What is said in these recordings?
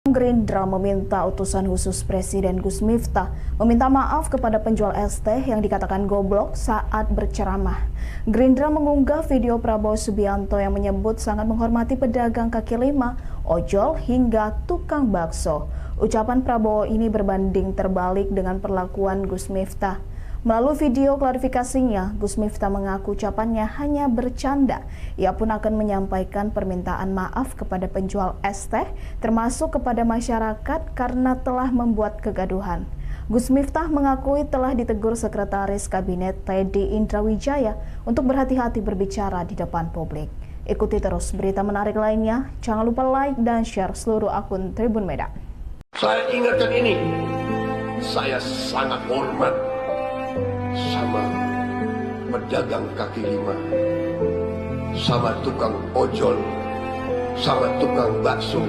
Gerindra meminta utusan khusus Presiden Gus Miftah meminta maaf kepada penjual es teh yang dikatakan goblok saat berceramah. Gerindra mengunggah video Prabowo Subianto yang menyebut sangat menghormati pedagang kaki lima, ojol hingga tukang bakso. Ucapan Prabowo ini berbanding terbalik dengan perlakuan Gus Miftah. Melalui video klarifikasinya, Gus Miftah mengaku ucapannya hanya bercanda. Ia pun akan menyampaikan permintaan maaf kepada penjual es teh, termasuk kepada masyarakat karena telah membuat kegaduhan. Gus Miftah mengakui telah ditegur Sekretaris Kabinet Teddy Indrawijaya untuk berhati-hati berbicara di depan publik. Ikuti terus berita menarik lainnya. Jangan lupa like dan share seluruh akun Tribun Medan. Saya ingatkan ini, saya sangat hormat sama pedagang kaki lima, sama tukang ojol, sama tukang bakso.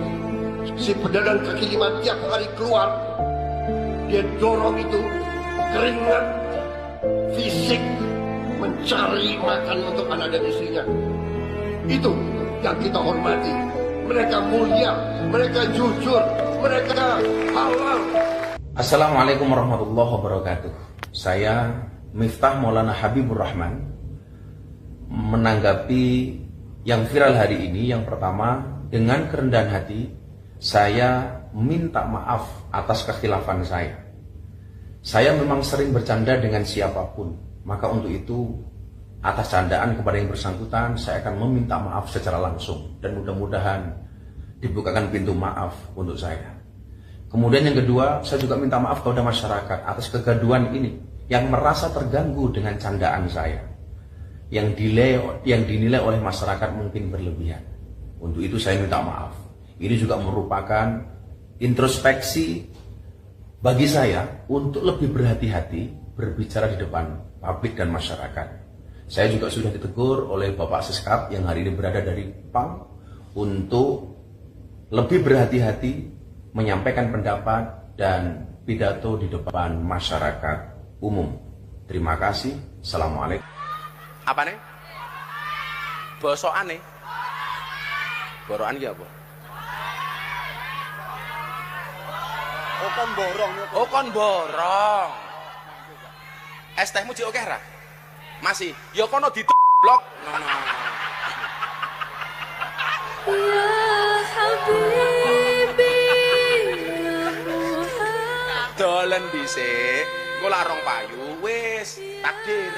Si pedagang kaki lima tiap hari keluar, dia dorong itu keringat fisik mencari makan untuk anak dan istrinya. Itu yang kita hormati. Mereka mulia, mereka jujur, mereka halal. Assalamualaikum warahmatullahi wabarakatuh. Saya Miftah Maulana Habibur Rahman menanggapi yang viral hari ini. Yang pertama, dengan kerendahan hati saya minta maaf atas kekhilafan saya. Saya memang sering bercanda dengan siapapun, maka untuk itu atas candaan kepada yang bersangkutan saya akan meminta maaf secara langsung dan mudah-mudahan dibukakan pintu maaf untuk saya. Kemudian yang kedua, saya juga minta maaf kepada masyarakat atas kegaduhan ini yang merasa terganggu dengan candaan saya, yang dinilai oleh masyarakat mungkin berlebihan. Untuk itu saya minta maaf. Ini juga merupakan introspeksi bagi saya untuk lebih berhati-hati berbicara di depan publik dan masyarakat. Saya juga sudah ditegur oleh Bapak Seskap yang hari ini berada dari PAM untuk lebih berhati-hati menyampaikan pendapat dan pidato di depan masyarakat umum. Terima kasih. Assalamualaikum. Apa nih? Bosokan nih? Borokan ya apa? Oh kon borong. Oh kon borong. Es tehmu jek oke ra? Masih. Ya kono blok. Ya Habibi Dolen dhisik. Engko lak rong payu wis takdir.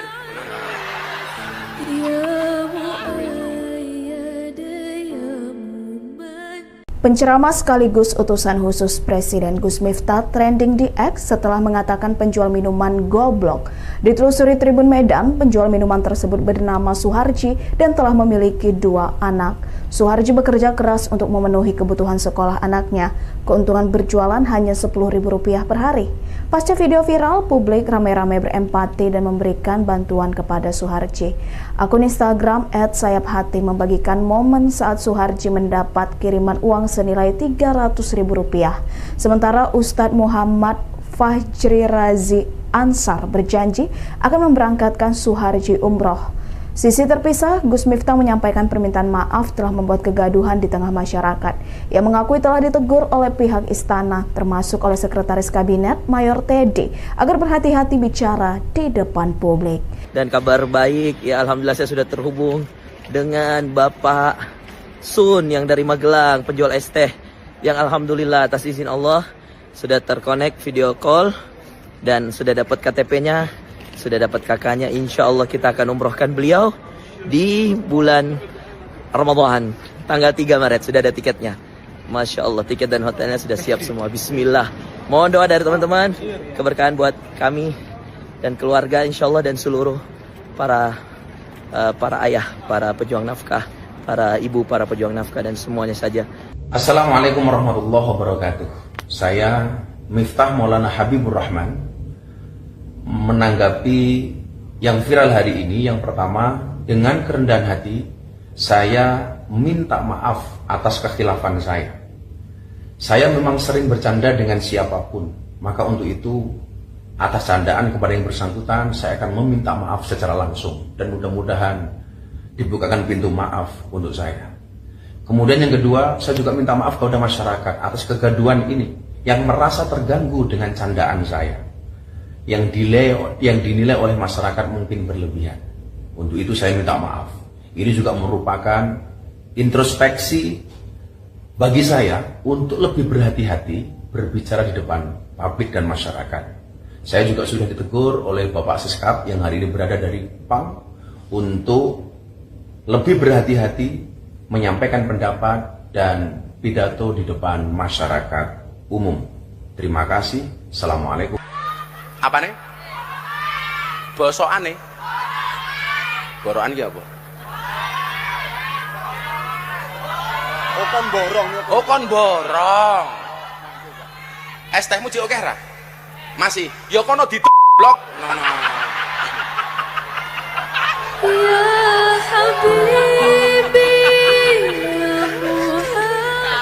Penceramah sekaligus utusan khusus Presiden Gus Miftah trending di X setelah mengatakan penjual minuman goblok. Ditelusuri Tribun Medan, penjual minuman tersebut bernama Suharji dan telah memiliki 2 anak. Suharji bekerja keras untuk memenuhi kebutuhan sekolah anaknya. Keuntungan berjualan hanya Rp10.000 per hari. Pasca video viral, publik ramai-ramai berempati dan memberikan bantuan kepada Suharji. Akun Instagram @sayaphati membagikan momen saat Suharji mendapat kiriman uang senilai Rp300.000. Sementara Ustadz Muhammad Fajri Razi Ansar berjanji akan memberangkatkan Suharji umroh. Sisi terpisah, Gus Miftah menyampaikan permintaan maaf telah membuat kegaduhan di tengah masyarakat. Ia mengakui telah ditegur oleh pihak istana, termasuk oleh Sekretaris Kabinet Mayor Teddy, agar berhati-hati bicara di depan publik. Dan kabar baik, ya alhamdulillah saya sudah terhubung dengan Bapak Sun yang dari Magelang, penjual es teh, yang alhamdulillah atas izin Allah sudah terkonek video call dan sudah dapat KTP-nya. Sudah dapat kakaknya, insya Allah kita akan umrohkan beliau di bulan Ramadan, tanggal 3 Maret, sudah ada tiketnya. Masya Allah, tiket dan hotelnya sudah siap semua. Bismillah. Mohon doa dari teman-teman, keberkahan buat kami dan keluarga insya Allah dan seluruh para ayah, para pejuang nafkah, para ibu, para pejuang nafkah dan semuanya saja. Assalamualaikum warahmatullahi wabarakatuh. Saya Miftah Maulana Habibur Rahman menanggapi yang viral hari ini. Yang pertama, dengan kerendahan hati saya minta maaf atas kekhilafan saya. Saya memang sering bercanda dengan siapapun, maka untuk itu atas candaan kepada yang bersangkutan saya akan meminta maaf secara langsung dan mudah-mudahan dibukakan pintu maaf untuk saya. Kemudian yang kedua, saya juga minta maaf kepada masyarakat atas kegaduhan ini yang merasa terganggu dengan candaan saya, yang dinilai oleh masyarakat mungkin berlebihan. Untuk itu saya minta maaf. Ini juga merupakan introspeksi bagi saya untuk lebih berhati-hati berbicara di depan publik dan masyarakat. Saya juga sudah ditegur oleh Bapak Siskap yang hari ini berada dari PAM untuk lebih berhati-hati menyampaikan pendapat dan pidato di depan masyarakat umum. Terima kasih. Assalamualaikum. Apa nih? Bosokane. Borokan ki apa? Oh kon borong. Oh kon borong. Es tehmu jek akeh ra? Masih. Ya kono blok. Ngono. Ya Habibi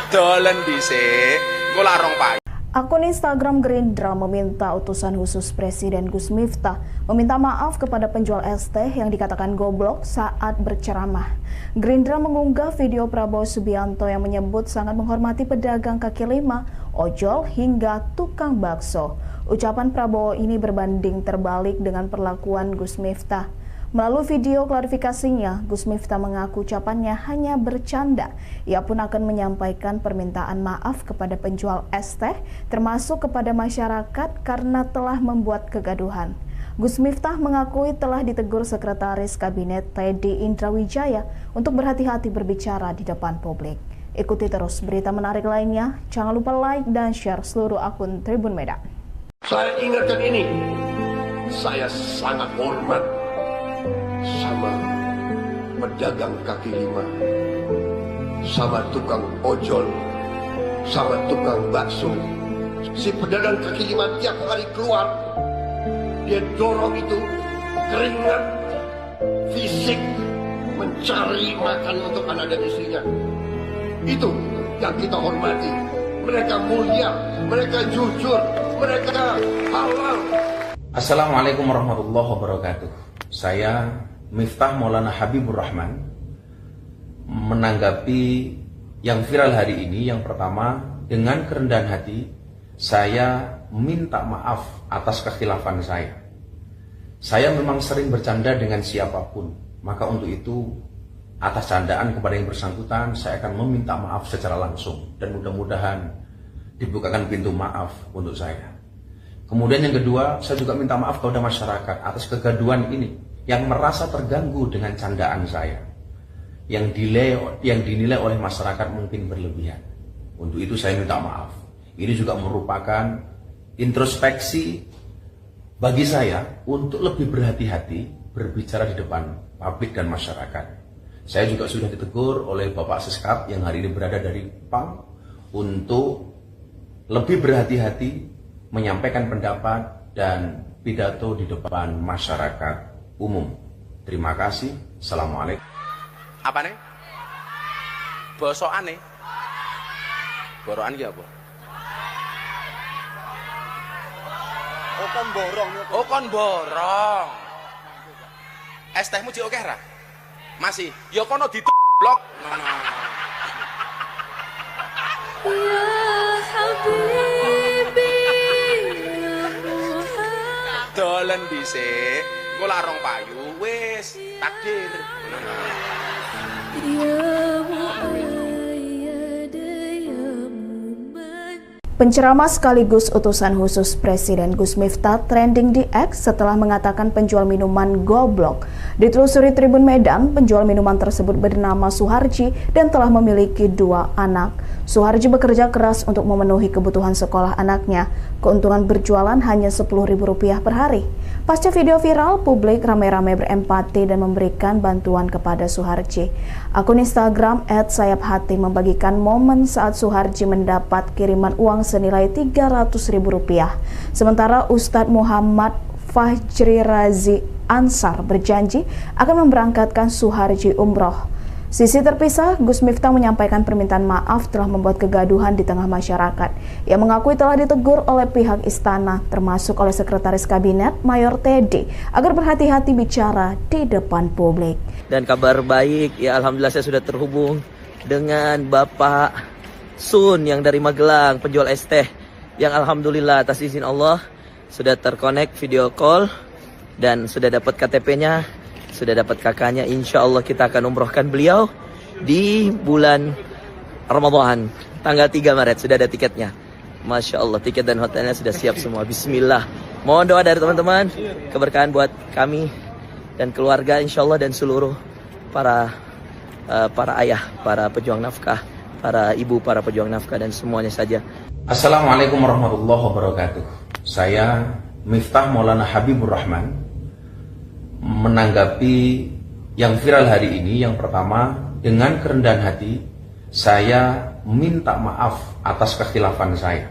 Dolen dhisik, engko larong payu. Akun Instagram Gerindra meminta utusan khusus Presiden Gus Miftah meminta maaf kepada penjual es teh yang dikatakan goblok saat berceramah. Gerindra mengunggah video Prabowo Subianto yang menyebut sangat menghormati pedagang kaki lima, ojol hingga tukang bakso. Ucapan Prabowo ini berbanding terbalik dengan perlakuan Gus Miftah. Melalui video klarifikasinya, Gus Miftah mengaku ucapannya hanya bercanda. Ia pun akan menyampaikan permintaan maaf kepada penjual es teh, termasuk kepada masyarakat karena telah membuat kegaduhan. Gus Miftah mengakui telah ditegur Sekretaris Kabinet Teddy Indrawijaya untuk berhati-hati berbicara di depan publik. Ikuti terus berita menarik lainnya. Jangan lupa like dan share seluruh akun Tribun Medan. Saya ingatkan ini, saya sangat hormat sama pedagang kaki lima, sama tukang ojol, sama tukang bakso. Si pedagang kaki lima tiap hari keluar, dia dorong itu keringat fisik mencari makan untuk anak dan istrinya. Itu yang kita hormati. Mereka mulia, mereka jujur, mereka halal. Assalamualaikum warahmatullahi wabarakatuh. Saya Miftah Maulana Habibur Rahman menanggapi yang viral hari ini. Yang pertama, dengan kerendahan hati saya minta maaf atas kekhilafan saya. Saya memang sering bercanda dengan siapapun, maka untuk itu atas candaan kepada yang bersangkutan saya akan meminta maaf secara langsung dan mudah-mudahan dibukakan pintu maaf untuk saya. Kemudian yang kedua, saya juga minta maaf kepada masyarakat atas kegaduhan ini yang merasa terganggu dengan candaan saya, yang dinilai oleh masyarakat mungkin berlebihan. Untuk itu saya minta maaf. Ini juga merupakan introspeksi bagi saya untuk lebih berhati-hati berbicara di depan publik dan masyarakat. Saya juga sudah ditegur oleh Bapak Siskap yang hari ini berada dari PAM untuk lebih berhati-hati menyampaikan pendapat dan pidato di depan masyarakat umum. Terima kasih. Assalamualaikum. Apa nih? Bosokane. Borokan ki apa? Oh kon borong. Oh kon borong. Es tehmu jek akeh ra? Masih. Ya kono blok. Ngono. Ya Habibi Dolen dhisik, engko larong payu, wis takdir. Ya Mu'ayyad ya Mu'man. Penceramah sekaligus utusan khusus Presiden Gus Miftah trending di X setelah mengatakan penjual minuman goblok. Ditelusuri Tribun Medan, penjual minuman tersebut bernama Suharji dan telah memiliki 2 anak. Suharji bekerja keras untuk memenuhi kebutuhan sekolah anaknya. Keuntungan berjualan hanya Rp10.000 per hari. Pasca video viral, publik ramai-ramai berempati dan memberikan bantuan kepada Suharji. Akun Instagram @sayap_hati membagikan momen saat Suharji mendapat kiriman uang senilai Rp300.000. Sementara Ustadz Muhammad Fajri Razi Ansar berjanji akan memberangkatkan Suharji umroh. Sisi terpisah, Gus Miftah menyampaikan permintaan maaf telah membuat kegaduhan di tengah masyarakat. Ia mengakui telah ditegur oleh pihak istana, termasuk oleh Sekretaris Kabinet Mayor Teddy, agar berhati-hati bicara di depan publik. Dan kabar baik, ya alhamdulillah saya sudah terhubung dengan Bapak Sun yang dari Magelang, penjual es teh, yang alhamdulillah atas izin Allah sudah terkonek video call dan sudah dapat KTP-nya, sudah dapat kakaknya. Insya Allah kita akan umrohkan beliau di bulan Ramadan tanggal 3 Maret. Sudah ada tiketnya. Masya Allah, tiket dan hotelnya sudah siap semua. Bismillah. Mohon doa dari teman-teman, keberkahan buat kami dan keluarga insya Allah, dan seluruh para ayah, para pejuang nafkah, para ibu, para pejuang nafkah, dan semuanya saja. Assalamualaikum warahmatullahi wabarakatuh. Saya Miftah Maulana Habibur Rahman menanggapi yang viral hari ini. Yang pertama, dengan kerendahan hati saya minta maaf atas kekhilafan saya.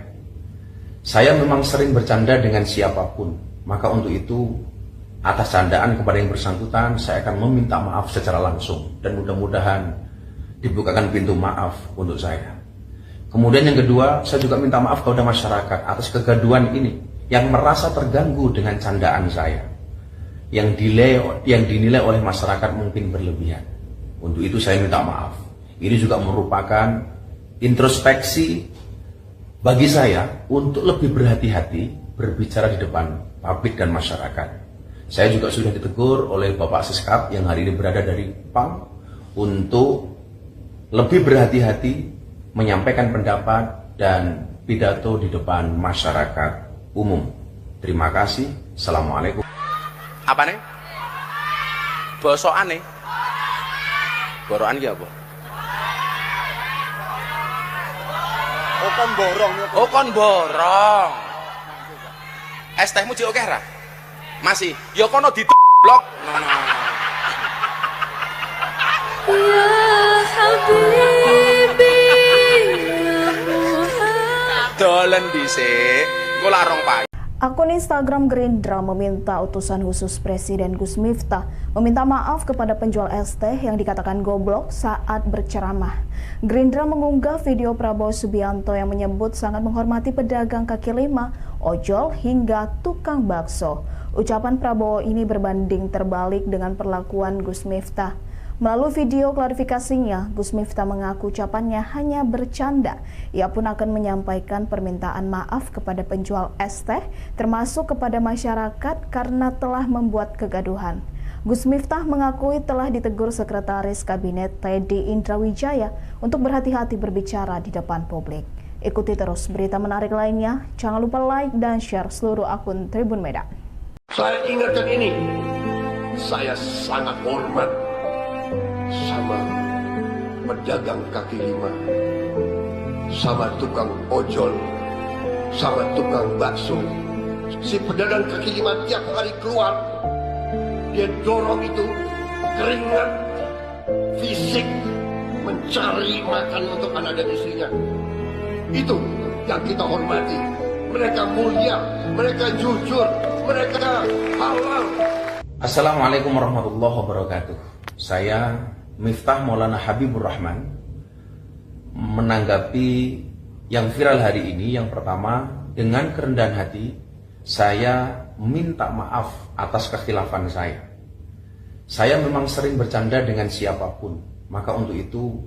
Saya memang sering bercanda dengan siapapun, maka untuk itu atas candaan kepada yang bersangkutan saya akan meminta maaf secara langsung, dan mudah-mudahan dibukakan pintu maaf untuk saya. Kemudian yang kedua, saya juga minta maaf kepada masyarakat atas kegaduhan ini yang merasa terganggu dengan candaan saya, yang dinilai oleh masyarakat mungkin berlebihan. Untuk itu saya minta maaf. Ini juga merupakan introspeksi bagi saya untuk lebih berhati-hati berbicara di depan publik dan masyarakat. Saya juga sudah ditegur oleh Bapak Siskap yang hari ini berada dari PAM untuk lebih berhati-hati menyampaikan pendapat dan pidato di depan masyarakat umum. Terima kasih. Assalamualaikum. Apa nih? Bosokan nih? Borokan ki apa? Oh kon borong ya. Oh kon borong. Es tehmu jek oke ra? Masih. Ya kono blok. Ya Habibi ya Muhammad. Dolen dhisik. Engko larong payu. Akun Instagram Gerindra meminta utusan khusus Presiden Gus Miftah meminta maaf kepada penjual es teh yang dikatakan goblok saat berceramah. Gerindra mengunggah video Prabowo Subianto yang menyebut sangat menghormati pedagang kaki lima, ojol hingga tukang bakso. Ucapan Prabowo ini berbanding terbalik dengan perlakuan Gus Miftah. Melalui video klarifikasinya, Gus Miftah mengaku ucapannya hanya bercanda. Ia pun akan menyampaikan permintaan maaf kepada penjual es teh, termasuk kepada masyarakat karena telah membuat kegaduhan. Gus Miftah mengakui telah ditegur Sekretaris Kabinet Teddy Indrawijaya untuk berhati-hati berbicara di depan publik. Ikuti terus berita menarik lainnya. Jangan lupa like dan share seluruh akun Tribun Medan. Saya ingatkan ini, saya sangat hormat sama pedagang kaki lima, sama tukang ojol, sama tukang bakso. Si pedagang kaki lima tiap hari keluar, dia dorong itu keringat fisik mencari makan untuk anak dan istrinya. Itu yang kita hormati. Mereka mulia, mereka jujur, mereka halal. Assalamualaikum warahmatullahi wabarakatuh. Saya Miftah Maulana Habibur Rahman menanggapi yang viral hari ini. Yang pertama, dengan kerendahan hati saya minta maaf atas kekhilafan saya. Saya memang sering bercanda dengan siapapun, maka untuk itu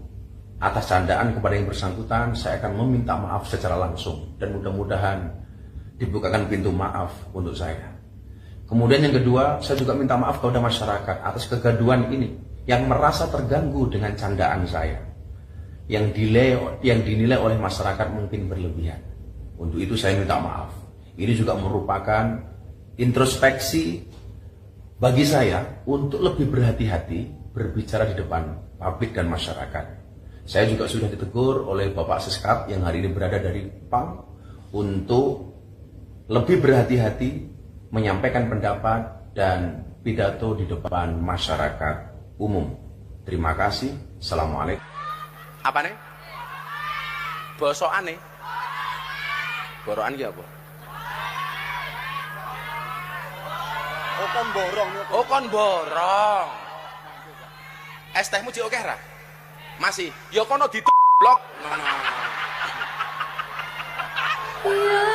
atas candaan kepada yang bersangkutan saya akan meminta maaf secara langsung, dan mudah-mudahan dibukakan pintu maaf untuk saya. Kemudian yang kedua, saya juga minta maaf kepada masyarakat atas kegaduhan ini yang merasa terganggu dengan candaan saya, yang dinilai oleh masyarakat mungkin berlebihan. Untuk itu saya minta maaf. Ini juga merupakan introspeksi bagi saya untuk lebih berhati-hati berbicara di depan publik dan masyarakat. Saya juga sudah ditegur oleh Bapak Siskap yang hari ini berada dari PAM untuk lebih berhati-hati menyampaikan pendapat dan pidato di depan masyarakat umum. Terima kasih. Assalamualaikum. Apa nih? Bosokan nih? Borokan ki apa? Oh kon borong ya. Oh kon borong. Es tehmu jek oke ra? Masih. Ya kono blok. Ya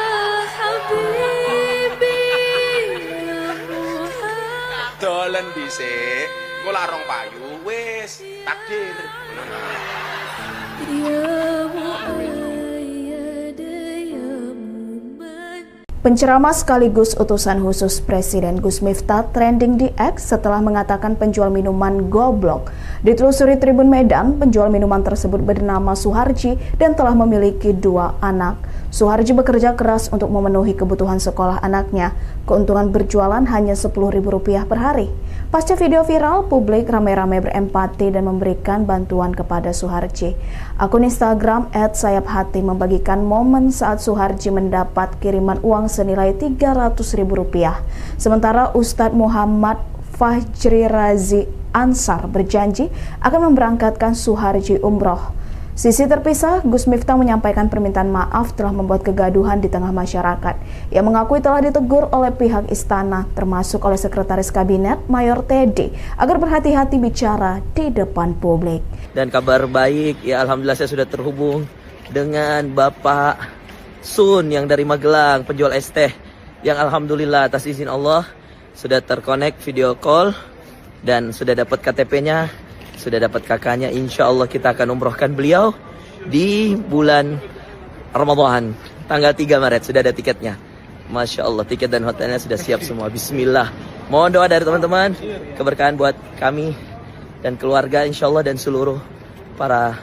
Habibi ya Muhammad. Dolen dhisik. Engko larong payu wis takdir. Ya muayyad ya muman. Penceramah sekaligus utusan khusus Presiden Gus Miftah trending di X setelah mengatakan penjual minuman goblok. Ditelusuri Tribun Medan, penjual minuman tersebut bernama Suharji dan telah memiliki 2 anak. Suharji bekerja keras untuk memenuhi kebutuhan sekolah anaknya. Keuntungan berjualan hanya Rp10.000 per hari. Pasca video viral, publik ramai-ramai berempati dan memberikan bantuan kepada Suharji. Akun Instagram @sayaphati membagikan momen saat Suharji mendapat kiriman uang senilai Rp300.000. Sementara Ustadz Muhammad Fajri Razi Ansar berjanji akan memberangkatkan Suharji umroh. Sisi terpisah, Gus Miftah menyampaikan permintaan maaf telah membuat kegaduhan di tengah masyarakat. Ia mengakui telah ditegur oleh pihak istana, termasuk oleh Sekretaris Kabinet Mayor Teddy, agar berhati-hati bicara di depan publik. Dan kabar baik, ya alhamdulillah saya sudah terhubung dengan Bapak Sun yang dari Magelang, penjual es teh, yang alhamdulillah atas izin Allah sudah terkonek video call dan sudah dapat KTP-nya, sudah dapat kakaknya. Insya Allah kita akan umrohkan beliau di bulan Ramadan, tanggal 3 Maret, sudah ada tiketnya. Masya Allah, tiket dan hotelnya sudah siap semua. Bismillah. Mohon doa dari teman-teman, keberkahan buat kami dan keluarga insya Allah, dan seluruh para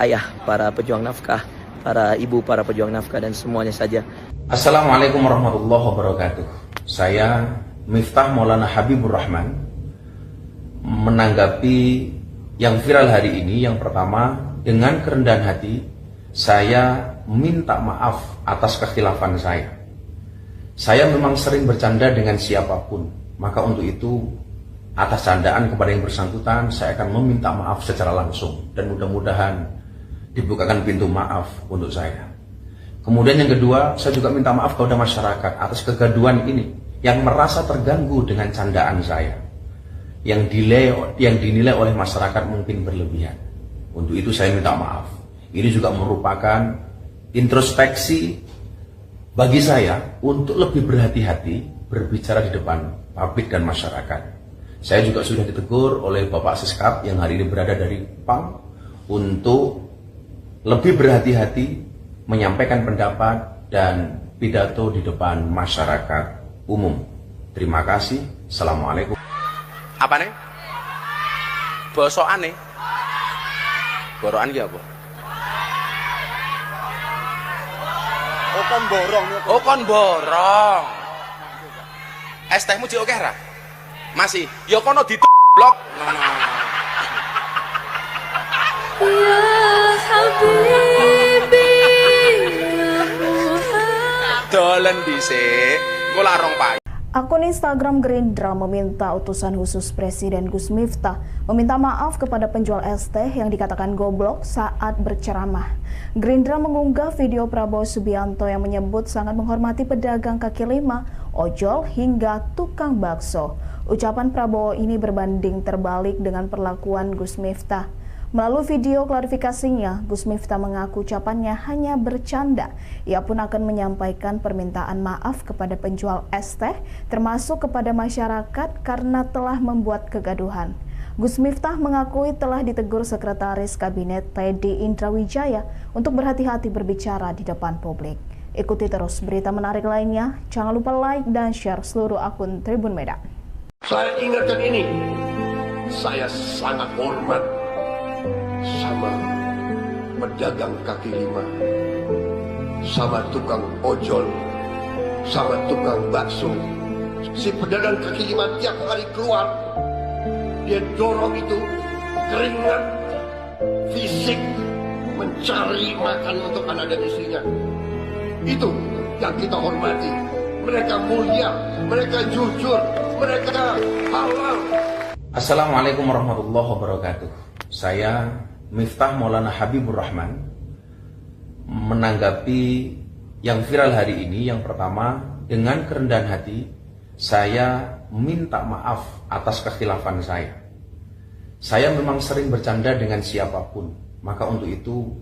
ayah, para pejuang nafkah, para ibu, para pejuang nafkah, dan semuanya saja. Assalamualaikum warahmatullahi wabarakatuh. Saya Miftah Maulana Habibur Rahman menanggapi yang viral hari ini. Yang pertama, dengan kerendahan hati saya minta maaf atas kekhilafan saya. Saya memang sering bercanda dengan siapapun, maka untuk itu atas candaan kepada yang bersangkutan saya akan meminta maaf secara langsung, dan mudah-mudahan dibukakan pintu maaf untuk saya. Kemudian yang kedua, saya juga minta maaf kepada masyarakat atas kegaduhan ini yang merasa terganggu dengan candaan saya, yang dinilai oleh masyarakat mungkin berlebihan. Untuk itu saya minta maaf. Ini juga merupakan introspeksi bagi saya untuk lebih berhati-hati berbicara di depan publik dan masyarakat. Saya juga sudah ditegur oleh Bapak Siskap yang hari ini berada dari PAM untuk lebih berhati-hati menyampaikan pendapat dan pidato di depan masyarakat umum. Terima kasih. Assalamualaikum. Apa nih? Bosokan nih. Borokan ki apa? Oh kon borong niku. Oh kon borong. Es tehmu jek akeh ra? Masih. Ya kono blok. Ya Habibi ya Muhammad. Dolen dhisik. Engko lak rong payu. Akun Instagram Gerindra meminta utusan khusus Presiden Gus Miftah meminta maaf kepada penjual es teh yang dikatakan goblok saat berceramah. Gerindra mengunggah video Prabowo Subianto yang menyebut sangat menghormati pedagang kaki lima, ojol hingga tukang bakso. Ucapan Prabowo ini berbanding terbalik dengan perlakuan Gus Miftah. Melalui video klarifikasinya, Gus Miftah mengaku ucapannya hanya bercanda. Ia pun akan menyampaikan permintaan maaf kepada penjual es teh, termasuk kepada masyarakat karena telah membuat kegaduhan. Gus Miftah mengakui telah ditegur Sekretaris Kabinet Teddy Indrawijaya untuk berhati-hati berbicara di depan publik. Ikuti terus berita menarik lainnya. Jangan lupa like dan share seluruh akun Tribun Medan. Saya ingatkan ini, saya sangat hormat sama pedagang kaki lima, sama tukang ojol, sama tukang bakso. Si pedagang kaki lima tiap hari keluar, dia dorong itu keringat fisik mencari makan untuk anak dan istrinya. Itu yang kita hormati. Mereka mulia, mereka jujur, mereka halal. Assalamualaikum warahmatullahi wabarakatuh. Saya Miftah Maulana Habibur Rahman menanggapi yang viral hari ini. Yang pertama, dengan kerendahan hati saya minta maaf atas kekhilafan saya. Saya memang sering bercanda dengan siapapun, maka untuk itu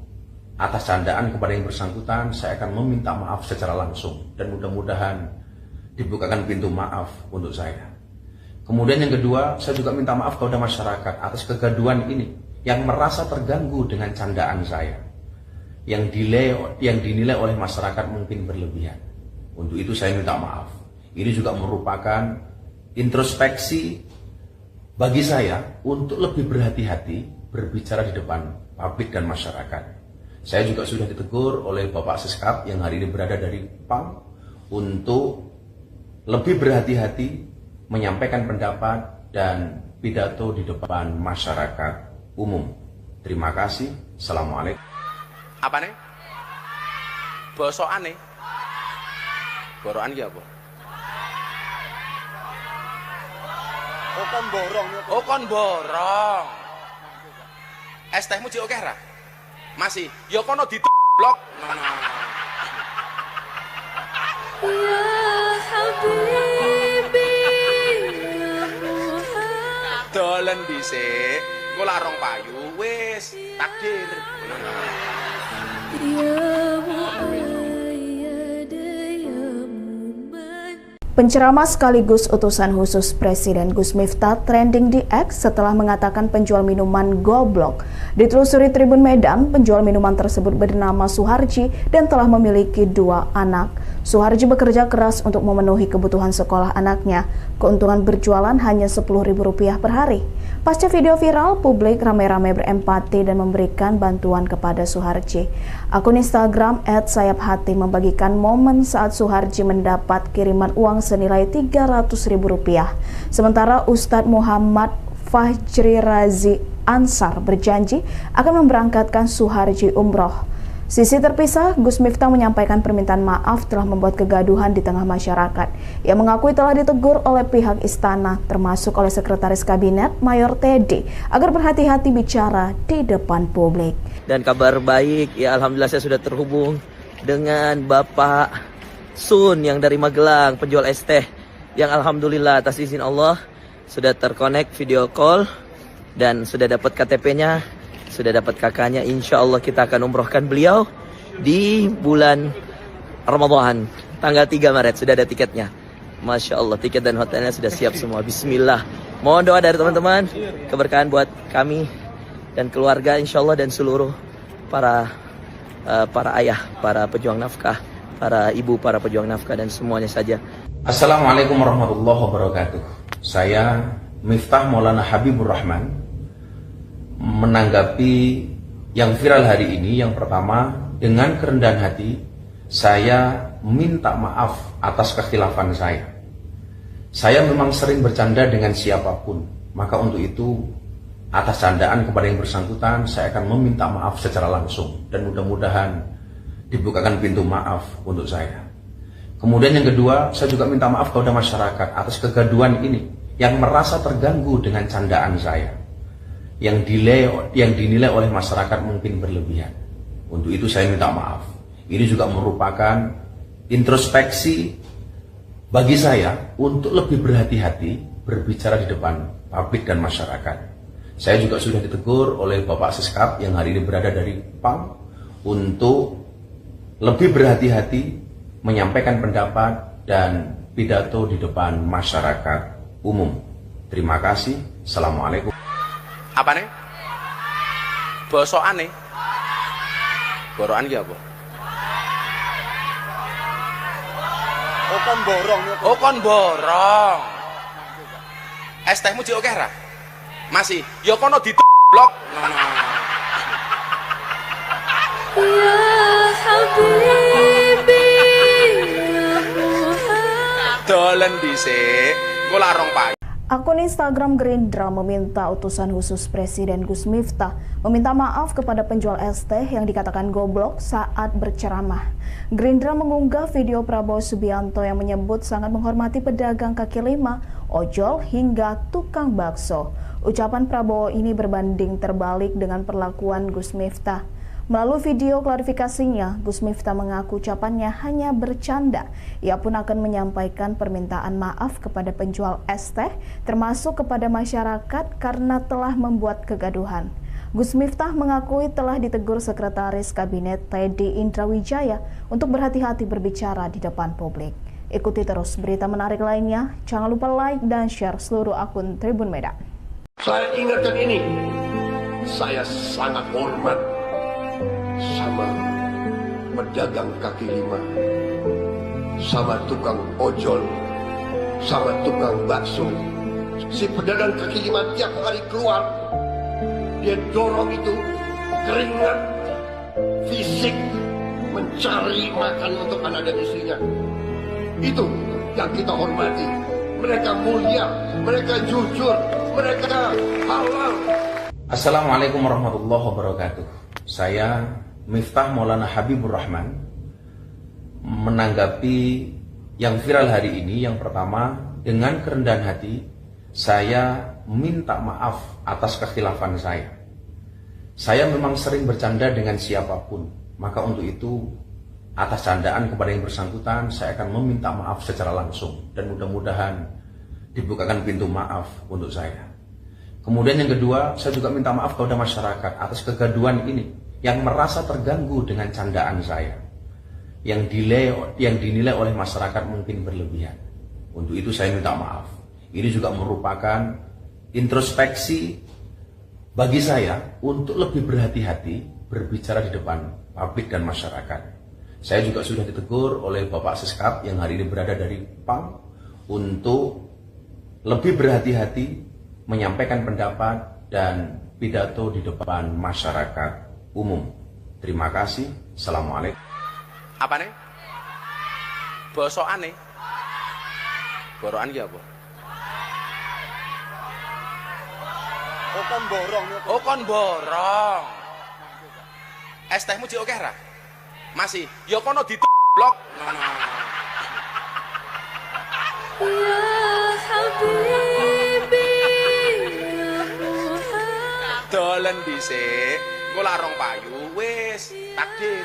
atas candaan kepada yang bersangkutan saya akan meminta maaf secara langsung, dan mudah-mudahan dibukakan pintu maaf untuk saya. Kemudian yang kedua, saya juga minta maaf kepada masyarakat atas kegaduhan ini yang merasa terganggu dengan candaan saya, yang dinilai oleh masyarakat mungkin berlebihan. Untuk itu saya minta maaf. Ini juga merupakan introspeksi bagi saya untuk lebih berhati-hati berbicara di depan publik dan masyarakat. Saya juga sudah ditegur oleh Bapak Seskap yang hari ini berada dari PAM untuk lebih berhati-hati menyampaikan pendapat dan pidato di depan masyarakat umum. Terima kasih. Assalamualaikum. Apa nih? Bosokan nih. Borokan ki apa? Oh kon borong ya. Oh kon borong. Es tehmu jek oke ra? Masih. Ya kono blok. Ya Habibi ya Muhammad. Dolen dhisik. Engko lak rong payu wis takdir. Ya Muayyad ya Muman. Penceramah sekaligus utusan khusus Presiden Gus Miftah trending di X setelah mengatakan penjual minuman goblok. Ditelusuri Tribun Medan, penjual minuman tersebut bernama Suharji dan telah memiliki 2 anak. Suharji bekerja keras untuk memenuhi kebutuhan sekolah anaknya. Keuntungan berjualan hanya Rp10.000 per hari. Pasca video viral, publik ramai-ramai berempati dan memberikan bantuan kepada Suharji. Akun Instagram @sayaphati membagikan momen saat Suharji mendapat kiriman uang senilai Rp300.000. Sementara Ustadz Muhammad Fajri Razi Ansar berjanji akan memberangkatkan Suharji umroh. Sisi terpisah, Gus Miftah menyampaikan permintaan maaf telah membuat kegaduhan di tengah masyarakat. Ia mengakui telah ditegur oleh pihak istana, termasuk oleh Sekretaris Kabinet Mayor Teddy, agar berhati-hati bicara di depan publik. Dan kabar baik, ya alhamdulillah saya sudah terhubung dengan Bapak Sun yang dari Magelang, penjual es teh, yang alhamdulillah atas izin Allah sudah terkonek video call dan sudah dapat KTP-nya, sudah dapat kakaknya. Insya Allah kita akan umrohkan beliau di bulan Ramadan tanggal 3 Maret. Sudah ada tiketnya. Masya Allah, tiket dan hotelnya sudah siap semua. Bismillah. Mohon doa dari teman-teman, keberkahan buat kami dan keluarga insya Allah, dan seluruh para ayah, para pejuang nafkah, para ibu, para pejuang nafkah, dan semuanya saja. Assalamualaikum warahmatullahi wabarakatuh. Saya Miftah Maulana Habibur Rahman menanggapi yang viral hari ini. Yang pertama, dengan kerendahan hati saya minta maaf atas kekhilafan saya. Saya memang sering bercanda dengan siapapun, maka untuk itu atas candaan kepada yang bersangkutan saya akan meminta maaf secara langsung, dan mudah-mudahan dibukakan pintu maaf untuk saya. Kemudian yang kedua, saya juga minta maaf kepada masyarakat atas kegaduhan ini yang merasa terganggu dengan candaan saya, yang dinilai oleh masyarakat mungkin berlebihan. Untuk itu saya minta maaf. Ini juga merupakan introspeksi bagi saya untuk lebih berhati-hati berbicara di depan publik dan masyarakat. Saya juga sudah ditegur oleh Bapak Seskap yang hari ini berada dari PAM untuk lebih berhati-hati menyampaikan pendapat dan pidato di depan masyarakat umum. Terima kasih. Assalamualaikum. Apa nih? Bosokan nih. Borokan ki apa? Oh kon borong ya. Oh kon borong. Es tehmu jek oke ra? Masih. Ya kono blok. Ya Habibi ya Muhammad. Dolen dhisik. Engko lak rong payu. Akun Instagram Gerindra meminta utusan khusus Presiden Gus Miftah meminta maaf kepada penjual es teh yang dikatakan goblok saat berceramah. Gerindra mengunggah video Prabowo Subianto yang menyebut sangat menghormati pedagang kaki lima, ojol hingga tukang bakso. Ucapan Prabowo ini berbanding terbalik dengan perlakuan Gus Miftah. Melalui video klarifikasinya, Gus Miftah mengaku ucapannya hanya bercanda. Ia pun akan menyampaikan permintaan maaf kepada penjual es teh, termasuk kepada masyarakat karena telah membuat kegaduhan. Gus Miftah mengakui telah ditegur Sekretaris Kabinet Teddy Indrawijaya untuk berhati-hati berbicara di depan publik. Ikuti terus berita menarik lainnya. Jangan lupa like dan share seluruh akun Tribun Medan. Saya ingatkan ini, saya sangat hormat sama pedagang kaki lima, sama tukang ojol, sama tukang bakso. Si pedagang kaki lima tiap hari keluar, dia dorong itu keringat fisik mencari makan untuk anak dan istrinya. Itu yang kita hormati. Mereka mulia, mereka jujur, mereka halal. Assalamualaikum warahmatullahi wabarakatuh. Saya Miftah Maulana Habibur Rahman menanggapi yang viral hari ini. Yang pertama, dengan kerendahan hati saya minta maaf atas kekhilafan saya. Saya memang sering bercanda dengan siapapun, maka untuk itu atas candaan kepada yang bersangkutan saya akan meminta maaf secara langsung dan mudah-mudahan dibukakan pintu maaf untuk saya. Kemudian yang kedua, saya juga minta maaf kepada masyarakat atas kegaduhan ini yang merasa terganggu dengan candaan saya, yang dinilai oleh masyarakat mungkin berlebihan. Untuk itu saya minta maaf. Ini juga merupakan introspeksi bagi saya untuk lebih berhati-hati berbicara di depan publik dan masyarakat. Saya juga sudah ditegur oleh Bapak Seskap yang hari ini berada dari PAM untuk lebih berhati-hati menyampaikan pendapat dan pidato di depan masyarakat umum. Terima kasih. Assalamualaikum. Apa nih? Bosokan nih. Borokan ki apa? Oh kon borong nih. Oh kon borong. Es tehmu jek oke ra? Masih. Ya kono blok. Ya Habibi, ya Muhammad. Dolen dhisik. Engko larong payu wis takdir.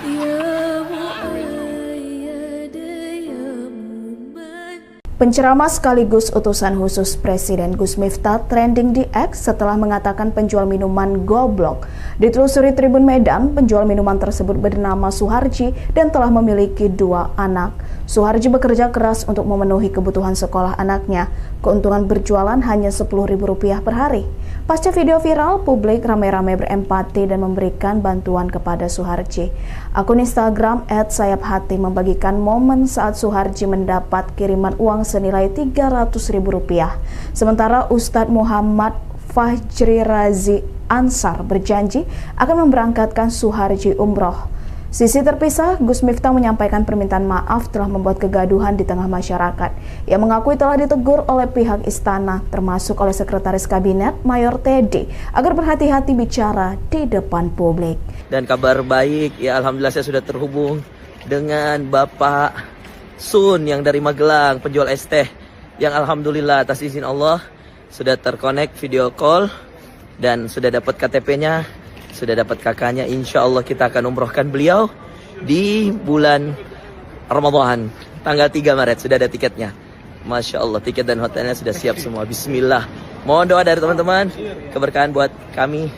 Ya Muayyad, ya Muman. Penceramah sekaligus utusan khusus Presiden Gus Miftah trending di X setelah mengatakan penjual minuman goblok. Ditelusuri Tribun Medan, penjual minuman tersebut bernama Suharji dan telah memiliki 2 anak. Suharji bekerja keras untuk memenuhi kebutuhan sekolah anaknya. Keuntungan berjualan hanya Rp10.000 per hari. Pasca video viral, publik ramai-ramai berempati dan memberikan bantuan kepada Suharji. Akun Instagram @sayaphati membagikan momen saat Suharji mendapat kiriman uang senilai Rp300.000. Sementara Ustadz Muhammad Fajri Razi Ansar berjanji akan memberangkatkan Suharji umroh. Sisi terpisah, Gus Miftah menyampaikan permintaan maaf telah membuat kegaduhan di tengah masyarakat. Ia mengakui telah ditegur oleh pihak istana, termasuk oleh Sekretaris Kabinet Mayor Teddy, agar berhati-hati bicara di depan publik. Dan kabar baik, ya alhamdulillah saya sudah terhubung dengan Bapak Sun yang dari Magelang, penjual es teh, yang alhamdulillah atas izin Allah sudah terkonek video call dan sudah dapat KTP-nya, sudah dapat kakaknya. Insya Allah kita akan umrohkan beliau di bulan Ramadan, tanggal 3 Maret, sudah ada tiketnya. Masya Allah, tiket dan hotelnya sudah siap semua. Bismillah. Mohon doa dari teman-teman, keberkahan buat kami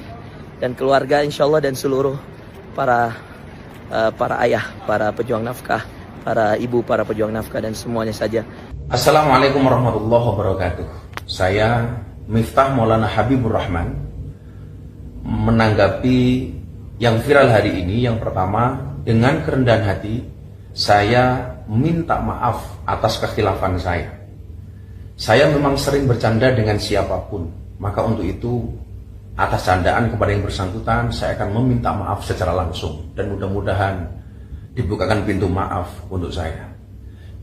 dan keluarga insya Allah, dan seluruh para ayah, para pejuang nafkah, para ibu, para pejuang nafkah, dan semuanya saja. Assalamualaikum warahmatullahi wabarakatuh. Saya Miftah Maulana Habibur Rahman menanggapi yang viral hari ini. Yang pertama, dengan kerendahan hati saya minta maaf atas kekhilafan saya. Saya memang sering bercanda dengan siapapun, maka untuk itu atas candaan kepada yang bersangkutan saya akan meminta maaf secara langsung dan mudah-mudahan dibukakan pintu maaf untuk saya.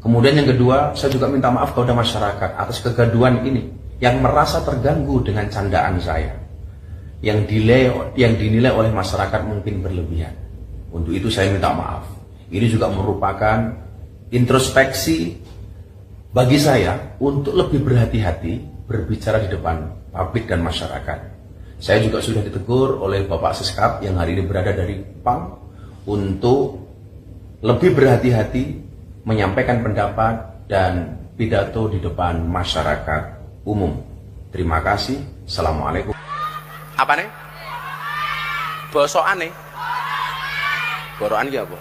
Kemudian yang kedua, saya juga minta maaf kepada masyarakat atas kegaduhan ini yang merasa terganggu dengan candaan saya, yang dinilai oleh masyarakat mungkin berlebihan. Untuk itu saya minta maaf. Ini juga merupakan introspeksi bagi saya untuk lebih berhati-hati berbicara di depan publik dan masyarakat. Saya juga sudah ditegur oleh Bapak Seskap yang hari ini berada dari PAM untuk lebih berhati-hati menyampaikan pendapat dan pidato di depan masyarakat umum. Terima kasih. Assalamualaikum. Apa nih? Bosokan nih. Borokan ki apa?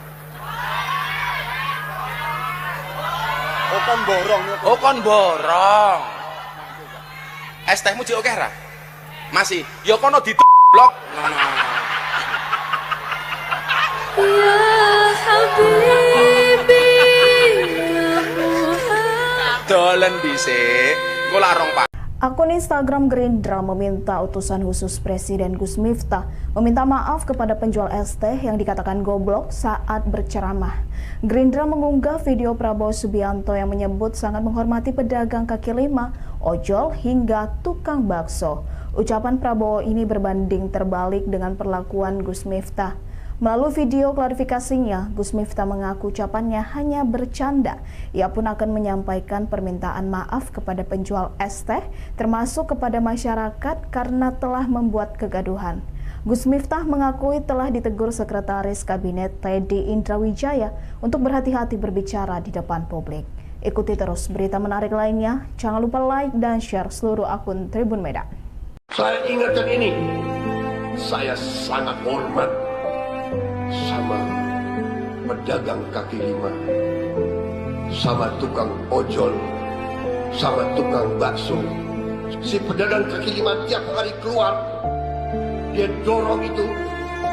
Oh kon borong nih. Oh kon borong. Es tehmu jek oke ra? Masih, ya kono blok. Ya Habibi ya Muhammad. Dolen dhisik, engko larong Pak. Akun Instagram Gerindra meminta utusan khusus Presiden Gus Miftah meminta maaf kepada penjual es teh yang dikatakan goblok saat berceramah. Gerindra mengunggah video Prabowo Subianto yang menyebut sangat menghormati pedagang kaki lima, ojol hingga tukang bakso. Ucapan Prabowo ini berbanding terbalik dengan perlakuan Gus Miftah. Melalui video klarifikasinya, Gus Miftah mengaku ucapannya hanya bercanda. Ia pun akan menyampaikan permintaan maaf kepada penjual es teh, termasuk kepada masyarakat karena telah membuat kegaduhan. Gus Miftah mengakui telah ditegur Sekretaris Kabinet Teddy Indrawijaya untuk berhati-hati berbicara di depan publik. Ikuti terus berita menarik lainnya. Jangan lupa like dan share seluruh akun Tribun Medan. Saya ingatkan ini, saya sangat hormat sama pedagang kaki lima, sama tukang ojol, sama tukang bakso. Si pedagang kaki lima tiap hari keluar, dia dorong itu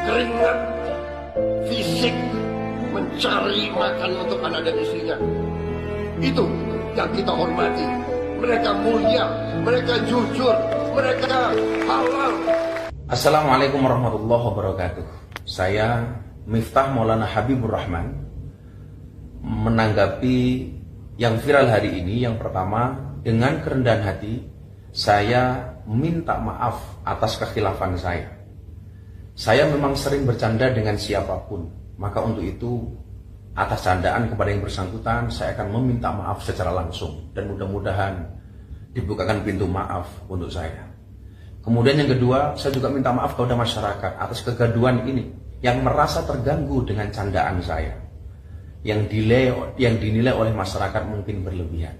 keringat fisik mencari makan untuk anak dan istrinya. Itu yang kita hormati. Mereka mulia, mereka jujur, mereka halal. Assalamualaikum warahmatullahi wabarakatuh. Saya Miftah Maulana Habibur Rahman menanggapi yang viral hari ini. Yang pertama, dengan kerendahan hati saya minta maaf atas kekhilafan saya. Saya memang sering bercanda dengan siapapun, maka untuk itu atas candaan kepada yang bersangkutan saya akan meminta maaf secara langsung dan mudah-mudahan dibukakan pintu maaf untuk saya. Kemudian yang kedua, saya juga minta maaf kepada masyarakat atas kegaduhan ini yang merasa terganggu dengan candaan saya, yang dinilai oleh masyarakat mungkin berlebihan.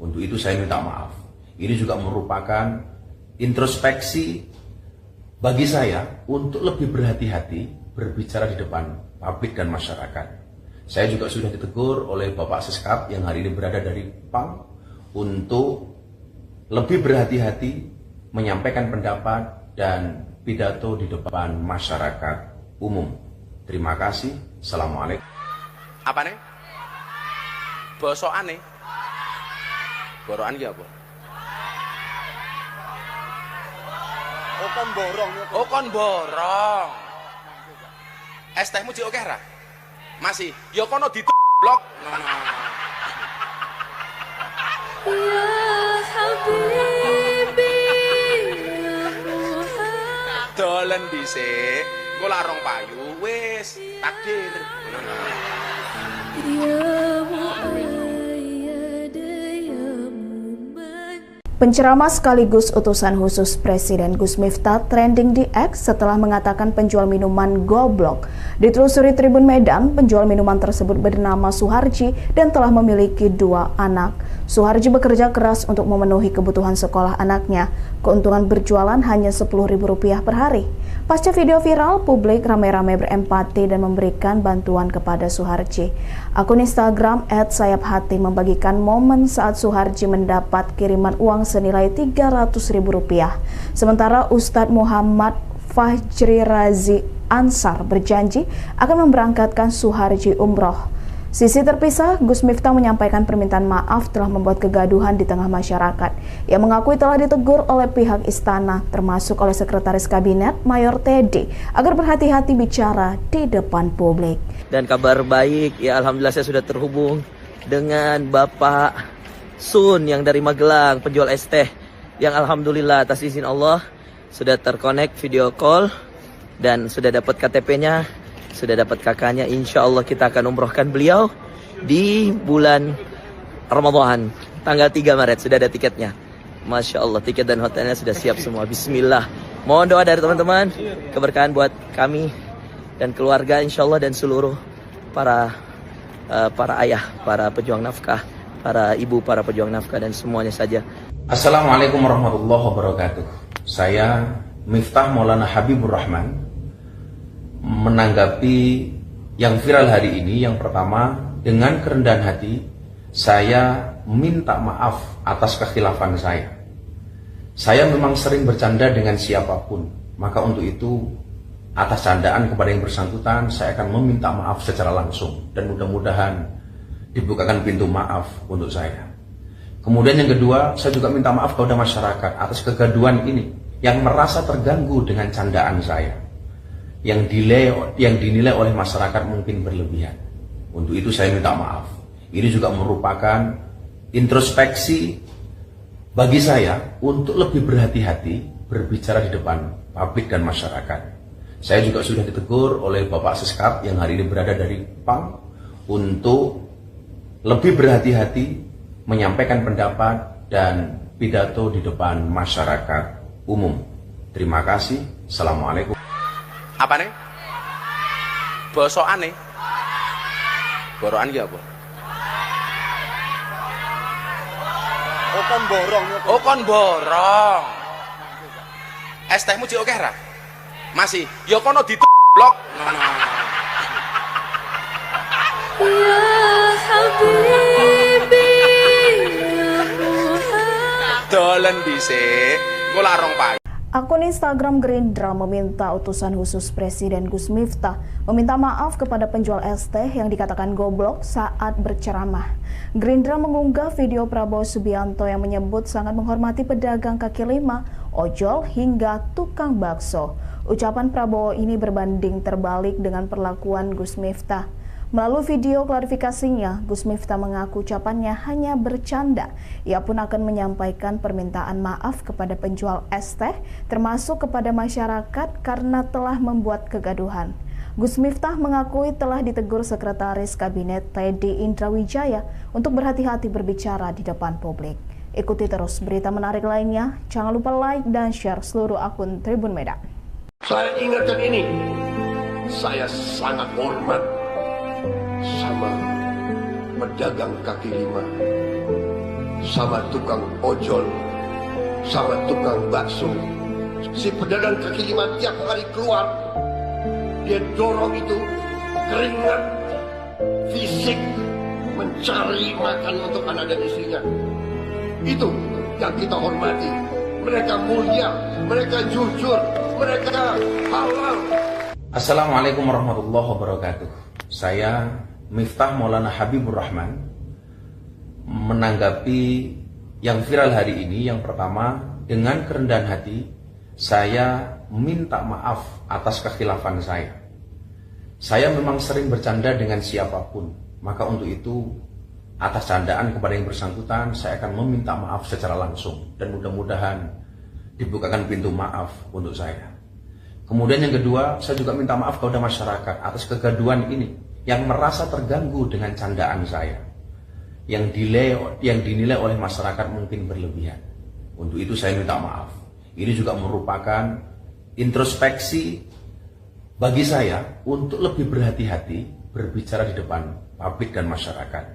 Untuk itu saya minta maaf. Ini juga merupakan introspeksi bagi saya untuk lebih berhati-hati berbicara di depan publik dan masyarakat. Saya juga sudah ditegur oleh Bapak Siskap yang hari ini berada dari PAM untuk lebih berhati-hati menyampaikan pendapat dan pidato di depan masyarakat umum. Terima kasih. Assalamualaikum. Apa nih? Bosokan nih. Borokan ki apa? Oh kon borong. Oh kon borong. Es tehmu jek akeh ra? Masih, ya kono blok. Ya Habibi ya Muhammad. Dolen dhisik, engko larong payu wis takdir. Ya Muayyad ya Muman. Penceramah sekaligus utusan khusus Presiden Gus Miftah trending di X setelah mengatakan penjual minuman goblok. Ditelusuri Tribun Medan, penjual minuman tersebut bernama Suharji dan telah memiliki 2 anak. Suharji bekerja keras untuk memenuhi kebutuhan sekolah anaknya. Keuntungan berjualan hanya Rp10.000 per hari. Pasca video viral, publik ramai-ramai berempati dan memberikan bantuan kepada Suharji. Akun Instagram @sayapHati membagikan momen saat Suharji mendapat kiriman uang senilai Rp300.000. Sementara Ustadz Muhammad Fajri Razi Ansar berjanji akan memberangkatkan Suharji umroh. Sisi terpisah, Gus Miftah menyampaikan permintaan maaf telah membuat kegaduhan di tengah masyarakat. Ia mengakui telah ditegur oleh pihak istana, termasuk oleh Sekretaris Kabinet Mayor Teddy, agar berhati-hati bicara di depan publik. Dan kabar baik, ya alhamdulillah saya sudah terhubung dengan Bapak Sun yang dari Magelang, penjual es teh, yang alhamdulillah atas izin Allah sudah terkonek video call dan sudah dapat KTP-nya, sudah dapat kakaknya. Insya Allah kita akan umrohkan beliau di bulan Ramadan tanggal 3 Maret. Sudah ada tiketnya, Masya Allah, tiket dan hotelnya sudah siap semua. Bismillah, mohon doa dari teman-teman, keberkahan buat kami dan keluarga insya Allah, dan seluruh para ayah, para pejuang nafkah, para ibu, para pejuang nafkah, dan semuanya saja. Assalamualaikum warahmatullahi wabarakatuh. Saya Miftah Maulana Habibur Rahman menanggapi yang viral hari ini. Yang pertama, dengan kerendahan hati saya minta maaf atas kekhilafan saya. Saya memang sering bercanda dengan siapapun, maka untuk itu atas candaan kepada yang bersangkutan saya akan meminta maaf secara langsung dan mudah-mudahan dibukakan pintu maaf untuk saya. Kemudian yang kedua, saya juga minta maaf kepada masyarakat atas kegaduhan ini yang merasa terganggu dengan candaan saya, yang dinilai oleh masyarakat mungkin berlebihan. Untuk itu saya minta maaf. Ini juga merupakan introspeksi bagi saya untuk lebih berhati-hati berbicara di depan publik dan masyarakat. Saya juga sudah ditegur oleh Bapak Seskap yang hari ini berada dari PAM untuk lebih berhati-hati menyampaikan pendapat dan pidato di depan masyarakat umum. Terima kasih. Assalamualaikum. Apa nih? Bosokan nih? Borokan ki apa? Oh kon borong. Oh kon borong. Es tehmu jek oke ra? Masih. Ya kono blok. Ya Habibi, ya Muhammad. Dolen dhisik. Engko larong payu. Akun Instagram Gerindra meminta utusan khusus Presiden Gus Miftah meminta maaf kepada penjual es teh yang dikatakan goblok saat berceramah. Gerindra mengunggah video Prabowo Subianto yang menyebut sangat menghormati pedagang kaki lima, ojol hingga tukang bakso. Ucapan Prabowo ini berbanding terbalik dengan perlakuan Gus Miftah. Melalui video klarifikasinya, Gus Miftah mengaku ucapannya hanya bercanda. Ia pun akan menyampaikan permintaan maaf kepada penjual es teh, termasuk kepada masyarakat karena telah membuat kegaduhan. Gus Miftah mengakui telah ditegur Sekretaris Kabinet Teddy Indrawijaya untuk berhati-hati berbicara di depan publik. Ikuti terus berita menarik lainnya. Jangan lupa like dan share seluruh akun Tribun Medan. Saya ingatkan ini, saya sangat hormat sama pedagang kaki lima, sama tukang ojol, sama tukang bakso. Si pedagang kaki lima tiap hari keluar, dia dorong itu keringat fisik mencari makan untuk anak dan istrinya. Itu yang kita hormati. Mereka mulia, mereka jujur, mereka halal. Assalamualaikum warahmatullahi wabarakatuh. Saya Miftah Maulana Habibur Rahman menanggapi yang viral hari ini. Yang pertama, dengan kerendahan hati saya minta maaf atas kekhilafan saya. Saya memang sering bercanda dengan siapapun, maka untuk itu atas candaan kepada yang bersangkutan saya akan meminta maaf secara langsung dan mudah-mudahan dibukakan pintu maaf untuk saya. Kemudian yang kedua, saya juga minta maaf kepada masyarakat atas kegaduhan ini yang merasa terganggu dengan candaan saya, yang dinilai oleh masyarakat mungkin berlebihan. Untuk itu saya minta maaf. Ini juga merupakan introspeksi bagi saya untuk lebih berhati-hati berbicara di depan publik dan masyarakat.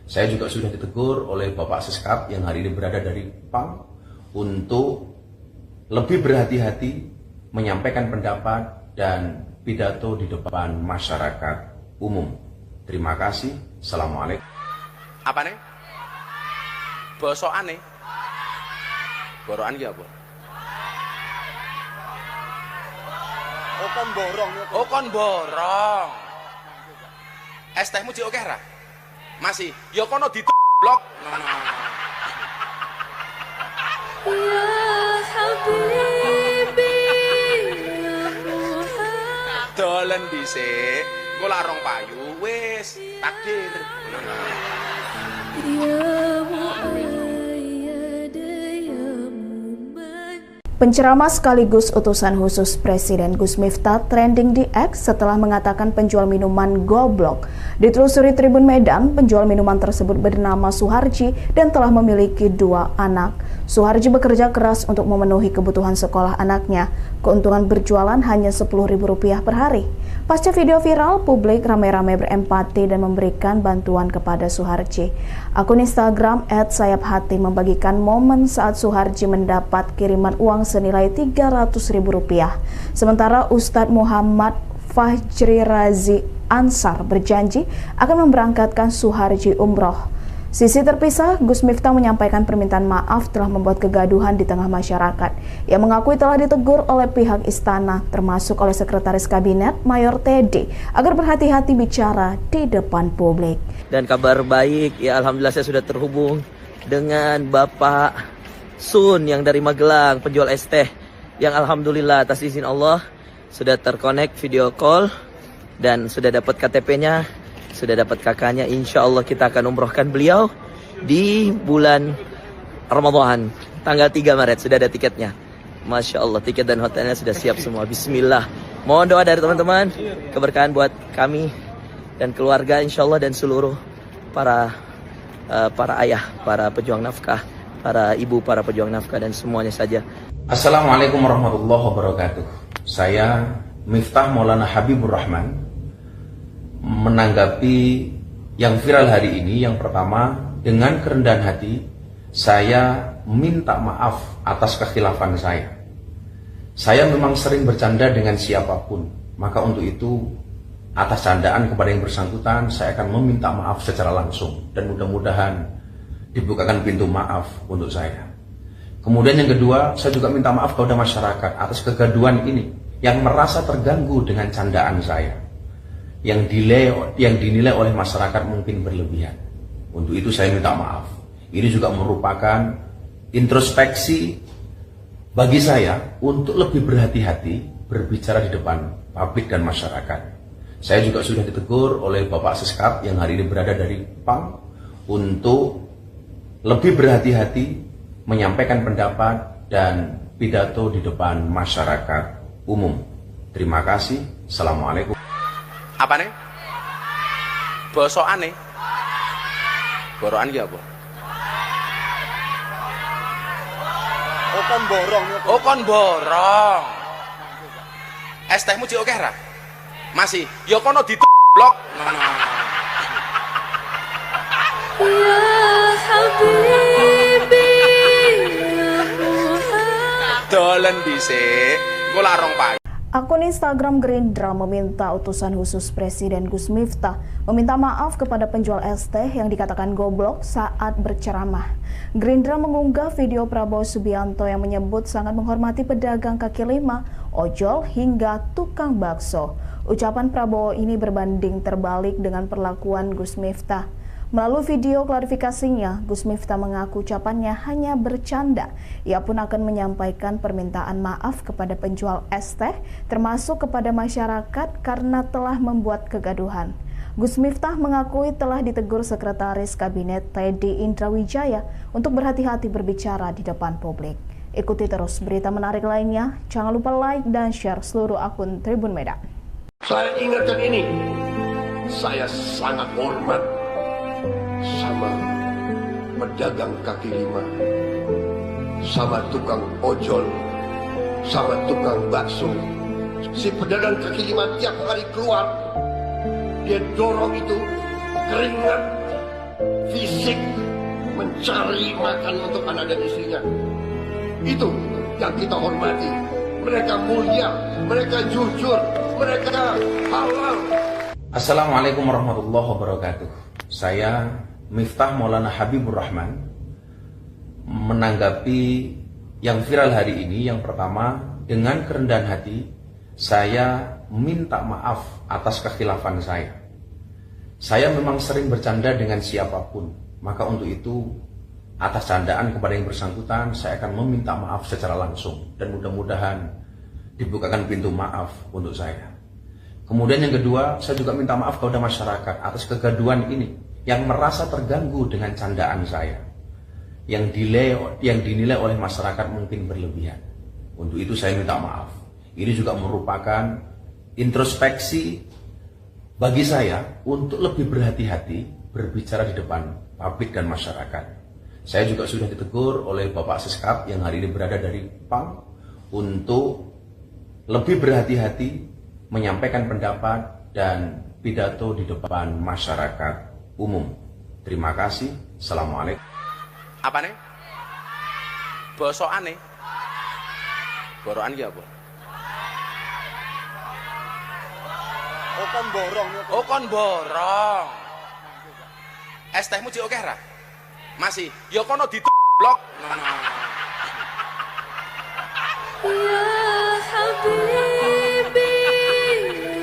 Saya juga sudah ditegur oleh Bapak Seskap yang hari ini berada dari PAM untuk lebih berhati-hati menyampaikan pendapat dan pidato di depan masyarakat umum. Terima kasih. Assalamualaikum. Apa nih? Bosokan nih? Borokan ki apa? Oh kon borong. Oh kon borong. Es tehmu jek oke ra? Masih. Ya kono blok. Ya Habibi, ya Muhammad. Dolen dhisik. Engko larong payu wis takdir. Ya Muayyad, ya Muman. Penceramah sekaligus utusan khusus Presiden Gus Miftah trending di X setelah mengatakan penjual minuman goblok. Ditelusuri Tribun Medan, penjual minuman tersebut bernama Suharji dan telah memiliki 2 anak. Suharji bekerja keras untuk memenuhi kebutuhan sekolah anaknya. Keuntungan berjualan hanya Rp10.000 per hari. Pasca video viral, publik ramai-ramai berempati dan memberikan bantuan kepada Suharji. Akun Instagram @sayaphati membagikan momen saat Suharji mendapat kiriman uang senilai Rp300.000. Sementara Ustadz Muhammad Fajri Razi Ansar berjanji akan memberangkatkan Suharji umroh. Sisi terpisah, Gus Miftah menyampaikan permintaan maaf telah membuat kegaduhan di tengah masyarakat. Ia mengakui telah ditegur oleh pihak istana, termasuk oleh Sekretaris Kabinet Mayor Teddy, agar berhati-hati bicara di depan publik. Dan kabar baik, ya alhamdulillah saya sudah terhubung dengan Bapak Sun yang dari Magelang, penjual es teh, yang alhamdulillah atas izin Allah sudah terkonek video call dan sudah dapat KTP-nya, sudah dapat kakaknya. Insya Allah kita akan umrohkan beliau di bulan Ramadan, tanggal 3 Maret, sudah ada tiketnya. Masya Allah, tiket dan hotelnya sudah siap semua. Bismillah. Mohon doa dari teman-teman, keberkahan buat kami dan keluarga insya Allah, dan seluruh para ayah, para pejuang nafkah, para ibu, para pejuang nafkah, dan semuanya saja. Assalamualaikum warahmatullahi wabarakatuh. Saya Miftah Maulana Habibur Rahman menanggapi yang viral hari ini. Yang pertama, dengan kerendahan hati saya minta maaf atas kekhilafan saya. Saya memang sering bercanda dengan siapapun, maka untuk itu atas candaan kepada yang bersangkutan saya akan meminta maaf secara langsung, dan mudah-mudahan dibukakan pintu maaf untuk saya. Kemudian yang kedua, saya juga minta maaf kepada masyarakat atas kegaduhan ini yang merasa terganggu dengan candaan saya, yang dinilai oleh masyarakat mungkin berlebihan. Untuk itu saya minta maaf. Ini juga merupakan introspeksi bagi saya untuk lebih berhati-hati berbicara di depan publik dan masyarakat. Saya juga sudah ditegur oleh Bapak Seskap yang hari ini berada dari PAM untuk lebih berhati-hati menyampaikan pendapat dan pidato di depan masyarakat umum. Terima kasih. Assalamualaikum. Apa nih? Bosokane. Borokan ki apa? Oh kon borong. Oh kon borong. Es tehmu jek oke ra? Masih. Ya kono blok. Ya Habibi, ya Muhammad. Dolen dhisik. Engko larong pagi. Akun Instagram Gerindra meminta utusan khusus Presiden Gus Miftah meminta maaf kepada penjual es teh yang dikatakan goblok saat berceramah. Gerindra mengunggah video Prabowo Subianto yang menyebut sangat menghormati pedagang kaki lima, ojol, hingga tukang bakso. Ucapan Prabowo ini berbanding terbalik dengan perlakuan Gus Miftah. Melalui video klarifikasinya, Gus Miftah mengaku ucapannya hanya bercanda. Ia pun akan menyampaikan permintaan maaf kepada penjual es teh, termasuk kepada masyarakat karena telah membuat kegaduhan. Gus Miftah mengakui telah ditegur Sekretaris Kabinet Teddy Indrawijaya untuk berhati-hati berbicara di depan publik. Ikuti terus berita menarik lainnya. Jangan lupa like dan share seluruh akun Tribun Medan. Saya ingatkan ini, saya sangat hormat sama pedagang kaki lima, sama tukang ojol, sama tukang bakso. Si pedagang kaki lima tiap hari keluar, dia dorong itu keringat fisik mencari makan untuk anak dan istrinya. Itu yang kita hormati. Mereka mulia, mereka jujur, mereka halal. Assalamualaikum warahmatullahi wabarakatuh. Saya Miftah Maulana Habibur Rahman menanggapi yang viral hari ini. Yang pertama, dengan kerendahan hati saya minta maaf atas kekhilafan saya. Saya memang sering bercanda dengan siapapun, maka untuk itu atas candaan kepada yang bersangkutan saya akan meminta maaf secara langsung, dan mudah-mudahan dibukakan pintu maaf untuk saya. Kemudian yang kedua, saya juga minta maaf kepada masyarakat atas kegaduhan ini yang merasa terganggu dengan candaan saya, yang dinilai oleh masyarakat mungkin berlebihan. Untuk itu saya minta maaf. Ini juga merupakan introspeksi bagi saya untuk lebih berhati-hati berbicara di depan publik dan masyarakat. Saya juga sudah ditegur oleh Bapak Seskap yang hari ini berada dari PAM untuk lebih berhati-hati menyampaikan pendapat dan pidato di depan masyarakat umum. Terima kasih. Assalamualaikum. Apa nih? Bosokane. Borokan ki apa? Oh kon borong. Oh kon borong. Es tehmu jek oke ra? Masih, ya kono blok. Ya Habibi,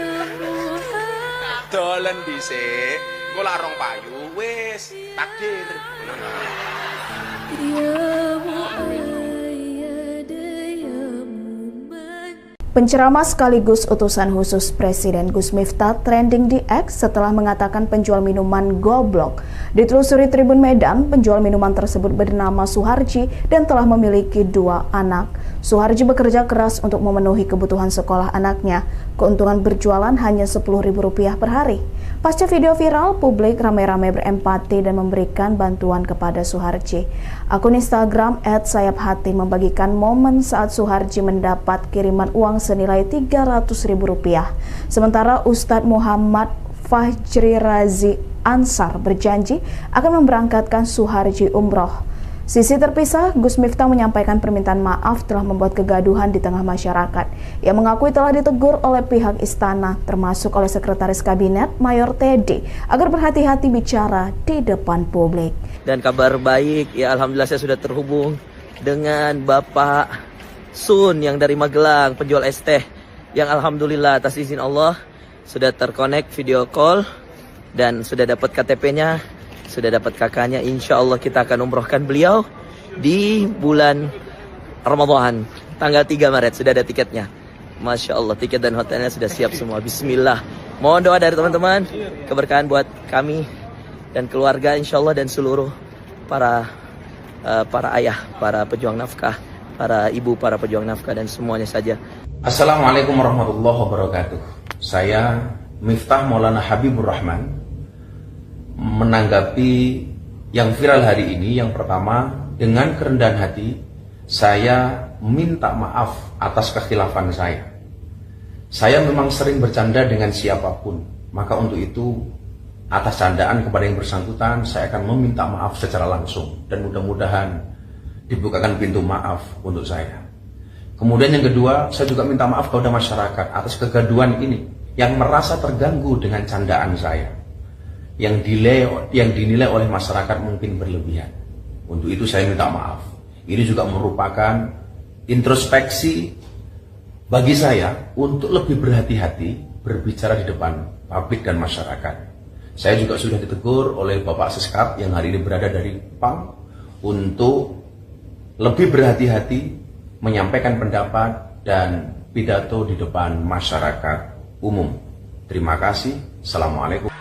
ya Muhammad. Dolen dhisik, engko lak rong payu wis takdir. Ya Muayyad, ya Muman. Penceramah sekaligus utusan khusus Presiden Gus Miftah trending di X setelah mengatakan penjual minuman goblok. Ditelusuri Tribun Medan, penjual minuman tersebut bernama Suharji dan telah memiliki 2 anak. Suharji bekerja keras untuk memenuhi kebutuhan sekolah anaknya. Keuntungan berjualan hanya Rp10.000 per hari. Pasca video viral, publik ramai-ramai berempati dan memberikan bantuan kepada Suharji. Akun Instagram @sayaphati membagikan momen saat Suharji mendapat kiriman uang senilai Rp300.000. Sementara Ustadz Muhammad Fajri Razi Ansar berjanji akan memberangkatkan Suharji umroh. Sisi terpisah, Gus Miftah menyampaikan permintaan maaf telah membuat kegaduhan di tengah masyarakat. Ia mengakui telah ditegur oleh pihak istana, termasuk oleh Sekretaris Kabinet Mayor Teddy, agar berhati-hati bicara di depan publik. Dan kabar baik, ya alhamdulillah saya sudah terhubung dengan Bapak Sun yang dari Magelang, penjual es teh, yang alhamdulillah atas izin Allah sudah terkonek video call dan sudah dapat KTP-nya, sudah dapat kakaknya. Insya Allah kita akan umrohkan beliau di bulan Ramadan, tanggal 3 Maret, sudah ada tiketnya. Masya Allah, tiket dan hotelnya sudah siap semua. Bismillah. Mohon doa dari teman-teman, keberkahan buat kami dan keluarga insya Allah, dan seluruh para ayah, para pejuang nafkah, para ibu, para pejuang nafkah, dan semuanya saja. Assalamualaikum warahmatullahi wabarakatuh. Saya Miftah Maulana Habibur Rahman menanggapi yang viral hari ini. Yang pertama, dengan kerendahan hati saya minta maaf atas kekhilafan saya. Saya memang sering bercanda dengan siapapun, maka untuk itu atas candaan kepada yang bersangkutan saya akan meminta maaf secara langsung, dan mudah-mudahan dibukakan pintu maaf untuk saya. Kemudian yang kedua, saya juga minta maaf kepada masyarakat atas kegaduhan ini yang merasa terganggu dengan candaan saya, yang dinilai oleh masyarakat mungkin berlebihan. Untuk itu saya minta maaf. Ini juga merupakan introspeksi bagi saya untuk lebih berhati-hati berbicara di depan publik dan masyarakat. Saya juga sudah ditegur oleh Bapak Seskap yang hari ini berada dari PAM untuk lebih berhati-hati menyampaikan pendapat dan pidato di depan masyarakat umum. Terima kasih. Assalamualaikum.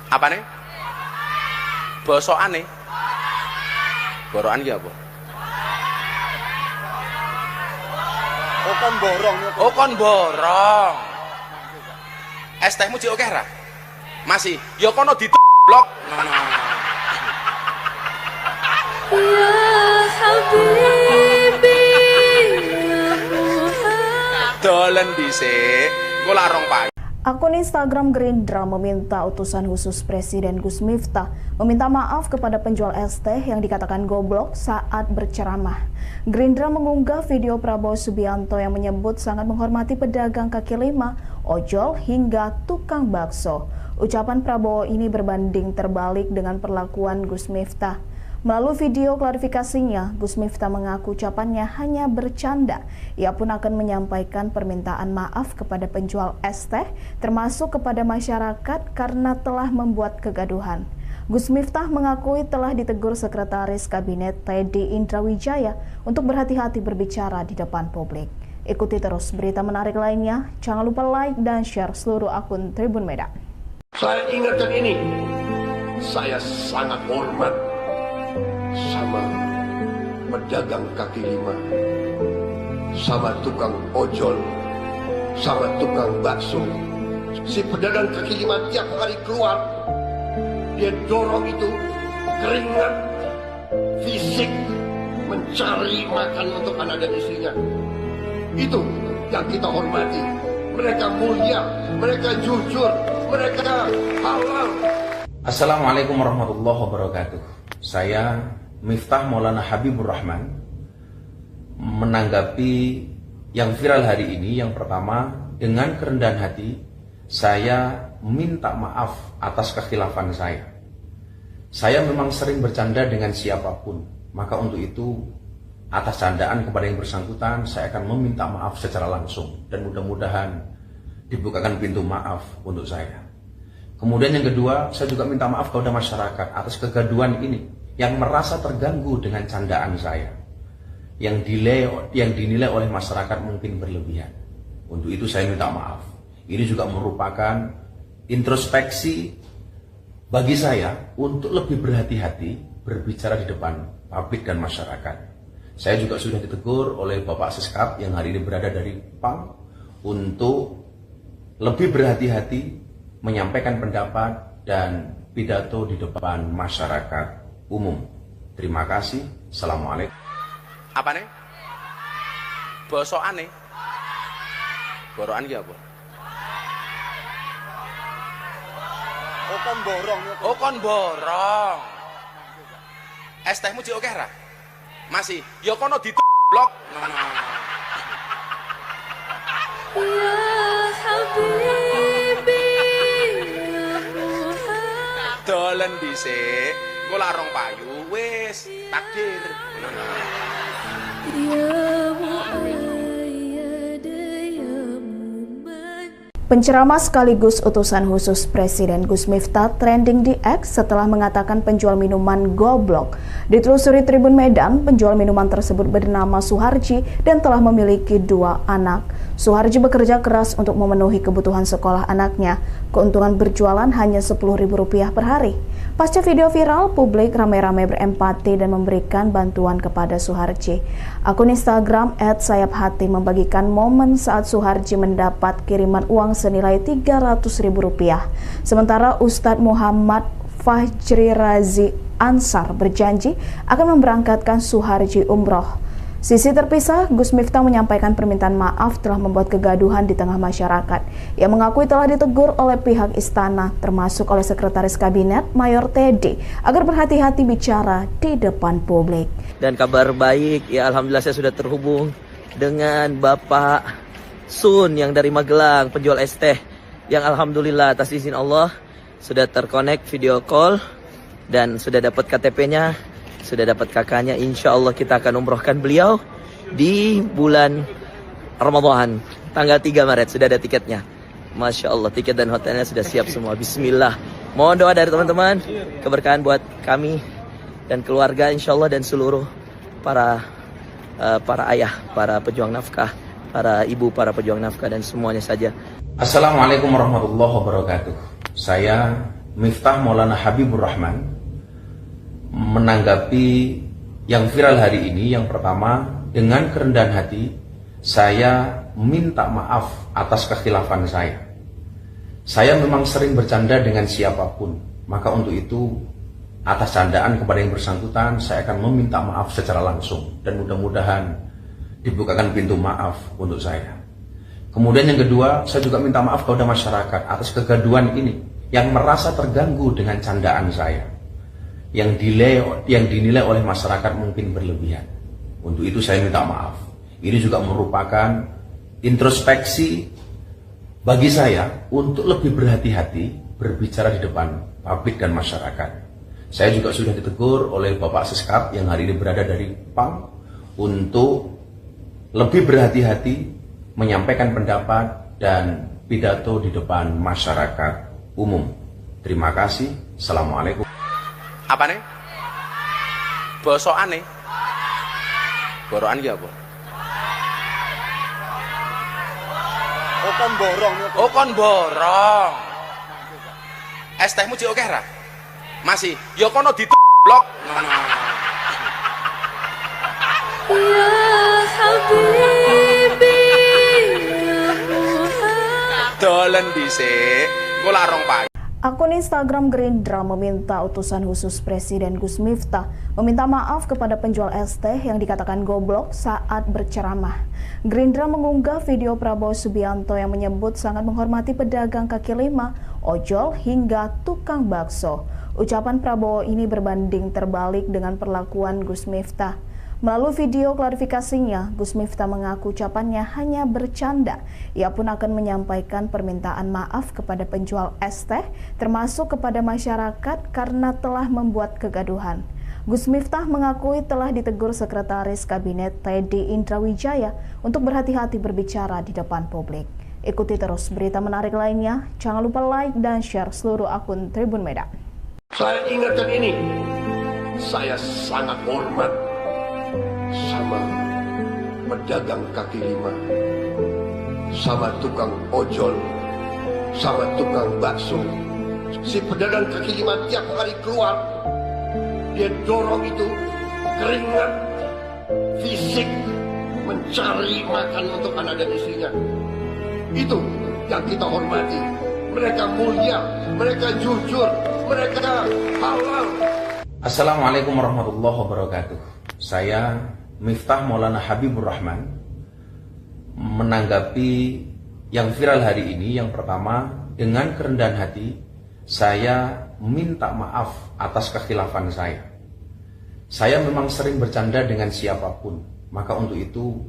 Apa nih? Bosokan nih. Borokan ya apa? Oh kon borong. Oh kon borong. Es tehmu cik oke ra? Masih, ya kono blok. Ya Habibi, ya Muhammad. Dolen dhisik, engko lak rong payu. Akun Instagram Gerindra meminta utusan khusus Presiden Gus Miftah meminta maaf kepada penjual es teh yang dikatakan goblok saat berceramah. Gerindra mengunggah video Prabowo Subianto yang menyebut sangat menghormati pedagang kaki lima, ojol hingga tukang bakso. Ucapan Prabowo ini berbanding terbalik dengan perlakuan Gus Miftah. Melalui video klarifikasinya, Gus Miftah mengaku ucapannya hanya bercanda. Ia pun akan menyampaikan permintaan maaf kepada penjual es teh, termasuk kepada masyarakat karena telah membuat kegaduhan. Gus Miftah mengakui telah ditegur Sekretaris Kabinet Teddy Indrawijaya untuk berhati-hati berbicara di depan publik. Ikuti terus berita menarik lainnya. Jangan lupa like dan share seluruh akun Tribun Medan. Saya ingatkan ini, saya sangat hormat sama pedagang kaki lima, sama tukang ojol, sama tukang bakso. Si pedagang kaki lima tiap hari keluar, dia dorong itu keringat fisik mencari makan untuk anak dan istrinya. Itu yang kita hormati. Mereka mulia, mereka jujur, mereka halal. Assalamualaikum warahmatullahi wabarakatuh. Saya Miftah Maulana Habibur Rahman menanggapi yang viral hari ini. Yang pertama, dengan kerendahan hati saya minta maaf atas kekhilafan saya. Saya memang sering bercanda dengan siapapun, maka untuk itu atas candaan kepada yang bersangkutan saya akan meminta maaf secara langsung dan mudah-mudahan dibukakan pintu maaf untuk saya. Kemudian yang kedua, saya juga minta maaf kepada masyarakat atas kegaduhan ini yang merasa terganggu dengan candaan saya, yang dinilai oleh masyarakat mungkin berlebihan. Untuk itu saya minta maaf. Ini juga merupakan introspeksi bagi saya untuk lebih berhati-hati berbicara di depan publik dan masyarakat. Saya juga sudah ditegur oleh Bapak Seskap yang hari ini berada dari PAM untuk lebih berhati-hati menyampaikan pendapat dan pidato di depan masyarakat umum. Terima kasih. Assalamualaikum. Apa nih? Bosokan nih. Borokan ki apa? Oh kon borong. Oh kon borong. Es tehmu jek oke ra? Masih. Ya kono blok. Ya Habibi, ya Muhammad. Dolen dhisik. Engko lak rong payu wis takdir. Ya Muayyad, ya Muman. Penceramah sekaligus utusan khusus Presiden Gus Miftah trending di X setelah mengatakan penjual minuman goblok. Ditelusuri Tribun Medan, penjual minuman tersebut bernama Suharji dan telah memiliki 2 anak. Suharji bekerja keras untuk memenuhi kebutuhan sekolah anaknya. Keuntungan berjualan hanya Rp10.000 per hari. Pasca video viral, publik ramai-ramai berempati dan memberikan bantuan kepada Suharji. Akun Instagram @sayaphati membagikan momen saat Suharji mendapat kiriman uang senilai Rp300.000. Sementara Ustadz Muhammad Fajri Razi Ansar berjanji akan memberangkatkan Suharji umroh. Sisi terpisah, Gus Miftah menyampaikan permintaan maaf telah membuat kegaduhan di tengah masyarakat. Ia mengakui telah ditegur oleh pihak istana, termasuk oleh Sekretaris Kabinet Mayor Teddy, agar berhati-hati bicara di depan publik. Dan kabar baik, ya alhamdulillah saya sudah terhubung dengan Bapak Sun yang dari Magelang, penjual es teh, yang alhamdulillah atas izin Allah sudah terkonek video call dan sudah dapat KTP-nya. Sudah dapat kakaknya, insya Allah kita akan umrohkan beliau di bulan Ramadan, tanggal 3 Maret, sudah ada tiketnya. Masya Allah, tiket dan hotelnya sudah siap semua. Bismillah. Mohon doa dari teman-teman, keberkahan buat kami dan keluarga insya Allah dan seluruh para ayah, para pejuang nafkah, para ibu, para pejuang nafkah dan semuanya saja. Assalamualaikum warahmatullahi wabarakatuh. Saya Miftah Maulana Habibur Rahman menanggapi yang viral hari ini. Yang pertama, dengan kerendahan hati saya minta maaf atas kekhilafan saya. Saya memang sering bercanda dengan siapapun, maka untuk itu atas candaan kepada yang bersangkutan saya akan meminta maaf secara langsung dan mudah-mudahan dibukakan pintu maaf untuk saya. Kemudian yang kedua, saya juga minta maaf kepada masyarakat atas kegaduhan ini yang merasa terganggu dengan candaan saya, yang dinilai oleh masyarakat mungkin berlebihan. Untuk itu saya minta maaf. Ini juga merupakan introspeksi bagi saya untuk lebih berhati-hati berbicara di depan publik dan masyarakat. Saya juga sudah ditegur oleh Bapak Seskap yang hari ini berada dari PAM untuk lebih berhati-hati menyampaikan pendapat dan pidato di depan masyarakat umum. Terima kasih. Assalamualaikum. Apa nih? Bosokan nih. Borokan ki apa? Oh kon borong. Oh kon borong. Es tehmu jek oke ra? Masih. Ya kono blok. Ya Habibi, ya Muhammad. Dolen dhisik. Engko lak rong payu. Akun Instagram Gerindra meminta utusan khusus Presiden Gus Miftah meminta maaf kepada penjual es teh yang dikatakan goblok saat berceramah. Gerindra mengunggah video Prabowo Subianto yang menyebut sangat menghormati pedagang kaki lima, ojol hingga tukang bakso. Ucapan Prabowo ini berbanding terbalik dengan perlakuan Gus Miftah. Melalui video klarifikasinya, Gus Miftah mengaku ucapannya hanya bercanda. Ia pun akan menyampaikan permintaan maaf kepada penjual es teh, termasuk kepada masyarakat karena telah membuat kegaduhan. Gus Miftah mengakui telah ditegur Sekretaris Kabinet Teddy Indrawijaya untuk berhati-hati berbicara di depan publik. Ikuti terus berita menarik lainnya. Jangan lupa like dan share seluruh akun Tribun Medan. Saya ingatkan ini, saya sangat hormat sama pedagang kaki lima, sama tukang ojol, sama tukang bakso. Si pedagang kaki lima tiap kali keluar, dia dorong itu keringat fisik mencari makan untuk anak dan istrinya. Itu yang kita hormati. Mereka mulia, mereka jujur, mereka halal. Assalamualaikum warahmatullahi wabarakatuh. Saya Miftah Maulana Habibur Rahman menanggapi yang viral hari ini. Yang pertama, dengan kerendahan hati saya minta maaf atas kekhilafan saya. Saya memang sering bercanda dengan siapapun, maka untuk itu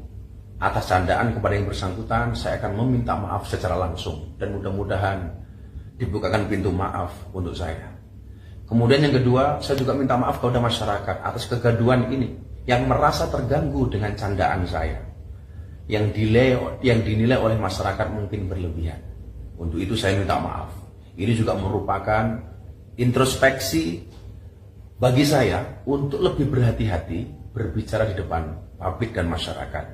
atas candaan kepada yang bersangkutan saya akan meminta maaf secara langsung dan mudah-mudahan dibukakan pintu maaf untuk saya. Kemudian yang kedua, saya juga minta maaf kepada masyarakat atas kegaduhan ini yang merasa terganggu dengan candaan saya, yang dinilai oleh masyarakat mungkin berlebihan. Untuk itu saya minta maaf. Ini juga merupakan introspeksi bagi saya untuk lebih berhati-hati berbicara di depan publik dan masyarakat.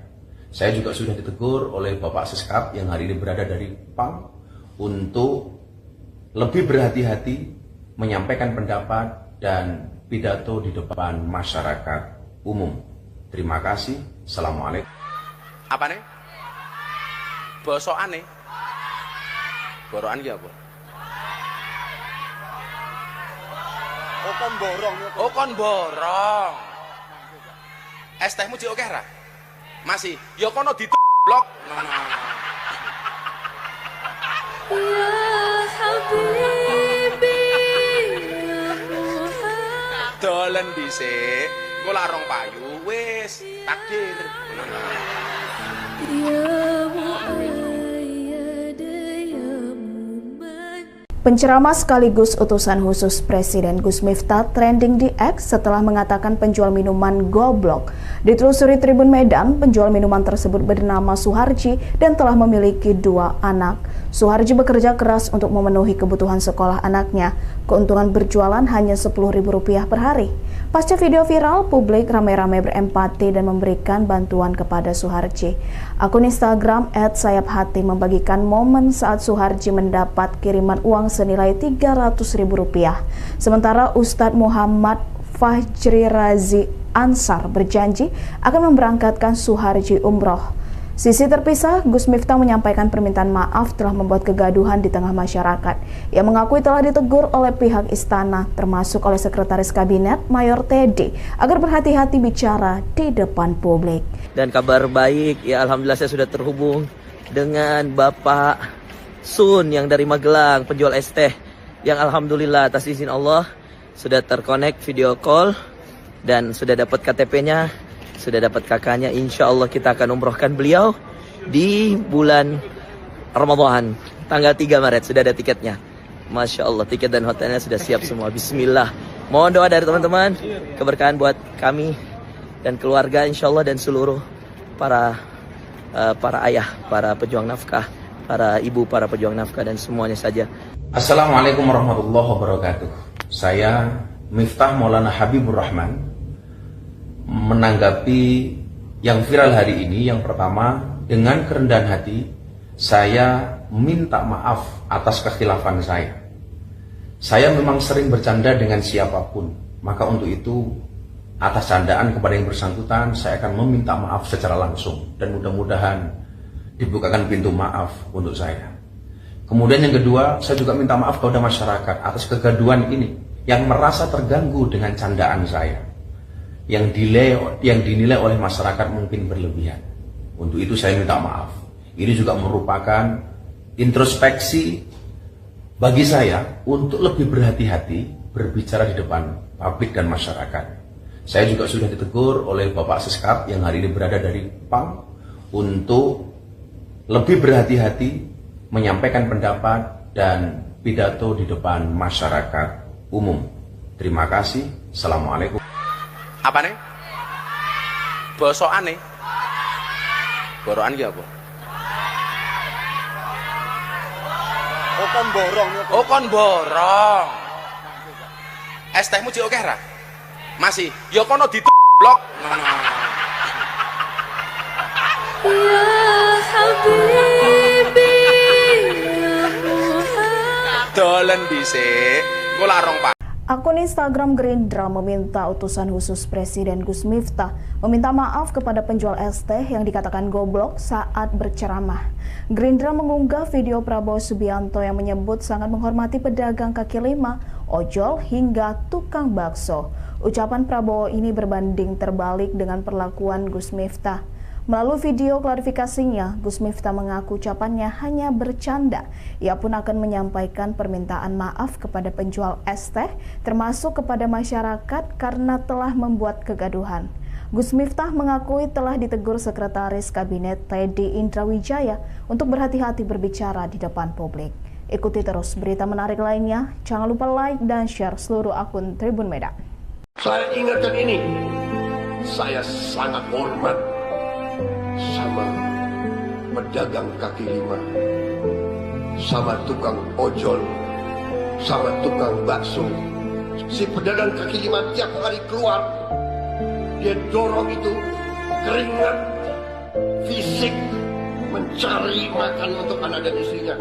Saya juga sudah ditegur oleh Bapak Seskap yang hari ini berada dari PAM untuk lebih berhati-hati menyampaikan pendapat dan pidato di depan masyarakat umum. Terima kasih. Assalamualaikum. Apa nih? Bosokan nih? Borokan ki apa? Oh kon borong. Oh kon borong. Es tehmu jek oke ra? Masih. Ya kono blok. Ya Habibi, ya Muhammad. Dolen dhisik. Engko larong payu wis takdir. Ya Muayyad, ya Muman. Penceramah sekaligus utusan khusus Presiden Gus Miftah trending di X setelah mengatakan penjual minuman goblok. Ditelusuri Tribun Medan, penjual minuman tersebut bernama Suharji dan telah memiliki 2 anak. Suharji bekerja keras untuk memenuhi kebutuhan sekolah anaknya. Keuntungan berjualan hanya Rp10.000 per hari. Pasca video viral, publik ramai-ramai berempati dan memberikan bantuan kepada Suharji. Akun Instagram @sayaphati membagikan momen saat Suharji mendapat kiriman uang senilai Rp300.000. Sementara Ustadz Muhammad Fajri Razi Ansar berjanji akan memberangkatkan Suharji umroh. Sisi terpisah, Gus Miftah menyampaikan permintaan maaf telah membuat kegaduhan di tengah masyarakat. Ia mengakui telah ditegur oleh pihak istana, termasuk oleh Sekretaris Kabinet Mayor Teddy, agar berhati-hati bicara di depan publik. Dan kabar baik, ya alhamdulillah saya sudah terhubung dengan Bapak Sun yang dari Magelang, penjual es teh, yang alhamdulillah atas izin Allah sudah terkonek video call dan sudah dapat KTP-nya, sudah dapat kakaknya. Insya Allah kita akan umrohkan beliau di bulan Ramadan, tanggal 3 Maret, sudah ada tiketnya. Masya Allah, tiket dan hotelnya sudah siap semua. Bismillah. Mohon doa dari teman-teman, keberkahan buat kami dan keluarga insya Allah, dan seluruh para ayah, para pejuang nafkah, para ibu, para pejuang nafkah, dan semuanya saja. Assalamualaikum warahmatullahi wabarakatuh. Saya Miftah Maulana Habibur Rahman menanggapi yang viral hari ini. Yang pertama, dengan kerendahan hati saya minta maaf atas kekhilafan saya. Saya memang sering bercanda dengan siapapun, maka untuk itu atas candaan kepada yang bersangkutan saya akan meminta maaf secara langsung dan mudah-mudahan dibukakan pintu maaf untuk saya. Kemudian yang kedua, saya juga minta maaf kepada masyarakat atas kegaduhan ini yang merasa terganggu dengan candaan saya, yang dinilai oleh masyarakat mungkin berlebihan. Untuk itu saya minta maaf. Ini juga merupakan introspeksi bagi saya untuk lebih berhati-hati berbicara di depan publik dan masyarakat. Saya juga sudah ditegur oleh Bapak Seskap yang hari ini berada dari PAM untuk lebih berhati-hati menyampaikan pendapat dan pidato di depan masyarakat umum. Terima kasih. Assalamualaikum. Apa nih? Bosokan nih? Borokan ki apa? Oh kon borong. Oh kon borong. Es tehmu cik oke ra? Masih. Ya kono blok. Ya Habibi ya Muhammad. Dolen dhisik. Engko larong Pak. Akun Instagram Gerindra meminta utusan khusus Presiden Gus Miftah meminta maaf kepada penjual es teh yang dikatakan goblok saat berceramah. Gerindra mengunggah video Prabowo Subianto yang menyebut sangat menghormati pedagang kaki lima, ojol hingga tukang bakso. Ucapan Prabowo ini berbanding terbalik dengan perlakuan Gus Miftah. Melalui video klarifikasinya, Gus Miftah mengaku ucapannya hanya bercanda. Ia pun akan menyampaikan permintaan maaf kepada penjual es teh, termasuk kepada masyarakat karena telah membuat kegaduhan. Gus Miftah mengakui telah ditegur Sekretaris Kabinet Teddy Indrawijaya untuk berhati-hati berbicara di depan publik. Ikuti terus berita menarik lainnya. Jangan lupa like dan share seluruh akun Tribun Medan. Saya ingatkan ini, saya sangat hormat sama pedagang kaki lima, sama tukang ojol, sama tukang bakso. Si pedagang kaki lima tiap hari keluar, dia dorong itu keringat fisik mencari makan untuk anak dan istrinya.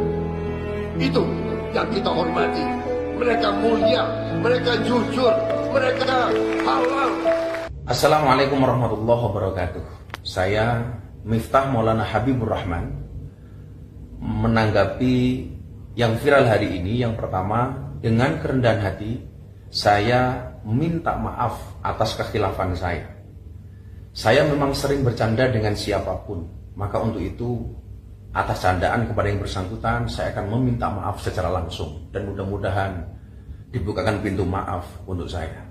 Itu yang kita hormati. Mereka mulia, mereka jujur, mereka halal. Assalamualaikum warahmatullahi wabarakatuh. Saya Miftah Maulana Habibur Rahman menanggapi yang viral hari ini. Yang pertama, dengan kerendahan hati saya minta maaf atas kekhilafan saya. Saya memang sering bercanda dengan siapapun, maka untuk itu atas candaan kepada yang bersangkutan saya akan meminta maaf secara langsung dan mudah-mudahan dibukakan pintu maaf untuk saya.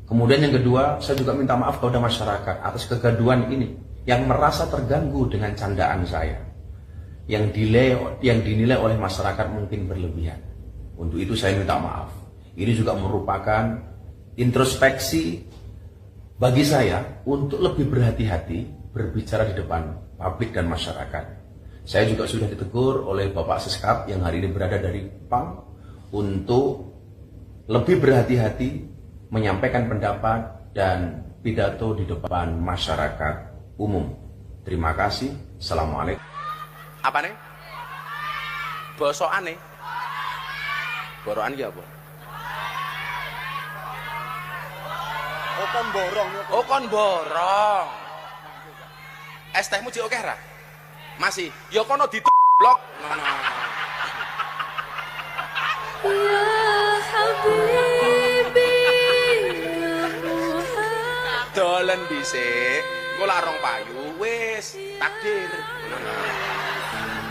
Kemudian yang kedua, saya juga minta maaf kepada masyarakat atas kegaduhan ini yang merasa terganggu dengan candaan saya, yang dinilai oleh masyarakat mungkin berlebihan. Untuk itu saya minta maaf. Ini juga merupakan introspeksi bagi saya untuk lebih berhati-hati berbicara di depan publik dan masyarakat. Saya juga sudah ditegur oleh Bapak Seskap yang hari ini berada dari PAM untuk lebih berhati-hati menyampaikan pendapat dan pidato di depan masyarakat umum. Terima kasih. Assalamualaikum. Apa nih? Bosokan nih? Borokan ki apa? Oh kon borong. Oh kon borong. Es tehmu cik oke ra? Masih. Ya kono blok. Ya Habibi ya Muhammad. Dolen dhisik. Engko larong payu wis takdir.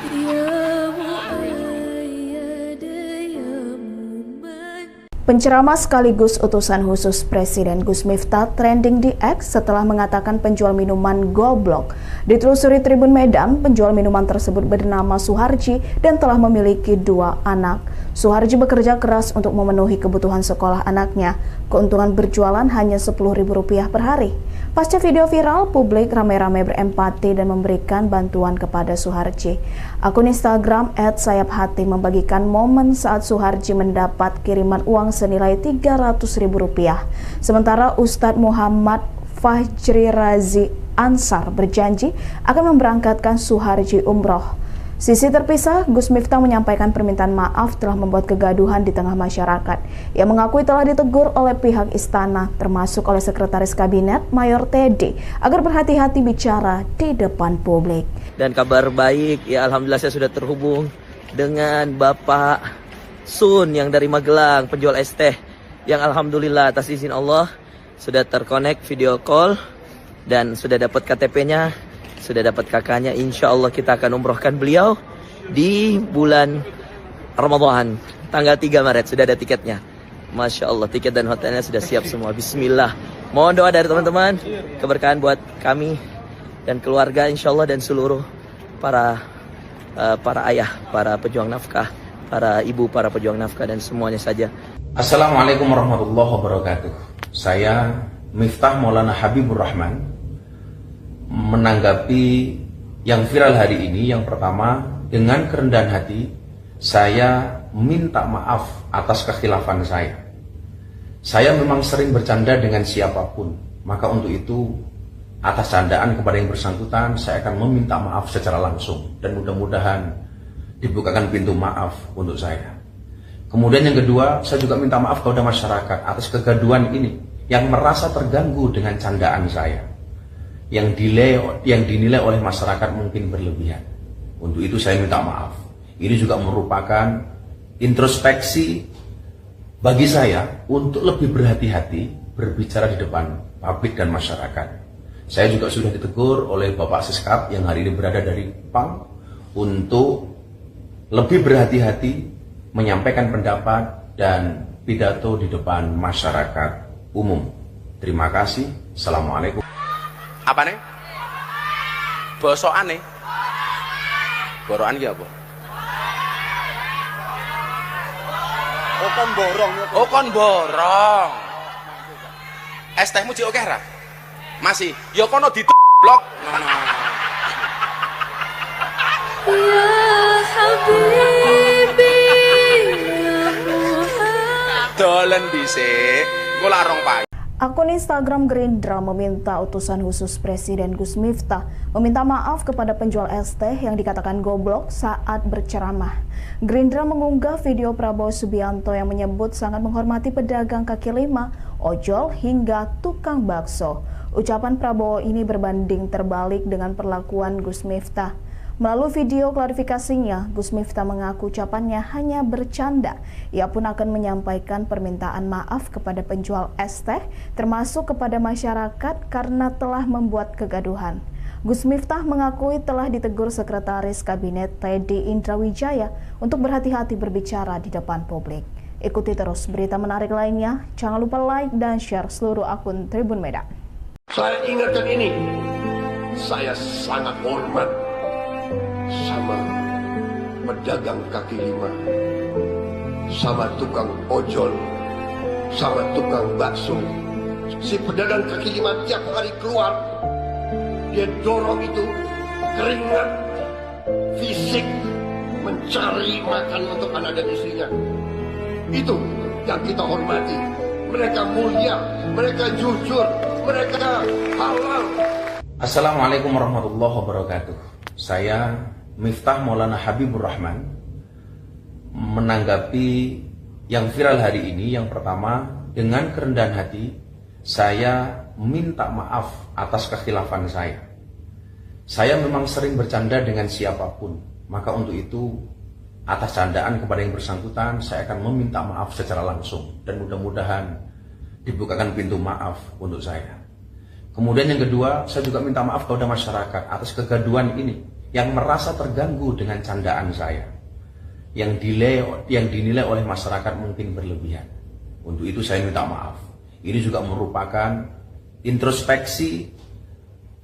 Ya Muayyad ya Muman. Penceramah sekaligus utusan khusus Presiden Gus Miftah trending di X setelah mengatakan penjual minuman goblok. Ditelusuri Tribun Medan, penjual minuman tersebut bernama Suharji dan telah memiliki 2 anak. Suharji bekerja keras untuk memenuhi kebutuhan sekolah anaknya. Keuntungan berjualan hanya Rp10.000 per hari. Pasca video viral, publik ramai-ramai berempati dan memberikan bantuan kepada Suharji. Akun Instagram @sayaphati membagikan momen saat Suharji mendapat kiriman uang senilai Rp300.000. Sementara Ustadz Muhammad Fajri Razi Ansar berjanji akan memberangkatkan Suharji umroh. Sisi terpisah, Gus Miftah menyampaikan permintaan maaf telah membuat kegaduhan di tengah masyarakat. Ia mengakui telah ditegur oleh pihak istana, termasuk oleh Sekretaris Kabinet Mayor Teddy, agar berhati-hati bicara di depan publik. Dan kabar baik, ya alhamdulillah saya sudah terhubung dengan Bapak Sun yang dari Magelang, penjual es teh, yang alhamdulillah atas izin Allah sudah terkonek video call dan sudah dapat KTP-nya. Sudah dapat kakaknya, insya Allah kita akan umrohkan beliau di bulan Ramadan, tanggal 3 Maret, sudah ada tiketnya. Masya Allah, tiket dan hotelnya sudah siap semua. Bismillah, Mohon doa dari teman-teman, keberkahan buat kami dan keluarga insyaallah dan seluruh para ayah, para pejuang nafkah, para ibu, para pejuang nafkah dan semuanya saja. Assalamualaikum warahmatullahi wabarakatuh. Saya Miftah Maulana Habibur Rahman menanggapi yang viral hari ini. Yang pertama, dengan kerendahan hati saya minta maaf atas kekhilafan saya. Saya memang sering bercanda dengan siapapun, maka untuk itu atas candaan kepada yang bersangkutan saya akan meminta maaf secara langsung dan mudah-mudahan dibukakan pintu maaf untuk saya. Kemudian yang kedua, saya juga minta maaf kepada masyarakat atas kegaduhan ini yang merasa terganggu dengan candaan saya, yang dinilai oleh masyarakat mungkin berlebihan. Untuk itu saya minta maaf. Ini juga merupakan introspeksi bagi saya untuk lebih berhati-hati berbicara di depan publik dan masyarakat. Saya juga sudah ditegur oleh Bapak Siskap yang hari ini berada dari PAM untuk lebih berhati-hati menyampaikan pendapat dan pidato di depan masyarakat umum. Terima kasih. Assalamualaikum. Apa nih? Bosokan nih? Borokan ki apa? Oh kon borong. Oh kon borong. Es tehmu cik oke ra? Masih. Ya kono blok. Ya Habibi, ya Muhammad. Dolen dhisik. Engko lak rong payu. Akun Instagram Gerindra meminta utusan khusus Presiden Gus Miftah meminta maaf kepada penjual es teh yang dikatakan goblok saat berceramah. Gerindra mengunggah video Prabowo Subianto yang menyebut sangat menghormati pedagang kaki lima, ojol hingga tukang bakso. Ucapan Prabowo ini berbanding terbalik dengan perlakuan Gus Miftah. Melalui video klarifikasinya, Gus Miftah mengaku ucapannya hanya bercanda. Ia pun akan menyampaikan permintaan maaf kepada penjual es teh, termasuk kepada masyarakat karena telah membuat kegaduhan. Gus Miftah mengakui telah ditegur Sekretaris Kabinet Teddy Indrawijaya untuk berhati-hati berbicara di depan publik. Ikuti terus berita menarik lainnya. Jangan lupa like dan share seluruh akun Tribun Medan. Saya ingatkan ini, saya sangat hormat sama pedagang kaki lima, sama tukang ojol, sama tukang bakso. Si pedagang kaki lima tiap hari keluar, dia dorong itu keringat fisik mencari makan untuk anak dan istrinya. Itu yang kita hormati. Mereka mulia, mereka jujur, mereka halal. Assalamualaikum warahmatullahi wabarakatuh. Saya Miftah Maulana Habibur Rahman menanggapi yang viral hari ini. Yang pertama, dengan kerendahan hati saya minta maaf atas kekhilafan saya. Saya memang sering bercanda dengan siapapun, maka untuk itu atas candaan kepada yang bersangkutan saya akan meminta maaf secara langsung dan mudah-mudahan dibukakan pintu maaf untuk saya. Kemudian yang kedua, saya juga minta maaf kepada masyarakat atas kegaduhan ini yang merasa terganggu dengan candaan saya, yang dinilai oleh masyarakat mungkin berlebihan. Untuk itu saya minta maaf. Ini juga merupakan introspeksi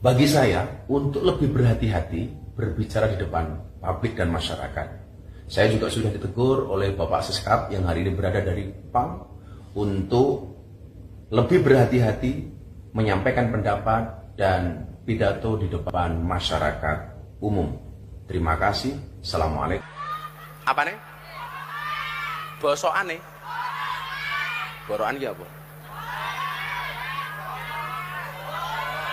bagi saya untuk lebih berhati-hati berbicara di depan publik dan masyarakat. Saya juga sudah ditegur oleh Bapak Siskap yang hari ini berada dari PAM untuk lebih berhati-hati menyampaikan pendapat dan pidato di depan masyarakat umum. Terima kasih. Assalamualaikum. Apa nih? Bosokan nih? Borokan ki apa?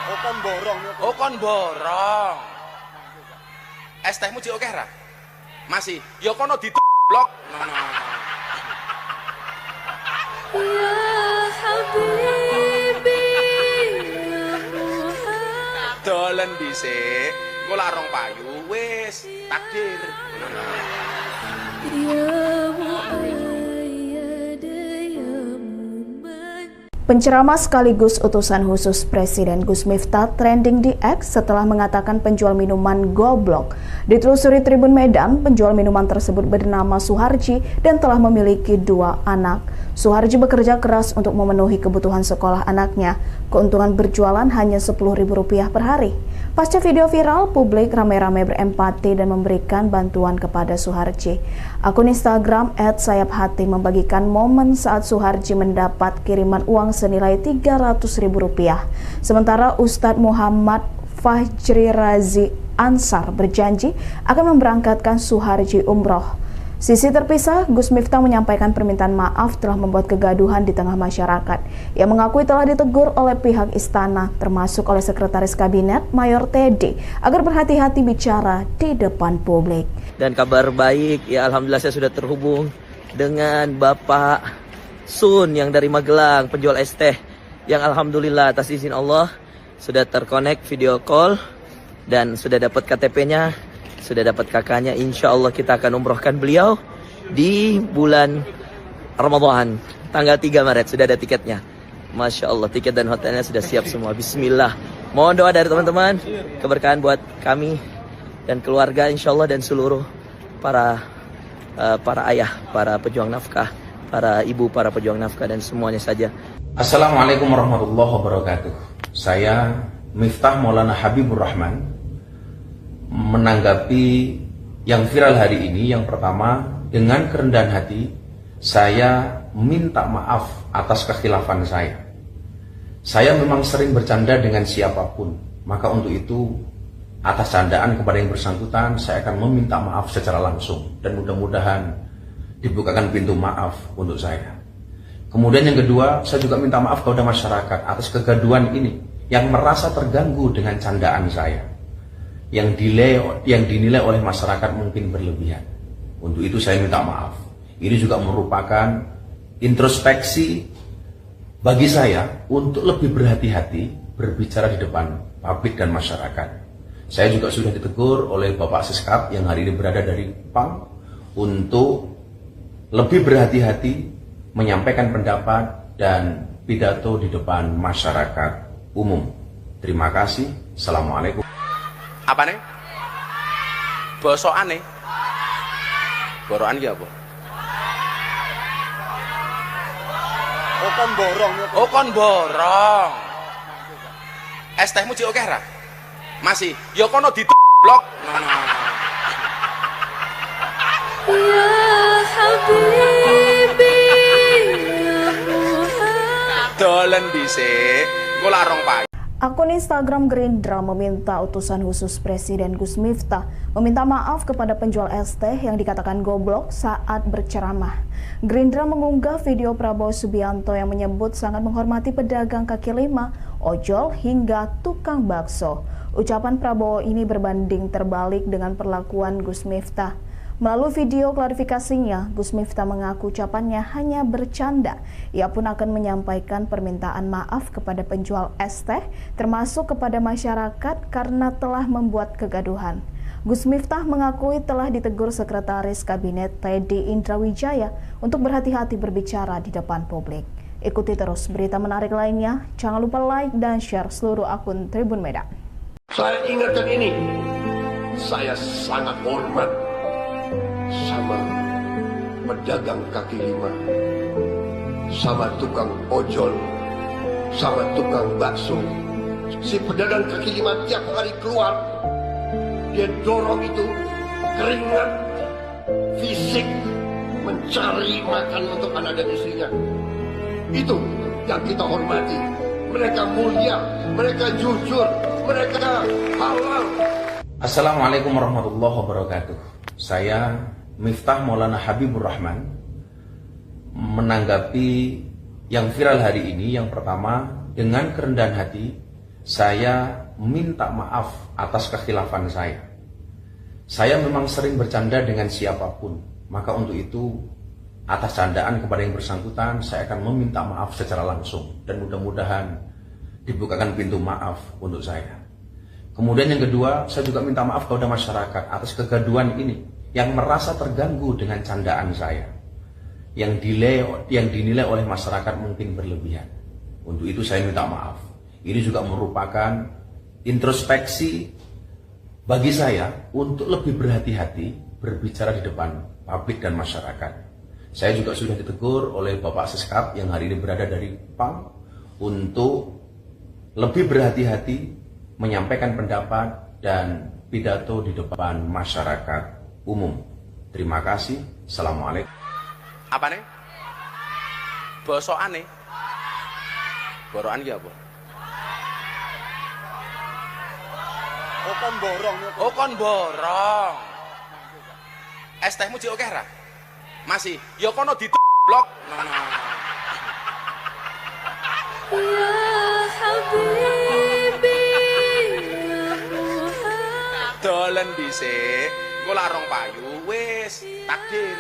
Oh kon borong. Oh kon borong. Es tehmu cik oke ra? Masih. Ya kono blok. Ya Habibi, ya Muhammad. Dolen dhisik. Engko lak rong payu wis takdir. Ya Muayyad, ya Muman. Penceramah sekaligus utusan khusus Presiden Gus Miftah trending di X setelah mengatakan penjual minuman goblok. Ditelusuri Tribun Medan, penjual minuman tersebut bernama Suharji dan telah memiliki 2 anak. Suharji bekerja keras untuk memenuhi kebutuhan sekolah anaknya. Keuntungan berjualan hanya Rp10.000 per hari. Pasca video viral, publik ramai-ramai berempati dan memberikan bantuan kepada Suharji. Akun Instagram @sayaphati membagikan momen saat Suharji mendapat kiriman uang senilai Rp300.000. Sementara Ustadz Muhammad Fajri Razi Ansar berjanji akan memberangkatkan Suharji umroh. Sisi terpisah, Gus Miftah menyampaikan permintaan maaf telah membuat kegaduhan di tengah masyarakat. Ia mengakui telah ditegur oleh pihak istana, termasuk oleh Sekretaris Kabinet Mayor Teddy, agar berhati-hati bicara di depan publik. Dan kabar baik, ya alhamdulillah saya sudah terhubung dengan Bapak Sun yang dari Magelang, penjual es teh, yang alhamdulillah atas izin Allah sudah terkonek video call dan sudah dapat KTP-nya, sudah dapat kakaknya. Insya Allah kita akan umrohkan beliau di bulan Ramadan, tanggal 3 Maret, sudah ada tiketnya. Masya Allah, tiket dan hotelnya sudah siap semua. Bismillah. Mohon doa dari teman-teman, keberkahan buat kami dan keluarga insya Allah, dan seluruh para ayah, para pejuang nafkah, para ibu, para pejuang nafkah, dan semuanya saja. Assalamualaikum warahmatullahi wabarakatuh. Saya Miftah Maulana Habibur Rahman menanggapi yang viral hari ini. Yang pertama, dengan kerendahan hati saya minta maaf atas kekhilafan saya. Saya memang sering bercanda dengan siapapun, maka untuk itu atas candaan kepada yang bersangkutan saya akan meminta maaf secara langsung, dan mudah-mudahan dibukakan pintu maaf untuk saya. Kemudian yang kedua, saya juga minta maaf kepada masyarakat atas kegaduhan ini yang merasa terganggu dengan candaan saya, yang dinilai oleh masyarakat mungkin berlebihan. Untuk itu saya minta maaf. Ini juga merupakan introspeksi bagi saya untuk lebih berhati-hati berbicara di depan publik dan masyarakat. Saya juga sudah ditegur oleh Bapak Siskap yang hari ini berada dari PAM untuk lebih berhati-hati menyampaikan pendapat dan pidato di depan masyarakat umum. Terima kasih. Assalamualaikum. Apa nih? Bosokan nih. Borokan ki apa? Oh kon borong ya. Oh kon borong. Es tehmu jek akeh ra? Masih. Ya kono blok. Ya Habibi, ya Muhammad. Dolen dhisik. Engko larong pagi. Akun Instagram Gerindra meminta utusan khusus Presiden Gus Miftah meminta maaf kepada penjual es teh yang dikatakan goblok saat berceramah. Gerindra mengunggah video Prabowo Subianto yang menyebut sangat menghormati pedagang kaki lima, ojol hingga tukang bakso. Ucapan Prabowo ini berbanding terbalik dengan perlakuan Gus Miftah. Melalui video klarifikasinya, Gus Miftah mengaku ucapannya hanya bercanda. Ia pun akan menyampaikan permintaan maaf kepada penjual es teh, termasuk kepada masyarakat karena telah membuat kegaduhan. Gus Miftah mengakui telah ditegur Sekretaris Kabinet Teddy Indrawijaya untuk berhati-hati berbicara di depan publik. Ikuti terus berita menarik lainnya. Jangan lupa like dan share seluruh akun Tribun Medan. Saya ingatkan ini, saya sangat hormat sama pedagang kaki lima, sama tukang ojol, sama tukang bakso. Si pedagang kaki lima tiap hari keluar, dia dorong itu keringat fisik mencari makan untuk anak dan istrinya. Itu yang kita hormati. Mereka mulia, mereka jujur, mereka halal. Assalamualaikum warahmatullahi wabarakatuh. Saya Miftah Maulana Habibur Rahman menanggapi yang viral hari ini. Yang pertama, dengan kerendahan hati saya minta maaf atas kekhilafan saya. Saya memang sering bercanda dengan siapapun, maka untuk itu atas candaan kepada yang bersangkutan saya akan meminta maaf secara langsung, dan mudah-mudahan dibukakan pintu maaf untuk saya. Kemudian yang kedua, saya juga minta maaf kepada masyarakat atas kegaduhan ini yang merasa terganggu dengan candaan saya, yang dinilai oleh masyarakat mungkin berlebihan. Untuk itu saya minta maaf. Ini juga merupakan introspeksi bagi saya untuk lebih berhati-hati berbicara di depan publik dan masyarakat. Saya juga sudah ditegur oleh Bapak Seskap yang hari ini berada dari PAM untuk lebih berhati-hati menyampaikan pendapat dan pidato di depan masyarakat umum. Terima kasih. Assalamualaikum. Apa nih? Bosokan nih. Borokan ki apa? Oh kon borong ya. Oh kon borong. Es tehmu jek akeh ra? Masih. Ya kono blok. Ya Habibi, ya Muhammad. Dolen dhisik. Engko lak rong payu wis takdir.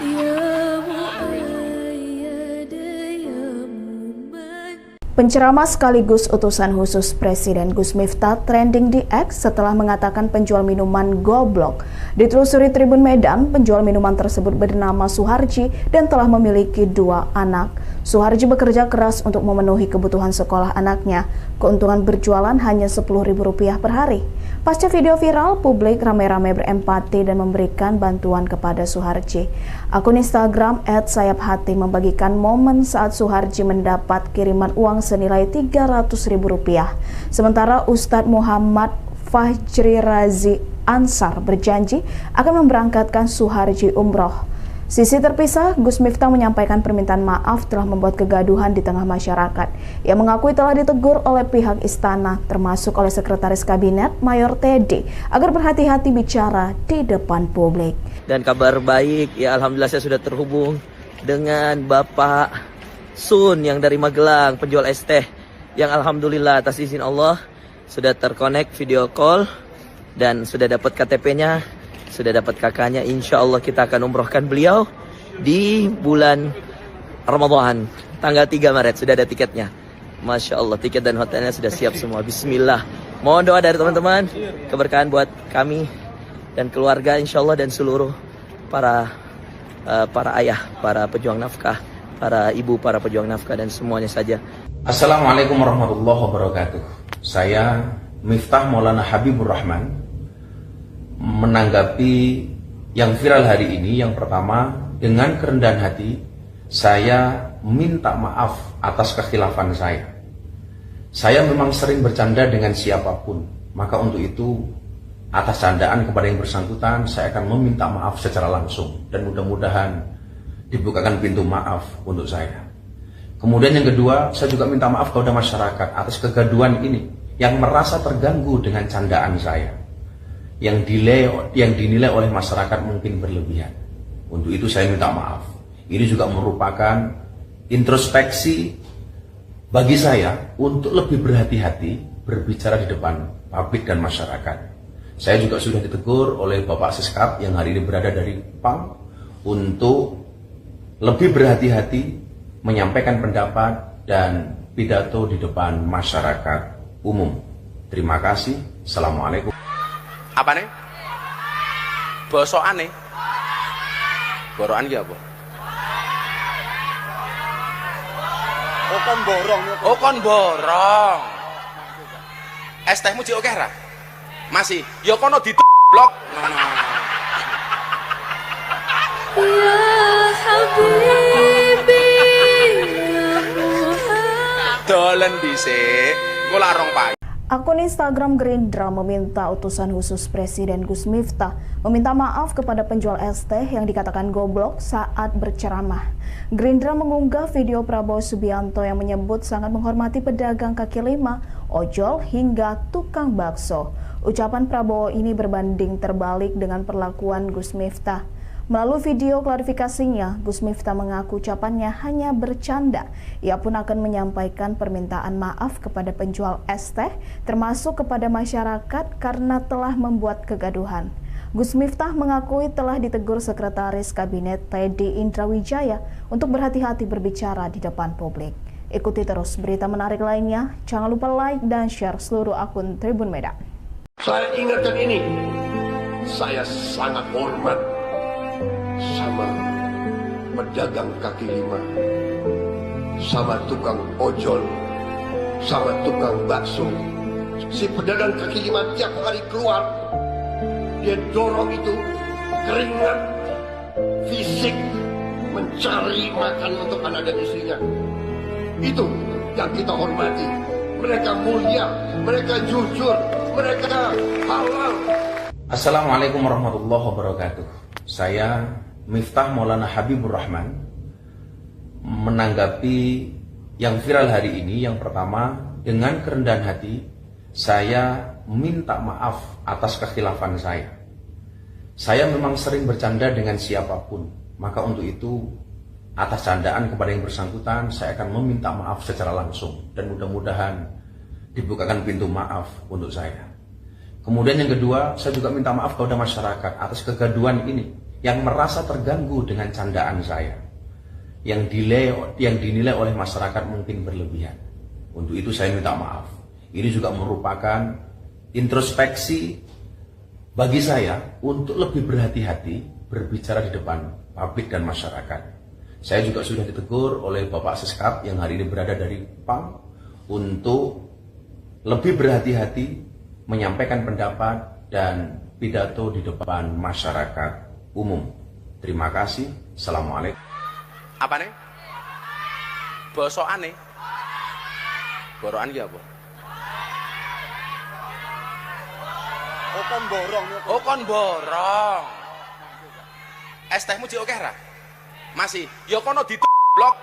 Ya Muayyad, ya Muman. Penceramah sekaligus utusan khusus Presiden Gus Miftah trending di X setelah mengatakan penjual minuman goblok. Ditelusuri Tribun Medan, penjual minuman tersebut bernama Suharji dan telah memiliki 2 anak. Suharji bekerja keras untuk memenuhi kebutuhan sekolah anaknya. Keuntungan berjualan hanya Rp10.000 per hari. Pasca video viral, publik ramai-ramai berempati dan memberikan bantuan kepada Suharji. Akun Instagram @sayaphati membagikan momen saat Suharji mendapat kiriman uang senilai Rp300.000. Sementara Ustadz Muhammad Fajri Razi Ansar berjanji akan memberangkatkan Suharji umroh. Sisi terpisah, Gus Miftah menyampaikan permintaan maaf telah membuat kegaduhan di tengah masyarakat. Ia mengakui telah ditegur oleh pihak istana, termasuk oleh Sekretaris Kabinet Mayor Teddy, agar berhati-hati bicara di depan publik. Dan kabar baik, ya alhamdulillah saya sudah terhubung dengan Bapak Sun yang dari Magelang, penjual es teh, yang alhamdulillah atas izin Allah sudah terkonek video call dan sudah dapat KTP-nya, sudah dapat kakaknya. Insya Allah kita akan umrohkan beliau di bulan Ramadan, tanggal 3 Maret, sudah ada tiketnya. Masya Allah, tiket dan hotelnya sudah siap semua. Bismillah. Mohon doa dari teman-teman, keberkahan buat kami dan keluarga insya Allah, dan seluruh para ayah, para pejuang nafkah, para ibu, para pejuang nafkah, dan semuanya saja. Assalamualaikum warahmatullahi wabarakatuh. Saya Miftah Maulana Habibur Rahman menanggapi yang viral hari ini. Yang pertama, dengan kerendahan hati saya minta maaf atas kekhilafan saya. Saya memang sering bercanda dengan siapapun, maka untuk itu atas candaan kepada yang bersangkutan saya akan meminta maaf secara langsung, dan mudah-mudahan dibukakan pintu maaf untuk saya. Kemudian yang kedua, saya juga minta maaf kepada masyarakat atas kegaduhan ini yang merasa terganggu dengan candaan saya, yang dinilai oleh masyarakat mungkin berlebihan. Untuk itu saya minta maaf. Ini juga merupakan introspeksi bagi saya untuk lebih berhati-hati berbicara di depan publik dan masyarakat. Saya juga sudah ditegur oleh Bapak Seskap yang hari ini berada dari PAM untuk lebih berhati-hati menyampaikan pendapat dan pidato di depan masyarakat umum. Terima kasih. Assalamualaikum. Apa nih? Bosokan nih. Borokan ki apa? Oh kon borong ya. Oh kon borong. Es tehmu jek akeh ra? Masih. Ya kono blok. Ya Habibi, ya Muhammad. Dolen dhisik. Engko lak rong payu. Akun Instagram Gerindra meminta utusan khusus Presiden Gus Miftah meminta maaf kepada penjual es teh yang dikatakan goblok saat berceramah. Gerindra mengunggah video Prabowo Subianto yang menyebut sangat menghormati pedagang kaki lima, ojol hingga tukang bakso. Ucapan Prabowo ini berbanding terbalik dengan perlakuan Gus Miftah. Melalui video klarifikasinya, Gus Miftah mengaku ucapannya hanya bercanda. Ia pun akan menyampaikan permintaan maaf kepada penjual es teh, termasuk kepada masyarakat karena telah membuat kegaduhan. Gus Miftah mengakui telah ditegur Sekretaris Kabinet Teddy Indrawijaya untuk berhati-hati berbicara di depan publik. Ikuti terus berita menarik lainnya. Jangan lupa like dan share seluruh akun Tribun Medan. Saya ingatkan ini, saya sangat hormat sama pedagang kaki lima. sama tukang ojol, sama tukang bakso. Si pedagang kaki lima tiap hari keluar, dia dorong itu keringat fisik mencari makan untuk anak dan istrinya. Itu yang kita hormati. Mereka mulia, mereka jujur, mereka halal. Assalamualaikum warahmatullahi wabarakatuh. Saya Miftah Maulana Habibur Rahman menanggapi yang viral hari ini. Yang pertama, dengan kerendahan hati saya minta maaf atas kekhilafan saya. Saya memang sering bercanda dengan siapapun, maka untuk itu atas candaan kepada yang bersangkutan saya akan meminta maaf secara langsung dan mudah-mudahan dibukakan pintu maaf untuk saya. Kemudian yang kedua, saya juga minta maaf kepada masyarakat atas kegaduhan ini yang merasa terganggu dengan candaan saya, yang dinilai oleh masyarakat mungkin berlebihan. Untuk itu saya minta maaf. Ini juga merupakan introspeksi bagi saya untuk lebih berhati-hati berbicara di depan publik dan masyarakat. Saya juga sudah ditegur oleh Bapak Seskap yang hari ini berada dari PAM untuk lebih berhati-hati menyampaikan pendapat dan pidato di depan masyarakat umum. Terima kasih. Assalamualaikum. Apa nih? Bosokan nih. Borokan ki apa? Oh kon borong. Oh kon borong. Es tehmu jek akeh ra? Masih. Ya kono blok.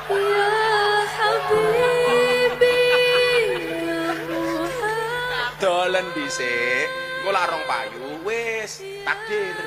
Ya Habibi, ya Muhammad. Dolen dhisik. Engko lak rong payu wis takdir.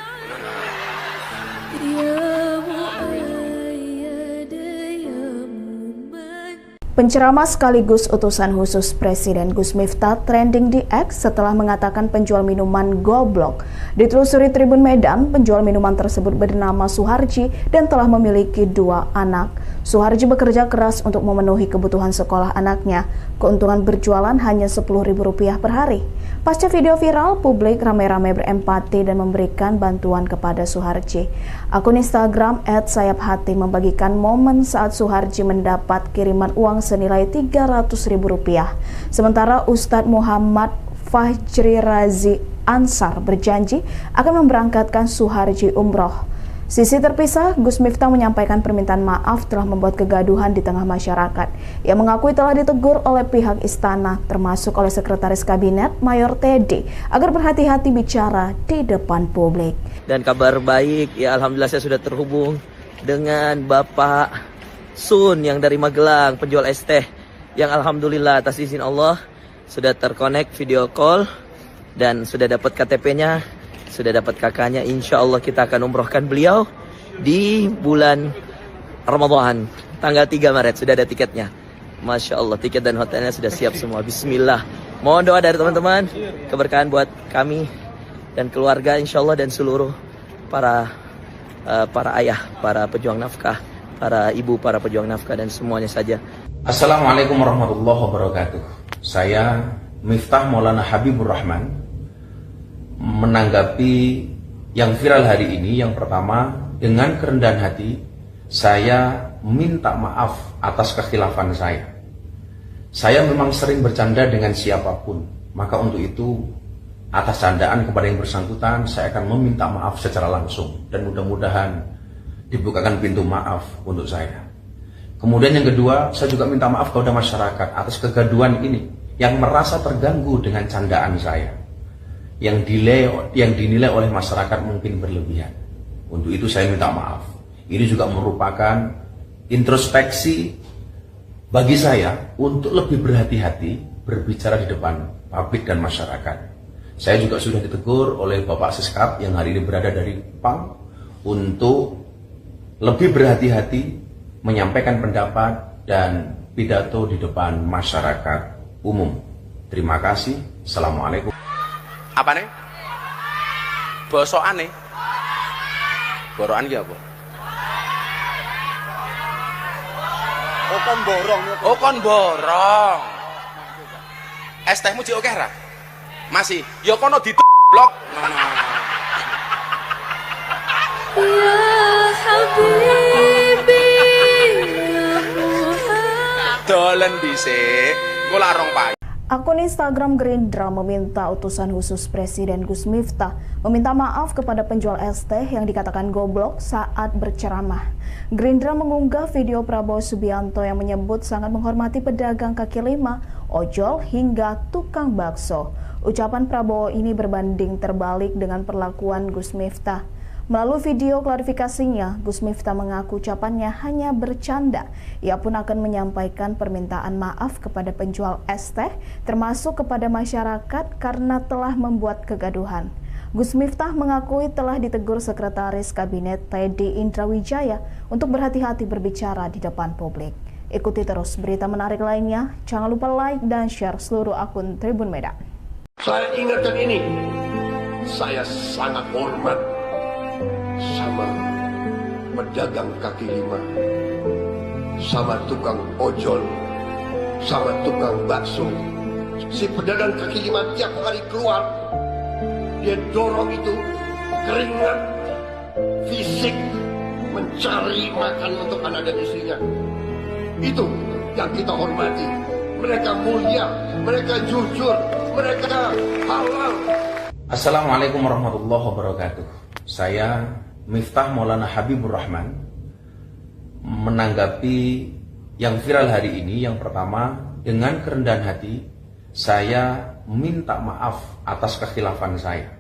Ya Muayyad, ya Muman. Penceramah sekaligus utusan khusus Presiden Gus Miftah trending di X setelah mengatakan penjual minuman goblok. Ditelusuri Tribun Medan, penjual minuman tersebut bernama Suharji dan telah memiliki 2 anak. Suharji bekerja keras untuk memenuhi kebutuhan sekolah anaknya. Keuntungan berjualan hanya Rp10.000 per hari. Pasca video viral, publik ramai-ramai berempati dan memberikan bantuan kepada Suharji. Akun Instagram @sayaphati membagikan momen saat Suharji mendapat kiriman uang senilai Rp300.000. Sementara Ustadz Muhammad Fajri Razi Ansar berjanji akan memberangkatkan Suharji umroh. Sisi terpisah, Gus Miftah menyampaikan permintaan maaf telah membuat kegaduhan di tengah masyarakat. Ia mengakui telah ditegur oleh pihak istana, termasuk oleh Sekretaris Kabinet Mayor Teddy, agar berhati-hati bicara di depan publik. Dan kabar baik, ya alhamdulillah saya sudah terhubung dengan Bapak Sun yang dari Magelang, penjual es teh, yang alhamdulillah atas izin Allah sudah terkonek video call dan sudah dapat KTP-nya, sudah dapat kakaknya. Insya Allah kita akan umrohkan beliau di bulan Ramadan tanggal 3 Maret. Sudah ada tiketnya. Masya Allah, tiket dan hotelnya sudah siap semua. Bismillah. Mohon doa dari teman-teman, keberkahan buat kami dan keluarga insya Allah, dan seluruh para ayah, para pejuang nafkah, para ibu, para pejuang nafkah, dan semuanya saja. Assalamualaikum warahmatullahi wabarakatuh. Saya Miftah Maulana Habibur Rahman menanggapi yang viral hari ini. Yang pertama, dengan kerendahan hati saya minta maaf atas kekhilafan saya. Saya memang sering bercanda dengan siapapun, maka untuk itu atas candaan kepada yang bersangkutan saya akan meminta maaf secara langsung dan mudah-mudahan dibukakan pintu maaf untuk saya. Kemudian yang kedua, saya juga minta maaf kepada masyarakat atas kegaduhan ini yang merasa terganggu dengan candaan saya, yang dinilai oleh masyarakat mungkin berlebihan. Untuk itu saya minta maaf. Ini juga merupakan introspeksi bagi saya untuk lebih berhati-hati berbicara di depan publik dan masyarakat. Saya juga sudah ditegur oleh Bapak Seskap yang hari ini berada dari PAM untuk lebih berhati-hati menyampaikan pendapat dan pidato di depan masyarakat umum. Terima kasih. Assalamualaikum. Apa nih? Bosokan nih. Borokan ki apa? Oh kon borong. Oh kon borong. Es tehmu jek akeh ra? Masih. Ya kono blok. Ya Habib. Dolen dhisik, engko larong payu. Akun Instagram Gerindra meminta utusan khusus Presiden Gus Miftah meminta maaf kepada penjual es teh yang dikatakan goblok saat berceramah. Gerindra mengunggah video Prabowo Subianto yang menyebut sangat menghormati pedagang kaki lima, ojol hingga tukang bakso. Ucapan Prabowo ini berbanding terbalik dengan perlakuan Gus Miftah. Melalui video klarifikasinya, Gus Miftah mengaku ucapannya hanya bercanda. Ia pun akan menyampaikan permintaan maaf kepada penjual es teh, termasuk kepada masyarakat karena telah membuat kegaduhan. Gus Miftah mengakui telah ditegur Sekretaris Kabinet Teddy Indrawijaya untuk berhati-hati berbicara di depan publik. Ikuti terus berita menarik lainnya. Jangan lupa like dan share seluruh akun Tribun Medan. Saya ingatkan ini, saya sangat hormat sama pedagang kaki lima, sama tukang ojol, sama tukang bakso. Si pedagang kaki lima tiap kali keluar, dia dorong itu keringat fisik mencari makan untuk anak dan istrinya. Itu yang kita hormati. Mereka mulia, mereka jujur, mereka halal. Assalamualaikum warahmatullahi wabarakatuh. Saya Miftah Maulana Habibur Rahman menanggapi yang viral hari ini. Yang pertama, dengan kerendahan hati saya minta maaf atas kekhilafan saya.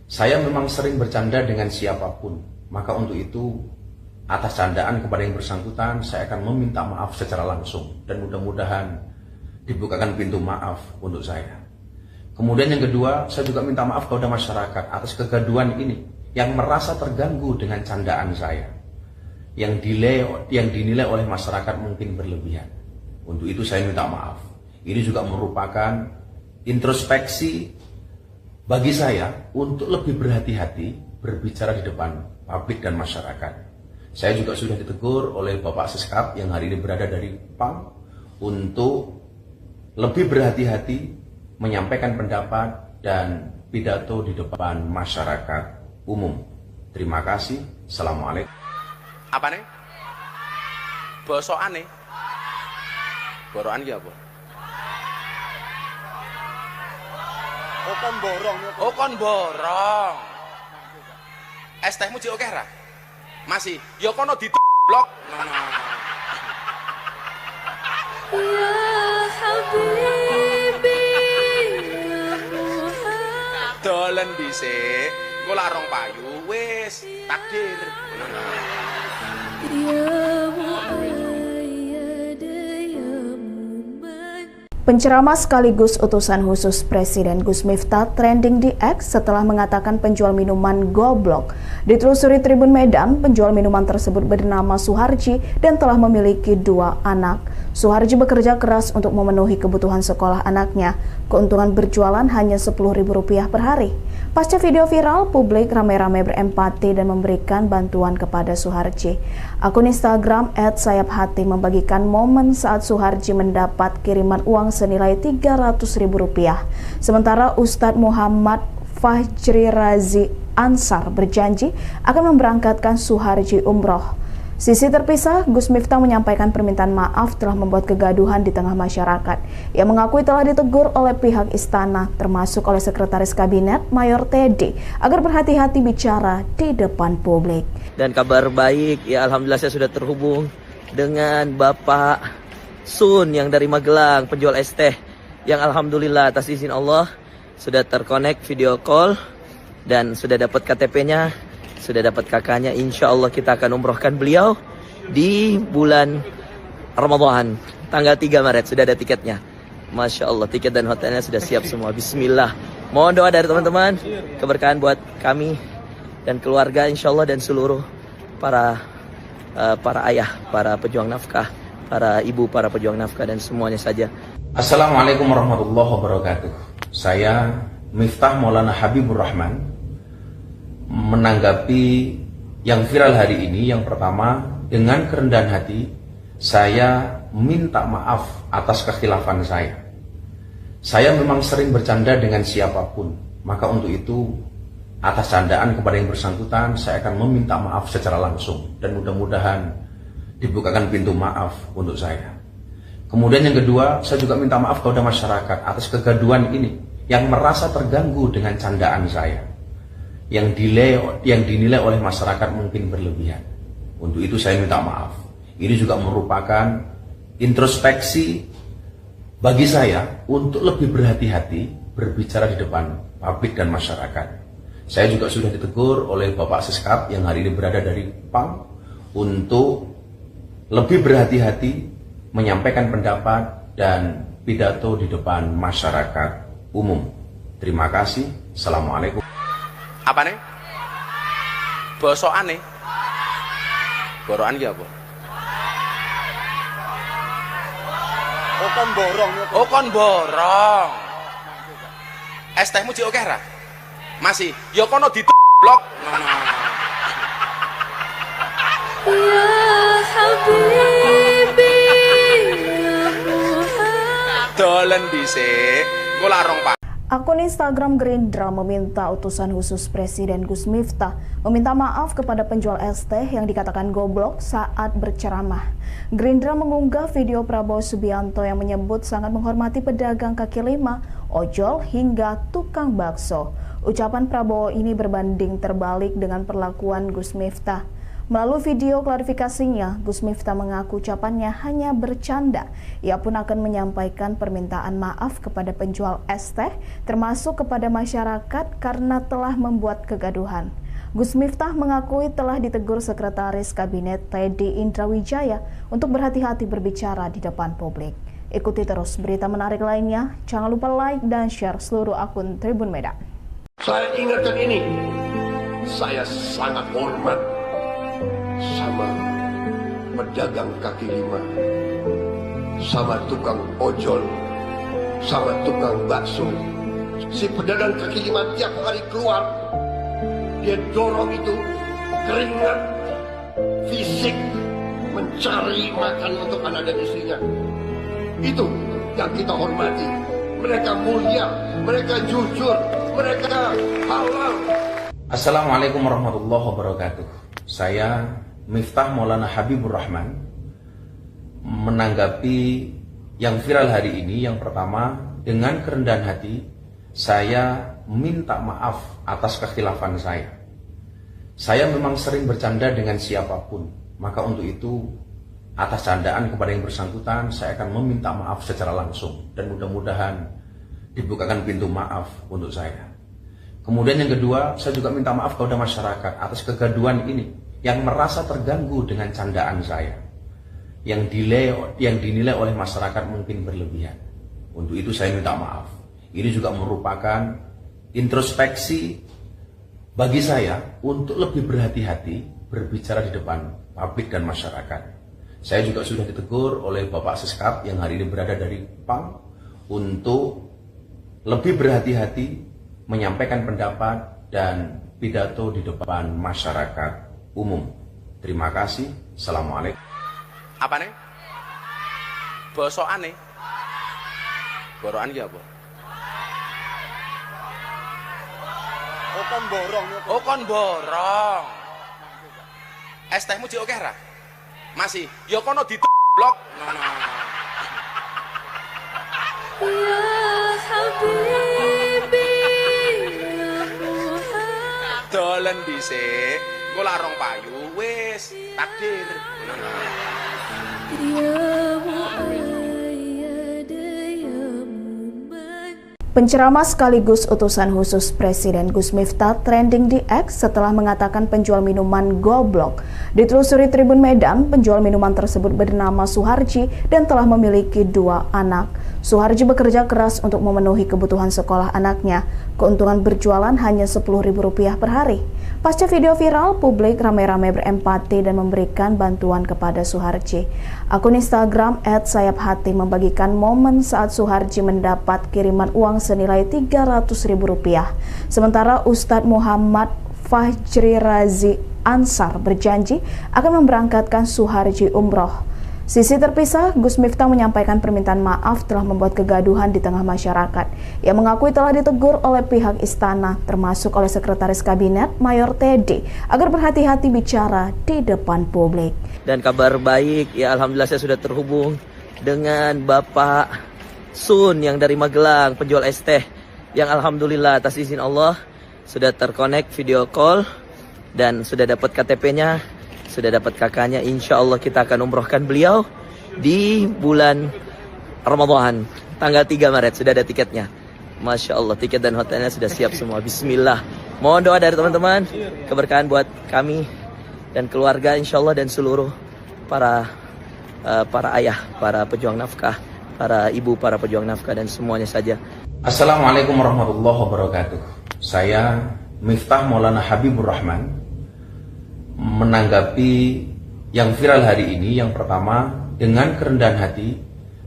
Saya memang sering bercanda dengan siapapun, maka untuk itu atas candaan kepada yang bersangkutan saya akan meminta maaf secara langsung dan mudah-mudahan dibukakan pintu maaf untuk saya. Kemudian yang kedua, saya juga minta maaf kepada masyarakat atas kegaduhan ini yang merasa terganggu dengan candaan saya, yang dinilai oleh masyarakat mungkin berlebihan. Untuk itu saya minta maaf. Ini juga merupakan introspeksi bagi saya untuk lebih berhati-hati berbicara di depan publik dan masyarakat. Saya juga sudah ditegur oleh Bapak Seskap yang hari ini berada dari PAM untuk lebih berhati-hati menyampaikan pendapat dan pidato di depan masyarakat umum. Terima kasih. Assalamualaikum. Apa nih? Bosokan nih. Borokan ki apa? Oh kon borong. Oh kon borong. Es tehmu jek akeh ra? Masih. Ya kono blok. Ya Habibi, ya Muhammad. Dolen dhisik, engko larong payu wis takdir. Ya Muayyad, ya Muman. Penceramah sekaligus utusan khusus Presiden Gus Miftah trending di X setelah mengatakan penjual minuman goblok. Ditelusuri Tribun Medan, penjual minuman tersebut bernama Suharji dan telah memiliki 2 anak. Suharji bekerja keras untuk memenuhi kebutuhan sekolah anaknya. Keuntungan berjualan hanya Rp10.000 per hari. Pasca video viral, publik ramai-ramai berempati dan memberikan bantuan kepada Suharji. Akun Instagram @sayaphati membagikan momen saat Suharji mendapat kiriman uang senilai Rp300.000. Sementara Ustadz Muhammad Fajri Razi Ansar berjanji akan memberangkatkan Suharji umroh. Sisi terpisah, Gus Miftah menyampaikan permintaan maaf telah membuat kegaduhan di tengah masyarakat. Ia mengakui telah ditegur oleh pihak istana, termasuk oleh Sekretaris Kabinet Mayor Teddy, agar berhati-hati bicara di depan publik. Dan kabar baik, ya alhamdulillah saya sudah terhubung dengan Bapak Sun yang dari Magelang, penjual es teh, yang alhamdulillah atas izin Allah sudah terkonek video call dan sudah dapat KTP-nya. Sudah dapat kakaknya, insya Allah kita akan umrohkan beliau di bulan Ramadan, tanggal 3 Maret, sudah ada tiketnya. Masya Allah, tiket dan hotelnya sudah siap semua. Bismillah. Mohon doa dari teman-teman, keberkahan buat kami dan keluarga insya Allah dan seluruh para ayah, para pejuang nafkah, para ibu, para pejuang nafkah dan semuanya saja. Assalamualaikum warahmatullahi wabarakatuh. Saya Miftah Maulana Habibur Rahman menanggapi yang viral hari ini. Yang pertama, dengan kerendahan hati saya minta maaf atas kekhilafan saya. Saya memang sering bercanda dengan siapapun, maka untuk itu atas candaan kepada yang bersangkutan saya akan meminta maaf secara langsung dan mudah-mudahan dibukakan pintu maaf untuk saya. Kemudian yang kedua, saya juga minta maaf kepada masyarakat atas kegaduhan ini yang merasa terganggu dengan candaan saya, yang dinilai oleh masyarakat mungkin berlebihan. Untuk itu saya minta maaf. Ini juga merupakan introspeksi bagi saya untuk lebih berhati-hati berbicara di depan publik dan masyarakat. Saya juga sudah ditegur oleh Bapak Siskap yang hari ini berada dari PAM untuk lebih berhati-hati menyampaikan pendapat dan pidato di depan masyarakat umum. Terima kasih. Assalamualaikum. Apa nih? Bosokan nih? Borokan ki apa? Oh kon borong. Oh kon borong. Es tehmu cik oke ra? Masih. Ya kono blok. Ya Habibi ya Muhammad. Dolen dhisik. Engko larong Pak. Akun Instagram Gerindra meminta utusan khusus Presiden Gus Miftah meminta maaf kepada penjual es teh yang dikatakan goblok saat berceramah. Gerindra mengunggah video Prabowo Subianto yang menyebut sangat menghormati pedagang kaki lima, ojol hingga tukang bakso. Ucapan Prabowo ini berbanding terbalik dengan perlakuan Gus Miftah. Melalui video klarifikasinya, Gus Miftah mengaku ucapannya hanya bercanda. Ia pun akan menyampaikan permintaan maaf kepada penjual es teh, termasuk kepada masyarakat karena telah membuat kegaduhan. Gus Miftah mengakui telah ditegur Sekretaris Kabinet Teddy Indrawijaya untuk berhati-hati berbicara di depan publik. Ikuti terus berita menarik lainnya. Jangan lupa like dan share seluruh akun Tribun Medan. Saya ingatkan ini, saya sangat hormat sama pedagang kaki lima, sama tukang ojol, sama tukang bakso. Si pedagang kaki lima tiap hari keluar, dia dorong itu keringat fisik mencari makan untuk anak dan istrinya. Itu yang kita hormati. Mereka mulia, mereka jujur, mereka halal. Assalamualaikum warahmatullahi wabarakatuh. Saya Miftah Maulana Habibur Rahman menanggapi yang viral hari ini. Yang pertama, dengan kerendahan hati saya minta maaf atas kekhilafan saya. Saya memang sering bercanda dengan siapapun, maka untuk itu atas candaan kepada yang bersangkutan saya akan meminta maaf secara langsung dan mudah-mudahan dibukakan pintu maaf untuk saya. Kemudian yang kedua, saya juga minta maaf kepada masyarakat atas kegaduhan ini yang merasa terganggu dengan candaan saya, yang dinilai oleh masyarakat mungkin berlebihan. Untuk itu saya minta maaf. Ini juga merupakan introspeksi bagi saya untuk lebih berhati-hati berbicara di depan publik dan masyarakat. Saya juga sudah ditegur oleh Bapak Siskap yang hari ini berada dari PAM untuk lebih berhati-hati menyampaikan pendapat dan pidato di depan masyarakat umum. Terima kasih. Assalamualaikum. Apa nih? Bosokan nih? Borokan ki apa? Oh kon borong. Oh kon borong. Es tehmu cik oke ra? Masih. Ya kono blok. Ya Habibi ya Muhammad. Dolen dhisik. Engko larong payu wis takdir. Ya Muayyad ya Muman. Penceramah sekaligus utusan khusus Presiden Gus Miftah trending di X setelah mengatakan penjual minuman goblok. Ditelusuri Tribun Medan, penjual minuman tersebut bernama Suharji dan telah memiliki 2 anak. Suharji bekerja keras untuk memenuhi kebutuhan sekolah anaknya. Keuntungan berjualan hanya Rp10.000 per hari. Pasca video viral, publik ramai-ramai berempati dan memberikan bantuan kepada Suharji. Akun Instagram @sayaphati membagikan momen saat Suharji mendapat kiriman uang senilai Rp300.000. Sementara Ustadz Muhammad Fajri Razi Ansar berjanji akan memberangkatkan Suharji umroh. Sisi terpisah, Gus Miftah menyampaikan permintaan maaf telah membuat kegaduhan di tengah masyarakat. Ia mengakui telah ditegur oleh pihak istana, termasuk oleh Sekretaris Kabinet Mayor Teddy, agar berhati-hati bicara di depan publik. Dan kabar baik, ya alhamdulillah saya sudah terhubung dengan Bapak Sun yang dari Magelang, penjual es teh, yang alhamdulillah atas izin Allah sudah terkonek video call dan sudah dapat KTP-nya, sudah dapat kakaknya. Insya Allah kita akan umrohkan beliau di bulan Ramadan tanggal 3 Maret. Sudah ada tiketnya. Masya Allah, tiket dan hotelnya sudah siap semua. Bismillah. Mohon doa dari teman-teman, keberkahan buat kami dan keluarga insya Allah, dan seluruh para ayah, para pejuang nafkah, para ibu, para pejuang nafkah, dan semuanya saja. Assalamualaikum warahmatullahi wabarakatuh. Saya Miftah Maulana Habibur Rahman menanggapi yang viral hari ini. Yang pertama, dengan kerendahan hati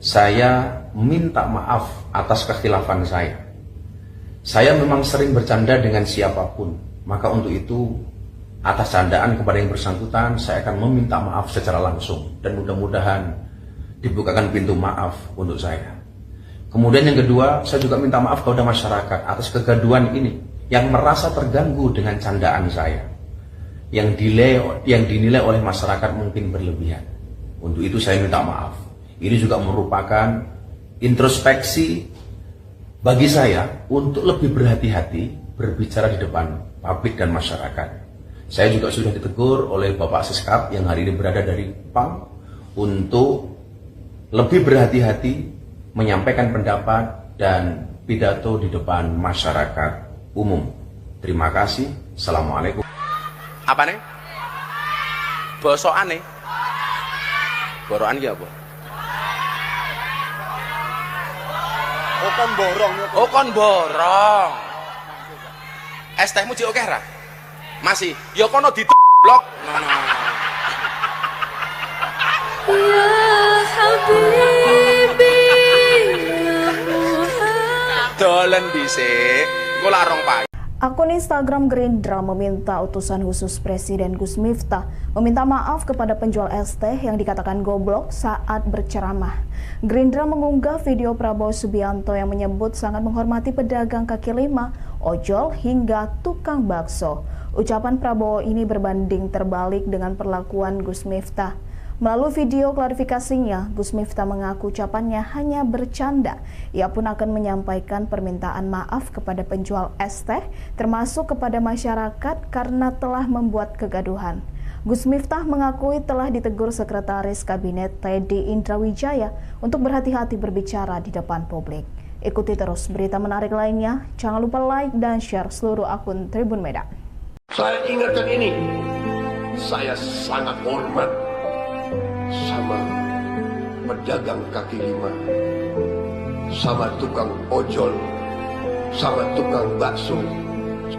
saya minta maaf atas kekhilafan saya. Saya memang sering bercanda dengan siapapun, maka untuk itu atas candaan kepada yang bersangkutan saya akan meminta maaf secara langsung, dan mudah-mudahan dibukakan pintu maaf untuk saya. Kemudian yang kedua, saya juga minta maaf kepada masyarakat atas kegaduhan ini yang merasa terganggu dengan candaan saya, yang dinilai oleh masyarakat mungkin berlebihan. Untuk itu saya minta maaf. Ini juga merupakan introspeksi bagi saya untuk lebih berhati-hati berbicara di depan publik dan masyarakat. Saya juga sudah ditegur oleh Bapak Seskap yang hari ini berada dari PAM untuk lebih berhati-hati menyampaikan pendapat dan pidato di depan masyarakat umum. Terima kasih. Assalamualaikum. Apa nih? Bosokane. Borokan ki apa? Oh kon borong. Oh kon borong. Es tehmu jek akeh ra? Masih. Ya kono blok. Ngono. Ya Habibi, ya Muhammad. Dolen dhisik. Engko lak rong payu. Akun Instagram Gerindra meminta utusan khusus Presiden Gus Miftah meminta maaf kepada penjual es teh yang dikatakan goblok saat berceramah. Gerindra mengunggah video Prabowo Subianto yang menyebut sangat menghormati pedagang kaki lima, ojol, hingga tukang bakso. Ucapan Prabowo ini berbanding terbalik dengan perlakuan Gus Miftah. Melalui video klarifikasinya, Gus Miftah mengaku ucapannya hanya bercanda. Ia pun akan menyampaikan permintaan maaf kepada penjual es teh, termasuk kepada masyarakat karena telah membuat kegaduhan. Gus Miftah mengakui telah ditegur Sekretaris Kabinet Teddy Indrawijaya untuk berhati-hati berbicara di depan publik. Ikuti terus berita menarik lainnya. Jangan lupa like dan share seluruh akun Tribun Medan. Saya ingatkan ini, saya sangat hormat sama pedagang kaki lima, sama tukang ojol, sama tukang bakso.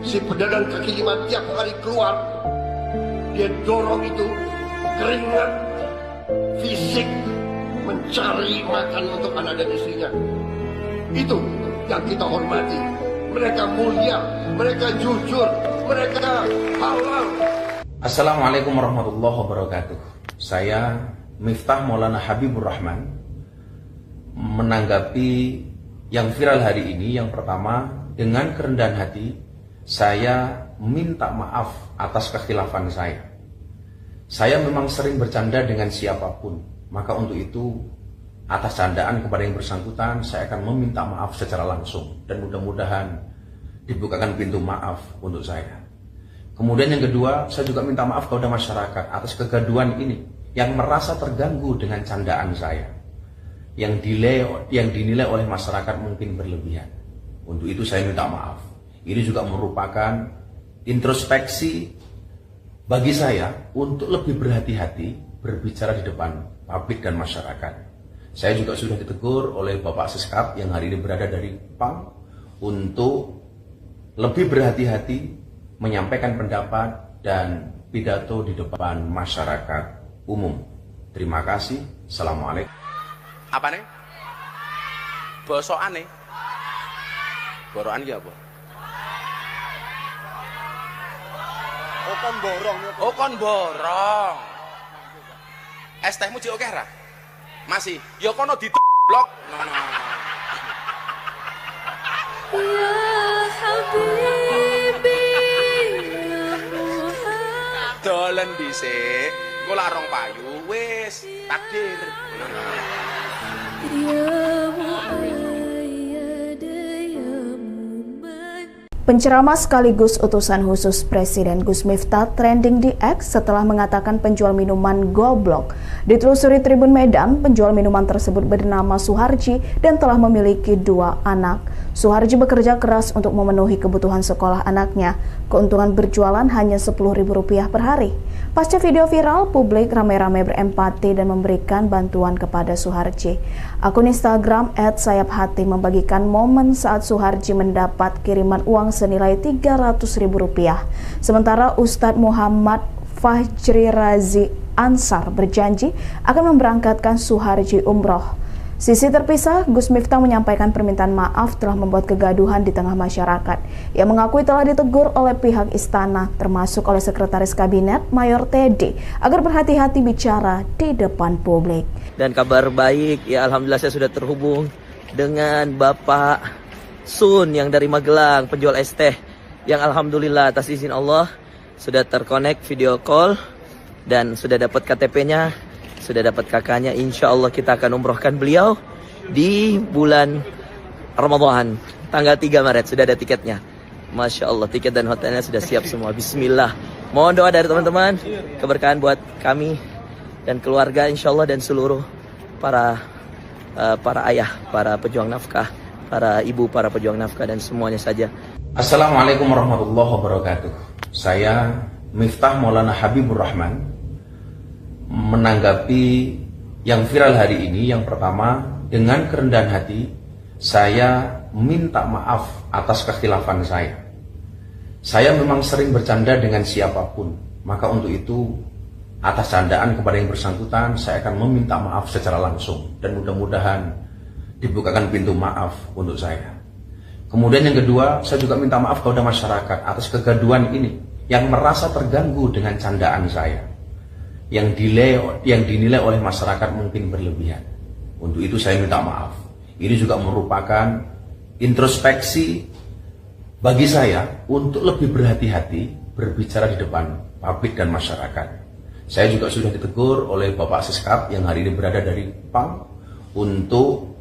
Si pedagang kaki lima tiap hari keluar, dia dorong itu keringat fisik mencari makan untuk anak dan istrinya. Itu yang kita hormati. Mereka mulia, mereka jujur, mereka halal. Assalamualaikum warahmatullahi wabarakatuh. Saya Miftah Maulana Habibur Rahman menanggapi yang viral hari ini. Yang pertama, dengan kerendahan hati saya minta maaf atas kekhilafan saya. Saya memang sering bercanda dengan siapapun, maka untuk itu atas candaan kepada yang bersangkutan saya akan meminta maaf secara langsung, dan mudah-mudahan dibukakan pintu maaf untuk saya. Kemudian yang kedua, saya juga minta maaf kepada masyarakat atas kegaduhan ini yang merasa terganggu dengan candaan saya, yang dinilai oleh masyarakat mungkin berlebihan. Untuk itu saya minta maaf. Ini juga merupakan introspeksi bagi saya untuk lebih berhati-hati berbicara di depan publik dan masyarakat. Saya juga sudah ditegur oleh Bapak Seskap yang hari ini berada dari PAM untuk lebih berhati-hati menyampaikan pendapat dan pidato di depan masyarakat umum. Terima kasih. Assalamualaikum. Apa nih? Bosokane. Borokan ki apa? Oh kon borong. Oh kon borong. Es tehmu jek akeh ra? Masih. Ya kono blok. Ngono. Ya Habibi, ya Muhammad. Dolen dhisik. Engko lak rong payu wis takdir. Ya muayyad ya muman. Penceramah sekaligus utusan khusus Presiden Gus Miftah trending di X setelah mengatakan penjual minuman goblok. Ditelusuri Tribun Medan, penjual minuman tersebut bernama Suharji dan telah memiliki 2 anak. Suharji bekerja keras untuk memenuhi kebutuhan sekolah anaknya. Keuntungan berjualan hanya Rp10.000 per hari. Pasca video viral, publik ramai-ramai berempati dan memberikan bantuan kepada Suharji. Akun Instagram @sayaphati membagikan momen saat Suharji mendapat kiriman uang senilai Rp300.000. Sementara Ustadz Muhammad Fajri Razi Ansar berjanji akan memberangkatkan Suharji umroh. Sisi terpisah, Gus Miftah menyampaikan permintaan maaf telah membuat kegaduhan di tengah masyarakat. Ia mengakui telah ditegur oleh pihak istana, termasuk oleh Sekretaris Kabinet Mayor Teddy, agar berhati-hati bicara di depan publik. Dan kabar baik, ya alhamdulillah saya sudah terhubung dengan Bapak Sun yang dari Magelang, penjual es teh, yang alhamdulillah atas izin Allah sudah terkonek video call dan sudah dapat KTP-nya, sudah dapat kakaknya. Insya Allah kita akan umrohkan beliau di bulan Ramadan, tanggal 3 Maret, sudah ada tiketnya. Masya Allah, tiket dan hotelnya sudah siap semua. Bismillah. Mohon doa dari teman-teman, keberkahan buat kami dan keluarga insya Allah, dan seluruh para ayah, para pejuang nafkah, para ibu, para pejuang nafkah, dan semuanya saja. Assalamualaikum warahmatullahi wabarakatuh. Saya Miftah Maulana Habibur Rahman menanggapi yang viral hari ini. Yang pertama, dengan kerendahan hati saya minta maaf atas kekhilafan saya. Saya memang sering bercanda dengan siapapun, maka untuk itu atas candaan kepada yang bersangkutan saya akan meminta maaf secara langsung, dan mudah-mudahan dibukakan pintu maaf untuk saya. Kemudian yang kedua, saya juga minta maaf kepada masyarakat atas kegaduhan ini yang merasa terganggu dengan candaan saya, yang dinilai oleh masyarakat mungkin berlebihan. Untuk itu saya minta maaf. Ini juga merupakan introspeksi bagi saya untuk lebih berhati-hati berbicara di depan publik dan masyarakat. Saya juga sudah ditegur oleh Bapak Seskap yang hari ini berada dari PAM untuk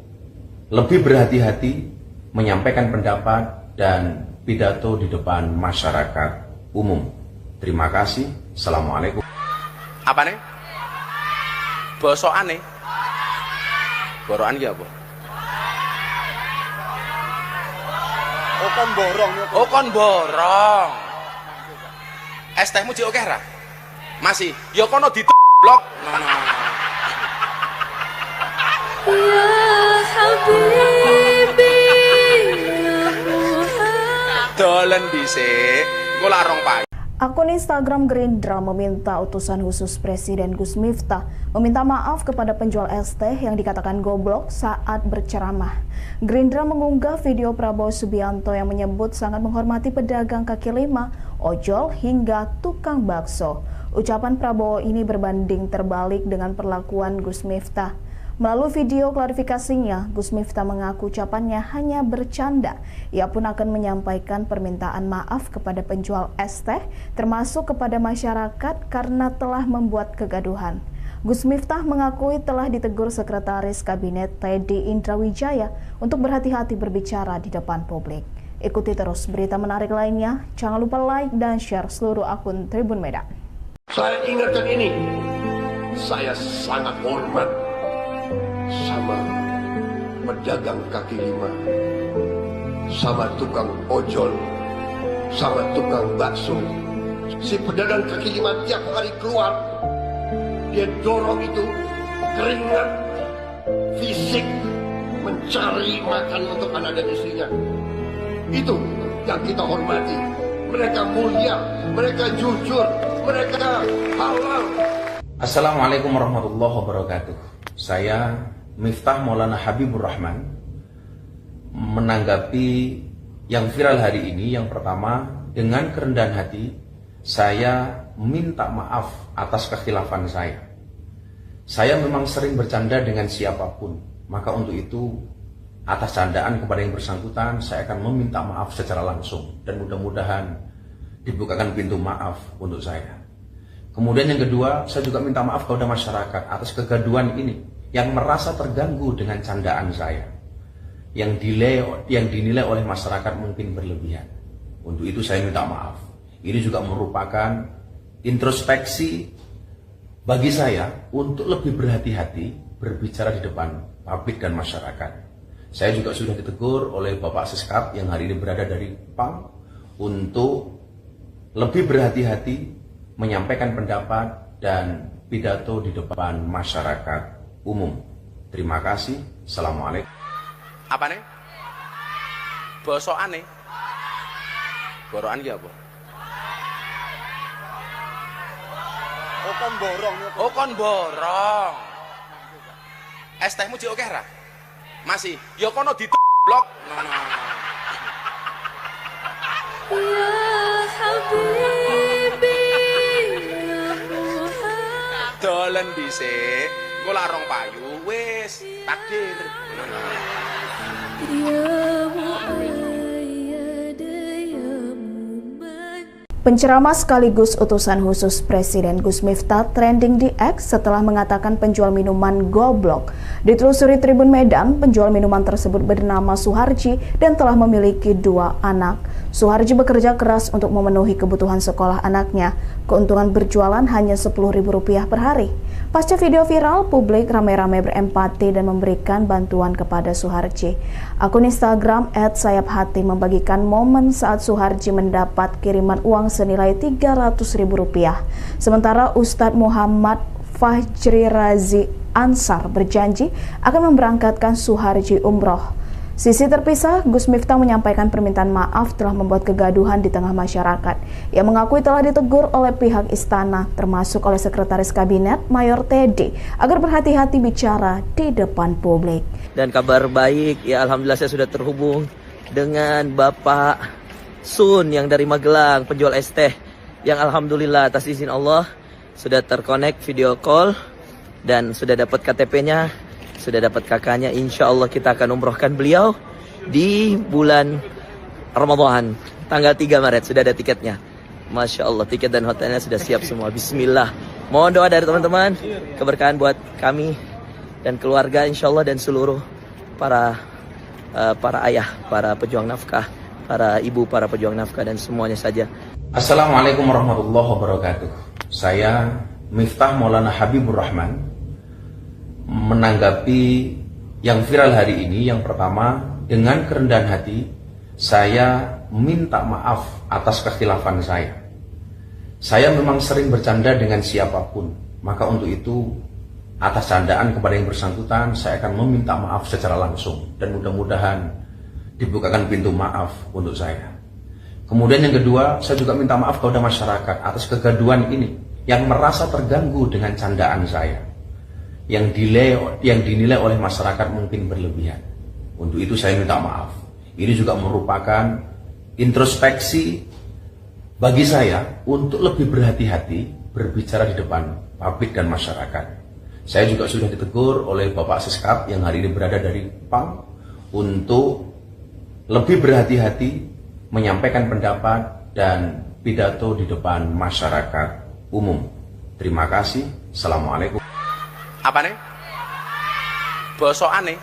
lebih berhati-hati menyampaikan pendapat dan pidato di depan masyarakat umum. Terima kasih. Assalamualaikum. Apa nih? Bosokan nih. Borokan ki apa? Oh kon borong ya. Oh kon borong. Es tehmu jek akeh ra? Masih. Ya kono blok. Ya Habibi ya Muhammad. Dolen dhisik. Engko lak rong pagi. Akun Instagram Gerindra meminta utusan khusus Presiden Gus Miftah meminta maaf kepada penjual es teh yang dikatakan goblok saat berceramah. Gerindra mengunggah video Prabowo Subianto yang menyebut sangat menghormati pedagang kaki lima, ojol hingga tukang bakso. Ucapan Prabowo ini berbanding terbalik dengan perlakuan Gus Miftah. Melalui video klarifikasinya, Gus Miftah mengaku ucapannya hanya bercanda. Ia pun akan menyampaikan permintaan maaf kepada penjual es teh, termasuk kepada masyarakat karena telah membuat kegaduhan. Gus Miftah mengakui telah ditegur Sekretaris Kabinet Teddy Indrawijaya untuk berhati-hati berbicara di depan publik. Ikuti terus berita menarik lainnya. Jangan lupa like dan share seluruh akun Tribun Medan. Saya ingatkan ini, saya sangat hormat sama pedagang kaki lima, sama tukang ojol, sama tukang bakso. Si pedagang kaki lima tiap hari keluar, dia dorong itu keringat fisik mencari makan untuk anak dan istrinya. Itu yang kita hormati. Mereka mulia, mereka jujur, mereka halal. Assalamualaikum warahmatullahi wabarakatuh. Saya Miftah Maulana Habibur Rahman menanggapi yang viral hari ini. Yang pertama, dengan kerendahan hati saya minta maaf atas kekhilafan saya. Saya memang sering bercanda dengan siapapun, maka untuk itu atas candaan kepada yang bersangkutan saya akan meminta maaf secara langsung, dan mudah-mudahan dibukakan pintu maaf untuk saya. Kemudian yang kedua, saya juga minta maaf kepada masyarakat atas kegaduhan ini yang merasa terganggu dengan candaan saya, yang dinilai oleh masyarakat mungkin berlebihan. Untuk itu saya minta maaf. Ini juga merupakan introspeksi bagi saya untuk lebih berhati-hati berbicara di depan publik dan masyarakat. Saya juga sudah ditegur oleh Bapak Siskap yang hari ini berada dari PAM untuk lebih berhati-hati menyampaikan pendapat dan pidato di depan masyarakat umum. Terima kasih. Assalamualaikum. Apa nih? Bosokan nih. Borokan ki apa? Oh kon borong niku. Oh kon borong. Es tehmu jek akeh ra? Masih. Ya kono blok. Ya Habibi, ya Muhammad. Dolen dhisik. Engko lak rong payu wis takdir. Ya Muayyad, ya Muman. Penceramah sekaligus utusan khusus Presiden Gus Miftah trending di X setelah mengatakan penjual minuman goblok. Ditelusuri Tribun Medan, penjual minuman tersebut bernama Suharji dan telah memiliki 2 anak. Suharji bekerja keras untuk memenuhi kebutuhan sekolah anaknya. Keuntungan berjualan hanya Rp10.000 per hari. Pasca video viral, publik ramai-ramai berempati dan memberikan bantuan kepada Suharji. Akun Instagram @sayaphati membagikan momen saat Suharji mendapat kiriman uang senilai Rp300.000. Sementara Ustadz Muhammad Fajri Razi Ansar berjanji akan memberangkatkan Suharji umroh. Sisi terpisah, Gus Miftah menyampaikan permintaan maaf telah membuat kegaduhan di tengah masyarakat. Ia mengakui telah ditegur oleh pihak istana, termasuk oleh Sekretaris Kabinet Mayor Teddy, agar berhati-hati bicara di depan publik. Dan kabar baik, ya alhamdulillah saya sudah terhubung dengan Bapak Sun yang dari Magelang, penjual es teh, yang alhamdulillah atas izin Allah sudah terkonek video call dan sudah dapat KTP-nya, sudah dapat kakaknya. Insya Allah kita akan umrohkan beliau di bulan Ramadan, tanggal 3 Maret, sudah ada tiketnya. Masya Allah, tiket dan hotelnya sudah siap semua. Bismillah. Mohon doa dari teman-teman, keberkahan buat kami dan keluarga insya Allah, dan seluruh para ayah, para pejuang nafkah, para ibu, para pejuang nafkah, dan semuanya saja. Assalamualaikum warahmatullahi wabarakatuh. Saya Miftah Maulana Habibur Rahman menanggapi yang viral hari ini. Yang pertama, dengan kerendahan hati saya minta maaf atas kekhilafan saya. Saya memang sering bercanda dengan siapapun, maka untuk itu atas candaan kepada yang bersangkutan saya akan meminta maaf secara langsung, dan mudah-mudahan dibukakan pintu maaf untuk saya. Kemudian yang kedua, saya juga minta maaf kepada masyarakat atas kegaduhan ini yang merasa terganggu dengan candaan saya, yang dinilai oleh masyarakat mungkin berlebihan. Untuk itu saya minta maaf. Ini juga merupakan introspeksi bagi saya untuk lebih berhati-hati berbicara di depan publik dan masyarakat. Saya juga sudah ditegur oleh Bapak Siskap yang hari ini berada dari PAM untuk lebih berhati-hati menyampaikan pendapat dan pidato di depan masyarakat umum. Terima kasih. Assalamualaikum. Apa nih? Bosokan nih.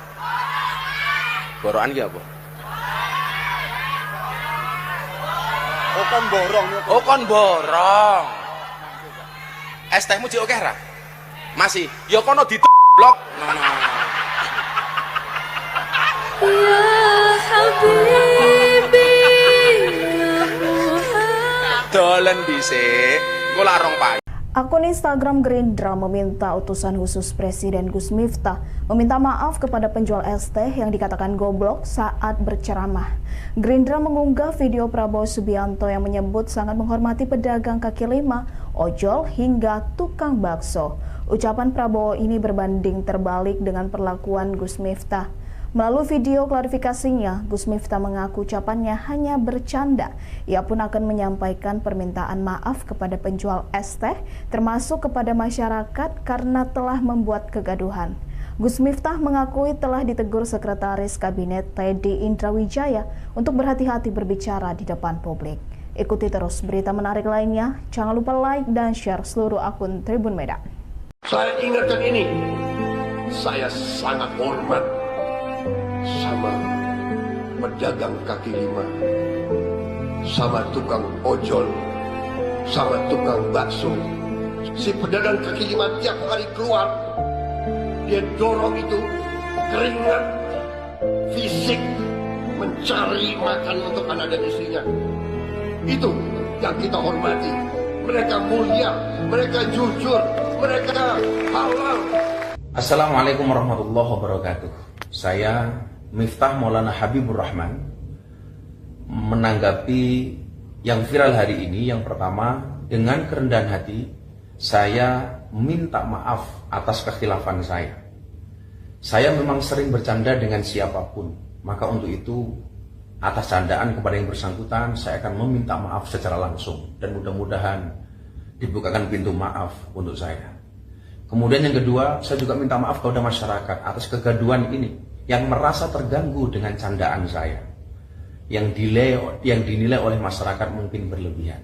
Borokan ki apa? Oh kon borong niku. Oh kon borong. Es tehmu jek akeh ra? Masih. Ya kono blok. Ya Habibi, ya Muhammad. Dolen dhisik. Engko lak rong payu. Akun Instagram Gerindra meminta utusan khusus Presiden Gus Miftah meminta maaf kepada penjual es teh yang dikatakan goblok saat berceramah. Gerindra mengunggah video Prabowo Subianto yang menyebut sangat menghormati pedagang kaki lima, ojol hingga tukang bakso. Ucapan Prabowo ini berbanding terbalik dengan perlakuan Gus Miftah. Melalui video klarifikasinya, Gus Miftah mengaku ucapannya hanya bercanda. Ia pun akan menyampaikan permintaan maaf kepada penjual es teh, termasuk kepada masyarakat karena telah membuat kegaduhan. Gus Miftah mengakui telah ditegur Sekretaris Kabinet Teddy Indrawijaya untuk berhati-hati berbicara di depan publik. Ikuti terus berita menarik lainnya. Jangan lupa like dan share seluruh akun Tribun Medan. Saya ingatkan ini. Saya sangat hormat sama pedagang kaki lima, sama tukang ojol, sama tukang bakso. Si pedagang kaki lima tiap hari keluar, dia dorong itu keringat fisik mencari makan untuk anak dan istrinya. Itu yang kita hormati. Mereka mulia, mereka jujur, mereka halal. Assalamualaikum warahmatullahi wabarakatuh. Saya Miftah Maulana Habibur Rahman menanggapi yang viral hari ini. Yang pertama, dengan kerendahan hati saya minta maaf atas kekhilafan saya. Saya memang sering bercanda dengan siapapun, maka untuk itu atas candaan kepada yang bersangkutan saya akan meminta maaf secara langsung dan mudah-mudahan dibukakan pintu maaf untuk saya. Kemudian yang kedua, saya juga minta maaf kepada masyarakat atas kegaduhan ini yang merasa terganggu dengan candaan saya, yang dinilai oleh masyarakat mungkin berlebihan.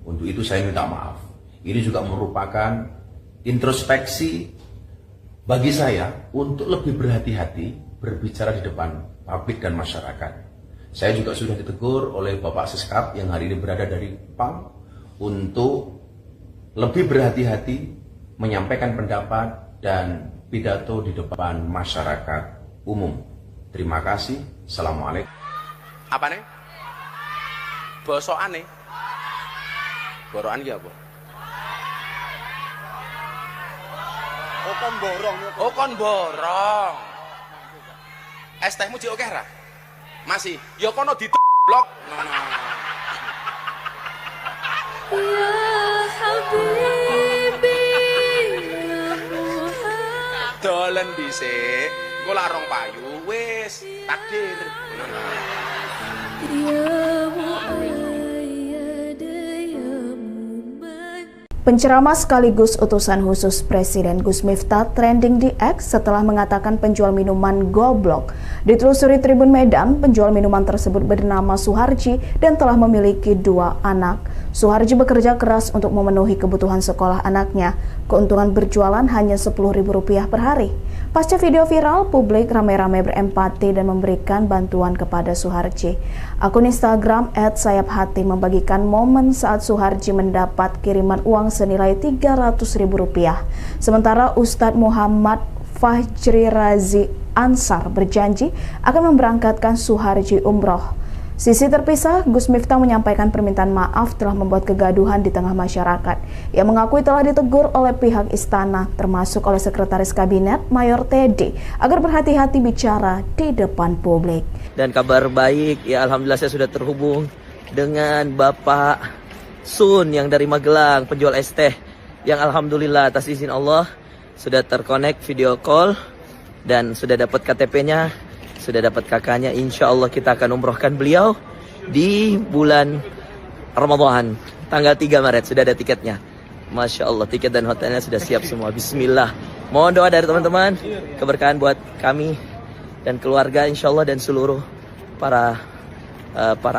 Untuk itu saya minta maaf. Ini juga merupakan introspeksi bagi saya untuk lebih berhati-hati berbicara di depan publik dan masyarakat. Saya juga sudah ditegur oleh Bapak Siskap yang hari ini berada dari PAM untuk lebih berhati-hati menyampaikan pendapat dan pidato di depan masyarakat umum. Terima kasih. Assalamualaikum. Apa nih? Bosokan nih. Borokan ki apa? Oh kon borong ya. Oh kon borong. Es tehmu jek akeh ra? Masih. Ya kono blok. Ya Habibi, ya Muhammad. Dolen dhisik. Engko lak rong payu wis takdir. Ya Muayyad, ya Muman. Penceramah sekaligus utusan khusus Presiden Gus Miftah trending di X setelah mengatakan penjual minuman goblok. Ditelusuri Tribun Medan, penjual minuman tersebut bernama Suharji dan telah memiliki 2 anak. Suharji bekerja keras untuk memenuhi kebutuhan sekolah anaknya. Keuntungan berjualan hanya Rp10.000 per hari. Pasca video viral, publik ramai-ramai berempati dan memberikan bantuan kepada Suharji. Akun Instagram @sayaphati membagikan momen saat Suharji mendapat kiriman uang senilai Rp300.000. Sementara Ustadz Muhammad Fajri Razi Ansar berjanji akan memberangkatkan Suharji umroh. Sisi terpisah, Gus Miftah menyampaikan permintaan maaf telah membuat kegaduhan di tengah masyarakat. Ia mengakui telah ditegur oleh pihak istana, termasuk oleh Sekretaris Kabinet Mayor Teddy, agar berhati-hati bicara di depan publik. Dan kabar baik, ya alhamdulillah saya sudah terhubung dengan Bapak Sun yang dari Magelang, penjual es teh, yang alhamdulillah atas izin Allah sudah terkonek video call dan sudah dapat KTP-nya, sudah dapat kakaknya. Insya Allah kita akan umrohkan beliau di bulan Ramadan tanggal 3 Maret. Sudah ada tiketnya. Masya Allah, tiket dan hotelnya sudah siap semua. Bismillah. Mohon doa dari teman-teman, keberkahan buat kami dan keluarga insya Allah, dan seluruh para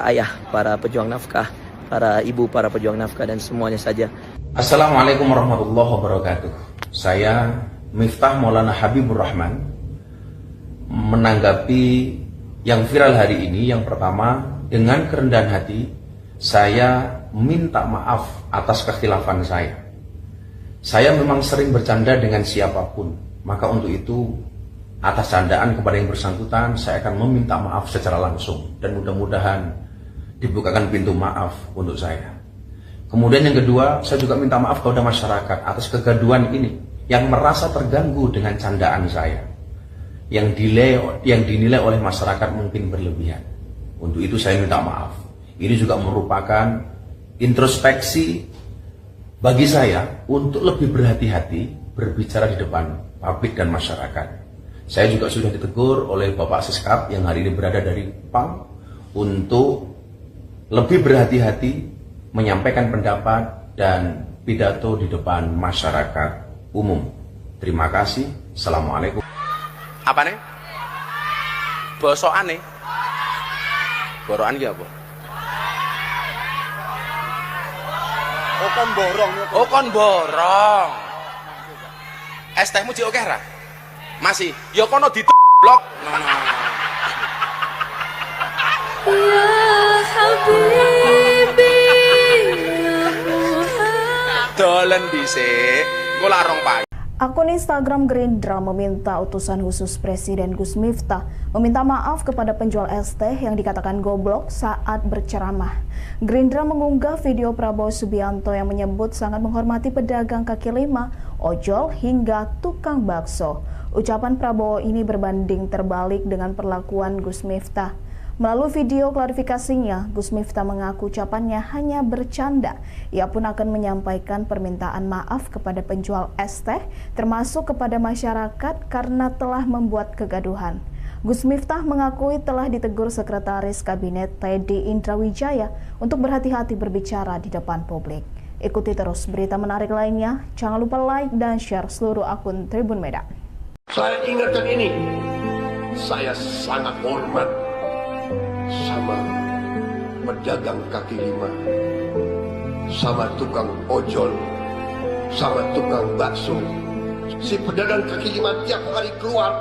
ayah, para pejuang nafkah, para ibu, para pejuang nafkah, dan semuanya saja. Assalamualaikum warahmatullahi wabarakatuh. Saya Miftah Maulana Habibur Rahman menanggapi yang viral hari ini. Yang pertama, dengan kerendahan hati saya minta maaf atas kekhilafan saya. Saya memang sering bercanda dengan siapapun, maka untuk itu atas candaan kepada yang bersangkutan saya akan meminta maaf secara langsung dan mudah-mudahan dibukakan pintu maaf untuk saya. Kemudian yang kedua, saya juga minta maaf kepada masyarakat atas kegaduhan ini yang merasa terganggu dengan candaan saya, yang dinilai oleh masyarakat mungkin berlebihan. Untuk itu saya minta maaf. Ini juga merupakan introspeksi bagi saya untuk lebih berhati-hati berbicara di depan publik dan masyarakat. Saya juga sudah ditegur oleh Bapak Siskap yang hari ini berada dari PAM untuk lebih berhati-hati menyampaikan pendapat dan pidato di depan masyarakat umum. Terima kasih. Assalamualaikum. Apa nih? Bosokan nih. Borokan ki apa? Oh kon borong ya. Oh kon borong. Es tehmu jek akeh ra? Masih, ya kono blok. Ya Habibi, ya Muhammad. Dolen dhisik, engko larong payu. Akun Instagram Gerindra meminta utusan khusus Presiden Gus Miftah meminta maaf kepada penjual es teh yang dikatakan goblok saat berceramah. Gerindra mengunggah video Prabowo Subianto yang menyebut sangat menghormati pedagang kaki lima, ojol hingga tukang bakso. Ucapan Prabowo ini berbanding terbalik dengan perlakuan Gus Miftah. Melalui video klarifikasinya, Gus Miftah mengaku ucapannya hanya bercanda. Ia pun akan menyampaikan permintaan maaf kepada penjual es teh, termasuk kepada masyarakat karena telah membuat kegaduhan. Gus Miftah mengakui telah ditegur Sekretaris Kabinet Teddy Indrawijaya untuk berhati-hati berbicara di depan publik. Ikuti terus berita menarik lainnya. Jangan lupa like dan share seluruh akun Tribun Medan. Saya ingatkan ini, saya sangat hormat sama pedagang kaki lima, sama tukang ojol, sama tukang bakso. Si pedagang kaki lima tiap kali keluar,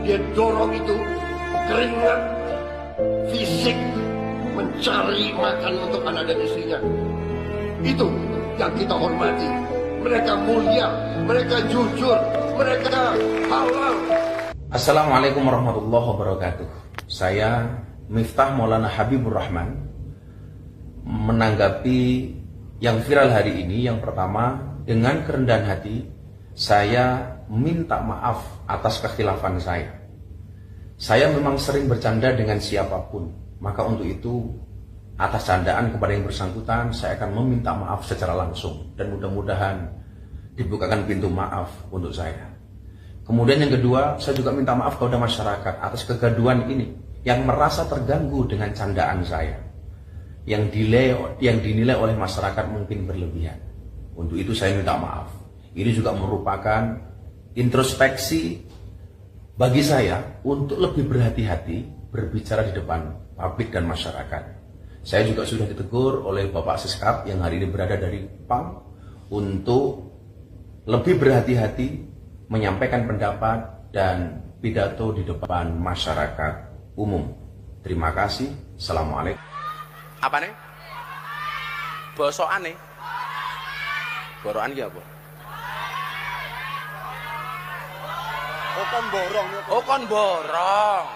dia dorong itu keringat fisik mencari makan untuk anak dan istrinya. Itu yang kita hormati. Mereka mulia, mereka jujur, mereka halal. Assalamualaikum warahmatullahi wabarakatuh. Saya Miftah Maulana Habibur Rahman menanggapi yang viral hari ini. Yang pertama, dengan kerendahan hati saya minta maaf atas kekhilafan saya. Saya memang sering bercanda dengan siapapun, maka untuk itu atas candaan kepada yang bersangkutan saya akan meminta maaf secara langsung dan mudah-mudahan dibukakan pintu maaf untuk saya. Kemudian yang kedua, saya juga minta maaf kepada masyarakat atas kegaduhan ini yang merasa terganggu dengan candaan saya, yang dinilai oleh masyarakat mungkin berlebihan. Untuk itu saya minta maaf. Ini juga merupakan introspeksi bagi saya untuk lebih berhati-hati berbicara di depan publik dan masyarakat. Saya juga sudah ditegur oleh Bapak Siskap yang hari ini berada dari PAM untuk lebih berhati-hati menyampaikan pendapat dan pidato di depan masyarakat umum. Terima kasih. Assalamualaikum. Apa nih? Bosokan nih. Borokan ki apa? Oh kon borong. Oh kon borong.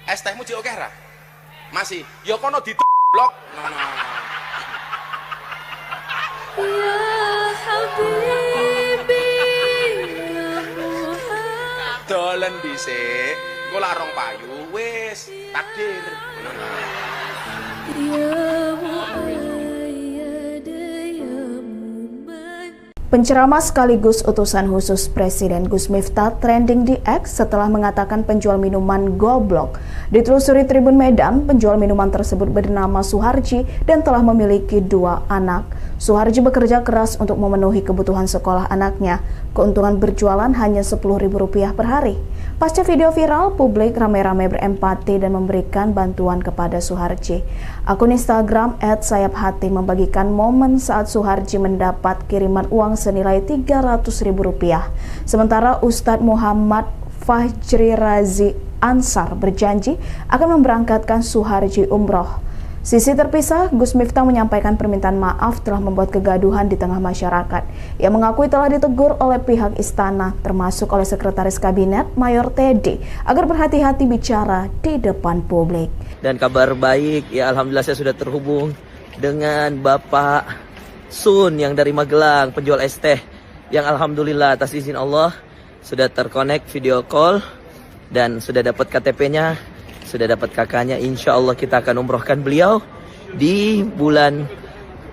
Es tehmu jek akeh ra? Masih, ya kono blok. Ya Habibi, ya Muhammad. Dolen dhisik, engko larong payu wis takdir. Ya Muayyad, ya Muman. Penceramah sekaligus utusan khusus Presiden Gus Miftah trending di X setelah mengatakan penjual minuman goblok. Ditelusuri Tribun Medan, penjual minuman tersebut bernama Suharji dan telah memiliki 2 anak. Suharji bekerja keras untuk memenuhi kebutuhan sekolah anaknya. Keuntungan berjualan hanya Rp10.000 per hari. Pasca video viral, publik ramai-ramai berempati dan memberikan bantuan kepada Suharji. Akun Instagram @sayaphati membagikan momen saat Suharji mendapat kiriman uang senilai Rp300.000. Sementara Ustadz Muhammad Fajri Razi Ansar berjanji akan memberangkatkan Suharji umroh. Sisi terpisah, Gus Miftah menyampaikan permintaan maaf telah membuat kegaduhan di tengah masyarakat. Ia mengakui telah ditegur oleh pihak istana, termasuk oleh Sekretaris Kabinet Mayor Teddy, agar berhati-hati bicara di depan publik. Dan kabar baik, ya alhamdulillah saya sudah terhubung dengan Bapak Sun yang dari Magelang, penjual es teh, yang alhamdulillah atas izin Allah sudah terkonek video call dan sudah dapat KTP-nya, sudah dapat kakaknya. Insya Allah kita akan umrohkan beliau di bulan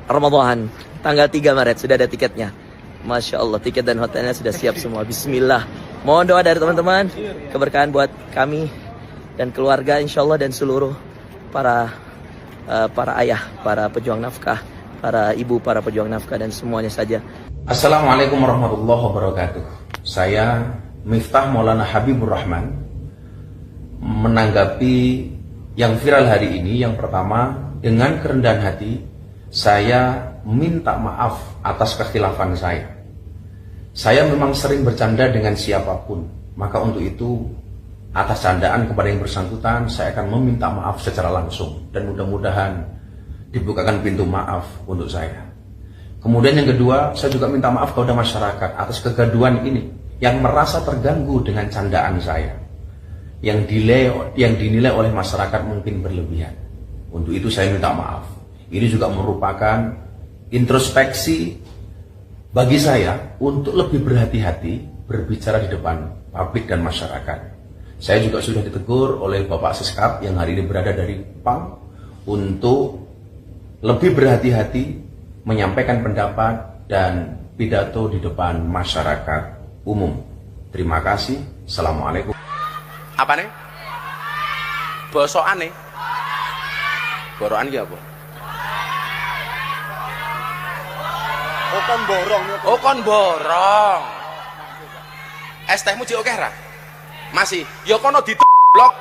Ramadan, tanggal 3 Maret, sudah ada tiketnya. Masya Allah, tiket dan hotelnya sudah siap semua. Bismillah. Mohon doa dari teman-teman, keberkahan buat kami dan keluarga insya Allah, dan seluruh para ayah, para pejuang nafkah, para ibu, para pejuang nafkah, dan semuanya saja. Assalamualaikum warahmatullahi wabarakatuh. Saya Miftah Maulana Habibur Rahman menanggapi yang viral hari ini. Yang pertama, dengan kerendahan hati saya minta maaf atas kekhilafan saya. Saya memang sering bercanda dengan siapapun, maka untuk itu atas candaan kepada yang bersangkutan saya akan meminta maaf secara langsung dan mudah-mudahan dibukakan pintu maaf untuk saya. Kemudian yang kedua, saya juga minta maaf kepada masyarakat atas kegaduhan ini yang merasa terganggu dengan candaan saya, yang dinilai oleh masyarakat mungkin berlebihan. Untuk itu saya minta maaf. Ini juga merupakan introspeksi bagi saya untuk lebih berhati-hati berbicara di depan publik dan masyarakat. Saya juga sudah ditegur oleh Bapak Seskap yang hari ini berada dari PAM untuk lebih berhati-hati menyampaikan pendapat dan pidato di depan masyarakat umum. Terima kasih. Assalamualaikum. Apa nih? Bosokan nih? Borokan ki apa? Oh kon borong. Oh kon borong. Es tehmu jek akeh ra? Masih. Ya kono blok.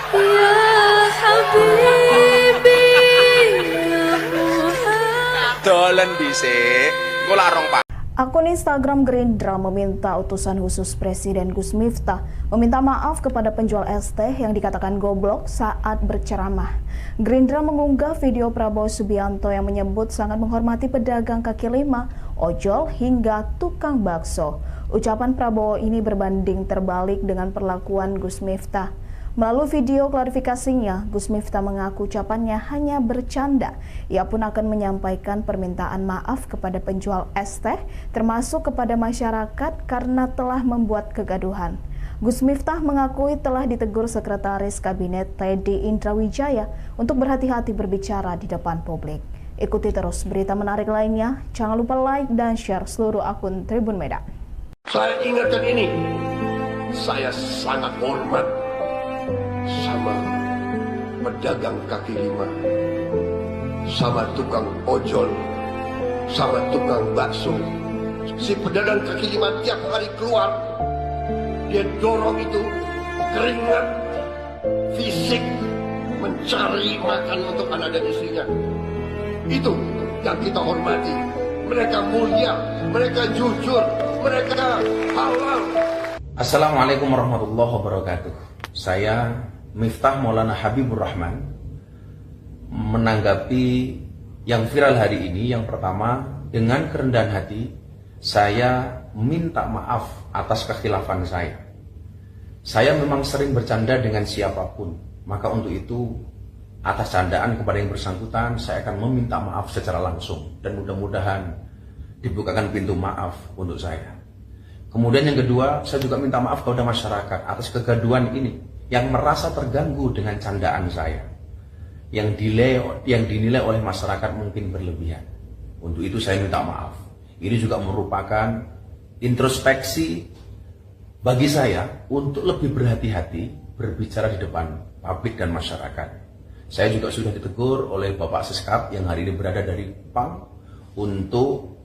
Ya Habibi, ya Muhammad. Dolen dhisik. Engko lak rong pak. Akun Instagram Gerindra meminta utusan khusus Presiden Gus Miftah meminta maaf kepada penjual es teh yang dikatakan goblok saat berceramah. Gerindra mengunggah video Prabowo Subianto yang menyebut sangat menghormati pedagang kaki lima, ojol hingga tukang bakso. Ucapan Prabowo ini berbanding terbalik dengan perlakuan Gus Miftah. Melalui video klarifikasinya, Gus Miftah mengaku ucapannya hanya bercanda. Ia pun akan menyampaikan permintaan maaf kepada penjual es teh, termasuk kepada masyarakat karena telah membuat kegaduhan. Gus Miftah mengakui telah ditegur Sekretaris Kabinet Teddy Indrawijaya untuk berhati-hati berbicara di depan publik. Ikuti terus berita menarik lainnya. Jangan lupa like dan share seluruh akun Tribun Medan. Saya ingatkan ini, saya sangat hormat sama pedagang kaki lima, sama tukang ojol, sama tukang bakso. Si pedagang kaki lima tiap hari keluar, dia dorong itu keringat fisik mencari makan untuk anak dan istrinya. Itu yang kita hormati. Mereka mulia, mereka jujur, mereka halal. Assalamualaikum warahmatullahi wabarakatuh. Saya Miftah Maulana Habibur Rahman menanggapi yang viral hari ini. Yang pertama, dengan kerendahan hati saya minta maaf atas kekhilafan saya. Saya memang sering bercanda dengan siapapun, maka untuk itu atas candaan kepada yang bersangkutan saya akan meminta maaf secara langsung dan mudah-mudahan dibukakan pintu maaf untuk saya. Kemudian yang kedua, saya juga minta maaf kepada masyarakat atas kegaduhan ini yang merasa terganggu dengan candaan saya, yang dinilai oleh masyarakat mungkin berlebihan. Untuk itu saya minta maaf. Ini juga merupakan introspeksi bagi saya untuk lebih berhati-hati berbicara di depan publik dan masyarakat. Saya juga sudah ditegur oleh Bapak Seskap yang hari ini berada dari PAM untuk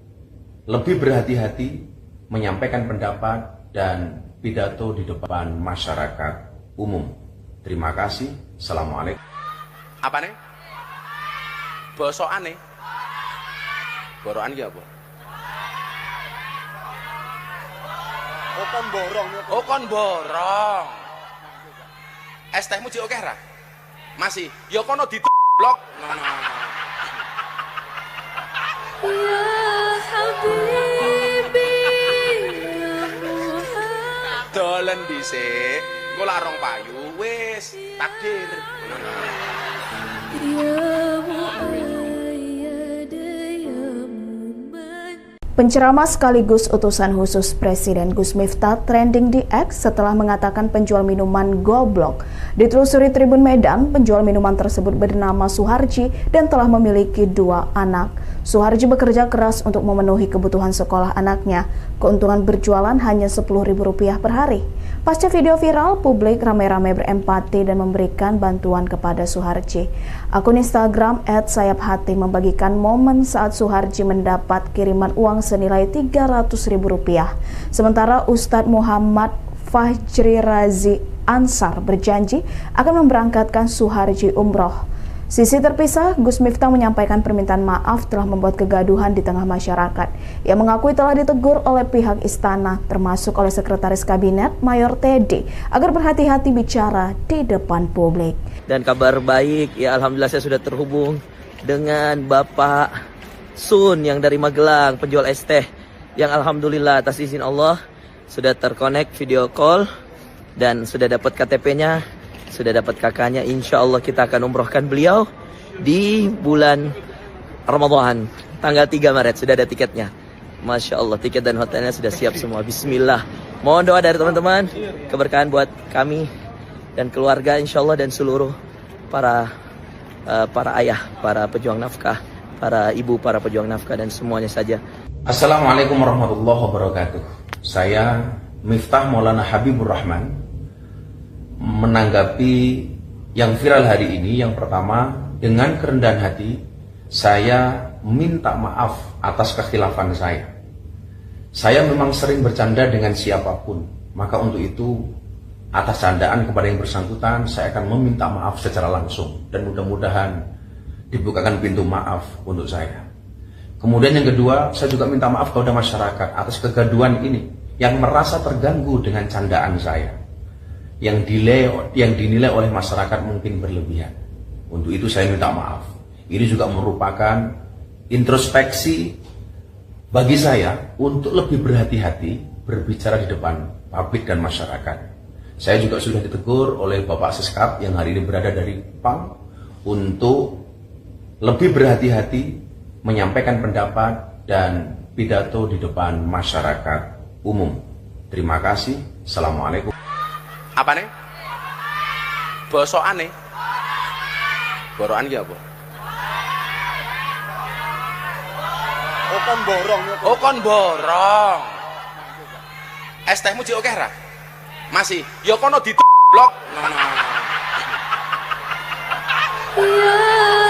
lebih berhati-hati menyampaikan pendapat dan pidato di depan masyarakat umum. Terima kasih. Assalamualaikum. Apa nih? Bosokan nih? Borokan ki apa? Oh kon borong. Oh kon borong. Es tehmu jek akeh ra? Masih. Ya kono blok. Ya Habibi, ya Muhammad. Dolen dhisik. Engko lak rong payu wis takdir. Ya Muayyad, ya Muman. Penceramah sekaligus utusan khusus Presiden Gus Miftah trending di X setelah mengatakan penjual minuman goblok. Ditelusuri Tribun Medan, penjual minuman tersebut bernama Suharji dan telah memiliki 2 anak. Suharji bekerja keras untuk memenuhi kebutuhan sekolah anaknya. Keuntungan berjualan hanya Rp10.000 per hari. Pasca video viral, publik ramai-ramai berempati dan memberikan bantuan kepada Suharji. Akun Instagram @sayaphati membagikan momen saat Suharji mendapat kiriman uang senilai Rp300.000. Sementara Ustadz Muhammad Fajri Razi Ansar berjanji akan memberangkatkan Suharji umroh. Sisi terpisah, Gus Miftah menyampaikan permintaan maaf telah membuat kegaduhan di tengah masyarakat. Ia mengakui telah ditegur oleh pihak istana, termasuk oleh Sekretaris Kabinet Mayor Teddy, agar berhati-hati bicara di depan publik. Dan kabar baik, ya alhamdulillah saya sudah terhubung dengan Bapak Sun yang dari Magelang, penjual es teh, yang alhamdulillah atas izin Allah sudah terkonek video call dan sudah dapat KTP-nya, sudah dapat kakaknya. Insya Allah kita akan umrohkan beliau di bulan Ramadan tanggal 3 Maret, sudah ada tiketnya. Masya Allah, tiket dan hotelnya sudah siap semua. Bismillah, mohon doa dari teman-teman, keberkahan buat kami dan keluarga insya Allah, dan seluruh para ayah, para pejuang nafkah, para ibu, para pejuang nafkah, dan semuanya saja. Assalamualaikum warahmatullahi wabarakatuh. Saya Miftah Maulana Habibur Rahman menanggapi yang viral hari ini. Yang pertama, dengan kerendahan hati saya minta maaf atas kekhilafan saya. Saya memang sering bercanda dengan siapapun, maka untuk itu atas candaan kepada yang bersangkutan saya akan meminta maaf secara langsung, dan mudah-mudahan dibukakan pintu maaf untuk saya. Kemudian yang kedua, saya juga minta maaf kepada masyarakat atas kegaduhan ini yang merasa terganggu dengan candaan saya, yang dinilai oleh masyarakat mungkin berlebihan. Untuk itu saya minta maaf. Ini juga merupakan introspeksi bagi saya untuk lebih berhati-hati berbicara di depan publik dan masyarakat. Saya juga sudah ditegur oleh Bapak Seskap yang hari ini berada dari PAM untuk lebih berhati-hati menyampaikan pendapat dan pidato di depan masyarakat umum. Terima kasih. Assalamualaikum. Apa nih? Bosokan nih? Borokan ki apa? Oh kon borong. Oh kon borong. Es tehmu jek akeh ra? Masih. Ya kono blok. Ya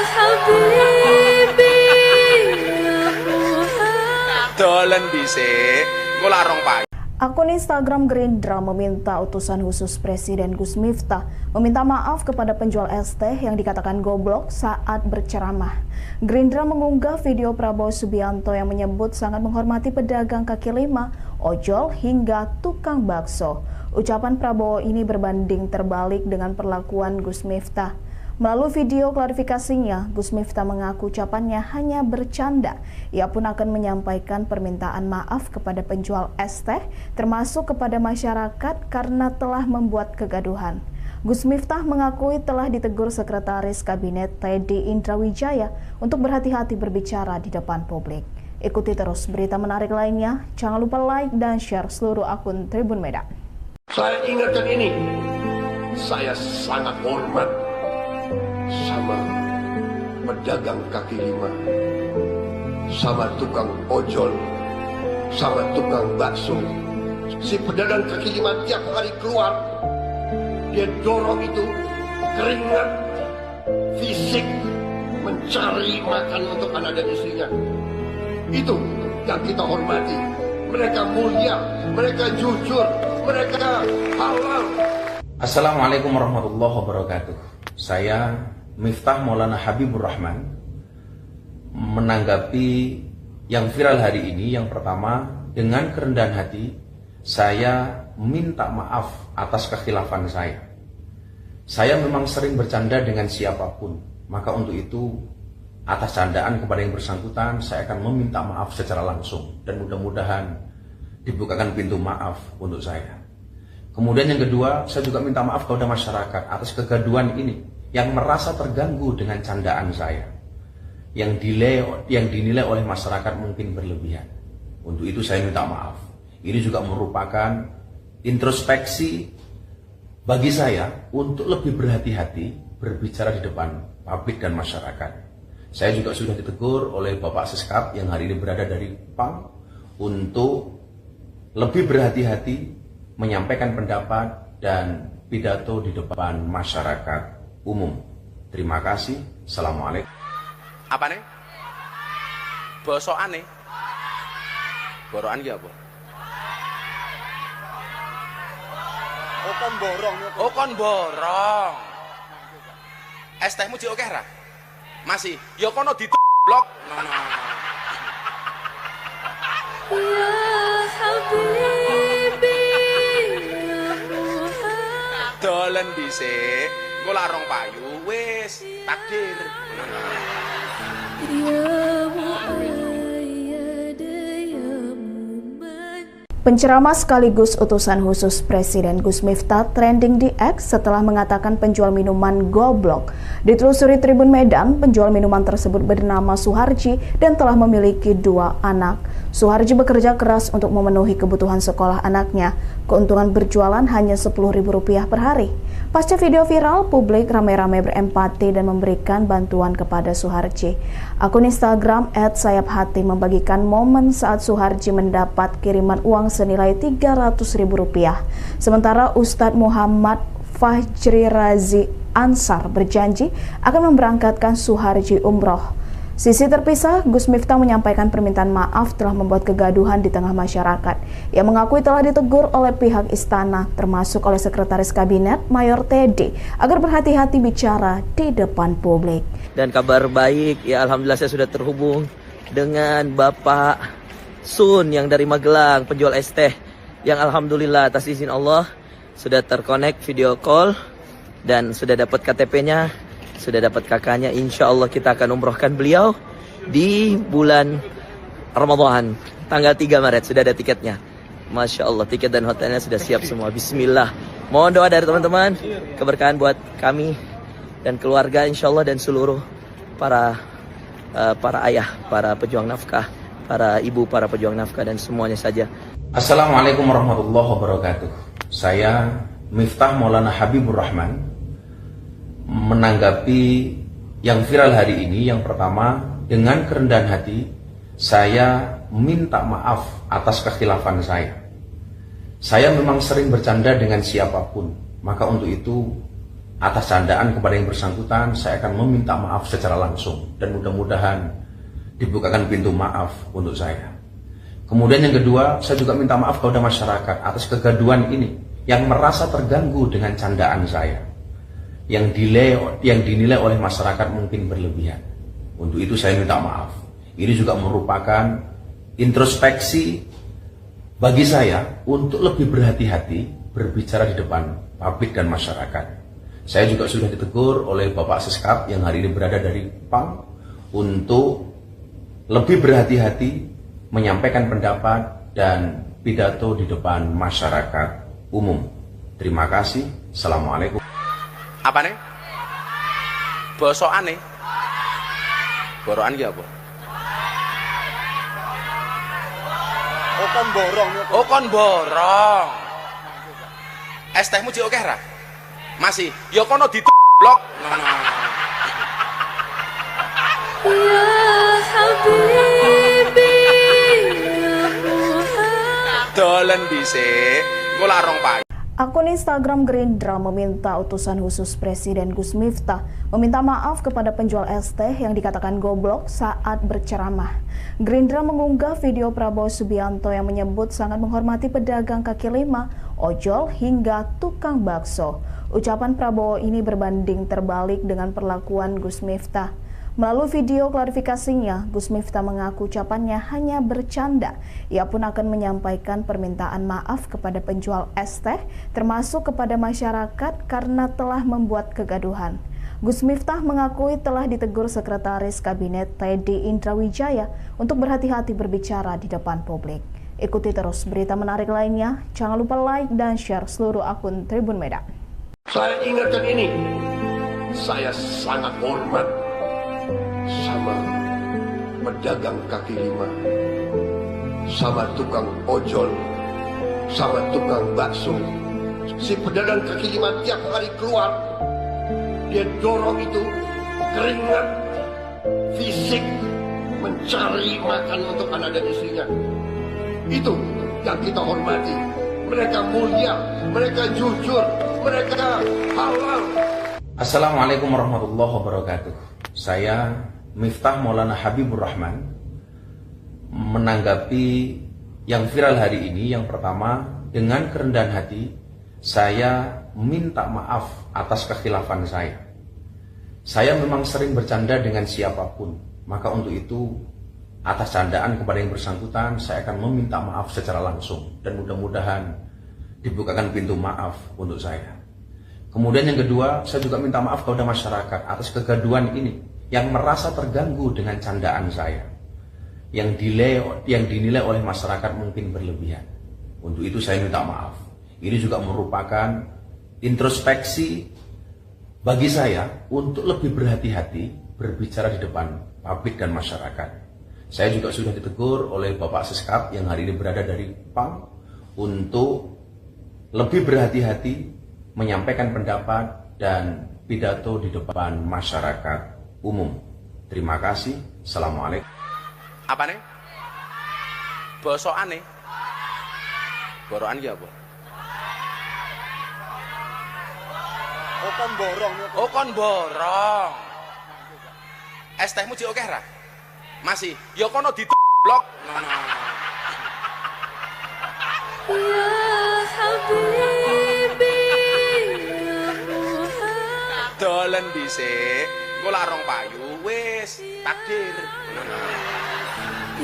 Habibi, ya Muhammad. Dolen dhisik. Engko lak rong payu. Akun Instagram Gerindra meminta utusan khusus Presiden Gus Miftah meminta maaf kepada penjual es teh yang dikatakan goblok saat berceramah. Gerindra mengunggah video Prabowo Subianto yang menyebut sangat menghormati pedagang kaki lima, ojol hingga tukang bakso. Ucapan Prabowo ini berbanding terbalik dengan perlakuan Gus Miftah. Melalui video klarifikasinya, Gus Miftah mengaku ucapannya hanya bercanda. Ia pun akan menyampaikan permintaan maaf kepada penjual es teh, termasuk kepada masyarakat karena telah membuat kegaduhan. Gus Miftah mengakui telah ditegur Sekretaris Kabinet Teddy Indrawijaya untuk berhati-hati berbicara di depan publik. Ikuti terus berita menarik lainnya. Jangan lupa like dan share seluruh akun Tribun Medan. Saya ingatkan ini, saya sangat hormat sama pedagang kaki lima, sama tukang ojol, sama tukang bakso. Si pedagang kaki lima tiap hari keluar, dia dorong itu keringat fisik mencari makan untuk anak dan istrinya. Itu yang kita hormati. Mereka mulia, mereka jujur, mereka halal. Assalamualaikum warahmatullahi wabarakatuh. Saya Miftah Maulana Habibur Rahman menanggapi yang viral hari ini. Yang pertama, dengan kerendahan hati saya minta maaf atas kekhilafan saya. Saya memang sering bercanda dengan siapapun, maka untuk itu atas candaan kepada yang bersangkutan saya akan meminta maaf secara langsung, dan mudah-mudahan dibukakan pintu maaf untuk saya. Kemudian yang kedua, saya juga minta maaf kepada masyarakat atas kegaduhan ini yang merasa terganggu dengan candaan saya, yang dinilai oleh masyarakat mungkin berlebihan. Untuk itu saya minta maaf. Ini juga merupakan introspeksi bagi saya untuk lebih berhati-hati berbicara di depan publik dan masyarakat. Saya juga sudah ditegur oleh Bapak Seskap yang hari ini berada dari PAM untuk lebih berhati-hati menyampaikan pendapat dan pidato di depan masyarakat umum. Terima kasih. Assalamualaikum. Apa nih? Bosokan nih? Borokan ki apa? Oh kon borong. Oh kon borong. Es tehmu jek akeh ra? Masih, ya kono diblok. Ya Habibi, ya Muhammad. Dolen dhisik, engko lak rong payu wis takdir. Ya Muayyad, ya Muman. Penceramah sekaligus utusan khusus Presiden Gus Miftah trending di X setelah mengatakan penjual minuman goblok. Ditelusuri Tribun Medan, penjual minuman tersebut bernama Suharji dan telah memiliki 2 anak. Suharji bekerja keras untuk memenuhi kebutuhan sekolah anaknya. Keuntungan berjualan hanya Rp10.000 per hari. Pasca video viral, publik ramai-ramai berempati dan memberikan bantuan kepada Suharji. Akun Instagram @sayaphati membagikan momen saat Suharji mendapat kiriman uang senilai Rp300.000. Sementara Ustadz Muhammad Fajri Razi Ansar berjanji akan memberangkatkan Suharji umroh. Sisi terpisah, Gus Miftah menyampaikan permintaan maaf telah membuat kegaduhan di tengah masyarakat. Ia mengakui telah ditegur oleh pihak istana, termasuk oleh Sekretaris Kabinet Mayor Teddy, agar berhati-hati bicara di depan publik. Dan kabar baik, ya alhamdulillah saya sudah terhubung dengan Bapak Sun yang dari Magelang, penjual es teh, yang alhamdulillah atas izin Allah sudah terkonek video call dan sudah dapat KTP-nya, sudah dapat kakaknya. Insya Allah kita akan umrohkan beliau di bulan Ramadan, tanggal 3 Maret, sudah ada tiketnya. Masya Allah, tiket dan hotelnya sudah siap semua. Bismillah. Mohon doa dari teman-teman, keberkahan buat kami dan keluarga insya Allah, dan seluruh para ayah, para pejuang nafkah, para ibu, para pejuang nafkah, dan semuanya saja. Assalamualaikum warahmatullahi wabarakatuh. Saya Miftah Maulana Habibur Rahman menanggapi yang viral hari ini. Yang pertama, dengan kerendahan hati saya minta maaf atas kekhilafan saya. Saya memang sering bercanda dengan siapapun, maka untuk itu atas candaan kepada yang bersangkutan saya akan meminta maaf secara langsung, dan mudah-mudahan dibukakan pintu maaf untuk saya. Kemudian yang kedua, saya juga minta maaf kepada masyarakat atas kegaduhan ini yang merasa terganggu dengan candaan saya, yang dinilai oleh masyarakat mungkin berlebihan. Untuk itu saya minta maaf. Ini juga merupakan introspeksi bagi saya untuk lebih berhati-hati berbicara di depan publik dan masyarakat. Saya juga sudah ditegur oleh Bapak Seskap yang hari ini berada dari PAM untuk lebih berhati-hati menyampaikan pendapat dan pidato di depan masyarakat umum. Terima kasih. Assalamualaikum. Apa nih? Bosokan nih. Borokan ki apa? Oh kon borong. Oh kon borong. Es tehmu jek akeh ra? Masih, ya kono diblok. Ya Habibi, ya Muhammad. Dolen dhisik, engko lak rong payu. Akun Instagram Gerindra meminta utusan khusus Presiden Gus Miftah meminta maaf kepada penjual es teh yang dikatakan goblok saat berceramah. Gerindra mengunggah video Prabowo Subianto yang menyebut sangat menghormati pedagang kaki lima, ojol, hingga tukang bakso. Ucapan Prabowo ini berbanding terbalik dengan perlakuan Gus Miftah. Melalui video klarifikasinya, Gus Miftah mengaku ucapannya hanya bercanda. Ia pun akan menyampaikan permintaan maaf kepada penjual es teh, termasuk kepada masyarakat karena telah membuat kegaduhan. Gus Miftah mengakui telah ditegur Sekretaris Kabinet Teddy Indrawijaya untuk berhati-hati berbicara di depan publik. Ikuti terus berita menarik lainnya. Jangan lupa like dan share seluruh akun Tribun Medan. Saya ingatkan ini, saya sangat hormat sama pedagang kaki lima, sama tukang ojol, sama tukang bakso. Si pedagang kaki lima tiap hari keluar, dia dorong itu keringat fisik mencari makan untuk anak dan istrinya. Itu yang kita hormati. Mereka mulia, mereka jujur, mereka halal. Assalamualaikum warahmatullahi wabarakatuh. Saya Miftah Maulana Habibur Rahman menanggapi yang viral hari ini. Yang pertama, dengan kerendahan hati saya minta maaf atas kekhilafan saya. Saya memang sering bercanda dengan siapapun, maka untuk itu atas candaan kepada yang bersangkutan saya akan meminta maaf secara langsung dan mudah-mudahan dibukakan pintu maaf untuk saya. Kemudian yang kedua, saya juga minta maaf kepada masyarakat atas kegaduhan ini yang merasa terganggu dengan candaan saya, yang dinilai oleh masyarakat mungkin berlebihan. Untuk itu saya minta maaf. Ini juga merupakan introspeksi bagi saya untuk lebih berhati-hati berbicara di depan publik dan masyarakat. Saya juga sudah ditegur oleh Bapak Seskap yang hari ini berada dari PAM untuk lebih berhati-hati menyampaikan pendapat dan pidato di depan masyarakat umum. Terima kasih. Assalamualaikum. Apa nih? Bosokan nih? Borokan ya apa? Oh kon borong. Oh kon borong. Es tehmu jek akeh ra? Masih. Ya kono blok. Ya Habibi, ya Muhammad. Dolen dhisik. Engko lak rong payu wis takdir.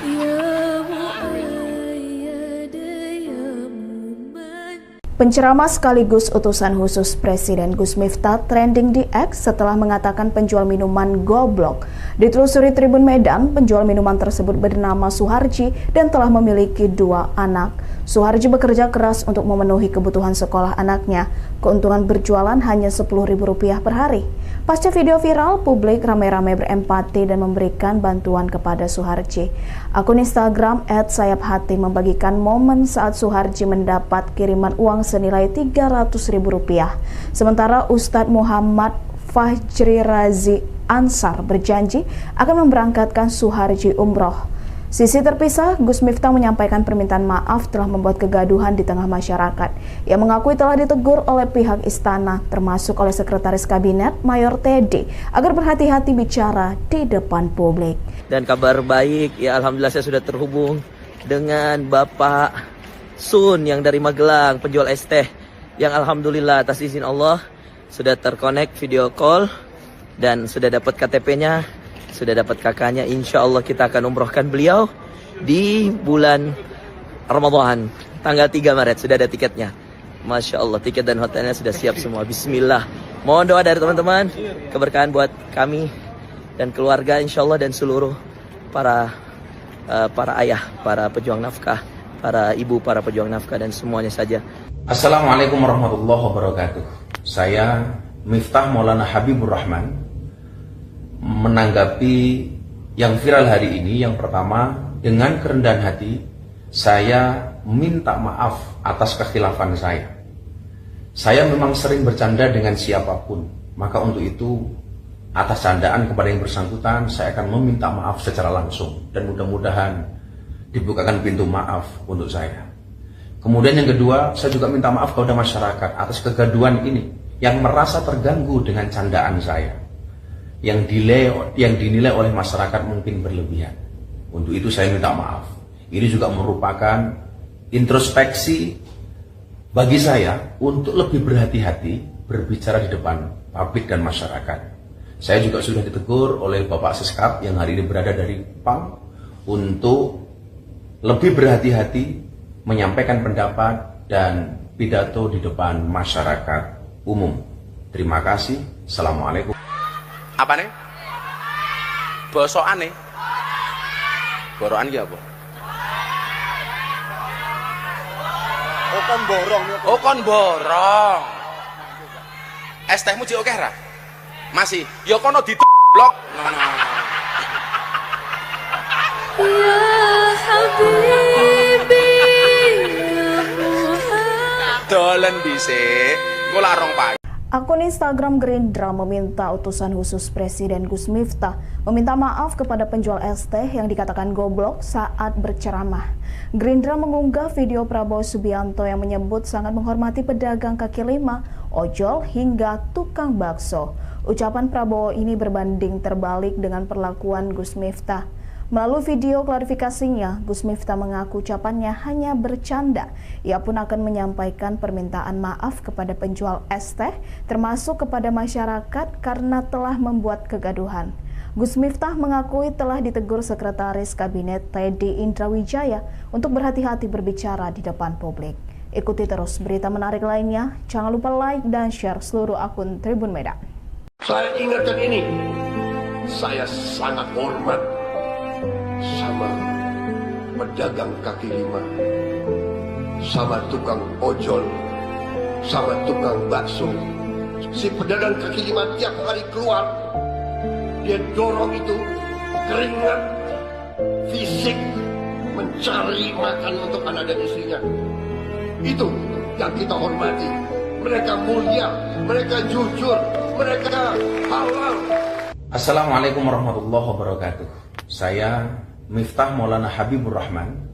Ya Muayyad, ya Muman. Penceramah sekaligus utusan khusus Presiden Gus Miftah trending di X setelah mengatakan penjual minuman goblok. Ditelusuri Tribun Medan, penjual minuman tersebut bernama Suharji dan telah memiliki 2 anak. Suharji bekerja keras untuk memenuhi kebutuhan sekolah anaknya. Keuntungan berjualan hanya Rp10.000 per hari. Pasca video viral, publik ramai-ramai berempati dan memberikan bantuan kepada Suharji. Akun Instagram @sayaphati membagikan momen saat Suharji mendapat kiriman uang senilai Rp300.000. Sementara Ustadz Muhammad Fajri Razi Ansar berjanji akan memberangkatkan Suharji umroh. Sisi terpisah, Gus Miftah menyampaikan permintaan maaf telah membuat kegaduhan di tengah masyarakat. Ia mengakui telah ditegur oleh pihak istana, termasuk oleh Sekretaris Kabinet Mayor Teddy, agar berhati-hati bicara di depan publik. Dan kabar baik, ya alhamdulillah saya sudah terhubung dengan Bapak Sun yang dari Magelang, penjual es teh, yang alhamdulillah atas izin Allah sudah terkonek video call dan sudah dapat KTP-nya, sudah dapat kakaknya. Insya Allah kita akan umrohkan beliau di bulan Ramadan, tanggal 3 Maret, sudah ada tiketnya. Masya Allah, tiket dan hotelnya sudah siap semua. Bismillah. Mohon doa dari teman-teman, keberkahan buat kami dan keluarga insya Allah, dan seluruh para ayah, para pejuang nafkah, para ibu, para pejuang nafkah, dan semuanya saja. Assalamualaikum warahmatullahi wabarakatuh. Saya Miftah Maulana Habibur Rahman menanggapi yang viral hari ini. Yang pertama, dengan kerendahan hati saya minta maaf atas kekhilafan saya. Saya memang sering bercanda dengan siapapun, maka untuk itu atas candaan kepada yang bersangkutan saya akan meminta maaf secara langsung dan mudah-mudahan dibukakan pintu maaf untuk saya. Kemudian yang kedua, saya juga minta maaf kepada masyarakat atas kegaduhan ini yang merasa terganggu dengan candaan saya, yang dinilai oleh masyarakat mungkin berlebihan. Untuk itu saya minta maaf. Ini juga merupakan introspeksi bagi saya untuk lebih berhati-hati berbicara di depan publik dan masyarakat. Saya juga sudah ditegur oleh Bapak Seskap yang hari ini berada dari PAM untuk lebih berhati-hati menyampaikan pendapat dan pidato di depan masyarakat umum. Terima kasih. Assalamualaikum. Apa nih? Bosokan nih? Borokan ya apa? Oh kon borong. Oh kon borong. Es tehmu jek akeh ra? Masih. Ya kono blok. Ya Habibi, ya Muhammad. Dolen dhisik. Engko lak rong payu. Akun Instagram Gerindra meminta utusan khusus Presiden Gus Miftah meminta maaf kepada penjual es teh yang dikatakan goblok saat berceramah. Gerindra mengunggah video Prabowo Subianto yang menyebut sangat menghormati pedagang kaki lima, ojol hingga tukang bakso. Ucapan Prabowo ini berbanding terbalik dengan perlakuan Gus Miftah. Melalui video klarifikasinya, Gus Miftah mengaku ucapannya hanya bercanda. Ia pun akan menyampaikan permintaan maaf kepada penjual es teh, termasuk kepada masyarakat karena telah membuat kegaduhan. Gus Miftah mengakui telah ditegur Sekretaris Kabinet Teddy Indrawijaya untuk berhati-hati berbicara di depan publik. Ikuti terus berita menarik lainnya. Jangan lupa like dan share seluruh akun Tribun Medan. Saya ingatkan ini, saya sangat hormat sama pedagang kaki lima, sama tukang ojol, sama tukang bakso. Si pedagang kaki lima tiap hari keluar, dia dorong itu keringat fisik mencari makan untuk anak dan istrinya. Itu yang kita hormati. Mereka mulia, mereka jujur, mereka halal. Assalamualaikum warahmatullahi wabarakatuh. Saya Miftah Maulana Habibur Rahman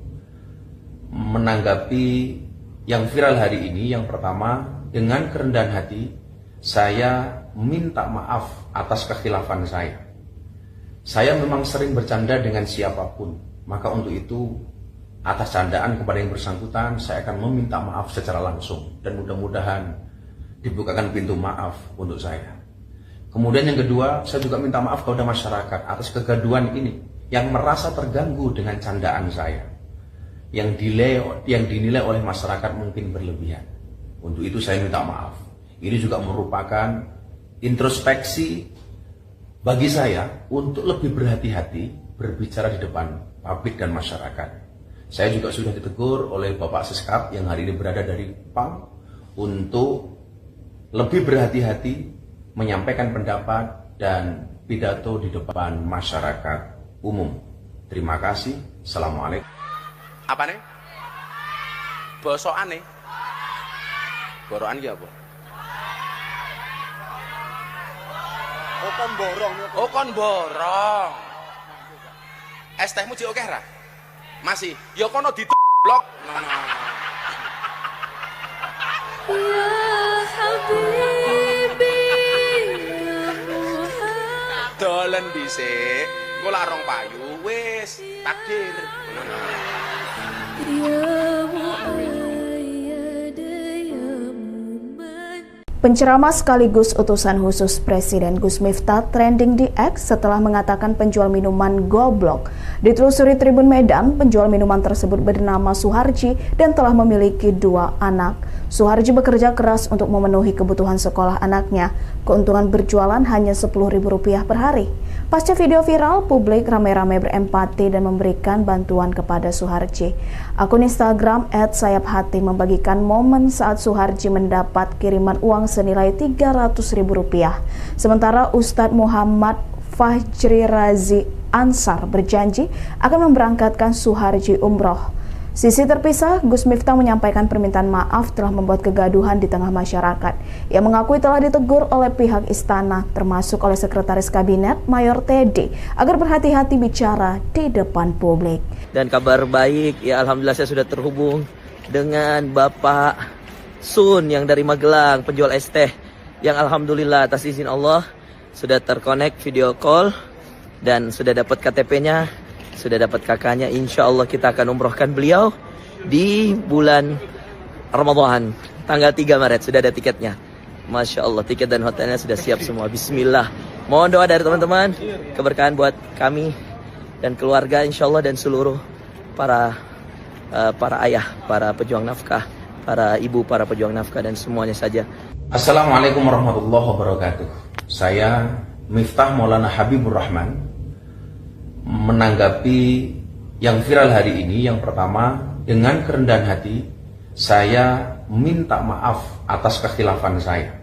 menanggapi yang viral hari ini. Yang pertama, dengan kerendahan hati saya minta maaf atas kekhilafan saya. Saya memang sering bercanda dengan siapapun, maka untuk itu atas candaan kepada yang bersangkutan saya akan meminta maaf secara langsung dan mudah-mudahan dibukakan pintu maaf untuk saya. Kemudian yang kedua, saya juga minta maaf kepada masyarakat atas kegaduhan ini yang merasa terganggu dengan candaan saya, yang dinilai oleh masyarakat mungkin berlebihan. Untuk itu saya minta maaf. Ini juga merupakan introspeksi bagi saya untuk lebih berhati-hati berbicara di depan publik dan masyarakat. Saya juga sudah ditegur oleh Bapak Seskap yang hari ini berada dari PAM untuk lebih berhati-hati menyampaikan pendapat dan pidato di depan masyarakat umum. Terima kasih. Assalamualaikum. Apa nih? Bosokan nih. Borokan ki apa? Oh kon borong. Oh kon borong. Es tehmu jek akeh ra? Masih. Ya kono blok. Ya Habibi, ya Muhammad. Dolen dhisik. Engko larong payu wis takdir. Ya Muayyad, ya Muman. Penceramah sekaligus utusan khusus Presiden Gus Miftah trending di X setelah mengatakan penjual minuman goblok. Ditelusuri Tribun Medan, penjual minuman tersebut bernama Suharji dan telah memiliki 2 anak. Suharji bekerja keras untuk memenuhi kebutuhan sekolah anaknya. Keuntungan berjualan hanya Rp10.000 per hari. Pasca video viral, publik ramai-ramai berempati dan memberikan bantuan kepada Suharji. Akun Instagram @sayaphati membagikan momen saat Suharji mendapat kiriman uang senilai Rp300.000. Sementara Ustadz Muhammad Fajri Razi Ansar berjanji akan memberangkatkan Suharji umroh. Sisi terpisah, Gus Miftah menyampaikan permintaan maaf telah membuat kegaduhan di tengah masyarakat. Ia mengakui telah ditegur oleh pihak istana, termasuk oleh Sekretaris Kabinet Mayor Teddy, agar berhati-hati bicara di depan publik. Dan kabar baik, ya alhamdulillah saya sudah terhubung dengan Bapak Sun yang dari Magelang, penjual es teh, yang alhamdulillah atas izin Allah sudah terkonek video call dan sudah dapat KTP-nya, sudah dapat kakaknya. Insya Allah kita akan umrohkan beliau di bulan Ramadan tanggal 3 Maret. Sudah ada tiketnya. Masya Allah, tiket dan hotelnya sudah siap semua. Bismillah. Mohon doa dari teman-teman, keberkahan buat kami dan keluarga insya Allah, dan seluruh para ayah, para pejuang nafkah, para ibu, para pejuang nafkah, dan semuanya saja. Assalamualaikum warahmatullahi wabarakatuh. Saya Miftah Maulana Habibur Rahman menanggapi yang viral hari ini. Yang pertama, dengan kerendahan hati saya minta maaf atas kekhilafan saya.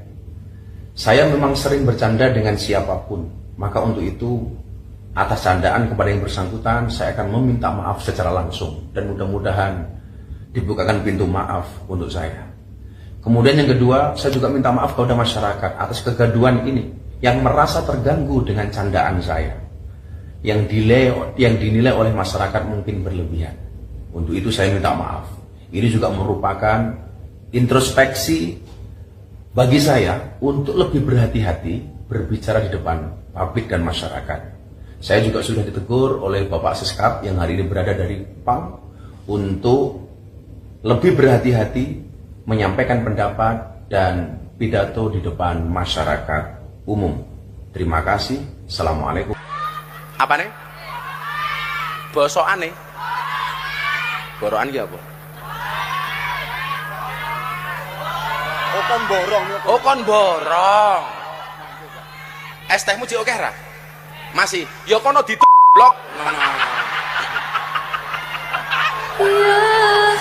Saya memang sering bercanda dengan siapapun, maka untuk itu atas candaan kepada yang bersangkutan saya akan meminta maaf secara langsung dan mudah-mudahan dibukakan pintu maaf untuk saya. Kemudian yang kedua, saya juga minta maaf kepada masyarakat atas kegaduhan ini yang merasa terganggu dengan candaan saya, yang dinilai oleh masyarakat mungkin berlebihan. Untuk itu saya minta maaf. Ini juga merupakan introspeksi bagi saya untuk lebih berhati-hati berbicara di depan publik dan masyarakat. Saya juga sudah ditegur oleh Bapak Siskap yang hari ini berada dari PAM untuk lebih berhati-hati menyampaikan pendapat dan pidato di depan masyarakat umum. Terima kasih. Assalamualaikum. Apa nih? Bosokan nih. Borokan ki apa? Oh kon borong. Oh kon borong. Es tehmu jek akeh ra? Masih. Ya kono blok. Ya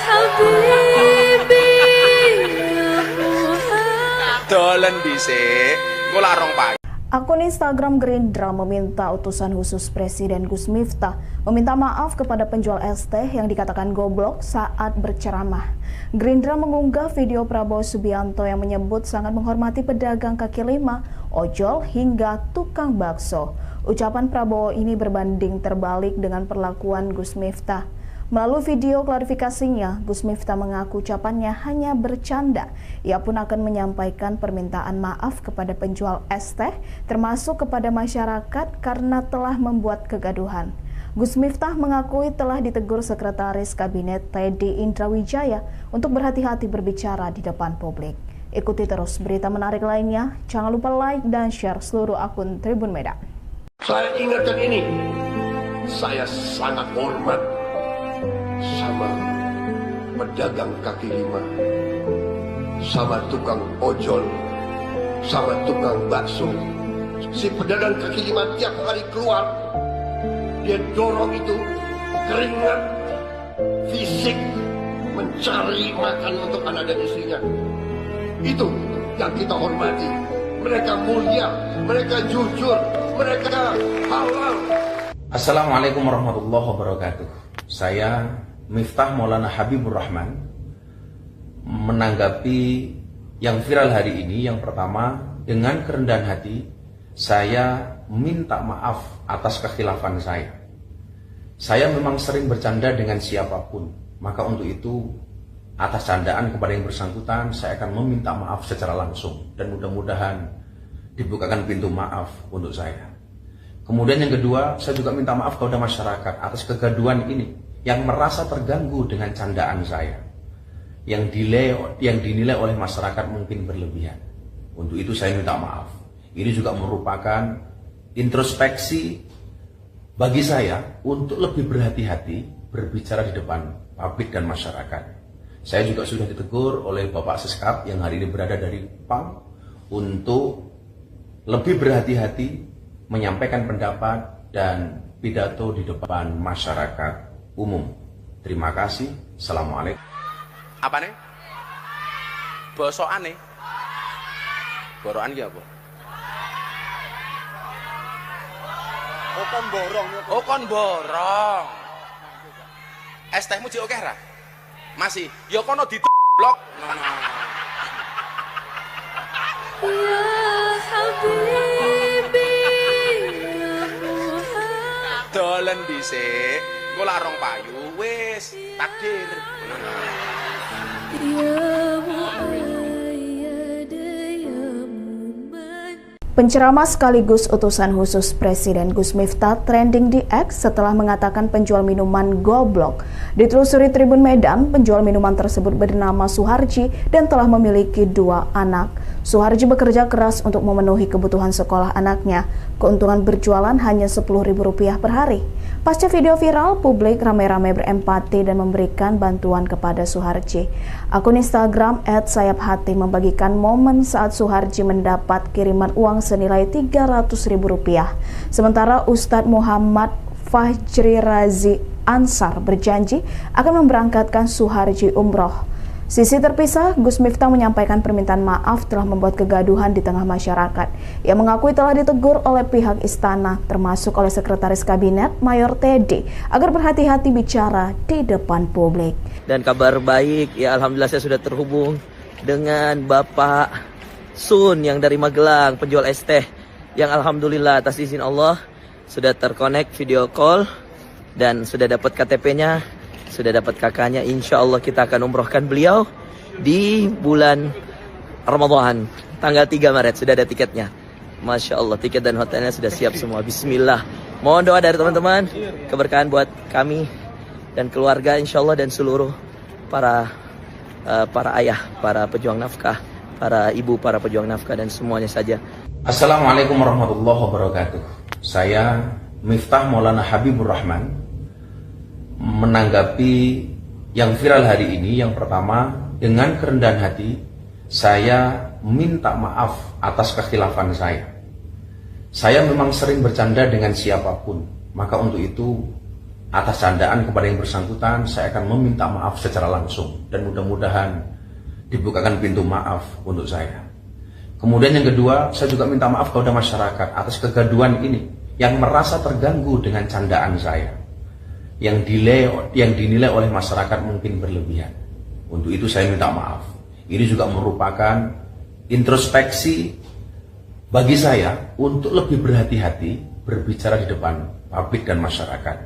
Habibi ya Muhammad. Dolen dhisik. Engko larong payu. Akun Instagram Gerindra meminta utusan khusus Presiden Gus Miftah meminta maaf kepada penjual es teh yang dikatakan goblok saat berceramah. Gerindra mengunggah video Prabowo Subianto yang menyebut sangat menghormati pedagang kaki lima, ojol hingga tukang bakso. Ucapan Prabowo ini berbanding terbalik dengan perlakuan Gus Miftah. Melalui video klarifikasinya, Gus Miftah mengaku ucapannya hanya bercanda. Ia pun akan menyampaikan permintaan maaf kepada penjual es teh, termasuk kepada masyarakat karena telah membuat kegaduhan. Gus Miftah mengakui telah ditegur Sekretaris Kabinet Teddy Indrawijaya untuk berhati-hati berbicara di depan publik. Ikuti terus berita menarik lainnya. Jangan lupa like dan share seluruh akun Tribun Medan. Saya ingatkan ini, saya sangat hormat sama pedagang kaki lima, sama tukang ojol, sama tukang bakso. Si pedagang kaki lima tiap kali keluar, dia dorong itu keringat fisik mencari makan untuk anak dan istrinya. Itu yang kita hormati. Mereka mulia, mereka jujur, mereka halal. Assalamualaikum warahmatullahi wabarakatuh. Saya Miftah Maulana Habibur Rahman menanggapi yang viral hari ini. Yang pertama, dengan kerendahan hati saya minta maaf atas kekhilafan saya. Saya memang sering bercanda dengan siapapun, maka untuk itu atas candaan kepada yang bersangkutan saya akan meminta maaf secara langsung dan mudah-mudahan dibukakan pintu maaf untuk saya. Kemudian yang kedua, saya juga minta maaf kepada masyarakat atas kegaduhan ini yang merasa terganggu dengan candaan saya, yang dinilai oleh masyarakat mungkin berlebihan. Untuk itu saya minta maaf. Ini juga merupakan introspeksi bagi saya untuk lebih berhati-hati berbicara di depan publik dan masyarakat. Saya juga sudah ditegur oleh Bapak Siskap yang hari ini berada dari PAM untuk lebih berhati-hati menyampaikan pendapat dan pidato di depan masyarakat umum. Terima kasih. Assalamualaikum. Apa nih? Bosokan nih. Borokan ki apa? Oh kon borong. Oh kon borong. Es tehmu jek akeh ra? Masih. Ya kono blok. Ya Habibi ya Muhammad. Dolen dhisik. Engko larong payu wis takdir. Ya Muayyad ya Muman. Penceramah sekaligus utusan khusus Presiden Gus Miftah trending di X setelah mengatakan penjual minuman goblok. Ditelusuri Tribun Medan, penjual minuman tersebut bernama Suharji dan telah memiliki 2 anak. Suharji bekerja keras untuk memenuhi kebutuhan sekolah anaknya. Keuntungan berjualan hanya Rp10.000 per hari. Pasca video viral, publik ramai-ramai berempati dan memberikan bantuan kepada Suharji. Akun Instagram @sayaphati membagikan momen saat Suharji mendapat kiriman uang senilai Rp300.000. Sementara Ustadz Muhammad Fajri Razi Ansar berjanji akan memberangkatkan Suharji umroh. Sisi terpisah, Gus Miftah menyampaikan permintaan maaf telah membuat kegaduhan di tengah masyarakat. Ia mengakui telah ditegur oleh pihak istana, termasuk oleh Sekretaris Kabinet Mayor Teddy, agar berhati-hati bicara di depan publik. Dan kabar baik, ya alhamdulillah saya sudah terhubung dengan Bapak Sun yang dari Magelang, penjual es teh, yang alhamdulillah atas izin Allah sudah terkonek video call dan sudah dapat KTP-nya. Sudah dapat kakaknya, insya Allah kita akan umrohkan beliau di bulan Ramadan, tanggal 3 Maret, sudah ada tiketnya. Masya Allah, tiket dan hotelnya sudah siap semua. Bismillah, Mohon doa dari teman-teman, keberkahan buat kami dan keluarga insyaallah dan seluruh para ayah, para pejuang nafkah, para ibu, para pejuang nafkah dan semuanya saja. Assalamualaikum warahmatullahi wabarakatuh. Saya Miftah Maulana Habibur Rahman menanggapi yang viral hari ini. Yang pertama, dengan kerendahan hati saya minta maaf atas kekhilafan saya. Saya memang sering bercanda dengan siapapun, maka untuk itu atas candaan kepada yang bersangkutan saya akan meminta maaf secara langsung dan mudah-mudahan dibukakan pintu maaf untuk saya. Kemudian yang kedua, saya juga minta maaf kepada masyarakat atas kegaduhan ini yang merasa terganggu dengan candaan saya, yang dinilai oleh masyarakat mungkin berlebihan. Untuk itu saya minta maaf. Ini juga merupakan introspeksi bagi saya untuk lebih berhati-hati berbicara di depan publik dan masyarakat.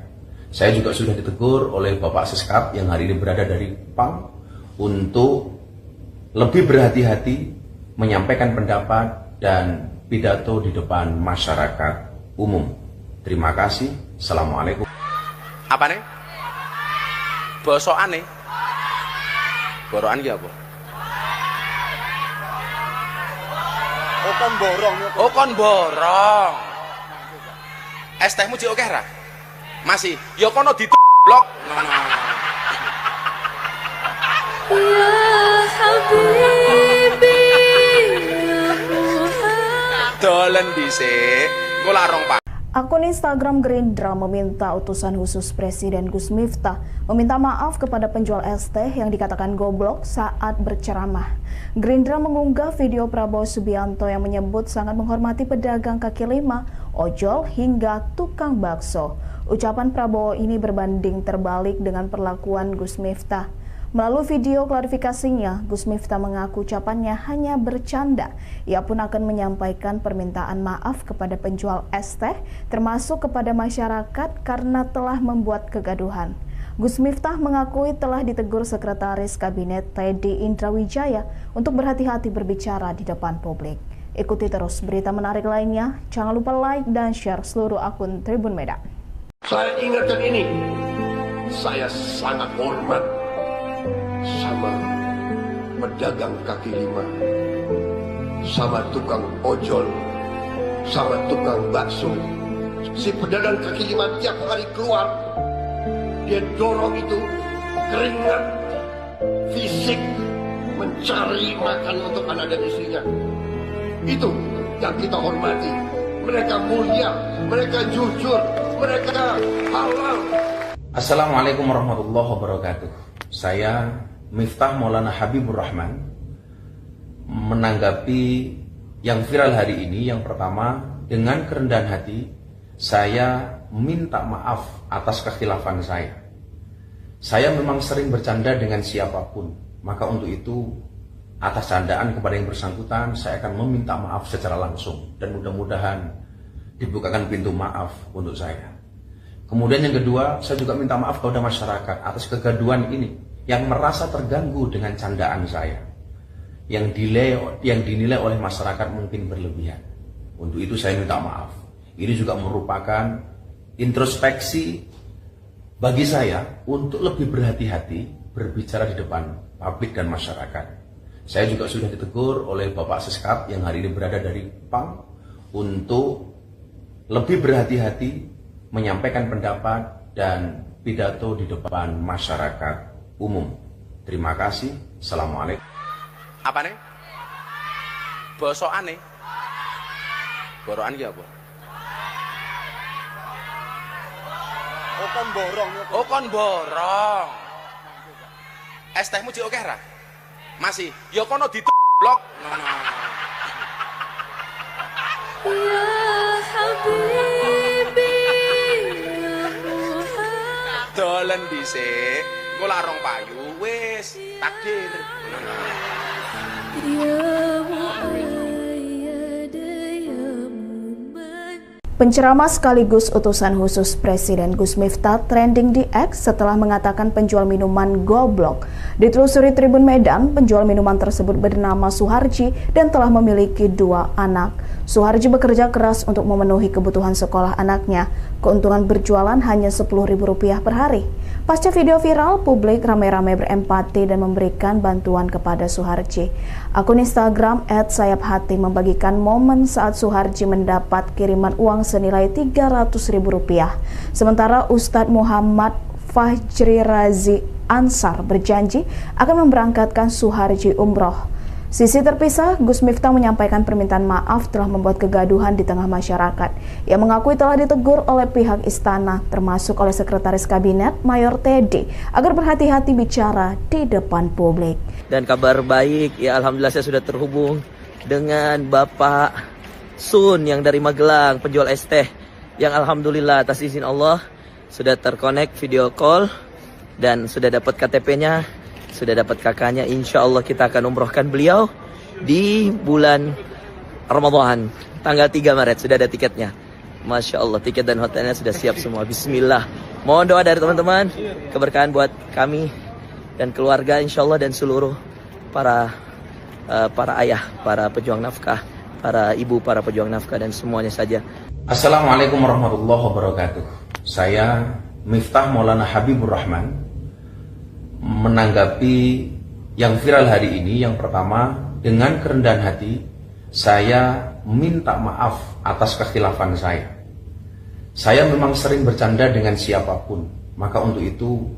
Saya juga sudah ditegur oleh Bapak Seskap yang hari ini berada dari PAM untuk lebih berhati-hati menyampaikan pendapat dan pidato di depan masyarakat umum. Terima kasih. Assalamualaikum. Apa nih? Bosokan nih? Borokan ki apa? Oh kon borong. Oh kon borong. Es tehmu cik oke ra? Masih. Ya kono blok. Ya Habibi, ya Muhammad. Dolen dhisik. Engko larong Pak. Akun Instagram Gerindra meminta utusan khusus Presiden Gus Miftah meminta maaf kepada penjual es teh yang dikatakan goblok saat berceramah. Gerindra mengunggah video Prabowo Subianto yang menyebut sangat menghormati pedagang kaki lima, ojol hingga tukang bakso. Ucapan Prabowo ini berbanding terbalik dengan perlakuan Gus Miftah. Melalui video klarifikasinya, Gus Miftah mengaku ucapannya hanya bercanda. Ia pun akan menyampaikan permintaan maaf kepada penjual es teh, termasuk kepada masyarakat karena telah membuat kegaduhan. Gus Miftah mengakui telah ditegur Sekretaris Kabinet Teddy Indrawijaya untuk berhati-hati berbicara di depan publik. Ikuti terus berita menarik lainnya. Jangan lupa like dan share seluruh akun Tribun Medan. Saya ingatkan ini, saya sangat hormat sama pedagang kaki lima, sama tukang ojol, sama tukang bakso. Si pedagang kaki lima tiap hari keluar, dia dorong itu keringat fisik mencari makan untuk anak dan istrinya. Itu yang kita hormati. Mereka mulia, mereka jujur, mereka halal. Assalamualaikum warahmatullahi wabarakatuh. Saya Miftah Maulana Habibur Rahman menanggapi yang viral hari ini. Yang pertama, dengan kerendahan hati saya minta maaf atas kekhilafan saya. Saya memang sering bercanda dengan siapapun, maka untuk itu atas candaan kepada yang bersangkutan saya akan meminta maaf secara langsung dan mudah-mudahan dibukakan pintu maaf untuk saya. Kemudian yang kedua, saya juga minta maaf kepada masyarakat atas kegaduhan ini yang merasa terganggu dengan candaan saya, yang dinilai oleh masyarakat mungkin berlebihan. Untuk itu saya minta maaf. Ini juga merupakan introspeksi bagi saya untuk lebih berhati-hati berbicara di depan publik dan masyarakat. Saya juga sudah ditegur oleh Bapak Seskap yang hari ini berada dari PAM untuk lebih berhati-hati menyampaikan pendapat dan pidato di depan masyarakat umum. Terima kasih. Assalamualaikum. Apa nih? Bosokan nih? Borokan ki apa? Oh kon borong. Oh kon borong. Es tehmu cik oke ra? Masih. Ya kono blok. Ya Habibi, ya Muhammad. Dolen dhisik. Engko larong payu wis takdir. Ya Muayyad, ya Muman. Penceramah sekaligus utusan khusus Presiden Gus Miftah trending di X setelah mengatakan penjual minuman goblok. Ditelusuri Tribun Medan, penjual minuman tersebut bernama Suharji dan telah memiliki 2 anak. Suharji bekerja keras untuk memenuhi kebutuhan sekolah anaknya. Keuntungan berjualan hanya Rp10.000 per hari. Pasca video viral, publik ramai-ramai berempati dan memberikan bantuan kepada Suharji. Akun Instagram @sayapHati membagikan momen saat Suharji mendapat kiriman uang senilai Rp300.000. Sementara Ustadz Muhammad Fajri Razi Ansar berjanji akan memberangkatkan Suharji umroh. Sisi terpisah, Gus Miftah menyampaikan permintaan maaf telah membuat kegaduhan di tengah masyarakat. Ia mengakui telah ditegur oleh pihak istana, termasuk oleh Sekretaris Kabinet Mayor Teddy, agar berhati-hati bicara di depan publik. Dan kabar baik, ya alhamdulillah saya sudah terhubung dengan Bapak Sun yang dari Magelang, penjual es teh, yang alhamdulillah atas izin Allah sudah terkonek video call dan sudah dapat KTP-nya. Sudah dapat kakaknya, insya Allah kita akan umrohkan beliau di bulan Ramadan, tanggal 3 Maret, sudah ada tiketnya. Masya Allah, tiket dan hotelnya sudah siap semua. Bismillah. Mohon doa dari teman-teman, keberkahan buat kami dan keluarga insya Allah dan seluruh para ayah, para pejuang nafkah, para ibu, para pejuang nafkah dan semuanya saja. Assalamualaikum warahmatullahi wabarakatuh. Saya Miftah Maulana Habibur Rahman menanggapi yang viral hari ini. Yang pertama, dengan kerendahan hati saya minta maaf atas kekhilafan saya. Saya memang sering bercanda dengan siapapun, maka untuk itu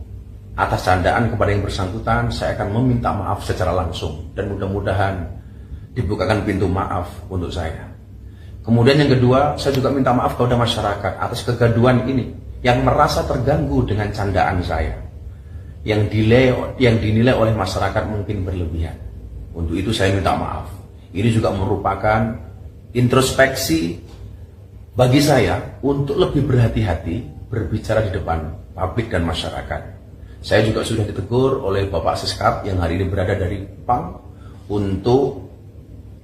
atas candaan kepada yang bersangkutan saya akan meminta maaf secara langsung dan mudah-mudahan dibukakan pintu maaf untuk saya. Kemudian yang kedua, saya juga minta maaf kepada masyarakat atas kegaduhan ini yang merasa terganggu dengan candaan saya, yang dinilai oleh masyarakat mungkin berlebihan. Untuk itu saya minta maaf. Ini juga merupakan introspeksi bagi saya untuk lebih berhati-hati berbicara di depan publik dan masyarakat. Saya juga sudah ditegur oleh Bapak Seskap yang hari ini berada dari PAM untuk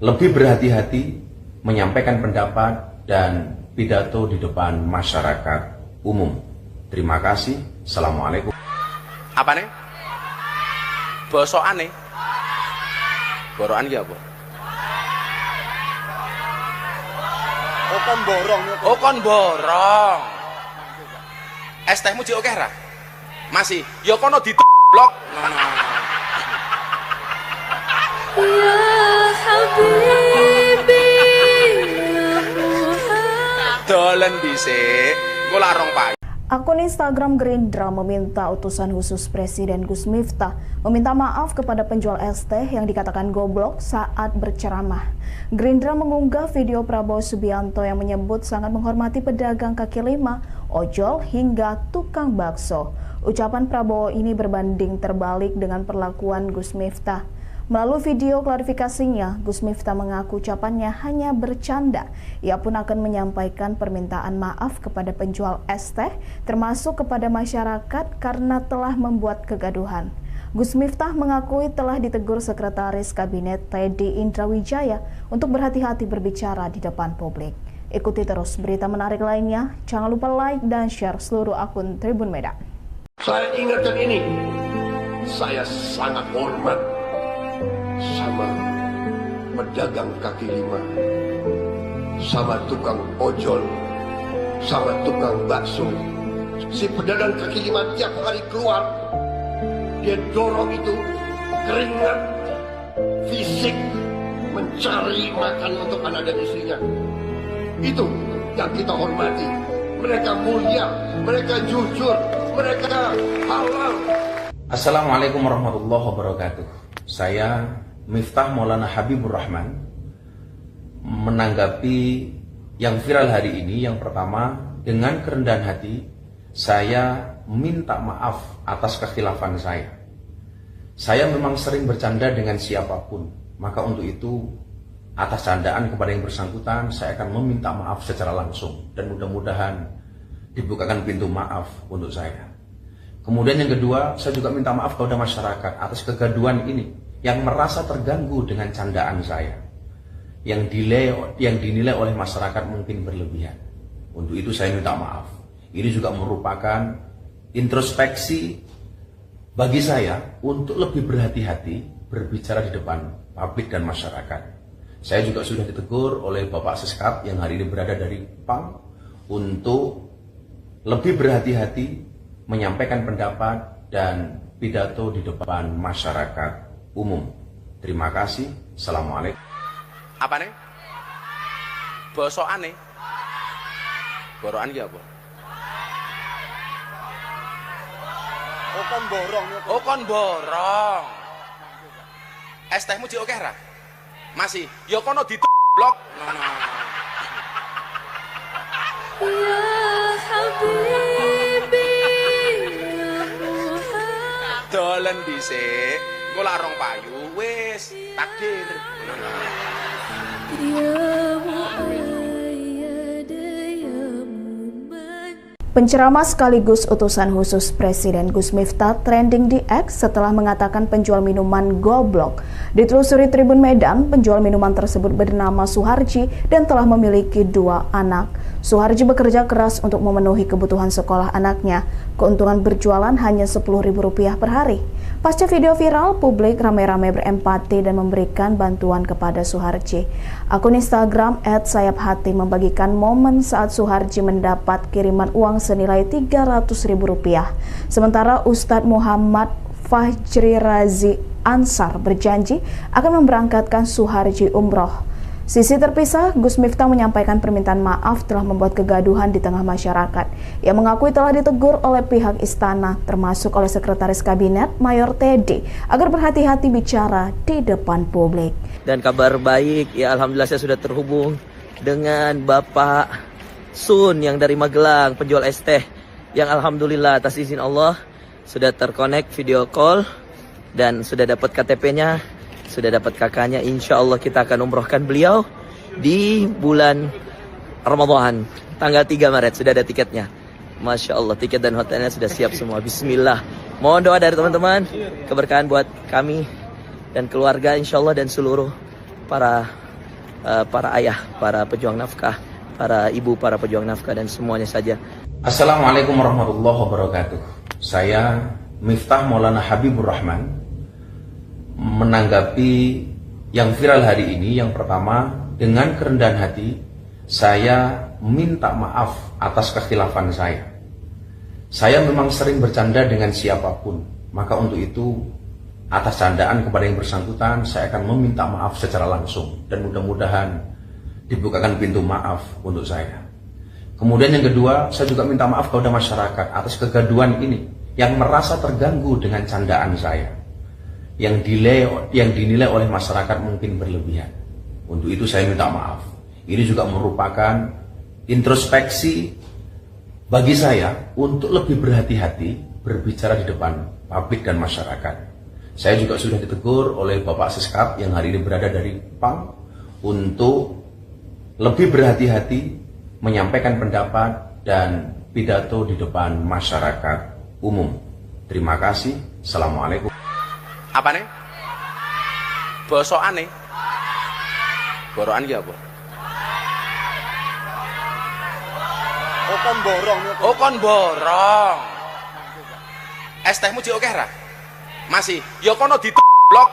lebih berhati-hati menyampaikan pendapat dan pidato di depan masyarakat umum. Terima kasih. Assalamualaikum. Apa nih? Bosokan nih. Borokan ki apa? Oh kon borong. Oh kon borong. Es tehmu jek akeh ra? Masih. Ya kono blok. Ya Habibi, ya Muhammad. Dolen dhisik. Engko larong Pak. Akun Instagram Gerindra meminta utusan khusus Presiden Gus Miftah meminta maaf kepada penjual es teh yang dikatakan goblok saat berceramah. Gerindra mengunggah video Prabowo Subianto yang menyebut sangat menghormati pedagang kaki lima, ojol hingga tukang bakso. Ucapan Prabowo ini berbanding terbalik dengan perlakuan Gus Miftah. Melalui video klarifikasinya, Gus Miftah mengaku ucapannya hanya bercanda. Ia pun akan menyampaikan permintaan maaf kepada penjual es teh, termasuk kepada masyarakat karena telah membuat kegaduhan. Gus Miftah mengakui telah ditegur Sekretaris Kabinet Teddy Indrawijaya untuk berhati-hati berbicara di depan publik. Ikuti terus berita menarik lainnya. Jangan lupa like dan share seluruh akun Tribun Medan. Saya ingatkan ini, saya sangat hormat sama pedagang kaki lima, sama tukang ojol, sama tukang bakso. Si pedagang kaki lima tiap hari keluar, dia dorong itu keringat fisik mencari makan untuk anak dan istrinya. Itu yang kita hormati. Mereka mulia, mereka jujur, mereka halal. Assalamualaikum warahmatullahi wabarakatuh. Saya Miftah Maulana Habibur Rahman menanggapi yang viral hari ini. Yang pertama, dengan kerendahan hati saya minta maaf atas kekhilafan saya. Saya memang sering bercanda dengan siapapun, maka untuk itu atas candaan kepada yang bersangkutan saya akan meminta maaf secara langsung dan mudah-mudahan dibukakan pintu maaf untuk saya. Kemudian yang kedua, saya juga minta maaf kepada masyarakat atas kegaduhan ini yang merasa terganggu dengan candaan saya, yang dinilai oleh masyarakat mungkin berlebihan. Untuk itu saya minta maaf. Ini juga merupakan introspeksi bagi saya untuk lebih berhati-hati berbicara di depan publik dan masyarakat. Saya juga sudah ditegur oleh Bapak Seskap yang hari ini berada dari PAM untuk lebih berhati-hati menyampaikan pendapat dan pidato di depan masyarakat umum. Terima kasih. Assalamualaikum. Apa nih? Bosokan nih. Borokan ki apa? Oh kon borong. Oh kon borong. Es tehmu jek akeh ra? Masih. Ya kono blok. Ya Habibi, ya Muhammad. Dolen dhisik. Engko lak rong payu wis takdir. Ya Muayyad, ya Muman. Penceramah sekaligus utusan khusus Presiden Gus Miftah trending di X setelah mengatakan penjual minuman goblok. Ditelusuri Tribun Medan, penjual minuman tersebut bernama Suharji dan telah memiliki 2 anak. Suharji bekerja keras untuk memenuhi kebutuhan sekolah anaknya. Keuntungan berjualan hanya Rp10.000 per hari. Pasca video viral, publik ramai-ramai berempati dan memberikan bantuan kepada Suharji. Akun Instagram @sayap_hati membagikan momen saat Suharji mendapat kiriman uang senilai Rp300.000. Sementara Ustadz Muhammad Fajri Razi Ansar berjanji akan memberangkatkan Suharji umroh. Sisi terpisah, Gus Miftah menyampaikan permintaan maaf telah membuat kegaduhan di tengah masyarakat. Ia mengakui telah ditegur oleh pihak istana, termasuk oleh Sekretaris Kabinet Mayor Teddy, agar berhati-hati bicara di depan publik. Dan kabar baik, ya alhamdulillah saya sudah terhubung dengan Bapak Sun yang dari Magelang, penjual es teh, yang alhamdulillah atas izin Allah sudah terkonek video call dan sudah dapat KTP-nya, sudah dapat kakaknya. Insya Allah kita akan umrohkan beliau di bulan Ramadan, tanggal 3 Maret, sudah ada tiketnya. Masya Allah, tiket dan hotelnya sudah siap semua. Bismillah. Mohon doa dari teman-teman, keberkahan buat kami dan keluarga insya Allah, dan seluruh para ayah, para pejuang nafkah, para ibu, para pejuang nafkah, dan semuanya saja. Assalamualaikum warahmatullahi wabarakatuh. Saya Miftah Maulana Habibur Rahman menanggapi yang viral hari ini. Yang pertama, dengan kerendahan hati saya minta maaf atas kekhilafan saya. Saya memang sering bercanda dengan siapapun, maka untuk itu atas candaan kepada yang bersangkutan saya akan meminta maaf secara langsung, dan mudah-mudahan dibukakan pintu maaf untuk saya. Kemudian yang kedua, saya juga minta maaf kepada masyarakat atas kegaduhan ini yang merasa terganggu dengan candaan saya, yang dinilai oleh masyarakat mungkin berlebihan. Untuk itu saya minta maaf. Ini juga merupakan introspeksi bagi saya untuk lebih berhati-hati berbicara di depan publik dan masyarakat. Saya juga sudah ditegur oleh Bapak Seskap yang hari ini berada dari PAM untuk lebih berhati-hati menyampaikan pendapat dan pidato di depan masyarakat umum. Terima kasih. Assalamualaikum. Apa nih? Bosokan nih. Borokan ki apa? Oh kon borong. Oh kon borong. Es tehmu jek akeh ra? Masih. Ya kono blok.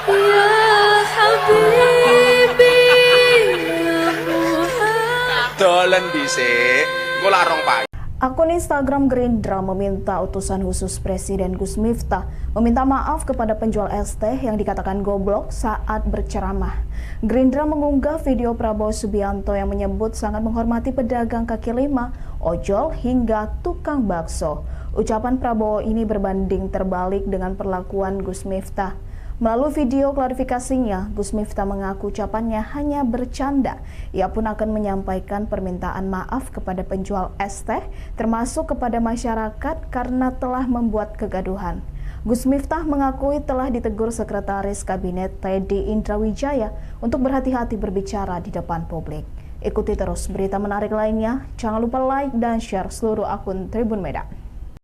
Ya Habibi, ya Muhammad. Dolen dhisik. Engko lak rong payu. Akun Instagram Gerindra meminta utusan khusus Presiden Gus Miftah meminta maaf kepada penjual es teh yang dikatakan goblok saat berceramah. Gerindra mengunggah video Prabowo Subianto yang menyebut sangat menghormati pedagang kaki lima, ojol hingga tukang bakso. Ucapan Prabowo ini berbanding terbalik dengan perlakuan Gus Miftah. Melalui video klarifikasinya, Gus Miftah mengaku ucapannya hanya bercanda. Ia pun akan menyampaikan permintaan maaf kepada penjual es teh, termasuk kepada masyarakat karena telah membuat kegaduhan. Gus Miftah mengakui telah ditegur Sekretaris Kabinet Teddy Indrawijaya untuk berhati-hati berbicara di depan publik. Ikuti terus berita menarik lainnya. Jangan lupa like dan share seluruh akun Tribun Medan.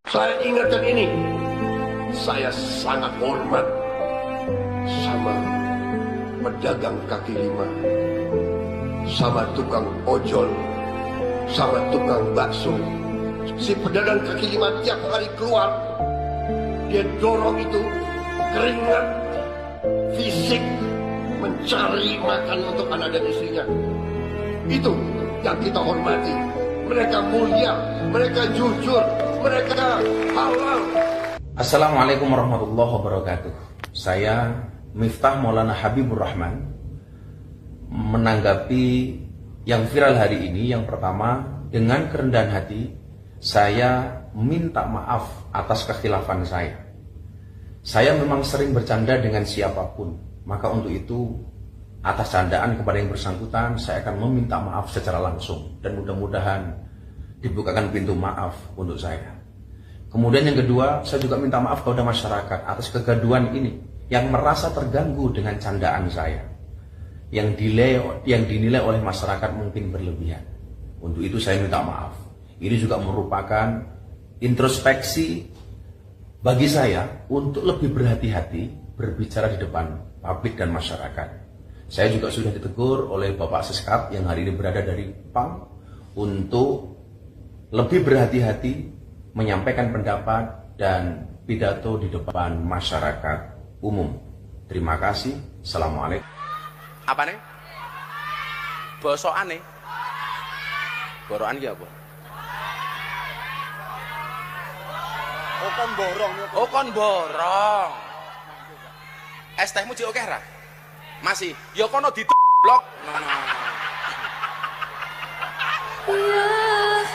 Saya ingatkan ini, saya sangat hormat sama pedagang kaki lima. sama tukang ojol, sama tukang bakso. Si pedagang kaki lima tiap hari keluar, dia dorong itu keringat fisik mencari makan untuk anak dan istrinya. Itu yang kita hormati. Mereka mulia, mereka jujur, mereka halal. Assalamualaikum warahmatullahi wabarakatuh. Saya Miftah Maulana Habibur Rahman menanggapi yang viral hari ini. Yang pertama, dengan kerendahan hati saya minta maaf atas kekhilafan saya. Saya memang sering bercanda dengan siapapun, maka untuk itu atas candaan kepada yang bersangkutan saya akan meminta maaf secara langsung dan mudah-mudahan dibukakan pintu maaf untuk saya. Kemudian yang kedua, saya juga minta maaf kepada masyarakat atas kegaduhan ini yang merasa terganggu dengan candaan saya, yang dinilai oleh masyarakat mungkin berlebihan. Untuk itu saya minta maaf. Ini juga merupakan introspeksi bagi saya untuk lebih berhati-hati berbicara di depan publik dan masyarakat. Saya juga sudah ditegur oleh Bapak Seskap yang hari ini berada dari PAM untuk lebih berhati-hati menyampaikan pendapat dan pidato di depan masyarakat umum. Terima kasih. Assalamualaikum. Apa nih? Bosokan nih? Borokan ya apa? Oh kon borong. Oh kon borong. Es tehmu jek oke ra? Masih. Ya kono blok. Ya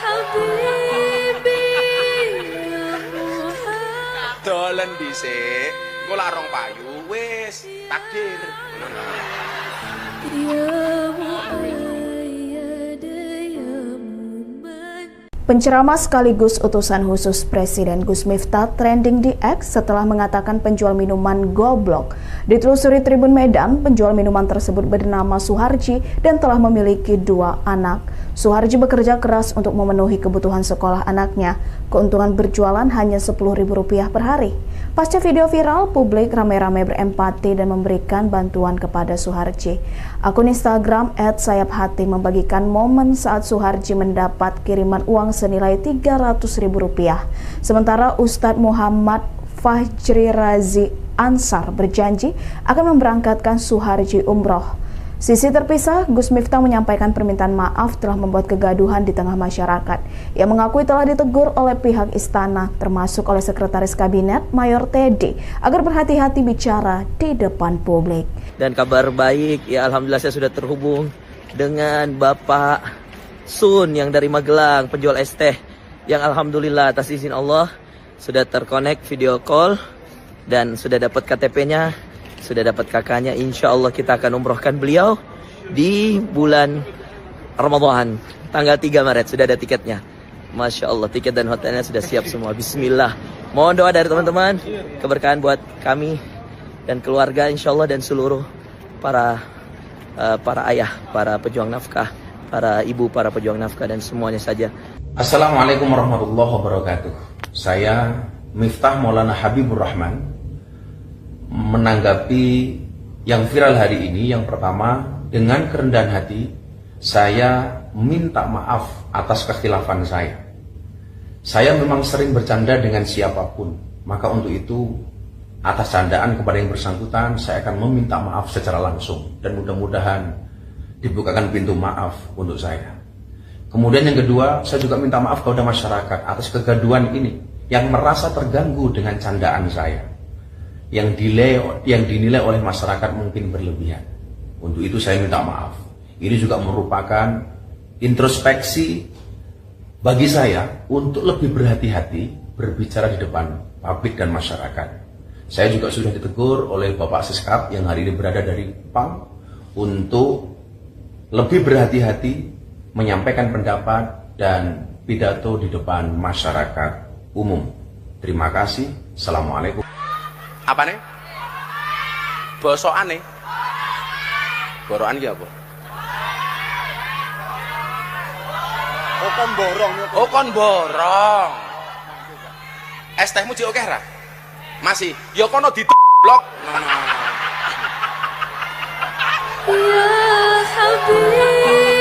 Habibi, ya Muhammad. Dolen dhisik. Engko lak rong payu wis takdir. Ya Muayyad, ya Muman. Penceramah sekaligus utusan khusus Presiden Gus Miftah trending di X setelah mengatakan penjual minuman goblok. Ditelusuri Tribun Medan, penjual minuman tersebut bernama Suharji dan telah memiliki 2 anak. Suharji bekerja keras untuk memenuhi kebutuhan sekolah anaknya. Keuntungan berjualan hanya Rp10.000 per hari. Pasca video viral, publik ramai-ramai berempati dan memberikan bantuan kepada Suharji. Akun Instagram @sayaphati membagikan momen saat Suharji mendapat kiriman uang senilai Rp300.000. Sementara Ustadz Muhammad Fajri Razi Ansar berjanji akan memberangkatkan Suharji umroh. Sisi terpisah, Gus Miftah menyampaikan permintaan maaf telah membuat kegaduhan di tengah masyarakat. Ia mengakui telah ditegur oleh pihak istana, termasuk oleh Sekretaris Kabinet Mayor Teddy, agar berhati-hati bicara di depan publik. Dan kabar baik, ya alhamdulillah saya sudah terhubung dengan Bapak Sun yang dari Magelang, penjual es teh, yang alhamdulillah atas izin Allah sudah terkonek video call dan sudah dapat KTP-nya, sudah dapat kakaknya. Insya Allah kita akan umrohkan beliau di bulan Ramadan, tanggal 3 Maret, sudah ada tiketnya. Masya Allah, tiket dan hotelnya sudah siap semua. Bismillah. Mohon doa dari teman-teman, keberkahan buat kami dan keluarga insya Allah, dan seluruh para ayah, para pejuang nafkah, para ibu, para pejuang nafkah, dan semuanya saja. Assalamualaikum warahmatullahi wabarakatuh. Saya Miftah Maulana Habibur Rahman menanggapi yang viral hari ini. Yang pertama, dengan kerendahan hati saya minta maaf atas kekhilafan saya. Saya memang sering bercanda dengan siapapun, maka untuk itu atas candaan kepada yang bersangkutan saya akan meminta maaf secara langsung dan mudah-mudahan dibukakan pintu maaf untuk saya. Kemudian yang kedua, saya juga minta maaf kepada masyarakat atas kegaduhan ini yang merasa terganggu dengan candaan saya, yang dinilai oleh masyarakat mungkin berlebihan. Untuk itu saya minta maaf. Ini juga merupakan introspeksi bagi saya untuk lebih berhati-hati berbicara di depan publik dan masyarakat. Saya juga sudah ditegur oleh Bapak Seskap yang hari ini berada dari PAM untuk lebih berhati-hati menyampaikan pendapat dan pidato di depan masyarakat umum. Terima kasih. Assalamualaikum. Apa nih? Bosokan nih? Borokan ya apa? Oh kon borong. Oh kon borong. Es tehmu jek oke ra? Masih. Ya kono blok. Ya Habib.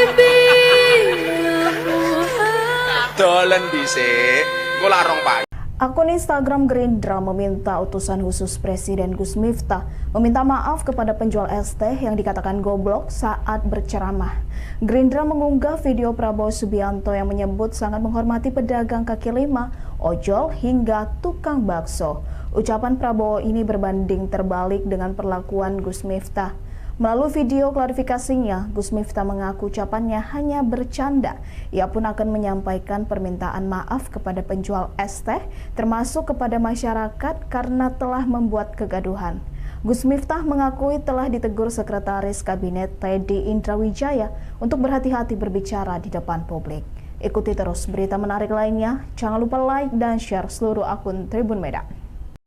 Dolen dhisik, engko lak rong payu. Akun Instagram Gerindra meminta utusan khusus Presiden Gus Miftah meminta maaf kepada penjual es teh yang dikatakan goblok saat berceramah. Gerindra mengunggah video Prabowo Subianto yang menyebut sangat menghormati pedagang kaki lima, ojol hingga tukang bakso. Ucapan Prabowo ini berbanding terbalik dengan perlakuan Gus Miftah. Melalui video klarifikasinya, Gus Miftah mengaku ucapannya hanya bercanda. Ia pun akan menyampaikan permintaan maaf kepada penjual es teh, termasuk kepada masyarakat karena telah membuat kegaduhan. Gus Miftah mengakui telah ditegur Sekretaris Kabinet Teddy Indrawijaya untuk berhati-hati berbicara di depan publik. Ikuti terus berita menarik lainnya. Jangan lupa like dan share seluruh akun Tribun Medan.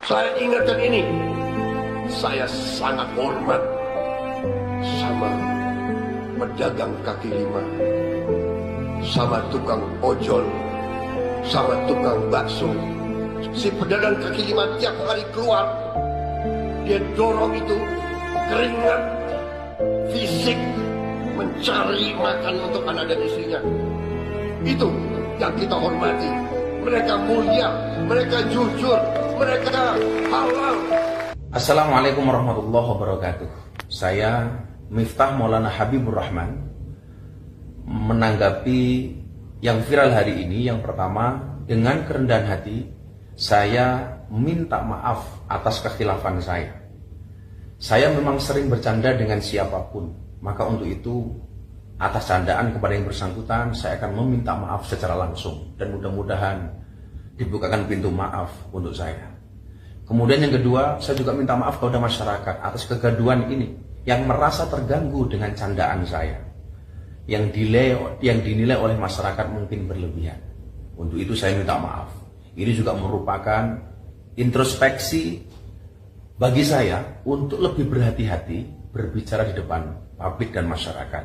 Saya ingatkan ini, saya sangat hormat sama pedagang kaki lima, sama tukang ojol, sama tukang bakso. Si pedagang kaki lima tiap kali keluar, dia dorong itu keringat fisik mencari makan untuk anak dan istrinya. Itu yang kita hormati. Mereka mulia, mereka jujur, mereka halal. Assalamualaikum warahmatullahi wabarakatuh. Saya Miftah Maulana Habibur Rahman menanggapi yang viral hari ini. Yang pertama, dengan kerendahan hati saya minta maaf atas kekhilafan saya. Saya memang sering bercanda dengan siapapun, maka untuk itu atas candaan kepada yang bersangkutan saya akan meminta maaf secara langsung dan mudah-mudahan dibukakan pintu maaf untuk saya. Kemudian yang kedua, saya juga minta maaf kepada masyarakat atas kegaduhan ini yang merasa terganggu dengan candaan saya, yang dinilai oleh masyarakat mungkin berlebihan. Untuk itu saya minta maaf. Ini juga merupakan introspeksi bagi saya untuk lebih berhati-hati berbicara di depan publik dan masyarakat.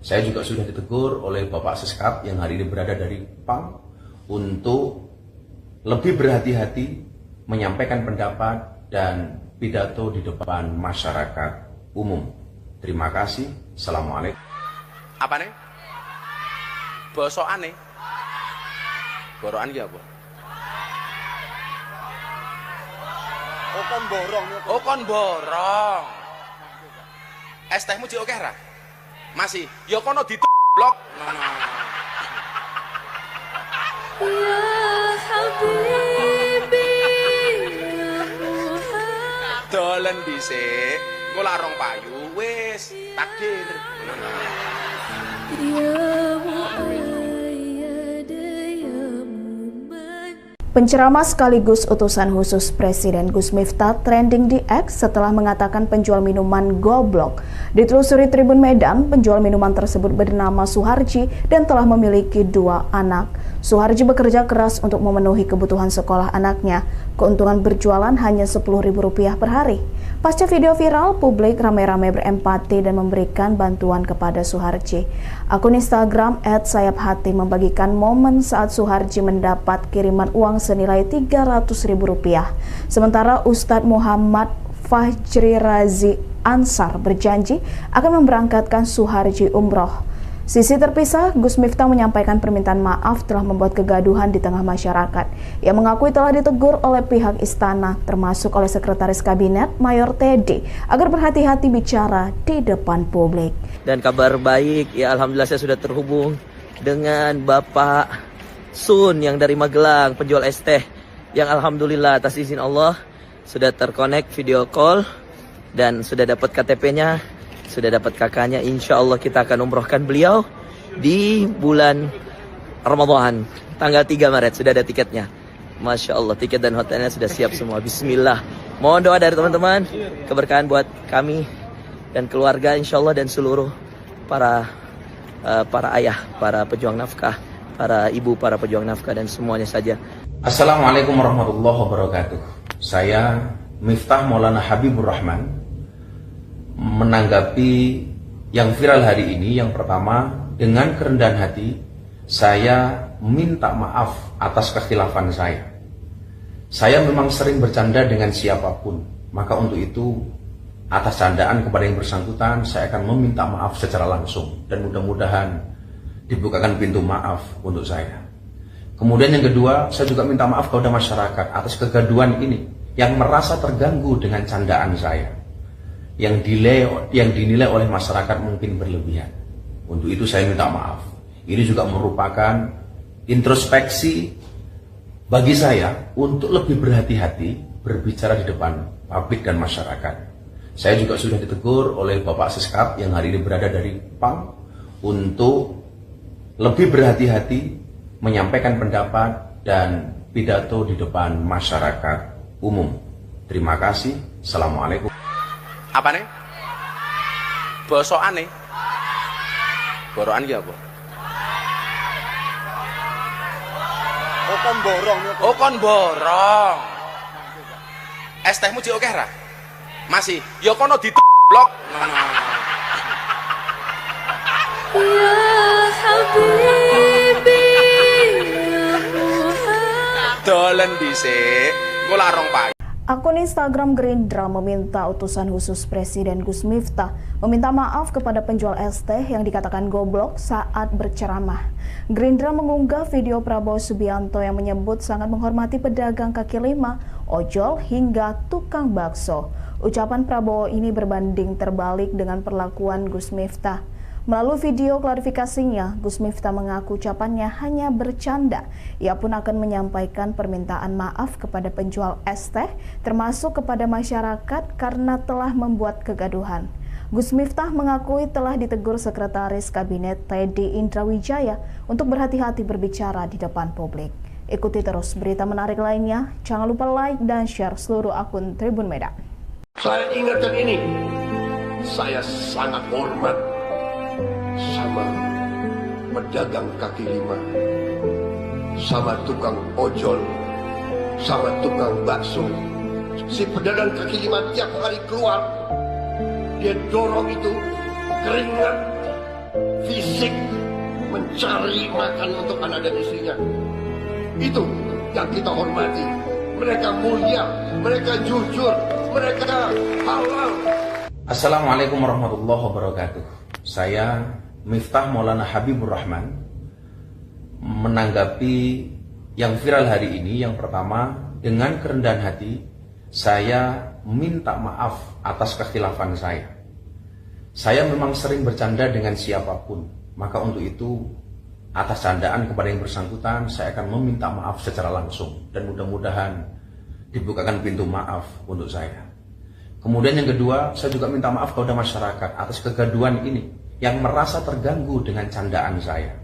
Saya juga sudah ditegur oleh Bapak Seskap yang hari ini berada dari PAM untuk lebih berhati-hati menyampaikan pendapat dan pidato di depan masyarakat umum. Terima kasih. Assalamualaikum. Apa nih? Bosokane. Borokan ki apa? Oh kon borong. Oh kon borong. Es tehmu jek akeh ra? Masih. Ya kono blok. Ya Habibi, ya Muhammad. Dolen dhisik, engko lak rong payu wis takdir. Ya Muayyad, ya Muman. Penceramah sekaligus utusan khusus Presiden Gus Miftah trending di X setelah mengatakan penjual minuman goblok. Ditelusuri Tribun Medan, penjual minuman tersebut bernama Suharji dan telah memiliki 2 anak. Suharji bekerja keras untuk memenuhi kebutuhan sekolah anaknya. Keuntungan berjualan hanya Rp10.000 per hari. Pasca video viral, publik ramai-ramai berempati dan memberikan bantuan kepada Suharji. Akun Instagram @sayaphati membagikan momen saat Suharji mendapat kiriman uang senilai Rp300.000. Sementara Ustadz Muhammad Fajri Razi Ansar berjanji akan memberangkatkan Suharji umroh. Sisi terpisah, Gus Miftah menyampaikan permintaan maaf telah membuat kegaduhan di tengah masyarakat. Ia mengakui telah ditegur oleh pihak istana, termasuk oleh Sekretaris Kabinet Mayor Teddy, agar berhati-hati bicara di depan publik. Dan kabar baik, ya alhamdulillah saya sudah terhubung dengan Bapak Sun yang dari Magelang, penjual es teh, yang alhamdulillah atas izin Allah sudah terkonek video call dan sudah dapat KTP-nya. Sudah dapat kakaknya, insya Allah kita akan umrohkan beliau di bulan Ramadan, tanggal 3 Maret, sudah ada tiketnya. Masya Allah, tiket dan hotelnya sudah siap semua. Bismillah. Mohon doa dari teman-teman, keberkahan buat kami dan keluarga insya Allah dan seluruh para ayah, para pejuang nafkah, para ibu, para pejuang nafkah dan semuanya saja. Assalamualaikum warahmatullahi wabarakatuh. Saya Miftah Maulana Habibur Rahman menanggapi yang viral hari ini. Yang pertama, dengan kerendahan hati saya minta maaf atas kekhilafan saya. Saya memang sering bercanda dengan siapapun, maka untuk itu atas candaan kepada yang bersangkutan saya akan meminta maaf secara langsung dan mudah-mudahan dibukakan pintu maaf untuk saya. Kemudian yang kedua, saya juga minta maaf kepada masyarakat atas kegaduhan ini yang merasa terganggu dengan candaan saya, yang dinilai oleh masyarakat mungkin berlebihan. Untuk itu saya minta maaf. Ini juga merupakan introspeksi bagi saya untuk lebih berhati-hati berbicara di depan publik dan masyarakat. Saya juga sudah ditegur oleh Bapak Siskap yang hari ini berada dari PAM untuk lebih berhati-hati menyampaikan pendapat dan pidato di depan masyarakat umum. Terima kasih. Assalamualaikum. Apa nih? Bosokan nih. Borokan ki apa? Oh kon borong. Oh kon borong. Es tehmu jek akeh ra? Masih. Ya kono blok. Ya Habibi ya Muhammad. Dolen dhisik. Engko larong payu. Akun Instagram Gerindra meminta utusan khusus Presiden Gus Miftah meminta maaf kepada penjual es teh yang dikatakan goblok saat berceramah. Gerindra mengunggah video Prabowo Subianto yang menyebut sangat menghormati pedagang kaki lima, ojol hingga tukang bakso. Ucapan Prabowo ini berbanding terbalik dengan perlakuan Gus Miftah. Melalui video klarifikasinya, Gus Miftah mengaku ucapannya hanya bercanda. Ia pun akan menyampaikan permintaan maaf kepada penjual es teh, termasuk kepada masyarakat karena telah membuat kegaduhan. Gus Miftah mengakui telah ditegur Sekretaris Kabinet Teddy Indrawijaya untuk berhati-hati berbicara di depan publik. Ikuti terus berita menarik lainnya. Jangan lupa like dan share seluruh akun Tribun Medan. Saya ingatkan ini, saya sangat hormat sama pedagang kaki lima, sama tukang ojol, sama tukang bakso. Si pedagang kaki lima tiap hari keluar, dia dorong itu keringat fisik mencari makan untuk anak dan istrinya. Itu yang kita hormati. Mereka mulia, mereka jujur, mereka halal. Assalamualaikum warahmatullahi wabarakatuh. Saya Miftah Maulana Habibur Rahman menanggapi yang viral hari ini. Yang pertama, dengan kerendahan hati saya minta maaf atas kekhilafan saya. Saya memang sering bercanda dengan siapapun, maka untuk itu atas candaan kepada yang bersangkutan saya akan meminta maaf secara langsung dan mudah-mudahan dibukakan pintu maaf untuk saya. Kemudian yang kedua, saya juga minta maaf kepada masyarakat atas kegaduhan ini yang merasa terganggu dengan candaan saya,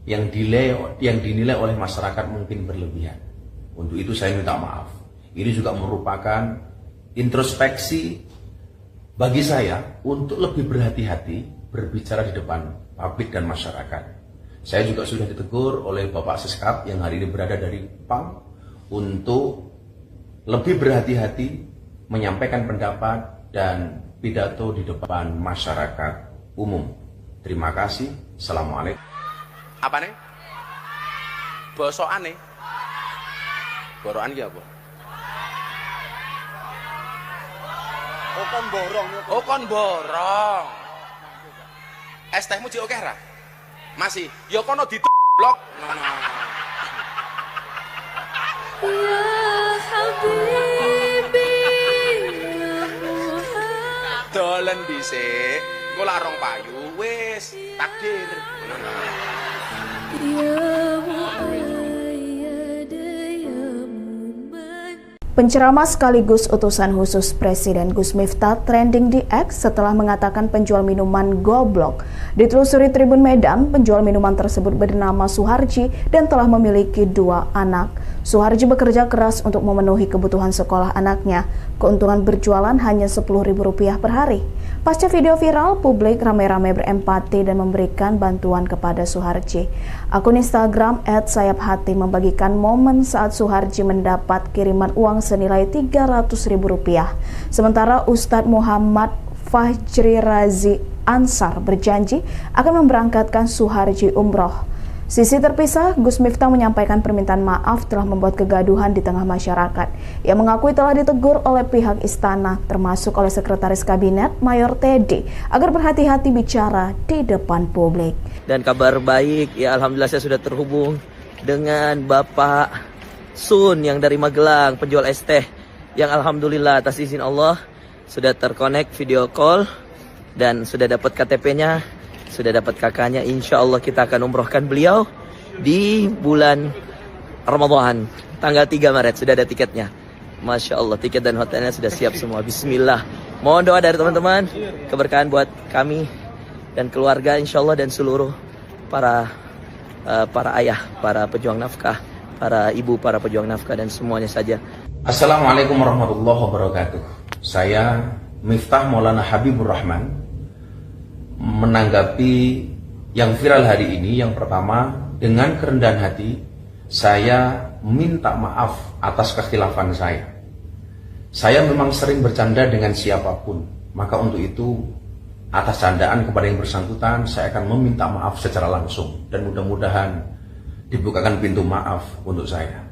yang dinilai oleh masyarakat mungkin berlebihan. Untuk itu saya minta maaf. Ini juga merupakan introspeksi bagi saya untuk lebih berhati-hati berbicara di depan publik dan masyarakat. Saya juga sudah ditegur oleh Bapak Siskap yang hari ini berada dari PAM untuk lebih berhati-hati menyampaikan pendapat dan pidato di depan masyarakat umum. Terima kasih. Assalamualaikum. Apa nih? Bosokan nih. Borokan ki apa? Oh kon borong. Oh kon borong. Es tehmu jek akeh ra? Masih. Ya kono blok. Ya Habibi ya Muhammad. Dolen dhisik. Engko larong payu wis takdir. Ya Muayyad ya Muman. Penceramah sekaligus utusan khusus Presiden Gus Miftah trending di X setelah mengatakan penjual minuman goblok. Ditelusuri Tribun Medan, penjual minuman tersebut bernama Suharji dan telah memiliki 2 anak. Suharji bekerja keras untuk memenuhi kebutuhan sekolah anaknya. Keuntungan berjualan hanya Rp10.000 per hari. Pasca video viral, publik ramai-ramai berempati dan memberikan bantuan kepada Suharji. Akun Instagram @sayaphati membagikan momen saat Suharji mendapat kiriman uang senilai Rp300.000. Sementara Ustadz Muhammad Fajri Razi Ansar berjanji akan memberangkatkan Suharji umroh. Sisi terpisah, Gus Miftah menyampaikan permintaan maaf telah membuat kegaduhan di tengah masyarakat. Ia mengakui telah ditegur oleh pihak istana, termasuk oleh Sekretaris Kabinet Mayor Teddy, agar berhati-hati bicara di depan publik. Dan kabar baik, ya alhamdulillah saya sudah terhubung dengan Bapak Sun yang dari Magelang, penjual es teh, yang alhamdulillah atas izin Allah sudah terkonek video call dan sudah dapat KTP-nya, sudah dapat kakaknya. Insya Allah kita akan umrohkan beliau di bulan Ramadan tanggal 3 Maret. Sudah ada tiketnya. Masya Allah, tiket dan hotelnya sudah siap semua. Bismillah. Mohon doa dari teman-teman, keberkahan buat kami dan keluarga insya Allah, dan seluruh para ayah, para pejuang nafkah, para ibu, para pejuang nafkah, dan semuanya saja. Assalamualaikum warahmatullahi wabarakatuh. Saya Miftah Maulana Habibur Rahman menanggapi yang viral hari ini. Yang pertama, dengan kerendahan hati saya minta maaf atas kekhilafan saya. Saya memang sering bercanda dengan siapapun, maka untuk itu atas candaan kepada yang bersangkutan saya akan meminta maaf secara langsung, dan mudah-mudahan dibukakan pintu maaf untuk saya.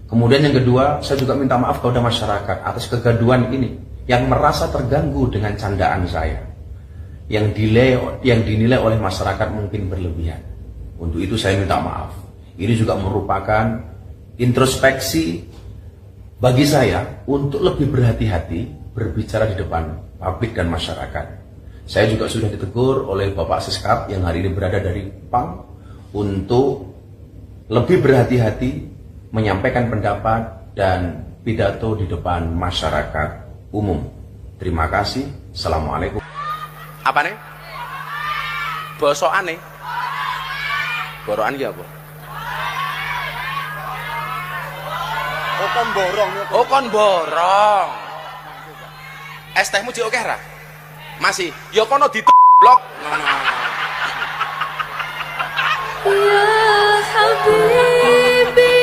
Kemudian yang kedua, saya juga minta maaf kepada masyarakat atas kegaduhan ini yang merasa terganggu dengan candaan saya, yang dinilai oleh masyarakat mungkin berlebihan. Untuk itu saya minta maaf. Ini juga merupakan introspeksi bagi saya untuk lebih berhati-hati berbicara di depan publik dan masyarakat. Saya juga sudah ditegur oleh Bapak Seskap yang hari ini berada dari PAM untuk lebih berhati-hati menyampaikan pendapat dan pidato di depan masyarakat umum. Terima kasih. Assalamualaikum. Apa nih? Bosokan nih? Borokan ki apa? Oh kon borong. Oh kon borong. Es tehmu jek akeh ra? Masih. Ya kono blok. Ya Habibi,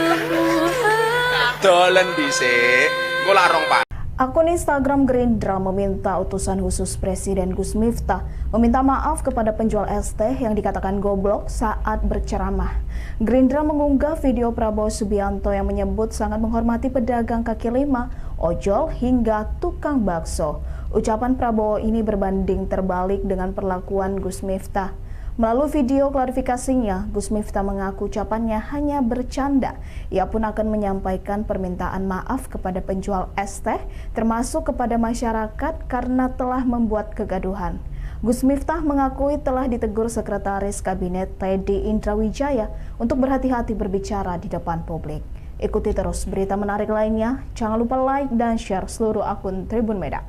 ya Muhammad. Dolen dhisik. Engko lak rong pak. Akun Instagram Gerindra meminta utusan khusus Presiden Gus Miftah meminta maaf kepada penjual es teh yang dikatakan goblok saat berceramah. Gerindra mengunggah video Prabowo Subianto yang menyebut sangat menghormati pedagang kaki lima, ojol, hingga tukang bakso. Ucapan Prabowo ini berbanding terbalik dengan perlakuan Gus Miftah. Melalui video klarifikasinya, Gus Miftah mengaku ucapannya hanya bercanda. Ia pun akan menyampaikan permintaan maaf kepada penjual es teh, termasuk kepada masyarakat karena telah membuat kegaduhan. Gus Miftah mengakui telah ditegur Sekretaris Kabinet Teddy Indrawijaya untuk berhati-hati berbicara di depan publik. Ikuti terus berita menarik lainnya. Jangan lupa like dan share seluruh akun Tribun Medan.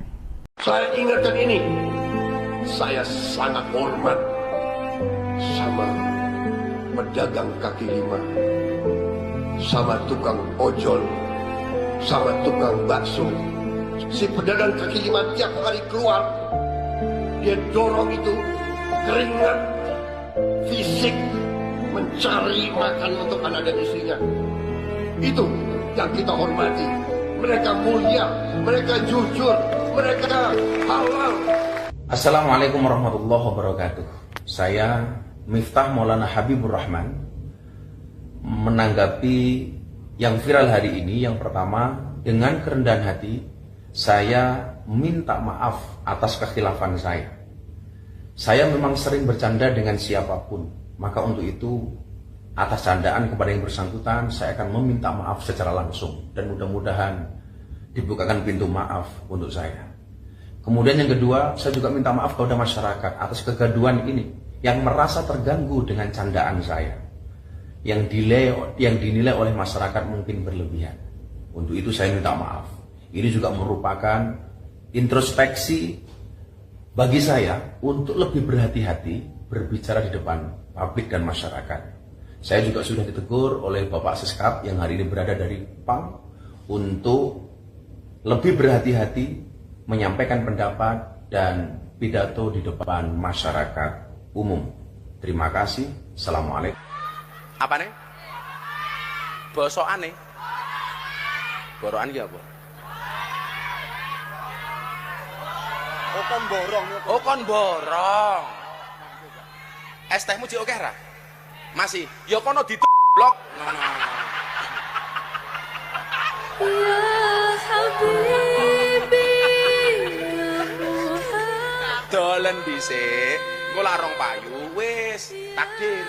Saya ingatkan ini, saya sangat hormat sama pedagang kaki lima, sama tukang ojol, sama tukang bakso. Si pedagang kaki lima tiap kali keluar, dia dorong itu keringat fisik mencari makan untuk anak dan istrinya. Itu yang kita hormati. Mereka mulia, mereka jujur, mereka halal. Assalamualaikum warahmatullahi wabarakatuh. Saya Miftah Maulana Habibur Rahman menanggapi yang viral hari ini. Yang pertama, dengan kerendahan hati saya minta maaf atas kekhilafan saya. Saya memang sering bercanda dengan siapapun, maka untuk itu atas candaan kepada yang bersangkutan saya akan meminta maaf secara langsung, dan mudah-mudahan dibukakan pintu maaf untuk saya. Kemudian yang kedua, saya juga minta maaf kepada masyarakat atas kegaduhan ini yang merasa terganggu dengan candaan saya, yang dinilai oleh masyarakat mungkin berlebihan. Untuk itu saya minta maaf. Ini juga merupakan introspeksi bagi saya untuk lebih berhati-hati berbicara di depan publik dan masyarakat. Saya juga sudah ditegur oleh Bapak Seskap yang hari ini berada dari PAM untuk lebih berhati-hati menyampaikan pendapat dan pidato di depan masyarakat umum. Terima kasih. Assalamualaikum. Apa nih? Bosokan nih? Borokan ki apa? Oh kon borong. Oh kon borong. Es tehmu jek akeh ra? Masih. Ya kono blok. Ya Habibi, ya Muhammad. Dolen dhisik. Engko lak rong payu wis takdir.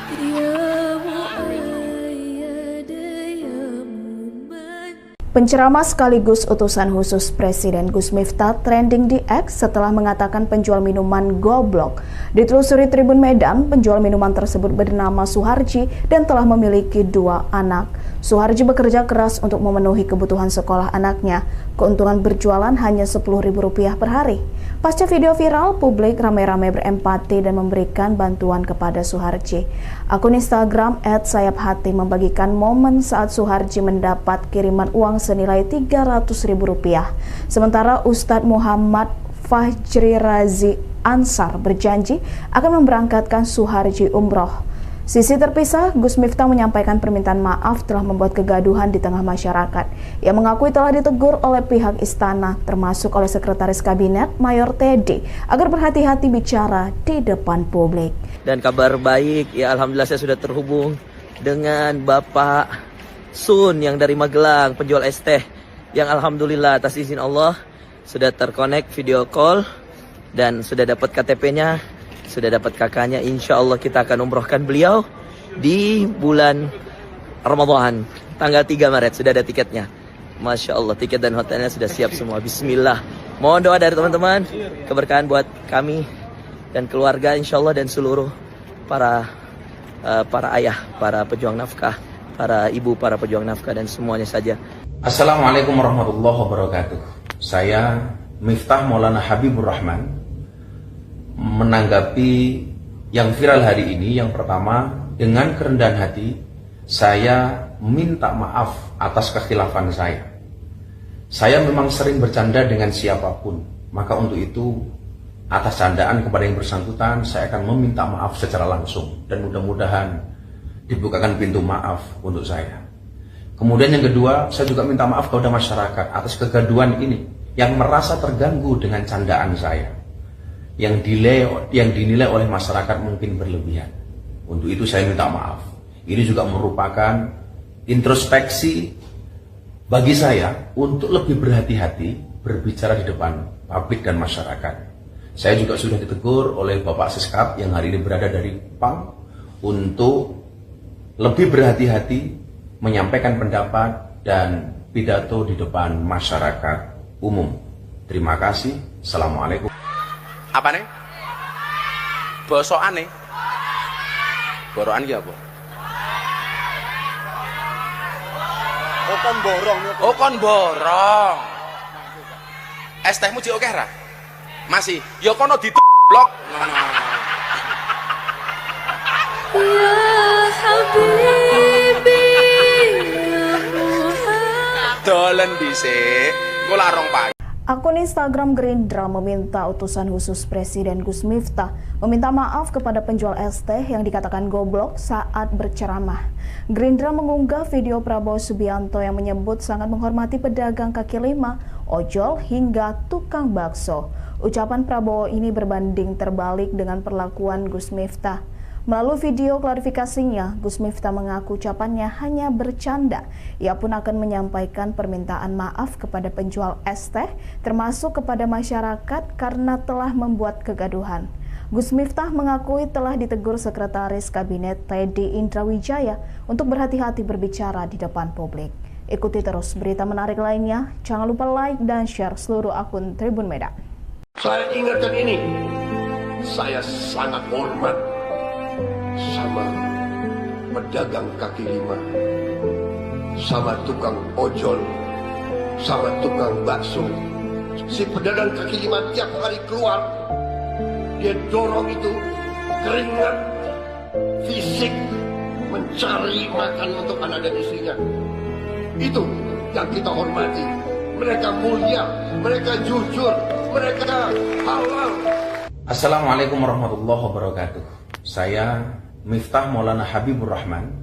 Ya muayyad ya muman. Penceramah sekaligus utusan khusus Presiden Gus Miftah trending di X setelah mengatakan penjual minuman goblok. Ditelusuri Tribun Medan, penjual minuman tersebut bernama Suharji dan telah memiliki 2 anak. Suharji bekerja keras untuk memenuhi kebutuhan sekolah anaknya. Keuntungan berjualan hanya Rp10.000 per hari. Pasca video viral, publik ramai-ramai berempati dan memberikan bantuan kepada Suharji. Akun Instagram @sayaphati membagikan momen saat Suharji mendapat kiriman uang senilai Rp300.000. Sementara Ustadz Muhammad Fajri Razi Ansar berjanji akan memberangkatkan Suharji umroh. Sisi terpisah, Gus Miftah menyampaikan permintaan maaf telah membuat kegaduhan di tengah masyarakat. Ia mengakui telah ditegur oleh pihak istana, termasuk oleh Sekretaris Kabinet Mayor Teddy, agar berhati-hati bicara di depan publik. Dan kabar baik, ya alhamdulillah saya sudah terhubung dengan Bapak Sun yang dari Magelang, penjual es teh, yang alhamdulillah atas izin Allah sudah terkonek video call dan sudah dapat KTP-nya. Sudah dapat kakaknya, insya Allah kita akan umrohkan beliau di bulan Ramadan, tanggal 3 Maret, sudah ada tiketnya. Masya Allah, tiket dan hotelnya sudah siap semua. Bismillah. Mohon doa dari teman-teman, keberkahan buat kami dan keluarga insya Allah dan seluruh para ayah, para pejuang nafkah, para ibu, para pejuang nafkah dan semuanya saja. Assalamualaikum warahmatullahi wabarakatuh. Saya Miftah Maulana Habibur Rahman menanggapi yang viral hari ini. Yang pertama, dengan kerendahan hati saya minta maaf atas kekhilafan saya. Saya memang sering bercanda dengan siapapun, maka untuk itu atas candaan kepada yang bersangkutan saya akan meminta maaf secara langsung dan mudah-mudahan dibukakan pintu maaf untuk saya. Kemudian yang kedua, saya juga minta maaf kepada masyarakat atas kegaduhan ini yang merasa terganggu dengan candaan saya, yang dinilai oleh masyarakat mungkin berlebihan. Untuk itu saya minta maaf. Ini juga merupakan introspeksi bagi saya untuk lebih berhati-hati berbicara di depan publik dan masyarakat. Saya juga sudah ditegur oleh Bapak Siskap yang hari ini berada dari PAM untuk lebih berhati-hati menyampaikan pendapat dan pidato di depan masyarakat umum. Terima kasih. Assalamualaikum. Apa nih? Bosokan nih. Borokan ki apa? Oh kon borong. Oh kon borong. Es tehmu jek akeh ra? Masih. Ya kono blok. Ya Habibi ya Muhammad. Dolen dhisik. Engko larong payu. Akun Instagram Gerindra meminta utusan khusus Presiden Gus Miftah meminta maaf kepada penjual es teh yang dikatakan goblok saat berceramah. Gerindra mengunggah video Prabowo Subianto yang menyebut sangat menghormati pedagang kaki lima, ojol hingga tukang bakso. Ucapan Prabowo ini berbanding terbalik dengan perlakuan Gus Miftah. Melalui video klarifikasinya, Gus Miftah mengaku ucapannya hanya bercanda. Ia pun akan menyampaikan permintaan maaf kepada penjual es teh, termasuk kepada masyarakat karena telah membuat kegaduhan. Gus Miftah mengakui telah ditegur Sekretaris Kabinet Teddy Indrawijaya untuk berhati-hati berbicara di depan publik. Ikuti terus berita menarik lainnya. Jangan lupa like dan share seluruh akun Tribun Medan. Saya ingatkan ini, saya sangat hormat sama pedagang kaki lima, sama tukang ojol, sama tukang bakso. Si pedagang kaki lima tiap hari keluar, dia dorong itu keringat fisik mencari makan untuk anak dan istrinya. Itu yang kita hormati. Mereka mulia, mereka jujur, mereka halal. Assalamualaikum warahmatullahi wabarakatuh. Saya Miftah Maulana Habibur Rahman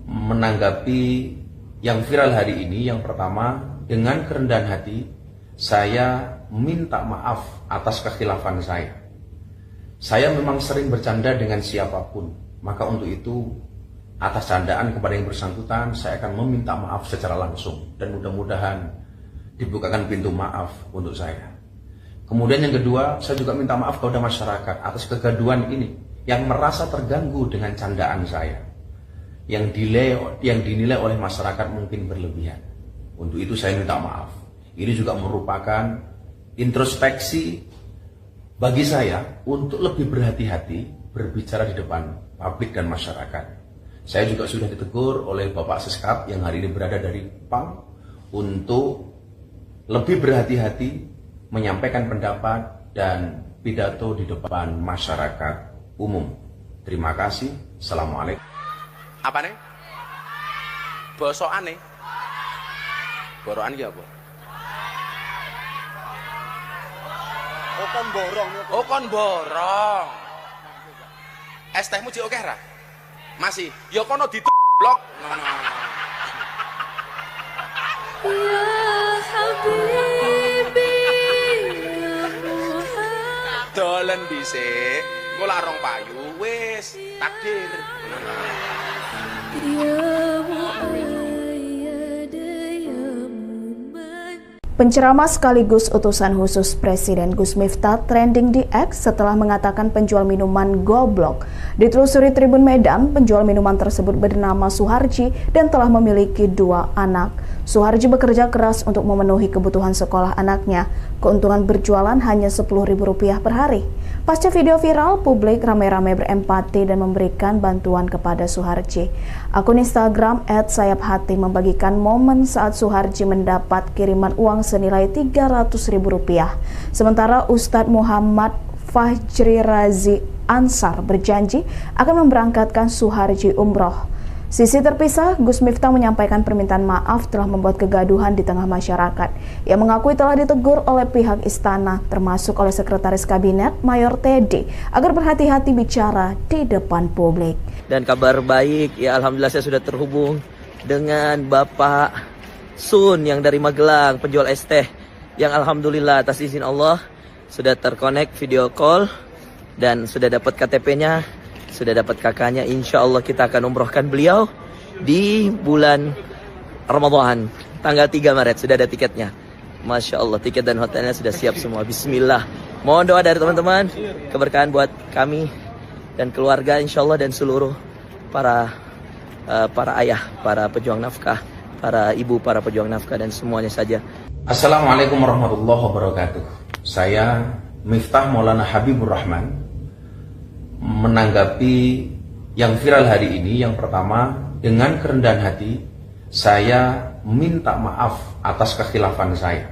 menanggapi yang viral hari ini. Yang pertama, dengan kerendahan hati saya minta maaf atas kekhilafan saya. Saya memang sering bercanda dengan siapapun, maka untuk itu atas candaan kepada yang bersangkutan saya akan meminta maaf secara langsung dan mudah-mudahan dibukakan pintu maaf untuk saya. Kemudian yang kedua, saya juga minta maaf kepada masyarakat atas kegaduhan ini yang merasa terganggu dengan candaan saya, yang dinilai oleh masyarakat mungkin berlebihan. Untuk itu saya minta maaf. Ini juga merupakan introspeksi bagi saya untuk lebih berhati-hati berbicara di depan publik dan masyarakat. Saya juga sudah ditegur oleh Bapak Seskap yang hari ini berada dari PAM untuk lebih berhati-hati menyampaikan pendapat dan pidato di depan masyarakat umum. Terima kasih. Assalamualaikum. Apa nih? Bosokan nih. Borokan ya apa? Oh kon borong. Oh kon borong. Es tehmu jek oke ra? Masih. Ya kono blok. Ya Habibi, ya Muhammad. Dolen dhisik. Engko larong payu wis takdir. Ya Muayyad, ya Muman. Penceramah sekaligus utusan khusus Presiden Gus Miftah trending di X setelah mengatakan penjual minuman goblok. Ditelusuri Tribun Medan, penjual minuman tersebut bernama Suharji dan telah memiliki 2 anak. Suharji bekerja keras untuk memenuhi kebutuhan sekolah anaknya. Keuntungan berjualan hanya Rp10.000 per hari. Pasca video viral, publik ramai-ramai berempati dan memberikan bantuan kepada Suharji. Akun Instagram @sayaphati membagikan momen saat Suharji mendapat kiriman uang senilai Rp300.000. Sementara Ustadz Muhammad Fajri Razi Ansar berjanji akan memberangkatkan Suharji umroh. Sisi terpisah, Gus Miftah menyampaikan permintaan maaf telah membuat kegaduhan di tengah masyarakat. Ia mengakui telah ditegur oleh pihak istana, termasuk oleh Sekretaris Kabinet Mayor Teddy, agar berhati-hati bicara di depan publik. Dan kabar baik, ya alhamdulillah saya sudah terhubung dengan Bapak Sun yang dari Magelang, penjual es teh, yang alhamdulillah atas izin Allah sudah terkonek video call dan sudah dapat KTP-nya, sudah dapat kakaknya. Insya Allah kita akan umrohkan beliau di bulan Ramadan, tanggal 3 Maret, sudah ada tiketnya. Masya Allah, tiket dan hotelnya sudah siap semua. Bismillah. Mohon doa dari teman-teman, keberkahan buat kami dan keluarga insya Allah, dan seluruh para ayah, para pejuang nafkah, para ibu, para pejuang nafkah, dan semuanya saja. Assalamualaikum warahmatullahi wabarakatuh. Saya Miftah Maulana Habibur Rahman menanggapi yang viral hari ini. Yang pertama, dengan kerendahan hati saya minta maaf atas kekhilafan saya.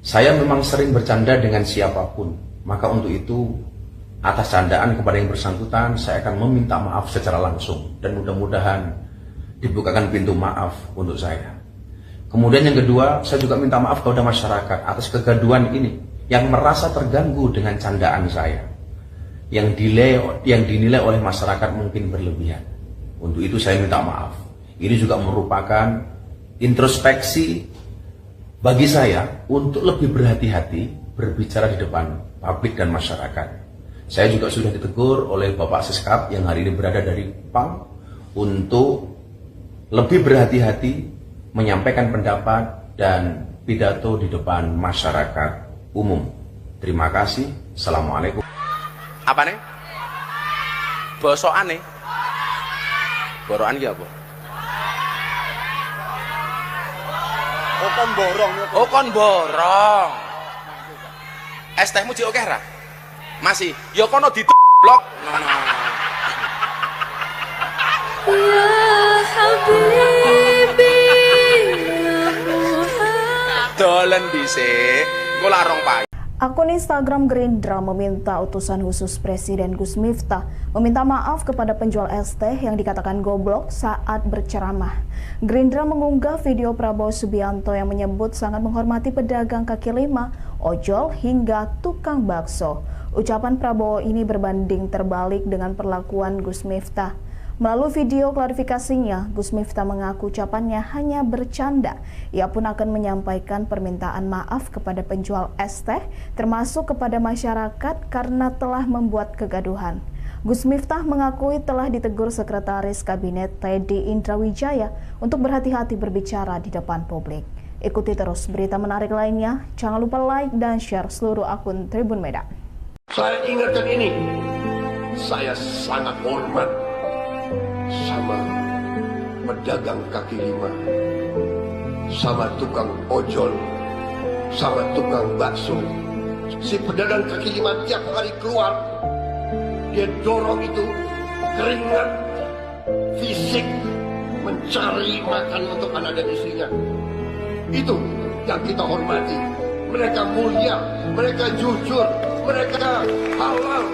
Saya memang sering bercanda dengan siapapun, maka untuk itu atas candaan kepada yang bersangkutan saya akan meminta maaf secara langsung, dan mudah-mudahan dibukakan pintu maaf untuk saya. Kemudian yang kedua, saya juga minta maaf kepada masyarakat atas kegaduhan ini yang merasa terganggu dengan candaan saya, yang dinilai oleh masyarakat mungkin berlebihan. Untuk itu saya minta maaf. Ini juga merupakan introspeksi bagi saya untuk lebih berhati-hati berbicara di depan publik dan masyarakat. Saya juga sudah ditegur oleh Bapak Seskap yang hari ini berada dari PAM untuk lebih berhati-hati menyampaikan pendapat dan pidato di depan masyarakat umum. Terima kasih. Assalamualaikum. Apa nih? Bosokan nih. Borokan ya apa? Oh kon borong. Oh kon borong. Es tehmu jek oke ra? Masih. Ya kono blok. Ya Habibi, ya Muhammad. Dolen dhisik. Engko larong payu. Akun Instagram Gerindra meminta utusan khusus Presiden Gus Miftah meminta maaf kepada penjual es teh yang dikatakan goblok saat berceramah. Gerindra mengunggah video Prabowo Subianto yang menyebut sangat menghormati pedagang kaki lima, ojol, hingga tukang bakso. Ucapan Prabowo ini berbanding terbalik dengan perlakuan Gus Miftah. Melalui video klarifikasinya, Gus Miftah mengaku ucapannya hanya bercanda. Ia pun akan menyampaikan permintaan maaf kepada penjual es teh, termasuk kepada masyarakat karena telah membuat kegaduhan. Gus Miftah mengakui telah ditegur Sekretaris Kabinet Teddy Indrawijaya untuk berhati-hati berbicara di depan publik. Ikuti terus berita menarik lainnya. Jangan lupa like dan share seluruh akun Tribun Medan. Saya ingatkan ini, Saya sangat hormat sama pedagang kaki lima, sama tukang ojol, sama tukang bakso. Si pedagang kaki lima tiap hari keluar, dia dorong itu keringat fisik mencari makan untuk anak dan istrinya. Itu yang kita hormati. Mereka mulia, mereka jujur, mereka halal.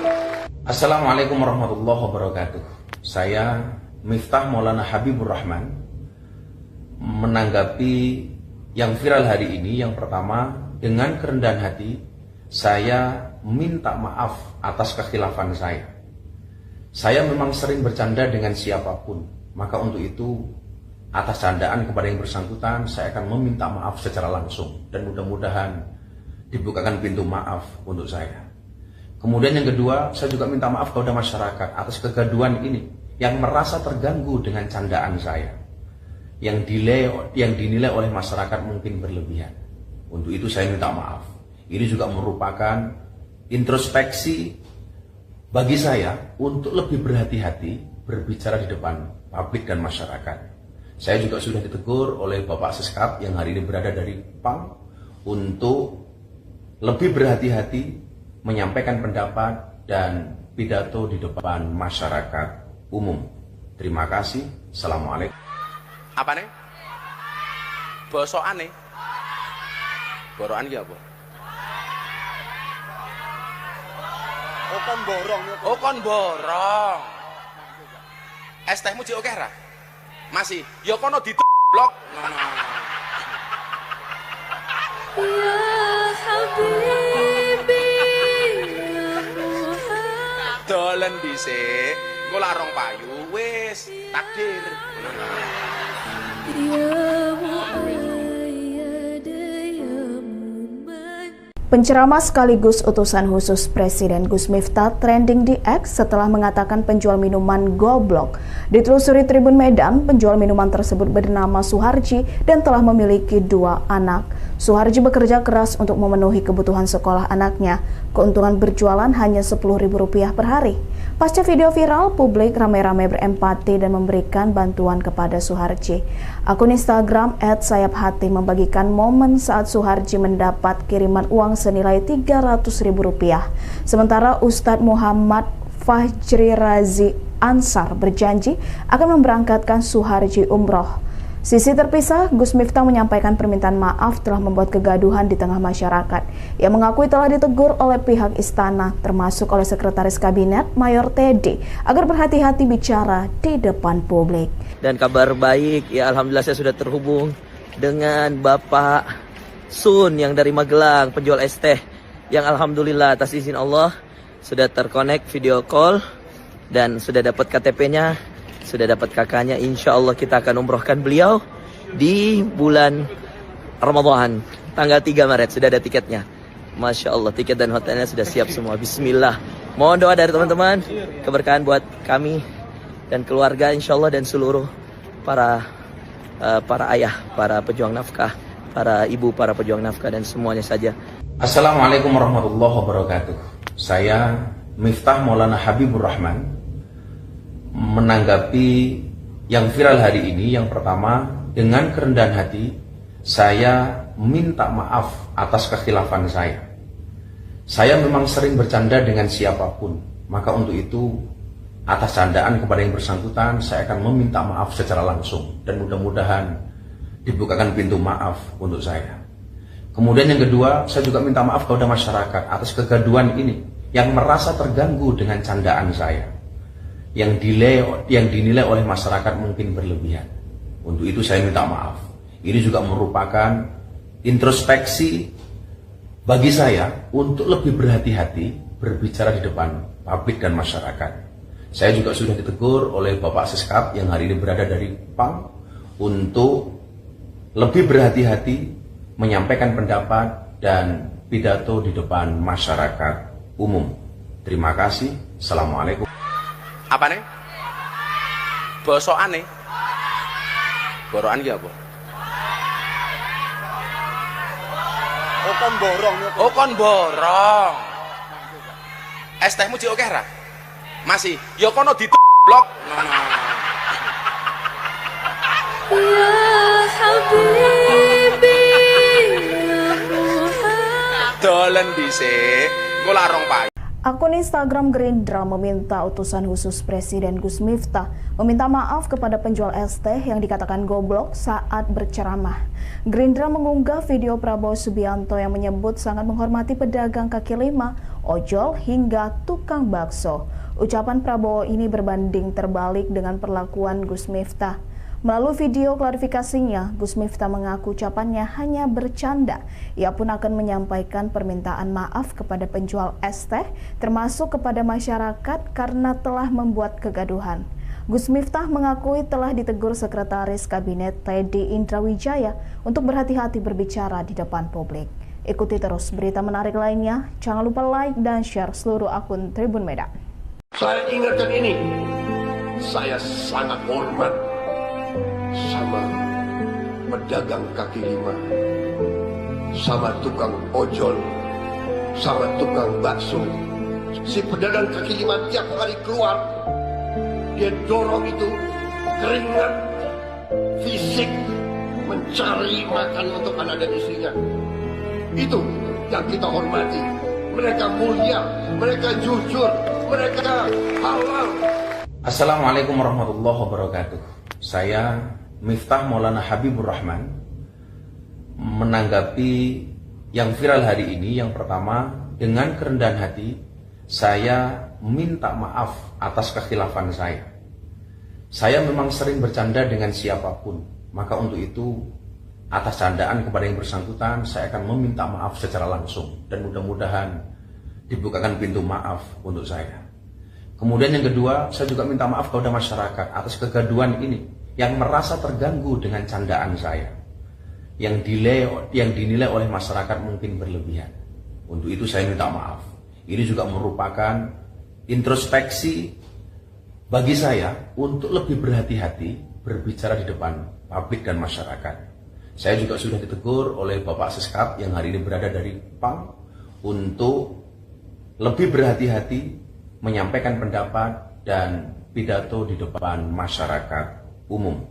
Assalamualaikum warahmatullahi wabarakatuh. Saya Miftah Maulana Habibur Rahman menanggapi yang viral hari ini. Yang pertama, dengan kerendahan hati saya minta maaf atas kekhilafan saya. Saya memang sering bercanda dengan siapapun, maka untuk itu atas candaan kepada yang bersangkutan saya akan meminta maaf secara langsung dan mudah-mudahan dibukakan pintu maaf untuk saya. Kemudian yang kedua, saya juga minta maaf kepada masyarakat atas kegaduhan ini yang merasa terganggu dengan candaan saya, yang dinilai oleh masyarakat mungkin berlebihan. Untuk itu saya minta maaf. Ini juga merupakan introspeksi bagi saya untuk lebih berhati-hati berbicara di depan publik dan masyarakat. Saya juga sudah ditegur oleh Bapak Seskap yang hari ini berada dari PAM untuk lebih berhati-hati menyampaikan pendapat dan pidato di depan masyarakat umum. Terima kasih. Assalamualaikum. Apa nih? Bosokan nih? Borokan ya apa? Oh kon borong. Oh kon borong. Es tehmu jek oke ra? Masih. Ya kono di blok. Ya Habibi, ya Muhammad. Dolen dhisik. Engko lak rong payu wis takdir. Ya Muayyad, ya Muman. Penceramah sekaligus utusan khusus Presiden Gus Miftah trending di X setelah mengatakan penjual minuman goblok. Ditelusuri Tribun Medan, penjual minuman tersebut bernama Suharji dan telah memiliki 2 anak. Suharji bekerja keras untuk memenuhi kebutuhan sekolah anaknya. Keuntungan berjualan hanya Rp10.000 per hari. Pasca video viral, publik ramai-ramai berempati dan memberikan bantuan kepada Suharji. Akun Instagram @sayapHati membagikan momen saat Suharji mendapat kiriman uang senilai Rp300.000. Sementara Ustadz Muhammad Fajri Razi Ansar berjanji akan memberangkatkan Suharji umroh. Sisi terpisah, Gus Miftah menyampaikan permintaan maaf telah membuat kegaduhan di tengah masyarakat. Ia mengakui telah ditegur oleh pihak istana, termasuk oleh Sekretaris Kabinet Mayor Teddy, agar berhati-hati bicara di depan publik. Dan kabar baik, ya alhamdulillah saya sudah terhubung dengan Bapak Sun yang dari Magelang, penjual es teh, yang alhamdulillah atas izin Allah sudah terkonek video call dan sudah dapat KTP-nya, sudah dapat kakaknya. Insya Allah kita akan umrohkan beliau di bulan Ramadan tanggal 3 Maret. Sudah ada tiketnya. Masya Allah, tiket dan hotelnya sudah siap semua. Bismillah. Mohon doa dari teman-teman, keberkahan buat kami dan keluarga insya Allah, dan seluruh para ayah, para pejuang nafkah, para ibu, para pejuang nafkah, dan semuanya saja. Assalamualaikum warahmatullahi wabarakatuh. Saya Miftah Maulana Habibur Rahman menanggapi yang viral hari ini. Yang pertama, dengan kerendahan hati saya minta maaf atas kekhilafan saya. Saya memang sering bercanda dengan siapapun, maka untuk itu atas candaan kepada yang bersangkutan saya akan meminta maaf secara langsung dan mudah-mudahan dibukakan pintu maaf untuk saya. Kemudian yang kedua, saya juga minta maaf kepada masyarakat atas kegaduhan ini yang merasa terganggu dengan candaan saya, yang dinilai oleh masyarakat mungkin berlebihan. Untuk itu saya minta maaf. Ini juga merupakan introspeksi bagi saya untuk lebih berhati-hati berbicara di depan publik dan masyarakat. Saya juga sudah ditegur oleh Bapak Seskap yang hari ini berada dari PAM untuk lebih berhati-hati menyampaikan pendapat dan pidato di depan masyarakat umum. Terima kasih. Assalamualaikum. Apa nih? Bosokan nih? Borokan ya apa? Oh kon borong. Oh kon borong. Es tehmu jek oke ra? Masih, ya kono blok. Ya Habibi ya Muhammad. Dolen dhisik, engko larong payu. Akun Instagram Gerindra meminta utusan khusus Presiden Gus Miftah meminta maaf kepada penjual es teh yang dikatakan goblok saat berceramah. Gerindra mengunggah video Prabowo Subianto yang menyebut sangat menghormati pedagang kaki lima, ojol hingga tukang bakso. Ucapan Prabowo ini berbanding terbalik dengan perlakuan Gus Miftah. Melalui video klarifikasinya, Gus Miftah mengaku ucapannya hanya bercanda. Ia pun akan menyampaikan permintaan maaf kepada penjual es teh, termasuk kepada masyarakat karena telah membuat kegaduhan. Gus Miftah mengakui telah ditegur Sekretaris Kabinet Teddy Indrawijaya untuk berhati-hati berbicara di depan publik. Ikuti terus berita menarik lainnya. Jangan lupa like dan share seluruh akun Tribun Medan. Saya ingatkan ini, saya sangat hormat sama pedagang kaki lima, sama tukang ojol, sama tukang bakso. Si pedagang kaki lima tiap hari keluar, dia dorong itu keringat fisik mencari makan untuk anak dan istrinya. Itu yang kita hormati. Mereka mulia, mereka jujur, mereka halal. Assalamualaikum warahmatullahi wabarakatuh. Saya Miftah Maulana Habibur Rahman menanggapi yang viral hari ini. Yang pertama, dengan kerendahan hati saya minta maaf atas kekhilafan saya. Saya memang sering bercanda dengan siapapun, maka untuk itu atas candaan kepada yang bersangkutan saya akan meminta maaf secara langsung dan mudah-mudahan dibukakan pintu maaf untuk saya. Kemudian yang kedua, saya juga minta maaf kepada masyarakat atas kegaduhan ini yang merasa terganggu dengan candaan saya, yang dinilai oleh masyarakat mungkin berlebihan. Untuk itu saya minta maaf. Ini juga merupakan introspeksi bagi saya untuk lebih berhati-hati berbicara di depan publik dan masyarakat. Saya juga sudah ditegur oleh Bapak Seskap yang hari ini berada dari PAM untuk lebih berhati-hati menyampaikan pendapat dan pidato di depan masyarakat umum.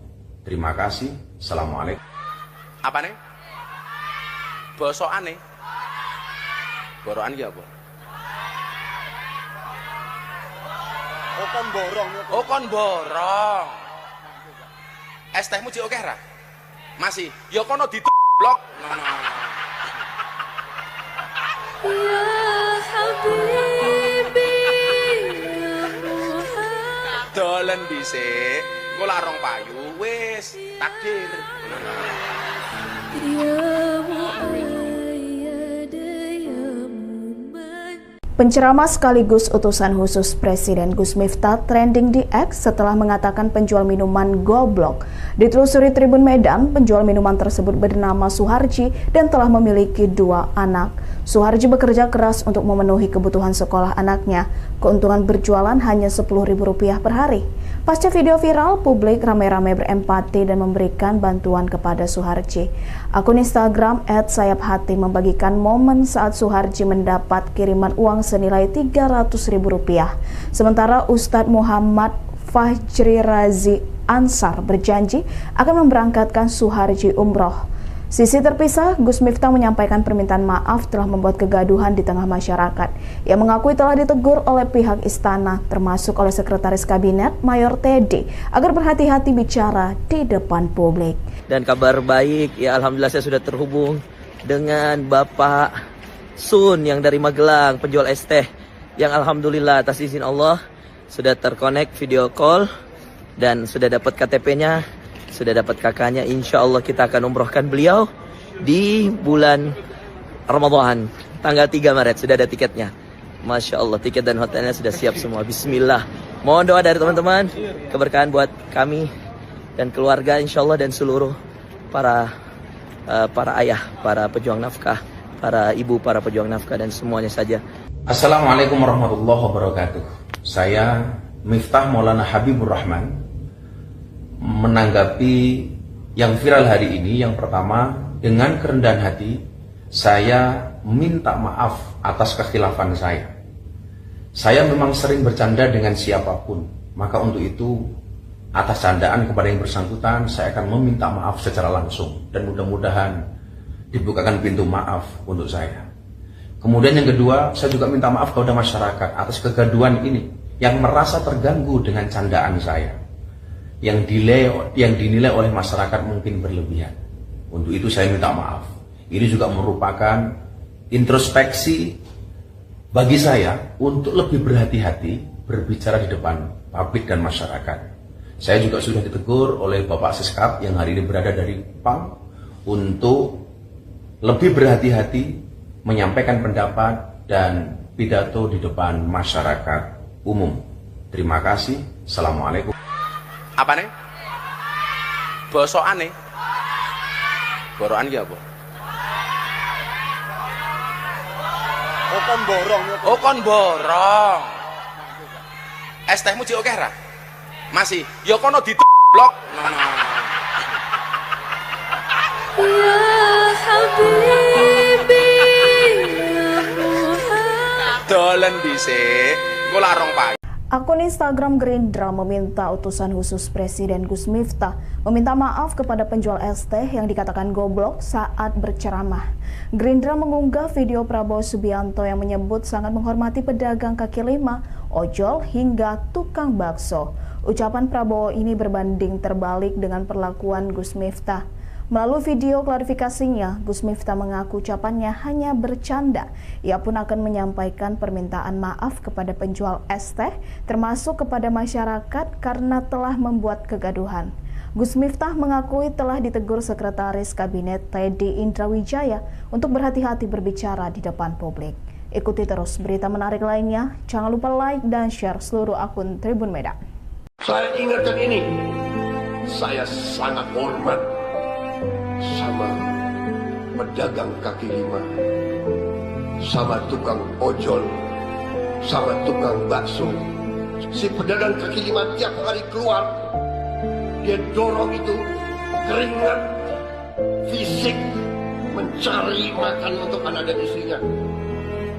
Terima kasih. Assalamualaikum. Apa nih? Bosokan nih. Borokan ki apa? Oh kon borong. Oh kon borong. Es tehmu jek akeh ra? Masih, ya kono blok. Ya Habibi ya Muhammad. Dolen dhisik, engko larong payu wis takdir. Ya Muayyad ya Muman. Penceramah sekaligus utusan khusus Presiden Gus Miftah trending di X setelah mengatakan penjual minuman goblok. Ditelusuri Tribun Medan, penjual minuman tersebut bernama Suharji dan telah memiliki 2 anak. Suharji bekerja keras untuk memenuhi kebutuhan sekolah anaknya. Keuntungan berjualan hanya Rp10.000 per hari. Pasca video viral, publik ramai-ramai berempati dan memberikan bantuan kepada Suharji. Akun Instagram @sayaphati membagikan momen saat Suharji mendapat kiriman uang senilai Rp300.000. Sementara Ustadz Muhammad Fajri Razi Ansar berjanji akan memberangkatkan Suharji umroh. Sisi terpisah, Gus Miftah menyampaikan permintaan maaf telah membuat kegaduhan di tengah masyarakat. Ia mengakui telah ditegur oleh pihak istana, termasuk oleh Sekretaris Kabinet Mayor Teddy, agar berhati-hati bicara di depan publik. Dan kabar baik, ya alhamdulillah saya sudah terhubung dengan Bapak Sun yang dari Magelang, penjual es teh, yang alhamdulillah atas izin Allah sudah terkonek video call dan sudah dapat KTP-nya, sudah dapat kakaknya. Insya Allah kita akan umrohkan beliau di bulan Ramadan tanggal 3 Maret. Sudah ada tiketnya. Masya Allah, tiket dan hotelnya sudah siap semua. Bismillah. Mohon doa dari teman-teman, keberkahan buat kami dan keluarga insya Allah, dan seluruh para ayah, para pejuang nafkah, para ibu, para pejuang nafkah, dan semuanya saja. Assalamualaikum warahmatullahi wabarakatuh. Saya Miftah Maulana Habibur Rahman menanggapi yang viral hari ini. Yang pertama, dengan kerendahan hati saya minta maaf atas kekhilafan saya. Saya memang sering bercanda dengan siapapun, maka untuk itu atas candaan kepada yang bersangkutan saya akan meminta maaf secara langsung dan mudah-mudahan dibukakan pintu maaf untuk saya. Kemudian yang kedua, saya juga minta maaf kepada masyarakat atas kegaduhan ini yang merasa terganggu dengan candaan saya, yang dinilai oleh masyarakat mungkin berlebihan. Untuk itu saya minta maaf. Ini juga merupakan introspeksi bagi saya untuk lebih berhati-hati berbicara di depan publik dan masyarakat. Saya juga sudah ditegur oleh Bapak Siskap yang hari ini berada dari PAM untuk lebih berhati-hati menyampaikan pendapat dan pidato di depan masyarakat umum. Terima kasih. Assalamualaikum. Apa nih? Bosokan nih? Borokan ki apa? Oh kon borong. Oh kon borong. Es tehmu jek akeh ra? Masih. Ya kono blok. Ya Habibi, ya Muhammad. Dolen dhisik. Engko larong payu. Akun Instagram Gerindra meminta utusan khusus Presiden Gus Miftah meminta maaf kepada penjual es teh yang dikatakan goblok saat berceramah. Gerindra mengunggah video Prabowo Subianto yang menyebut sangat menghormati pedagang kaki lima, ojol hingga tukang bakso. Ucapan Prabowo ini berbanding terbalik dengan perlakuan Gus Miftah. Melalui video klarifikasinya, Gus Miftah mengaku ucapannya hanya bercanda. Ia pun akan menyampaikan permintaan maaf kepada penjual es teh, termasuk kepada masyarakat karena telah membuat kegaduhan. Gus Miftah mengakui telah ditegur Sekretaris Kabinet Teddy Indrawijaya untuk berhati-hati berbicara di depan publik. Ikuti terus berita menarik lainnya. Jangan lupa like dan share seluruh akun Tribun Medan. Saya ingatkan ini, saya sangat hormat sama pedagang kaki lima, sama tukang ojol, sama tukang bakso. Si pedagang kaki lima tiap hari keluar, dia dorong itu keringat fisik mencari makan untuk anak dan istrinya.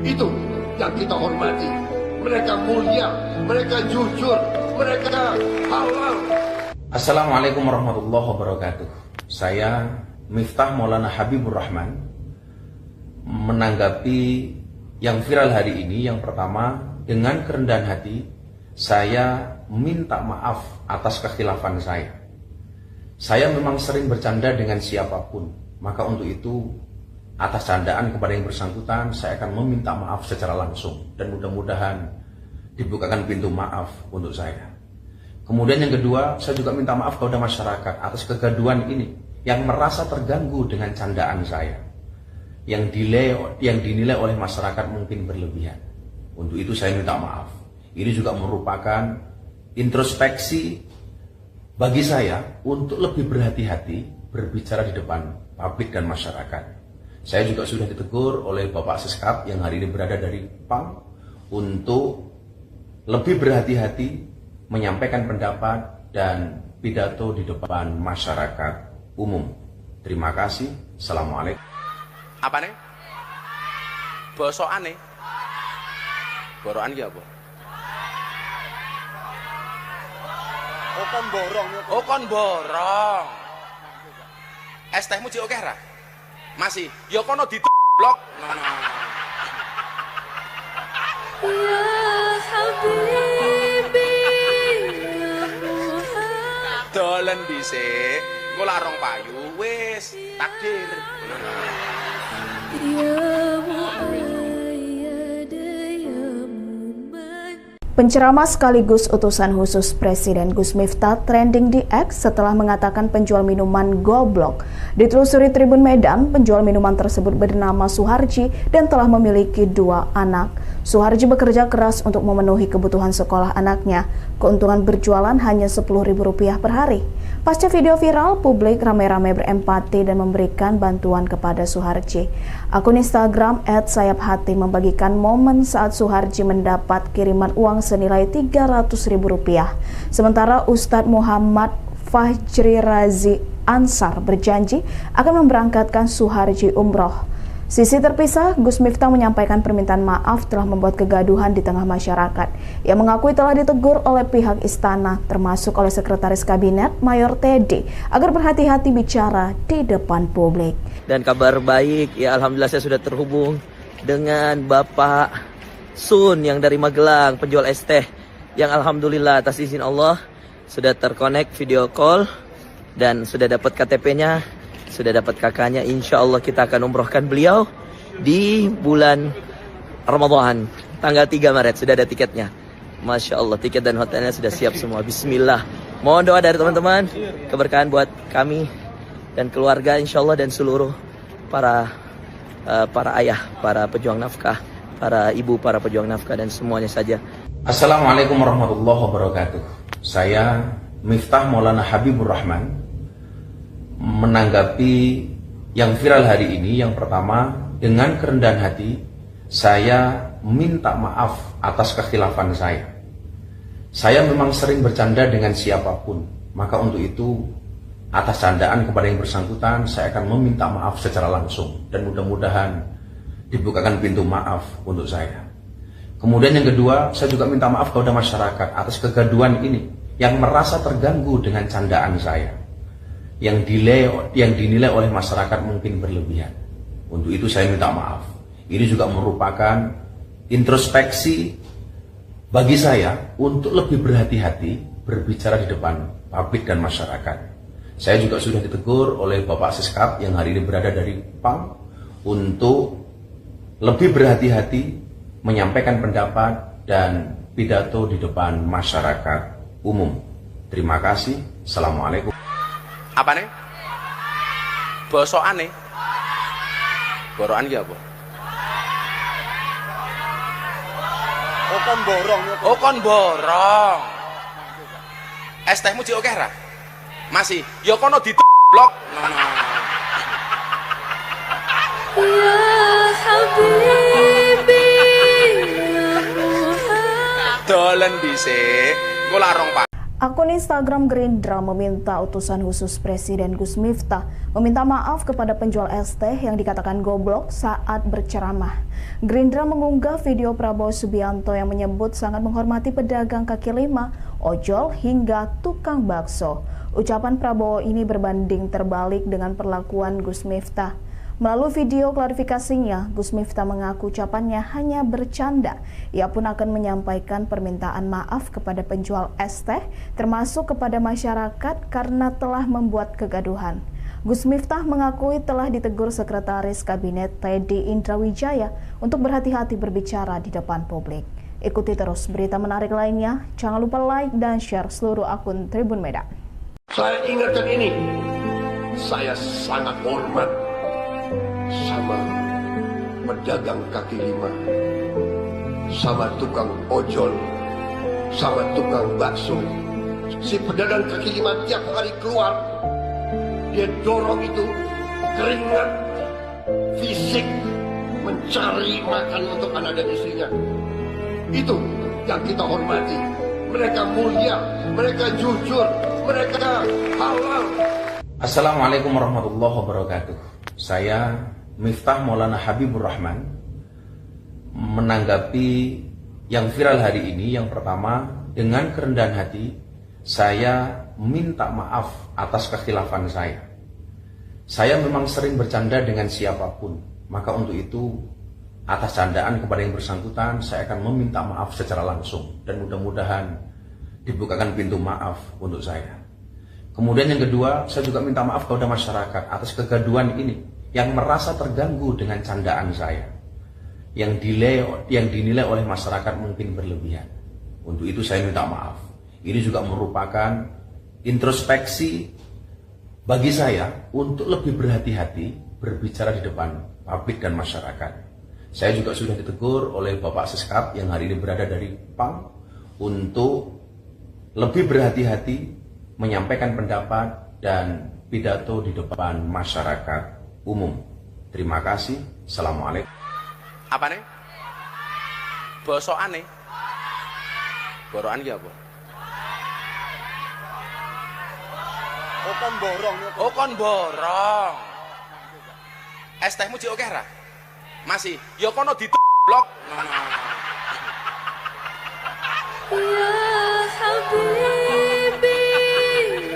Itu yang kita hormati. Mereka mulia, mereka jujur, mereka halal. Assalamualaikum warahmatullahi wabarakatuh. Saya Miftah Maulana Habibur Rahman menanggapi yang viral hari ini. Yang pertama, dengan kerendahan hati saya minta maaf atas kekhilafan saya. Saya memang sering bercanda dengan siapapun, maka untuk itu atas candaan kepada yang bersangkutan saya akan meminta maaf secara langsung dan mudah-mudahan dibukakan pintu maaf untuk saya. Kemudian yang kedua, saya juga minta maaf kepada masyarakat atas kegaduhan ini yang merasa terganggu dengan candaan saya, yang dinilai oleh masyarakat mungkin berlebihan. Untuk itu saya minta maaf. Ini juga merupakan introspeksi bagi saya untuk lebih berhati-hati berbicara di depan publik dan masyarakat. Saya juga sudah ditegur oleh Bapak Siskap yang hari ini berada dari PAM untuk lebih berhati-hati menyampaikan pendapat dan pidato di depan masyarakat umum. Terima kasih. Assalamualaikum. Apa nih? Bosokan nih? Borokan ki apa? Oh kon borong. Oh kon borong. Es tehmu jek akeh ra? Masih. Ya kono blok. Ya Habibi, ya Muhammad. Dolen dhisik. Engko larong payu wis takdir. Ya Muayyad, ya Muman. Penceramah sekaligus utusan khusus Presiden Gus Miftah trending di X setelah mengatakan penjual minuman goblok. Ditelusuri Tribun Medan, penjual minuman tersebut bernama Suharji dan telah memiliki 2 anak. Suharji bekerja keras untuk memenuhi kebutuhan sekolah anaknya. Keuntungan berjualan hanya Rp10.000 per hari. Pasca video viral, publik ramai-ramai berempati dan memberikan bantuan kepada Suharji. Akun Instagram @sayaphati membagikan momen saat Suharji mendapat kiriman uang senilai Rp300.000. Sementara Ustadz Muhammad Fajri Razi Ansar berjanji akan memberangkatkan Suharji umroh. Sisi terpisah, Gus Miftah menyampaikan permintaan maaf telah membuat kegaduhan di tengah masyarakat. Ia mengakui telah ditegur oleh pihak istana, termasuk oleh Sekretaris Kabinet Mayor Teddy, agar berhati-hati bicara di depan publik. Dan kabar baik, ya alhamdulillah saya sudah terhubung dengan Bapak Sun yang dari Magelang, penjual es teh, yang alhamdulillah atas izin Allah sudah terkonek video call dan sudah dapat KTP-nya, sudah dapat kakaknya. Insya Allah kita akan umrohkan beliau di bulan Ramadan tanggal 3 Maret. Sudah ada tiketnya. Masya Allah, tiket dan hotelnya sudah siap semua. Bismillah. Mohon doa dari teman-teman, keberkahan buat kami dan keluarga insya Allah, dan seluruh para ayah, para pejuang nafkah, para ibu, para pejuang nafkah, dan semuanya saja. Assalamualaikum warahmatullahi wabarakatuh. Saya Miftah Maulana Habibur Rahman menanggapi yang viral hari ini. Yang pertama, dengan kerendahan hati saya minta maaf atas kekhilafan saya. Saya memang sering bercanda dengan siapapun, maka untuk itu atas candaan kepada yang bersangkutan saya akan meminta maaf secara langsung, dan mudah-mudahan dibukakan pintu maaf untuk saya. Kemudian yang kedua, saya juga minta maaf kepada masyarakat atas kegaduhan ini yang merasa terganggu dengan candaan saya, yang dinilai oleh masyarakat mungkin berlebihan. Untuk itu saya minta maaf. Ini juga merupakan introspeksi bagi saya untuk lebih berhati-hati berbicara di depan publik dan masyarakat. Saya juga sudah ditegur oleh Bapak Siskap yang hari ini berada dari PAM untuk lebih berhati-hati menyampaikan pendapat dan pidato di depan masyarakat umum. Terima kasih. Assalamualaikum. Apa nih? Bosokan nih. Borokan ki apa? Oh kon borong. Oh kon borong. Es tehmu jek akeh ra? Masih. Ya kono blok. Ya Habibi, ya Muhammad. Dolen dhisik. Engko larong Pak. Akun Instagram Gerindra meminta utusan khusus Presiden Gus Miftah meminta maaf kepada penjual es teh yang dikatakan goblok saat berceramah. Gerindra mengunggah video Prabowo Subianto yang menyebut sangat menghormati pedagang kaki lima, ojol hingga tukang bakso. Ucapan Prabowo ini berbanding terbalik dengan perlakuan Gus Miftah. Melalui video klarifikasinya, Gus Miftah mengaku ucapannya hanya bercanda. Ia pun akan menyampaikan permintaan maaf kepada penjual es teh, termasuk kepada masyarakat karena telah membuat kegaduhan. Gus Miftah mengakui telah ditegur Sekretaris Kabinet Teddy Indrawijaya untuk berhati-hati berbicara di depan publik. Ikuti terus berita menarik lainnya. Jangan lupa like dan share seluruh akun Tribun Medan. Saya ingatkan ini, saya sangat hormat sama pedagang kaki lima, sama tukang ojol, sama tukang bakso. Si pedagang kaki lima tiap hari keluar, dia dorong itu keringat fisik mencari makan untuk anak dan istrinya. Itu yang kita hormati. Mereka mulia, mereka jujur, mereka halal. Assalamualaikum warahmatullahi wabarakatuh. Saya Miftah Maulana Habibur Rahman menanggapi yang viral hari ini. Yang pertama, dengan kerendahan hati saya minta maaf atas kekhilafan saya. Saya memang sering bercanda dengan siapapun, maka untuk itu atas candaan kepada yang bersangkutan saya akan meminta maaf secara langsung, dan mudah-mudahan dibukakan pintu maaf untuk saya. Kemudian yang kedua, saya juga minta maaf kepada masyarakat atas kegaduhan ini yang merasa terganggu dengan candaan saya, yang dinilai oleh masyarakat mungkin berlebihan. Untuk itu saya minta maaf. Ini juga merupakan introspeksi bagi saya untuk lebih berhati-hati berbicara di depan publik dan masyarakat. Saya juga sudah ditegur oleh Bapak Siskap yang hari ini berada dari PAM untuk lebih berhati-hati menyampaikan pendapat dan pidato di depan masyarakat umum. Terima kasih. Assalamualaikum. Apa nih? Bosokan nih. Borokan ki apa? Oh kon borong. Oh kon borong. Es tehmu jek akeh ra? Masih, ya kono blok. Ya Habibi,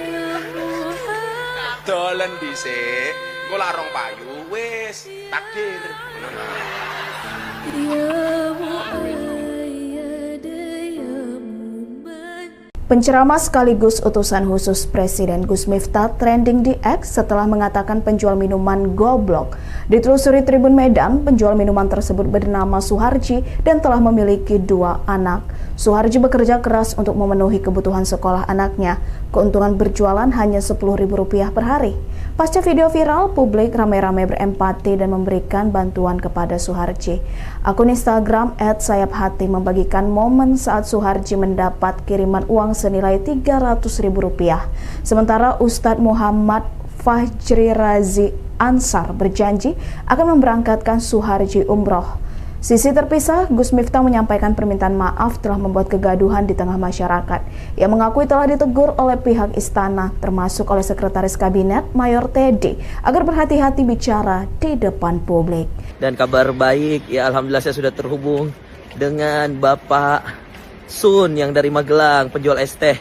ya Muhammad. Dolen dhisik, engko larong payu wis takdir. Ya Muayyad, ya Muman. Penceramah sekaligus utusan khusus Presiden Gus Miftah trending di X setelah mengatakan penjual minuman goblok. Ditelusuri Tribun Medan, penjual minuman tersebut bernama Suharji dan telah memiliki 2 anak. Suharji bekerja keras untuk memenuhi kebutuhan sekolah anaknya. Keuntungan berjualan hanya Rp10.000 per hari. Pasca video viral, publik ramai-ramai berempati dan memberikan bantuan kepada Suharji. Akun Instagram @sayaphati membagikan momen saat Suharji mendapat kiriman uang senilai Rp300.000. Sementara Ustadz Muhammad Fajri Razi Ansar berjanji akan memberangkatkan Suharji umroh. Sisi terpisah, Gus Miftah menyampaikan permintaan maaf telah membuat kegaduhan di tengah masyarakat. Ia mengakui telah ditegur oleh pihak istana, termasuk oleh Sekretaris Kabinet Mayor Teddy, agar berhati-hati bicara di depan publik. Dan kabar baik, ya alhamdulillah saya sudah terhubung dengan Bapak Sun yang dari Magelang, penjual es teh,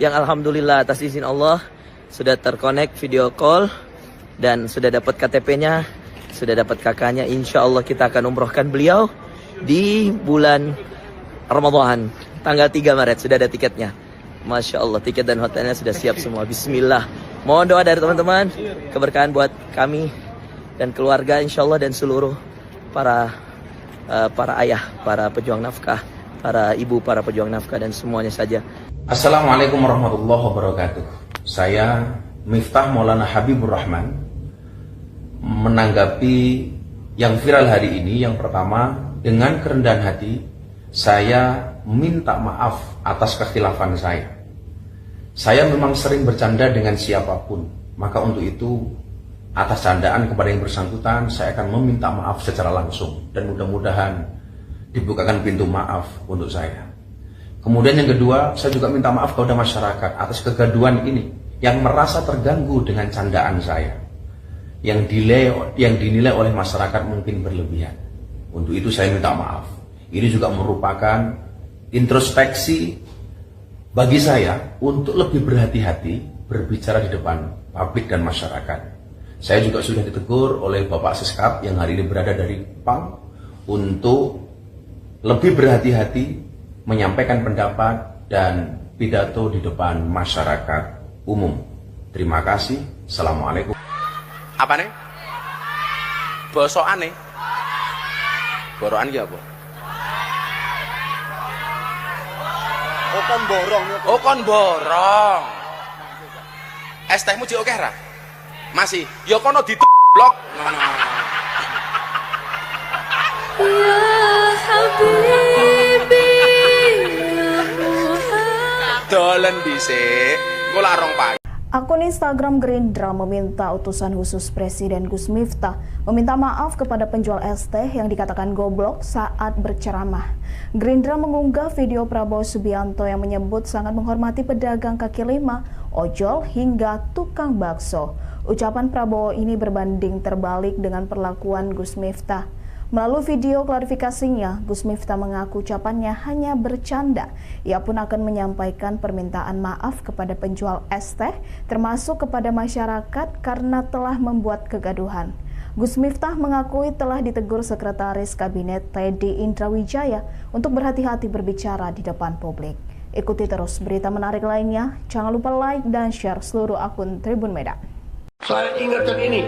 yang alhamdulillah atas izin Allah sudah terkonek video call dan sudah dapat KTP-nya. Sudah dapat kakaknya, insya Allah kita akan umrohkan beliau di bulan Ramadan, tanggal 3 Maret, sudah ada tiketnya. Masya Allah, tiket dan hotelnya sudah siap semua. Bismillah. Mohon doa dari teman-teman, keberkahan buat kami dan keluarga insya Allah dan seluruh para ayah, para pejuang nafkah, para ibu, para pejuang nafkah dan semuanya saja. Assalamualaikum warahmatullahi wabarakatuh. Saya Miftah Maulana Habibur Rahman menanggapi yang viral hari ini. Yang pertama, dengan kerendahan hati saya minta maaf atas kekhilafan saya. Saya memang sering bercanda dengan siapapun, maka untuk itu atas candaan kepada yang bersangkutan saya akan meminta maaf secara langsung dan mudah-mudahan dibukakan pintu maaf untuk saya. Kemudian yang kedua, saya juga minta maaf kepada masyarakat atas kegaduhan ini yang merasa terganggu dengan candaan saya, yang dinilai oleh masyarakat mungkin berlebihan. Untuk itu saya minta maaf. Ini juga merupakan introspeksi bagi saya untuk lebih berhati-hati berbicara di depan publik dan masyarakat. Saya juga sudah ditegur oleh Bapak Seskap yang hari ini berada dari PAM untuk lebih berhati-hati menyampaikan pendapat dan pidato di depan masyarakat umum. Terima kasih. Assalamualaikum. Apa nih? Bosokan nih. Borokan ki apa? Oh kon borong. Oh kon borong. Es tehmu jek akeh ra? Masih, ya kono blok. Ya Habibi, ya Muhammad. Dolen dhisik, engko larong payu. Akun Instagram Gerindra meminta utusan khusus Presiden Gus Miftah meminta maaf kepada penjual es teh yang dikatakan goblok saat berceramah. Gerindra mengunggah video Prabowo Subianto yang menyebut sangat menghormati pedagang kaki lima, ojol hingga tukang bakso. Ucapan Prabowo ini berbanding terbalik dengan perlakuan Gus Miftah. Melalui video klarifikasinya, Gus Miftah mengaku ucapannya hanya bercanda. Ia pun akan menyampaikan permintaan maaf kepada penjual es teh, termasuk kepada masyarakat karena telah membuat kegaduhan. Gus Miftah mengakui telah ditegur Sekretaris Kabinet Teddy Indrawijaya untuk berhati-hati berbicara di depan publik. Ikuti terus berita menarik lainnya. Jangan lupa like dan share seluruh akun Tribun Medan. Saya ingatkan ini,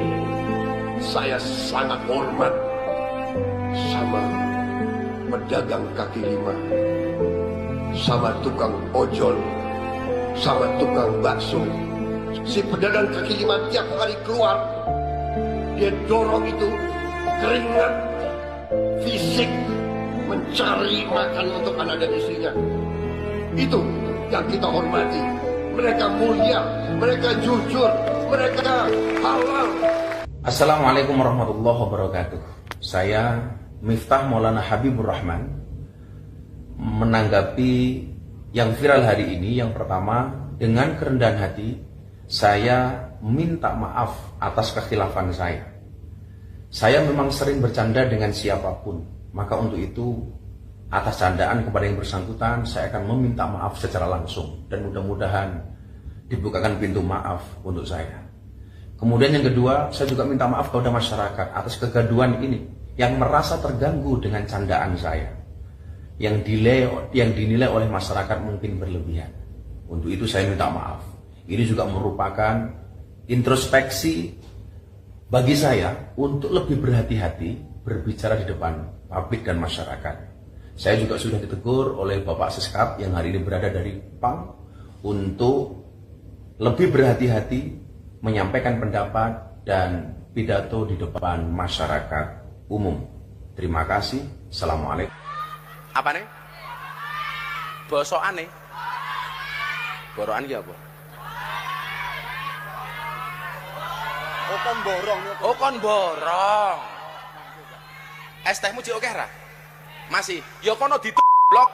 saya sangat hormat sama pedagang kaki lima, sama tukang ojol, sama tukang bakso. Si pedagang kaki lima tiap hari keluar, dia dorong itu keringat fisik mencari makan untuk anak dan istrinya. Itu yang kita hormati. Mereka mulia, mereka jujur, mereka halal. Assalamualaikum warahmatullahi wabarakatuh. Saya Miftah Maulana Habibur Rahman menanggapi yang viral hari ini. Yang pertama, dengan kerendahan hati saya minta maaf atas kekhilafan saya. Saya memang sering bercanda dengan siapapun, maka untuk itu atas candaan kepada yang bersangkutan saya akan meminta maaf secara langsung dan mudah-mudahan dibukakan pintu maaf untuk saya. Kemudian yang kedua, saya juga minta maaf kepada masyarakat atas kegaduhan ini yang merasa terganggu dengan candaan saya, yang dinilai oleh masyarakat mungkin berlebihan. Untuk itu saya minta maaf. Ini juga merupakan introspeksi bagi saya untuk lebih berhati-hati berbicara di depan publik dan masyarakat. Saya juga sudah ditegur oleh Bapak Seskap yang hari ini berada dari PAM untuk lebih berhati-hati menyampaikan pendapat dan pidato di depan masyarakat umum. Terima kasih. Assalamualaikum. Apa nih? Bosokan nih. Borokan ya apa? Oh kon borong. Oh kon borong. Es tehmu jek oke ra? Masih. Ya kono blok.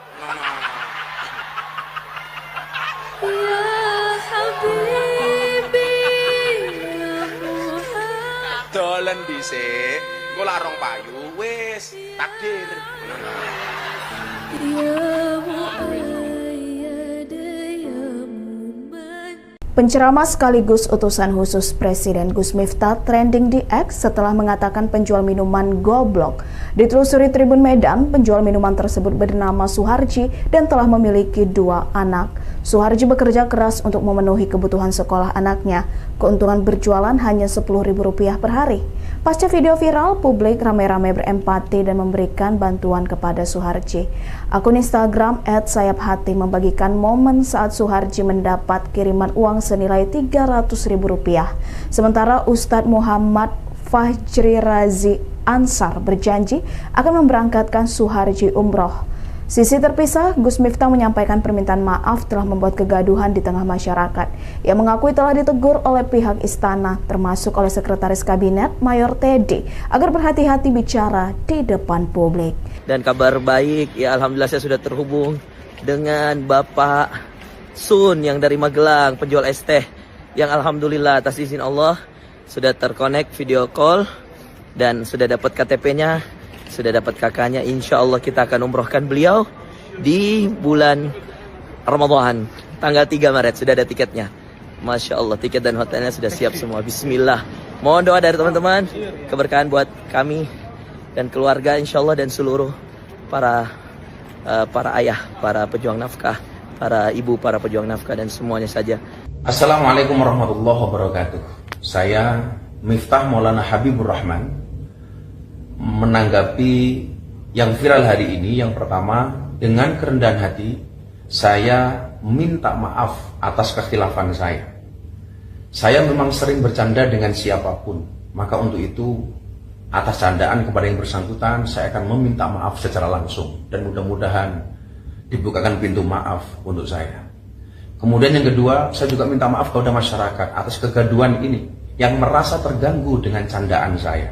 Ya Habibi, ya Muhammad. Dolen dhisik. Engko larong payu wis takdir. Ya Muayyad, ya Muman. Penceramah sekaligus utusan khusus Presiden Gus Miftah trending di X setelah mengatakan penjual minuman goblok. Ditelusuri Tribun Medan, penjual minuman tersebut bernama Suharji dan telah memiliki 2 anak. Suharji bekerja keras untuk memenuhi kebutuhan sekolah anaknya. Keuntungan berjualan hanya Rp10.000 per hari. Pasca video viral, publik ramai-ramai berempati dan memberikan bantuan kepada Suharji. Akun Instagram @sayaphati membagikan momen saat Suharji mendapat kiriman uang senilai Rp300.000. Sementara Ustadz Muhammad Fajri Razi Ansar berjanji akan memberangkatkan Suharji umroh. Sisi terpisah, Gus Miftah menyampaikan permintaan maaf telah membuat kegaduhan di tengah masyarakat. Ia mengakui telah ditegur oleh pihak istana, termasuk oleh Sekretaris Kabinet Mayor Teddy, agar berhati-hati bicara di depan publik. Dan kabar baik, ya alhamdulillah saya sudah terhubung dengan Bapak Sun yang dari Magelang, penjual es teh, yang alhamdulillah atas izin Allah sudah terkonek video call dan sudah dapat KTP-nya, sudah dapat kakaknya. Insya Allah kita akan umrohkan beliau di bulan Ramadan, tanggal 3 Maret, sudah ada tiketnya. Masya Allah, tiket dan hotelnya sudah siap semua. Bismillah. Mohon doa dari teman-teman, keberkahan buat kami dan keluarga insya Allah, dan seluruh para ayah, para pejuang nafkah, para ibu, para pejuang nafkah, dan semuanya saja. Assalamualaikum warahmatullahi wabarakatuh. Saya Miftah Maulana Habibur Rahman menanggapi yang viral hari ini. Yang pertama, dengan kerendahan hati saya minta maaf atas kekhilafan saya. Saya memang sering bercanda dengan siapapun, maka untuk itu atas candaan kepada yang bersangkutan saya akan meminta maaf secara langsung dan mudah-mudahan dibukakan pintu maaf untuk saya. Kemudian yang kedua, saya juga minta maaf kepada masyarakat atas kegaduhan ini yang merasa terganggu dengan candaan saya,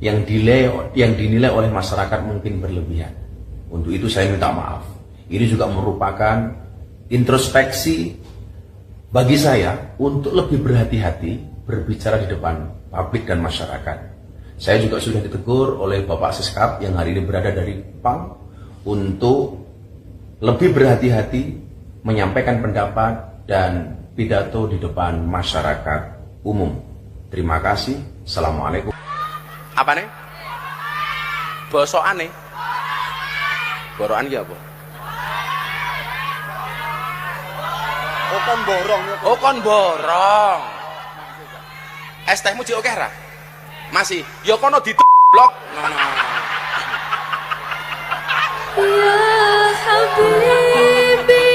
yang dinilai oleh masyarakat mungkin berlebihan. Untuk itu saya minta maaf. Ini juga merupakan introspeksi bagi saya untuk lebih berhati-hati berbicara di depan publik dan masyarakat. Saya juga sudah ditegur oleh Bapak Seskap yang hari ini berada dari PAM untuk lebih berhati-hati menyampaikan pendapat dan pidato di depan masyarakat umum. Terima kasih. Assalamualaikum. Apa nih? Bosokan nih. Borokan ya apa? Oh kon borong. Oh kon borong. Es tehmu jek oke ra? Masih. Ya kono blok. Ya Habibi,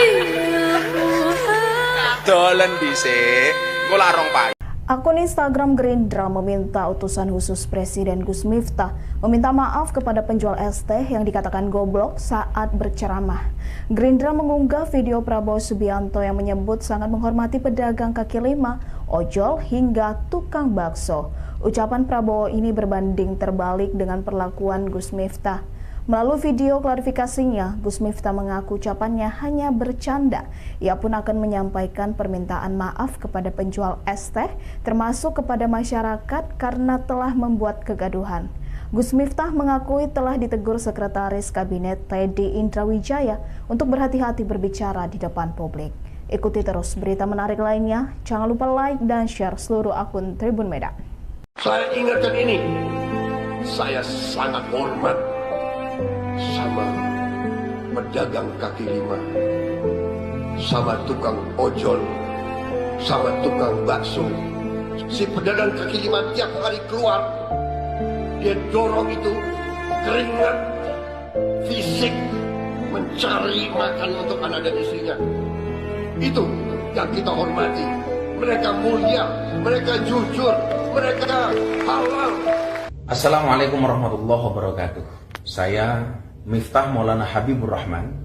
ya Muhammad. Dolen dhisik. Engko larong payu. Akun Instagram Gerindra meminta utusan khusus Presiden Gus Miftah meminta maaf kepada penjual es teh yang dikatakan goblok saat berceramah. Gerindra mengunggah video Prabowo Subianto yang menyebut sangat menghormati pedagang kaki lima, ojol hingga tukang bakso. Ucapan Prabowo ini berbanding terbalik dengan perlakuan Gus Miftah. Melalui video klarifikasinya, Gus Miftah mengaku ucapannya hanya bercanda. Ia pun akan menyampaikan permintaan maaf kepada penjual es teh, termasuk kepada masyarakat karena telah membuat kegaduhan. Gus Miftah mengakui telah ditegur Sekretaris Kabinet Teddy Indrawijaya untuk berhati-hati berbicara di depan publik. Ikuti terus berita menarik lainnya. Jangan lupa like dan share seluruh akun Tribun Medan. Saya ingatkan ini, saya sangat hormat sama pedagang kaki lima, sama tukang ojol, sama tukang bakso. Si pedagang kaki lima tiap hari keluar, dia dorong itu keringat fisik mencari makan untuk anak dan istrinya. Itu yang kita hormati. Mereka mulia, mereka jujur, mereka halal. Assalamualaikum warahmatullahi wabarakatuh. Saya Miftah Maulana Habibur Rahman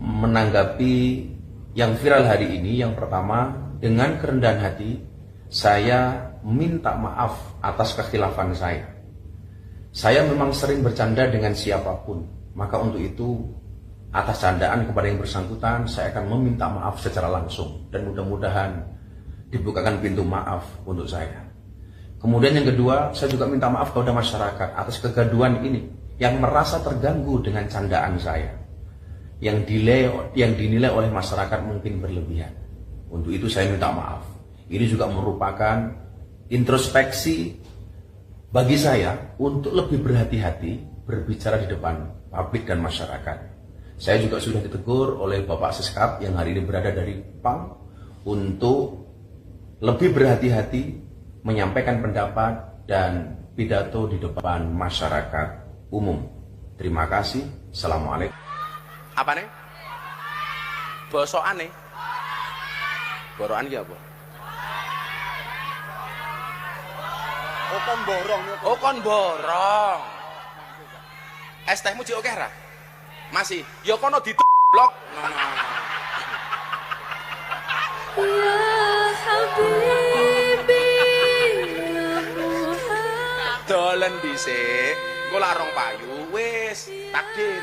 menanggapi yang viral hari ini. Yang pertama, dengan kerendahan hati saya minta maaf atas kekhilafan saya. Saya memang sering bercanda dengan siapapun, maka untuk itu atas candaan kepada yang bersangkutan saya akan meminta maaf secara langsung dan mudah-mudahan dibukakan pintu maaf untuk saya. Kemudian yang kedua, saya juga minta maaf kepada masyarakat atas kegaduhan ini yang merasa terganggu dengan candaan saya, yang dinilai oleh masyarakat mungkin berlebihan. Untuk itu saya minta maaf. Ini juga merupakan introspeksi bagi saya untuk lebih berhati-hati berbicara di depan publik dan masyarakat. Saya juga sudah ditegur oleh Bapak Siskap yang hari ini berada dari PAM untuk lebih berhati-hati menyampaikan pendapat dan pidato di depan masyarakat umum. Terima kasih. Assalamualaikum. Apa nih? Bosokan nih? Borokan ya apa? Oh kon borong. Oh kon borong. Es tehmu jek oke ra? Masih. Ya kono di blok. Ya Habibi, ya Muhammad. Dolen dhisik. Engko lak rong payu wis takdir.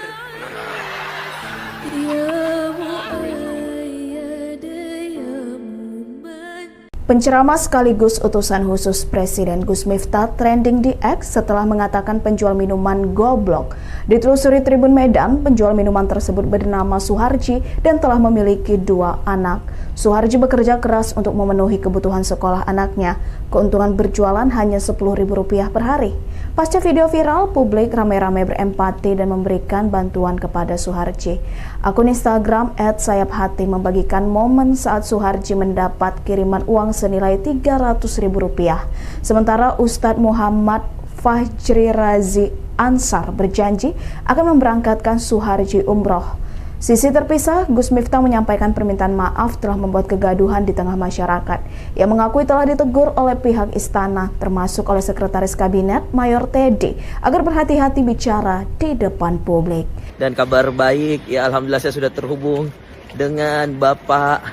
Ya Muayyad, ya Muman. Penceramah sekaligus utusan khusus Presiden Gus Miftah trending di X setelah mengatakan penjual minuman goblok. Ditelusuri Tribun Medan, penjual minuman tersebut bernama Suharji dan telah memiliki 2 anak. Suharji bekerja keras untuk memenuhi kebutuhan sekolah anaknya. Keuntungan berjualan hanya Rp10.000 per hari. Pasca video viral, publik ramai-ramai berempati dan memberikan bantuan kepada Suharji. Akun Instagram @sayapHati membagikan momen saat Suharji mendapat kiriman uang senilai Rp300.000. Sementara Ustadz Muhammad Fajri Razi Ansar berjanji akan memberangkatkan Suharji umroh. Sisi terpisah, Gus Miftah menyampaikan permintaan maaf telah membuat kegaduhan di tengah masyarakat. Ia mengakui telah ditegur oleh pihak istana, termasuk oleh Sekretaris Kabinet Mayor Teddy, agar berhati-hati bicara di depan publik. Dan kabar baik, ya alhamdulillah saya sudah terhubung dengan Bapak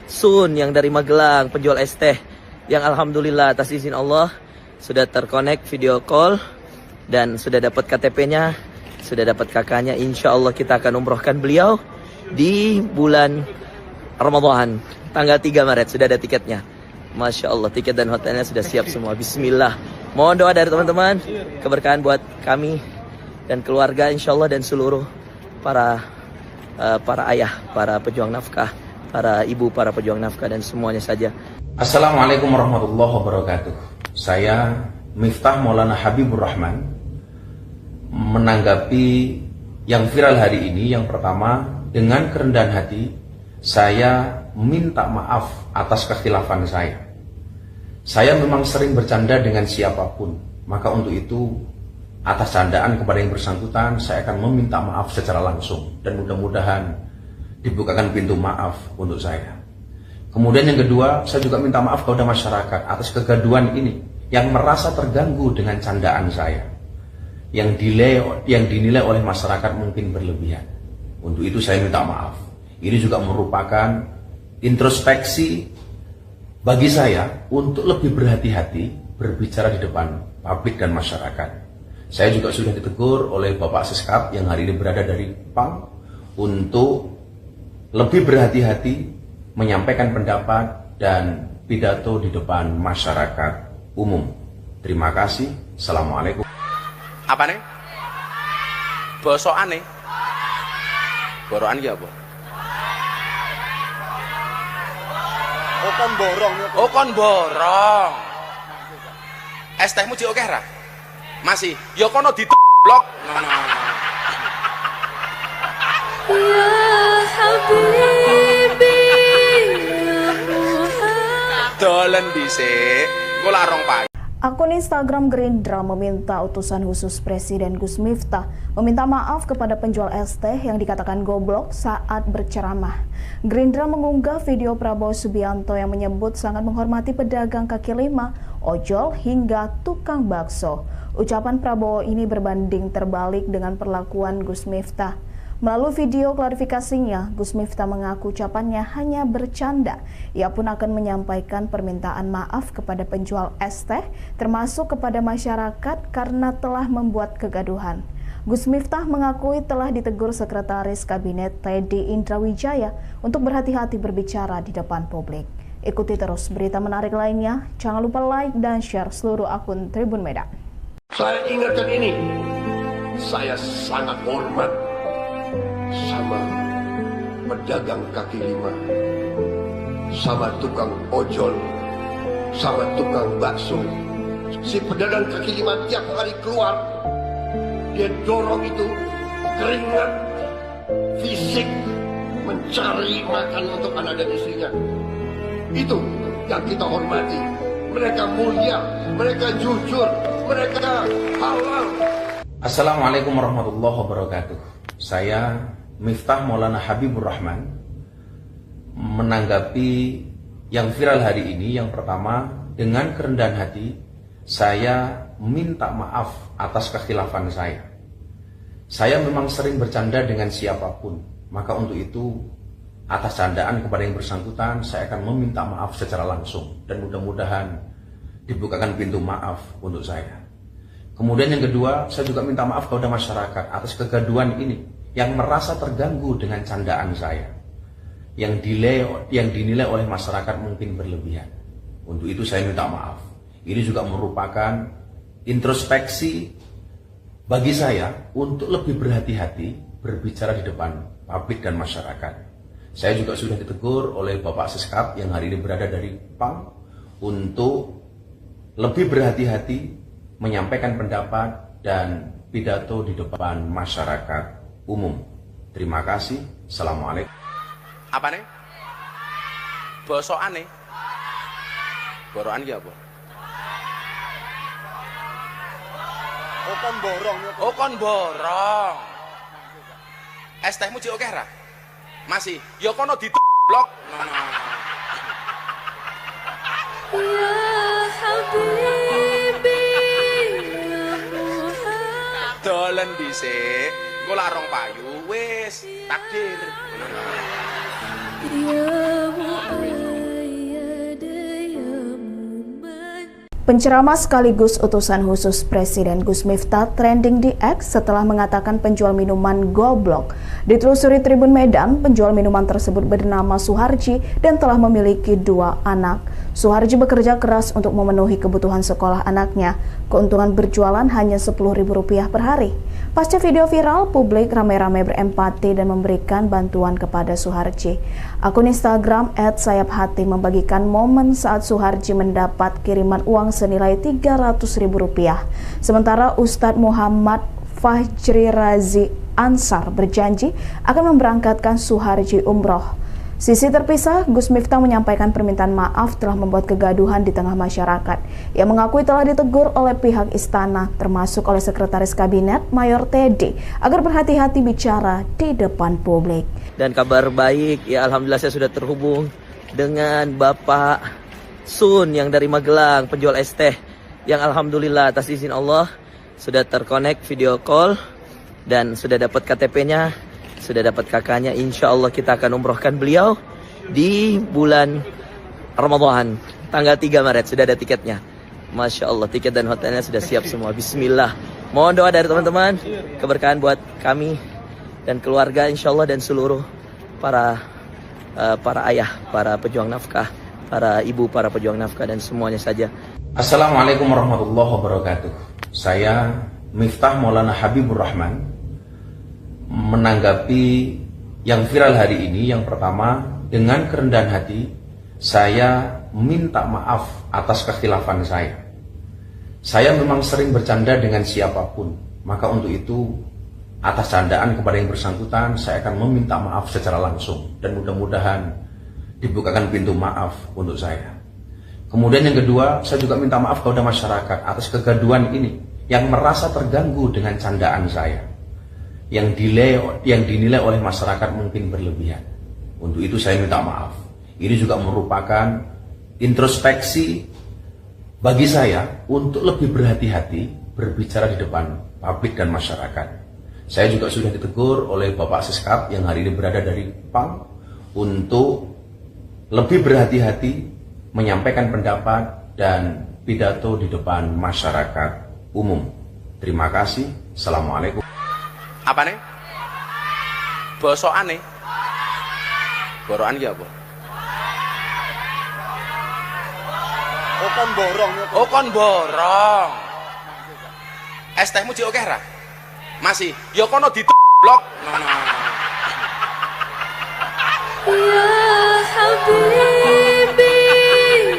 Sun yang dari Magelang, penjual es teh, yang alhamdulillah atas izin Allah sudah terkonek video call dan sudah dapat KTP-nya. Sudah dapat kakaknya, insya Allah kita akan umrohkan beliau di bulan Ramadan, tanggal 3 Maret, sudah ada tiketnya. Masya Allah, tiket dan hotelnya sudah siap semua. Bismillah. Mohon doa dari teman-teman, keberkahan buat kami dan keluarga insya Allah dan seluruh para ayah, para pejuang nafkah, para ibu, para pejuang nafkah dan semuanya saja. Assalamualaikum warahmatullahi wabarakatuh. Saya Miftah Maulana Habibur Rahman menanggapi yang viral hari ini. Yang pertama, dengan kerendahan hati saya minta maaf atas kekhilafan saya. Saya memang sering bercanda dengan siapapun, maka untuk itu atas candaan kepada yang bersangkutan saya akan meminta maaf secara langsung dan mudah-mudahan dibukakan pintu maaf untuk saya. Kemudian yang kedua, saya juga minta maaf kepada masyarakat atas kegaduhan ini yang merasa terganggu dengan candaan saya, yang dinilai oleh masyarakat mungkin berlebihan. Untuk itu saya minta maaf. Ini juga merupakan introspeksi bagi saya untuk lebih berhati-hati berbicara di depan publik dan masyarakat. Saya juga sudah ditegur oleh Bapak Seskap yang hari ini berada dari Kupang untuk lebih berhati-hati menyampaikan pendapat dan pidato di depan masyarakat umum. Terima kasih. Assalamualaikum. Apa nih? Bosokan nih? Borokan ya apa? Oh kon borong ya. Oh kon borong. Es tehmu jek oke ra? Masih. Ya kono blok. Ya Habibi ya Muhammad. Dolen dhisik. Engko larong payu. Akun Instagram Gerindra meminta utusan khusus Presiden Gus Miftah meminta maaf kepada penjual es teh yang dikatakan goblok saat berceramah. Gerindra mengunggah video Prabowo Subianto yang menyebut sangat menghormati pedagang kaki lima, ojol hingga tukang bakso. Ucapan Prabowo ini berbanding terbalik dengan perlakuan Gus Miftah. Melalui video klarifikasinya, Gus Miftah mengaku ucapannya hanya bercanda. Ia pun akan menyampaikan permintaan maaf kepada penjual es teh, termasuk kepada masyarakat karena telah membuat kegaduhan. Gus Miftah mengakui telah ditegur Sekretaris Kabinet Teddy Indrawijaya untuk berhati-hati berbicara di depan publik. Ikuti terus berita menarik lainnya. Jangan lupa like dan share seluruh akun Tribun Medan. Saya ingatkan ini, saya sangat hormat sama pedagang kaki lima, sama tukang ojol, sama tukang bakso. Si pedagang kaki lima tiap hari keluar, dia dorong itu keringat fisik mencari makan untuk anak dan istrinya. Itu yang kita hormati. Mereka mulia, mereka jujur, mereka halal. Assalamualaikum warahmatullahi wabarakatuh. Saya Miftah Maulana Habibur Rahman menanggapi yang viral hari ini. Yang pertama, dengan kerendahan hati saya minta maaf atas kekhilafan saya. Saya memang sering bercanda dengan siapapun, maka untuk itu atas candaan kepada yang bersangkutan saya akan meminta maaf secara langsung dan mudah-mudahan dibukakan pintu maaf untuk saya. Kemudian yang kedua, saya juga minta maaf kepada masyarakat atas kegaduhan ini yang merasa terganggu dengan candaan saya, yang dinilai oleh masyarakat mungkin berlebihan. Untuk itu saya minta maaf. Ini juga merupakan introspeksi bagi saya untuk lebih berhati-hati berbicara di depan publik dan masyarakat. Saya juga sudah ditegur oleh Bapak Seskap yang hari ini berada dari Kupang untuk lebih berhati-hati menyampaikan pendapat dan pidato di depan masyarakat umum. Terima kasih. Assalamualaikum. Apa nih? Bosokan nih? Borokan ya apa? Oh kon borong ya. Oh kon borong. Es tehmu jek oke ra? Masih. Ya kono blok. Ya Habibi ya Muhammad. Dolen dhisik. Engko larong payu wis takdir. Ya Muayyad ya Muman. Penceramah sekaligus utusan khusus Presiden Gus Miftah trending di X setelah mengatakan penjual minuman goblok. Ditelusuri Tribun Medan, penjual minuman tersebut bernama Suharji dan telah memiliki 2 anak. Suharji bekerja keras untuk memenuhi kebutuhan sekolah anaknya. Keuntungan berjualan hanya Rp10.000 per hari. Pasca video viral, publik ramai-ramai berempati dan memberikan bantuan kepada Suharji. Akun Instagram @sayaphati membagikan momen saat Suharji mendapat kiriman uang senilai Rp300.000. Sementara Ustadz Muhammad Fajri Razi Ansar berjanji akan memberangkatkan Suharji umroh. Sisi terpisah, Gus Miftah menyampaikan permintaan maaf telah membuat kegaduhan di tengah masyarakat. Ia mengakui telah ditegur oleh pihak istana, termasuk oleh Sekretaris Kabinet Mayor Teddy, agar berhati-hati bicara di depan publik. Dan kabar baik, ya alhamdulillah saya sudah terhubung dengan Bapak Sun yang dari Magelang, penjual es teh, yang alhamdulillah atas izin Allah sudah terkonek video call dan sudah dapat KTP-nya, sudah dapat kakaknya. Insya Allah kita akan umrohkan beliau di bulan Ramadan, tanggal 3 Maret sudah ada tiketnya. Masya Allah, tiket dan hotelnya sudah siap semua. Bismillah. Mohon doa dari teman-teman, keberkahan buat kami dan keluarga insyaallah dan seluruh para ayah, para pejuang nafkah, para ibu, para pejuang nafkah dan semuanya saja. Assalamualaikum warahmatullahi wabarakatuh. Saya Miftah Maulana Habibur Rahman menanggapi yang viral hari ini. Yang pertama, dengan kerendahan hati saya minta maaf atas kekhilafan saya. Saya memang sering bercanda dengan siapapun, maka untuk itu atas candaan kepada yang bersangkutan saya akan meminta maaf secara langsung dan mudah-mudahan dibukakan pintu maaf untuk saya. Kemudian yang kedua, saya juga minta maaf kepada masyarakat atas kegaduhan ini yang merasa terganggu dengan candaan saya, yang dinilai oleh masyarakat mungkin berlebihan. Untuk itu saya minta maaf. Ini juga merupakan introspeksi bagi saya untuk lebih berhati-hati berbicara di depan publik dan masyarakat. Saya juga sudah ditegur oleh Bapak Siskap yang hari ini berada dari PAM untuk lebih berhati-hati menyampaikan pendapat dan pidato di depan masyarakat umum. Terima kasih. Assalamualaikum. Apa nih? Bosokane. Borokan ki apa? Oh kon borong niku. Oh kon borong. Es tehmu jek akeh ra? Masih. Ya kono blok. Ya Habibi,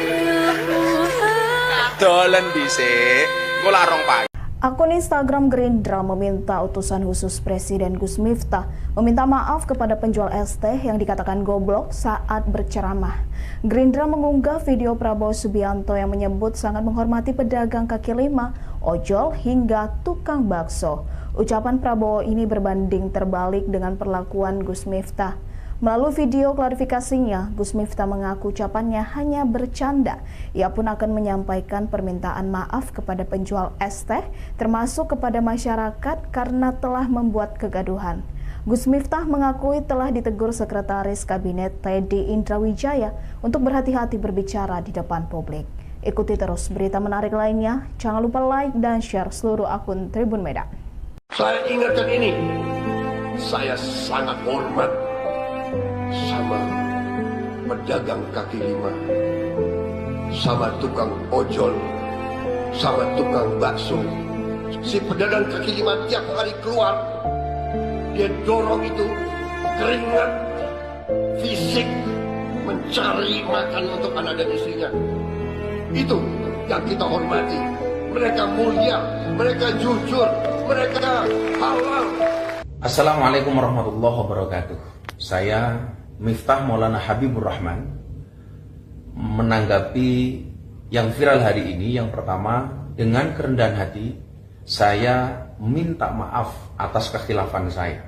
ya Muhammad. Dolen dhisik. Engko larong payu. Akun Instagram Gerindra meminta utusan khusus Presiden Gus Miftah meminta maaf kepada penjual es teh yang dikatakan goblok saat berceramah. Gerindra mengunggah video Prabowo Subianto yang menyebut sangat menghormati pedagang kaki lima, ojol hingga tukang bakso. Ucapan Prabowo ini berbanding terbalik dengan perlakuan Gus Miftah. Melalui video klarifikasinya, Gus Miftah mengaku ucapannya hanya bercanda. Ia pun akan menyampaikan permintaan maaf kepada penjual es teh, termasuk kepada masyarakat karena telah membuat kegaduhan. Gus Miftah mengakui telah ditegur Sekretaris Kabinet Teddy Indrawijaya untuk berhati-hati berbicara di depan publik. Ikuti terus berita menarik lainnya. Jangan lupa like dan share seluruh akun Tribun Medan. Saya ingatkan ini, saya sangat hormat sama pedagang kaki lima, sama tukang ojol, sama tukang bakso. Si pedagang kaki lima tiap hari keluar, dia dorong itu keringat fisik mencari makan untuk anak dan istrinya. Itu yang kita hormati. Mereka mulia, mereka jujur, mereka halal. Assalamualaikum warahmatullahi wabarakatuh. Saya Miftah Maulana Habibur Rahman menanggapi yang viral hari ini. Yang pertama, dengan kerendahan hati saya minta maaf atas kekhilafan saya.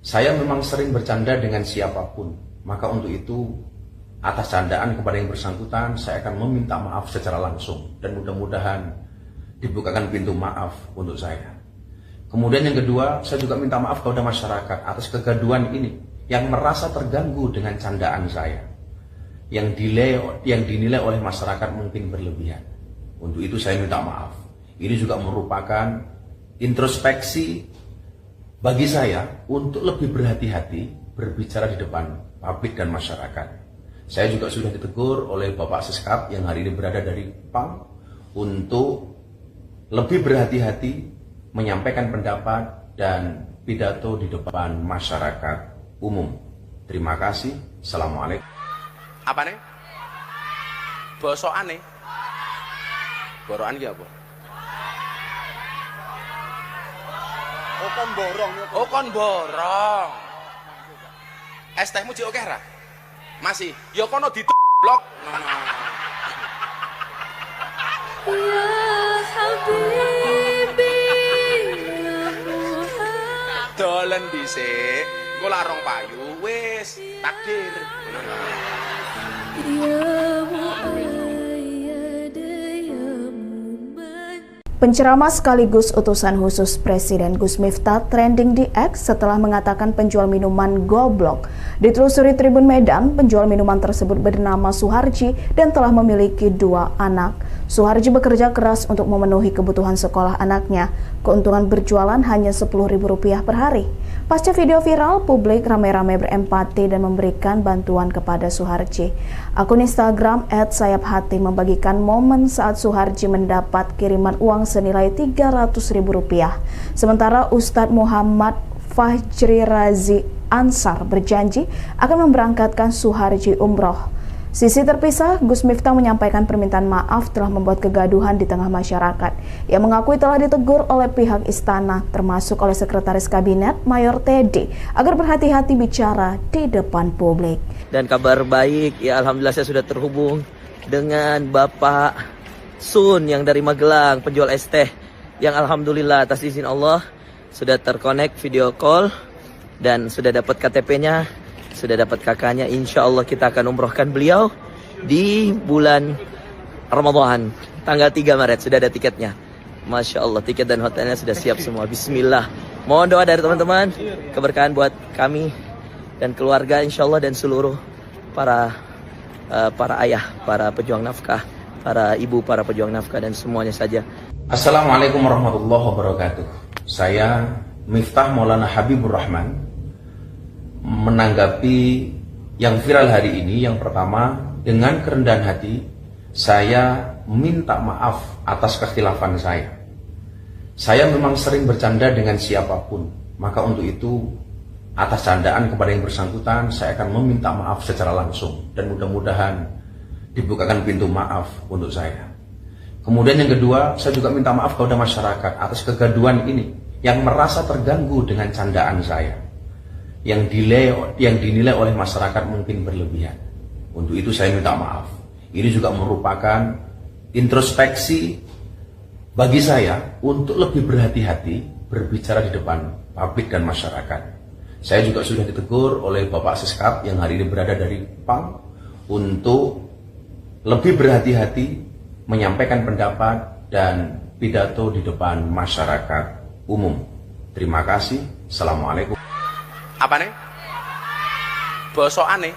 Saya memang sering bercanda dengan siapapun, maka untuk itu atas candaan kepada yang bersangkutan saya akan meminta maaf secara langsung dan mudah-mudahan dibukakan pintu maaf untuk saya. Kemudian yang kedua, saya juga minta maaf kepada masyarakat atas kegaduhan ini yang merasa terganggu dengan candaan saya, yang dinilai oleh masyarakat mungkin berlebihan. Untuk itu saya minta maaf. Ini juga merupakan introspeksi bagi saya untuk lebih berhati-hati berbicara di depan publik dan masyarakat. Saya juga sudah ditegur oleh Bapak Siskap yang hari ini berada dari PAM untuk lebih berhati-hati menyampaikan pendapat dan pidato di depan masyarakat umum. Terima kasih. Assalamualaikum. Apa nih? Bosokane. Borokan ki apa? Oh kon borong niku. Oh kon borong. Es tehmu jek akeh ra? Masih. Ya kono blok. Ya Habibi, ya Muhammad. Dolen dhisik. Engko larong payu wis takdir. Ya Muayyad, ya Muman. Penceramah sekaligus utusan khusus Presiden Gus Miftah trending di X setelah mengatakan penjual minuman goblok. Ditelusuri Tribun Medan, penjual minuman tersebut bernama Suharji dan telah memiliki 2 anak. Suharji bekerja keras untuk memenuhi kebutuhan sekolah anaknya. Keuntungan berjualan hanya Rp10.000 per hari. Pasca video viral, publik ramai-ramai berempati dan memberikan bantuan kepada Suharji. Akun Instagram @sayaphati membagikan momen saat Suharji mendapat kiriman uang senilai Rp300.000. Sementara Ustadz Muhammad Fajri Razi Ansar berjanji akan memberangkatkan Suharji umroh. Sisi terpisah, Gus Miftah menyampaikan permintaan maaf telah membuat kegaduhan di tengah masyarakat. Ia mengakui telah ditegur oleh pihak istana, termasuk oleh Sekretaris Kabinet Mayor Teddy, agar berhati-hati bicara di depan publik. Dan kabar baik, ya alhamdulillah saya sudah terhubung dengan Bapak Sun yang dari Magelang, penjual es teh, yang alhamdulillah atas izin Allah sudah terkonek video call dan sudah dapat KTP-nya. Sudah dapat kakaknya, insya Allah kita akan umrohkan beliau di bulan Ramadan, tanggal 3 Maret, sudah ada tiketnya. Masya Allah, tiket dan hotelnya sudah siap semua. Bismillah. Mohon doa dari teman-teman, keberkahan buat kami dan keluarga insya Allah, dan seluruh para ayah, para pejuang nafkah, para ibu, para pejuang nafkah, dan semuanya saja. Assalamualaikum warahmatullahi wabarakatuh. Saya Miftah Maulana Habibur Rahman menanggapi yang viral hari ini. Yang pertama, dengan kerendahan hati saya minta maaf atas kekhilafan saya. Saya memang sering bercanda dengan siapapun, maka untuk itu atas candaan kepada yang bersangkutan saya akan meminta maaf secara langsung, dan mudah-mudahan dibukakan pintu maaf untuk saya. Kemudian yang kedua, saya juga minta maaf kepada masyarakat atas kegaduhan ini yang merasa terganggu dengan candaan saya, yang dinilai oleh masyarakat mungkin berlebihan. Untuk itu saya minta maaf. Ini juga merupakan introspeksi bagi saya untuk lebih berhati-hati berbicara di depan publik dan masyarakat. Saya juga sudah ditegur oleh Bapak Siskap yang hari ini berada dari PAM untuk lebih berhati-hati menyampaikan pendapat dan pidato di depan masyarakat umum. Terima kasih. Assalamualaikum. Apa nih? Bosokan nih.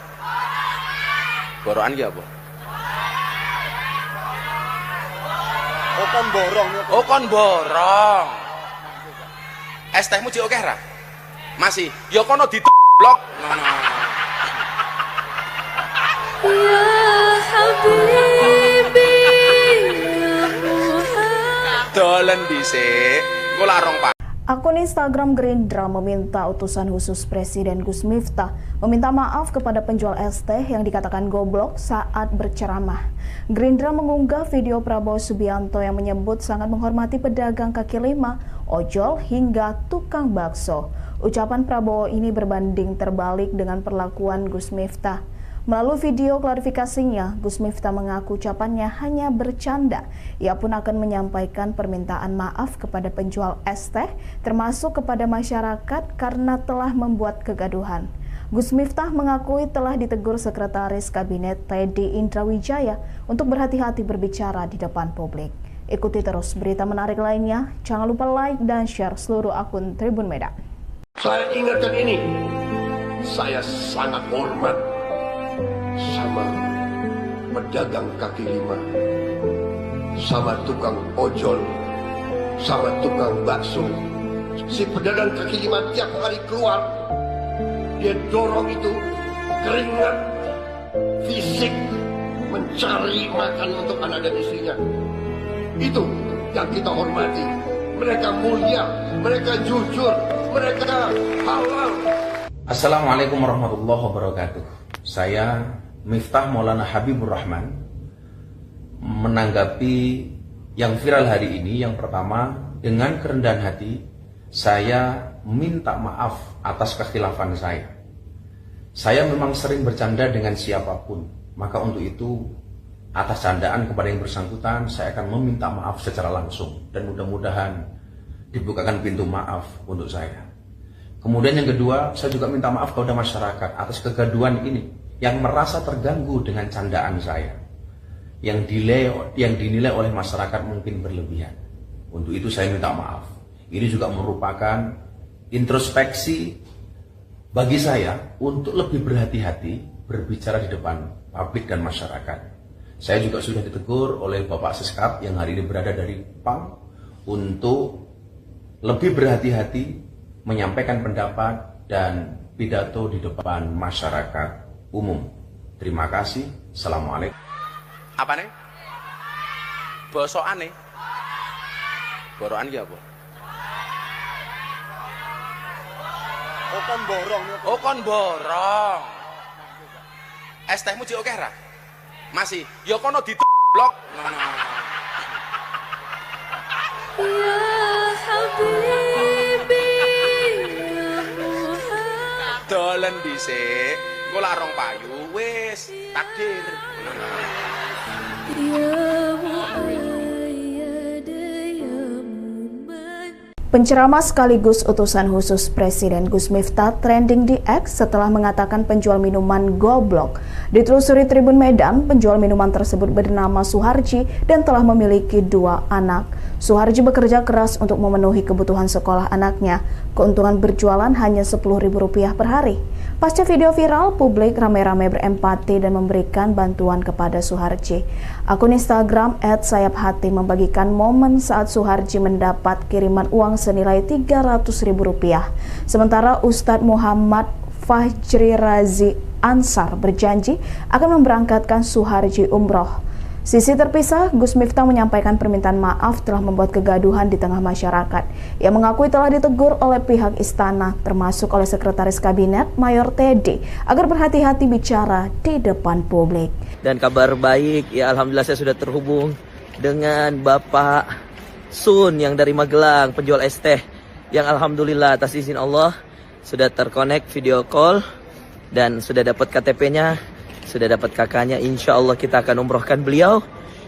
Borokan ki apa? Oh kon borong nih. Oh kon borong. Es tehmu jek akeh ra? Masih. Ya kono blok. Ya Habibi, ya Muhammad. Dolen dhisik. Engko larong Pak. Akun Instagram Gerindra meminta utusan khusus Presiden Gus Miftah meminta maaf kepada penjual es teh yang dikatakan goblok saat berceramah. Gerindra mengunggah video Prabowo Subianto yang menyebut sangat menghormati pedagang kaki lima, ojol hingga tukang bakso. Ucapan Prabowo ini berbanding terbalik dengan perlakuan Gus Miftah. Melalui video klarifikasinya, Gus Miftah mengaku ucapannya hanya bercanda. Ia pun akan menyampaikan permintaan maaf kepada penjual es teh, termasuk kepada masyarakat karena telah membuat kegaduhan. Gus Miftah mengakui telah ditegur Sekretaris Kabinet Teddy Indrawijaya untuk berhati-hati berbicara di depan publik. Ikuti terus berita menarik lainnya. Jangan lupa like dan share seluruh akun Tribun Medan. Saya ingatkan ini, saya sangat hormat sama pedagang kaki lima, sama tukang ojol, sama tukang bakso. Si pedagang kaki lima tiap hari keluar, dia dorong itu keringat fisik mencari makan untuk anak dan istrinya. Itu yang kita hormati. Mereka mulia, mereka jujur, mereka halal. Assalamualaikum warahmatullahi wabarakatuh. Saya Miftah Maulana Habibur Rahman menanggapi yang viral hari ini. Yang pertama, dengan kerendahan hati saya minta maaf atas kekhilafan saya. Saya memang sering bercanda dengan siapapun, maka untuk itu atas candaan kepada yang bersangkutan saya akan meminta maaf secara langsung, dan mudah-mudahan dibukakan pintu maaf untuk saya. Kemudian yang kedua, saya juga minta maaf kepada masyarakat atas kegaduhan ini yang merasa terganggu dengan candaan saya, yang dinilai oleh masyarakat mungkin berlebihan. Untuk itu saya minta maaf. Ini juga merupakan introspeksi bagi saya untuk lebih berhati-hati berbicara di depan publik dan masyarakat. Saya juga sudah ditegur oleh Bapak Seskap yang hari ini berada dari PAM untuk lebih berhati-hati menyampaikan pendapat dan pidato di depan masyarakat umum. Terima kasih. Assalamualaikum. Apa nih? Bosokan nih. Borokan ki apa? Oh kon borong niku. Oh kon borong. Es tehmu jek oke ra? Masih. Ya kono blok. Ya Habibi, ya Muhammad. Dolen dhisik. Engko lak rong payu wis takdir. Ya Muayyad, ya Muman. Penceramah sekaligus utusan khusus Presiden Gus Miftah trending di X setelah mengatakan penjual minuman goblok. Ditelusuri Tribun Medan, penjual minuman tersebut bernama Suharji dan telah memiliki 2 anak. Suharji bekerja keras untuk memenuhi kebutuhan sekolah anaknya. Keuntungan berjualan hanya Rp10.000 per hari. Pasca video viral, publik ramai-ramai berempati dan memberikan bantuan kepada Suharji. Akun Instagram @sayaphati membagikan momen saat Suharji mendapat kiriman uang senilai Rp300.000. Sementara Ustadz Muhammad Fajri Razi Ansar berjanji akan memberangkatkan Suharji umroh. Sisi terpisah, Gus Miftah menyampaikan permintaan maaf telah membuat kegaduhan di tengah masyarakat. Ia mengakui telah ditegur oleh pihak istana, termasuk oleh Sekretaris Kabinet Mayor Teddy, agar berhati-hati bicara di depan publik. Dan kabar baik, ya alhamdulillah saya sudah terhubung dengan Bapak Sun yang dari Magelang, penjual es teh, yang alhamdulillah atas izin Allah sudah terkonek video call dan sudah dapat KTP-nya. Sudah dapat kakaknya, insya Allah kita akan umrohkan beliau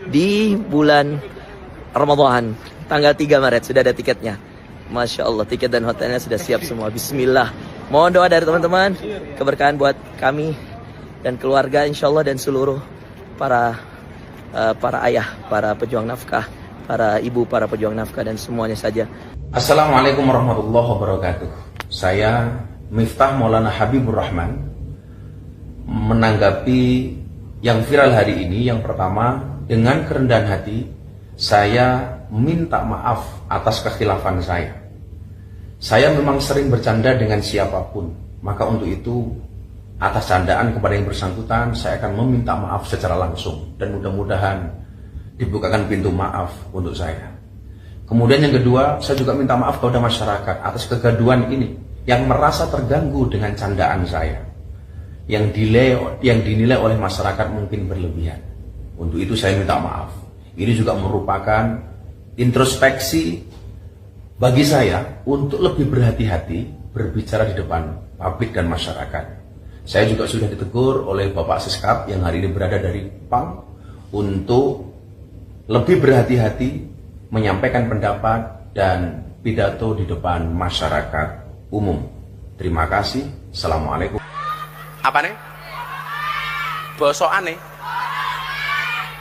di bulan Ramadan, tanggal 3 Maret, sudah ada tiketnya. Masya Allah, tiket dan hotelnya sudah siap semua. Bismillah. Mohon doa dari teman-teman, keberkahan buat kami dan keluarga insya Allah dan seluruh para ayah, para pejuang nafkah, para ibu, para pejuang nafkah dan semuanya saja. Assalamualaikum warahmatullahi wabarakatuh. Saya Miftah Maulana Habibur Rahman menanggapi yang viral hari ini. Yang pertama, dengan kerendahan hati saya minta maaf atas kekhilafan saya. Saya memang sering bercanda dengan siapapun, maka untuk itu atas candaan kepada yang bersangkutan saya akan meminta maaf secara langsung dan mudah-mudahan dibukakan pintu maaf untuk saya. Kemudian yang kedua, saya juga minta maaf kepada masyarakat atas kegaduhan ini yang merasa terganggu dengan candaan saya, yang dinilai oleh masyarakat mungkin berlebihan. Untuk itu saya minta maaf. Ini juga merupakan introspeksi bagi saya untuk lebih berhati-hati berbicara di depan publik dan masyarakat. Saya juga sudah ditegur oleh Bapak Seskap yang hari ini berada dari PAM untuk lebih berhati-hati menyampaikan pendapat dan pidato di depan masyarakat umum. Terima kasih. Assalamualaikum. Apa nih? Bosokan nih.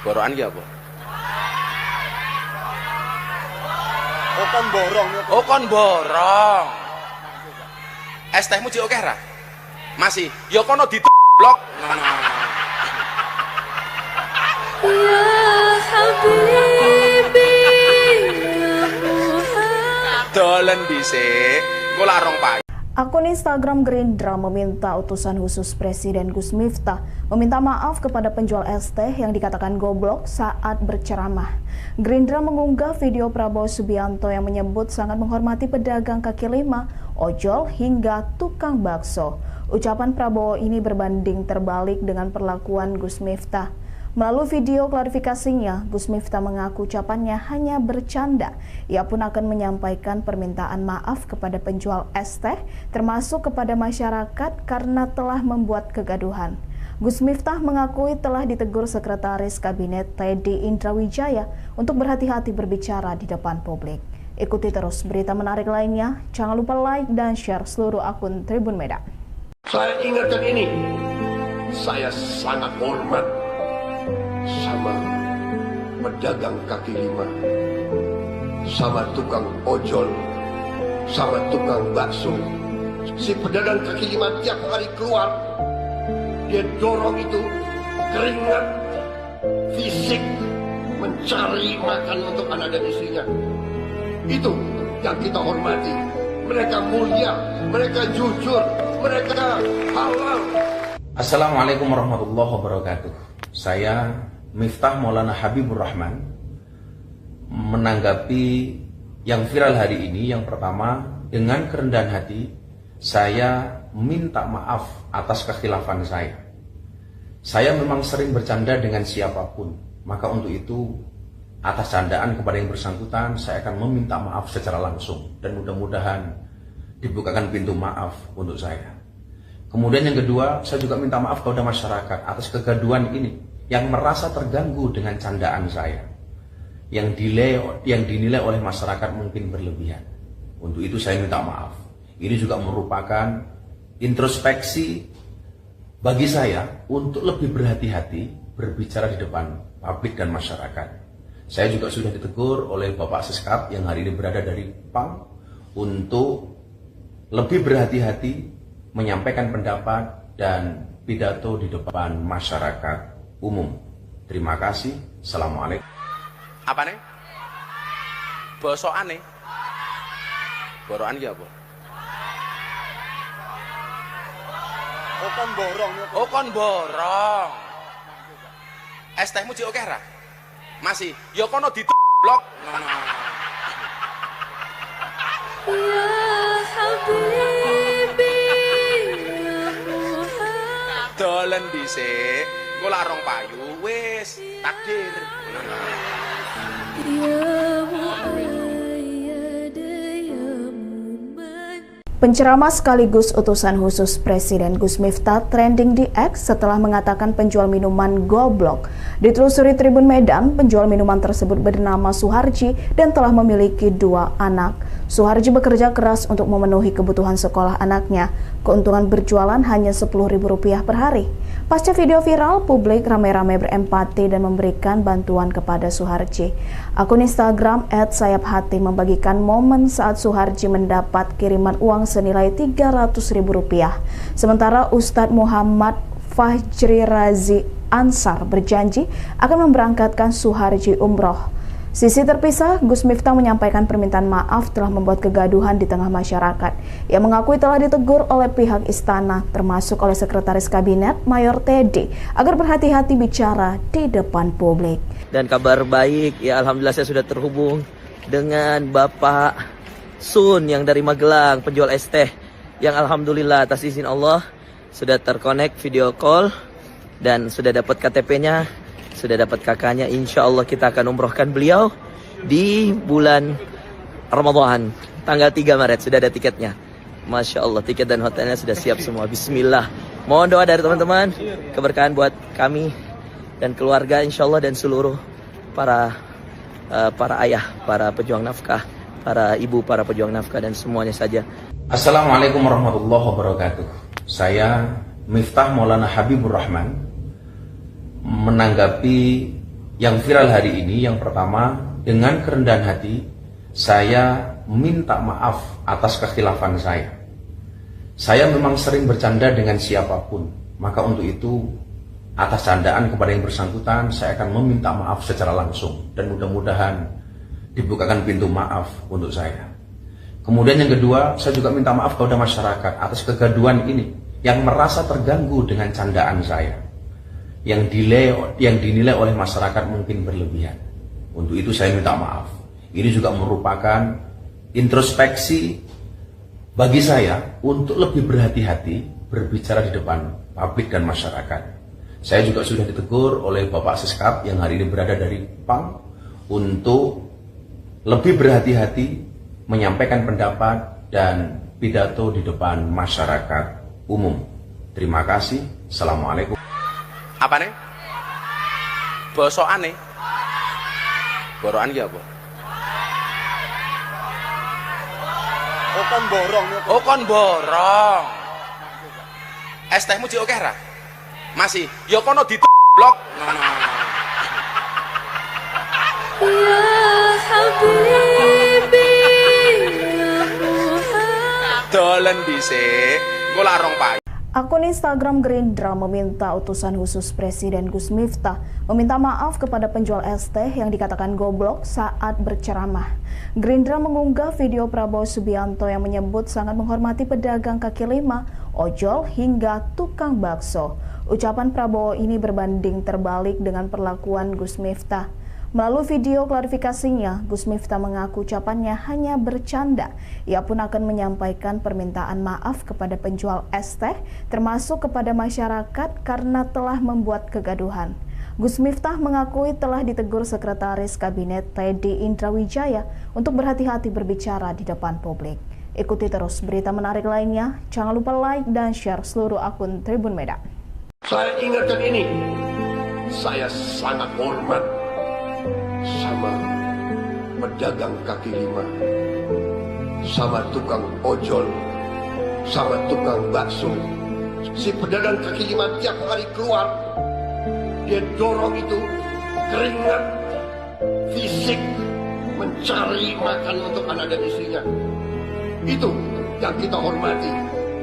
Borokan ki apa? Oh kon borong niku. Oh kon borong. Es tehmu jek oke ra? Masih. Ya kono blok. Ya Habibi, ya Muhammad. Dolen dhisik. Engko lak rong payu. Akun Instagram Gerindra meminta utusan khusus Presiden Gus Miftah meminta maaf kepada penjual es teh yang dikatakan goblok saat berceramah. Gerindra mengunggah video Prabowo Subianto yang menyebut sangat menghormati pedagang kaki lima, ojol hingga tukang bakso. Ucapan Prabowo ini berbanding terbalik dengan perlakuan Gus Miftah. Melalui video klarifikasinya, Gus Miftah mengaku ucapannya hanya bercanda. Ia pun akan menyampaikan permintaan maaf kepada penjual es teh, termasuk kepada masyarakat karena telah membuat kegaduhan. Gus Miftah mengakui telah ditegur Sekretaris Kabinet Teddy Indrawijaya untuk berhati-hati berbicara di depan publik. Ikuti terus berita menarik lainnya. Jangan lupa like dan share seluruh akun Tribun Medan. Saya ingatkan ini, saya sangat hormat sama pedagang kaki lima, sama tukang ojol, sama tukang bakso. Si pedagang kaki lima tiap hari keluar, dia dorong itu keringat fisik mencari makan untuk anak dan istrinya. Itu yang kita hormati. Mereka mulia, mereka jujur, mereka halal. Assalamualaikum warahmatullahi wabarakatuh. Saya Miftah Maulana Habibur Rahman menanggapi yang viral hari ini. Yang pertama, dengan kerendahan hati saya minta maaf atas kekhilafan saya. Saya memang sering bercanda dengan siapapun, maka untuk itu atas candaan kepada yang bersangkutan saya akan meminta maaf secara langsung dan mudah-mudahan dibukakan pintu maaf untuk saya. Kemudian yang kedua, saya juga minta maaf kepada masyarakat atas kegaduhan ini yang merasa terganggu dengan candaan saya, yang dinilai oleh masyarakat mungkin berlebihan. Untuk itu saya minta maaf. Ini juga merupakan introspeksi bagi saya untuk lebih berhati-hati berbicara di depan publik dan masyarakat. Saya juga sudah ditegur oleh Bapak Seskap yang hari ini berada dari PAM untuk lebih berhati-hati menyampaikan pendapat dan pidato di depan masyarakat umum. Terima kasih. Assalamualaikum. Apa nih? Bosokan nih. Borokan ya apa? Oh kon borong. Oh kon borong. Es tehmu jek oke ra? Masih. Ya kono blok. Ya Habibi, ya Muhammad. Dolen dhisik. Engko lak rong payu wis takdir. Ya Muayyad, ya Muman. Penceramah sekaligus utusan khusus Presiden Gus Miftah trending di X setelah mengatakan penjual minuman goblok. Ditelusuri Tribun Medan, penjual minuman tersebut bernama Suharji dan telah memiliki 2 anak. Suharji bekerja keras untuk memenuhi kebutuhan sekolah anaknya. Keuntungan berjualan hanya Rp10.000 per hari. Pasca video viral, publik ramai-ramai berempati dan memberikan bantuan kepada Suharji. Akun Instagram @sayaphati membagikan momen saat Suharji mendapat kiriman uang senilai Rp300.000. Sementara Ustadz Muhammad Fajri Razi Ansar berjanji akan memberangkatkan Suharji umroh. Sisi terpisah, Gus Miftah menyampaikan permintaan maaf telah membuat kegaduhan di tengah masyarakat. Ia mengakui telah ditegur oleh pihak istana, termasuk oleh Sekretaris Kabinet Mayor Teddy, agar berhati-hati bicara di depan publik. Dan kabar baik, ya alhamdulillah saya sudah terhubung dengan Bapak Sun yang dari Magelang, penjual es teh, yang alhamdulillah atas izin Allah sudah terkonek video call dan sudah dapat KTP-nya, sudah dapat kakaknya. Insya Allah kita akan umrohkan beliau di bulan Ramadan, tanggal 3 Maret, sudah ada tiketnya. Masya Allah, tiket dan hotelnya sudah siap semua. Bismillah. Mohon doa dari teman-teman, keberkahan buat kami dan keluarga insya Allah, dan seluruh para ayah, para pejuang nafkah, para ibu, para pejuang nafkah, dan semuanya saja. Assalamualaikum warahmatullahi wabarakatuh. Saya Miftah Maulana Habibur Rahman menanggapi yang viral hari ini. Yang pertama, dengan kerendahan hati saya minta maaf atas kekhilafan saya. Saya memang sering bercanda dengan siapapun, maka untuk itu atas candaan kepada yang bersangkutan saya akan meminta maaf secara langsung dan mudah-mudahan dibukakan pintu maaf untuk saya. Kemudian yang kedua, saya juga minta maaf kepada masyarakat atas kegaduhan ini yang merasa terganggu dengan candaan saya, yang dinilai oleh masyarakat mungkin berlebihan. Untuk itu saya minta maaf. Ini juga merupakan introspeksi bagi saya untuk lebih berhati-hati berbicara di depan publik dan masyarakat. Saya juga sudah ditegur oleh Bapak Seskap yang hari ini berada dari PAM untuk lebih berhati-hati menyampaikan pendapat dan pidato di depan masyarakat umum. Terima kasih. Assalamualaikum. Apa nih? Bosokan nih. Borokan ya apa? Oh kon borong. Oh kon borong. Es tehmu jek oke ra? Masih. Ya kono blok. Ya Habibi, ya Muhammad. Dolen dhisik. Engko lak rong payu. Akun Instagram Gerindra meminta utusan khusus Presiden Gus Miftah meminta maaf kepada penjual es teh yang dikatakan goblok saat berceramah. Gerindra mengunggah video Prabowo Subianto yang menyebut sangat menghormati pedagang kaki lima, ojol hingga tukang bakso. Ucapan Prabowo ini berbanding terbalik dengan perlakuan Gus Miftah. Melalui video klarifikasinya, Gus Miftah mengaku ucapannya hanya bercanda. Ia pun akan menyampaikan permintaan maaf kepada penjual es teh, termasuk kepada masyarakat karena telah membuat kegaduhan. Gus Miftah mengakui telah ditegur Sekretaris Kabinet Teddy Indrawijaya untuk berhati-hati berbicara di depan publik. Ikuti terus berita menarik lainnya. Jangan lupa like dan share seluruh akun Tribun Medan. Saya ingatkan ini, saya sangat hormat sama pedagang kaki lima, sama tukang ojol, sama tukang bakso. Si pedagang kaki lima tiap hari keluar, dia dorong itu keringat fisik mencari makan untuk anak dan istrinya. Itu yang kita hormati.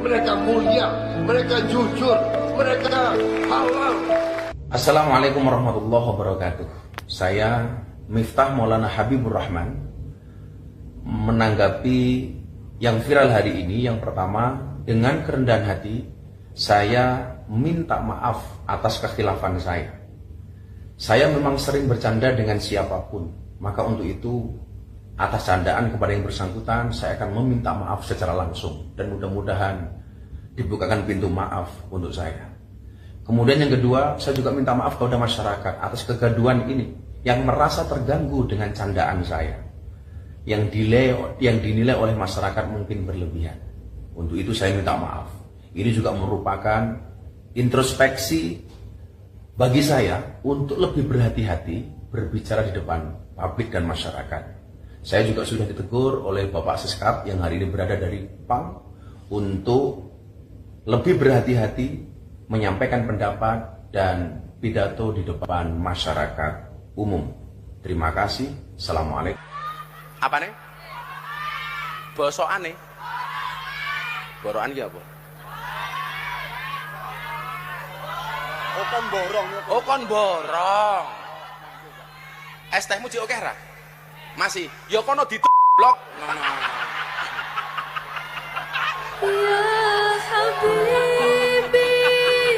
Mereka mulia, mereka jujur, mereka halal. Assalamualaikum warahmatullahi wabarakatuh. Saya Miftah Maulana Habibur Rahman menanggapi yang viral hari ini. Yang pertama, dengan kerendahan hati saya minta maaf atas kekhilafan saya. Saya memang sering bercanda dengan siapapun, maka untuk itu atas candaan kepada yang bersangkutan saya akan meminta maaf secara langsung dan mudah-mudahan dibukakan pintu maaf untuk saya. Kemudian yang kedua, saya juga minta maaf kepada masyarakat atas kegaduhan ini yang merasa terganggu dengan candaan saya, yang dinilai oleh masyarakat mungkin berlebihan. Untuk itu saya minta maaf. Ini juga merupakan introspeksi bagi saya untuk lebih berhati-hati berbicara di depan publik dan masyarakat. Saya juga sudah ditegur oleh Bapak Siskap yang hari ini berada dari PAM untuk lebih berhati-hati menyampaikan pendapat dan pidato di depan masyarakat umum. Terima kasih. Assalamualaikum. Apa nih? Bosokan nih? Borokan ya apa? Oh kon borong. Oh kon borong. Es tehmu jek oke ra? Masih. Ya kono blok. Ya Habibi,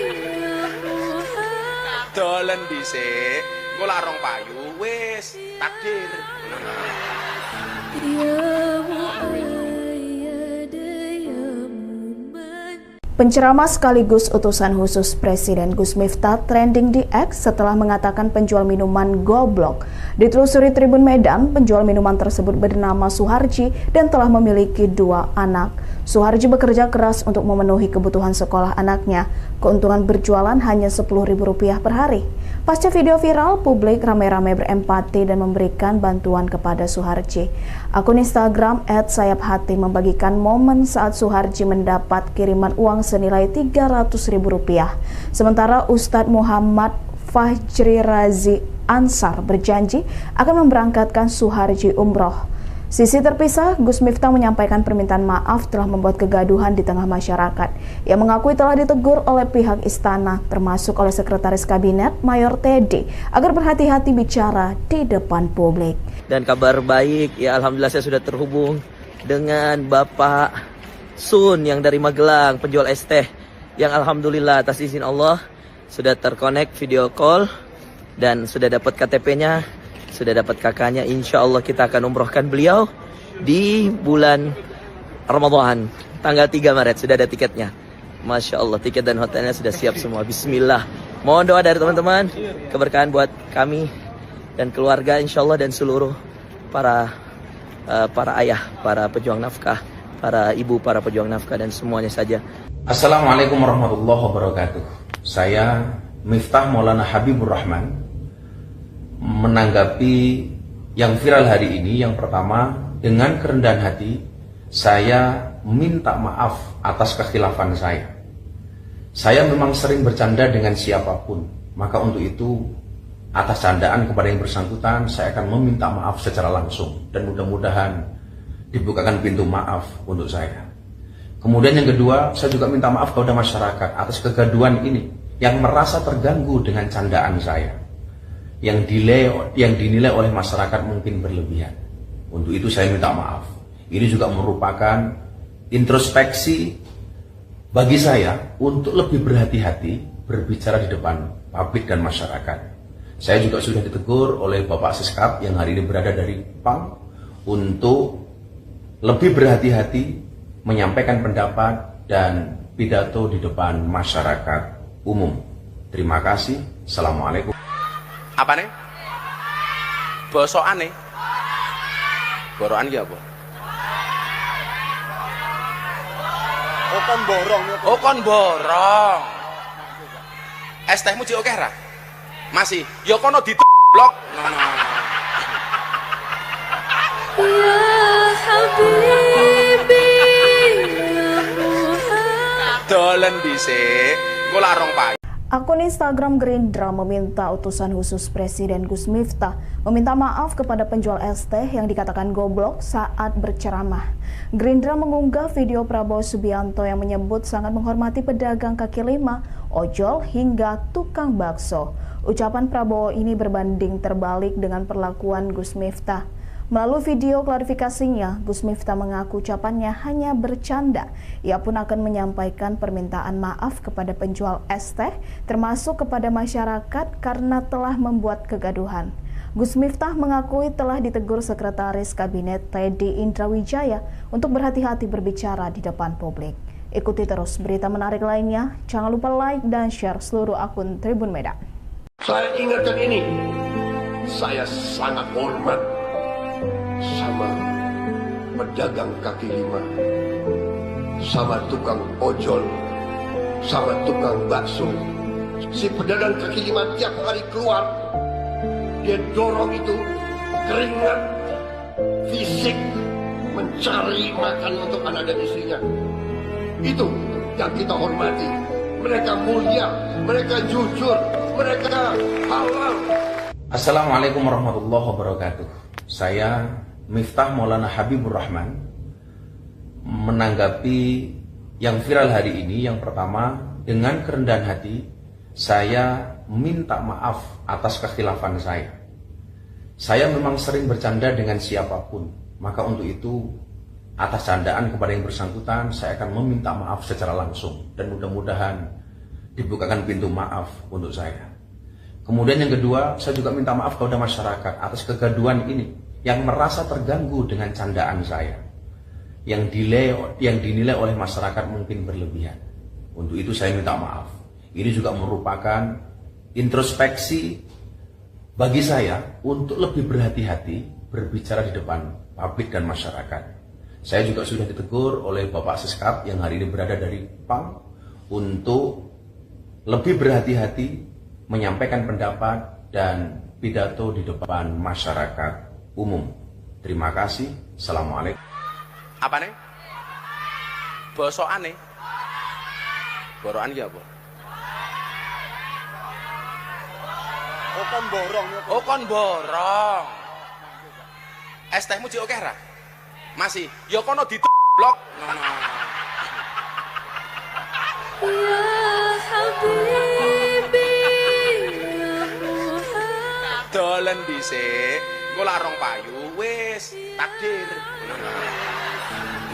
ya Muhammad. Dolen dhisik. Engko lak rong payu wis takdir. Ya Muayyad, ya Muman. Penceramah sekaligus utusan khusus Presiden Gus Miftah trending di X setelah mengatakan penjual minuman goblok. Ditelusuri Tribun Medan, penjual minuman tersebut bernama Suharji dan telah memiliki 2 anak. Suharji bekerja keras untuk memenuhi kebutuhan sekolah anaknya. Keuntungan berjualan hanya Rp10.000 per hari. Pasca video viral, publik ramai-ramai berempati dan memberikan bantuan kepada Suharji. Akun Instagram @sayaphati membagikan momen saat Suharji mendapat kiriman uang senilai Rp300.000. Sementara Ustadz Muhammad Fajri Razi Ansar berjanji akan memberangkatkan Suharji umroh. Sisi terpisah, Gus Miftah menyampaikan permintaan maaf telah membuat kegaduhan di tengah masyarakat. Ia mengakui telah ditegur oleh pihak istana, termasuk oleh Sekretaris Kabinet Mayor Teddy, agar berhati-hati bicara di depan publik. Dan kabar baik, ya alhamdulillah saya sudah terhubung dengan Bapak Sun yang dari Magelang, penjual es teh, yang alhamdulillah atas izin Allah sudah terkonek video call dan sudah dapat KTP-nya. Sudah dapat kakaknya, insya Allah kita akan umrohkan beliau di bulan Ramadan, tanggal 3 Maret, sudah ada tiketnya. Masya Allah, tiket dan hotelnya sudah siap semua. Bismillah. Mohon doa dari teman-teman, keberkahan buat kami dan keluarga insya Allah dan seluruh para ayah, para pejuang nafkah, para ibu, para pejuang nafkah dan semuanya saja. Assalamualaikum warahmatullahi wabarakatuh. Saya Miftah Maulana Habibur Rahman menanggapi yang viral hari ini. Yang pertama, dengan kerendahan hati saya minta maaf atas kekhilafan saya. Saya memang sering bercanda dengan siapapun, maka untuk itu atas candaan kepada yang bersangkutan saya akan meminta maaf secara langsung dan mudah-mudahan dibukakan pintu maaf untuk saya. Kemudian yang kedua, saya juga minta maaf kepada masyarakat atas kegaduhan ini yang merasa terganggu dengan candaan saya, yang dinilai oleh masyarakat mungkin berlebihan. Untuk itu saya minta maaf. Ini juga merupakan introspeksi bagi saya untuk lebih berhati-hati berbicara di depan publik dan masyarakat. Saya juga sudah ditegur oleh Bapak Siskap yang hari ini berada dari PAM untuk lebih berhati-hati menyampaikan pendapat dan pidato di depan masyarakat umum. Terima kasih. Assalamualaikum. Apa nih? Bosokane. Borokan ki apa? Oh kon borong ya. Oh kon borong. Es tehmu jek akeh ra? Masih. Ya kono blok. Ngono. Ya Habibi ya Muhammad. Dolen dhisik. Engko larong payu. Akun Instagram Gerindra meminta utusan khusus Presiden Gus Miftah meminta maaf kepada penjual es teh yang dikatakan goblok saat berceramah. Gerindra mengunggah video Prabowo Subianto yang menyebut sangat menghormati pedagang kaki lima, ojol hingga tukang bakso. Ucapan Prabowo ini berbanding terbalik dengan perlakuan Gus Miftah. Melalui video klarifikasinya, Gus Miftah mengaku ucapannya hanya bercanda. Ia pun akan menyampaikan permintaan maaf kepada penjual es teh, termasuk kepada masyarakat karena telah membuat kegaduhan. Gus Miftah mengakui telah ditegur Sekretaris Kabinet Teddy Indrawijaya untuk berhati-hati berbicara di depan publik. Ikuti terus berita menarik lainnya. Jangan lupa like dan share seluruh akun Tribun Medan. Saya ingatkan ini, saya sangat hormat sama pedagang kaki lima, sama tukang ojol, sama tukang bakso. Si pedagang kaki lima tiap hari keluar, dia dorong itu keringat fisik mencari makan untuk anak dan istrinya. Itu yang kita hormati. Mereka mulia, mereka jujur, mereka halal. Assalamualaikum warahmatullahi wabarakatuh. Saya Miftah Maulana Habibur Rahman menanggapi yang viral hari ini. Yang pertama, dengan kerendahan hati saya minta maaf atas kekhilafan saya. Saya memang sering bercanda dengan siapapun, maka untuk itu atas candaan kepada yang bersangkutan saya akan meminta maaf secara langsung dan mudah-mudahan dibukakan pintu maaf untuk saya. Kemudian yang kedua, saya juga minta maaf kepada masyarakat atas kegaduhan ini yang merasa terganggu dengan candaan saya, yang dinilai oleh masyarakat mungkin berlebihan. Untuk itu saya minta maaf. Ini juga merupakan introspeksi bagi saya untuk lebih berhati-hati berbicara di depan publik dan masyarakat. Saya juga sudah ditegur oleh Bapak Siskap yang hari ini berada dari PAM untuk lebih berhati-hati menyampaikan pendapat dan pidato di depan masyarakat umum. Terima kasih. Assalamualaikum. Apa nih? Bosokane. Borokan ki apa? Oh kon borong ya. Oh kon borong. Es tehmu jek akeh ra? Masih. Ya kono blok. Ngono. Ya Habibi ya Muhammad. Dolen dhisik. Engko larong payu wis takdir.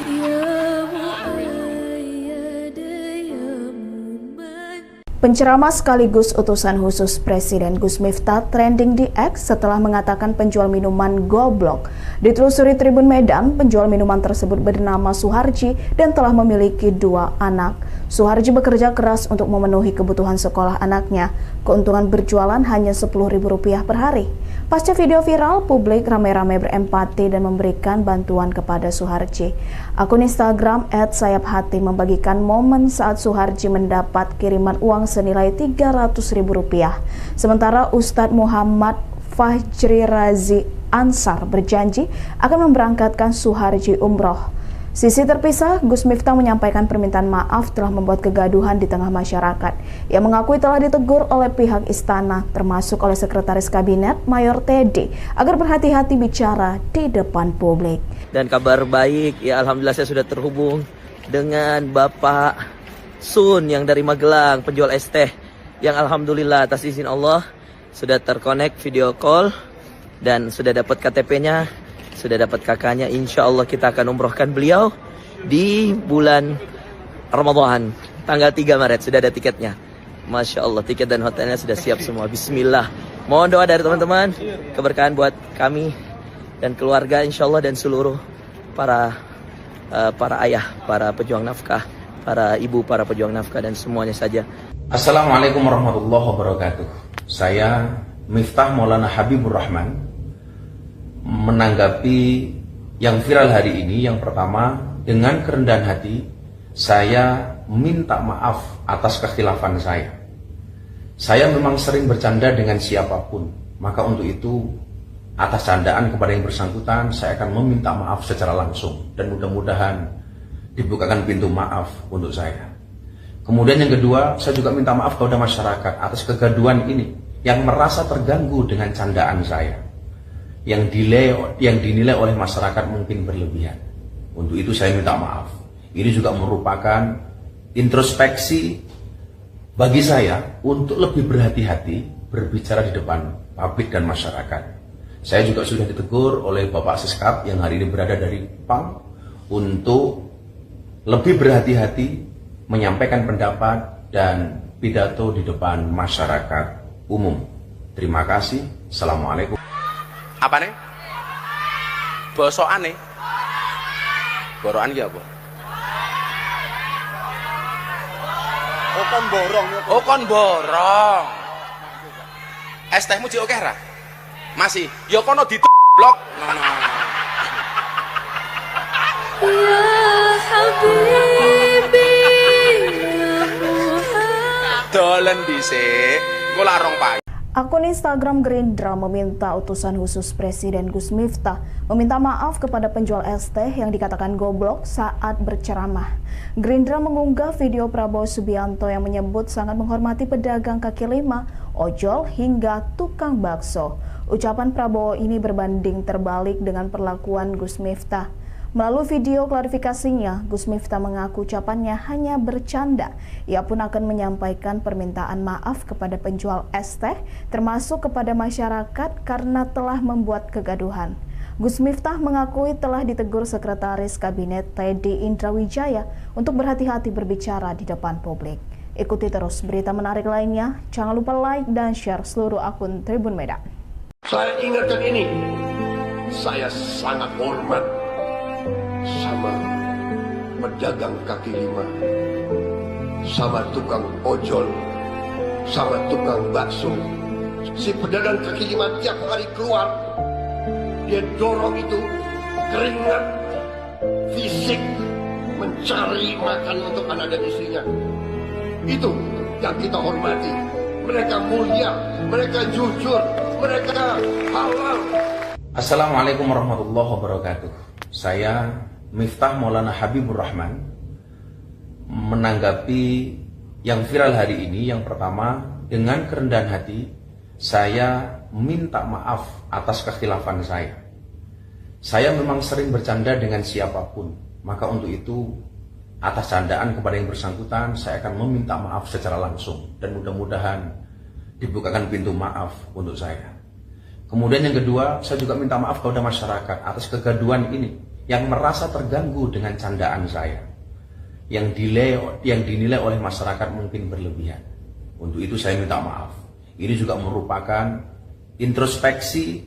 Ya Muayyad ya Muman. Penceramah sekaligus utusan khusus Presiden Gus Miftah trending di X setelah mengatakan penjual minuman goblok. Ditelusuri Tribun Medan, penjual minuman tersebut bernama Suharji dan telah memiliki 2 anak. Suharji bekerja keras untuk memenuhi kebutuhan sekolah anaknya. Keuntungan berjualan hanya Rp10.000 per hari. Pasca video viral, publik ramai-ramai berempati dan memberikan bantuan kepada Suharji. Akun Instagram @sayaphati membagikan momen saat Suharji mendapat kiriman uang senilai Rp300.000. Sementara Ustadz Muhammad Fajri Razi Ansar berjanji akan memberangkatkan Suharji umroh. Sisi terpisah, Gus Miftah menyampaikan permintaan maaf telah membuat kegaduhan di tengah masyarakat. Ia mengakui telah ditegur oleh pihak istana, termasuk oleh Sekretaris Kabinet Mayor Teddy, agar berhati-hati bicara di depan publik. Dan kabar baik, ya alhamdulillah saya sudah terhubung dengan Bapak Sun yang dari Magelang, penjual es teh, yang alhamdulillah atas izin Allah sudah terkonek video call dan sudah dapat KTP-nya, sudah dapat kakaknya. Insya Allah kita akan umrohkan beliau di bulan Ramadan tanggal 3 Maret. Sudah ada tiketnya. Masya Allah, tiket dan hotelnya sudah siap semua. Bismillah. Mohon doa dari teman-teman, keberkahan buat kami dan keluarga insya Allah, dan seluruh para ayah, para pejuang nafkah, para ibu, para pejuang nafkah, dan semuanya saja. Assalamualaikum warahmatullahi wabarakatuh. Saya Miftah Maulana Habibur Rahman menanggapi yang viral hari ini. Yang pertama, dengan kerendahan hati saya minta maaf atas kekhilafan saya. Saya memang sering bercanda dengan siapapun, maka untuk itu atas candaan kepada yang bersangkutan saya akan meminta maaf secara langsung, dan mudah-mudahan dibukakan pintu maaf untuk saya. Kemudian yang kedua, saya juga minta maaf kepada masyarakat atas kegaduhan ini yang merasa terganggu dengan candaan saya, yang dinilai oleh masyarakat mungkin berlebihan. Untuk itu saya minta maaf. Ini juga merupakan introspeksi bagi saya untuk lebih berhati-hati berbicara di depan publik dan masyarakat. Saya juga sudah ditegur oleh Bapak Siskap yang hari ini berada dari PAM untuk lebih berhati-hati menyampaikan pendapat dan pidato di depan masyarakat umum. Terima kasih. Assalamualaikum. Apa nih? Bosokan nih? Borokan ya apa? Oh kon borong ya. Oh kon borong. Es tehmu jek oke ra? Masih. Ya kono blok. Ya Habibi, ya Muhammad. Dolen dhisik. Engko larong payu. Akun Instagram Gerindra meminta utusan khusus Presiden Gus Miftah meminta maaf kepada penjual es teh yang dikatakan goblok saat berceramah. Gerindra mengunggah video Prabowo Subianto yang menyebut sangat menghormati pedagang kaki lima, ojol, hingga tukang bakso. Ucapan Prabowo ini berbanding terbalik dengan perlakuan Gus Miftah. Melalui video klarifikasinya, Gus Miftah mengaku ucapannya hanya bercanda. Ia pun akan menyampaikan permintaan maaf kepada penjual es teh, termasuk kepada masyarakat karena telah membuat kegaduhan. Gus Miftah mengakui telah ditegur Sekretaris Kabinet Teddy Indrawijaya untuk berhati-hati berbicara di depan publik. Ikuti terus berita menarik lainnya. Jangan lupa like dan share seluruh akun Tribun Medan. Saya ingatkan ini, saya sangat hormat sama pedagang kaki lima, sama tukang ojol, sama tukang bakso. Si pedagang kaki lima tiap hari keluar, dia dorong itu keringat fisik mencari makan untuk anak dan istrinya. Itu yang kita hormati. Mereka mulia, mereka jujur, mereka halal. Assalamualaikum warahmatullahi wabarakatuh. Saya Miftah Maulana Habibur Rahman menanggapi yang viral hari ini. Yang pertama, dengan kerendahan hati saya minta maaf atas kekhilafan saya. Saya memang sering bercanda dengan siapapun, maka untuk itu atas candaan kepada yang bersangkutan saya akan meminta maaf secara langsung, dan mudah-mudahan dibukakan pintu maaf untuk saya. Kemudian yang kedua, saya juga minta maaf kepada masyarakat atas kegaduhan ini yang merasa terganggu dengan candaan saya, yang dinilai oleh masyarakat mungkin berlebihan. Untuk itu saya minta maaf. Ini juga merupakan introspeksi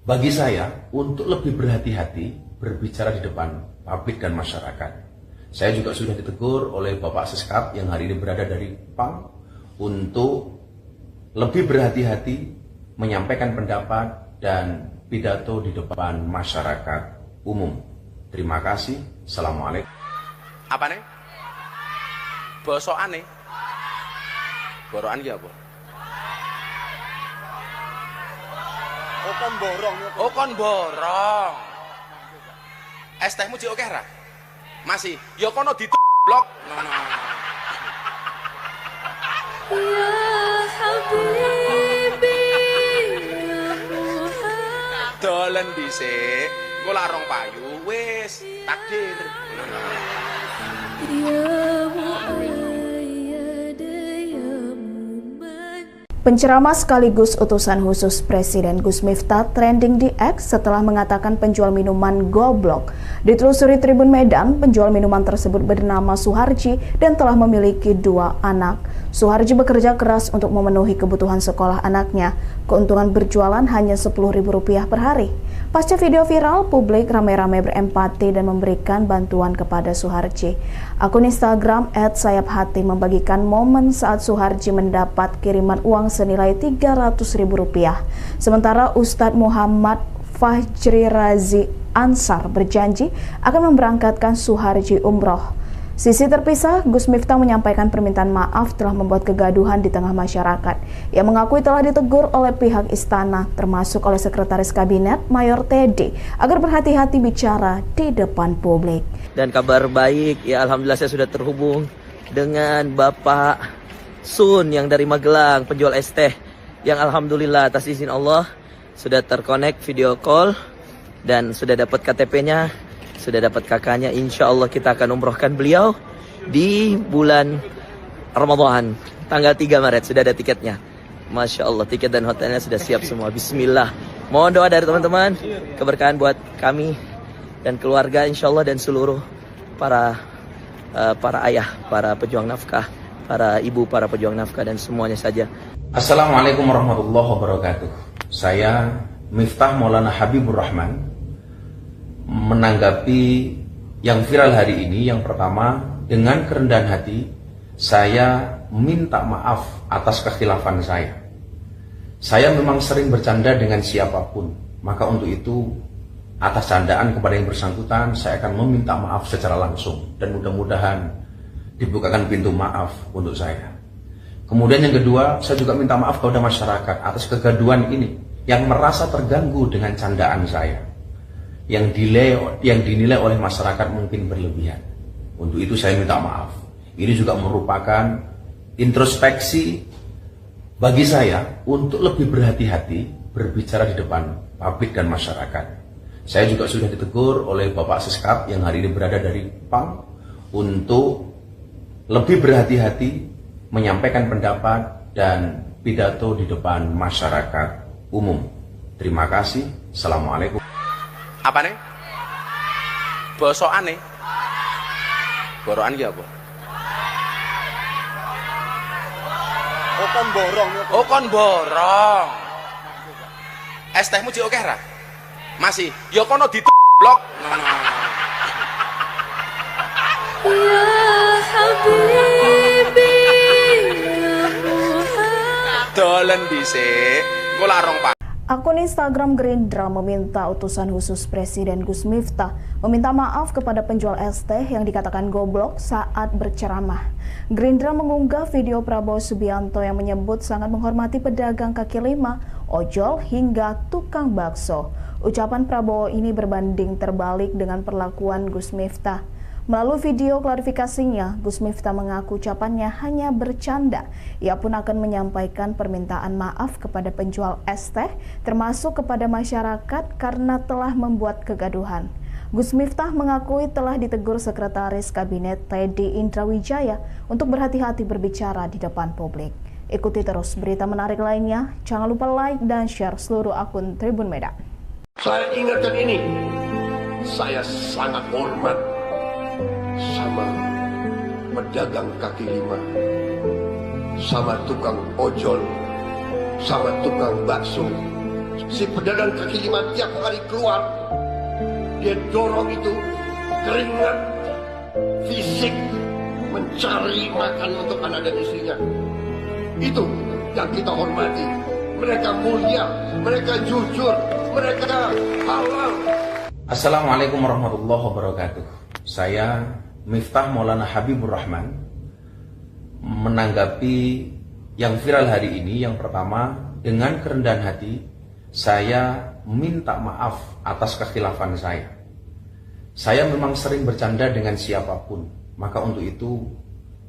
bagi saya untuk lebih berhati-hati berbicara di depan publik dan masyarakat. Saya juga sudah ditegur oleh Bapak Siskap yang hari ini berada dari PAM untuk lebih berhati-hati menyampaikan pendapat dan pidato di depan masyarakat umum. Terima kasih. Assalamualaikum. Apa nih? Bosokan nih? Borokan ya apa? Oh kon borong ya. Oh kon borong. Es tehmu jek oke ra? Masih. Ya kono blok. Ya Habibi, ya Muhammad. Dolen dhisik. Engko larong payu wis takdir. Ya muayyad ya muman. Penceramah sekaligus utusan khusus Presiden Gus Miftah trending di X setelah mengatakan penjual minuman goblok. Ditelusuri Tribun Medan, penjual minuman tersebut bernama Suharji dan telah memiliki 2 anak. Suharji bekerja keras untuk memenuhi kebutuhan sekolah anaknya. Keuntungan berjualan hanya Rp10.000 per hari. Pasca video viral, publik ramai-ramai berempati dan memberikan bantuan kepada Suharji. Akun Instagram @sayaphati membagikan momen saat Suharji mendapat kiriman uang senilai Rp300.000. Sementara Ustadz Muhammad Fajri Razi Ansar berjanji akan memberangkatkan Suharji umroh. Sisi terpisah, Gus Miftah menyampaikan permintaan maaf telah membuat kegaduhan di tengah masyarakat. Ia mengakui telah ditegur oleh pihak istana, termasuk oleh Sekretaris Kabinet Mayor Teddy, agar berhati-hati bicara di depan publik. Dan kabar baik, ya alhamdulillah saya sudah terhubung dengan Bapak Sun yang dari Magelang, penjual es teh, yang alhamdulillah atas izin Allah sudah terkonek video call dan sudah dapat KTP-nya, sudah dapat kakaknya. Insya Allah kita akan umrohkan beliau di bulan Ramadan, tanggal 3 Maret, sudah ada tiketnya. Masya Allah, tiket dan hotelnya sudah siap semua. Bismillah. Mohon doa dari teman-teman, keberkahan buat kami dan keluarga insya Allah, dan seluruh para ayah, para pejuang nafkah, para ibu, para pejuang nafkah, dan semuanya saja. Assalamualaikum warahmatullahi wabarakatuh. Saya Miftah Maulana Habibur Rahman menanggapi yang viral hari ini. Yang pertama, dengan kerendahan hati saya minta maaf atas kekhilafan saya. Saya memang sering bercanda dengan siapapun, maka untuk itu atas candaan kepada yang bersangkutan saya akan meminta maaf secara langsung, dan mudah-mudahan dibukakan pintu maaf untuk saya. Kemudian yang kedua, saya juga minta maaf kepada masyarakat atas kegaduhan ini yang merasa terganggu dengan candaan saya, yang dinilai oleh masyarakat mungkin berlebihan. Untuk itu saya minta maaf. Ini juga merupakan introspeksi bagi saya untuk lebih berhati-hati berbicara di depan publik dan masyarakat. Saya juga sudah ditegur oleh Bapak Siskap yang hari ini berada dari PAM untuk lebih berhati-hati menyampaikan pendapat dan pidato di depan masyarakat umum. Terima kasih. Assalamualaikum. Apa nih? Bosokan nih. Borokan ya apa? Oh kon borong niku. Oh kon borong. Es tehmu jek akeh ra? Masih. Ya kono blok. Ya Habibi ya Muhammad. Dolen dhisik. Engko larong Pak. Akun Instagram Gerindra meminta utusan khusus Presiden Gus Miftah meminta maaf kepada penjual es teh yang dikatakan goblok saat berceramah. Gerindra mengunggah video Prabowo Subianto yang menyebut sangat menghormati pedagang kaki lima, ojol hingga tukang bakso. Ucapan Prabowo ini berbanding terbalik dengan perlakuan Gus Miftah. Melalui video klarifikasinya, Gus Miftah mengaku ucapannya hanya bercanda. Ia pun akan menyampaikan permintaan maaf kepada penjual es teh, termasuk kepada masyarakat karena telah membuat kegaduhan. Gus Miftah mengakui telah ditegur Sekretaris Kabinet Teddy Indrawijaya untuk berhati-hati berbicara di depan publik. Ikuti terus berita menarik lainnya. Jangan lupa like dan share seluruh akun Tribun Medan. Saya ingatkan ini, saya sangat hormat sama pedagang kaki lima, sama tukang ojol, sama tukang bakso. Si pedagang kaki lima tiap hari keluar, dia dorong itu keringat fisik mencari makan untuk anak dan istrinya. Itu yang kita hormati. Mereka mulia, mereka jujur, mereka halal. Assalamualaikum warahmatullahi wabarakatuh. Saya Miftah Maulana Habibur Rahman menanggapi yang viral hari ini. Yang pertama, dengan kerendahan hati saya minta maaf atas kekhilafan saya. Saya memang sering bercanda dengan siapapun, maka untuk itu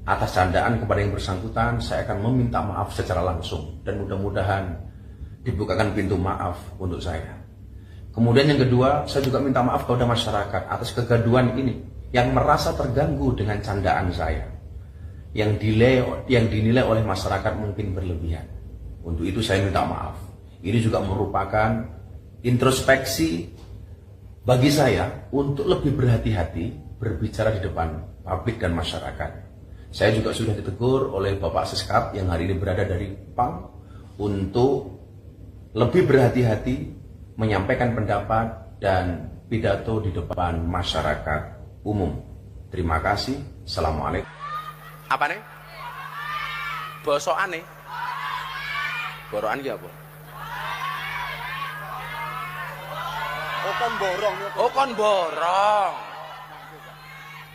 atas candaan kepada yang bersangkutan saya akan meminta maaf secara langsung, dan mudah-mudahan dibukakan pintu maaf untuk saya. Kemudian yang kedua, saya juga minta maaf kepada masyarakat atas kegaduhan ini yang merasa terganggu dengan candaan saya, yang dinilai oleh masyarakat mungkin berlebihan. Untuk itu saya minta maaf. Ini juga merupakan introspeksi bagi saya untuk lebih berhati-hati berbicara di depan publik dan masyarakat. Saya juga sudah ditegur oleh Bapak Seskap yang hari ini berada dari PAM untuk lebih berhati-hati menyampaikan pendapat dan pidato di depan masyarakat umum. Terima kasih. Assalamualaikum. Apa nih? Bosokan nih. Borokan ki apa? Oh kon borong. Oh kon borong.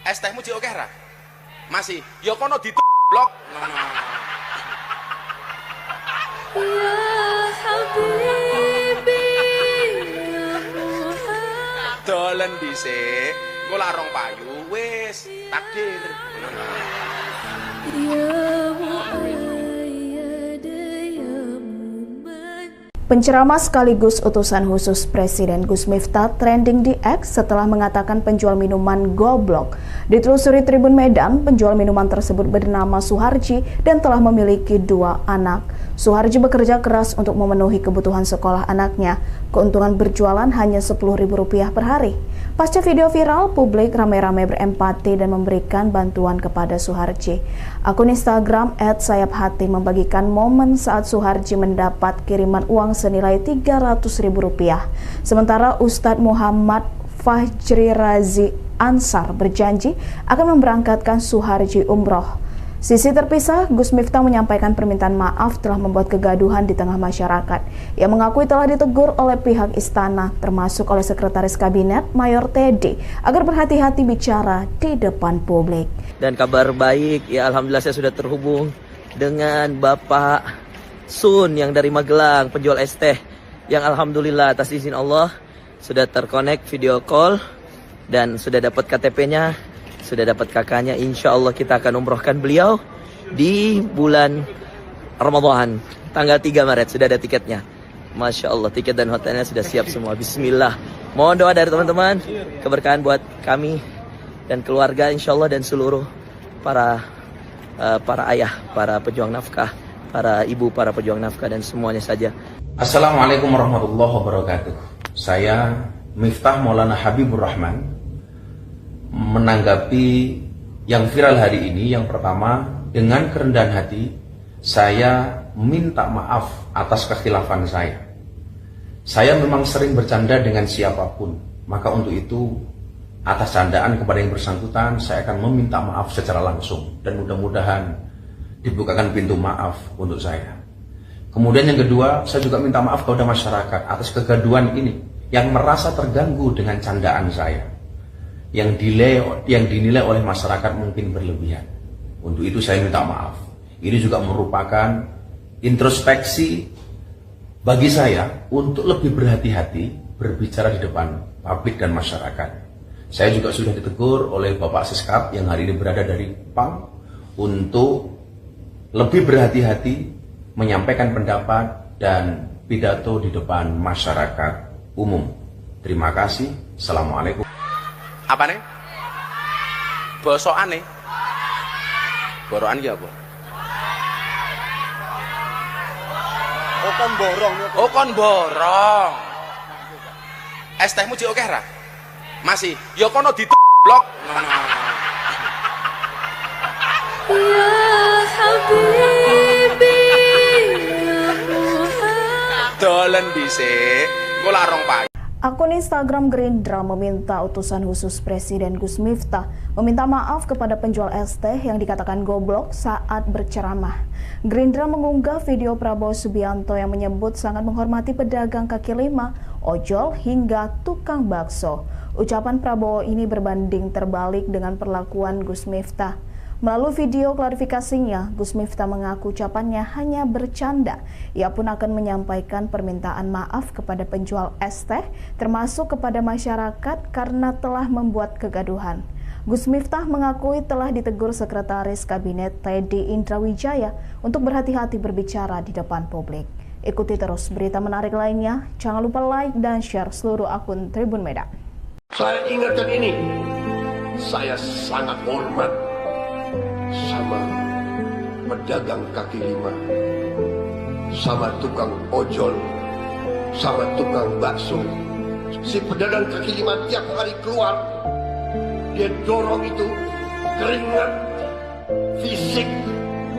Es tehmu jek oke ra? Masih. Ya kono blok. Ya Habibi, ya Muhammad. Dolen dhisik. Engko larong payu wis takdir. Ya Muayyad, ya Muman. Penceramah sekaligus utusan khusus Presiden Gus Miftah trending di X setelah mengatakan penjual minuman goblok. Ditelusuri Tribun Medan, penjual minuman tersebut bernama Suharji dan telah memiliki 2 anak. Suharji bekerja keras untuk memenuhi kebutuhan sekolah anaknya. Keuntungan berjualan hanya Rp10.000 per hari. Pasca video viral, publik ramai-ramai berempati dan memberikan bantuan kepada Suharji. Akun Instagram @sayaphati membagikan momen saat Suharji mendapat kiriman uang senilai Rp300.000. Sementara Ustadz Muhammad Fajri Razi Ansar berjanji akan memberangkatkan Suharji umroh. Sisi terpisah, Gus Miftah menyampaikan permintaan maaf telah membuat kegaduhan di tengah masyarakat. Ia mengakui telah ditegur oleh pihak istana, termasuk oleh Sekretaris Kabinet Mayor Teddy, agar berhati-hati bicara di depan publik. Dan kabar baik, ya alhamdulillah saya sudah terhubung dengan Bapak Sun yang dari Magelang, penjual es teh, yang alhamdulillah atas izin Allah sudah terkonek video call dan sudah dapat KTP-nya. Sudah dapat kakaknya, insya Allah kita akan umrohkan beliau di bulan Ramadan, tanggal 3 Maret, sudah ada tiketnya. Masya Allah, tiket dan hotelnya sudah siap semua. Bismillah. Mohon doa dari teman-teman, keberkahan buat kami dan keluarga insya Allah dan seluruh para ayah, para pejuang nafkah, para ibu, para pejuang nafkah dan semuanya saja. Assalamualaikum warahmatullahi wabarakatuh. Saya Miftah Maulana Habibur Rahman menanggapi yang viral hari ini. Yang pertama, dengan kerendahan hati saya minta maaf atas kekhilafan saya. Saya memang sering bercanda dengan siapapun, maka untuk itu atas candaan kepada yang bersangkutan saya akan meminta maaf secara langsung dan mudah-mudahan dibukakan pintu maaf untuk saya. Kemudian yang kedua, saya juga minta maaf kepada masyarakat atas kegaduhan ini yang merasa terganggu dengan candaan saya, yang dinilai oleh masyarakat mungkin berlebihan. Untuk itu saya minta maaf. Ini juga merupakan introspeksi bagi saya untuk lebih berhati-hati berbicara di depan publik dan masyarakat. Saya juga sudah ditegur oleh Bapak Seskap yang hari ini berada dari PAM untuk lebih berhati-hati menyampaikan pendapat dan pidato di depan masyarakat umum. Terima kasih. Assalamualaikum. Apa nih? Bosokan nih. Borokan ki apa? Oh kon borong. Oh kon borong. Es tehmu jek oke ra? Masih. Ya kono blok. Ya Habibi, ya Muhammad. Dolen dhisik. Engko larong payu. Akun Instagram Gerindra meminta utusan khusus Presiden Gus Miftah meminta maaf kepada penjual es teh yang dikatakan goblok saat berceramah. Gerindra mengunggah video Prabowo Subianto yang menyebut sangat menghormati pedagang kaki lima, ojol hingga tukang bakso. Ucapan Prabowo ini berbanding terbalik dengan perlakuan Gus Miftah. Melalui video klarifikasinya, Gus Miftah mengaku ucapannya hanya bercanda. Ia pun akan menyampaikan permintaan maaf kepada penjual es teh, termasuk kepada masyarakat karena telah membuat kegaduhan. Gus Miftah mengakui telah ditegur Sekretaris Kabinet Teddy Indrawijaya untuk berhati-hati berbicara di depan publik. Ikuti terus berita menarik lainnya. Jangan lupa like dan share seluruh akun Tribun Medan. Saya ingatkan ini Saya sangat hormat sama pedagang kaki lima, sama tukang ojol, sama tukang bakso. Si pedagang kaki lima tiap hari keluar, dia dorong itu keringat fisik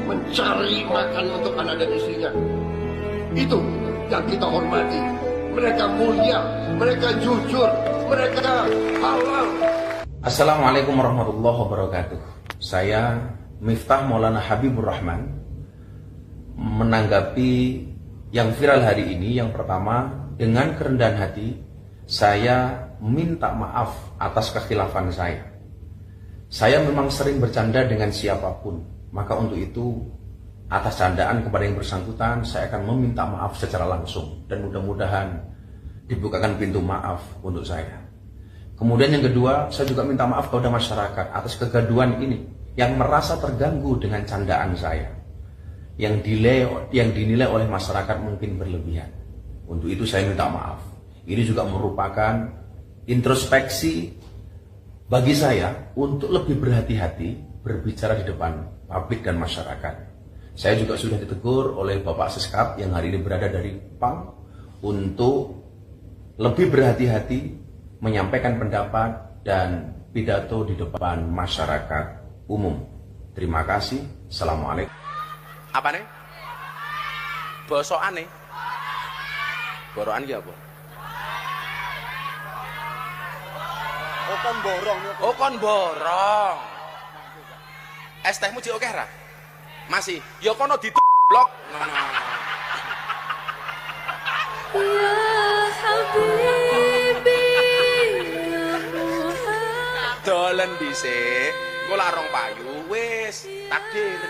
mencari makan untuk anak dan istrinya. Itu yang kita hormati. Mereka mulia, mereka jujur, mereka halal. Assalamualaikum warahmatullahi wabarakatuh. Saya Miftah Maulana Habibur Rahman menanggapi yang viral hari ini. Yang pertama, dengan kerendahan hati saya minta maaf atas kekhilafan saya. Saya memang sering bercanda dengan siapapun, maka untuk itu atas candaan kepada yang bersangkutan saya akan meminta maaf secara langsung dan mudah-mudahan dibukakan pintu maaf untuk saya. Kemudian yang kedua, saya juga minta maaf kepada masyarakat atas kegaduhan ini yang merasa terganggu dengan candaan saya, yang dinilai oleh masyarakat mungkin berlebihan. Untuk itu saya minta maaf. Ini juga merupakan introspeksi bagi saya untuk lebih berhati-hati berbicara di depan publik dan masyarakat. Saya juga sudah ditegur oleh Bapak Seskap yang hari ini berada dari PAM untuk lebih berhati-hati menyampaikan pendapat dan pidato di depan masyarakat umum. Terima kasih. Assalamualaikum. Apa nih? Bosokan nih? Borokan ya apa? Oh kon borong. Oh kon borong. Es tehmu jek oke ra? Masih. Ya kono blok. Ya Habibi, ya Muhammad. Dolen dhisik. Engko larong payu wis takdir.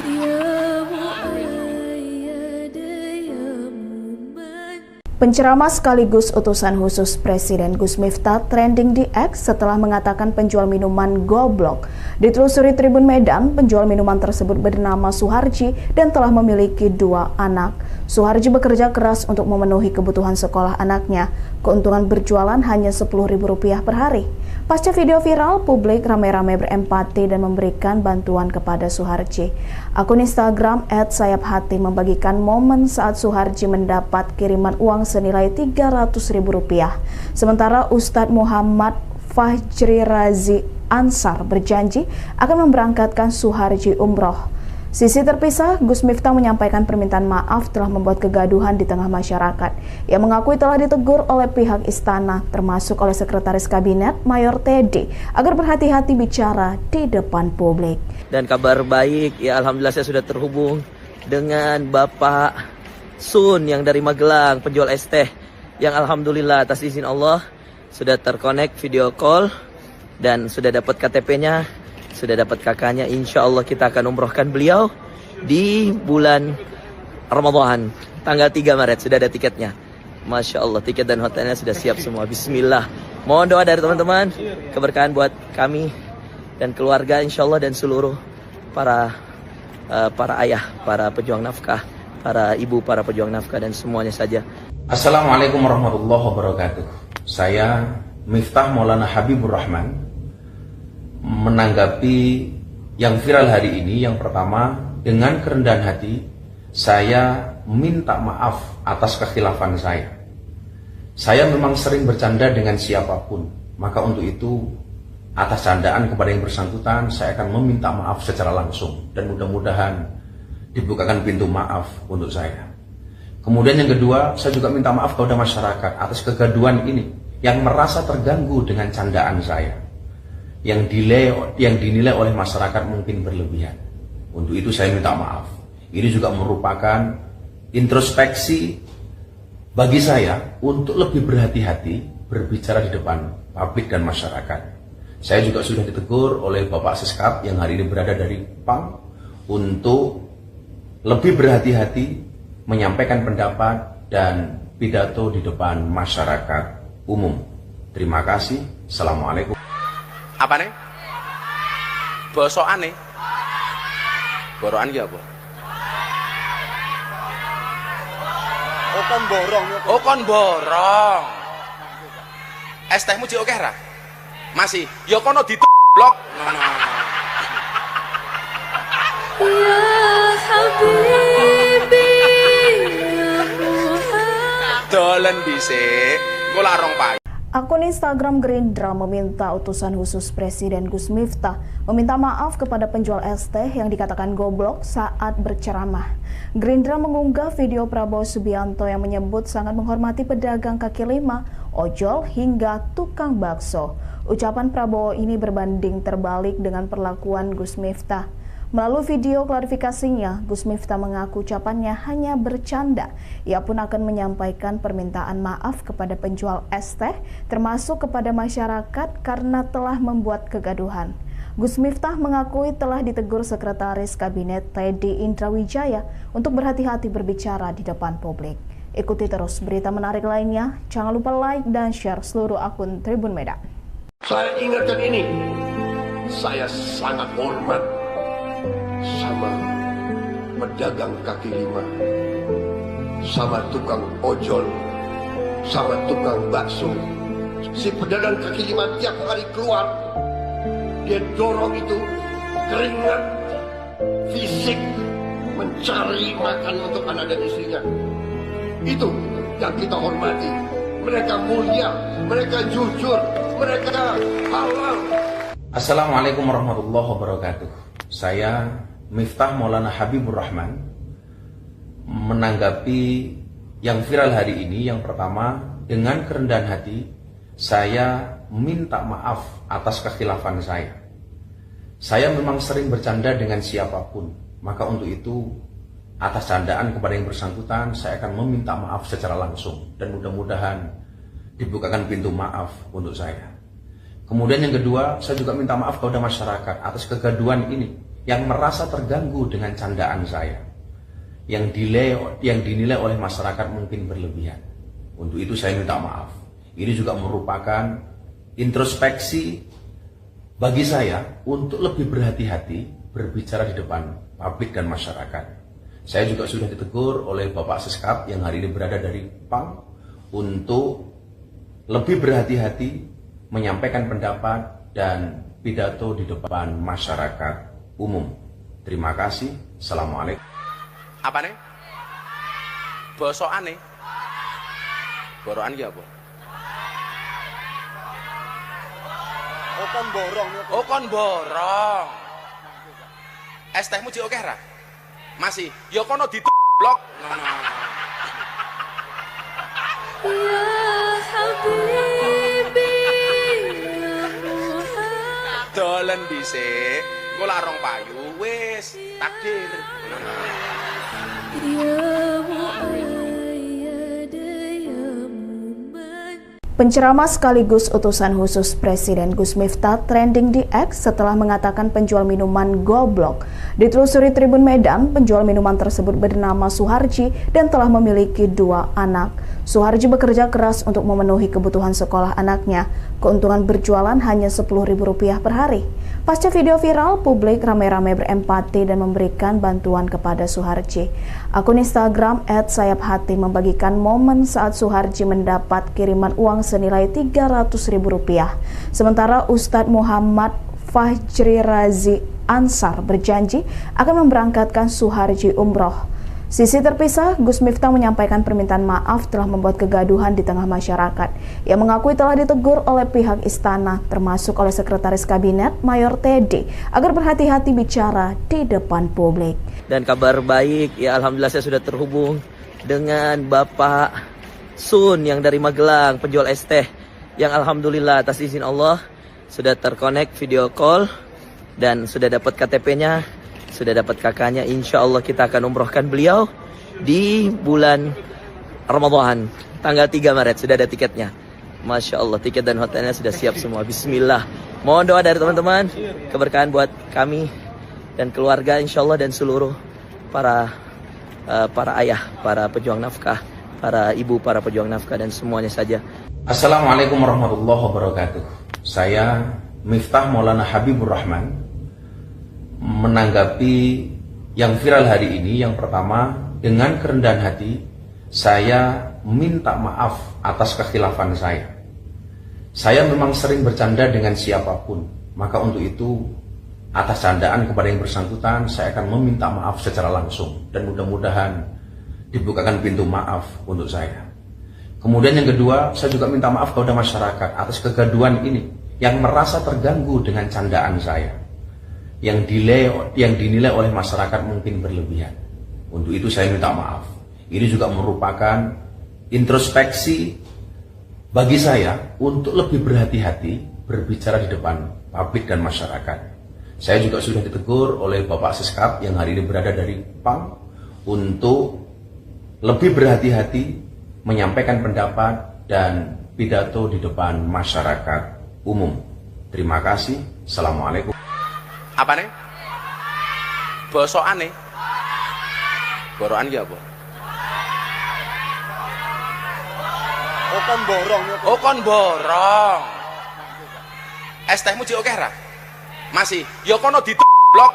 Ya Muayyad, ya Muman. Penceramah sekaligus utusan khusus Presiden Gus Miftah trending di X setelah mengatakan penjual minuman goblok. Ditelusuri Tribun Medan, penjual minuman tersebut bernama Suharji dan telah memiliki 2 anak. Suharji bekerja keras untuk memenuhi kebutuhan sekolah anaknya. Keuntungan berjualan hanya Rp10.000 per hari. Pasca video viral, publik ramai-ramai berempati dan memberikan bantuan kepada Suharji. Akun Instagram @sayaphati membagikan momen saat Suharji mendapat kiriman uang senilai Rp300.000. Sementara Ustadz Muhammad Fajri Razi Ansar berjanji akan memberangkatkan Suharji umroh. Sisi terpisah, Gus Miftah menyampaikan permintaan maaf telah membuat kegaduhan di tengah masyarakat. Ia mengakui telah ditegur oleh pihak istana, termasuk oleh Sekretaris Kabinet Mayor Teddy, agar berhati-hati bicara di depan publik. Dan kabar baik, ya alhamdulillah saya sudah terhubung dengan Bapak Sun yang dari Magelang, penjual es teh, yang alhamdulillah atas izin Allah sudah terkonek video call dan sudah dapat KTP-nya, sudah dapat kakaknya. Insya Allah kita akan umrohkan beliau di bulan Ramadan, tanggal 3 Maret, sudah ada tiketnya. Masya Allah, tiket dan hotelnya sudah siap semua. Bismillah. Mohon doa dari teman-teman, keberkahan buat kami dan keluarga insya Allah, dan seluruh para ayah, para pejuang nafkah, para ibu, para pejuang nafkah, dan semuanya saja. Assalamualaikum warahmatullahi wabarakatuh. Saya Miftah Maulana Habibur Rahman menanggapi yang viral hari ini. Yang pertama, dengan kerendahan hati saya minta maaf atas kekhilafan saya. Saya memang sering bercanda dengan siapapun, maka untuk itu atas candaan kepada yang bersangkutan saya akan meminta maaf secara langsung dan mudah-mudahan dibukakan pintu maaf untuk saya. Kemudian yang kedua, saya juga minta maaf kepada masyarakat atas kegaduhan ini yang merasa terganggu dengan candaan saya, yang dinilai oleh masyarakat mungkin berlebihan. Untuk itu saya minta maaf. Ini juga merupakan introspeksi bagi saya untuk lebih berhati-hati berbicara di depan publik dan masyarakat. Saya juga sudah ditegur oleh Bapak Seskap yang hari ini berada dari PAM untuk lebih berhati-hati menyampaikan pendapat dan pidato di depan masyarakat umum. Terima kasih. Assalamualaikum. Apa nih? Bosokan nih? Borokan ya apa? Oh kon borong. Oh kon borong. Es tehmu jek oke ra? Masih, ya kono blok. Ya Habibi ya Muhammad. Dolen dhisik, engko larong payu. Akun Instagram Gerindra meminta utusan khusus Presiden Gus Miftah meminta maaf kepada penjual es teh yang dikatakan goblok saat berceramah. Gerindra mengunggah video Prabowo Subianto yang menyebut sangat menghormati pedagang kaki lima, ojol hingga tukang bakso. Ucapan Prabowo ini berbanding terbalik dengan perlakuan Gus Miftah. Melalui video klarifikasinya, Gus Miftah mengaku ucapannya hanya bercanda. Ia pun akan menyampaikan permintaan maaf kepada penjual es teh, termasuk kepada masyarakat karena telah membuat kegaduhan. Gus Miftah mengakui telah ditegur Sekretaris Kabinet Teddy Indrawijaya untuk berhati-hati berbicara di depan publik. Ikuti terus berita menarik lainnya. Jangan lupa like dan share seluruh akun Tribun Medan. Saya ingatkan ini, saya sangat hormat sama pedagang kaki lima, sama tukang ojol, sama tukang bakso. Si pedagang kaki lima tiap hari keluar, dia dorong itu keringat fisik mencari makan untuk anak dan istrinya. Itu yang kita hormati. Mereka mulia, mereka jujur, mereka halal. Assalamualaikum warahmatullahi wabarakatuh. Saya Miftah Maulana Habibur Rahman menanggapi yang viral hari ini. Yang pertama, dengan kerendahan hati saya minta maaf atas kekhilafan saya. Saya memang sering bercanda dengan siapapun, maka untuk itu atas candaan kepada yang bersangkutan saya akan meminta maaf secara langsung dan mudah-mudahan dibukakan pintu maaf untuk saya. Kemudian yang kedua, saya juga minta maaf kepada masyarakat atas kegaduhan ini yang merasa terganggu dengan candaan saya, yang dinilai oleh masyarakat mungkin berlebihan. Untuk itu saya minta maaf. Ini juga merupakan introspeksi bagi saya untuk lebih berhati-hati berbicara di depan publik dan masyarakat. Saya juga sudah ditegur oleh Bapak Seskap yang hari ini berada dari PAM untuk lebih berhati-hati menyampaikan pendapat dan pidato di depan masyarakat umum. Terima kasih. Assalamualaikum. Apa nih? Bosokan nih. Borokan ki apa? Oh kon borong. Oh kon borong. Es tehmu jek akeh ra? Masih, ya kono blok. Ya Habibi ya Muhammad. Dolen dhisik, engko larong payu wis takdir. Ya Muayyad ya Muman. Penceramah sekaligus utusan khusus Presiden Gus Miftah trending di X setelah mengatakan penjual minuman goblok. Ditelusuri Tribun Medan, penjual minuman tersebut bernama Suharji dan telah memiliki 2 anak. Suharji bekerja keras untuk memenuhi kebutuhan sekolah anaknya. Keuntungan berjualan hanya Rp10.000 per hari. Pasca video viral, publik ramai-ramai berempati dan memberikan bantuan kepada Suharji. Akun Instagram @sayaphati membagikan momen saat Suharji mendapat kiriman uang senilai Rp300.000. Sementara Ustadz Muhammad Fajri Razi Ansar berjanji akan memberangkatkan Suharji umroh. Sisi terpisah, Gus Miftah menyampaikan permintaan maaf telah membuat kegaduhan di tengah masyarakat. Ia mengakui telah ditegur oleh pihak istana, termasuk oleh Sekretaris Kabinet Mayor Teddy, agar berhati-hati bicara di depan publik. Dan kabar baik, ya alhamdulillah saya sudah terhubung dengan Bapak Sun yang dari Magelang, penjual es teh, yang alhamdulillah atas izin Allah sudah terkonek video call dan sudah dapat KTP-nya. Sudah dapat kakaknya, insya Allah kita akan umrohkan beliau di bulan Ramadan, tanggal 3 Maret, sudah ada tiketnya. Masya Allah, tiket dan hotelnya sudah siap semua. Bismillah. Mohon doa dari teman-teman, keberkahan buat kami dan keluarga insya Allah dan seluruh para ayah, para pejuang nafkah, para ibu, para pejuang nafkah dan semuanya saja. Assalamualaikum warahmatullahi wabarakatuh. Saya Miftah Maulana Habibur Rahman menanggapi yang viral hari ini. Yang pertama, dengan kerendahan hati saya minta maaf atas kekhilafan saya. Saya memang sering bercanda dengan siapapun, maka untuk itu atas candaan kepada yang bersangkutan saya akan meminta maaf secara langsung dan mudah-mudahan dibukakan pintu maaf untuk saya. Kemudian yang kedua, saya juga minta maaf kepada masyarakat atas kegaduhan ini yang merasa terganggu dengan candaan saya, yang dinilai oleh masyarakat mungkin berlebihan. Untuk itu saya minta maaf. Ini juga merupakan introspeksi bagi saya untuk lebih berhati-hati berbicara di depan publik dan masyarakat. Saya juga sudah ditegur oleh Bapak Seskap yang hari ini berada dari PAM untuk lebih berhati-hati menyampaikan pendapat dan pidato di depan masyarakat umum. Terima kasih. Assalamualaikum. Apa nih? Bosokan nih? Borokan ya apa? Oh kon borong ya. Oh kon borong. Es tehmu jek oke ra? Masih. Ya kono blok.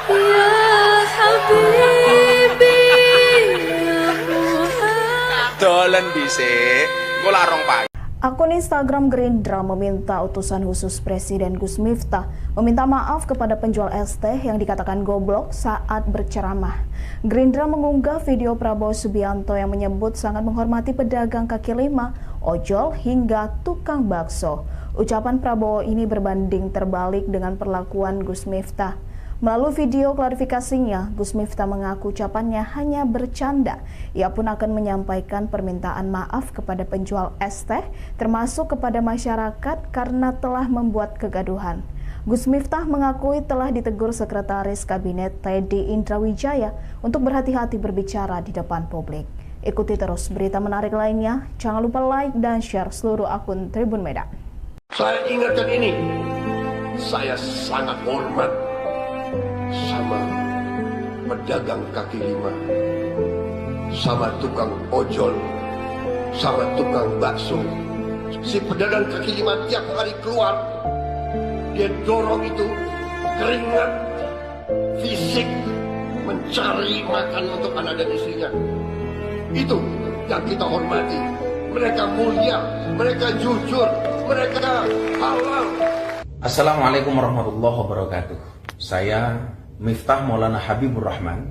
Ya Habibi ya Muhammad. Dolen dhisik. Engko larong payu. Akun Instagram Gerindra meminta utusan khusus Presiden Gus Miftah meminta maaf kepada penjual es teh yang dikatakan goblok saat berceramah. Gerindra mengunggah video Prabowo Subianto yang menyebut sangat menghormati pedagang kaki lima, ojol hingga tukang bakso. Ucapan Prabowo ini berbanding terbalik dengan perlakuan Gus Miftah. Melalui video klarifikasinya, Gus Miftah mengaku ucapannya hanya bercanda. Ia pun akan menyampaikan permintaan maaf kepada penjual es teh, termasuk kepada masyarakat karena telah membuat kegaduhan. Gus Miftah mengakui telah ditegur Sekretaris Kabinet Teddy Indrawijaya untuk berhati-hati berbicara di depan publik. Ikuti terus berita menarik lainnya. Jangan lupa like dan share seluruh akun Tribun Medan. Saya ingatkan ini, saya sangat hormat sama pedagang kaki lima, sama tukang ojol, sama tukang bakso. Si pedagang kaki lima tiap hari keluar, dia dorong itu keringat fisik mencari makan untuk anak dan istrinya. Itu yang kita hormati. Mereka mulia, mereka jujur, mereka halal. Assalamualaikum warahmatullahi wabarakatuh. Saya Miftah Maulana Habibur Rahman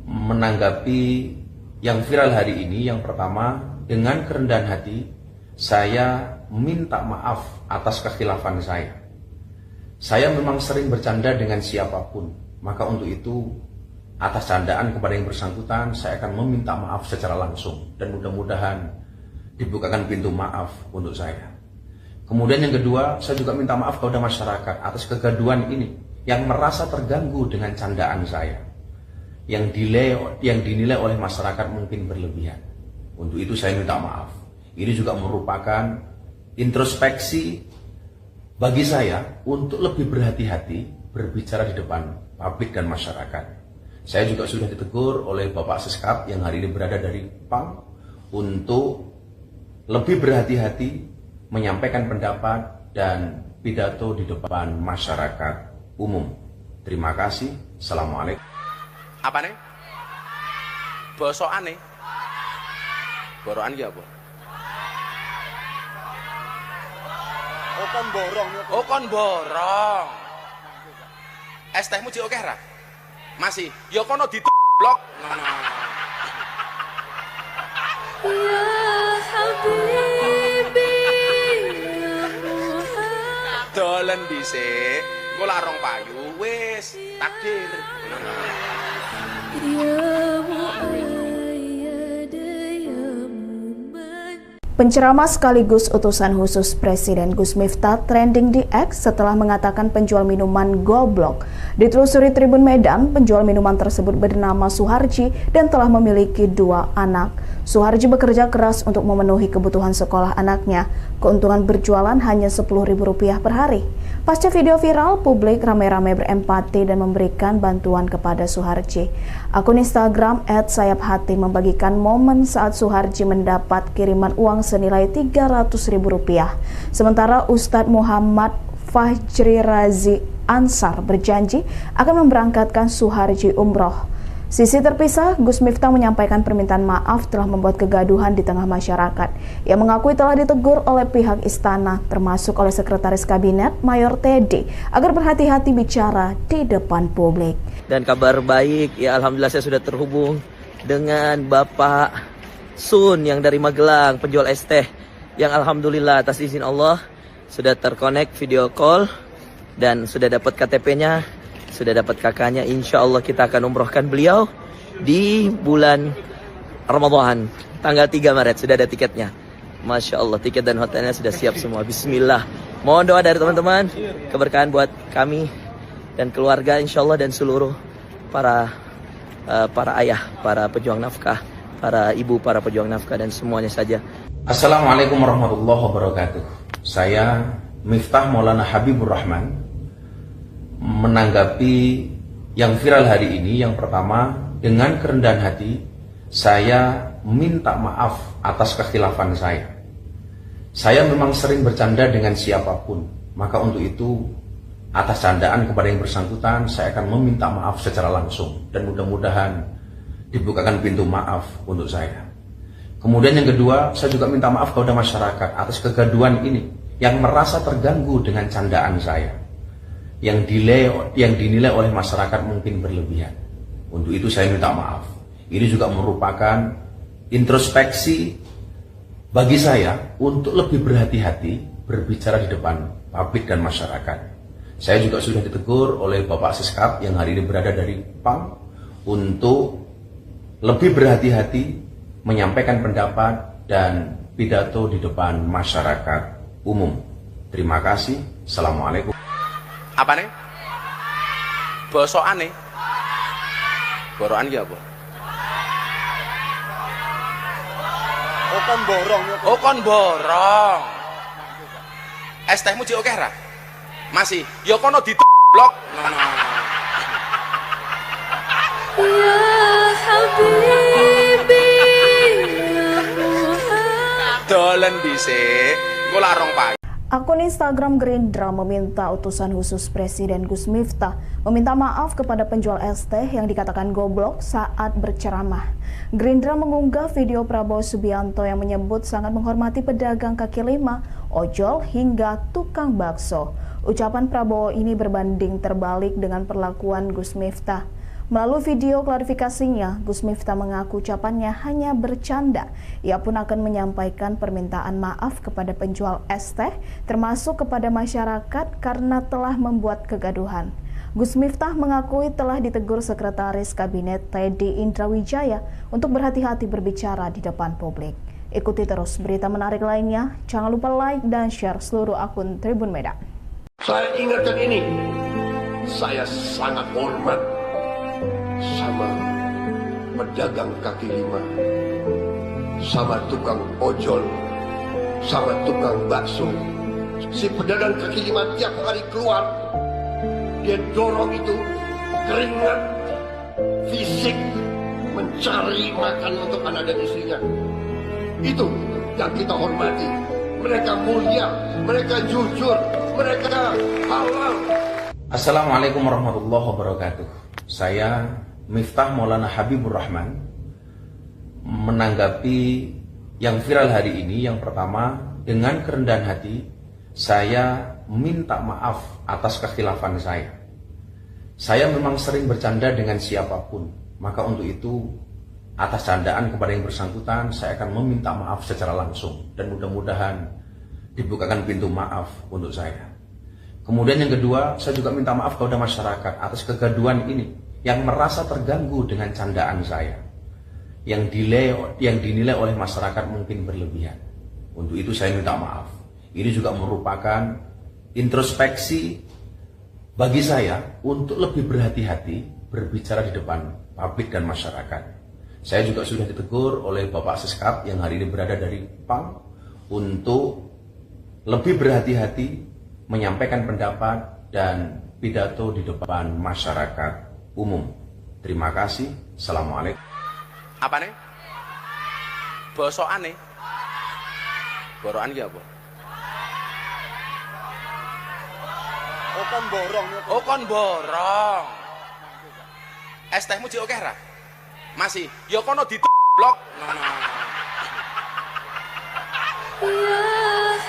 menanggapi yang viral hari ini. Yang pertama, dengan kerendahan hati saya minta maaf atas kekhilafan saya. Saya memang sering bercanda dengan siapapun, maka untuk itu atas candaan kepada yang bersangkutan saya akan meminta maaf secara langsung dan mudah-mudahan dibukakan pintu maaf untuk saya. Kemudian yang kedua, saya juga minta maaf kepada masyarakat atas kegaduhan ini yang merasa terganggu dengan candaan saya, yang dinilai oleh masyarakat mungkin berlebihan. Untuk itu saya minta maaf. Ini juga merupakan introspeksi bagi saya untuk lebih berhati-hati berbicara di depan publik dan masyarakat. Saya juga sudah ditegur oleh Bapak Seskap yang hari ini berada dari PAM untuk lebih berhati-hati menyampaikan pendapat dan pidato di depan masyarakat umum. Terima kasih. Assalamualaikum. Apa nih? Bosokan nih? Borokan ya apa? Oh kon borong ya. Oh kon borong. Es tehmu jek oke ra? Masih. Ya kono blok. Ya Habibi ya Muhammad. Dolen dhisik. Engko larong payu wis takdir. Ya Muayyad ya Muman. Penceramah sekaligus utusan khusus Presiden Gus Miftah trending di X setelah mengatakan penjual minuman goblok. Ditelusuri Tribun Medan, penjual minuman tersebut bernama Suharji dan telah memiliki 2 anak. Suharji bekerja keras untuk memenuhi kebutuhan sekolah anaknya. Keuntungan berjualan hanya Rp10.000 per hari. Pasca video viral, publik ramai-ramai berempati dan memberikan bantuan kepada Suharji. Akun Instagram @sayaphati membagikan momen saat Suharji mendapat kiriman uang senilai Rp300.000. Sementara Ustadz Muhammad Fajri Razi Ansar berjanji akan memberangkatkan Suharji umroh. Sisi terpisah, Gus Miftah menyampaikan permintaan maaf telah membuat kegaduhan di tengah masyarakat. Ia mengakui telah ditegur oleh pihak istana, termasuk oleh Sekretaris Kabinet Mayor Teddy, agar berhati-hati bicara di depan publik. Dan kabar baik, ya alhamdulillah saya sudah terhubung dengan Bapak Sun yang dari Magelang, penjual es teh, yang alhamdulillah atas izin Allah sudah terkonek video call dan sudah dapat KTP-nya, sudah dapat kakaknya. Insya Allah kita akan umrohkan beliau di bulan Ramadan, tanggal 3 Maret, sudah ada tiketnya. Masya Allah, tiket dan hotelnya sudah siap semua. Bismillah. Mohon doa dari teman-teman, keberkahan buat kami dan keluarga insya Allah, dan seluruh para ayah, para pejuang nafkah, para ibu, para pejuang nafkah, dan semuanya saja. Assalamualaikum warahmatullahi wabarakatuh. Saya Miftah Maulana Habibur Rahman menanggapi yang viral hari ini. Yang pertama, dengan kerendahan hati saya minta maaf atas kekhilafan saya. Saya memang sering bercanda dengan siapapun, maka untuk itu atas candaan kepada yang bersangkutan saya akan meminta maaf secara langsung, dan mudah-mudahan dibukakan pintu maaf untuk saya. Kemudian yang kedua, saya juga minta maaf kepada masyarakat atas kegaduhan ini yang merasa terganggu dengan candaan saya, yang dinilai oleh masyarakat mungkin berlebihan. Untuk itu saya minta maaf. Ini juga merupakan introspeksi bagi saya untuk lebih berhati-hati berbicara di depan publik dan masyarakat. Saya juga sudah ditegur oleh Bapak Siskap yang hari ini berada dari PAM untuk lebih berhati-hati menyampaikan pendapat dan pidato di depan masyarakat umum. Terima kasih. Assalamualaikum. Apa nih? Bosokan nih? Borokan ya apa? Oh kon borong ya. Oh kon borong. Es tehmu jek oke ra? Masih. Ya kono di blok. Ya Habibi, ya Muhammad. Dolen dhisik. Engko larong pagi. Akun Instagram Gerindra meminta utusan khusus Presiden Gus Miftah meminta maaf kepada penjual es teh yang dikatakan goblok saat berceramah. Gerindra mengunggah video Prabowo Subianto yang menyebut sangat menghormati pedagang kaki lima, ojol, hingga tukang bakso. Ucapan Prabowo ini berbanding terbalik dengan perlakuan Gus Miftah. Melalui video klarifikasinya, Gus Miftah mengaku ucapannya hanya bercanda. Ia pun akan menyampaikan permintaan maaf kepada penjual es teh, termasuk kepada masyarakat karena telah membuat kegaduhan. Gus Miftah mengakui telah ditegur Sekretaris Kabinet Teddy Indrawijaya untuk berhati-hati berbicara di depan publik. Ikuti terus berita menarik lainnya. Jangan lupa like dan share seluruh akun Tribun Medan. Saya ingatkan ini, saya sangat hormat sama pedagang kaki lima, sama tukang ojol, sama tukang bakso. Si pedagang kaki lima tiap hari keluar, dia dorong itu keringat fisik mencari makan untuk anak dan istrinya. Itu yang kita hormati. Mereka mulia, mereka jujur, mereka halal. Assalamualaikum warahmatullahi wabarakatuh. Saya Miftah Maulana Habibur Rahman menanggapi yang viral hari ini. Yang pertama, dengan kerendahan hati saya minta maaf atas kekhilafan saya. Saya memang sering bercanda dengan siapapun, maka untuk itu atas candaan kepada yang bersangkutan saya akan meminta maaf secara langsung, dan mudah-mudahan dibukakan pintu maaf untuk saya. Kemudian yang kedua, saya juga minta maaf kepada masyarakat atas kegaduhan ini yang merasa terganggu dengan candaan saya, yang dinilai oleh masyarakat mungkin berlebihan. Untuk itu saya minta maaf. Ini juga merupakan introspeksi bagi saya untuk lebih berhati-hati berbicara di depan publik dan masyarakat. Saya juga sudah ditegur oleh Bapak Siskap yang hari ini berada dari PAM untuk lebih berhati-hati menyampaikan pendapat dan pidato di depan masyarakat umum. Terima kasih. Assalamualaikum. Apa nih? Bosokan nih? Borokan ya apa? Oh kon borong ya. Oh kon borong. Es tehmu jek oke ra? Masih, ya kono blok. Ya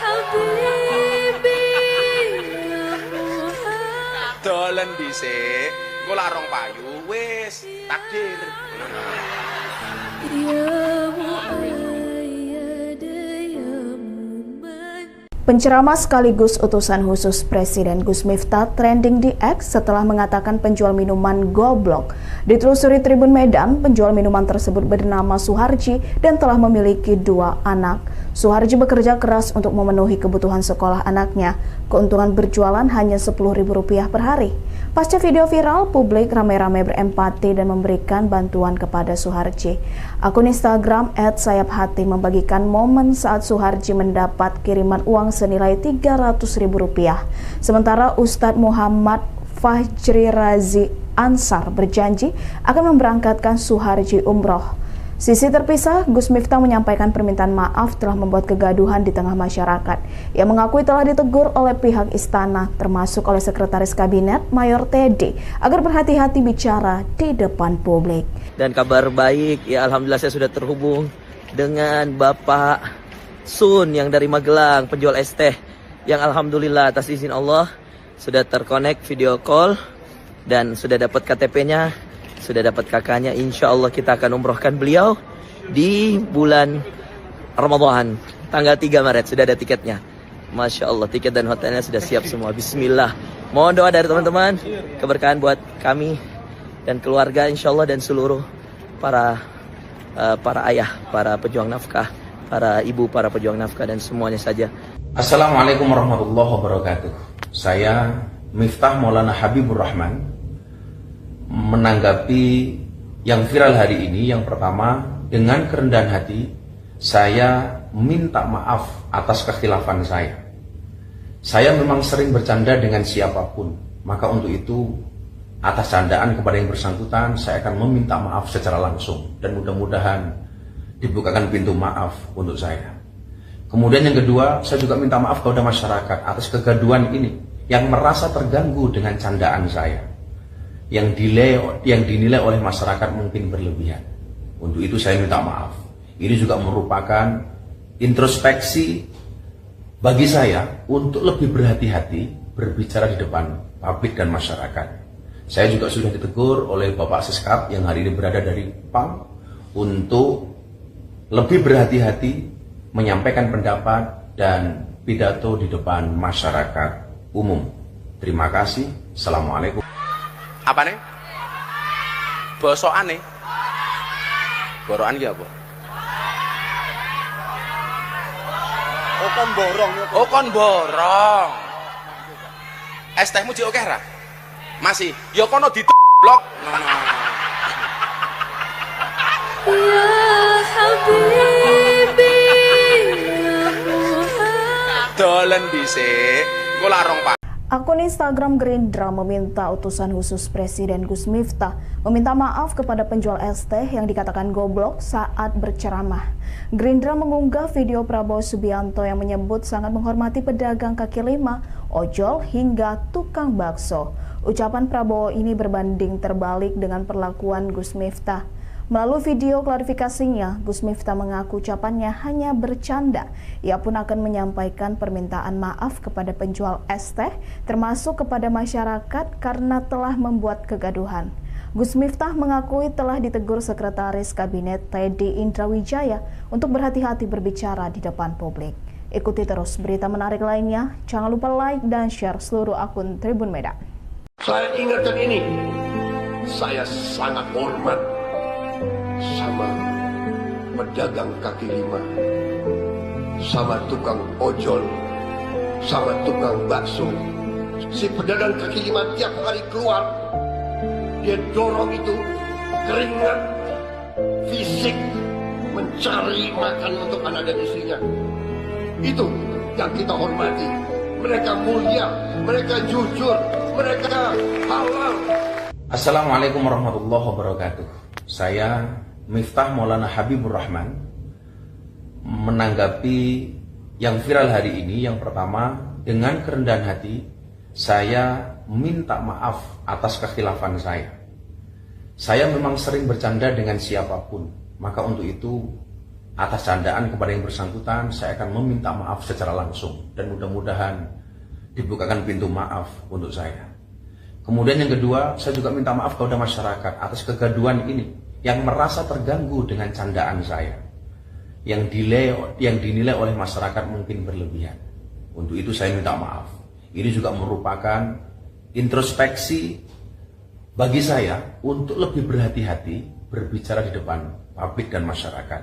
Habibi, ya Muhammad. Dolen dhisik, engko lak rong payu wis takdir. Ya Muayyad, ya Muman. Penceramah sekaligus utusan khusus Presiden Gus Miftah trending di X setelah mengatakan penjual minuman goblok. Ditelusuri Tribun Medan, penjual minuman tersebut bernama Suharji dan telah memiliki 2 anak. Suharji bekerja keras untuk memenuhi kebutuhan sekolah anaknya. Keuntungan berjualan hanya Rp10.000 per hari. Pasca video viral, publik ramai-ramai berempati dan memberikan bantuan kepada Suharji. Akun Instagram @sayaphati membagikan momen saat Suharji mendapat kiriman uang senilai Rp300.000. Sementara Ustadz Muhammad Fajri Razi Ansar berjanji akan memberangkatkan Suharji umroh. Sisi terpisah, Gus Miftah menyampaikan permintaan maaf telah membuat kegaduhan di tengah masyarakat. Ia mengakui telah ditegur oleh pihak istana, termasuk oleh Sekretaris Kabinet Mayor Teddy, agar berhati-hati bicara di depan publik. Dan kabar baik, ya alhamdulillah saya sudah terhubung dengan Bapak Sun yang dari Magelang, penjual es teh, yang alhamdulillah atas izin Allah sudah terkonek video call dan sudah dapat KTP-nya, sudah dapat kakaknya. Insya Allah kita akan umrohkan beliau di bulan Ramadan, tanggal 3 Maret, sudah ada tiketnya. Masya Allah, tiket dan hotelnya sudah siap semua. Bismillah. Mohon doa dari teman-teman, keberkahan buat kami dan keluarga insya Allah, dan seluruh para ayah, para pejuang nafkah, para ibu, para pejuang nafkah, dan semuanya saja. Assalamualaikum warahmatullahi wabarakatuh. Saya Miftah Maulana Habibur Rahman menanggapi yang viral hari ini. Yang pertama, dengan kerendahan hati saya minta maaf atas kekhilafan saya. Saya memang sering bercanda dengan siapapun, maka untuk itu atas candaan kepada yang bersangkutan saya akan meminta maaf secara langsung, dan mudah-mudahan dibukakan pintu maaf untuk saya. Kemudian yang kedua, saya juga minta maaf kepada masyarakat atas kegaduhan ini yang merasa terganggu dengan candaan saya, yang dinilai oleh masyarakat mungkin berlebihan. Untuk itu saya minta maaf. Ini juga merupakan introspeksi bagi saya untuk lebih berhati-hati berbicara di depan publik dan masyarakat. Saya juga sudah ditegur oleh Bapak Siskap yang hari ini berada dari PAM untuk lebih berhati-hati menyampaikan pendapat dan pidato di depan masyarakat umum. Terima kasih. Assalamualaikum. Apa nih? Bosokan nih. Borokan ki apa? Oh kon borong ya. Oh kon borong. Es tehmu jek akeh ra? Masih, ya kono blok. Ya Habibi, ya Muhammad. Dolen dhisik, engko lak rong payu. Akun Instagram Gerindra meminta utusan khusus Presiden Gus Miftah meminta maaf kepada penjual es teh yang dikatakan goblok saat berceramah. Gerindra mengunggah video Prabowo Subianto yang menyebut sangat menghormati pedagang kaki lima, ojol hingga tukang bakso. Ucapan Prabowo ini berbanding terbalik dengan perlakuan Gus Miftah. Melalui video klarifikasinya, Gus Miftah mengaku ucapannya hanya bercanda. Ia pun akan menyampaikan permintaan maaf kepada penjual es teh, termasuk kepada masyarakat karena telah membuat kegaduhan. Gus Miftah mengakui telah ditegur Sekretaris Kabinet Teddy Indrawijaya untuk berhati-hati berbicara di depan publik. Ikuti terus berita menarik lainnya. Jangan lupa like dan share seluruh akun Tribun Medan. Saya ingatkan ini, saya sangat hormat sama pedagang kaki lima, sama tukang ojol, sama tukang bakso. Si pedagang kaki lima tiap hari keluar, dia dorong itu keringat fisik mencari makan untuk anak dan istrinya. Itu yang kita hormati. Mereka mulia, mereka jujur, mereka halal. Assalamualaikum warahmatullahi wabarakatuh. Saya Miftah Maulana Habibur Rahman menanggapi yang viral hari ini. Yang pertama, dengan kerendahan hati saya minta maaf atas kekhilafan saya. Saya memang sering bercanda dengan siapapun, maka untuk itu atas candaan kepada yang bersangkutan saya akan meminta maaf secara langsung dan mudah-mudahan dibukakan pintu maaf untuk saya. Kemudian yang kedua, saya juga minta maaf kepada masyarakat atas kegaduhan ini yang merasa terganggu dengan candaan saya, yang dinilai oleh masyarakat mungkin berlebihan. Untuk itu saya minta maaf. Ini juga merupakan introspeksi bagi saya untuk lebih berhati-hati berbicara di depan publik dan masyarakat.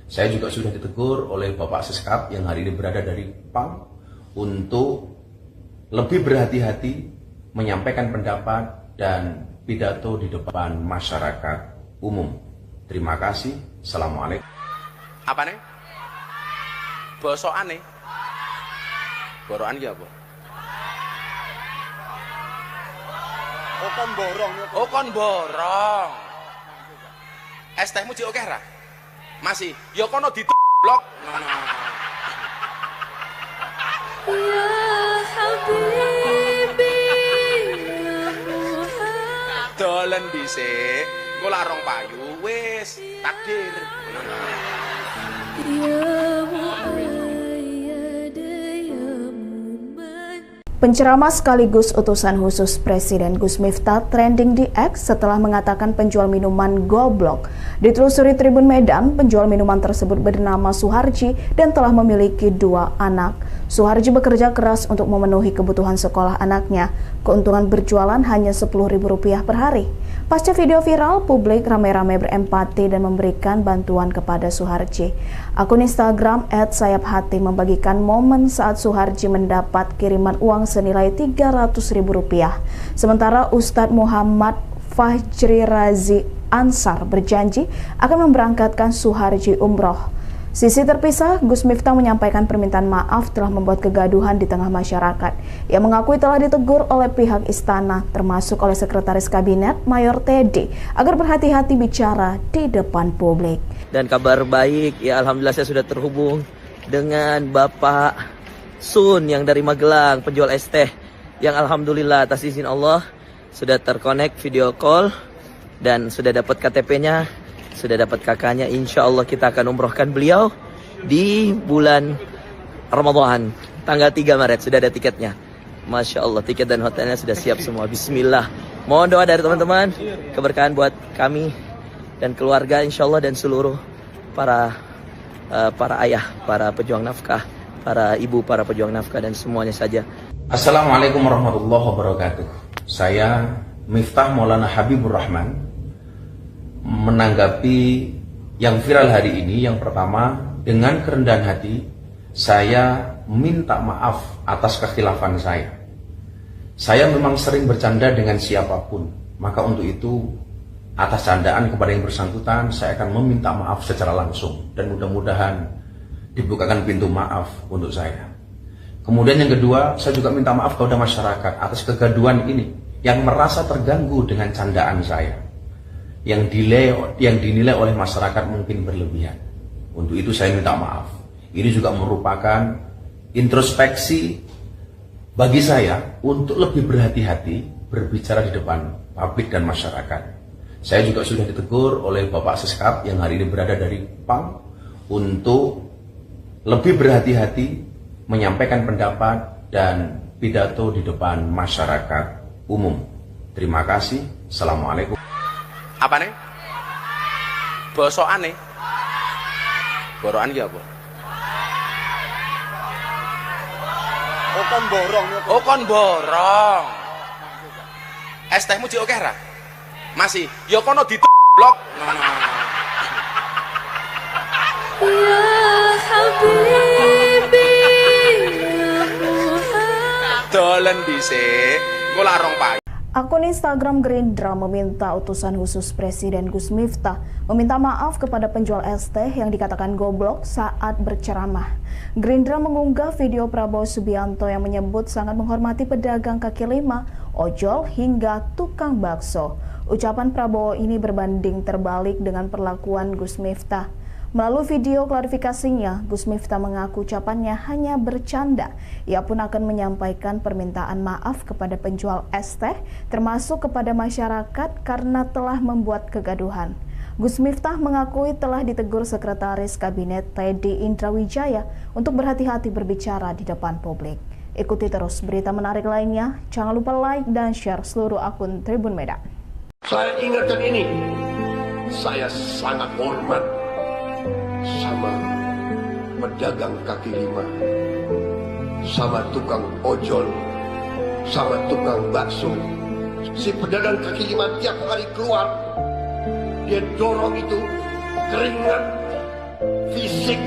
Saya juga sudah ditegur oleh Bapak Seskap yang hari ini berada dari PAM untuk lebih berhati-hati menyampaikan pendapat dan pidato di depan masyarakat umum. Terima kasih. Assalamualaikum. Apa nih? Bosokan nih. Borokan ki apa? Oh kon borong ya. Oh kon borong. Es tehmu jek oke ra? Masih. Ya kono blok. Ngono. Ya Habibi, ya Muhammad. Dolen dhisik. Engko larong payu wis takdir. Ya Muayyad, ya Muman. Penceramah sekaligus utusan khusus Presiden Gus Miftah trending di X setelah mengatakan penjual minuman goblok. Ditelusuri Tribun Medan, penjual minuman tersebut bernama Suharji dan telah memiliki 2 anak. Suharji bekerja keras untuk memenuhi kebutuhan sekolah anaknya. Keuntungan berjualan hanya Rp10.000 per hari. Pasca video viral, publik ramai-ramai berempati dan memberikan bantuan kepada Suharji. Akun Instagram @sayaphati membagikan momen saat Suharji mendapat kiriman uang senilai Rp300.000. Sementara Ustadz Muhammad Fajri Razi Ansar berjanji akan memberangkatkan Suharji umroh. Sisi terpisah, Gus Miftah menyampaikan permintaan maaf telah membuat kegaduhan di tengah masyarakat. Ia mengakui telah ditegur oleh pihak istana, termasuk oleh Sekretaris Kabinet Mayor Teddy, agar berhati-hati bicara di depan publik. Dan kabar baik, ya alhamdulillah saya sudah terhubung dengan Bapak Sun yang dari Magelang, penjual es teh, yang alhamdulillah atas izin Allah sudah terkonek video call dan sudah dapat KTP-nya. Sudah dapat kakaknya, insya Allah kita akan umrohkan beliau di bulan Ramadan, tanggal 3 Maret, sudah ada tiketnya. Masya Allah, tiket dan hotelnya sudah siap semua. Bismillah. Mohon doa dari teman-teman, keberkahan buat kami dan keluarga insya Allah dan seluruh para ayah, para pejuang nafkah, para ibu, para pejuang nafkah dan semuanya saja. Assalamualaikum warahmatullahi wabarakatuh. Saya Miftah Maulana Habibur Rahman menanggapi yang viral hari ini. Yang pertama, dengan kerendahan hati saya minta maaf atas kekhilafan saya. Saya memang sering bercanda dengan siapapun, maka untuk itu atas candaan kepada yang bersangkutan saya akan meminta maaf secara langsung dan mudah-mudahan dibukakan pintu maaf untuk saya. Kemudian yang kedua, saya juga minta maaf kepada masyarakat atas kegaduhan ini yang merasa terganggu dengan candaan saya, yang dinilai oleh masyarakat mungkin berlebihan. Untuk itu saya minta maaf. Ini juga merupakan introspeksi bagi saya untuk lebih berhati-hati berbicara di depan publik dan masyarakat. Saya juga sudah ditegur oleh Bapak Seskap yang hari ini berada dari PAM untuk lebih berhati-hati menyampaikan pendapat dan pidato di depan masyarakat umum. Terima kasih. Assalamualaikum. Apa nih? Bosokan nih. Borokan ki apa? Oh kon borong ya. Oh kon borong. Es tehmu jek oke ra? Masih. Ya kono blok. Ngono. Ya Habibi, ya Muhammad. Dolen dhisik. Engko larong payu. Akun Instagram Gerindra meminta utusan khusus Presiden Gus Miftah meminta maaf kepada penjual es teh yang dikatakan goblok saat berceramah. Gerindra mengunggah video Prabowo Subianto yang menyebut sangat menghormati pedagang kaki lima, ojol hingga tukang bakso. Ucapan Prabowo ini berbanding terbalik dengan perlakuan Gus Miftah. Melalui video klarifikasinya, Gus Miftah mengaku ucapannya hanya bercanda. Ia pun akan menyampaikan permintaan maaf kepada penjual es teh, termasuk kepada masyarakat karena telah membuat kegaduhan. Gus Miftah mengakui telah ditegur Sekretaris Kabinet Teddy Indrawijaya untuk berhati-hati berbicara di depan publik. Ikuti terus berita menarik lainnya. Jangan lupa like dan share seluruh akun Tribun Medan. Saya ingatkan ini, saya sangat hormat sama pedagang kaki lima, sama tukang ojol, sama tukang bakso. Si pedagang kaki lima tiap hari keluar, dia dorong itu keringat fisik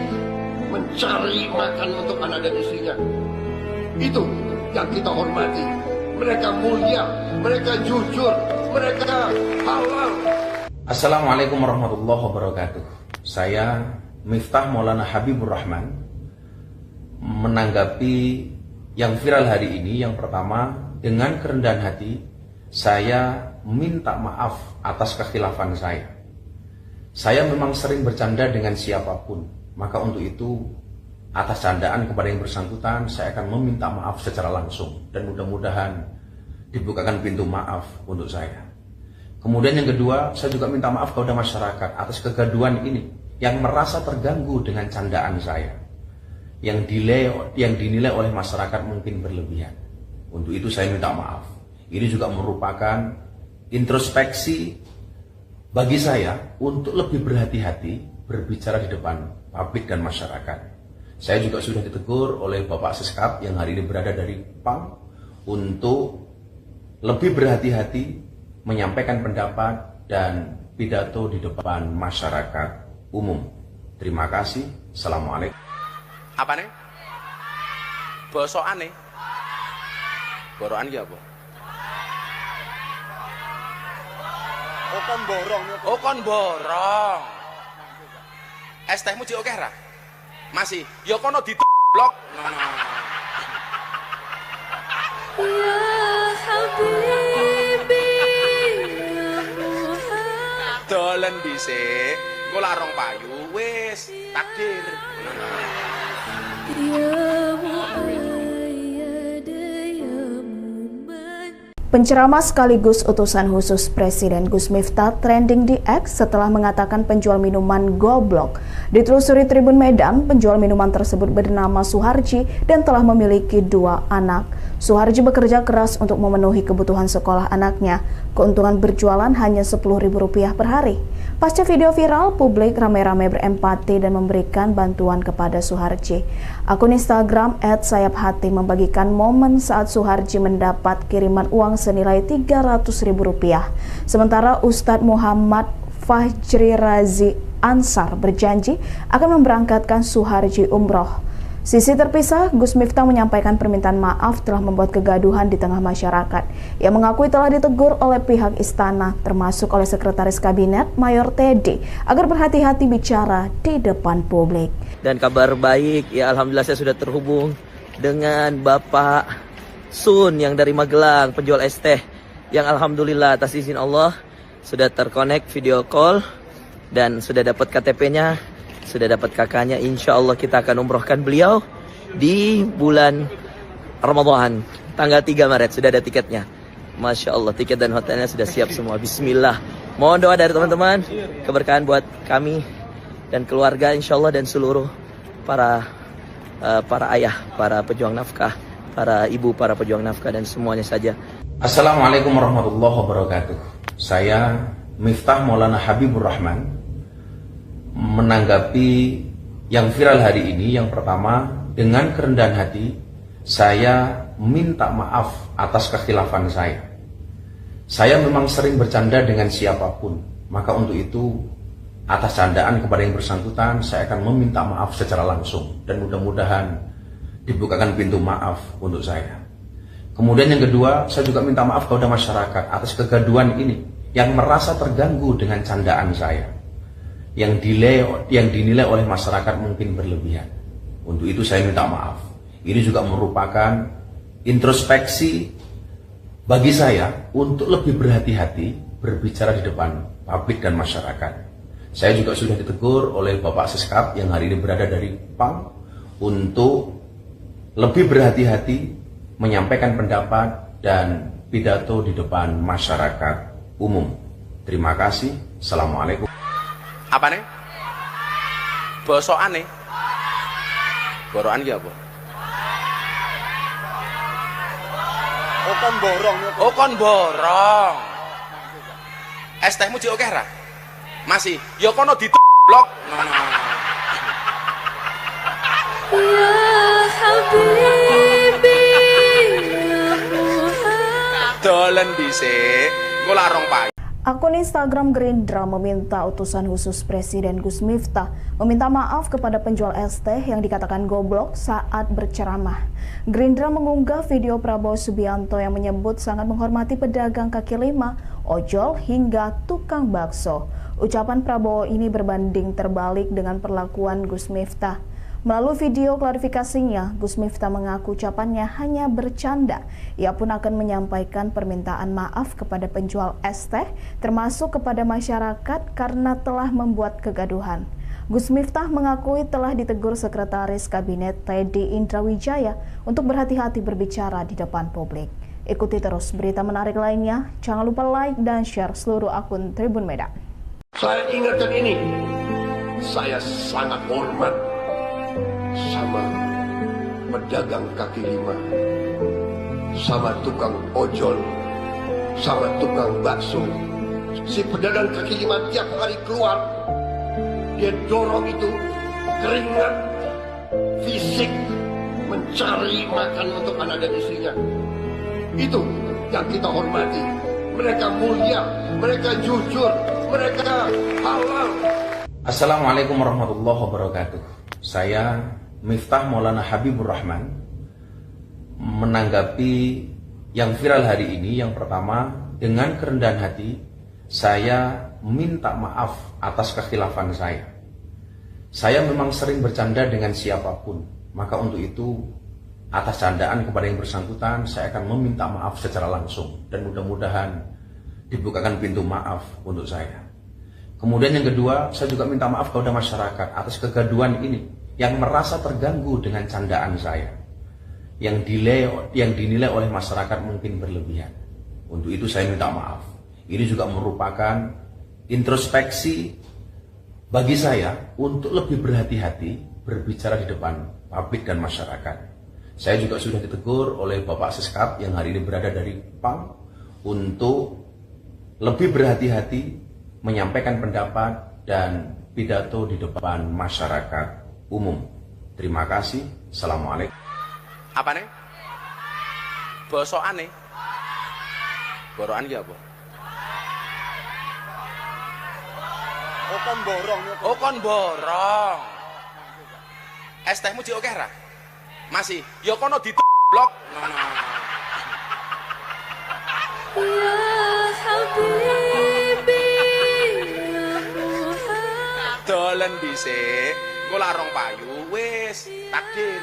mencari makan untuk anak dan istrinya. Itu yang kita hormati. Mereka mulia, mereka jujur, mereka halal. Assalamualaikum warahmatullahi wabarakatuh. Saya Miftah Maulana Habibur Rahman menanggapi yang viral hari ini. Yang pertama, dengan kerendahan hati saya minta maaf atas kekhilafan saya. Saya memang sering bercanda dengan siapapun, maka untuk itu atas candaan kepada yang bersangkutan saya akan meminta maaf secara langsung dan mudah-mudahan dibukakan pintu maaf untuk saya. Kemudian yang kedua, saya juga minta maaf kepada masyarakat atas kegaduhan ini yang merasa terganggu dengan candaan saya, yang dinilai oleh masyarakat mungkin berlebihan. Untuk itu saya minta maaf. Ini juga merupakan introspeksi bagi saya untuk lebih berhati-hati berbicara di depan publik dan masyarakat. Saya juga sudah ditegur oleh Bapak Seskap yang hari ini berada dari PAM untuk lebih berhati-hati menyampaikan pendapat dan pidato di depan masyarakat umum. Terima kasih. Assalamualaikum. Apa nih? Bosokan nih. Borokan ki apa? Oh kon borong ya. Oh kon borong. Es tehmu jek akeh ra? Masih. Ya kono blok. Ya Habibi, ya Muhammad. Dolen dhisik. Engko larong payu wis takdir. Ya Muayyad, ya Muman. Penceramah sekaligus utusan khusus Presiden Gus Miftah trending di X setelah mengatakan penjual minuman goblok. Ditelusuri Tribun Medan, penjual minuman tersebut bernama Suharji dan telah memiliki 2 anak. Suharji bekerja keras untuk memenuhi kebutuhan sekolah anaknya. Keuntungan berjualan hanya Rp10.000 per hari. Pasca video viral, publik ramai-ramai berempati dan memberikan bantuan kepada Suharji. Akun Instagram @sayaphati membagikan momen saat Suharji mendapat kiriman uang senilai Rp300.000. Sementara Ustadz Muhammad Fajri Razi Ansar berjanji akan memberangkatkan Suharji umroh. Sisi terpisah, Gus Miftah menyampaikan permintaan maaf telah membuat kegaduhan di tengah masyarakat. Ia mengakui telah ditegur oleh pihak istana, termasuk oleh Sekretaris Kabinet Mayor Teddy, agar berhati-hati bicara di depan publik. Dan kabar baik, ya alhamdulillah saya sudah terhubung dengan Bapak Sun yang dari Magelang, penjual es teh, yang alhamdulillah atas izin Allah sudah terkonek video call dan sudah dapat KTP-nya, sudah dapat kakaknya. Insya Allah kita akan umrohkan beliau di bulan Ramadan, tanggal 3 Maret, sudah ada tiketnya. Masya Allah, tiket dan hotelnya sudah siap semua. Bismillah. Mohon doa dari teman-teman, keberkahan buat kami dan keluarga insya Allah, dan seluruh para ayah, para pejuang nafkah, para ibu, para pejuang nafkah, dan semuanya saja. Assalamualaikum warahmatullahi wabarakatuh. Saya Miftah Maulana Habibur Rahman menanggapi yang viral hari ini. Yang pertama, dengan kerendahan hati saya minta maaf atas kekhilafan saya. Saya memang sering bercanda dengan siapapun, maka untuk itu atas candaan kepada yang bersangkutan saya akan meminta maaf secara langsung dan mudah-mudahan dibukakan pintu maaf untuk saya. Kemudian yang kedua, saya juga minta maaf kepada masyarakat atas kegaduhan ini yang merasa terganggu dengan candaan saya, yang dinilai oleh masyarakat mungkin berlebihan. Untuk itu saya minta maaf. Ini juga merupakan introspeksi bagi saya untuk lebih berhati-hati berbicara di depan publik dan masyarakat. Saya juga sudah ditegur oleh Bapak Seskap yang hari ini berada dari PAM untuk lebih berhati-hati menyampaikan pendapat dan pidato di depan masyarakat umum. Terima kasih. Assalamualaikum. Apa nih? Bosokan nih? Borokan ki apa? Oh kon borong. Oh kon borong. Es tehmu jek akeh ra? Masih. Ya kono blok. Ya Habibi ya Muhammad. Dolen dhisik. Engko lak rong payu. Akun Instagram Gerindra meminta utusan khusus Presiden Gus Miftah meminta maaf kepada penjual es teh yang dikatakan goblok saat berceramah. Gerindra mengunggah video Prabowo Subianto yang menyebut sangat menghormati pedagang kaki lima, ojol hingga tukang bakso. Ucapan Prabowo ini berbanding terbalik dengan perlakuan Gus Miftah. Melalui video klarifikasinya, Gus Miftah mengaku ucapannya hanya bercanda. Ia pun akan menyampaikan permintaan maaf kepada penjual es teh, termasuk kepada masyarakat karena telah membuat kegaduhan. Gus Miftah mengakui telah ditegur Sekretaris Kabinet Teddy Indrawijaya untuk berhati-hati berbicara di depan publik. Ikuti terus berita menarik lainnya. Jangan lupa like dan share seluruh akun Tribun Medan. Saya ingatkan ini, saya sangat hormat sama pedagang kaki lima, sama tukang ojol, sama tukang bakso. Si pedagang kaki lima tiap hari keluar, dia dorong itu keringat fisik mencari makan untuk anak dan istrinya. Itu yang kita hormati. Mereka mulia, mereka jujur, mereka halal. Assalamualaikum warahmatullahi wabarakatuh. Saya Miftah Maulana Habibur Rahman menanggapi yang viral hari ini. Yang pertama, dengan kerendahan hati saya minta maaf atas kekhilafan saya. Saya memang sering bercanda dengan siapapun, maka untuk itu atas candaan kepada yang bersangkutan saya akan meminta maaf secara langsung dan mudah-mudahan dibukakan pintu maaf untuk saya. Kemudian yang kedua, saya juga minta maaf kepada masyarakat atas kegaduhan ini yang merasa terganggu dengan candaan saya, yang dinilai oleh masyarakat mungkin berlebihan. Untuk itu saya minta maaf. Ini juga merupakan introspeksi bagi saya untuk lebih berhati-hati berbicara di depan publik dan masyarakat. Saya juga sudah ditegur oleh Bapak Seskap yang hari ini berada dari PAM untuk lebih berhati-hati menyampaikan pendapat dan pidato di depan masyarakat umum. Terima kasih. Assalamualaikum. Apa nih? Bosokan nih? Borokan ki apa? Oh kon borong. Oh kon borong. Es tehmu jek akeh ra? Masih. Ya kono blok. Ya Habibi ya Muhammad. Dolen dhisik. Engko lak rong payu wis takdir.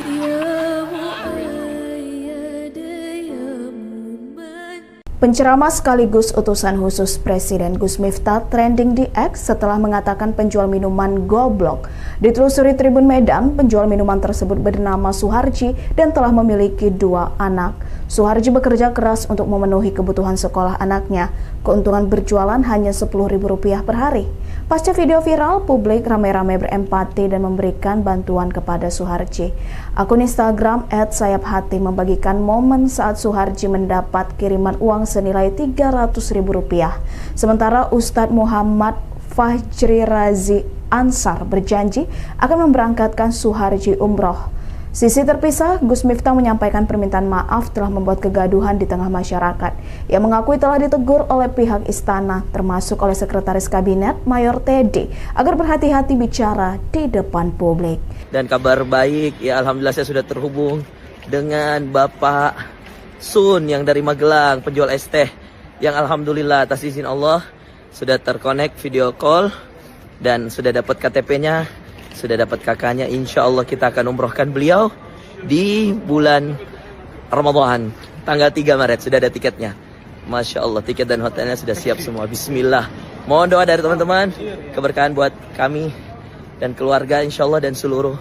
Ya Muayyad ya Muman. Penceramah sekaligus utusan khusus Presiden Gus Miftah trending di X setelah mengatakan penjual minuman goblok. Ditelusuri Tribun Medan, penjual minuman tersebut bernama Suharji dan telah memiliki 2 anak. Suharji bekerja keras untuk memenuhi kebutuhan sekolah anaknya. Keuntungan berjualan hanya Rp10.000 per hari. Pasca video viral, publik ramai-ramai berempati dan memberikan bantuan kepada Suharji. Akun Instagram @sayaphati membagikan momen saat Suharji mendapat kiriman uang senilai Rp300.000. Sementara Ustadz Muhammad Fajri Razi Ansar berjanji akan memberangkatkan Suharji umroh. Sisi terpisah, Gus Miftah menyampaikan permintaan maaf telah membuat kegaduhan di tengah masyarakat. Ia mengakui telah ditegur oleh pihak istana, termasuk oleh Sekretaris Kabinet Mayor Teddy, agar berhati-hati bicara di depan publik. Dan kabar baik, ya alhamdulillah saya sudah terhubung dengan Bapak Sun yang dari Magelang, penjual es teh, yang alhamdulillah atas izin Allah sudah terkonek video call dan sudah dapat KTP-nya. Sudah dapat kakaknya, insya Allah kita akan umrohkan beliau di bulan Ramadan, tanggal 3 Maret, sudah ada tiketnya. Masya Allah, tiket dan hotelnya sudah siap semua. Bismillah, Mohon doa dari teman-teman, keberkahan buat kami dan keluarga insyaallah dan seluruh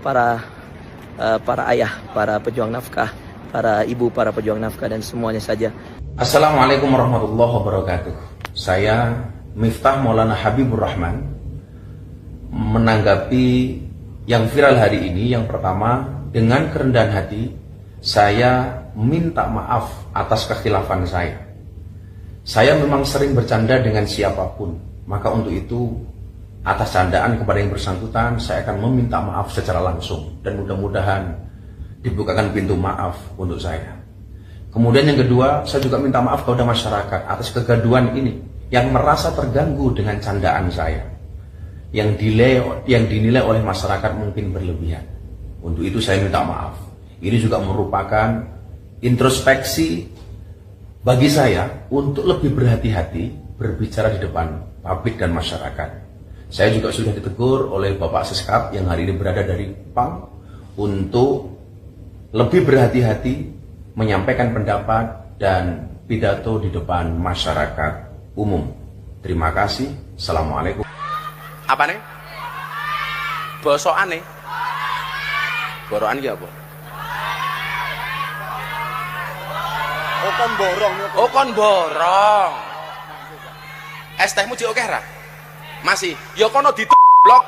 para ayah, para pejuang nafkah, para ibu, para pejuang nafkah dan semuanya saja. Assalamualaikum warahmatullahi wabarakatuh. Saya Miftah Maulana Habibur Rahman menanggapi yang viral hari ini. Yang pertama, dengan kerendahan hati saya minta maaf atas kekhilafan saya. Saya memang sering bercanda dengan siapapun, maka untuk itu atas candaan kepada yang bersangkutan saya akan meminta maaf secara langsung dan mudah-mudahan dibukakan pintu maaf untuk saya. Kemudian yang kedua, saya juga minta maaf kepada masyarakat atas kegaduhan ini yang merasa terganggu dengan candaan saya, yang dinilai oleh masyarakat mungkin berlebihan. Untuk itu saya minta maaf. Ini juga merupakan introspeksi bagi saya untuk lebih berhati-hati berbicara di depan publik dan masyarakat. Saya juga sudah ditegur oleh Bapak Seskap yang hari ini berada dari Kupang untuk lebih berhati-hati menyampaikan pendapat dan pidato di depan masyarakat umum. Terima kasih. Assalamualaikum. Apa nih? Bosokan nih? Borokan ki apa? Oh kon borong. Oh kon borong. Es tehmu jek akeh ra? Masih. Ya kono blok.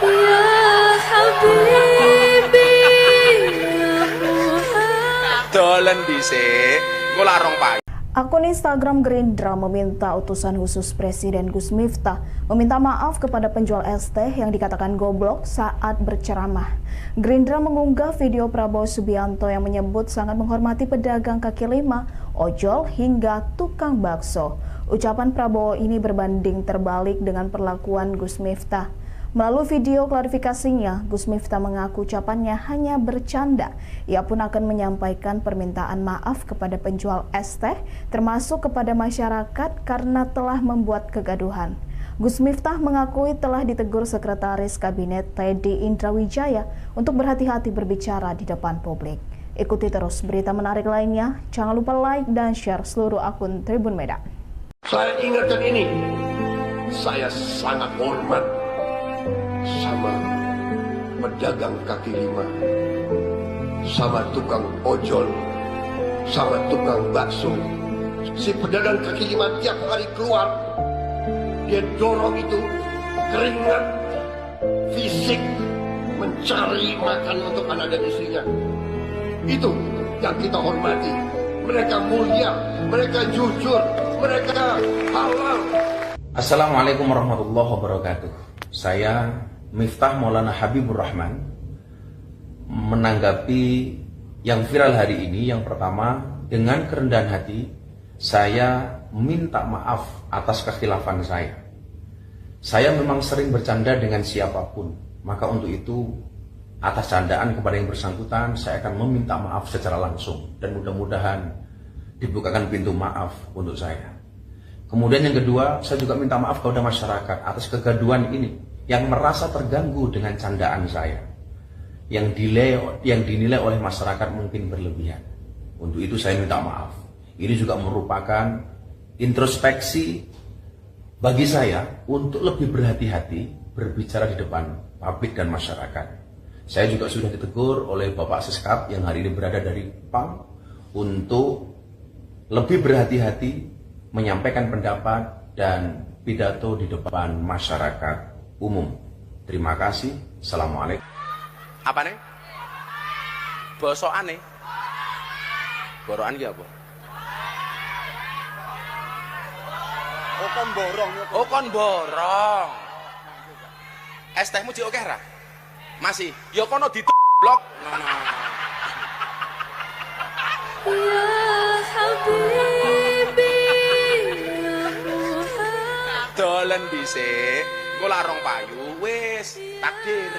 Ya Habibi ya Muhammad. Dolen dhisik. Engko lak rong payu. Akun Instagram Gerindra meminta utusan khusus Presiden Gus Miftah meminta maaf kepada penjual es teh yang dikatakan goblok saat berceramah. Gerindra mengunggah video Prabowo Subianto yang menyebut sangat menghormati pedagang kaki lima, ojol hingga tukang bakso. Ucapan Prabowo ini berbanding terbalik dengan perlakuan Gus Miftah. Melalui video klarifikasinya, Gus Miftah mengaku ucapannya hanya bercanda. Ia pun akan menyampaikan permintaan maaf kepada penjual es teh, termasuk kepada masyarakat karena telah membuat kegaduhan. Gus Miftah mengakui telah ditegur Sekretaris Kabinet Teddy Indrawijaya untuk berhati-hati berbicara di depan publik. Ikuti terus berita menarik lainnya. Jangan lupa like dan share seluruh akun Tribun Medan. Saya ingatkan ini, saya sangat hormat sama pedagang kaki lima, sama tukang ojol, sama tukang bakso. Si pedagang kaki lima tiap hari keluar, dia dorong itu keringat fisik mencari makan untuk anak dan istrinya. Itu yang kita hormati. Mereka mulia, mereka jujur, mereka halal. Assalamualaikum warahmatullahi wabarakatuh. Saya Miftah Maulana Habibur Rahman menanggapi yang viral hari ini. Yang pertama, dengan kerendahan hati saya minta maaf atas kekhilafan saya. Saya memang sering bercanda dengan siapapun, maka untuk itu atas candaan kepada yang bersangkutan saya akan meminta maaf secara langsung dan mudah-mudahan dibukakan pintu maaf untuk saya. Kemudian yang kedua, saya juga minta maaf kepada masyarakat atas kegaduhan ini yang merasa terganggu dengan candaan saya, yang dinilai oleh masyarakat mungkin berlebihan. Untuk itu saya minta maaf. Ini juga merupakan introspeksi bagi saya untuk lebih berhati-hati berbicara di depan publik dan masyarakat. Saya juga sudah ditegur oleh Bapak Seskap yang hari ini berada dari Kupang untuk lebih berhati-hati menyampaikan pendapat dan pidato di depan masyarakat umum. Terima kasih. Assalamualaikum. Apa nih? Bosokan nih? Borokan ki apa? Oh kon borong. Oh kon borong. Es tehmu jek akeh ra? Masih. Ya kono blok. Ya Habibi ya Muhammad. Dolen dhisik. Engko lak rong payu wis takdir.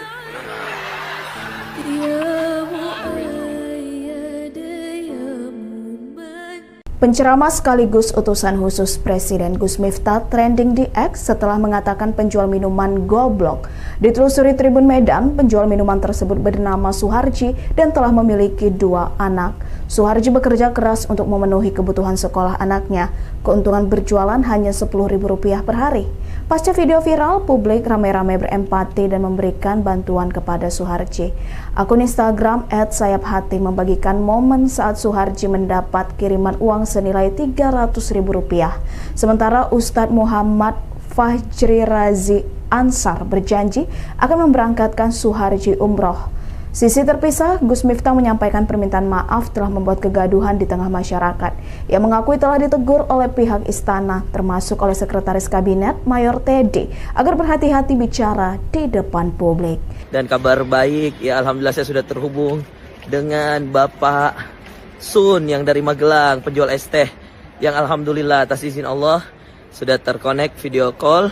Ya Muayyad ya Muman. Penceramah sekaligus utusan khusus Presiden Gus Miftah trending di X setelah mengatakan penjual minuman goblok. Ditelusuri Tribun Medan, penjual minuman tersebut bernama Suharji dan telah memiliki 2 anak. Suharji bekerja keras untuk memenuhi kebutuhan sekolah anaknya. Keuntungan berjualan hanya Rp10.000 per hari. Pasca video viral, publik ramai-ramai berempati dan memberikan bantuan kepada Suharji. Akun Instagram @sayaphati membagikan momen saat Suharji mendapat kiriman uang senilai Rp300.000. Sementara Ustadz Muhammad Fajri Razi Ansar berjanji akan memberangkatkan Suharji umroh. Sisi terpisah, Gus Miftah menyampaikan permintaan maaf telah membuat kegaduhan di tengah masyarakat. Ia mengakui telah ditegur oleh pihak istana, termasuk oleh Sekretaris Kabinet Mayor Teddy, agar berhati-hati bicara di depan publik. Dan kabar baik, ya alhamdulillah saya sudah terhubung dengan Bapak Sun yang dari Magelang, penjual es teh, yang alhamdulillah atas izin Allah sudah terkonek video call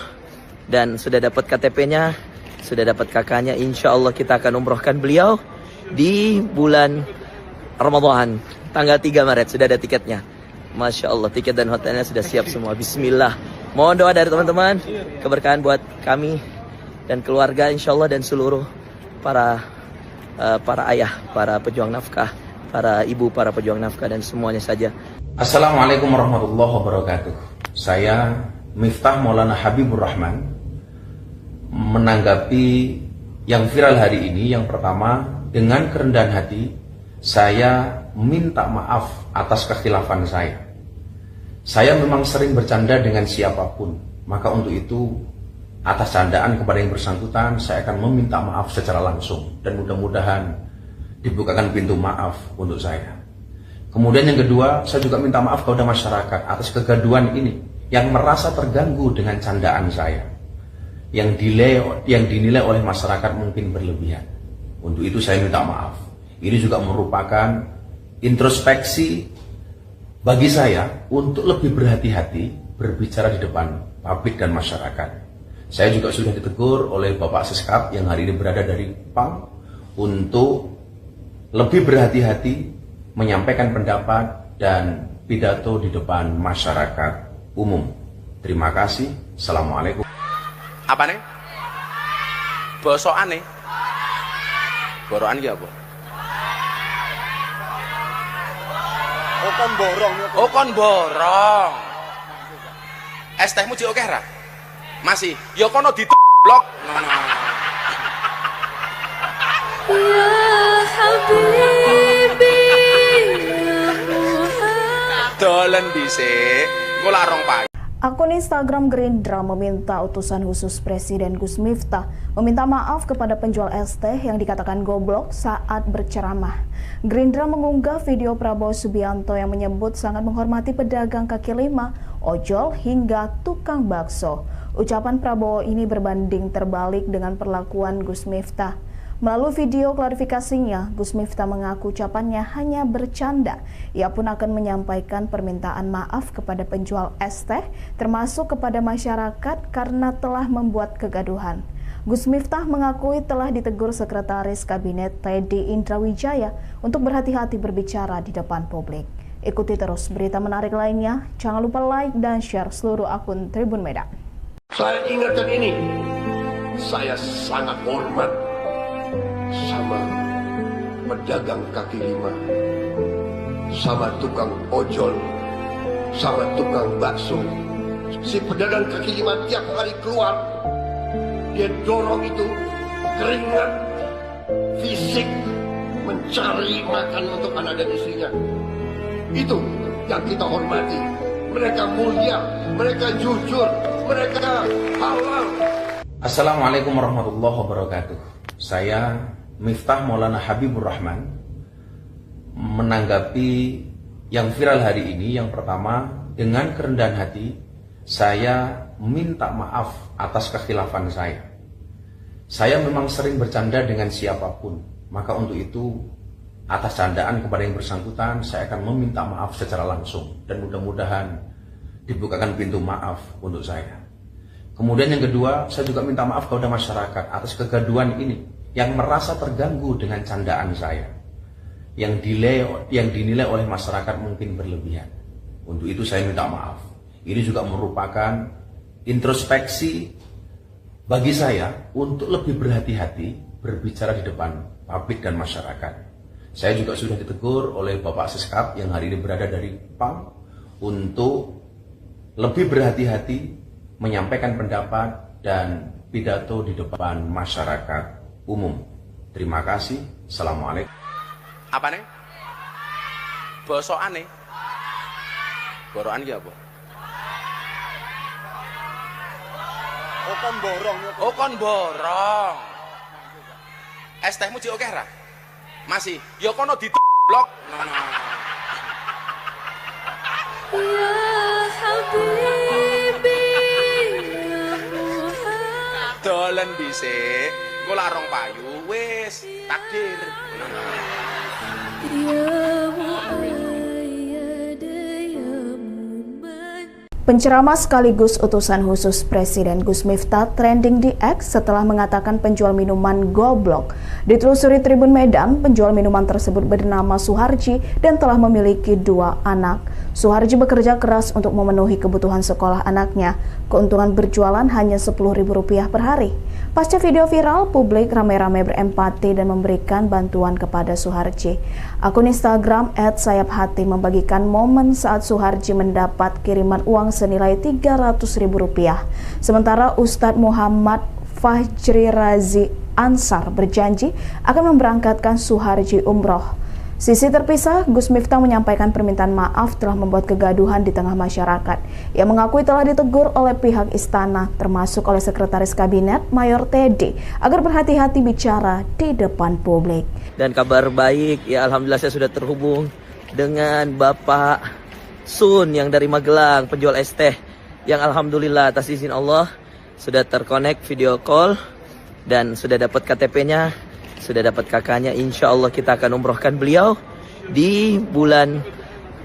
dan sudah dapat KTP-nya, sudah dapat kakaknya. Insya Allah kita akan umrohkan beliau di bulan Ramadan, tanggal 3 Maret, sudah ada tiketnya. Masya Allah, tiket dan hotelnya sudah siap semua. Bismillah. Mohon doa dari teman-teman, keberkahan buat kami dan keluarga insya Allah, dan seluruh para ayah, para pejuang nafkah, para ibu, para pejuang nafkah, dan semuanya saja. Assalamualaikum warahmatullahi wabarakatuh. Saya Miftah Maulana Habibur Rahman menanggapi yang viral hari ini. Yang pertama, dengan kerendahan hati saya minta maaf atas kekhilafan saya. Saya memang sering bercanda dengan siapapun, maka untuk itu atas candaan kepada yang bersangkutan saya akan meminta maaf secara langsung, dan mudah-mudahan dibukakan pintu maaf untuk saya. Kemudian yang kedua, saya juga minta maaf kepada masyarakat atas kegaduhan ini yang merasa terganggu dengan candaan saya, yang dinilai oleh masyarakat mungkin berlebihan. Untuk itu saya minta maaf. Ini juga merupakan introspeksi bagi saya untuk lebih berhati-hati berbicara di depan publik dan masyarakat. Saya juga sudah ditegur oleh Bapak Seskap yang hari ini berada dari PAM untuk lebih berhati-hati menyampaikan pendapat dan pidato di depan masyarakat umum. Terima kasih. Assalamualaikum. Apa nih? Bosokan nih. Borokan iki apa? Oh kon borong. Oh kon borong. Es tehmu jek akeh ra? Masih. Ya kono blok. Ya Habibi, ya Muhammad. Dolen dhisik. Engko lak rong pagi. Akun Instagram Gerindra meminta utusan khusus Presiden Gus Miftah meminta maaf kepada penjual es teh yang dikatakan goblok saat berceramah. Gerindra mengunggah video Prabowo Subianto yang menyebut sangat menghormati pedagang kaki lima, ojol hingga tukang bakso. Ucapan Prabowo ini berbanding terbalik dengan perlakuan Gus Miftah. Melalui video klarifikasinya, Gus Miftah mengaku ucapannya hanya bercanda. Ia pun akan menyampaikan permintaan maaf kepada penjual es teh, termasuk kepada masyarakat karena telah membuat kegaduhan. Gus Miftah mengakui telah ditegur Sekretaris Kabinet Teddy Indrawijaya untuk berhati-hati berbicara di depan publik. Ikuti terus berita menarik lainnya. Jangan lupa like dan share seluruh akun Tribun Medan. Saya ingatkan ini, saya sangat hormat sama pedagang kaki lima, sama tukang ojol, sama tukang bakso. Si pedagang kaki lima tiap hari keluar, dia dorong itu keringat fisik mencari makan untuk anak dan istrinya. Itu yang kita hormati. Mereka mulia, mereka jujur, mereka halal. Assalamualaikum warahmatullahi wabarakatuh. Saya Miftah Maulana Habibur Rahman menanggapi yang viral hari ini. Yang pertama, dengan kerendahan hati saya minta maaf atas kekhilafan saya. Saya memang sering bercanda dengan siapapun, maka untuk itu atas candaan kepada yang bersangkutan saya akan meminta maaf secara langsung, dan mudah-mudahan dibukakan pintu maaf untuk saya. Kemudian yang kedua, saya juga minta maaf kepada masyarakat atas kegaduhan ini yang merasa terganggu dengan candaan saya, yang dinilai oleh masyarakat mungkin berlebihan. Untuk itu saya minta maaf. Ini juga merupakan introspeksi bagi saya untuk lebih berhati-hati berbicara di depan publik dan masyarakat. Saya juga sudah ditegur oleh Bapak Seskap yang hari ini berada dari PAM untuk lebih berhati-hati menyampaikan pendapat dan pidato di depan masyarakat umum. Terima kasih. Assalamualaikum. Apa nih? Bosokan nih. Borokan ki apa? Oh kon borong. Oh kon borong. Es tehmu jek akeh ra? Masih. Ya kono blok. Ya Habibi, ya Muhammad. Dolen dhisik. Engko lak rong payu wis takdir. Ya Muayyad, ya Muman. Penceramah sekaligus utusan khusus Presiden Gus Miftah trending di X setelah mengatakan penjual minuman goblok. Ditelusuri Tribun Medan, penjual minuman tersebut bernama Suharji dan telah memiliki 2 anak. Suharji bekerja keras untuk memenuhi kebutuhan sekolah anaknya. Keuntungan berjualan hanya Rp10.000 per hari. Pasca video viral, publik ramai-ramai berempati dan memberikan bantuan kepada Suharji. Akun Instagram @sayaphati membagikan momen saat Suharji mendapat kiriman uang senilai Rp300.000. Sementara Ustadz Muhammad Fajri Razi Ansar berjanji akan memberangkatkan Suharji umroh. Sisi terpisah, Gus Miftah menyampaikan permintaan maaf telah membuat kegaduhan di tengah masyarakat. Ia mengakui telah ditegur oleh pihak istana, termasuk oleh Sekretaris Kabinet Mayor Teddy, agar berhati-hati bicara di depan publik. Dan kabar baik, ya alhamdulillah saya sudah terhubung dengan Bapak Sun yang dari Magelang, penjual es teh, yang alhamdulillah atas izin Allah sudah terkonek video call dan sudah dapat KTP-nya, sudah dapat kakaknya. Insya Allah kita akan umrohkan beliau di bulan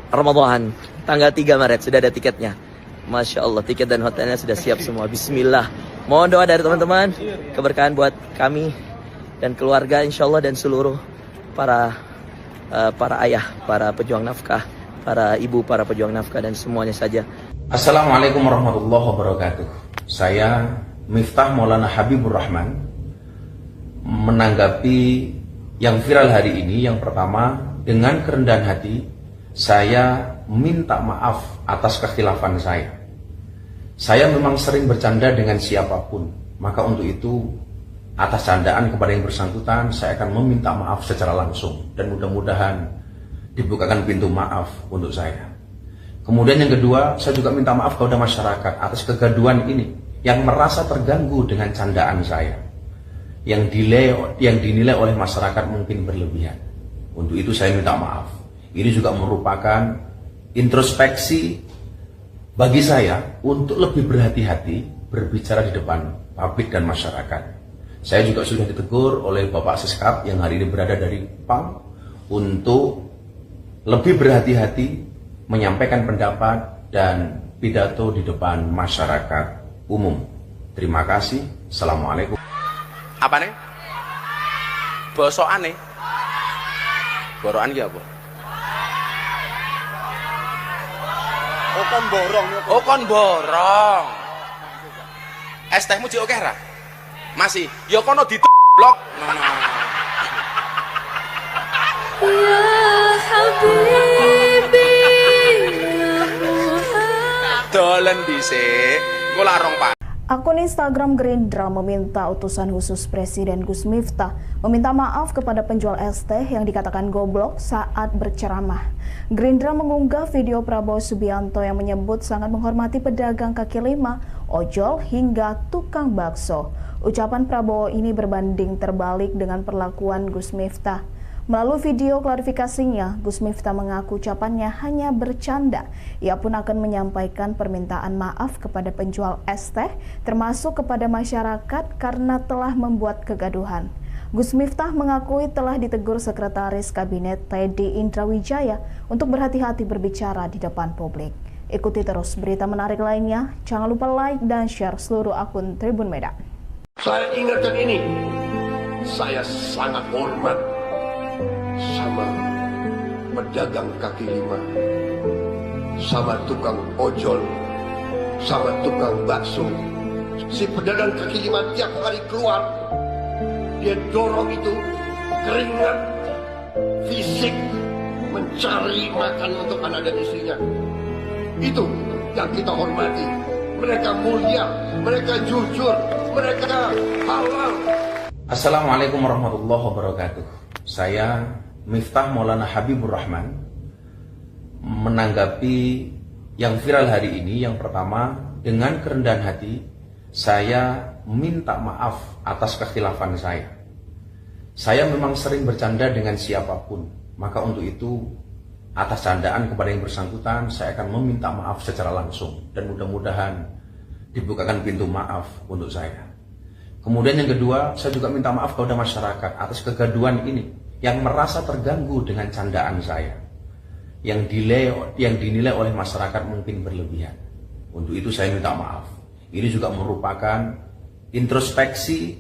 Ramadan tanggal 3 Maret. Sudah ada tiketnya. Masya Allah, tiket dan hotelnya sudah siap semua. Bismillah. Mohon doa dari teman-teman, keberkahan buat kami dan keluarga insya Allah, dan seluruh para ayah, para pejuang nafkah, para ibu, para pejuang nafkah, dan semuanya saja. Assalamualaikum warahmatullahi wabarakatuh. Saya Miftah Maulana Habibur Rahman menanggapi yang viral hari ini. Yang pertama, dengan kerendahan hati saya minta maaf atas kekhilafan saya. Saya memang sering bercanda dengan siapapun, maka untuk itu atas candaan kepada yang bersangkutan saya akan meminta maaf secara langsung, dan mudah-mudahan dibukakan pintu maaf untuk saya. Kemudian yang kedua, saya juga minta maaf kepada masyarakat atas kegaduhan ini yang merasa terganggu dengan candaan saya, yang dinilai oleh masyarakat mungkin berlebihan. Untuk itu saya minta maaf. Ini juga merupakan introspeksi bagi saya untuk lebih berhati-hati berbicara di depan publik dan masyarakat. Saya juga sudah ditegur oleh Bapak Seskap yang hari ini berada dari PAM untuk lebih berhati-hati menyampaikan pendapat dan pidato di depan masyarakat umum. Terima kasih. Assalamualaikum. Apa nih? Bosokan nih. Borokan ki apa? Oh kon borong. Oh kon borong. Es tehmu jek akeh ra? Masih. Ya kono blok. Ya Habibi, ya Muhammad. Dolen dhisik. Engko lak rong payu. Akun Instagram Gerindra meminta utusan khusus Presiden Gus Miftah meminta maaf kepada penjual es teh yang dikatakan goblok saat berceramah. Gerindra mengunggah video Prabowo Subianto yang menyebut sangat menghormati pedagang kaki lima, ojol, hingga tukang bakso. Ucapan Prabowo ini berbanding terbalik dengan perlakuan Gus Miftah. Melalui video klarifikasinya, Gus Miftah mengaku ucapannya hanya bercanda. Ia pun akan menyampaikan permintaan maaf kepada penjual es teh, termasuk kepada masyarakat karena telah membuat kegaduhan. Gus Miftah mengakui telah ditegur Sekretaris Kabinet Teddy Indrawijaya untuk berhati-hati berbicara di depan publik. Ikuti terus berita menarik lainnya. Jangan lupa like dan share seluruh akun Tribun Medan. Saya ingatkan ini, saya sangat hormat sama pedagang kaki lima. sama tukang ojol, sama tukang bakso. Si pedagang kaki lima tiap hari keluar, dia dorong itu keringat fisik mencari makan untuk anak dan istrinya. Itu yang kita hormati. Mereka mulia, mereka jujur, mereka halal. Assalamualaikum warahmatullahi wabarakatuh. Saya Miftah Maulana Habibur Rahman menanggapi yang viral hari ini. Yang pertama, dengan kerendahan hati saya minta maaf atas kekhilafan saya. Saya memang sering bercanda dengan siapapun, maka untuk itu atas candaan kepada yang bersangkutan saya akan meminta maaf secara langsung dan mudah-mudahan dibukakan pintu maaf untuk saya. Kemudian yang kedua, saya juga minta maaf kepada masyarakat atas kegaduhan ini yang merasa terganggu dengan candaan saya, yang dinilai oleh masyarakat mungkin berlebihan. Untuk itu saya minta maaf. Ini juga merupakan introspeksi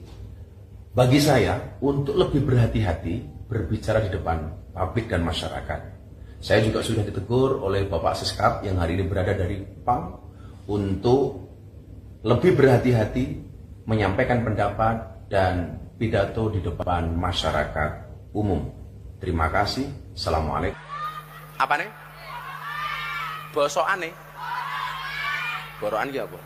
bagi saya untuk lebih berhati-hati berbicara di depan publik dan masyarakat. Saya juga sudah ditegur oleh Bapak Seskap yang hari ini berada dari PAM untuk lebih berhati-hati menyampaikan pendapat dan pidato di depan masyarakat umum. Terima kasih. Assalamualaikum. Apa nih? Bosokan nih? Borokan ki apa?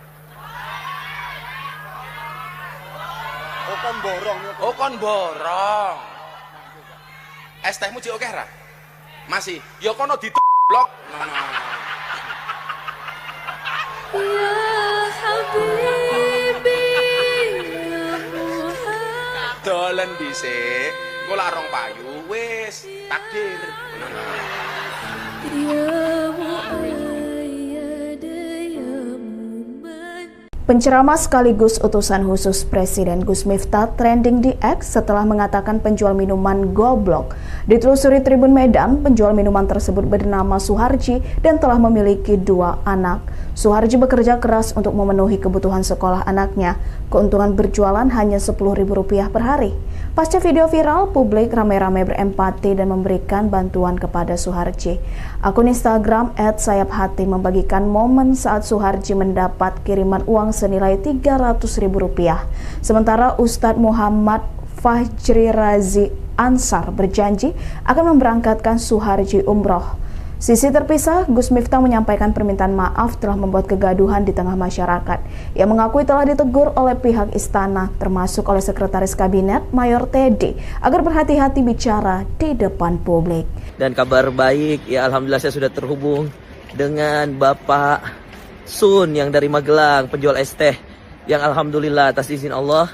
Oh kon borong. Oh kon borong. Es tehmu jek akeh ra? Masih. Ya kono blok. Ya Habibi, ya Muhammad. Dolen dhisik. Engko lak rong payu wis takdir. Ya Muayyad, ya Muman. Penceramah sekaligus utusan khusus Presiden Gus Miftah trending di X setelah mengatakan penjual minuman goblok. Ditelusuri Tribun Medan, penjual minuman tersebut bernama Suharji dan telah memiliki 2 anak. Suharji bekerja keras untuk memenuhi kebutuhan sekolah anaknya. Keuntungan berjualan hanya Rp10.000 per hari. Pasca video viral, publik ramai-ramai berempati dan memberikan bantuan kepada Suharji. Akun Instagram @sayaphati membagikan momen saat Suharji mendapat kiriman uang senilai Rp300.000. Sementara Ustadz Muhammad Fajri Razi Ansar berjanji akan memberangkatkan Suharji umroh. Sisi terpisah, Gus Miftah menyampaikan permintaan maaf telah membuat kegaduhan di tengah masyarakat. Ia mengakui telah ditegur oleh pihak istana, termasuk oleh Sekretaris Kabinet Mayor Teddy, agar berhati-hati bicara di depan publik. Dan kabar baik, ya alhamdulillah saya sudah terhubung dengan Bapak Sun yang dari Magelang, penjual es teh, yang alhamdulillah atas izin Allah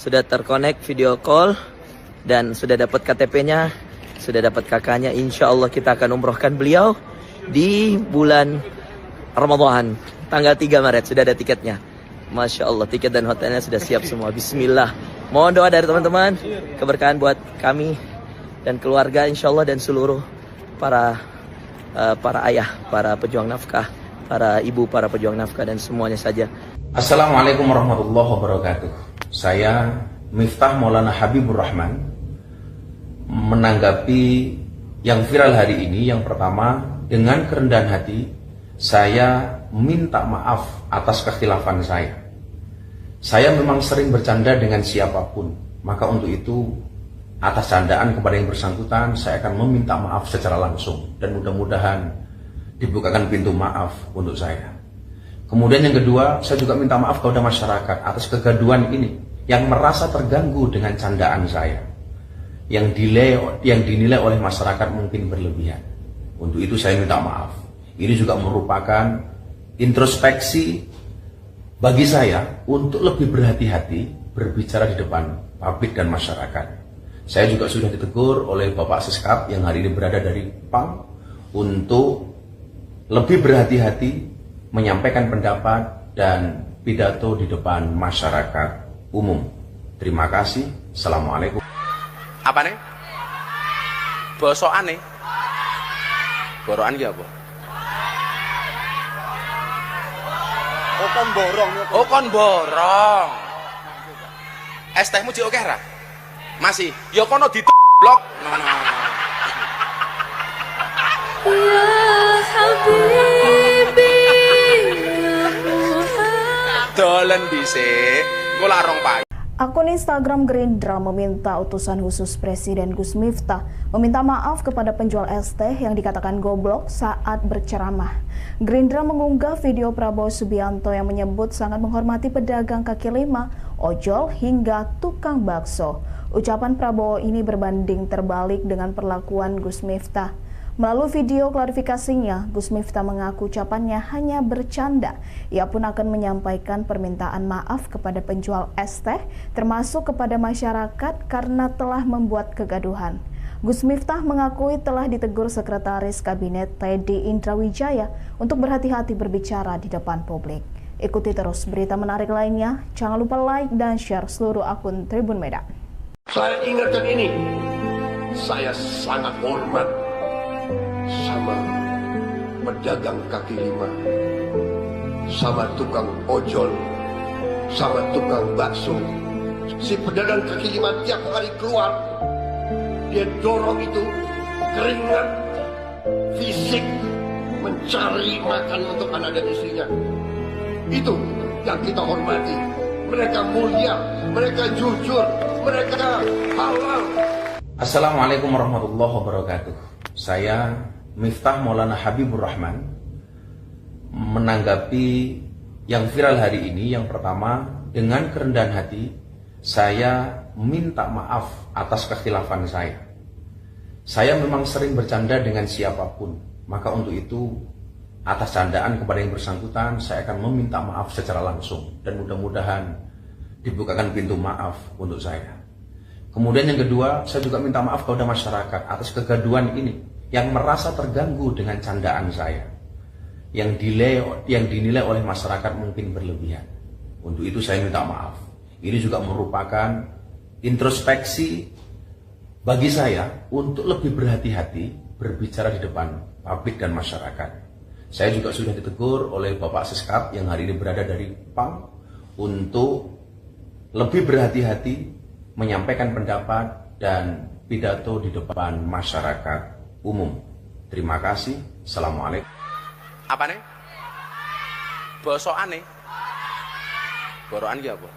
sudah terkonek video call dan sudah dapat KTP-nya, sudah dapat kakaknya. Insya Allah kita akan umrohkan beliau di bulan Ramadan, tanggal 3 Maret, sudah ada tiketnya. Masya Allah, tiket dan hotelnya sudah siap semua. Bismillah. Mohon doa dari teman-teman, keberkahan buat kami dan keluarga insya Allah, dan seluruh para ayah, para pejuang nafkah, para ibu, para pejuang nafkah, dan semuanya saja. Assalamualaikum warahmatullahi wabarakatuh. Saya Miftah Maulana Habibur Rahman menanggapi yang viral hari ini. Yang pertama, dengan kerendahan hati saya minta maaf atas kekhilafan saya. Saya memang sering bercanda dengan siapapun, maka untuk itu atas candaan kepada yang bersangkutan saya akan meminta maaf secara langsung dan mudah-mudahan dibukakan pintu maaf untuk saya. Kemudian yang kedua, saya juga minta maaf kepada masyarakat atas kegaduhan ini yang merasa terganggu dengan candaan saya, yang dinilai oleh masyarakat mungkin berlebihan. Untuk itu saya minta maaf. Ini juga merupakan introspeksi bagi saya untuk lebih berhati-hati berbicara di depan publik dan masyarakat. Saya juga sudah ditegur oleh Bapak Seskap yang hari ini berada dari PAM untuk lebih berhati-hati menyampaikan pendapat dan pidato di depan masyarakat umum. Terima kasih. Assalamualaikum. Apa nih? Bosokan nih? Borokan ki apa? Oh kon borong. Oh kon borong. Es tehmu jek akeh ra? Masih. Ya kono blok. Ya Habibi. Dolen dhisik, engko larong payu. Akun Instagram Gerindra meminta utusan khusus Presiden Gus Miftah meminta maaf kepada penjual es teh yang dikatakan goblok saat berceramah. Gerindra mengunggah video Prabowo Subianto yang menyebut sangat menghormati pedagang kaki lima, ojol hingga tukang bakso. Ucapan Prabowo ini berbanding terbalik dengan perlakuan Gus Miftah. Melalui video klarifikasinya, Gus Miftah mengaku ucapannya hanya bercanda. Ia pun akan menyampaikan permintaan maaf kepada penjual es teh, termasuk kepada masyarakat karena telah membuat kegaduhan. Gus Miftah mengakui telah ditegur Sekretaris Kabinet Teddy Indrawijaya untuk berhati-hati berbicara di depan publik. Ikuti terus berita menarik lainnya. Jangan lupa like dan share seluruh akun Tribun Medan. Saya ingatkan ini, saya sangat hormat sama pedagang kaki lima, sama tukang ojol, sama tukang bakso. Si pedagang kaki lima tiap hari keluar, dia dorong itu keringat fisik mencari makan untuk anak dan istrinya. Itu yang kita hormati. Mereka mulia, mereka jujur, mereka halal. Assalamualaikum warahmatullahi wabarakatuh. Saya Miftah Maulana Habibur Rahman menanggapi yang viral hari ini. Yang pertama, dengan kerendahan hati saya minta maaf atas kekhilafan saya. Saya memang sering bercanda dengan siapapun, maka untuk itu atas candaan kepada yang bersangkutan saya akan meminta maaf secara langsung dan mudah-mudahan dibukakan pintu maaf untuk saya. Kemudian yang kedua, saya juga minta maaf kepada masyarakat atas kegaduhan ini yang merasa terganggu dengan candaan saya, yang dinilai oleh masyarakat mungkin berlebihan. Untuk itu saya minta maaf. Ini juga merupakan introspeksi bagi saya untuk lebih berhati-hati berbicara di depan publik dan masyarakat. Saya juga sudah ditegur oleh Bapak Seskap yang hari ini berada dari PAM untuk lebih berhati-hati menyampaikan pendapat dan pidato di depan masyarakat umum. Terima kasih. Assalamualaikum. Apa nih? Bosokan nih. Borokan ki apa?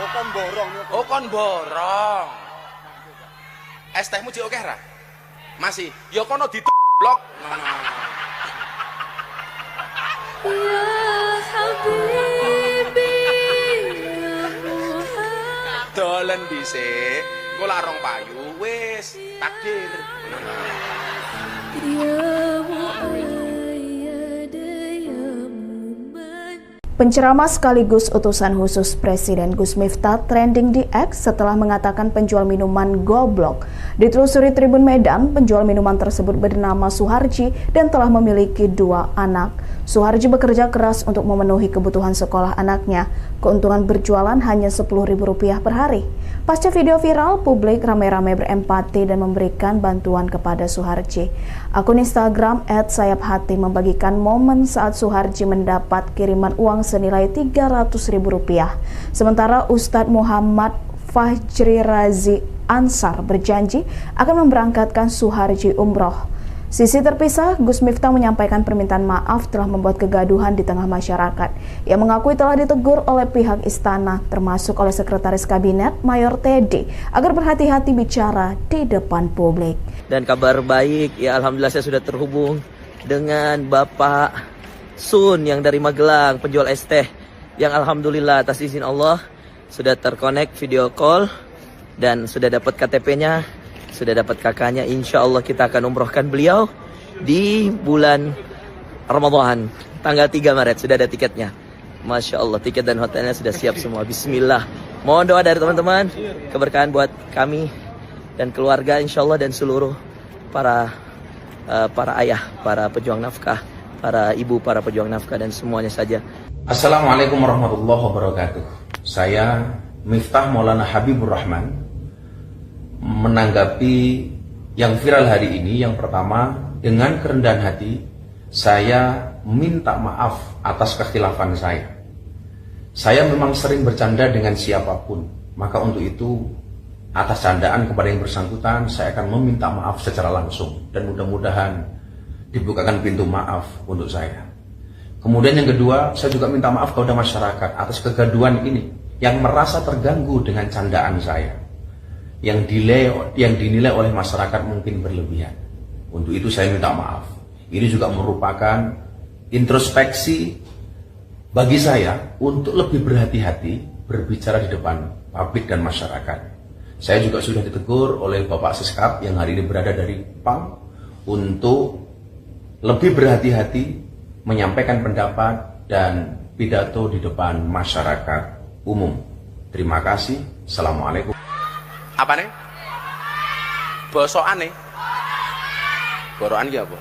Oh kon borong. Oh kon borong. Es tehmu jek akeh ra? Masih. Ya kono blok. Ya Habibi, ya Muhammad. Dolen dhisik, engko larong payu wis takdir. Ya Muayyad, ya Muman. Penceramah sekaligus utusan khusus Presiden Gus Miftah trending di X setelah mengatakan penjual minuman goblok. Ditelusuri Tribun Medan, penjual minuman tersebut bernama Suharji dan telah memiliki 2 anak. Suharji bekerja keras untuk memenuhi kebutuhan sekolah anaknya. Keuntungan berjualan hanya Rp10.000 per hari. Pasca video viral, publik ramai-ramai berempati dan memberikan bantuan kepada Suharji. Akun Instagram @sayaphati membagikan momen saat Suharji mendapat kiriman uang senilai Rp300.000. Sementara Ustadz Muhammad Fajri Razi Ansar berjanji akan memberangkatkan Suharji umroh. Sisi terpisah, Gus Miftah menyampaikan permintaan maaf telah membuat kegaduhan di tengah masyarakat. Ia mengakui telah ditegur oleh pihak istana, termasuk oleh Sekretaris Kabinet Mayor Teddy, agar berhati-hati bicara di depan publik. Dan kabar baik, ya alhamdulillah saya sudah terhubung dengan Bapak Sun yang dari Magelang, penjual es teh, yang alhamdulillah atas izin Allah sudah terkonek video call dan sudah dapat KTP-nya, sudah dapat kakaknya. Insya Allah kita akan umrohkan beliau di bulan Ramadan tanggal 3 Maret. Sudah ada tiketnya. Masya Allah, tiket dan hotelnya sudah siap semua. Bismillah. Mohon doa dari teman-teman, keberkahan buat kami dan keluarga insya Allah, dan seluruh para ayah, para pejuang nafkah, para ibu, para pejuang nafkah, dan semuanya saja. Assalamualaikum warahmatullahi wabarakatuh. Saya Miftah Maulana Habibur Rahman menanggapi yang viral hari ini. Yang pertama, dengan kerendahan hati saya minta maaf atas kekhilafan saya. Saya memang sering bercanda dengan siapapun, maka untuk itu atas candaan kepada yang bersangkutan saya akan meminta maaf secara langsung dan mudah-mudahan dibukakan pintu maaf untuk saya. Kemudian yang kedua, saya juga minta maaf kepada masyarakat atas kegaduhan ini yang merasa terganggu dengan candaan saya, yang dinilai oleh masyarakat mungkin berlebihan. Untuk itu saya minta maaf. Ini juga merupakan introspeksi bagi saya untuk lebih berhati-hati berbicara di depan publik dan masyarakat. Saya juga sudah ditegur oleh Bapak Siskap yang hari ini berada dari PAM untuk lebih berhati-hati menyampaikan pendapat dan pidato di depan masyarakat umum. Terima kasih. Assalamualaikum. Apa nih? Bosokan nih? Borokan ki apa?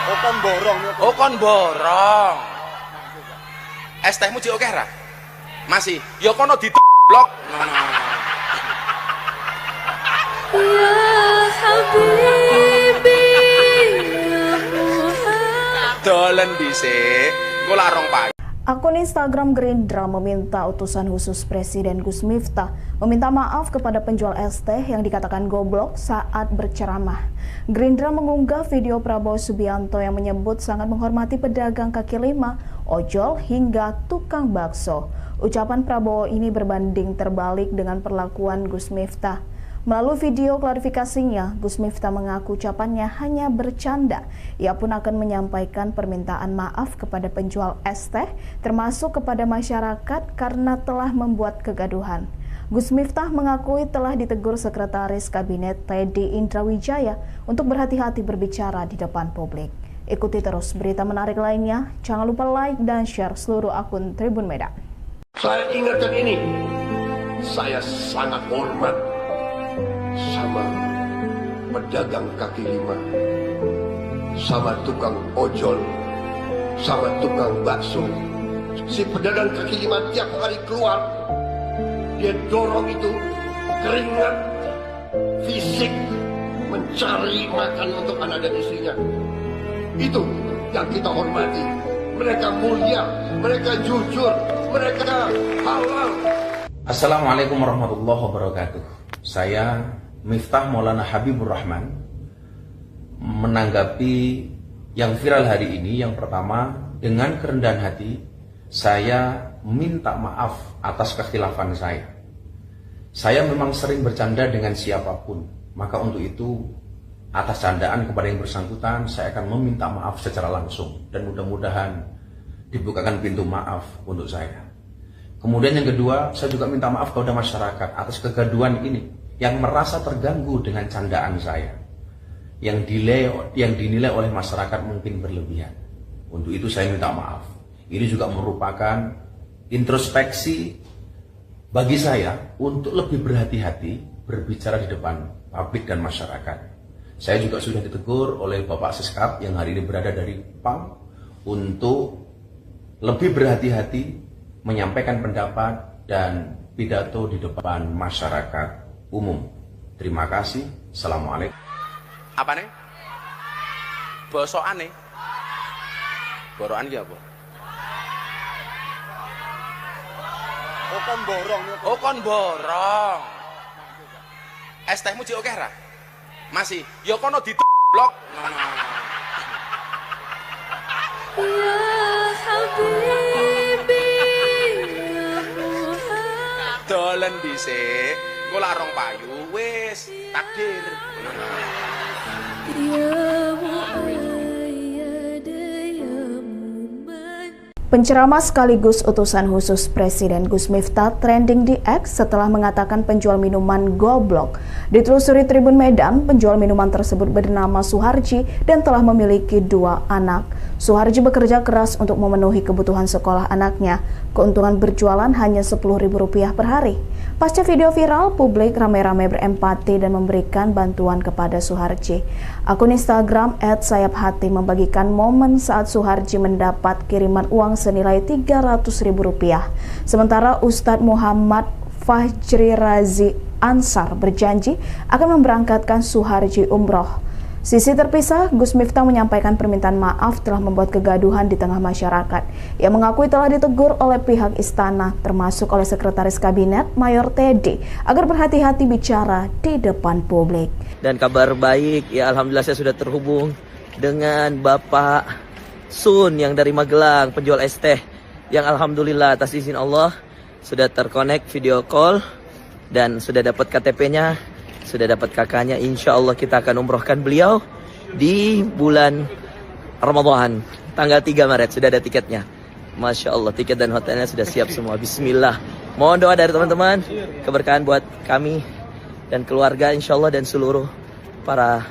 Oh kon borong. Oh kon borong. Es tehmu jek akeh ra? Masih. Ya kono blok. Ya Habibi ya Muhammad. Dolen dhisik. Engko lak rong payu. Akun Instagram Gerindra meminta utusan khusus Presiden Gus Miftah meminta maaf kepada penjual es teh yang dikatakan goblok saat berceramah. Gerindra mengunggah video Prabowo Subianto yang menyebut sangat menghormati pedagang kaki lima, ojol hingga tukang bakso. Ucapan Prabowo ini berbanding terbalik dengan perlakuan Gus Miftah. Melalui video klarifikasinya, Gus Miftah mengaku ucapannya hanya bercanda. Ia pun akan menyampaikan permintaan maaf kepada penjual es teh, termasuk kepada masyarakat karena telah membuat kegaduhan. Gus Miftah mengakui telah ditegur Sekretaris Kabinet Teddy Indrawijaya untuk berhati-hati berbicara di depan publik. Ikuti terus berita menarik lainnya. Jangan lupa like dan share seluruh akun Tribun Medan. Saya ingatkan ini, saya sangat hormat sama pedagang kaki lima, sama tukang ojol, sama tukang bakso. Si pedagang kaki lima tiap hari keluar, dia dorong itu keringat fisik mencari makan untuk anak dan istrinya. Itu yang kita hormati. Mereka mulia, mereka jujur, mereka halal. Assalamualaikum warahmatullahi wabarakatuh. Saya Miftah Maulana Habibur Rahman menanggapi yang viral hari ini. Yang pertama, dengan kerendahan hati saya minta maaf atas kekhilafan saya. Saya memang sering bercanda dengan siapapun, maka untuk itu atas candaan kepada yang bersangkutan saya akan meminta maaf secara langsung dan mudah-mudahan dibukakan pintu maaf untuk saya. Kemudian yang kedua, saya juga minta maaf kepada masyarakat atas kegaduhan ini yang merasa terganggu dengan candaan saya, yang dinilai oleh masyarakat mungkin berlebihan. Untuk itu saya minta maaf. Ini juga merupakan introspeksi bagi saya untuk lebih berhati-hati berbicara di depan publik dan masyarakat. Saya juga sudah ditegur oleh Bapak Siskap yang hari ini berada dari PAM untuk lebih berhati-hati menyampaikan pendapat dan pidato di depan masyarakat umum. Terima kasih. Assalamualaikum. Apa nih? Bosokan nih? Borokan ki apa? Oh kon borong. Oh kon borong. Es tehmu jek akeh ra? Masih. Ya kono blok. Ya Habibi ya Muhammad. Dolen dhisik. Engko lak rong payu wis takdir. Ya Muayyad ya Muman. Penceramah sekaligus utusan khusus Presiden Gus Miftah trending di X setelah mengatakan penjual minuman goblok. Ditelusuri Tribun Medan, penjual minuman tersebut bernama Suharji dan telah memiliki 2 anak. Suharji bekerja keras untuk memenuhi kebutuhan sekolah anaknya. Keuntungan berjualan hanya Rp10.000 per hari. Pasca video viral, publik ramai-ramai berempati dan memberikan bantuan kepada Suharji. Akun Instagram @sayaphati membagikan momen saat Suharji mendapat kiriman uang senilai Rp300.000. Sementara Ustadz Muhammad Fajri Razi Ansar berjanji akan memberangkatkan Suharji umroh. Sisi terpisah, Gus Miftah menyampaikan permintaan maaf telah membuat kegaduhan di tengah masyarakat. Ia mengakui telah ditegur oleh pihak istana, termasuk oleh Sekretaris Kabinet Mayor Teddy, agar berhati-hati bicara di depan publik. Dan kabar baik, ya alhamdulillah saya sudah terhubung dengan Bapak Sun yang dari Magelang, penjual es teh, yang alhamdulillah atas izin Allah sudah terkonek video call dan sudah dapat KTP-nya, sudah dapat kakaknya. Insya Allah kita akan umrohkan beliau di bulan Ramadan tanggal 3 Maret. Sudah ada tiketnya. Masya Allah, tiket dan hotelnya sudah siap semua. Bismillah. Mohon doa dari teman-teman, keberkahan buat kami dan keluarga insya Allah, dan seluruh para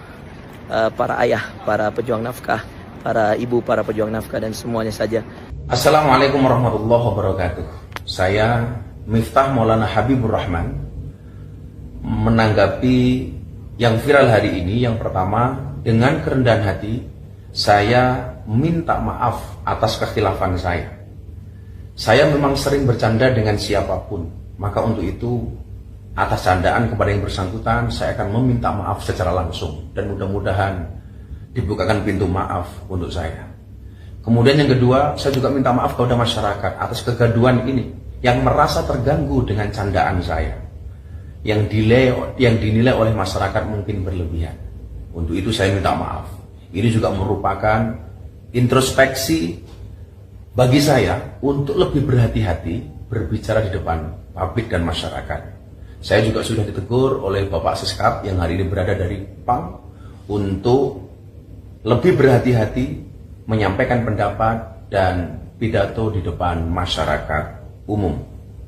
ayah, para pejuang nafkah, para ibu, para pejuang nafkah, dan semuanya saja. Assalamualaikum warahmatullahi wabarakatuh. Saya Miftah Maulana Habibur Rahman menanggapi yang viral hari ini. Yang pertama, dengan kerendahan hati saya minta maaf atas kekhilafan saya. Saya memang sering bercanda dengan siapapun, maka untuk itu atas candaan kepada yang bersangkutan saya akan meminta maaf secara langsung, dan mudah-mudahan dibukakan pintu maaf untuk saya. Kemudian yang kedua, saya juga minta maaf kepada masyarakat atas kegaduhan ini yang merasa terganggu dengan candaan saya, yang dinilai oleh masyarakat mungkin berlebihan. Untuk itu saya minta maaf. Ini juga merupakan introspeksi bagi saya untuk lebih berhati-hati berbicara di depan publik dan masyarakat. Saya juga sudah ditegur oleh Bapak Seskap yang hari ini berada dari PAM untuk lebih berhati-hati menyampaikan pendapat dan pidato di depan masyarakat umum.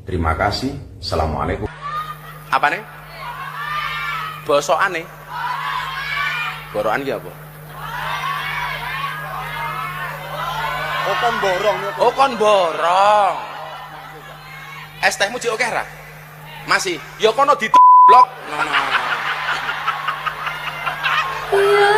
Terima kasih. Assalamualaikum. Apa nih? Bosokan nih? Borokan ki apa? Oh kon borong. Oh kon borong. Es tehmu jek akeh ra? Masih. Ya kono blok. Ya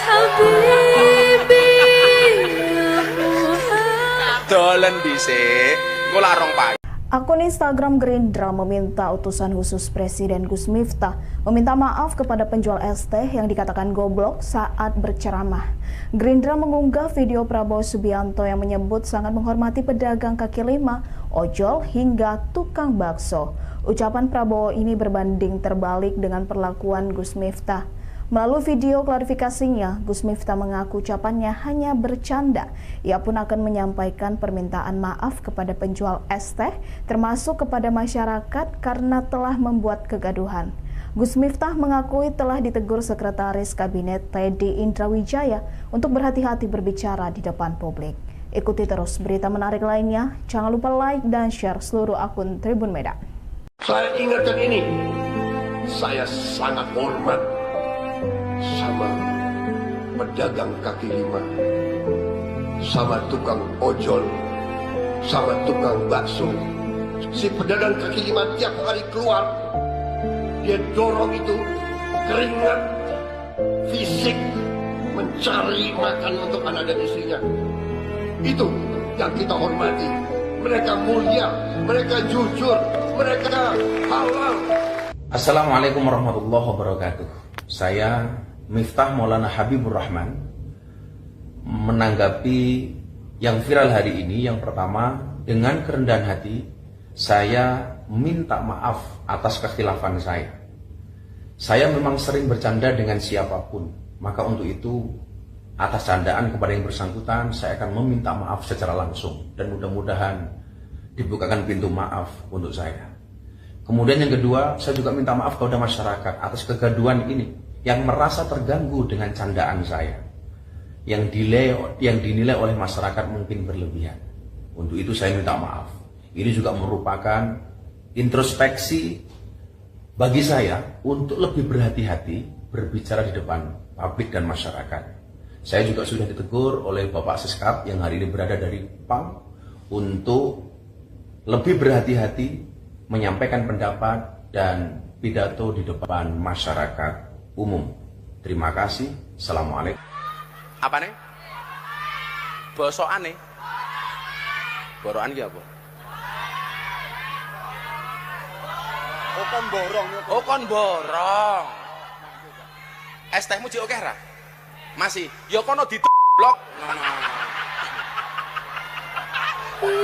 Habibi, ya Muhammad. Dolen dhisik. Engko larong payu. Akun Instagram Gerindra meminta utusan khusus Presiden Gus Miftah meminta maaf kepada penjual es teh yang dikatakan goblok saat berceramah. Gerindra mengunggah video Prabowo Subianto yang menyebut sangat menghormati pedagang kaki lima, ojol, hingga tukang bakso. Ucapan Prabowo ini berbanding terbalik dengan perlakuan Gus Miftah. Melalui video klarifikasinya, Gus Miftah mengaku ucapannya hanya bercanda. Ia pun akan menyampaikan permintaan maaf kepada penjual es teh, termasuk kepada masyarakat karena telah membuat kegaduhan. Gus Miftah mengakui telah ditegur Sekretaris Kabinet Teddy Indrawijaya untuk berhati-hati berbicara di depan publik. Ikuti terus berita menarik lainnya. Jangan lupa like dan share seluruh akun Tribun Medan. Saya ingatkan ini, saya sangat hormat sama pedagang kaki lima, sama tukang ojol, sama tukang bakso. Si pedagang kaki lima tiap hari keluar, dia dorong itu keringat fisik mencari makan untuk anak dan istrinya. Itu yang kita hormati. Mereka mulia, mereka jujur, mereka halal. Assalamualaikum warahmatullahi wabarakatuh. Saya Miftah Maulana Habibur Rahman menanggapi yang viral hari ini. Yang pertama, dengan kerendahan hati saya minta maaf atas kekhilafan saya. Saya memang sering bercanda dengan siapapun, maka untuk itu atas candaan kepada yang bersangkutan saya akan meminta maaf secara langsung, dan mudah-mudahan dibukakan pintu maaf untuk saya. Kemudian yang kedua, saya juga minta maaf kepada masyarakat atas kegaduhan ini yang merasa terganggu dengan candaan saya, yang dinilai oleh masyarakat mungkin berlebihan. Untuk itu saya minta maaf. Ini juga merupakan introspeksi bagi saya untuk lebih berhati-hati berbicara di depan publik dan masyarakat. Saya juga sudah ditegur oleh Bapak Seskap yang hari ini berada dari PAM untuk lebih berhati-hati menyampaikan pendapat dan pidato di depan masyarakat umum. Terima kasih. Assalamualaikum. Apa nih? Bosokan nih? Borokan ki apa? Oh kon borong. Oh kon borong. Es tehmu jek akeh ra? Masih. Ya kono blok. Ya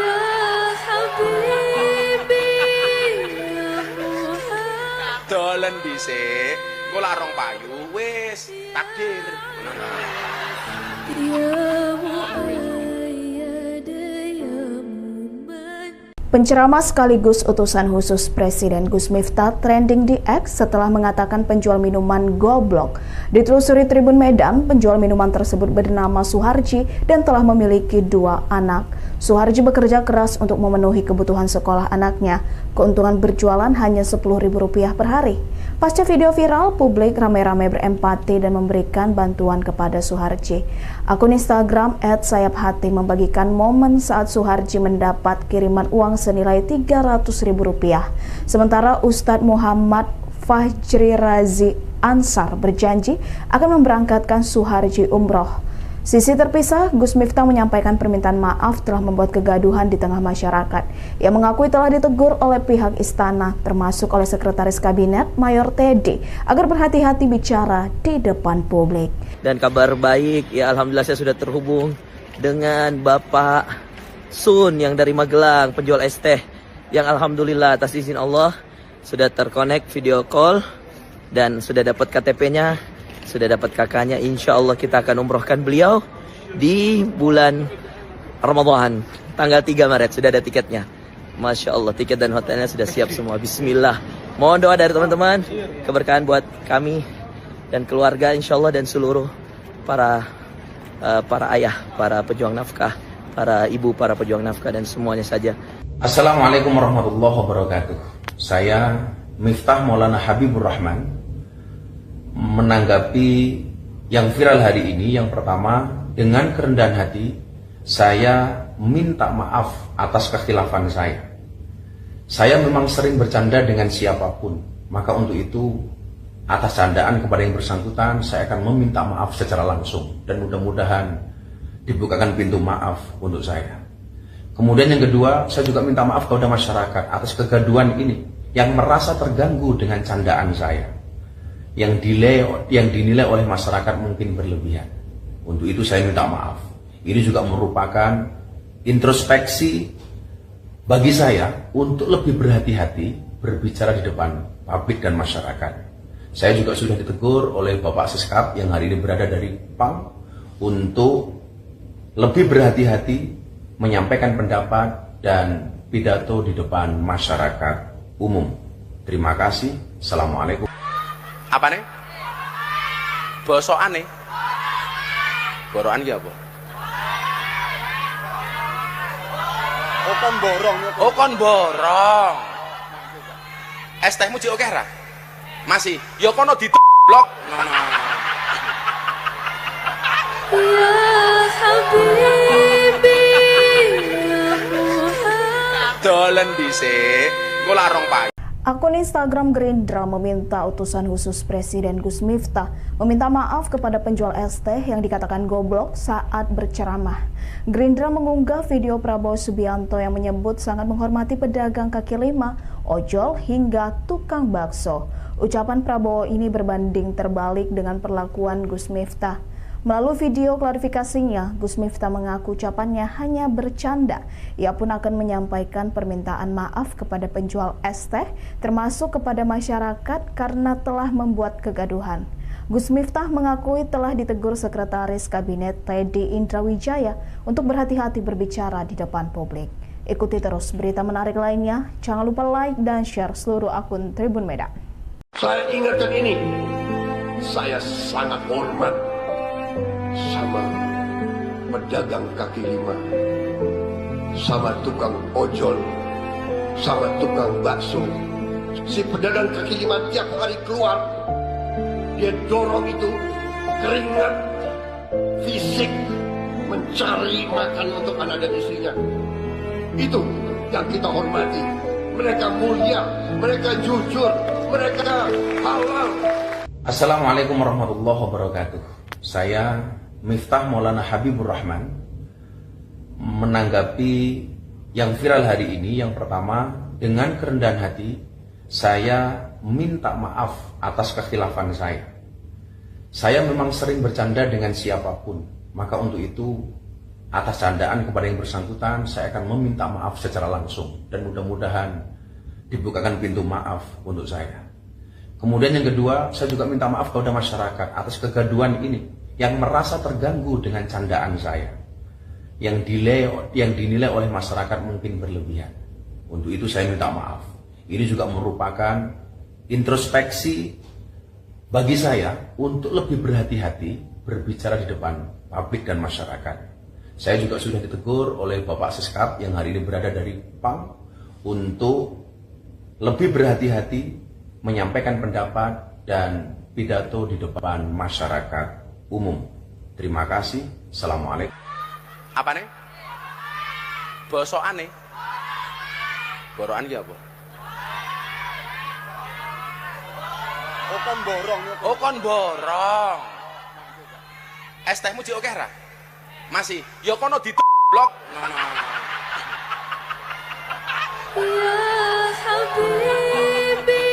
Habibi, ya Muhammad. Dolen dhisik. Engko larong payu wis takdir. Ya muayyad ya muman. Penceramah sekaligus utusan khusus Presiden Gus Miftah trending di X setelah mengatakan penjual minuman goblok. Ditelusuri Tribun Medan, penjual minuman tersebut bernama Suharji dan telah memiliki 2 anak. Suharji bekerja keras untuk memenuhi kebutuhan sekolah anaknya. Keuntungan berjualan hanya Rp10.000 per hari. Pasca video viral, publik ramai-ramai berempati dan memberikan bantuan kepada Suharji. Akun Instagram @sayapHati membagikan momen saat Suharji mendapat kiriman uang senilai Rp300.000. Sementara Ustadz Muhammad Fajri Razi Ansar berjanji akan memberangkatkan Suharji umroh. Sisi terpisah, Gus Miftah menyampaikan permintaan maaf telah membuat kegaduhan di tengah masyarakat. Ia mengakui telah ditegur oleh pihak istana, termasuk oleh Sekretaris Kabinet Mayor Teddy, agar berhati-hati bicara di depan publik. Dan kabar baik, ya alhamdulillah saya sudah terhubung dengan Bapak Sun yang dari Magelang, penjual es teh, yang alhamdulillah atas izin Allah sudah terkonek video call dan sudah dapat KTP-nya, sudah dapat kakaknya. Insya Allah kita akan umrohkan beliau di bulan Ramadan, tanggal 3 Maret, sudah ada tiketnya. Masya Allah, tiket dan hotelnya sudah siap semua. Bismillah. Mohon doa dari teman-teman, keberkahan buat kami dan keluarga insya Allah, dan seluruh para ayah, para pejuang nafkah, para ibu, para pejuang nafkah, dan semuanya saja. Assalamualaikum warahmatullahi wabarakatuh. Saya Miftah Maulana Habibur Rahman menanggapi yang viral hari ini. Yang pertama, dengan kerendahan hati saya minta maaf atas kekhilafan saya. Saya memang sering bercanda dengan siapapun, maka untuk itu atas candaan kepada yang bersangkutan saya akan meminta maaf secara langsung, dan mudah-mudahan dibukakan pintu maaf untuk saya. Kemudian yang kedua, saya juga minta maaf kepada masyarakat atas kegaduhan ini yang merasa terganggu dengan candaan saya, yang dinilai oleh masyarakat mungkin berlebihan. Untuk itu saya minta maaf. Ini juga merupakan introspeksi bagi saya untuk lebih berhati-hati berbicara di depan publik dan masyarakat. Saya juga sudah ditegur oleh Bapak Seskap yang hari ini berada dari PAM untuk lebih berhati-hati menyampaikan pendapat dan pidato di depan masyarakat umum. Terima kasih. Assalamualaikum. Apa nih? Bosokan nih. Borokan ki apa? Oh kon borong. Oh kon borong. Es tehmu jek oke ra? Masih. Ya kono blok. Ya Habibi ya Muhammad. Dolen dhisik. Engko larong pae. Akun Instagram Gerindra meminta utusan khusus Presiden Gus Miftah meminta maaf kepada penjual es teh yang dikatakan goblok saat berceramah. Gerindra mengunggah video Prabowo Subianto yang menyebut sangat menghormati pedagang kaki lima, ojol, hingga tukang bakso. Ucapan Prabowo ini berbanding terbalik dengan perlakuan Gus Miftah. Melalui video klarifikasinya, Gus Miftah mengaku ucapannya hanya bercanda. Ia pun akan menyampaikan permintaan maaf kepada penjual es teh, termasuk kepada masyarakat karena telah membuat kegaduhan. Gus Miftah mengakui telah ditegur Sekretaris Kabinet Teddy Indrawijaya untuk berhati-hati berbicara di depan publik. Ikuti terus berita menarik lainnya. Jangan lupa like dan share seluruh akun Tribun Medan. Saya ingatkan ini, saya sangat hormat sama pedagang kaki lima, sama tukang ojol, sama tukang bakso. Si pedagang kaki lima tiap hari keluar, dia dorong itu keringat fisik mencari makan untuk anak dan istrinya. Itu yang kita hormati. Mereka mulia, mereka jujur, mereka halal. Assalamualaikum warahmatullahi wabarakatuh. Saya Miftah Maulana Habibur Rahman menanggapi yang viral hari ini. Yang pertama, dengan kerendahan hati saya minta maaf atas kekhilafan saya. Saya memang sering bercanda dengan siapapun, maka untuk itu atas candaan kepada yang bersangkutan saya akan meminta maaf secara langsung, dan mudah-mudahan dibukakan pintu maaf untuk saya. Kemudian yang kedua, saya juga minta maaf kepada masyarakat atas kegaduhan ini yang merasa terganggu dengan candaan saya, yang dinilai oleh masyarakat mungkin berlebihan. Untuk itu saya minta maaf. Ini juga merupakan introspeksi bagi saya untuk lebih berhati-hati berbicara di depan publik dan masyarakat. Saya juga sudah ditegur oleh Bapak Seskap yang hari ini berada dari PAM untuk lebih berhati-hati menyampaikan pendapat dan pidato di depan masyarakat umum. Terima kasih. Assalamualaikum. Apa nih? Bosokan nih. Borokan ki apa? Oh kon borong. Oh kon borong. Es tehmu jek akeh ra? Masih. Ya kono blok. Ya Habibi,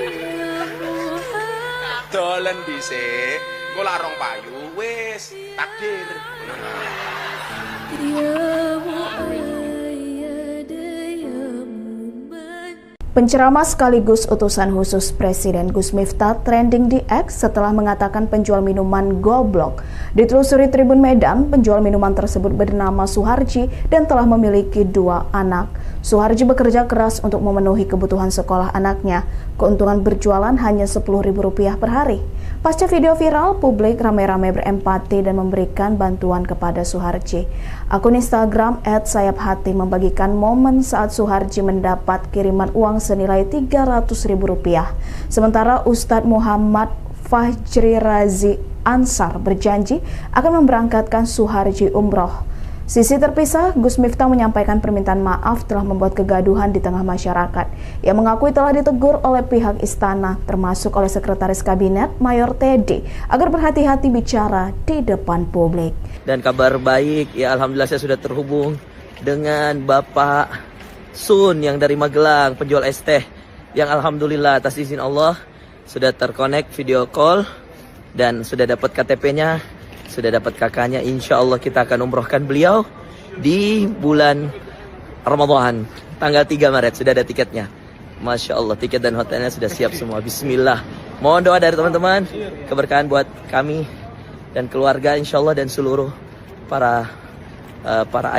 ya Muhammad. Dolen dhisik. Engko lak rong payu wis takdir. Ya Muayyad, ya Muman. Penceramah sekaligus utusan khusus Presiden Gus Miftah trending di X setelah mengatakan penjual minuman goblok. Ditelusuri Tribun Medan, penjual minuman tersebut bernama Suharji dan telah memiliki 2 anak. Suharji bekerja keras untuk memenuhi kebutuhan sekolah anaknya. Keuntungan berjualan hanya Rp10.000 per hari. Pasca video viral, publik ramai-ramai berempati dan memberikan bantuan kepada Suharji. Akun Instagram @sayapHati membagikan momen saat Suharji mendapat kiriman uang senilai Rp300.000. Sementara Ustadz Muhammad Fajri Razi Ansar berjanji akan memberangkatkan Suharji umroh. Sisi terpisah, Gus Miftah menyampaikan permintaan maaf telah membuat kegaduhan di tengah masyarakat. Ia mengakui telah ditegur oleh pihak istana, termasuk oleh Sekretaris Kabinet Mayor Teddy, agar berhati-hati bicara di depan publik. Dan kabar baik, ya alhamdulillah saya sudah terhubung dengan Bapak Sun yang dari Magelang, penjual es teh, yang alhamdulillah atas izin Allah sudah terkonek video call dan sudah dapat KTP-nya, sudah dapat kakaknya. Insya Allah kita akan umrohkan beliau di bulan Ramadan tanggal 3 Maret. Sudah ada tiketnya. Masya Allah, tiket dan hotelnya sudah siap semua. Bismillah. Mohon doa dari teman-teman, keberkahan buat kami dan keluarga insya Allah, dan seluruh para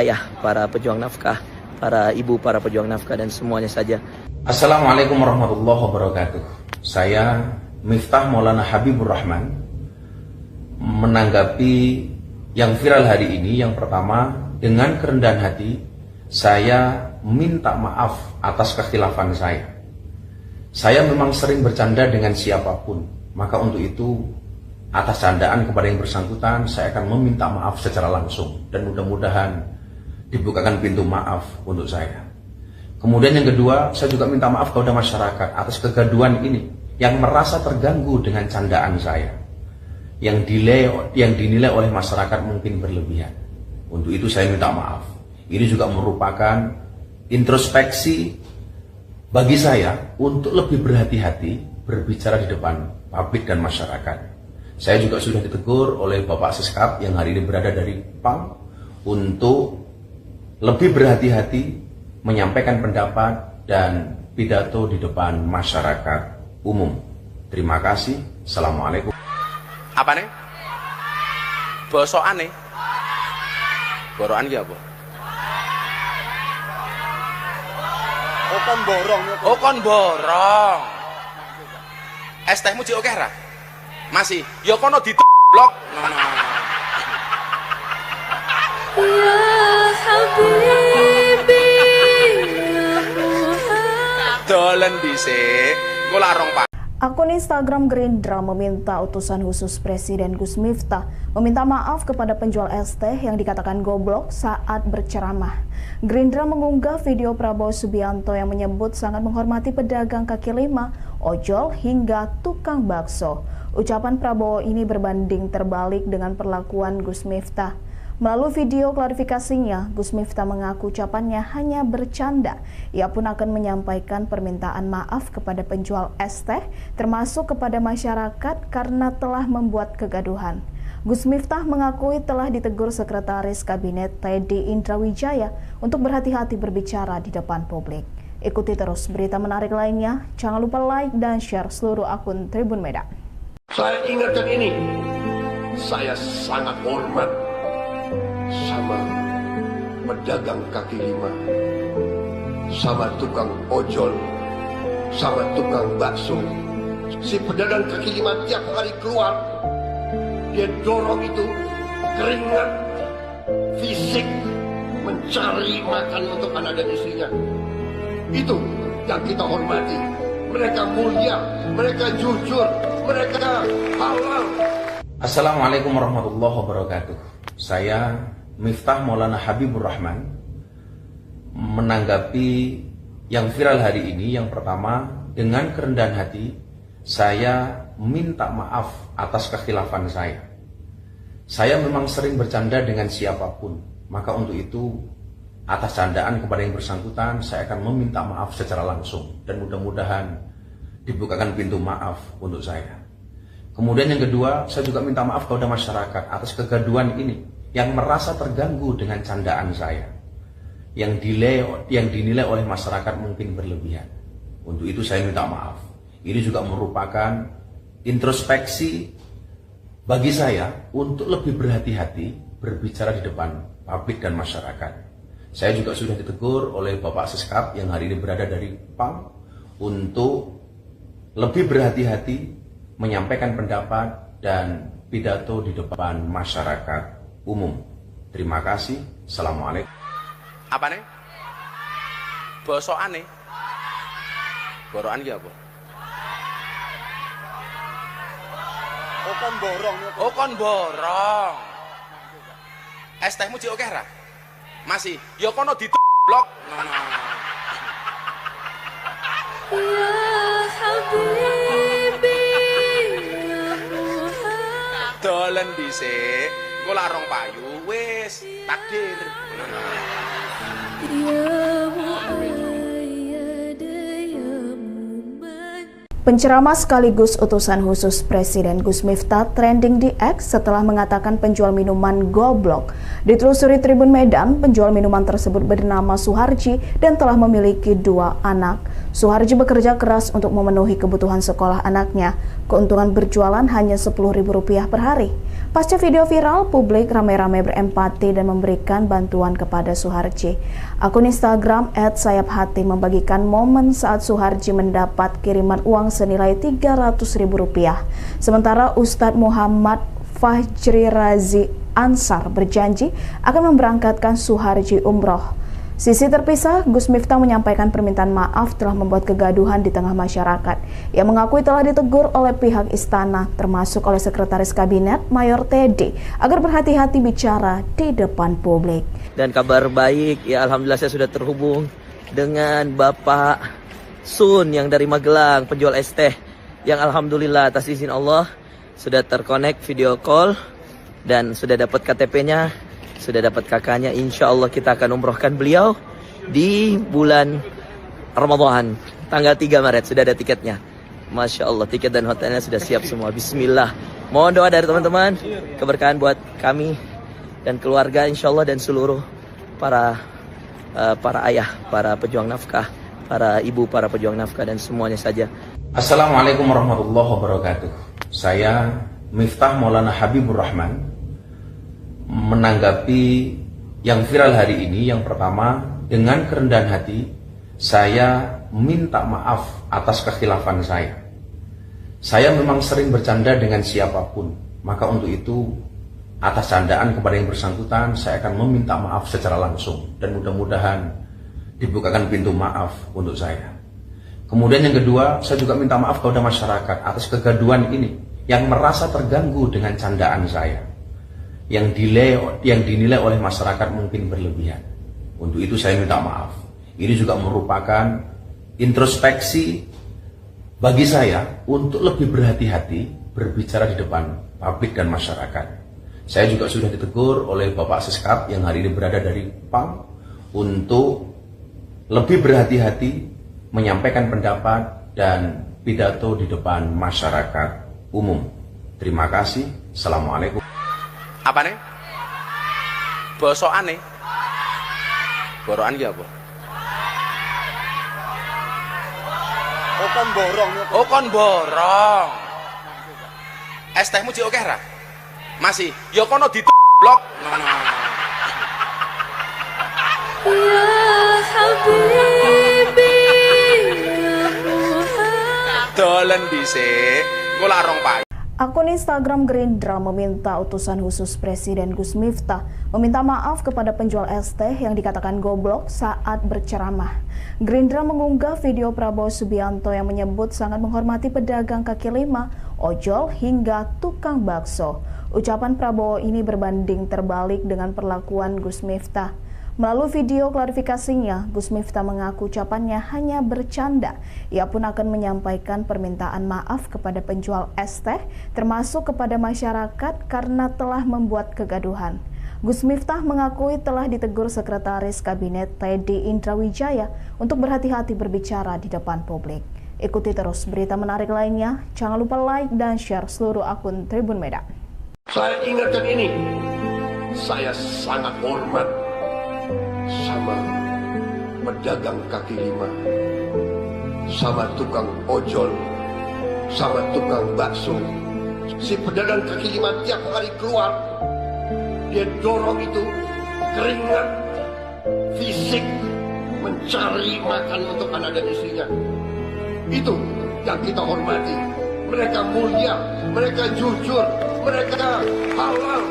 ayah, para pejuang nafkah, para ibu, para pejuang nafkah, dan semuanya saja. Assalamualaikum warahmatullahi wabarakatuh. Saya Miftah Maulana Habibur Rahman menanggapi yang viral hari ini. Yang pertama, dengan kerendahan hati saya minta maaf atas kekhilafan saya. Saya memang sering bercanda dengan siapapun, maka untuk itu atas candaan kepada yang bersangkutan saya akan meminta maaf secara langsung, dan mudah-mudahan dibukakan pintu maaf untuk saya. Kemudian yang kedua, saya juga minta maaf kepada masyarakat atas kegaduhan ini yang merasa terganggu dengan candaan saya, yang dinilai oleh masyarakat mungkin berlebihan. Untuk itu saya minta maaf. Ini juga merupakan introspeksi bagi saya untuk lebih berhati-hati berbicara di depan publik dan masyarakat. Saya juga sudah ditegur oleh Bapak Seskap yang hari ini berada dari PAM untuk lebih berhati-hati menyampaikan pendapat dan pidato di depan masyarakat umum. Terima kasih. Assalamualaikum. Apa nih? Bosokan nih. Borokan ki apa? Oh kon borong. Oh kon borong. Es tehmu jek akeh ra? Masih. Ya kono blok. Ya Habibi, ya Muhammad. Dolen dhisik. Engko lak rong Akun Instagram Gerindra meminta utusan khusus Presiden Gus Miftah meminta maaf kepada penjual es teh yang dikatakan goblok saat berceramah. Gerindra mengunggah video Prabowo Subianto yang menyebut sangat menghormati pedagang kaki lima, ojol hingga tukang bakso. Ucapan Prabowo ini berbanding terbalik dengan perlakuan Gus Miftah. Melalui video klarifikasinya, Gus Miftah mengaku ucapannya hanya bercanda. Ia pun akan menyampaikan permintaan maaf kepada penjual es teh, termasuk kepada masyarakat karena telah membuat kegaduhan. Gus Miftah mengakui telah ditegur Sekretaris Kabinet Teddy Indrawijaya untuk berhati-hati berbicara di depan publik. Ikuti terus berita menarik lainnya. Jangan lupa like dan share seluruh akun Tribun Medan. Saya ingatkan ini, saya sangat hormat sama pedagang kaki lima, sama tukang ojol, sama tukang bakso. Si pedagang kaki lima tiap hari keluar, dia dorong itu keringat fisik mencari makan untuk anak dan istrinya. Itu yang kita hormati. Mereka mulia, mereka jujur, mereka halal. Assalamualaikum warahmatullahi wabarakatuh. Saya Miftah Maulana Habibur Rahman menanggapi yang viral hari ini. Yang pertama, dengan kerendahan hati saya minta maaf atas kekhilafan saya. Saya memang sering bercanda dengan siapapun, maka untuk itu atas candaan kepada yang bersangkutan saya akan meminta maaf secara langsung dan mudah-mudahan dibukakan pintu maaf untuk saya. Kemudian yang kedua, saya juga minta maaf kepada masyarakat atas kegaduhan ini yang merasa terganggu dengan candaan saya, yang dinilai oleh masyarakat mungkin berlebihan. Untuk itu saya minta maaf. Ini juga merupakan introspeksi bagi saya untuk lebih berhati-hati berbicara di depan publik dan masyarakat. Saya juga sudah ditegur oleh Bapak Seskap yang hari ini berada dari PAM untuk lebih berhati-hati menyampaikan pendapat dan pidato di depan masyarakat umum. Terima kasih. Assalamualaikum. Apa nih? Bosokan nih? Borokan ya apa? Oh kon borong. Oh kon borong. Es tehmu jek akeh ra? Masih. Ya kono blok. Ya Habibi, ya Muhammad. Dolen dhisik. Engko larong payu wis takdir. Ya Muayyad, ya Muman. Penceramah sekaligus utusan khusus Presiden Gus Miftah trending di X setelah mengatakan penjual minuman goblok. Ditelusuri Tribun Medan, penjual minuman tersebut bernama Suharji dan telah memiliki 2 anak. Suharji bekerja keras untuk memenuhi kebutuhan sekolah anaknya. Keuntungan berjualan hanya Rp10.000 per hari. Pasca video viral, publik ramai-ramai berempati dan memberikan bantuan kepada Suharji. Akun Instagram @sayaphati membagikan momen saat Suharji mendapat kiriman uang senilai Rp300.000. Sementara Ustadz Muhammad Fajri Razi Ansar berjanji akan memberangkatkan Suharji umroh. Sisi terpisah, Gus Miftah menyampaikan permintaan maaf telah membuat kegaduhan di tengah masyarakat. Ia mengakui telah ditegur oleh pihak istana, termasuk oleh Sekretaris Kabinet Mayor Teddy, agar berhati-hati bicara di depan publik. Dan kabar baik, ya alhamdulillah saya sudah terhubung dengan Bapak Sun yang dari Magelang, penjual es teh, yang alhamdulillah atas izin Allah sudah terkonek video call dan sudah dapat KTP-nya, sudah dapat kakaknya. Insya Allah kita akan umrohkan beliau di bulan Ramadan, tanggal 3 Maret, sudah ada tiketnya. Masya Allah, tiket dan hotelnya sudah siap semua. Bismillah. Mohon doa dari teman-teman, keberkahan buat kami dan keluarga insya Allah, dan seluruh para ayah, para pejuang nafkah, para ibu, para pejuang nafkah, dan semuanya saja. Assalamualaikum warahmatullahi wabarakatuh. Saya Miftah Maulana Habibur Rahman menanggapi yang viral hari ini. Yang pertama, dengan kerendahan hati saya minta maaf atas kekhilafan saya. Saya memang sering bercanda dengan siapapun, maka untuk itu atas candaan kepada yang bersangkutan saya akan meminta maaf secara langsung dan mudah-mudahan dibukakan pintu maaf untuk saya. Kemudian yang kedua, saya juga minta maaf kepada masyarakat atas kegaduhan ini yang merasa terganggu dengan candaan saya, yang dinilai oleh masyarakat mungkin berlebihan. Untuk itu saya minta maaf. Ini juga merupakan introspeksi bagi saya untuk lebih berhati-hati berbicara di depan publik dan masyarakat. Saya juga sudah ditegur oleh Bapak Seskap yang hari ini berada dari PAM untuk lebih berhati-hati menyampaikan pendapat dan pidato di depan masyarakat umum. Terima kasih. Assalamualaikum. Apa nih? Bosokan nih? Borokan ya apa? Oh kon borong. Oh kon borong. Es tehmu jek akeh ra? Masih, ya kono blok. Ya Habibi, ya Muhammad. Dolen dhisik, engko lak rong payu. Akun Instagram Gerindra meminta utusan khusus Presiden Gus Miftah meminta maaf kepada penjual es teh yang dikatakan goblok saat berceramah. Gerindra mengunggah video Prabowo Subianto yang menyebut sangat menghormati pedagang kaki lima, ojol hingga tukang bakso. Ucapan Prabowo ini berbanding terbalik dengan perlakuan Gus Miftah. Melalui video klarifikasinya, Gus Miftah mengaku ucapannya hanya bercanda. Ia pun akan menyampaikan permintaan maaf kepada penjual es teh, termasuk kepada masyarakat karena telah membuat kegaduhan. Gus Miftah mengakui telah ditegur Sekretaris Kabinet Teddy Indrawijaya untuk berhati-hati berbicara di depan publik. Ikuti terus berita menarik lainnya. Jangan lupa like dan share seluruh akun Tribun Medan. Saya ingatkan ini, saya sangat hormat sama pedagang kaki lima, sama tukang ojol, sama tukang bakso. Si pedagang kaki lima tiap hari keluar, dia dorong itu keringat fisik mencari makan untuk anak dan istrinya. Itu yang kita hormati. Mereka mulia, mereka jujur, mereka halal.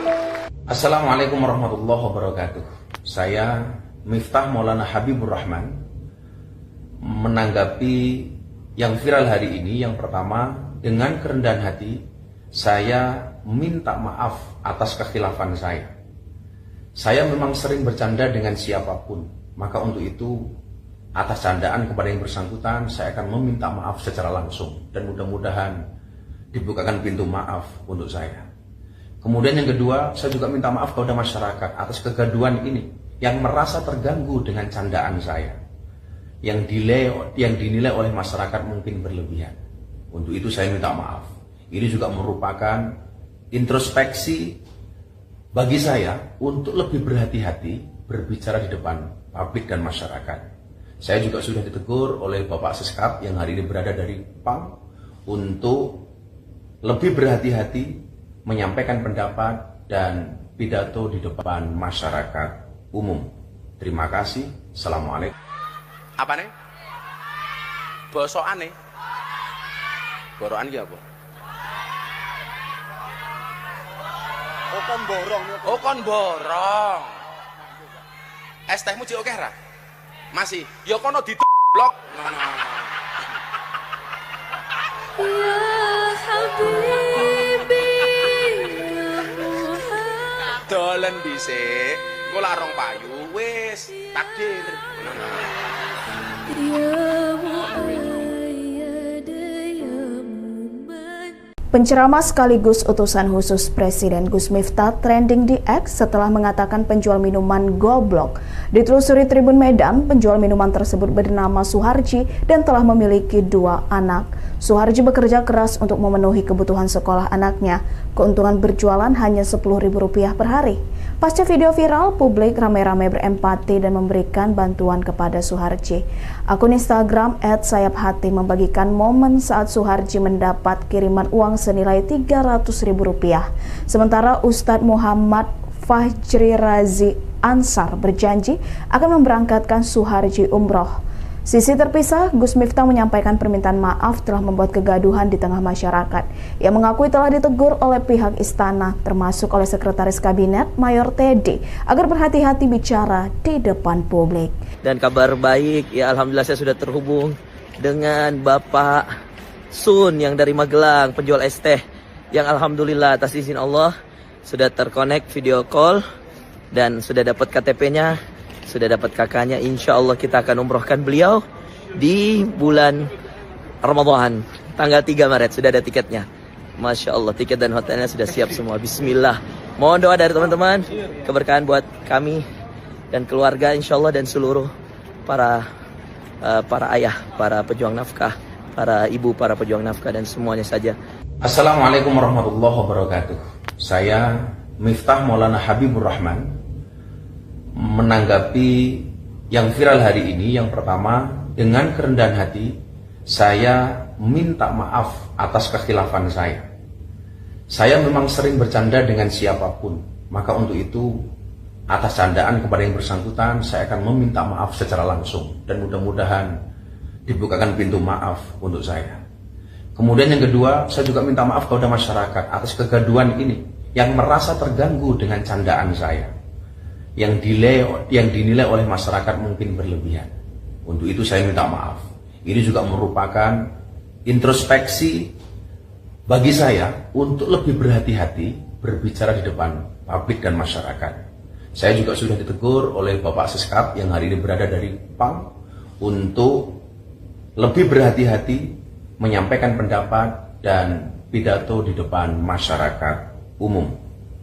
Assalamualaikum warahmatullahi wabarakatuh. Saya Miftah Maulana Habibur Rahman menanggapi yang viral hari ini. Yang pertama, dengan kerendahan hati saya minta maaf atas kekhilafan saya. Saya memang sering bercanda dengan siapapun, maka untuk itu atas candaan kepada yang bersangkutan saya akan meminta maaf secara langsung dan mudah-mudahan dibukakan pintu maaf untuk saya. Kemudian yang kedua, saya juga minta maaf kepada masyarakat atas kegaduhan ini yang merasa terganggu dengan candaan saya, yang dinilai oleh masyarakat mungkin berlebihan. Untuk itu saya minta maaf. Ini juga merupakan introspeksi bagi saya untuk lebih berhati-hati berbicara di depan publik dan masyarakat. Saya juga sudah ditegur oleh Bapak Seskap yang hari ini berada dari PAM untuk lebih berhati-hati menyampaikan pendapat dan pidato di depan masyarakat umum. Terima kasih. Assalamualaikum. Apa nih? Bosokan nih. Borokan ki apa? Oh kon borong. Oh kon borong. Es tehmu jek akeh ra? Masih, ya kono blok. Ya Habibi, ya Muhammad. Dolen dhisik, engko lak rong payu wis takdir. Ya Muayyad, ya Muman. Penceramah sekaligus utusan khusus Presiden Gus Miftah trending di X setelah mengatakan penjual minuman goblok. Ditelusuri Tribun Medan, penjual minuman tersebut bernama Suharji dan telah memiliki 2 anak. Suharji bekerja keras untuk memenuhi kebutuhan sekolah anaknya. Keuntungan berjualan hanya Rp10.000 per hari. Pasca video viral, publik ramai-ramai berempati dan memberikan bantuan kepada Suharji. Akun Instagram @sayaphati membagikan momen saat Suharji mendapat kiriman uang senilai Rp300.000. Sementara Ustadz Muhammad Fajri Razi Ansar berjanji akan memberangkatkan Suharji umroh. Sisi terpisah, Gus Miftah menyampaikan permintaan maaf telah membuat kegaduhan di tengah masyarakat. Ia mengakui telah ditegur oleh pihak istana, termasuk oleh Sekretaris Kabinet Mayor Teddy, agar berhati-hati bicara di depan publik. Dan kabar baik, ya alhamdulillah saya sudah terhubung dengan Bapak Sun yang dari Magelang, penjual es teh, yang alhamdulillah atas izin Allah sudah terkonek video call dan sudah dapat KTP-nya, sudah dapat kakaknya. Insya Allah kita akan umrohkan beliau di bulan Ramadan tanggal 3 Maret. Sudah ada tiketnya. Masya Allah, tiket dan hotelnya sudah siap semua. Bismillah. Mohon doa dari teman-teman, keberkahan buat kami dan keluarga insya Allah, dan seluruh para ayah, para pejuang nafkah, para ibu, para pejuang nafkah, dan semuanya saja. Assalamualaikum warahmatullahi wabarakatuh. Saya Miftah Maulana Habibur Rahman menanggapi yang viral hari ini. Yang pertama, dengan kerendahan hati saya minta maaf atas kekhilafan saya. Saya memang sering bercanda dengan siapapun, maka untuk itu atas candaan kepada yang bersangkutan saya akan meminta maaf secara langsung dan mudah-mudahan dibukakan pintu maaf untuk saya. Kemudian yang kedua, saya juga minta maaf kepada masyarakat atas kegaduhan ini yang merasa terganggu dengan candaan saya, yang dinilai oleh masyarakat mungkin berlebihan. Untuk itu saya minta maaf. Ini juga merupakan introspeksi bagi saya untuk lebih berhati-hati berbicara di depan publik dan masyarakat. Saya juga sudah ditegur oleh Bapak Seskap yang hari ini berada dari PAM untuk lebih berhati-hati menyampaikan pendapat dan pidato di depan masyarakat umum.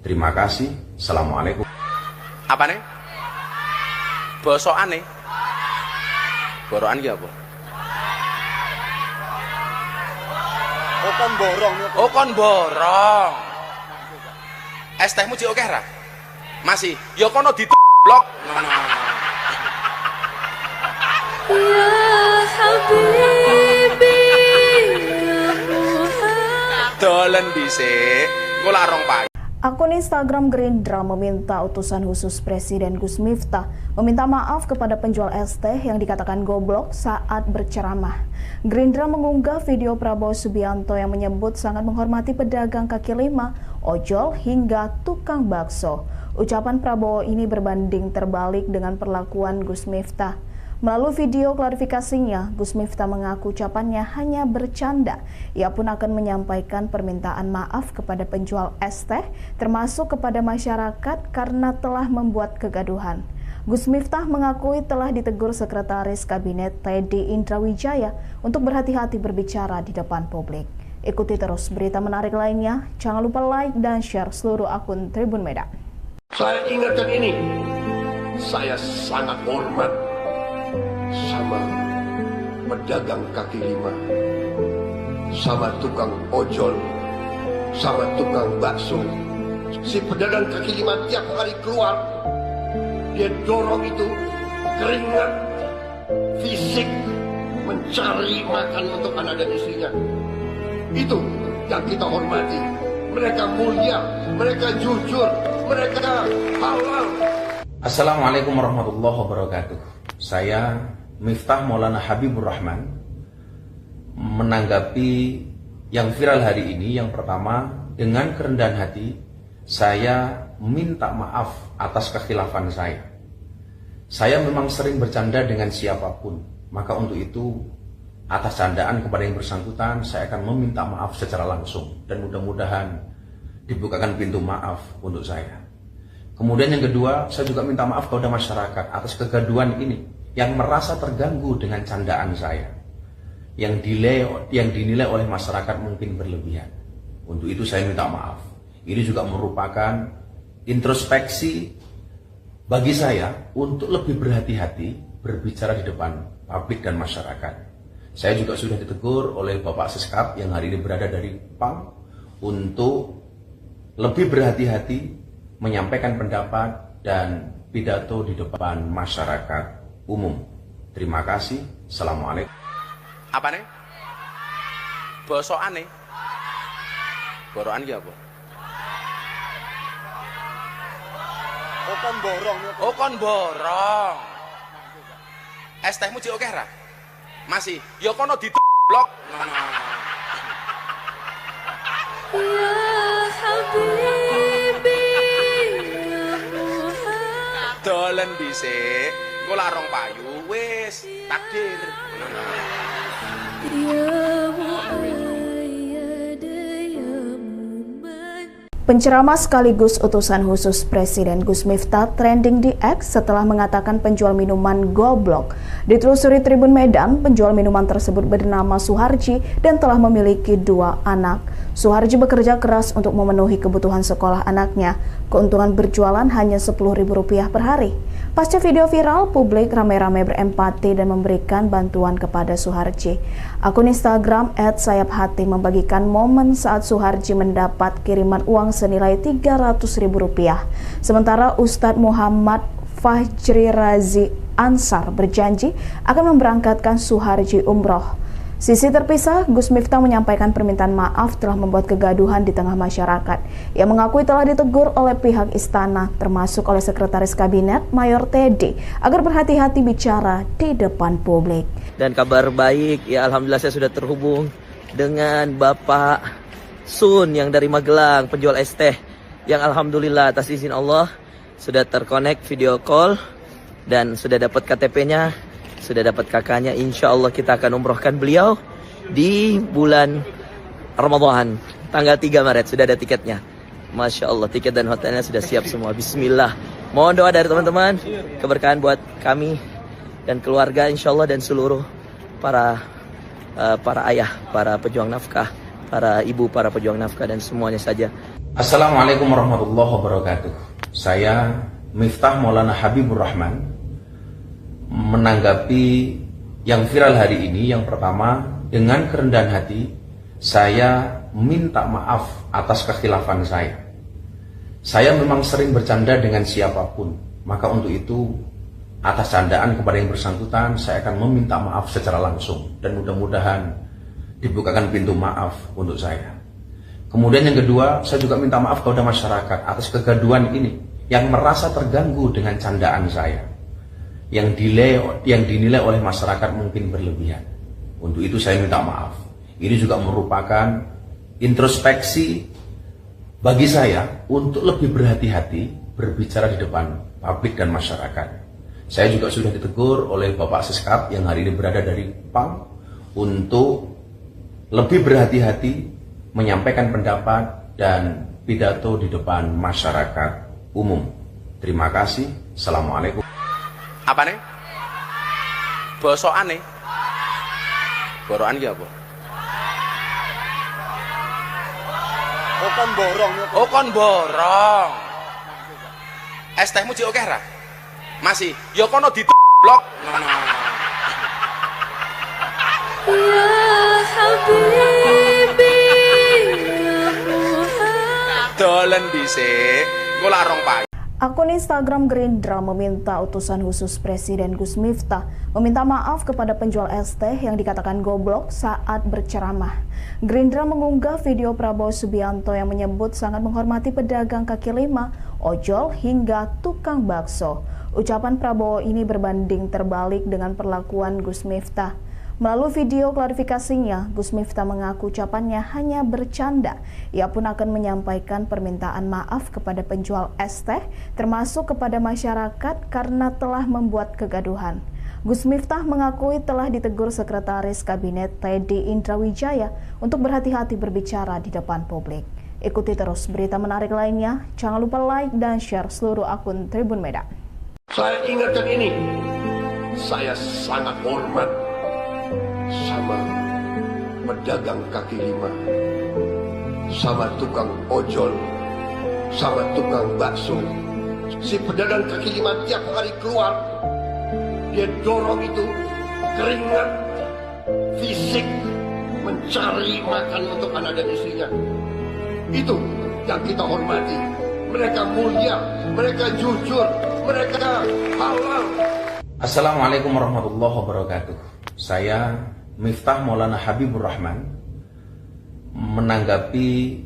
Terima kasih. Assalamualaikum. Apa nih? Bosokan nih? Borokan ki apa? Oh kon borong. Oh kon borong. Es tehmu jek akeh ra? Masih. Ya kono blok. Ya Habibi, ya Muhammad. Dolen dhisik. Engko lak rong payu. Akun Instagram Gerindra meminta utusan khusus Presiden Gus Miftah meminta maaf kepada penjual es teh yang dikatakan goblok saat berceramah. Gerindra mengunggah video Prabowo Subianto yang menyebut sangat menghormati pedagang kaki lima, ojol hingga tukang bakso. Ucapan Prabowo ini berbanding terbalik dengan perlakuan Gus Miftah. Melalui video klarifikasinya, Gus Miftah mengaku ucapannya hanya bercanda. Ia pun akan menyampaikan permintaan maaf kepada penjual es teh, termasuk kepada masyarakat karena telah membuat kegaduhan. Gus Miftah mengakui telah ditegur Sekretaris Kabinet Teddy Indrawijaya untuk berhati-hati berbicara di depan publik. Ikuti terus berita menarik lainnya. Jangan lupa like dan share seluruh akun Tribun Medan. Saya ingatkan ini, saya sangat hormat sama pedagang kaki lima, sama tukang ojol, sama tukang bakso. Si pedagang kaki lima tiap hari keluar, dia dorong itu keringat fisik mencari makan untuk anak dan istrinya. Itu yang kita hormati. Mereka mulia, mereka jujur, mereka halal. Assalamualaikum warahmatullahi wabarakatuh. Saya Miftah Maulana Habibur Rahman menanggapi yang viral hari ini. Yang pertama, dengan kerendahan hati saya minta maaf atas kekhilafan saya. Saya memang sering bercanda dengan siapapun, maka untuk itu atas candaan kepada yang bersangkutan saya akan meminta maaf secara langsung dan mudah-mudahan dibukakan pintu maaf untuk saya. Kemudian yang kedua, saya juga minta maaf kepada masyarakat atas kegaduhan ini yang merasa terganggu dengan candaan saya, yang dinilai oleh masyarakat mungkin berlebihan. Untuk itu saya minta maaf. Ini juga merupakan introspeksi bagi saya untuk lebih berhati-hati berbicara di depan publik dan masyarakat. Saya juga sudah ditegur oleh Bapak Seskap yang hari ini berada dari PAM untuk lebih berhati-hati menyampaikan pendapat dan pidato di depan masyarakat umum. Terima kasih. Assalamualaikum. Apa nih? Bosokan nih? Borokan ki apa? Oh kon borong. Oh kon borong. Es tehmu jek akeh ra? Masih. Ya kono blok. Ya Habibi, ya Muhammad. Dolen dhisik. Engko lak rong payu wis takdir. Ya Muayyad, ya Muman. Penceramah sekaligus utusan khusus Presiden Gus Miftah trending di X setelah mengatakan penjual minuman goblok. Ditelusuri Tribun Medan, penjual minuman tersebut bernama Suharji dan telah memiliki 2 anak. Suharji bekerja keras untuk memenuhi kebutuhan sekolah anaknya. Keuntungan berjualan hanya Rp10.000 per hari. Pasca video viral, publik ramai-ramai berempati dan memberikan bantuan kepada Suharji. Akun Instagram @sayaphati membagikan momen saat Suharji mendapat kiriman uang senilai Rp300.000. Sementara Ustadz Muhammad Fajri Razi Ansar berjanji akan memberangkatkan Suharji umroh. Sisi terpisah, Gus Miftah menyampaikan permintaan maaf telah membuat kegaduhan di tengah masyarakat. Ia mengakui telah ditegur oleh pihak istana, termasuk oleh Sekretaris Kabinet Mayor Teddy, agar berhati-hati bicara di depan publik. Dan kabar baik, ya alhamdulillah saya sudah terhubung dengan Bapak Sun yang dari Magelang, penjual es teh, yang alhamdulillah atas izin Allah sudah terkonek video call dan sudah dapat KTP-nya. Sudah dapat kakaknya, insya Allah kita akan umrohkan beliau di bulan Ramadan, tanggal 3 Maret, sudah ada tiketnya. Masya Allah, tiket dan hotelnya sudah siap semua. Bismillah. Mohon doa dari teman-teman, keberkahan buat kami dan keluarga insya Allah, dan seluruh para ayah, para pejuang nafkah, para ibu, para pejuang nafkah, dan semuanya saja. Assalamualaikum warahmatullahi wabarakatuh. Saya Miftah Maulana Habibur Rahman menanggapi yang viral hari ini. Yang pertama, dengan kerendahan hati saya minta maaf atas kekhilafan saya. Saya memang sering bercanda dengan siapapun, maka untuk itu atas candaan kepada yang bersangkutan saya akan meminta maaf secara langsung, dan mudah-mudahan dibukakan pintu maaf untuk saya. Kemudian yang kedua, saya juga minta maaf kepada masyarakat atas kegaduhan ini yang merasa terganggu dengan candaan saya, yang dinilai oleh masyarakat mungkin berlebihan. Untuk itu saya minta maaf. Ini juga merupakan introspeksi bagi saya untuk lebih berhati-hati berbicara di depan publik dan masyarakat. Saya juga sudah ditegur oleh Bapak Seskap yang hari ini berada dari PAM untuk lebih berhati-hati menyampaikan pendapat dan pidato di depan masyarakat umum. Terima kasih. Assalamualaikum. Apa nih? Bosokan nih? Borokan ki apa? Oh kon borong. Oh kon borong. Es tehmu cik oke ra? Masih? Ya kono di blok. Ya Habibi, ya Muhammad. Dolen dhisik. Engko lak rong payu. Akun Instagram Gerindra meminta utusan khusus Presiden Gus Miftah meminta maaf kepada penjual es teh yang dikatakan goblok saat berceramah. Gerindra mengunggah video Prabowo Subianto yang menyebut sangat menghormati pedagang kaki lima, ojol, hingga tukang bakso. Ucapan Prabowo ini berbanding terbalik dengan perlakuan Gus Miftah. Melalui video klarifikasinya, Gus Miftah mengaku ucapannya hanya bercanda. Ia pun akan menyampaikan permintaan maaf kepada penjual es teh, termasuk kepada masyarakat karena telah membuat kegaduhan. Gus Miftah mengakui telah ditegur Sekretaris Kabinet Teddy Indrawijaya untuk berhati-hati berbicara di depan publik. Ikuti terus berita menarik lainnya. Jangan lupa like dan share seluruh akun Tribun Medan. Saya ingatkan ini, saya sangat hormat sama pedagang kaki lima, sama tukang ojol, sama tukang bakso. Si pedagang kaki lima tiap hari keluar, dia dorong itu keringat fisik mencari makan untuk anak dan istrinya. Itu yang kita hormati. Mereka mulia, mereka jujur, mereka halal. Assalamualaikum warahmatullahi wabarakatuh. Saya Miftah Maulana Habibur Rahman menanggapi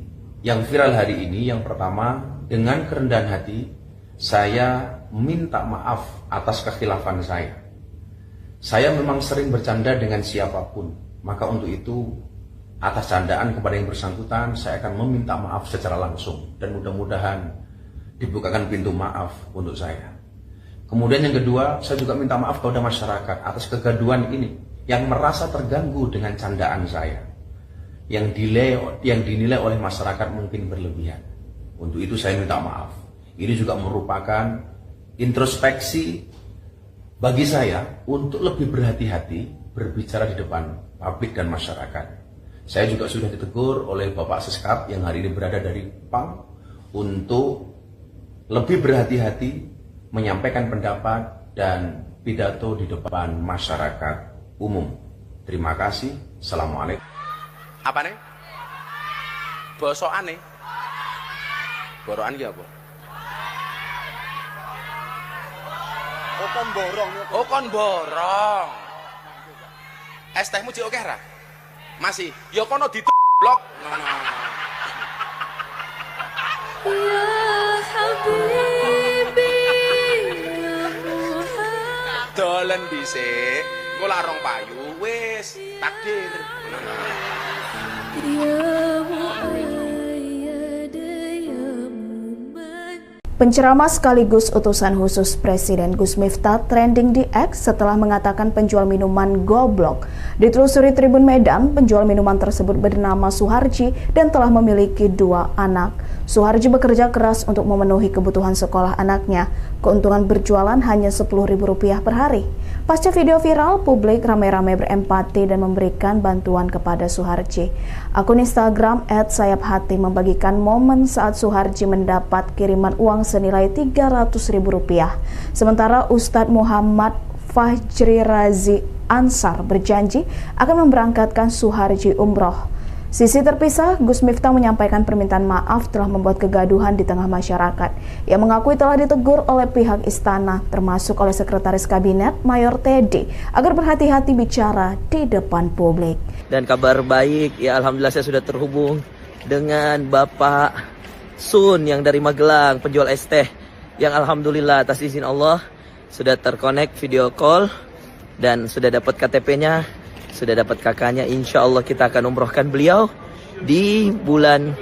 yang viral hari ini. Yang pertama, dengan kerendahan hati saya minta maaf atas kekhilafan saya. Saya memang sering bercanda dengan siapapun, maka untuk itu atas candaan kepada yang bersangkutan saya akan meminta maaf secara langsung, dan mudah-mudahan dibukakan pintu maaf untuk saya. Kemudian yang kedua, saya juga minta maaf kepada masyarakat atas kegaduhan ini yang merasa terganggu dengan candaan saya, yang dinilai oleh masyarakat mungkin berlebihan. Untuk itu saya minta maaf. Ini juga merupakan introspeksi bagi saya untuk lebih berhati-hati berbicara di depan publik dan masyarakat. Saya juga sudah ditegur oleh Bapak Seskap yang hari ini berada dari PAM untuk lebih berhati-hati menyampaikan pendapat dan pidato di depan masyarakat umum. Terima kasih. Assalamualaikum. Apa nih? Bosokan nih? Borokan ki apa? Oh kon borong. Oh kon borong. Es tehmu cik oke ra? Masih, ya kono blok. Ya Habibi, ya Muhammad. Dolen dhisik, engko lak rong payu wis takdir. Ya Muayyad, ya Muman. Penceramah sekaligus utusan khusus Presiden Gus Miftah trending di X setelah mengatakan penjual minuman goblok. Ditelusuri Tribun Medan, penjual minuman tersebut bernama Suharji dan telah memiliki 2 anak. Suharji bekerja keras untuk memenuhi kebutuhan sekolah anaknya. Keuntungan berjualan hanya Rp10.000 per hari. Pasca video viral, publik ramai-ramai berempati dan memberikan bantuan kepada Suharji. Akun Instagram @sayapHati membagikan momen saat Suharji mendapat kiriman uang senilai Rp300.000. Sementara Ustadz Muhammad Fajri Razi Ansar berjanji akan memberangkatkan Suharji umroh. Sisi terpisah, Gus Miftah menyampaikan permintaan maaf telah membuat kegaduhan di tengah masyarakat. Ia mengakui telah ditegur oleh pihak istana, termasuk oleh Sekretaris Kabinet Mayor Teddy, agar berhati-hati bicara di depan publik. Dan kabar baik, ya alhamdulillah saya sudah terhubung dengan Bapak Sun yang dari Magelang, penjual es teh, yang alhamdulillah atas izin Allah sudah terkonek video call dan sudah dapat KTP-nya, sudah dapat kakaknya. Insya Allah kita akan umrohkan beliau di bulan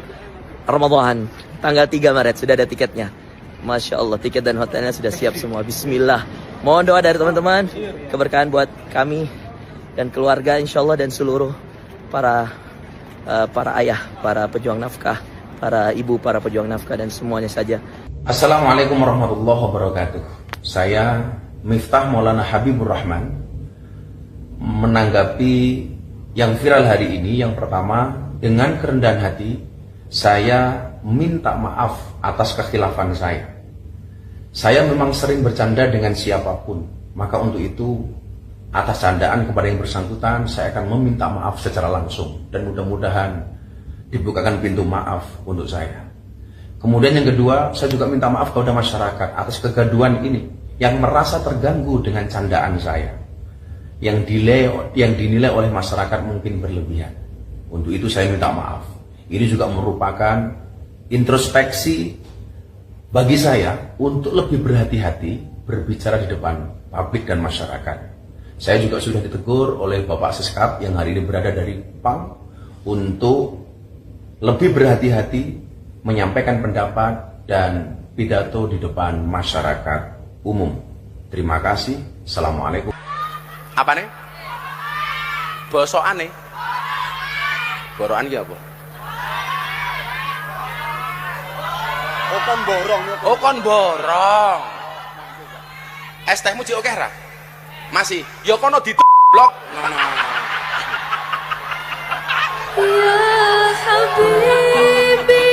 Ramadan, tanggal 3 Maret, sudah ada tiketnya. Masya Allah, tiket dan hotelnya sudah siap semua. Bismillah. Mohon doa dari teman-teman, keberkahan buat kami dan keluarga insya Allah, dan seluruh para ayah, para pejuang nafkah, para ibu, para pejuang nafkah, dan semuanya saja. Assalamualaikum warahmatullahi wabarakatuh. Saya Miftah Maulana Habibur Rahman menanggapi yang viral hari ini. Yang pertama, dengan kerendahan hati saya minta maaf atas kekhilafan saya. Saya memang sering bercanda dengan siapapun, maka untuk itu atas candaan kepada yang bersangkutan saya akan meminta maaf secara langsung, dan mudah-mudahan dibukakan pintu maaf untuk saya. Kemudian yang kedua, saya juga minta maaf kepada masyarakat atas kegaduhan ini yang merasa terganggu dengan candaan saya, yang dinilai oleh masyarakat mungkin berlebihan. Untuk itu saya minta maaf. Ini juga merupakan introspeksi bagi saya untuk lebih berhati-hati berbicara di depan publik dan masyarakat. Saya juga sudah ditegur oleh Bapak Seskap yang hari ini berada dari PAM untuk lebih berhati-hati menyampaikan pendapat dan pidato di depan masyarakat umum. Terima kasih. Assalamualaikum. Apa nih? Bosokan nih. Borokan ki apa? Oh kon borong. Oh kon borong. Es tehmu jek akeh ra? Masih, ya kono blok. Ya Habibi,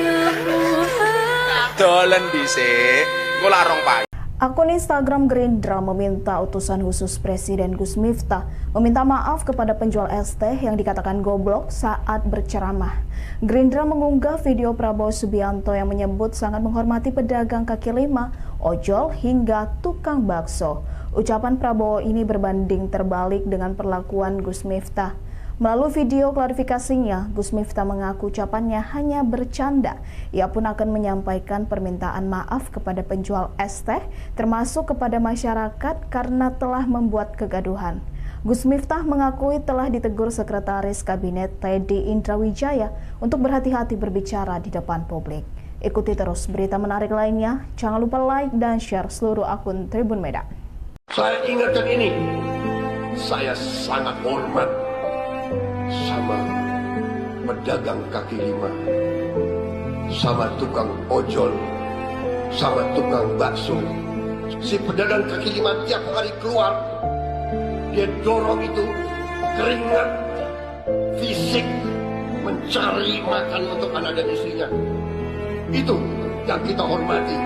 ya Muhammad. Dolen dhisik, engko lak rong payu. Akun Instagram Gerindra meminta utusan khusus Presiden Gus Miftah meminta maaf kepada penjual es teh yang dikatakan goblok saat berceramah. Gerindra mengunggah video Prabowo Subianto yang menyebut sangat menghormati pedagang kaki lima, ojol, hingga tukang bakso. Ucapan Prabowo ini berbanding terbalik dengan perlakuan Gus Miftah. Melalui video klarifikasinya, Gus Miftah mengaku ucapannya hanya bercanda. Ia pun akan menyampaikan permintaan maaf kepada penjual es teh, termasuk kepada masyarakat karena telah membuat kegaduhan. Gus Miftah mengakui telah ditegur Sekretaris Kabinet Teddy Indrawijaya untuk berhati-hati berbicara di depan publik. Ikuti terus berita menarik lainnya. Jangan lupa like dan share seluruh akun Tribun Medan. Saya ingatkan ini, saya sangat hormat sama pedagang kaki lima, sama tukang ojol, sama tukang bakso. Si pedagang kaki lima tiap hari keluar, dia dorong itu keringat fisik mencari makan untuk anak dan istrinya. Itu yang kita hormati.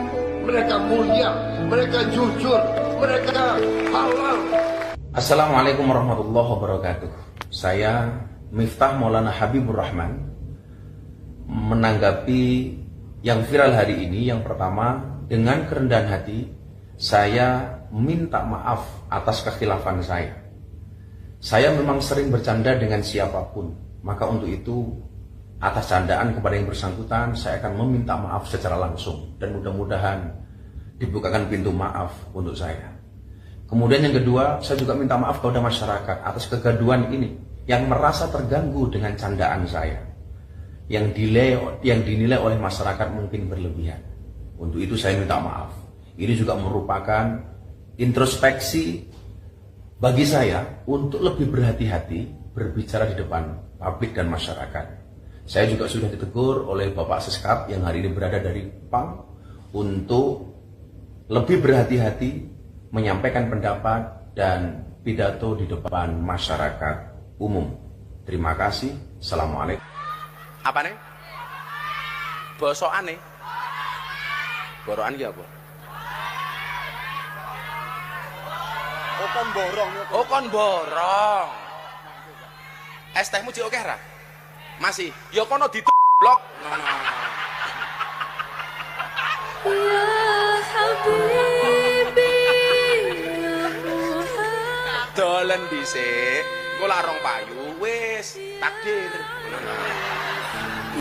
Mereka mulia, mereka jujur, mereka halal. Assalamualaikum warahmatullahi wabarakatuh. Saya Miftah Maulana Habibur Rahman menanggapi yang viral hari ini. Yang pertama, dengan kerendahan hati saya minta maaf atas kekhilafan saya. Saya memang sering bercanda dengan siapapun, maka untuk itu atas candaan kepada yang bersangkutan saya akan meminta maaf secara langsung dan mudah-mudahan dibukakan pintu maaf untuk saya. Kemudian yang kedua, saya juga minta maaf kepada masyarakat atas kegaduhan ini yang merasa terganggu dengan candaan saya, yang dinilai oleh masyarakat mungkin berlebihan. Untuk itu saya minta maaf. Ini juga merupakan introspeksi bagi saya untuk lebih berhati-hati berbicara di depan publik dan masyarakat. Saya juga sudah ditegur oleh Bapak Seskap yang hari ini berada dari PAM untuk lebih berhati-hati menyampaikan pendapat dan pidato di depan masyarakat umum. Terima kasih. Assalamualaikum. Apa nih? Bosokan nih. Borokan ki apa? Oh kon borong. Oh kon borong. Es tehmu jek akeh ra? Masih. Ya kono blok. Ya Habibi, ya Muhammad. Dolen dhisik. Engko lak rong payu wis takdir.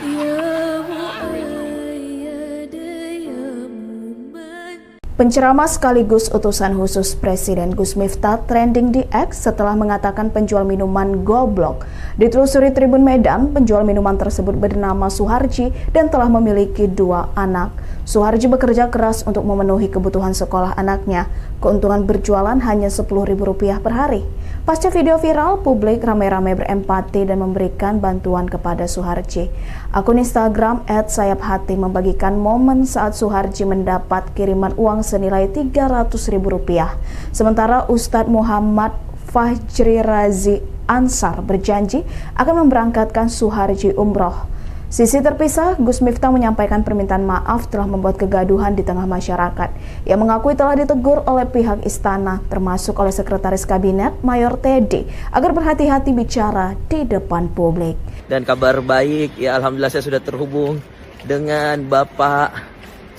Ya Muayyad, ya Muman. Penceramah sekaligus utusan khusus Presiden Gus Miftah trending di X setelah mengatakan penjual minuman goblok. Ditelusuri Tribun Medan, penjual minuman tersebut bernama Suharji dan telah memiliki 2 anak. Suharji bekerja keras untuk memenuhi kebutuhan sekolah anaknya. Keuntungan berjualan hanya Rp10.000 per hari. Pasca video viral, publik ramai-ramai berempati dan memberikan bantuan kepada Suharji. Akun Instagram @sayaphati membagikan momen saat Suharji mendapat kiriman uang senilai Rp300.000. Sementara Ustadz Muhammad Fajri Razi Ansar berjanji akan memberangkatkan Suharji umroh. Sisi terpisah, Gus Miftah menyampaikan permintaan maaf telah membuat kegaduhan di tengah masyarakat. Ia mengakui telah ditegur oleh pihak istana, termasuk oleh Sekretaris Kabinet Mayor Teddy, agar berhati-hati bicara di depan publik. Dan kabar baik, ya alhamdulillah saya sudah terhubung dengan Bapak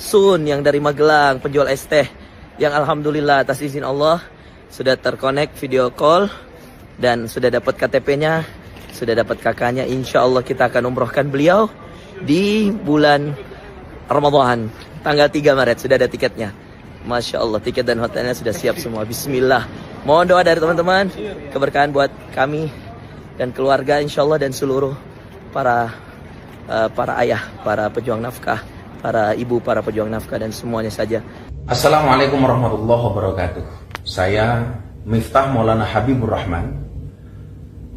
Sun yang dari Magelang, penjual es teh, yang alhamdulillah atas izin Allah sudah terkonek video call dan sudah dapat KTP-nya, sudah dapat kakaknya. Insya Allah kita akan umrohkan beliau di bulan Ramadan tanggal 3 Maret. Sudah ada tiketnya. Masya Allah, tiket dan hotelnya sudah siap semua. Bismillah. Mohon doa dari teman-teman, keberkahan buat kami dan keluarga insya Allah, dan seluruh para ayah, para pejuang nafkah, para ibu, para pejuang nafkah, dan semuanya saja. Assalamualaikum warahmatullahi wabarakatuh. Saya Miftah Maulana Habibur Rahman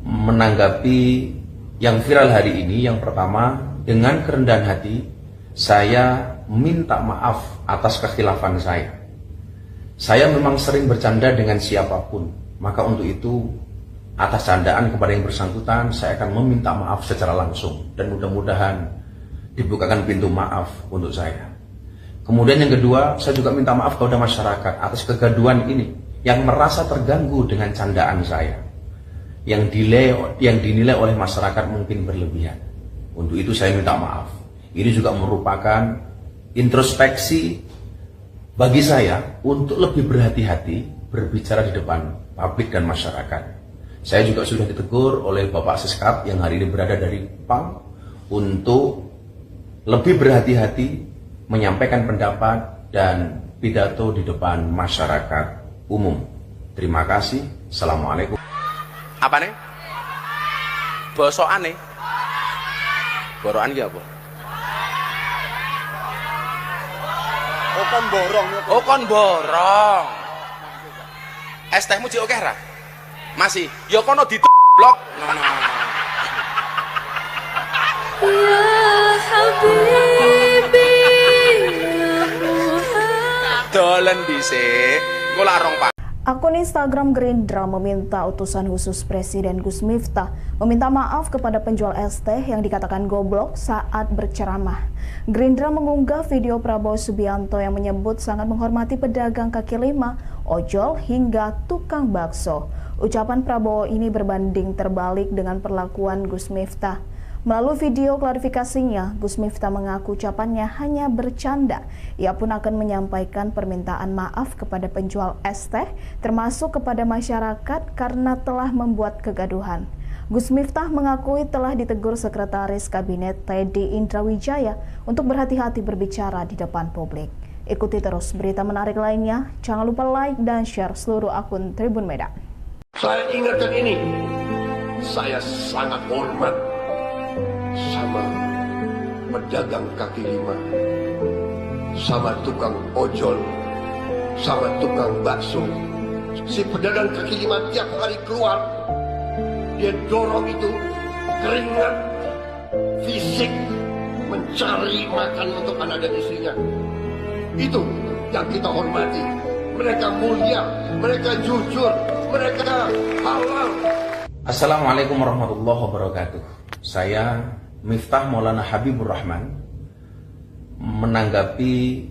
menanggapi yang viral hari ini. Yang pertama, dengan kerendahan hati saya minta maaf atas kekhilafan saya. Saya memang sering bercanda dengan siapapun, maka untuk itu atas candaan kepada yang bersangkutan saya akan meminta maaf secara langsung dan mudah-mudahan dibukakan pintu maaf untuk saya. Kemudian yang kedua, saya juga minta maaf kepada masyarakat atas kegaduhan ini yang merasa terganggu dengan candaan saya, yang dinilai oleh masyarakat mungkin berlebihan. Untuk itu saya minta maaf. Ini juga merupakan introspeksi bagi saya untuk lebih berhati-hati berbicara di depan publik dan masyarakat. Saya juga sudah ditegur oleh Bapak Seskap yang hari ini berada dari PAM untuk lebih berhati-hati menyampaikan pendapat dan pidato di depan masyarakat umum. Terima kasih. Assalamualaikum. Apa nih? Bosokan nih. Borokan ki apa? Oh kon borong. Oh kon borong. Es tehmu jek akeh ra? Masih. Ya kono blok. Ya Habibi, ya Muhammad. Dolen dhisik. Engko lak rong Akun Instagram Gerindra meminta utusan khusus Presiden Gus Miftah meminta maaf kepada penjual es teh yang dikatakan goblok saat berceramah. Gerindra mengunggah video Prabowo Subianto yang menyebut sangat menghormati pedagang kaki lima, ojol hingga tukang bakso. Ucapan Prabowo ini berbanding terbalik dengan perlakuan Gus Miftah. Melalui video klarifikasinya, Gus Miftah mengaku ucapannya hanya bercanda. Ia pun akan menyampaikan permintaan maaf kepada penjual es teh, termasuk kepada masyarakat karena telah membuat kegaduhan. Gus Miftah mengakui telah ditegur Sekretaris Kabinet Teddy Indrawijaya untuk berhati-hati berbicara di depan publik. Ikuti terus berita menarik lainnya. Jangan lupa like dan share seluruh akun Tribun Medan. Saya ingatkan ini, saya sangat hormat sama pedagang kaki lima, sama tukang ojol, sama tukang bakso. Si pedagang kaki lima tiap hari keluar, dia dorong itu keringat fisik mencari makan untuk anak dan istrinya. Itu yang kita hormati. Mereka mulia, mereka jujur, mereka halal. Assalamualaikum warahmatullahi wabarakatuh. Saya Miftah Maulana Habibur Rahman menanggapi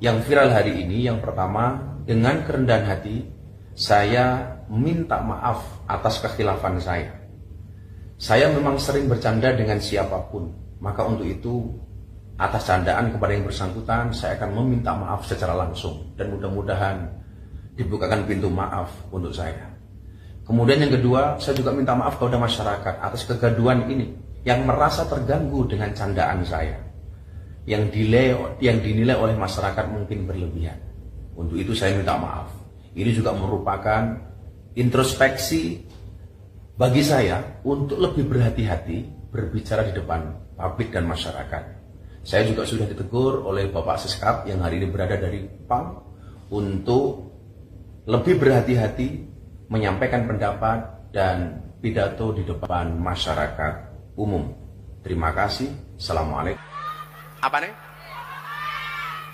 yang viral hari ini. Yang pertama, dengan kerendahan hati saya minta maaf atas kekhilafan saya. Saya memang sering bercanda dengan siapapun, maka untuk itu atas candaan kepada yang bersangkutan saya akan meminta maaf secara langsung dan mudah-mudahan dibukakan pintu maaf untuk saya. Kemudian yang kedua, saya juga minta maaf kepada masyarakat atas kegaduhan ini yang merasa terganggu dengan candaan saya, yang dinilai oleh masyarakat mungkin berlebihan. Untuk itu saya minta maaf. Ini juga merupakan introspeksi bagi saya untuk lebih berhati-hati berbicara di depan publik dan masyarakat. Saya juga sudah ditegur oleh Bapak Seskap yang hari ini berada dari PAM untuk lebih berhati-hati menyampaikan pendapat dan pidato di depan masyarakat umum. Terima kasih. Assalamualaikum. Apa nih?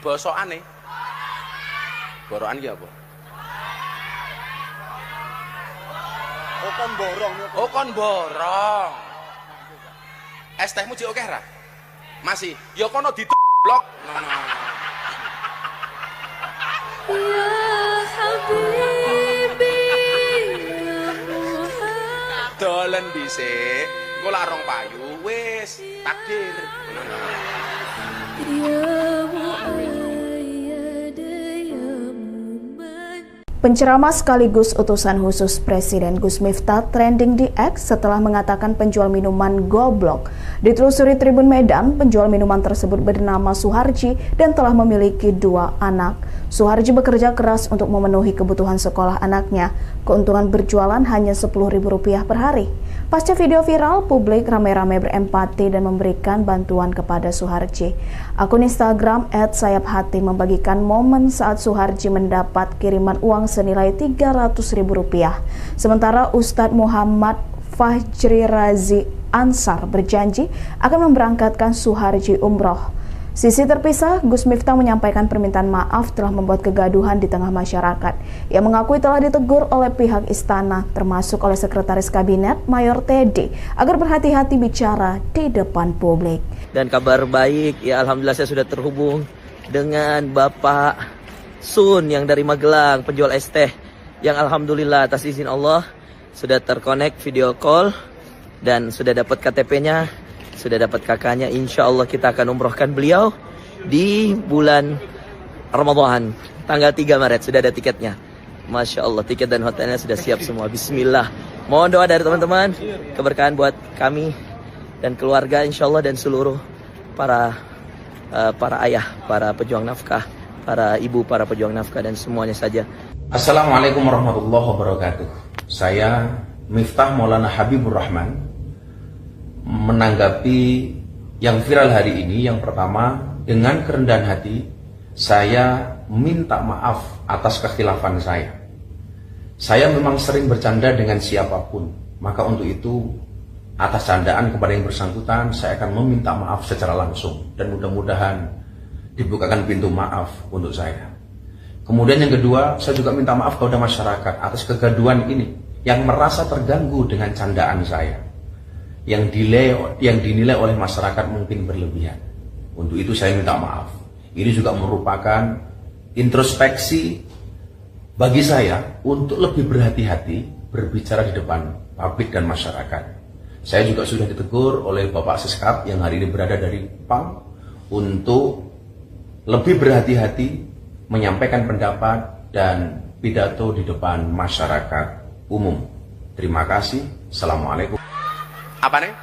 Bosokan nih? Borokan ya apa? Oh kon borong. Oh kon borong. Es tehmu jek akeh ra? Masih. Ya kono blok. Ya Habibi, ya Muhammad. Dolen dhisik. Engko lak rong payu wis takdir. Ya Muayyad, ya Muman. Penceramah sekaligus utusan khusus Presiden Gus Miftah trending di X setelah mengatakan penjual minuman goblok. Ditelusuri Tribun Medan, penjual minuman tersebut bernama Suharji dan telah memiliki 2 anak. Suharji bekerja keras untuk memenuhi kebutuhan sekolah anaknya. Keuntungan berjualan hanya Rp10.000 per hari. Pasca video viral, publik ramai-ramai berempati dan memberikan bantuan kepada Suharji. Akun Instagram @sayaphati membagikan momen saat Suharji mendapat kiriman uang senilai Rp300.000. Sementara Ustadz Muhammad Fajri Razi Ansar berjanji akan memberangkatkan Suharji umroh. Sisi terpisah, Gus Miftah menyampaikan permintaan maaf telah membuat kegaduhan di tengah masyarakat. Ia mengakui telah ditegur oleh pihak istana, termasuk oleh Sekretaris Kabinet Mayor Teddy, agar berhati-hati bicara di depan publik. Dan kabar baik, ya alhamdulillah saya sudah terhubung dengan Bapak Sun yang dari Magelang, penjual es teh, yang alhamdulillah atas izin Allah sudah terkonek video call dan sudah dapat KTP-nya, sudah dapat kakaknya. Insya Allah kita akan umrohkan beliau di bulan Ramadan tanggal 3 Maret. Sudah ada tiketnya. Masya Allah, tiket dan hotelnya sudah siap semua. Bismillah. Mohon doa dari teman-teman, keberkahan buat kami dan keluarga insya Allah, dan seluruh para ayah, para pejuang nafkah, para ibu, para pejuang nafkah, dan semuanya saja. Assalamualaikum warahmatullahi wabarakatuh. Saya Miftah Maulana Habibur Rahman menanggapi yang viral hari ini. Yang pertama, dengan kerendahan hati saya minta maaf atas kekhilafan saya. Saya memang sering bercanda dengan siapapun, maka untuk itu atas candaan kepada yang bersangkutan saya akan meminta maaf secara langsung dan mudah-mudahan dibukakan pintu maaf untuk saya. Kemudian yang kedua, saya juga minta maaf kepada masyarakat atas kegaduhan ini yang merasa terganggu dengan candaan saya, yang dinilai oleh masyarakat mungkin berlebihan. Untuk itu saya minta maaf. Ini juga merupakan introspeksi bagi saya untuk lebih berhati-hati berbicara di depan publik dan masyarakat. Saya juga sudah ditegur oleh Bapak Seskap yang hari ini berada dari PAM untuk lebih berhati-hati menyampaikan pendapat dan pidato di depan masyarakat umum. Terima kasih. Assalamualaikum. Apa nih?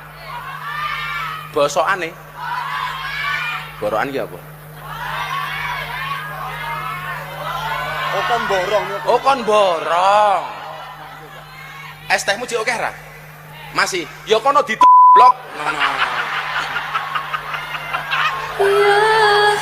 Bosokan nih. Borokan ya apa? Oh kon borong ya. Oh kon borong. Es tehmu jek akeh ra? Masih. Ya kono blok. Ya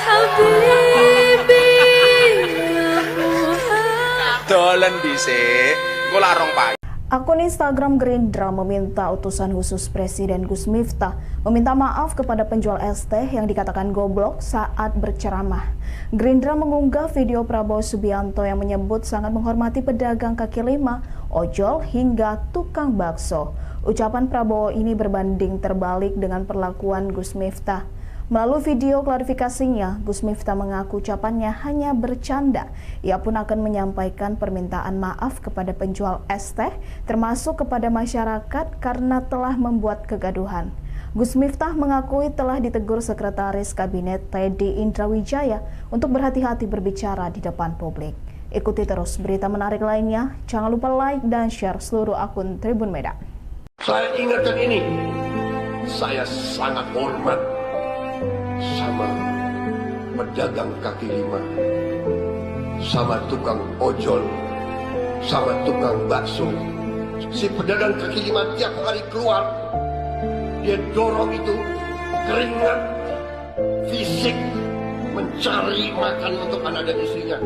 Habibi ya Muhammad. Dolen dhisik. Engko larong payu. Akun Instagram Gerindra meminta utusan khusus Presiden Gus Miftah meminta maaf kepada penjual es teh yang dikatakan goblok saat berceramah. Gerindra mengunggah video Prabowo Subianto yang menyebut sangat menghormati pedagang kaki lima, ojol hingga tukang bakso. Ucapan Prabowo ini berbanding terbalik dengan perlakuan Gus Miftah. Melalui video klarifikasinya, Gus Miftah mengaku ucapannya hanya bercanda. Ia pun akan menyampaikan permintaan maaf kepada penjual es teh, termasuk kepada masyarakat karena telah membuat kegaduhan. Gus Miftah mengakui telah ditegur Sekretaris Kabinet Teddy Indrawijaya untuk berhati-hati berbicara di depan publik. Ikuti terus berita menarik lainnya. Jangan lupa like dan share seluruh akun Tribun Medan. Saya ingatkan ini, saya sangat hormat sama pedagang kaki lima, sama tukang ojol, sama tukang bakso. Si pedagang kaki lima tiap kali keluar, dia dorong itu keringat fisik mencari makan untuk anak dan istrinya.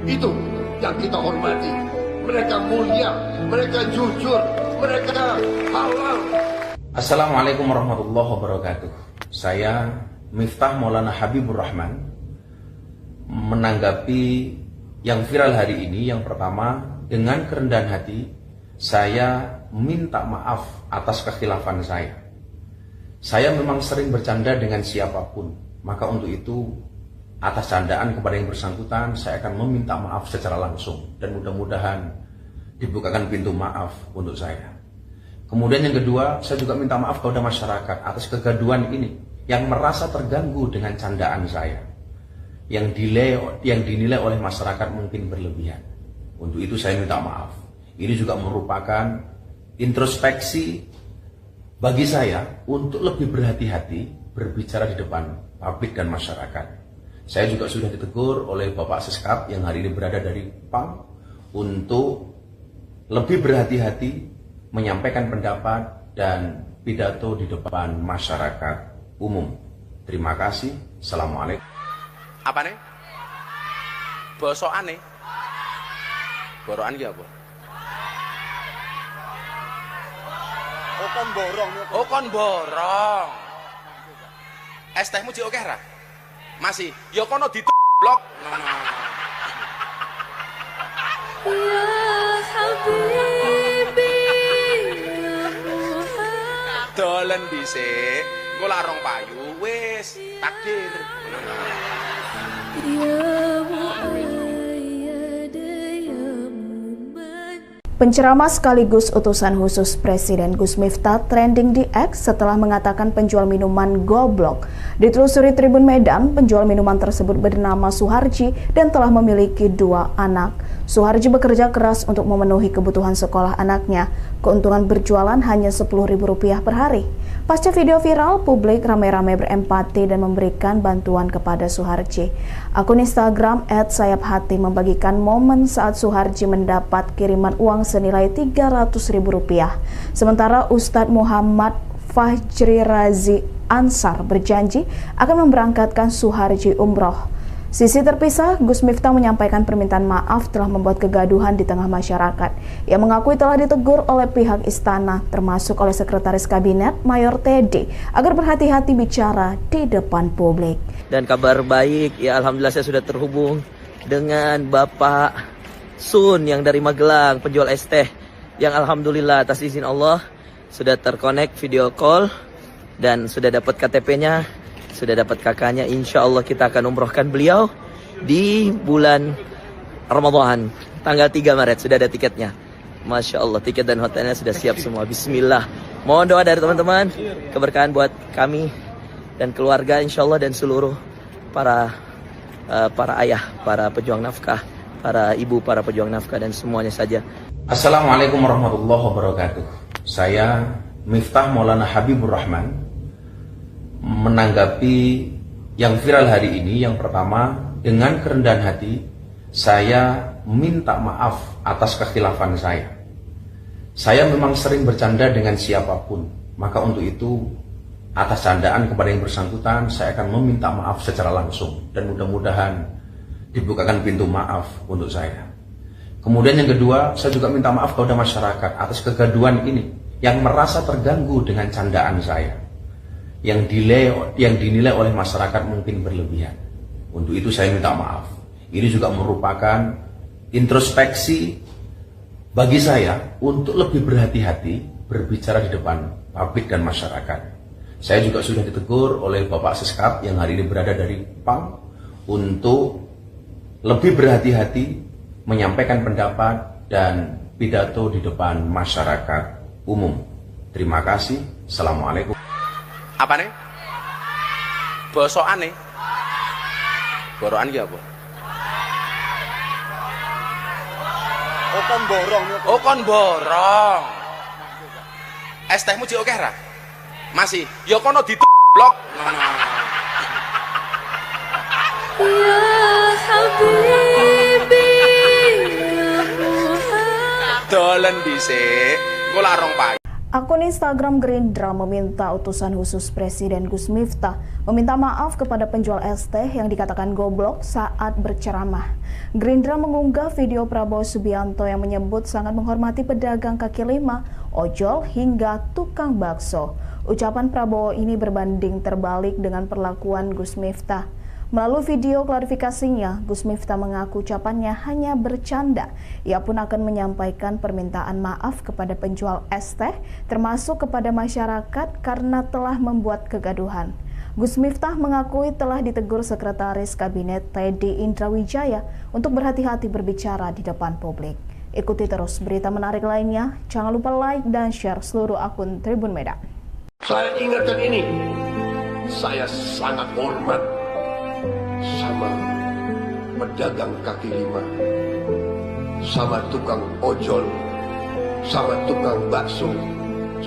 Itu yang kita hormati. Mereka mulia, mereka jujur, mereka halal. Assalamualaikum warahmatullahi wabarakatuh. Saya Miftah Maulana Habibur Rahman menanggapi yang viral hari ini. Yang pertama, dengan kerendahan hati saya minta maaf atas kekhilafan saya. Saya memang sering bercanda dengan siapapun, maka untuk itu atas candaan kepada yang bersangkutan saya akan meminta maaf secara langsung dan mudah-mudahan dibukakan pintu maaf untuk saya. Kemudian yang kedua, saya juga minta maaf kepada masyarakat atas kegaduhan ini yang merasa terganggu dengan candaan saya, yang dinilai oleh masyarakat mungkin berlebihan. Untuk itu saya minta maaf. Ini juga merupakan introspeksi bagi saya untuk lebih berhati-hati berbicara di depan publik dan masyarakat. Saya juga sudah ditegur oleh Bapak Seskap yang hari ini berada dari PAM untuk lebih berhati-hati menyampaikan pendapat dan pidato di depan masyarakat umum. Terima kasih. Assalamualaikum. Apa nih? Bosokan nih. Borokan ya apa? Oh kon borong ya. Oh kon borong. Es tehmu jek akeh ra? Masih. Ya kono blok. Ya Habibi ya Muhammad. Dolen dhisik. Engko larong payu wis takdir. Ya Muayyad ya Muman. Penceramah sekaligus utusan khusus Presiden Gus Miftah trending di X setelah mengatakan penjual minuman goblok. Ditelusuri Tribun Medan, penjual minuman tersebut bernama Suharji dan telah memiliki 2 anak. Suharji bekerja keras untuk memenuhi kebutuhan sekolah anaknya. Keuntungan berjualan hanya Rp10.000 per hari. Pasca video viral, publik ramai-ramai berempati dan memberikan bantuan kepada Suharji. Akun Instagram @sayaphati membagikan momen saat Suharji mendapat kiriman uang senilai Rp300.000. Sementara Ustadz Muhammad Fajri Razi Ansar berjanji akan memberangkatkan Suharji umroh. Sisi terpisah, Gus Miftah menyampaikan permintaan maaf telah membuat kegaduhan di tengah masyarakat. Ia mengakui telah ditegur oleh pihak istana, termasuk oleh Sekretaris Kabinet Mayor Teddy, agar berhati-hati bicara di depan publik. Dan kabar baik, ya alhamdulillah saya sudah terhubung dengan Bapak Sun yang dari Magelang, penjual es teh, yang alhamdulillah atas izin Allah sudah terkonek video call dan sudah dapat KTP-nya. Sudah dapat kakaknya, insya Allah kita akan umrohkan beliau di bulan Ramadan, tanggal 3 Maret, sudah ada tiketnya. Masya Allah, tiket dan hotelnya sudah siap semua. Bismillah, Mohon doa dari teman-teman, keberkahan buat kami dan keluarga insyaallah dan seluruh para ayah, para pejuang nafkah, para ibu, para pejuang nafkah dan semuanya saja. Assalamualaikum warahmatullahi wabarakatuh. Saya Miftah Maulana Habibur Rahman menanggapi yang viral hari ini. Yang pertama, dengan kerendahan hati saya minta maaf atas kekhilafan saya. Saya memang sering bercanda dengan siapapun, maka untuk itu atas candaan kepada yang bersangkutan saya akan meminta maaf secara langsung dan mudah-mudahan dibukakan pintu maaf untuk saya. Kemudian yang kedua, saya juga minta maaf kepada masyarakat atas kegaduhan ini yang merasa terganggu dengan candaan saya, yang dinilai oleh masyarakat mungkin berlebihan. Untuk itu saya minta maaf. Ini juga merupakan introspeksi bagi saya untuk lebih berhati-hati berbicara di depan publik dan masyarakat. Saya juga sudah ditegur oleh Bapak Seskap yang hari ini berada dari PAM untuk lebih berhati-hati menyampaikan pendapat dan pidato di depan masyarakat umum. Terima kasih. Assalamualaikum. Apa nih? Bosokan nih. Borokan ki apa? Oh kon borong niku. Oh kon borong. Es tehmu jek akeh ra? Masih. Ya kono blok. Ya Habibi, ya Muhammad. Dolen dhisik. Engko larong payu. Akun Instagram Gerindra meminta utusan khusus Presiden Gus Miftah meminta maaf kepada penjual es teh yang dikatakan goblok saat berceramah. Gerindra mengunggah video Prabowo Subianto yang menyebut sangat menghormati pedagang kaki lima, ojol hingga tukang bakso. Ucapan Prabowo ini berbanding terbalik dengan perlakuan Gus Miftah. Melalui video klarifikasinya, Gus Miftah mengaku ucapannya hanya bercanda. Ia pun akan menyampaikan permintaan maaf kepada penjual es teh, termasuk kepada masyarakat karena telah membuat kegaduhan. Gus Miftah mengakui telah ditegur Sekretaris Kabinet Teddy Indrawijaya untuk berhati-hati berbicara di depan publik. Ikuti terus berita menarik lainnya. Jangan lupa like dan share seluruh akun Tribun Medan. Saya ingatkan ini, saya sangat hormat sama pedagang kaki lima, sama tukang ojol, sama tukang bakso.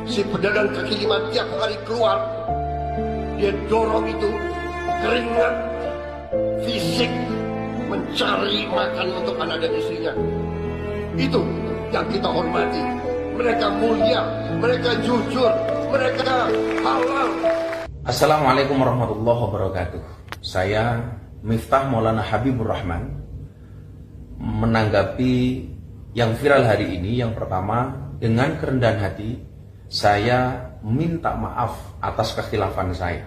Si pedagang kaki lima tiap kali keluar, dia dorong itu keringat fisik mencari makan untuk anak dan istrinya. Itu yang kita hormati. Mereka mulia, mereka jujur, mereka halal. Assalamualaikum warahmatullahi wabarakatuh. Saya Miftah Maulana Habibur Rahman menanggapi yang viral hari ini. Yang pertama, dengan kerendahan hati saya minta maaf atas kekhilafan saya.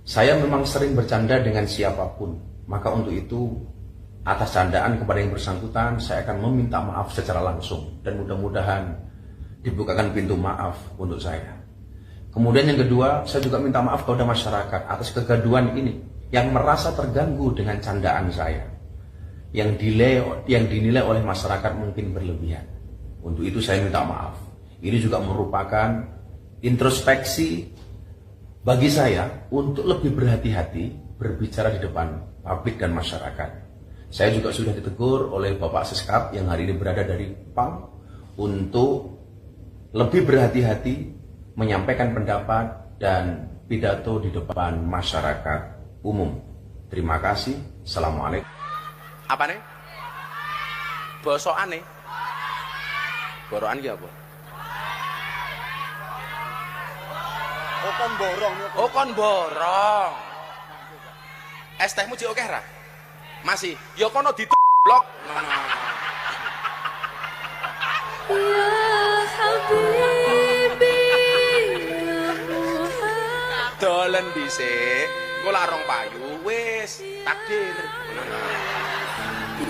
Saya memang sering bercanda dengan siapapun, maka untuk itu atas candaan kepada yang bersangkutan saya akan meminta maaf secara langsung dan mudah-mudahan dibukakan pintu maaf untuk saya. Kemudian yang kedua, saya juga minta maaf kepada masyarakat atas kegaduhan ini yang merasa terganggu dengan candaan saya, yang dinilai oleh masyarakat mungkin berlebihan. Untuk itu saya minta maaf. Ini juga merupakan introspeksi bagi saya untuk lebih berhati-hati berbicara di depan publik dan masyarakat. Saya juga sudah ditegur oleh Bapak Seskap yang hari ini berada dari PAM untuk lebih berhati-hati menyampaikan pendapat dan pidato di depan masyarakat umum. Terima kasih. Assalamualaikum. Apa nih? Bosokan nih. Borokan ki apa? Oh kon borong niku. Oh kon borong. Es tehmu jek akeh ra? Masih. Ya kono blok. Ya Habibi, ya Muhammad. Dolen dhisik. Engko larong payu wis takdir.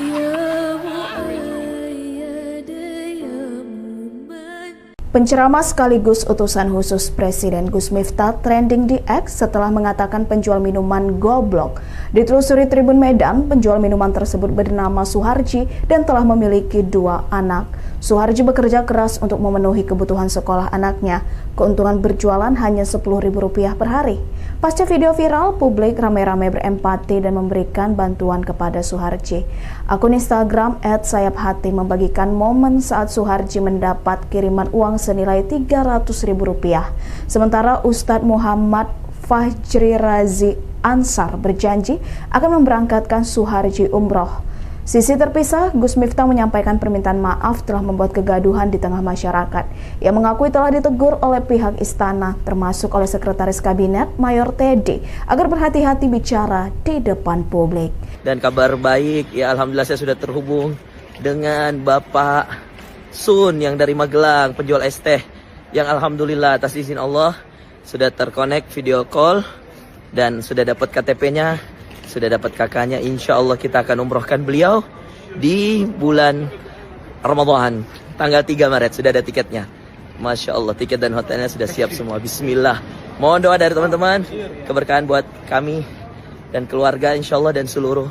Ya Muayyad, ya Muhammad. Penceramah sekaligus utusan khusus Presiden Gus Miftah trending di X setelah mengatakan penjual minuman goblok. Ditelusuri Tribun Medan, penjual minuman tersebut bernama Suharji dan telah memiliki 2 anak. Suharji bekerja keras untuk memenuhi kebutuhan sekolah anaknya. Keuntungan berjualan hanya Rp10.000 per hari. Pasca video viral, publik ramai-ramai berempati dan memberikan bantuan kepada Suharji. Akun Instagram @sayapHati membagikan momen saat Suharji mendapat kiriman uang senilai Rp300.000. Sementara Ustadz Muhammad Fajri Razi Ansar berjanji akan memberangkatkan Suharji umroh. Sisi terpisah, Gus Miftah menyampaikan permintaan maaf telah membuat kegaduhan di tengah masyarakat. Ia mengakui telah ditegur oleh pihak istana, termasuk oleh Sekretaris Kabinet Mayor Teddy, agar berhati-hati bicara di depan publik. Dan kabar baik, ya alhamdulillah saya sudah terhubung dengan Bapak Sun yang dari Magelang, penjual es teh, yang alhamdulillah atas izin Allah sudah terkonek video call dan sudah dapat KTP-nya. Sudah dapat kakaknya, insya Allah kita akan umrohkan beliau di bulan Ramadan, tanggal 3 Maret, sudah ada tiketnya. Masya Allah, tiket dan hotelnya sudah siap semua. Bismillah. Mohon doa dari teman-teman, keberkahan buat kami dan keluarga insya Allah, dan seluruh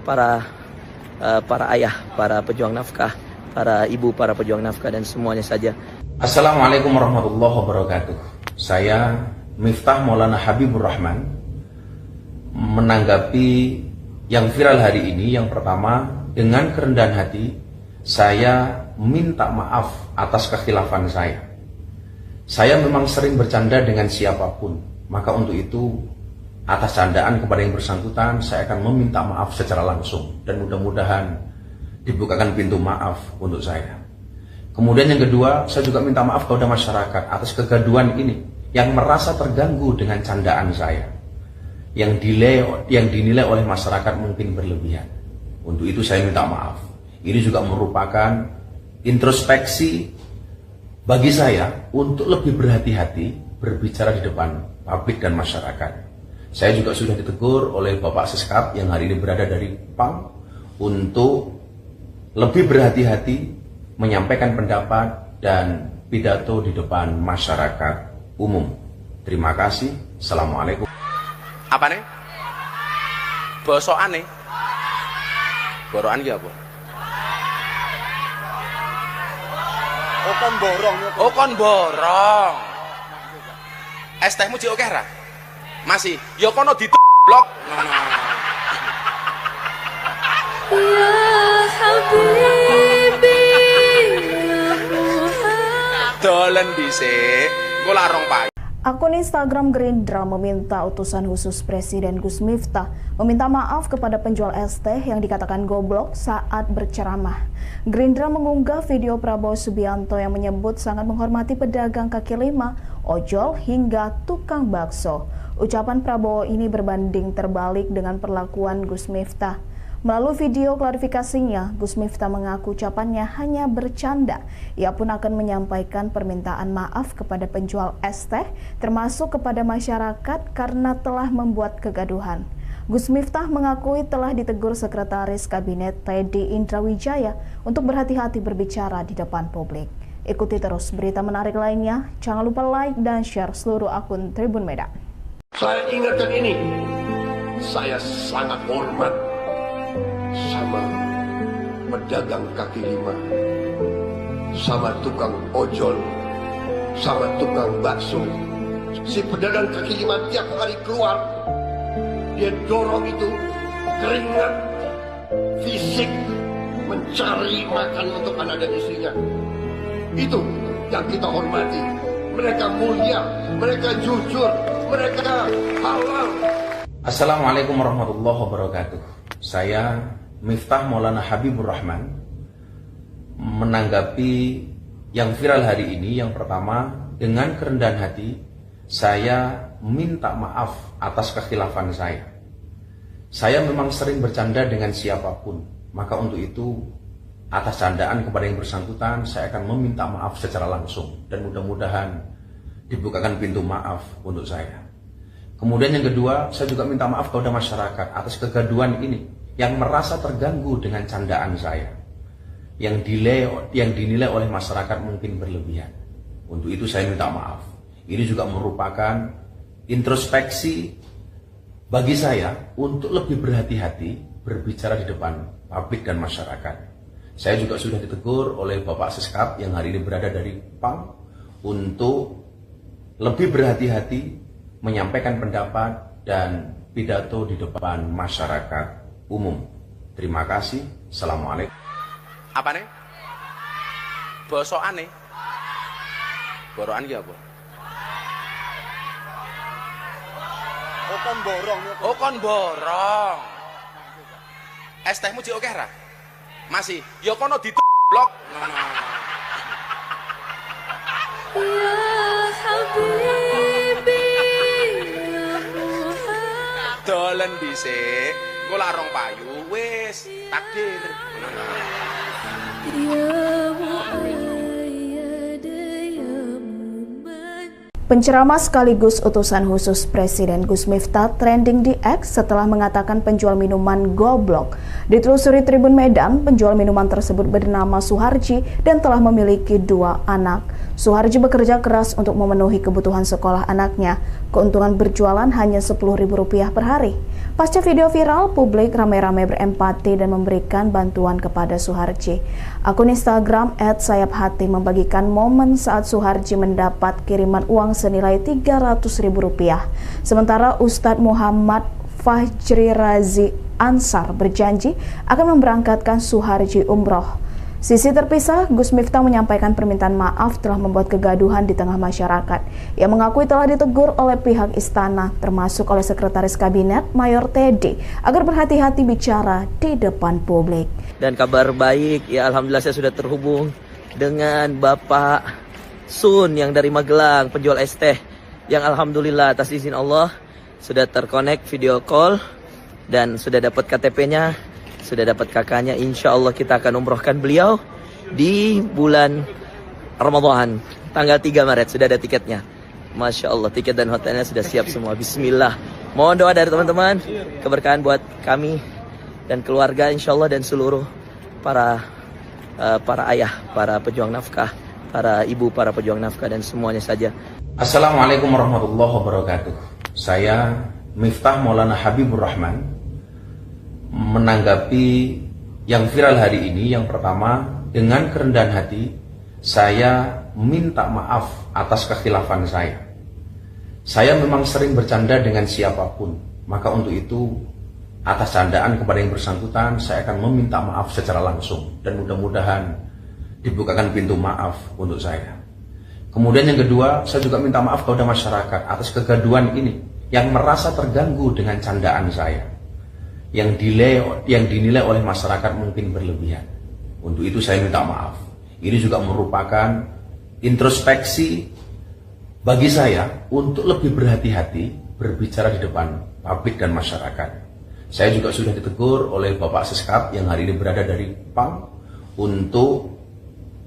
para ayah, para pejuang nafkah, para ibu, para pejuang nafkah, dan semuanya saja. Assalamualaikum warahmatullahi wabarakatuh. Saya Miftah Maulana Habibur Rahman menanggapi yang viral hari ini. Yang pertama, dengan kerendahan hati saya minta maaf atas kekhilafan saya. Saya memang sering bercanda dengan siapapun, maka untuk itu atas candaan kepada yang bersangkutan saya akan meminta maaf secara langsung, dan mudah-mudahan dibukakan pintu maaf untuk saya. Kemudian yang kedua, saya juga minta maaf kepada masyarakat atas kegaduhan ini yang merasa terganggu dengan candaan saya, yang dinilai oleh masyarakat mungkin berlebihan. Untuk itu saya minta maaf. Ini juga merupakan introspeksi bagi saya untuk lebih berhati-hati berbicara di depan publik dan masyarakat. Saya juga sudah ditegur oleh Bapak Seskap yang hari ini berada dari PAM untuk lebih berhati-hati menyampaikan pendapat dan pidato di depan masyarakat umum. Terima kasih. Assalamualaikum. Apa nih? Bosokan nih. Borokan ki apa? Oh kon borong. Oh kon borong. Es tehmu jek akeh ra? Masih. Ya kono blok. Ya Habibi, ya Muhammad. Dolen dhisik. Engko larong payu. Akun Instagram Gerindra meminta utusan khusus Presiden Gus Miftah meminta maaf kepada penjual es teh yang dikatakan goblok saat berceramah. Gerindra mengunggah video Prabowo Subianto yang menyebut sangat menghormati pedagang kaki lima, ojol, hingga tukang bakso. Ucapan Prabowo ini berbanding terbalik dengan perlakuan Gus Miftah. Melalui video klarifikasinya, Gus Miftah mengaku ucapannya hanya bercanda. Ia pun akan menyampaikan permintaan maaf kepada penjual es teh, termasuk kepada masyarakat karena telah membuat kegaduhan. Gus Miftah mengakui telah ditegur Sekretaris Kabinet Teddy Indrawijaya untuk berhati-hati berbicara di depan publik. Ikuti terus berita menarik lainnya. Jangan lupa like dan share seluruh akun Tribun Medan. Saya ingatkan ini, saya sangat hormat sama pedagang kaki lima, sama tukang ojol, sama tukang bakso. Si pedagang kaki lima tiap hari keluar, dia dorong itu keringat fisik mencari makan untuk anak dan istrinya. Itu yang kita hormati. Mereka mulia, mereka jujur, mereka halal. Assalamualaikum warahmatullahi wabarakatuh. Saya Miftah Maulana Habibur Rahman menanggapi yang viral hari ini. Yang pertama, dengan kerendahan hati saya minta maaf atas kekhilafan saya. Saya memang sering bercanda dengan siapapun, maka untuk itu atas candaan kepada yang bersangkutan saya akan meminta maaf secara langsung, dan mudah-mudahan dibukakan pintu maaf untuk saya. Kemudian yang kedua, saya juga minta maaf kepada masyarakat atas kegaduhan ini yang merasa terganggu dengan candaan saya, yang dinilai oleh masyarakat mungkin berlebihan. Untuk itu saya minta maaf. Ini juga merupakan introspeksi bagi saya untuk lebih berhati-hati berbicara di depan publik dan masyarakat. Saya juga sudah ditegur oleh Bapak Seskap yang hari ini berada dari PAM untuk lebih berhati-hati menyampaikan pendapat dan pidato di depan masyarakat umum. Terima kasih. Assalamualaikum. Apa nih? Bosokan nih. Borokan ki apa? Oh kon borong. Oh kon borong. Es tehmu jek akeh ra? Masih. Ya kono blok. Ya Habibi, ya Muhammad. Dolen dhisik. Engko lak rong payu wis takdir. Ya Muayyad, ya Muman. Penceramah sekaligus utusan khusus Presiden Gus Miftah trending di X setelah mengatakan penjual minuman goblok. Ditelusuri Tribun Medan, penjual minuman tersebut bernama Suharji dan telah memiliki 2 anak. Suharji bekerja keras untuk memenuhi kebutuhan sekolah anaknya. Keuntungan berjualan hanya Rp10.000 per hari. Pasca video viral, publik ramai-ramai berempati dan memberikan bantuan kepada Suharji. Akun Instagram @sayapHati membagikan momen saat Suharji mendapat kiriman uang senilai Rp300.000. Sementara Ustadz Muhammad Fajri Razi Ansar berjanji akan memberangkatkan Suharji umroh. Sisi terpisah, Gus Miftah menyampaikan permintaan maaf telah membuat kegaduhan di tengah masyarakat. Ia mengakui telah ditegur oleh pihak istana, termasuk oleh Sekretaris Kabinet Mayor Teddy, agar berhati-hati bicara di depan publik. Dan kabar baik, ya alhamdulillah saya sudah terhubung dengan Bapak Sun yang dari Magelang, penjual es teh, yang alhamdulillah atas izin Allah sudah terkonek video call dan sudah dapat KTP-nya, sudah dapat kakaknya. Insya Allah kita akan umrohkan beliau di bulan Ramadan, tanggal 3 Maret, sudah ada tiketnya. Masya Allah, tiket dan hotelnya sudah siap semua. Bismillah. Mohon doa dari teman-teman, keberkahan buat kami dan keluarga insya Allah, dan seluruh para ayah, para pejuang nafkah, para ibu, para pejuang nafkah, dan semuanya saja. Assalamualaikum warahmatullahi wabarakatuh. Saya Miftah Maulana Habibur Rahman menanggapi yang viral hari ini. Yang pertama, dengan kerendahan hati saya minta maaf atas kekhilafan saya. Saya memang sering bercanda dengan siapapun, maka untuk itu atas candaan kepada yang bersangkutan saya akan meminta maaf secara langsung, dan mudah-mudahan dibukakan pintu maaf untuk saya. Kemudian yang kedua, saya juga minta maaf kepada masyarakat atas kegaduhan ini yang merasa terganggu dengan candaan saya, yang dinilai oleh masyarakat mungkin berlebihan. Untuk itu saya minta maaf. Ini juga merupakan introspeksi bagi saya untuk lebih berhati-hati berbicara di depan publik dan masyarakat. Saya juga sudah ditegur oleh Bapak Seskap yang hari ini berada dari PAM untuk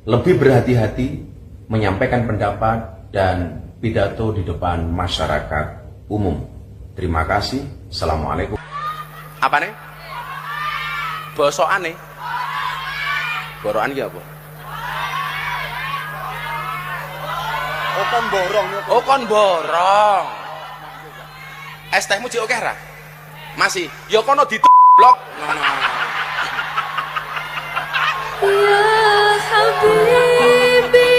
lebih berhati-hati menyampaikan pendapat dan pidato di depan masyarakat umum. Terima kasih. Assalamualaikum. Apa nih? Bosokan nih. Borokan ki apa? Oh kon borong. Oh kon borong. Es tehmu jek akeh ra? Masih. Ya kono blok. Ya Habibi,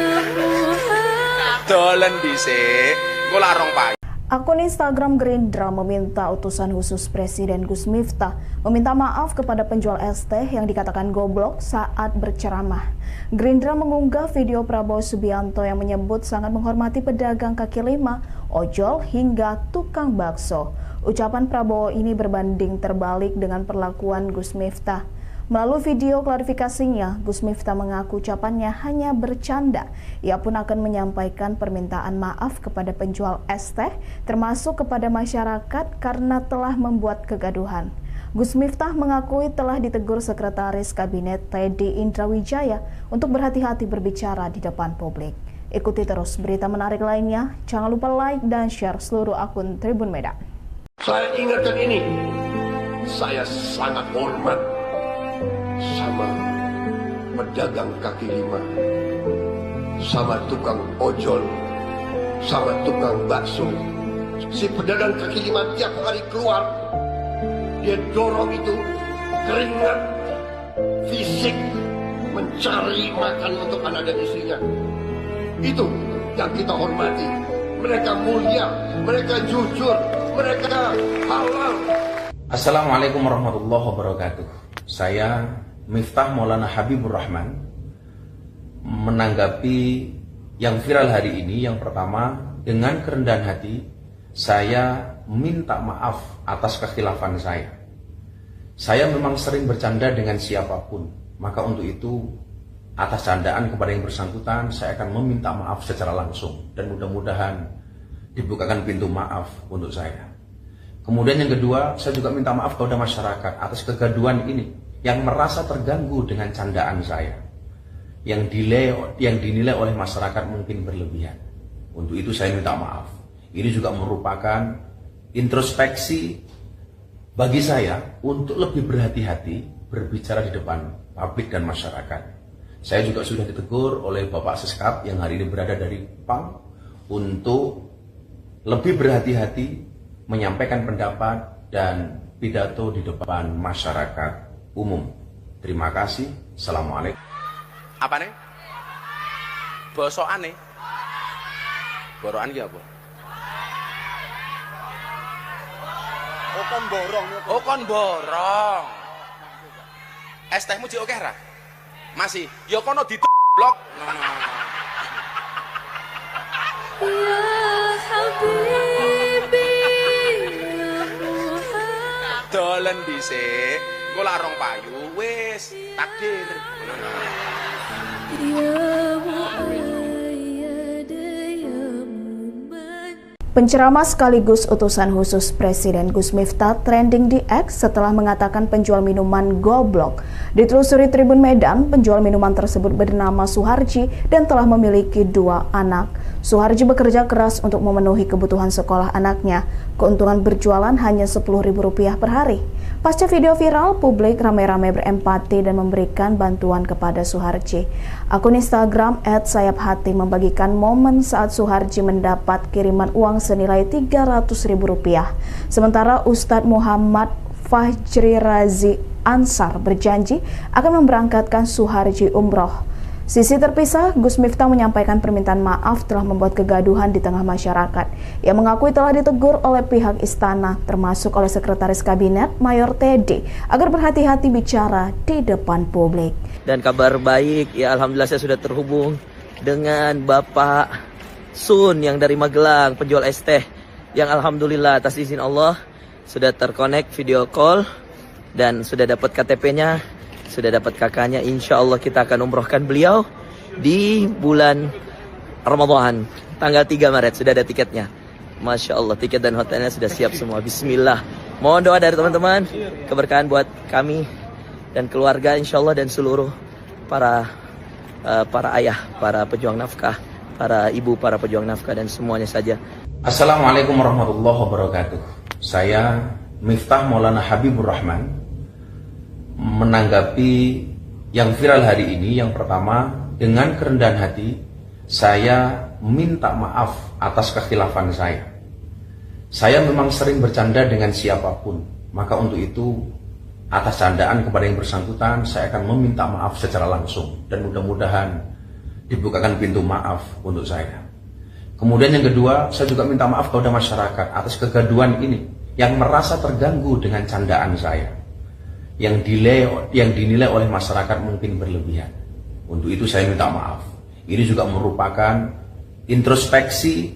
ya Muhammad. Dolen dhisik. Engko lak rong payu. Akun Instagram Gerindra meminta utusan khusus Presiden Gus Miftah meminta maaf kepada penjual es teh yang dikatakan goblok saat berceramah. Gerindra mengunggah video Prabowo Subianto yang menyebut sangat menghormati pedagang kaki lima, ojol, hingga tukang bakso. Ucapan Prabowo ini berbanding terbalik dengan perlakuan Gus Miftah. Melalui video klarifikasinya, Gus Miftah mengaku ucapannya hanya bercanda. Ia pun akan menyampaikan permintaan maaf kepada penjual es teh, termasuk kepada masyarakat karena telah membuat kegaduhan. Gus Miftah mengakui telah ditegur Sekretaris Kabinet Teddy Indrawijaya untuk berhati-hati berbicara di depan publik. Ikuti terus berita menarik lainnya. Jangan lupa like dan share seluruh akun Tribun Medan. Saya ingatkan ini, saya sangat hormat sama pedagang kaki lima, sama tukang ojol, sama tukang bakso. Si pedagang kaki lima tiap hari keluar, dia dorong itu keringat fisik mencari makan untuk anak dan istrinya. Itu yang kita hormati. Mereka mulia, mereka jujur, mereka halal. Assalamualaikum warahmatullahi wabarakatuh. Saya Miftah Maulana Habibur Rahman menanggapi yang viral hari ini. Yang pertama, dengan kerendahan hati saya minta maaf atas kekhilafan saya. Saya memang sering bercanda dengan siapapun, maka untuk itu atas candaan kepada yang bersangkutan saya akan meminta maaf secara langsung dan mudah-mudahan dibukakan pintu maaf untuk saya. Kemudian yang kedua, saya juga minta maaf kepada masyarakat atas kegaduhan ini yang merasa terganggu dengan candaan saya, yang dinilai oleh masyarakat mungkin berlebihan. Untuk itu saya minta maaf. Ini juga merupakan introspeksi bagi saya untuk lebih berhati-hati berbicara di depan publik dan masyarakat. Saya juga sudah ditegur oleh Bapak Seskap yang hari ini berada dari PAM untuk lebih berhati-hati menyampaikan pendapat dan pidato di depan masyarakat umum. Terima kasih. Assalamualaikum. Apa nih? Bosokan nih. Borokan ki apa? Oh kon borong. Oh kon borong. Es tehmu jek akeh ra? Masih. Ya kono blok. Ya Habibi, ya Muhammad. Dolen dhisik. Engko lak rong payu wis takdir. Ya Muayyad, ya Muman. Penceramah sekaligus utusan khusus Presiden Gus Miftah trending di X setelah mengatakan penjual minuman goblok. Ditelusuri Tribun Medan, penjual minuman tersebut bernama Suharji dan telah memiliki 2 anak. Suharji bekerja keras untuk memenuhi kebutuhan sekolah anaknya. Keuntungan berjualan hanya Rp10.000 per hari. Pasca video viral, publik ramai-ramai berempati dan memberikan bantuan kepada Suharji. Akun Instagram @sayaphati membagikan momen saat Suharji mendapat kiriman uang senilai Rp300.000. Sementara Ustadz Muhammad Fajri Razi Ansar berjanji akan memberangkatkan Suharji umroh. Sisi terpisah, Gus Miftah menyampaikan permintaan maaf telah membuat kegaduhan di tengah masyarakat. Ia mengakui telah ditegur oleh pihak istana, termasuk oleh Sekretaris Kabinet Mayor Teddy, agar berhati-hati bicara di depan publik. Dan kabar baik, ya alhamdulillah saya sudah terhubung dengan Bapak Sun yang dari Magelang, penjual es teh, yang alhamdulillah atas izin Allah sudah terkonek video call dan sudah dapat KTP-nya, sudah dapat kakaknya. Insya Allah kita akan umrohkan beliau di bulan Ramadan tanggal 3 Maret. Sudah ada tiketnya. Masya Allah, tiket dan hotelnya sudah siap semua. Bismillah. Mohon doa dari teman-teman, keberkahan buat kami dan keluarga insya Allah, dan seluruh para ayah, para pejuang nafkah, para ibu, para pejuang nafkah, dan semuanya saja. Assalamualaikum warahmatullahi wabarakatuh. Saya Miftah Maulana Habibur Rahman menanggapi yang viral hari ini. Yang pertama, dengan kerendahan hati saya minta maaf atas kekhilafan saya. Saya memang sering bercanda dengan siapapun, maka untuk itu atas candaan kepada yang bersangkutan saya akan meminta maaf secara langsung dan mudah-mudahan dibukakan pintu maaf untuk saya. Kemudian yang kedua, saya juga minta maaf kepada masyarakat atas kegaduhan ini yang merasa terganggu dengan candaan saya, yang dinilai oleh masyarakat mungkin berlebihan. Untuk itu saya minta maaf. Ini juga merupakan introspeksi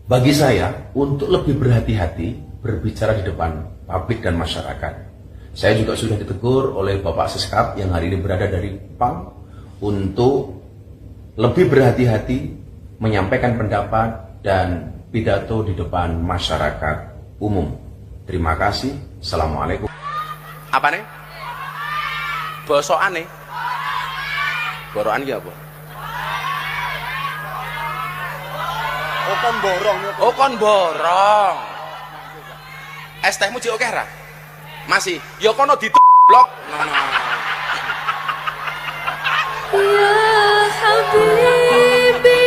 bagi saya untuk lebih berhati-hati berbicara di depan publik dan masyarakat. Saya juga sudah ditegur oleh Bapak Seskap yang hari ini berada dari PAM untuk lebih berhati-hati menyampaikan pendapat dan pidato di depan masyarakat umum. Terima kasih. Assalamualaikum. Apa nih? Bosokan nih. Borokan ki apa? Oh kon borong. Oh kon borong. Es tehmu jek akeh ra? Masih. Ya kono blok. Ya Habibi,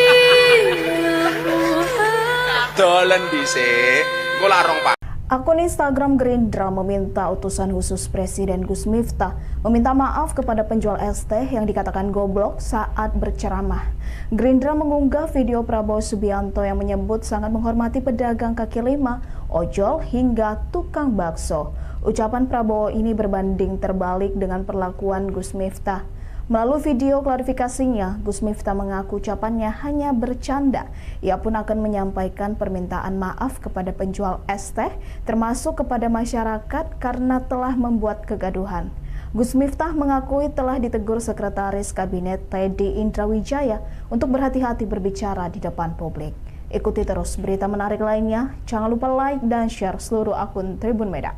ya Muhammad. Dolen dhisik. Engko lak rong Akun Instagram Gerindra meminta utusan khusus Presiden Gus Miftah meminta maaf kepada penjual es teh yang dikatakan goblok saat berceramah. Gerindra mengunggah video Prabowo Subianto yang menyebut sangat menghormati pedagang kaki lima, ojol hingga tukang bakso. Ucapan Prabowo ini berbanding terbalik dengan perlakuan Gus Miftah. Melalui video klarifikasinya, Gus Miftah mengaku ucapannya hanya bercanda. Ia pun akan menyampaikan permintaan maaf kepada penjual es teh, termasuk kepada masyarakat karena telah membuat kegaduhan. Gus Miftah mengakui telah ditegur Sekretaris Kabinet Teddy Indrawijaya untuk berhati-hati berbicara di depan publik. Ikuti terus berita menarik lainnya. Jangan lupa like dan share seluruh akun Tribun Medan.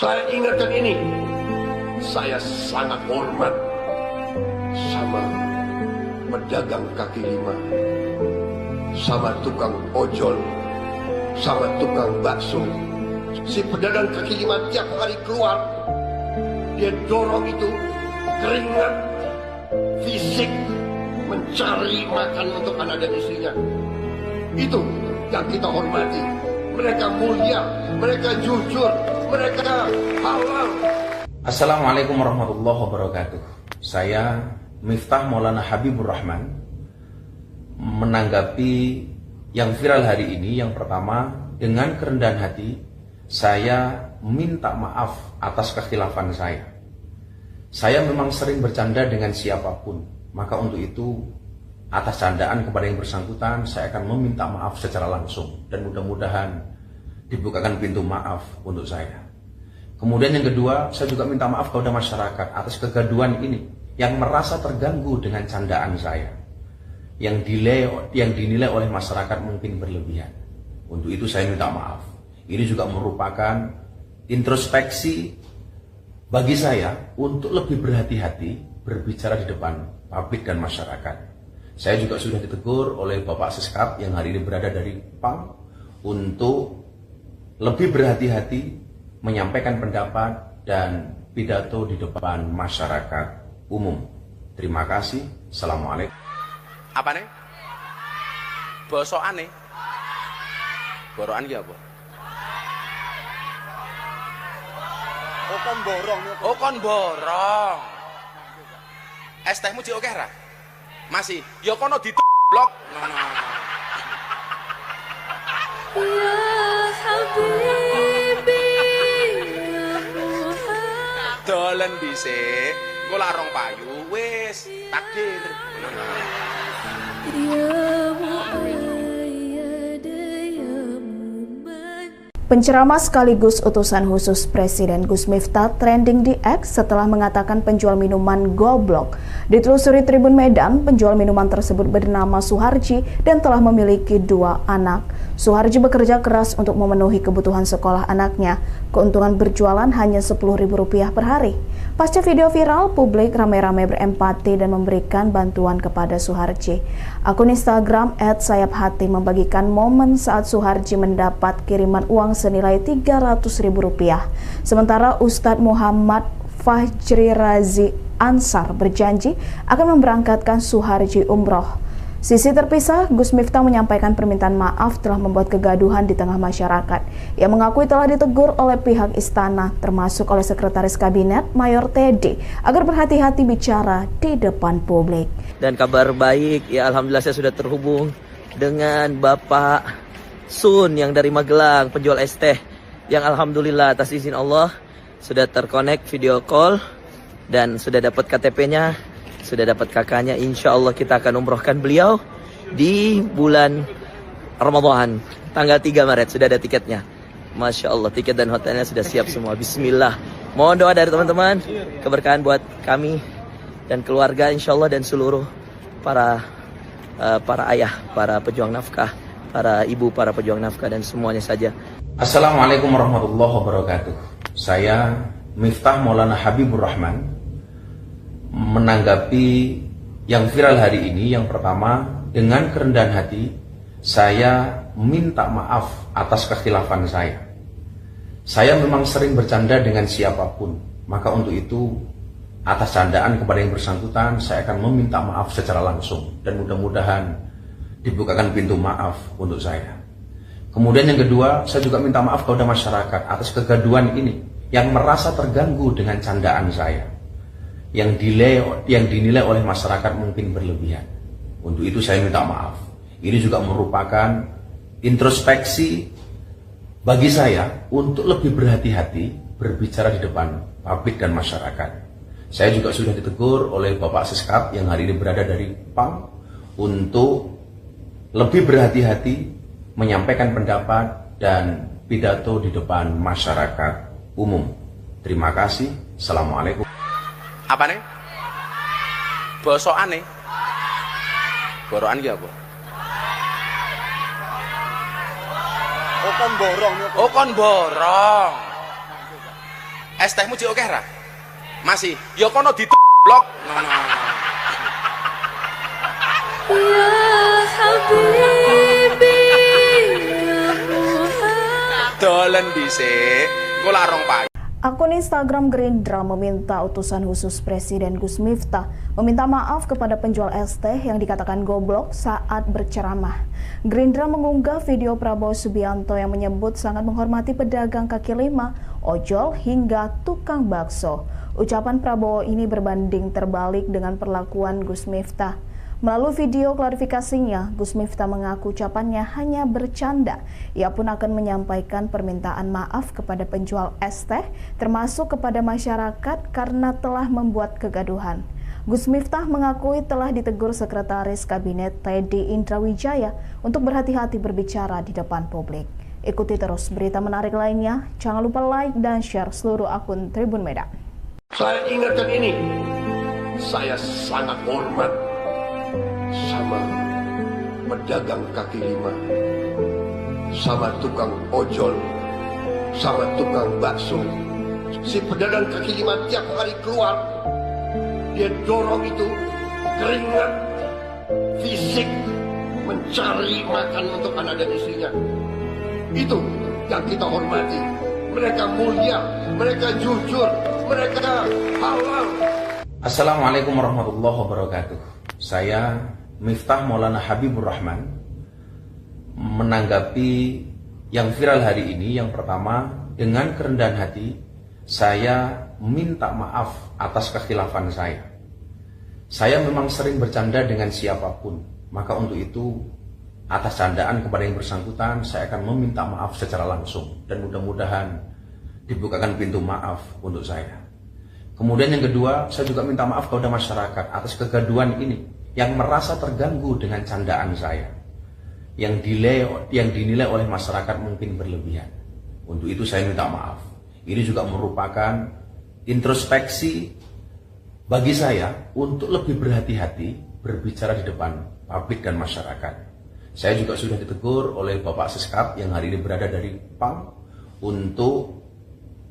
Saya ingatkan ini, saya sangat hormat sama pedagang kaki lima, sama tukang ojol, sama tukang bakso. Si pedagang kaki lima tiap hari keluar, dia dorong itu keringat fisik mencari makan untuk anak dan istrinya. Itu yang kita hormati. Mereka mulia, mereka jujur, mereka halal. Assalamualaikum warahmatullahi wabarakatuh. Saya Miftah Maulana Habibur Rahman menanggapi yang viral hari ini. Yang pertama, dengan kerendahan hati saya minta maaf atas kekhilafan saya. Saya memang sering bercanda dengan siapapun, maka untuk itu atas candaan kepada yang bersangkutan saya akan meminta maaf secara langsung dan mudah-mudahan dibukakan pintu maaf untuk saya. Kemudian yang kedua, saya juga minta maaf kepada masyarakat atas kegaduhan ini yang merasa terganggu dengan candaan saya, yang dinilai oleh masyarakat mungkin berlebihan. Untuk itu saya minta maaf. Ini juga merupakan introspeksi bagi saya untuk lebih berhati-hati berbicara di depan publik dan masyarakat. Saya juga sudah ditegur oleh Bapak Siskap yang hari ini berada dari PAM untuk lebih berhati-hati menyampaikan pendapat dan pidato di depan masyarakat umum. Terima kasih. Assalamualaikum. Apa nih? Bosokan nih? Borokan ya apa? Oh kon borong. Oh kon borong. Es tehmu jek akeh ra? Masih. Ya kono blok. Ya Habibi, ya Muhammad. Dolen dhisik. Engko larong payu wis takdir. Ya Muayyad, ya Muman. Penceramah sekaligus utusan khusus Presiden Gus Miftah trending di X setelah mengatakan penjual minuman goblok. Ditelusuri Tribun Medan, penjual minuman tersebut bernama Suharji dan telah memiliki 2 anak. Suharji bekerja keras untuk memenuhi kebutuhan sekolah anaknya. Keuntungan berjualan hanya Rp10.000 per hari. Pasca video viral, publik ramai-ramai berempati dan memberikan bantuan kepada Suharji. Akun Instagram @sayaphati membagikan momen saat Suharji mendapat kiriman uang senilai Rp300.000. Sementara Ustadz Muhammad Fajri Razi Ansar berjanji akan memberangkatkan Suharji umroh. Sisi terpisah, Gus Miftah menyampaikan permintaan maaf telah membuat kegaduhan di tengah masyarakat. Ia mengakui telah ditegur oleh pihak istana, termasuk oleh Sekretaris Kabinet Mayor Teddy, agar berhati-hati bicara di depan publik. Dan kabar baik, ya alhamdulillah saya sudah terhubung dengan Bapak Sun yang dari Magelang, penjual es teh, yang alhamdulillah atas izin Allah sudah terkonek video call dan sudah dapat KTP-nya, sudah dapat kakaknya. Insya Allah kita akan umrohkan beliau di bulan Ramadan, tanggal 3 Maret, sudah ada tiketnya. Masya Allah, tiket dan hotelnya sudah siap semua. Bismillah. Mohon doa dari teman-teman, keberkahan buat kami dan keluarga insya Allah, dan seluruh para ayah, para pejuang nafkah, para ibu, para pejuang nafkah, dan semuanya saja. Assalamualaikum warahmatullahi wabarakatuh. Saya Miftah Maulana Habibur Rahman menanggapi yang viral hari ini. Yang pertama, dengan kerendahan hati saya minta maaf atas kekhilafan saya. Saya memang sering bercanda dengan siapapun, maka untuk itu atas candaan kepada yang bersangkutan saya akan meminta maaf secara langsung dan mudah-mudahan dibukakan pintu maaf untuk saya. Kemudian yang kedua, saya juga minta maaf kepada masyarakat atas kegaduhan ini yang merasa terganggu dengan candaan saya, yang dinilai oleh masyarakat mungkin berlebihan. Untuk itu saya minta maaf. Ini juga merupakan introspeksi bagi saya untuk lebih berhati-hati berbicara di depan publik dan masyarakat. Saya juga sudah ditegur oleh Bapak Siskap yang hari ini berada dari PAM untuk lebih berhati-hati menyampaikan pendapat dan pidato di depan masyarakat umum. Terima kasih. Assalamualaikum. Apa nih? Bosokan nih. Borokan ki apa? Oh kon borong. Oh kon borong. Es tehmu jek akeh ra? Masih. Ya kono blok. Ya Habibi, ya Muhammad. Dolen dhisik. Engko larong payu. Akun Instagram Gerindra meminta utusan khusus Presiden Gus Miftah meminta maaf kepada penjual es teh yang dikatakan goblok saat berceramah. Gerindra mengunggah video Prabowo Subianto yang menyebut sangat menghormati pedagang kaki lima, ojol hingga tukang bakso. Ucapan Prabowo ini berbanding terbalik dengan perlakuan Gus Miftah. Melalui video klarifikasinya, Gus Miftah mengaku ucapannya hanya bercanda. Ia pun akan menyampaikan permintaan maaf kepada penjual es teh, termasuk kepada masyarakat karena telah membuat kegaduhan. Gus Miftah mengakui telah ditegur Sekretaris Kabinet Teddy Indrawijaya untuk berhati-hati berbicara di depan publik. Ikuti terus berita menarik lainnya. Jangan lupa like dan share seluruh akun Tribun Medan. Saya ingatkan ini, saya sangat hormat sama pedagang kaki lima, sama tukang ojol, sama tukang bakso. Si pedagang kaki lima tiap hari keluar, dia dorong itu keringat fisik mencari makan untuk anak dan istrinya. Itu yang kita hormati. Mereka mulia, mereka jujur, mereka halal. Assalamualaikum warahmatullahi wabarakatuh. Saya Miftah Maulana Habibur Rahman menanggapi yang viral hari ini. Yang pertama, dengan kerendahan hati saya minta maaf atas kekhilafan saya. Saya memang sering bercanda dengan siapapun, maka untuk itu atas candaan kepada yang bersangkutan saya akan meminta maaf secara langsung dan mudah-mudahan dibukakan pintu maaf untuk saya. Kemudian yang kedua, saya juga minta maaf kepada masyarakat atas kegaduhan ini yang merasa terganggu dengan candaan saya, yang dinilai oleh masyarakat mungkin berlebihan. Untuk itu saya minta maaf. Ini juga merupakan introspeksi bagi saya untuk lebih berhati-hati berbicara di depan publik dan masyarakat. Saya juga sudah ditegur oleh Bapak Siskap yang hari ini berada dari PAM untuk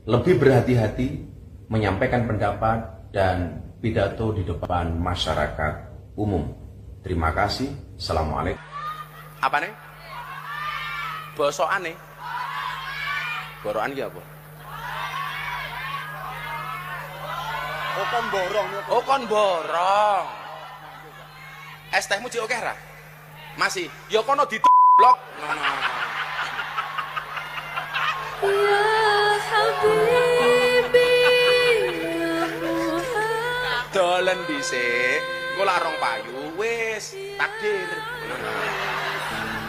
lebih berhati-hati menyampaikan pendapat dan pidato di depan masyarakat umum. Terima kasih. Assalamualaikum. Apa nih? Bosokan nih. Borokan ki apa? Oh kon borong. Oh kon borong. Es tehmu jek akeh ra? Masih. Ya kono blok. Ya Habibi, ya Muhammad. Dolen dhisik. Engko larong payu wis takdir.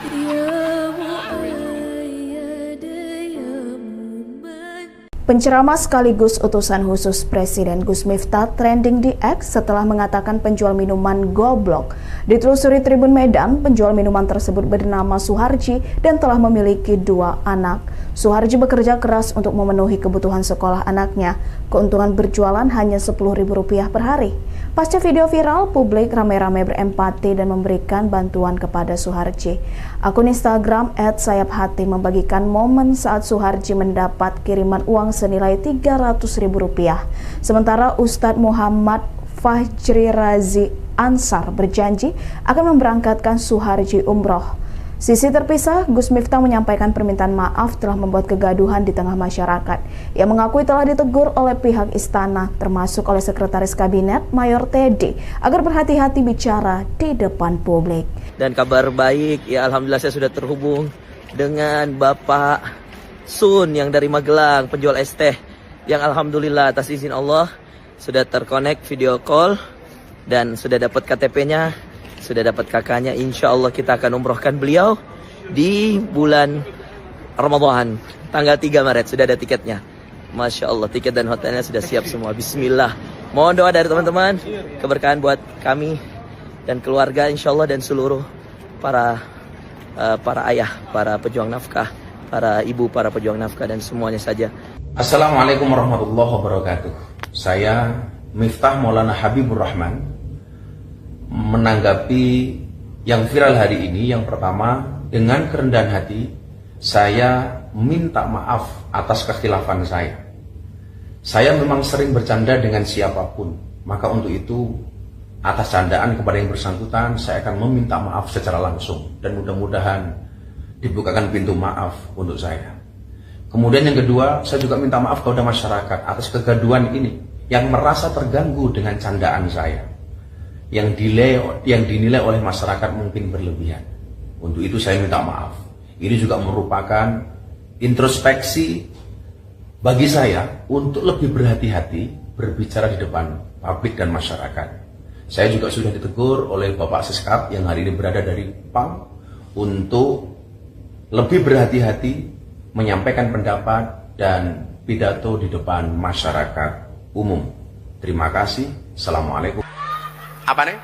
Ya Muayyad, ya Muman. Penceramah sekaligus utusan khusus Presiden Gus Miftah trending di X setelah mengatakan penjual minuman goblok. Ditelusuri Tribun Medan, penjual minuman tersebut bernama Suharji dan telah memiliki 2 anak. Suharji bekerja keras untuk memenuhi kebutuhan sekolah anaknya. Keuntungan berjualan hanya Rp10.000 per hari. Pasca video viral, publik ramai-ramai berempati dan memberikan bantuan kepada Suharji. Akun Instagram @sayaphati membagikan momen saat Suharji mendapat kiriman uang senilai Rp300.000. Sementara Ustadz Muhammad Fajri Razi Ansar berjanji akan memberangkatkan Suharji umroh. Sisi terpisah, Gus Miftah menyampaikan permintaan maaf telah membuat kegaduhan di tengah masyarakat. Ia mengakui telah ditegur oleh pihak istana, termasuk oleh Sekretaris Kabinet Mayor Teddy, agar berhati-hati bicara di depan publik. Dan kabar baik, ya alhamdulillah saya sudah terhubung dengan Bapak Sun yang dari Magelang, penjual es teh, yang alhamdulillah atas izin Allah sudah terkonek video call dan sudah dapat KTP-nya, sudah dapat kakaknya. Insya Allah kita akan umrohkan beliau di bulan Ramadan tanggal 3 Maret. Sudah ada tiketnya, Masya Allah, tiket dan hotelnya sudah siap semua. Bismillah, mohon doa dari teman-teman, keberkahan buat kami dan keluarga insya Allah, dan seluruh para ayah, para pejuang nafkah, para ibu, para pejuang nafkah, dan semuanya saja. Assalamualaikum warahmatullahi wabarakatuh. Saya Miftah Maulana Habibur Rahman menanggapi yang viral hari ini. Yang pertama, dengan kerendahan hati saya minta maaf atas kekhilafan saya. Saya memang sering bercanda dengan siapapun, maka untuk itu atas candaan kepada yang bersangkutan saya akan meminta maaf secara langsung, dan mudah-mudahan dibukakan pintu maaf untuk saya. Kemudian yang kedua, saya juga minta maaf kepada masyarakat atas kegaduhan ini yang merasa terganggu dengan candaan saya, yang dinilai oleh masyarakat mungkin berlebihan. Untuk itu saya minta maaf. Ini juga merupakan introspeksi bagi saya untuk lebih berhati-hati berbicara di depan publik dan masyarakat. Saya juga sudah ditegur oleh Bapak Seskap yang hari ini berada dari PAM untuk lebih berhati-hati menyampaikan pendapat dan pidato di depan masyarakat umum. Terima kasih. Assalamualaikum. Apa nih?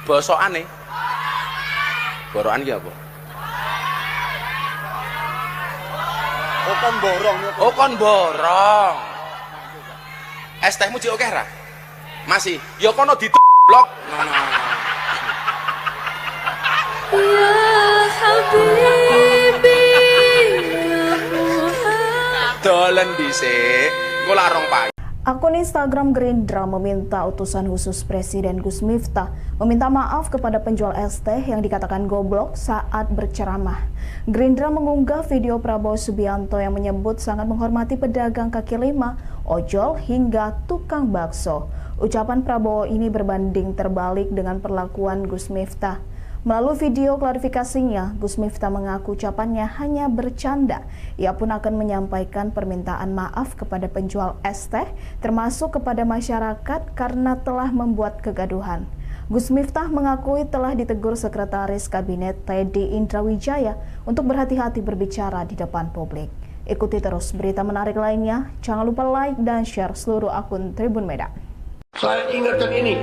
Bosokan nih? Borokan ya apa? Oh kon borong. Oh kon borong. Es tehmu jek akeh ra? Masih. Ya kono blok. Ya Habibi, ya Muhammad. Dolen dhisik. Engko larong payu. Akun Instagram Gerindra meminta utusan khusus Presiden Gus Miftah meminta maaf kepada penjual es teh yang dikatakan goblok saat berceramah. Gerindra mengunggah video Prabowo Subianto yang menyebut sangat menghormati pedagang kaki lima, ojol, hingga tukang bakso. Ucapan Prabowo ini berbanding terbalik dengan perlakuan Gus Miftah. Melalui video klarifikasinya, Gus Miftah mengaku ucapannya hanya bercanda. Ia pun akan menyampaikan permintaan maaf kepada penjual es teh, termasuk kepada masyarakat karena telah membuat kegaduhan. Gus Miftah mengakui telah ditegur Sekretaris Kabinet Teddy Indrawijaya untuk berhati-hati berbicara di depan publik. Ikuti terus berita menarik lainnya. Jangan lupa like dan share seluruh akun Tribun Medan. Saya ingatkan ini,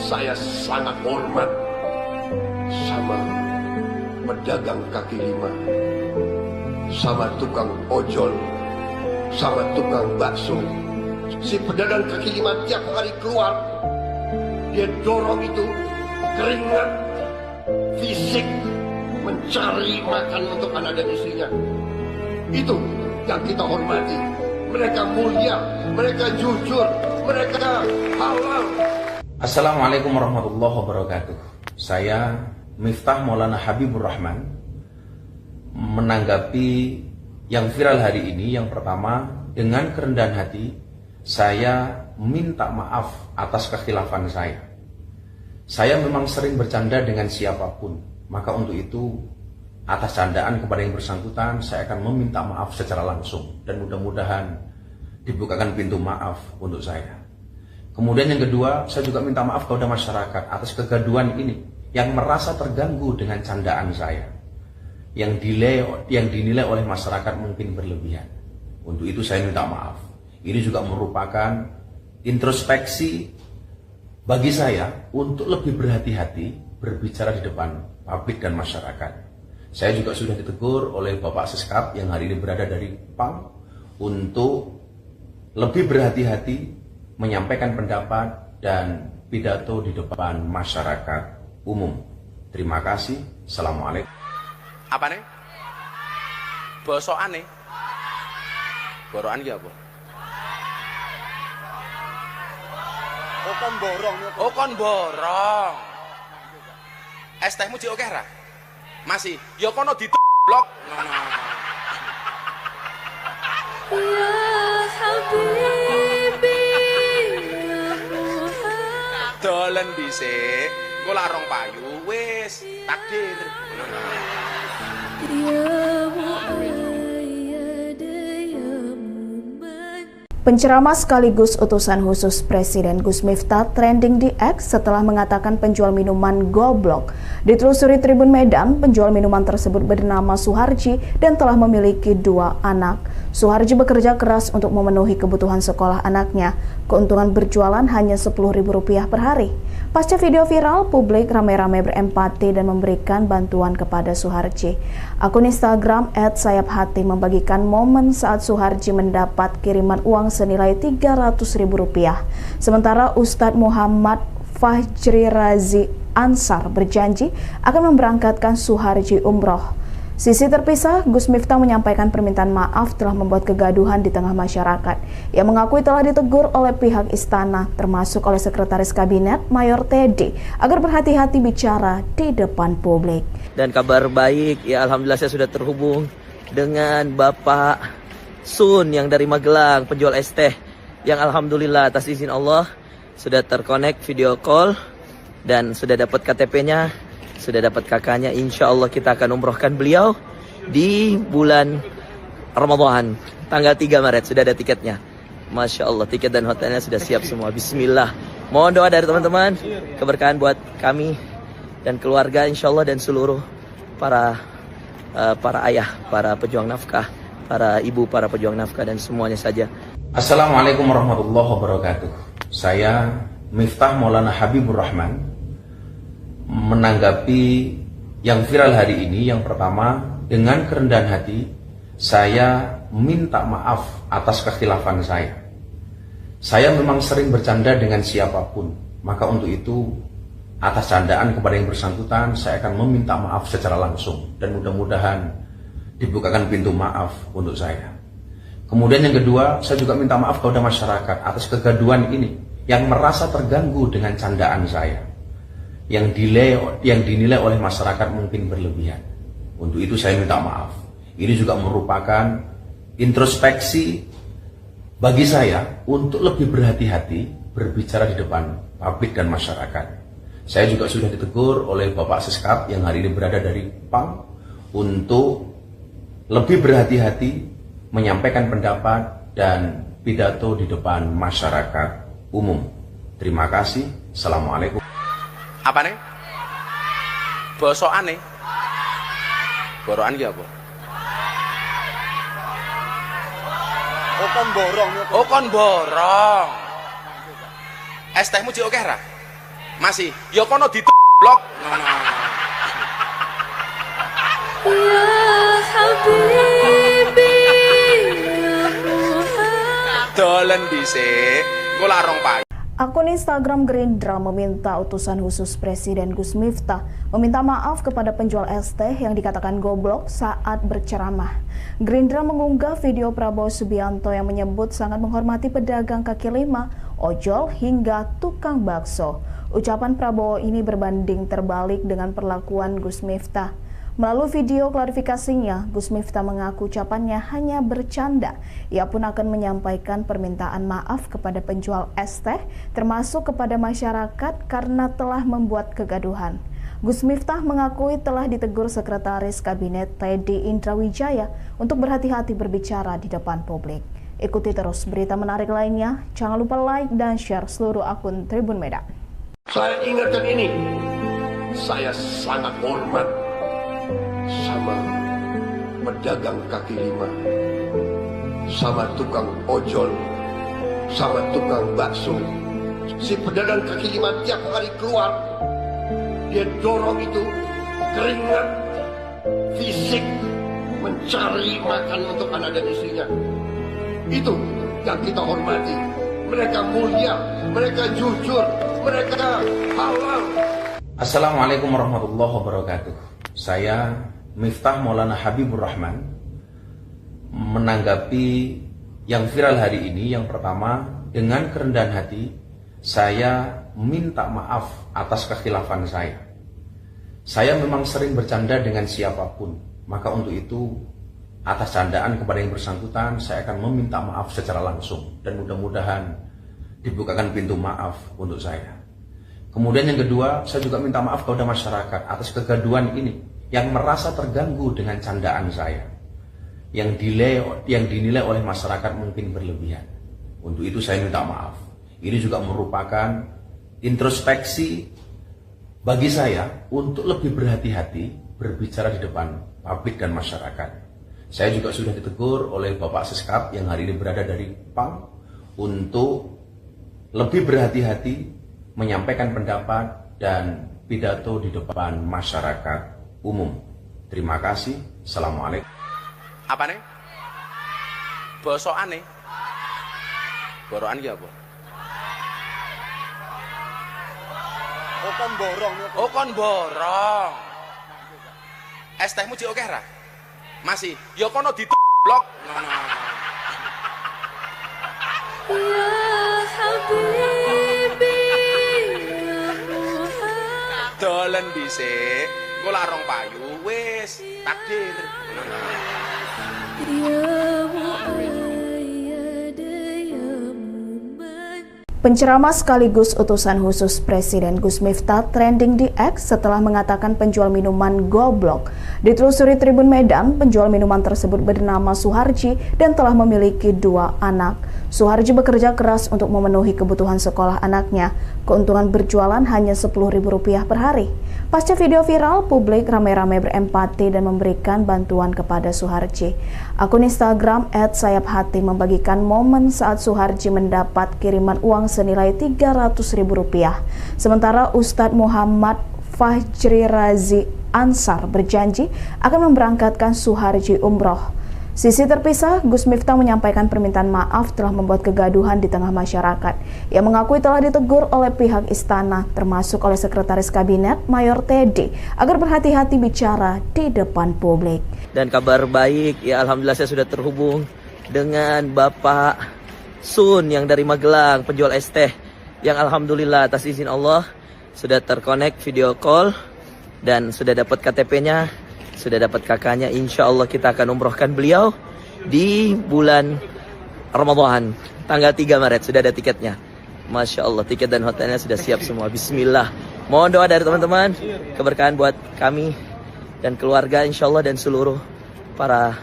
saya sangat hormat sama pedagang kaki lima, sama tukang ojol, sama tukang bakso. Si pedagang kaki lima tiap hari keluar, dia dorong itu keringat fisik mencari makan untuk anak dan istrinya. Itu yang kita hormati. Mereka mulia, mereka jujur, mereka halal. Assalamualaikum warahmatullahi wabarakatuh. Saya Miftah Maulana Habibur Rahman menanggapi yang viral hari ini. Yang pertama, dengan kerendahan hati saya minta maaf atas kekhilafan saya. Saya memang sering bercanda dengan siapapun, maka untuk itu atas candaan kepada yang bersangkutan saya akan meminta maaf secara langsung, dan mudah-mudahan dibukakan pintu maaf untuk saya. Kemudian yang kedua, saya juga minta maaf kepada masyarakat atas kegaduhan ini yang merasa terganggu dengan candaan saya, yang dinilai oleh masyarakat mungkin berlebihan. Untuk itu saya minta maaf. Ini juga merupakan introspeksi bagi saya untuk lebih berhati-hati berbicara di depan publik dan masyarakat. Saya juga sudah ditegur oleh Bapak Seskap yang hari ini berada dari PAM untuk lebih berhati-hati menyampaikan pendapat dan pidato di depan masyarakat umum. Terima kasih. Assalamualaikum. Apa nih? Bosokan nih? Borokan ya apa? Oh kon borong. Oh kon borong. Es tehmu jek akeh ra? Masih. Ya kono blok. Ya Habibi, ya Muhammad. Dolen dhisik. Engko larong payu wis takdir. Ya muayyad ya muman. Penceramah sekaligus utusan khusus Presiden Gus Miftah trending di X setelah mengatakan penjual minuman goblok. Ditelusuri Tribun Medan, penjual minuman tersebut bernama Suharji dan telah memiliki 2 anak. Suharji bekerja keras untuk memenuhi kebutuhan sekolah anaknya. Keuntungan berjualan hanya Rp10.000 per hari. Pasca video viral, publik ramai-ramai berempati dan memberikan bantuan kepada Suharji. Akun Instagram @sayaphati membagikan momen saat Suharji mendapat kiriman uang senilai Rp300.000. Sementara Ustadz Muhammad Fajri Razi Ansar berjanji akan memberangkatkan Suharji umroh. Sisi terpisah, Gus Miftah menyampaikan permintaan maaf telah membuat kegaduhan di tengah masyarakat. Ia mengakui telah ditegur oleh pihak istana, termasuk oleh Sekretaris Kabinet Mayor Teddy, agar berhati-hati bicara di depan publik. Dan kabar baik, ya alhamdulillah saya sudah terhubung dengan Bapak Sun yang dari Magelang, penjual es teh, yang alhamdulillah atas izin Allah sudah terkonek video call dan sudah dapat KTP-nya, sudah dapat kakaknya. Insya Allah kita akan umrohkan beliau di bulan Ramadan, tanggal 3 Maret, sudah ada tiketnya. Masya Allah, tiket dan hotelnya sudah siap semua. Bismillah. Mohon doa dari teman-teman, keberkahan buat kami dan keluarga insya Allah, dan seluruh para ayah, para pejuang nafkah, para ibu, para pejuang nafkah, dan semuanya saja. Assalamualaikum warahmatullahi wabarakatuh. Saya Miftah Maulana Habibur Rahman menanggapi yang viral hari ini. Yang pertama, dengan kerendahan hati saya minta maaf atas kekhilafan saya. Saya memang sering bercanda dengan siapapun, maka untuk itu atas candaan kepada yang bersangkutan saya akan meminta maaf secara langsung, dan mudah-mudahan dibukakan pintu maaf untuk saya. Kemudian yang kedua, saya juga minta maaf kepada masyarakat atas kegaduhan ini yang merasa terganggu dengan candaan saya, yang dinilai oleh masyarakat mungkin berlebihan. Untuk itu saya minta maaf. Ini juga merupakan introspeksi bagi saya untuk lebih berhati-hati berbicara di depan publik dan masyarakat. Saya juga sudah ditegur oleh Bapak Seskap yang hari ini berada dari PAM untuk lebih berhati-hati menyampaikan pendapat dan pidato di depan masyarakat umum. Terima kasih. Assalamualaikum. Apa nih? Bosokan nih. Borokan ki apa? Oh kon borong. Oh kon borong. Es tehmu jek akeh ra? Masih. Ya kono blok. Ya Habibi ya Muhammad. Dolen dhisik. Engko larong payu. Akun Instagram Gerindra meminta utusan khusus Presiden Gus Miftah meminta maaf kepada penjual es teh yang dikatakan goblok saat berceramah. Gerindra mengunggah video Prabowo Subianto yang menyebut sangat menghormati pedagang kaki lima, ojol, hingga tukang bakso. Ucapan Prabowo ini berbanding terbalik dengan perlakuan Gus Miftah. Melalui video klarifikasinya, Gus Miftah mengaku ucapannya hanya bercanda. Ia pun akan menyampaikan permintaan maaf kepada penjual es teh, termasuk kepada masyarakat karena telah membuat kegaduhan. Gus Miftah mengakui telah ditegur Sekretaris Kabinet Teddy Indrawijaya untuk berhati-hati berbicara di depan publik. Ikuti terus berita menarik lainnya. Jangan lupa like dan share seluruh akun Tribun Medan. Saya ingatkan ini, saya sangat hormat sama pedagang kaki lima, sama tukang ojol, sama tukang bakso. Si pedagang kaki lima tiap hari keluar, dia dorong itu keringat fisik mencari makan untuk anak dan istrinya. Itu yang kita hormati. Mereka mulia, mereka jujur, mereka halal. Assalamualaikum warahmatullahi wabarakatuh. Saya Miftah Maulana Habibur Rahman menanggapi yang viral hari ini. Yang pertama, dengan kerendahan hati saya minta maaf atas kekhilafan saya. Saya memang sering bercanda dengan siapapun, maka untuk itu atas candaan kepada yang bersangkutan saya akan meminta maaf secara langsung, dan mudah-mudahan dibukakan pintu maaf untuk saya. Kemudian yang kedua, saya juga minta maaf kepada masyarakat atas kegaduhan ini yang merasa terganggu dengan candaan saya, yang dinilai oleh masyarakat mungkin berlebihan. Untuk itu saya minta maaf. Ini juga merupakan introspeksi bagi saya untuk lebih berhati-hati berbicara di depan publik dan masyarakat. Saya juga sudah ditegur oleh Bapak Seskap yang hari ini berada dari PAM untuk lebih berhati-hati menyampaikan pendapat dan pidato di depan masyarakat umum. Terima kasih. Assalamualaikum. Apa nih? Bosokan nih. Borokan ya apa? Oh kon borong. Oh kon borong. Es tehmu jek akeh ra? Masih. Ya kono blok. Ya Habibi, ya Muhammad. Dolen dhisik. Engko lak rong payu wis takdir. Ya Muayyad, ya Muman. Penceramah sekaligus utusan khusus Presiden Gus Miftah trending di X setelah mengatakan penjual minuman goblok. Ditelusuri Tribun Medan, penjual minuman tersebut bernama Suharji dan telah memiliki 2 anak. Suharji bekerja keras untuk memenuhi kebutuhan sekolah anaknya. Keuntungan berjualan hanya Rp10.000 per hari. Pasca video viral, publik ramai-ramai berempati dan memberikan bantuan kepada Suharji. Akun Instagram @sayapHati membagikan momen saat Suharji mendapat kiriman uang senilai Rp300.000. Sementara Ustadz Muhammad Fajri Razi Ansar berjanji akan memberangkatkan Suharji umroh. Sisi terpisah, Gus Miftah menyampaikan permintaan maaf telah membuat kegaduhan di tengah masyarakat. Ia mengakui telah ditegur oleh pihak istana, termasuk oleh Sekretaris Kabinet Mayor Teddy, agar berhati-hati bicara di depan publik. Dan kabar baik, ya alhamdulillah saya sudah terhubung dengan Bapak Sun yang dari Magelang, penjual es teh, yang alhamdulillah atas izin Allah sudah terkonek video call dan sudah dapat KTP-nya, sudah dapat kakaknya. Insya Allah kita akan umrohkan beliau di bulan Ramadan, tanggal 3 Maret, sudah ada tiketnya. Masya Allah, tiket dan hotelnya sudah siap semua. Bismillah. Mohon doa dari teman-teman, keberkahan buat kami dan keluarga insya Allah, dan seluruh para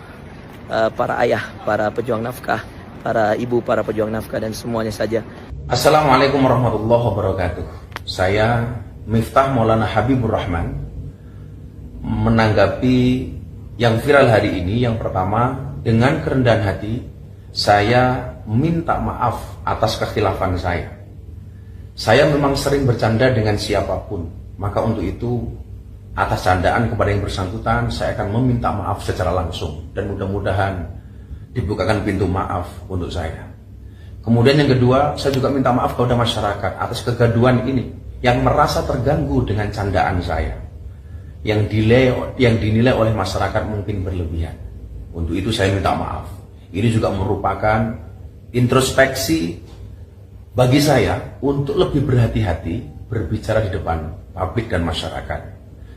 ayah, para pejuang nafkah, para ibu, para pejuang nafkah, dan semuanya saja. Assalamualaikum warahmatullahi wabarakatuh. Saya Miftah Maulana Habibur Rahman menanggapi yang viral hari ini. Yang pertama, dengan kerendahan hati saya minta maaf atas kekhilafan saya. Saya memang sering bercanda dengan siapapun, maka untuk itu atas candaan kepada yang bersangkutan saya akan meminta maaf secara langsung, dan mudah-mudahan dibukakan pintu maaf untuk saya. Kemudian yang kedua, saya juga minta maaf kepada masyarakat atas kegaduhan ini yang merasa terganggu dengan candaan saya, yang dinilai oleh masyarakat mungkin berlebihan. Untuk itu saya minta maaf. Ini juga merupakan introspeksi bagi saya untuk lebih berhati-hati berbicara di depan publik dan masyarakat.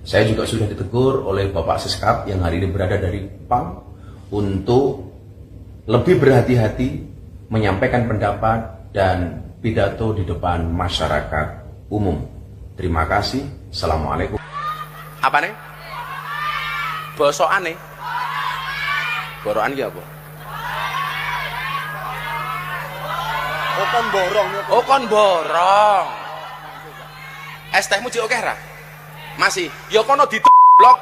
Saya juga sudah ditegur oleh Bapak Seskap yang hari ini berada dari PAM untuk lebih berhati-hati menyampaikan pendapat dan pidato di depan masyarakat umum. Terima kasih. Assalamualaikum. Apa nih? Bosokan nih. Borokan ya apa? Oh kon borong. Oh kon borong. Es tehmu jek akeh ra? Masih. Ya kono blok.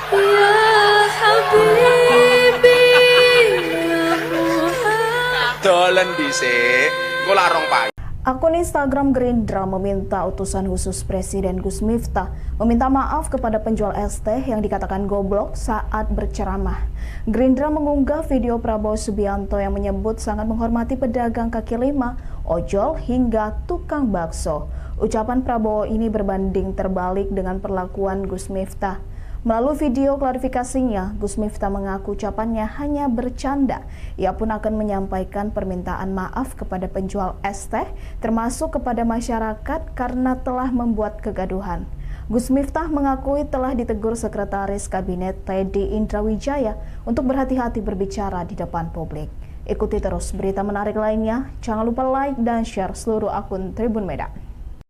Ya Habibi, ya Muhammad. Dolen dhisik. Engko lak rong payu. Akun Instagram Gerindra meminta utusan khusus Presiden Gus Miftah meminta maaf kepada penjual es teh yang dikatakan goblok saat berceramah. Gerindra mengunggah video Prabowo Subianto yang menyebut sangat menghormati pedagang kaki lima, ojol hingga tukang bakso. Ucapan Prabowo ini berbanding terbalik dengan perlakuan Gus Miftah. Melalui video klarifikasinya, Gus Miftah mengaku ucapannya hanya bercanda. Ia pun akan menyampaikan permintaan maaf kepada penjual es teh, termasuk kepada masyarakat karena telah membuat kegaduhan. Gus Miftah mengakui telah ditegur Sekretaris Kabinet Teddy Indrawijaya untuk berhati-hati berbicara di depan publik. Ikuti terus berita menarik lainnya. Jangan lupa like dan share seluruh akun Tribun Medan.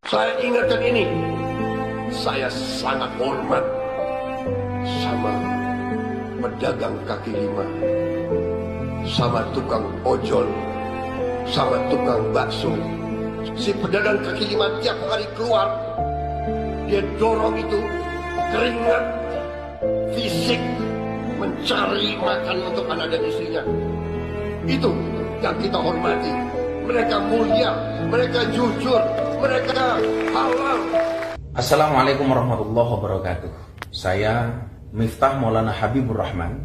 Saya ingatkan ini, Saya sangat hormat sama pedagang kaki lima, sama tukang ojol, sama tukang bakso. Si pedagang kaki lima tiap hari keluar, dia dorong itu keringat fisik mencari makan untuk anak dan istrinya. Itu yang kita hormati. Mereka mulia, mereka jujur, mereka halal. Assalamualaikum warahmatullahi wabarakatuh. Saya Miftah Maulana Habibur Rahman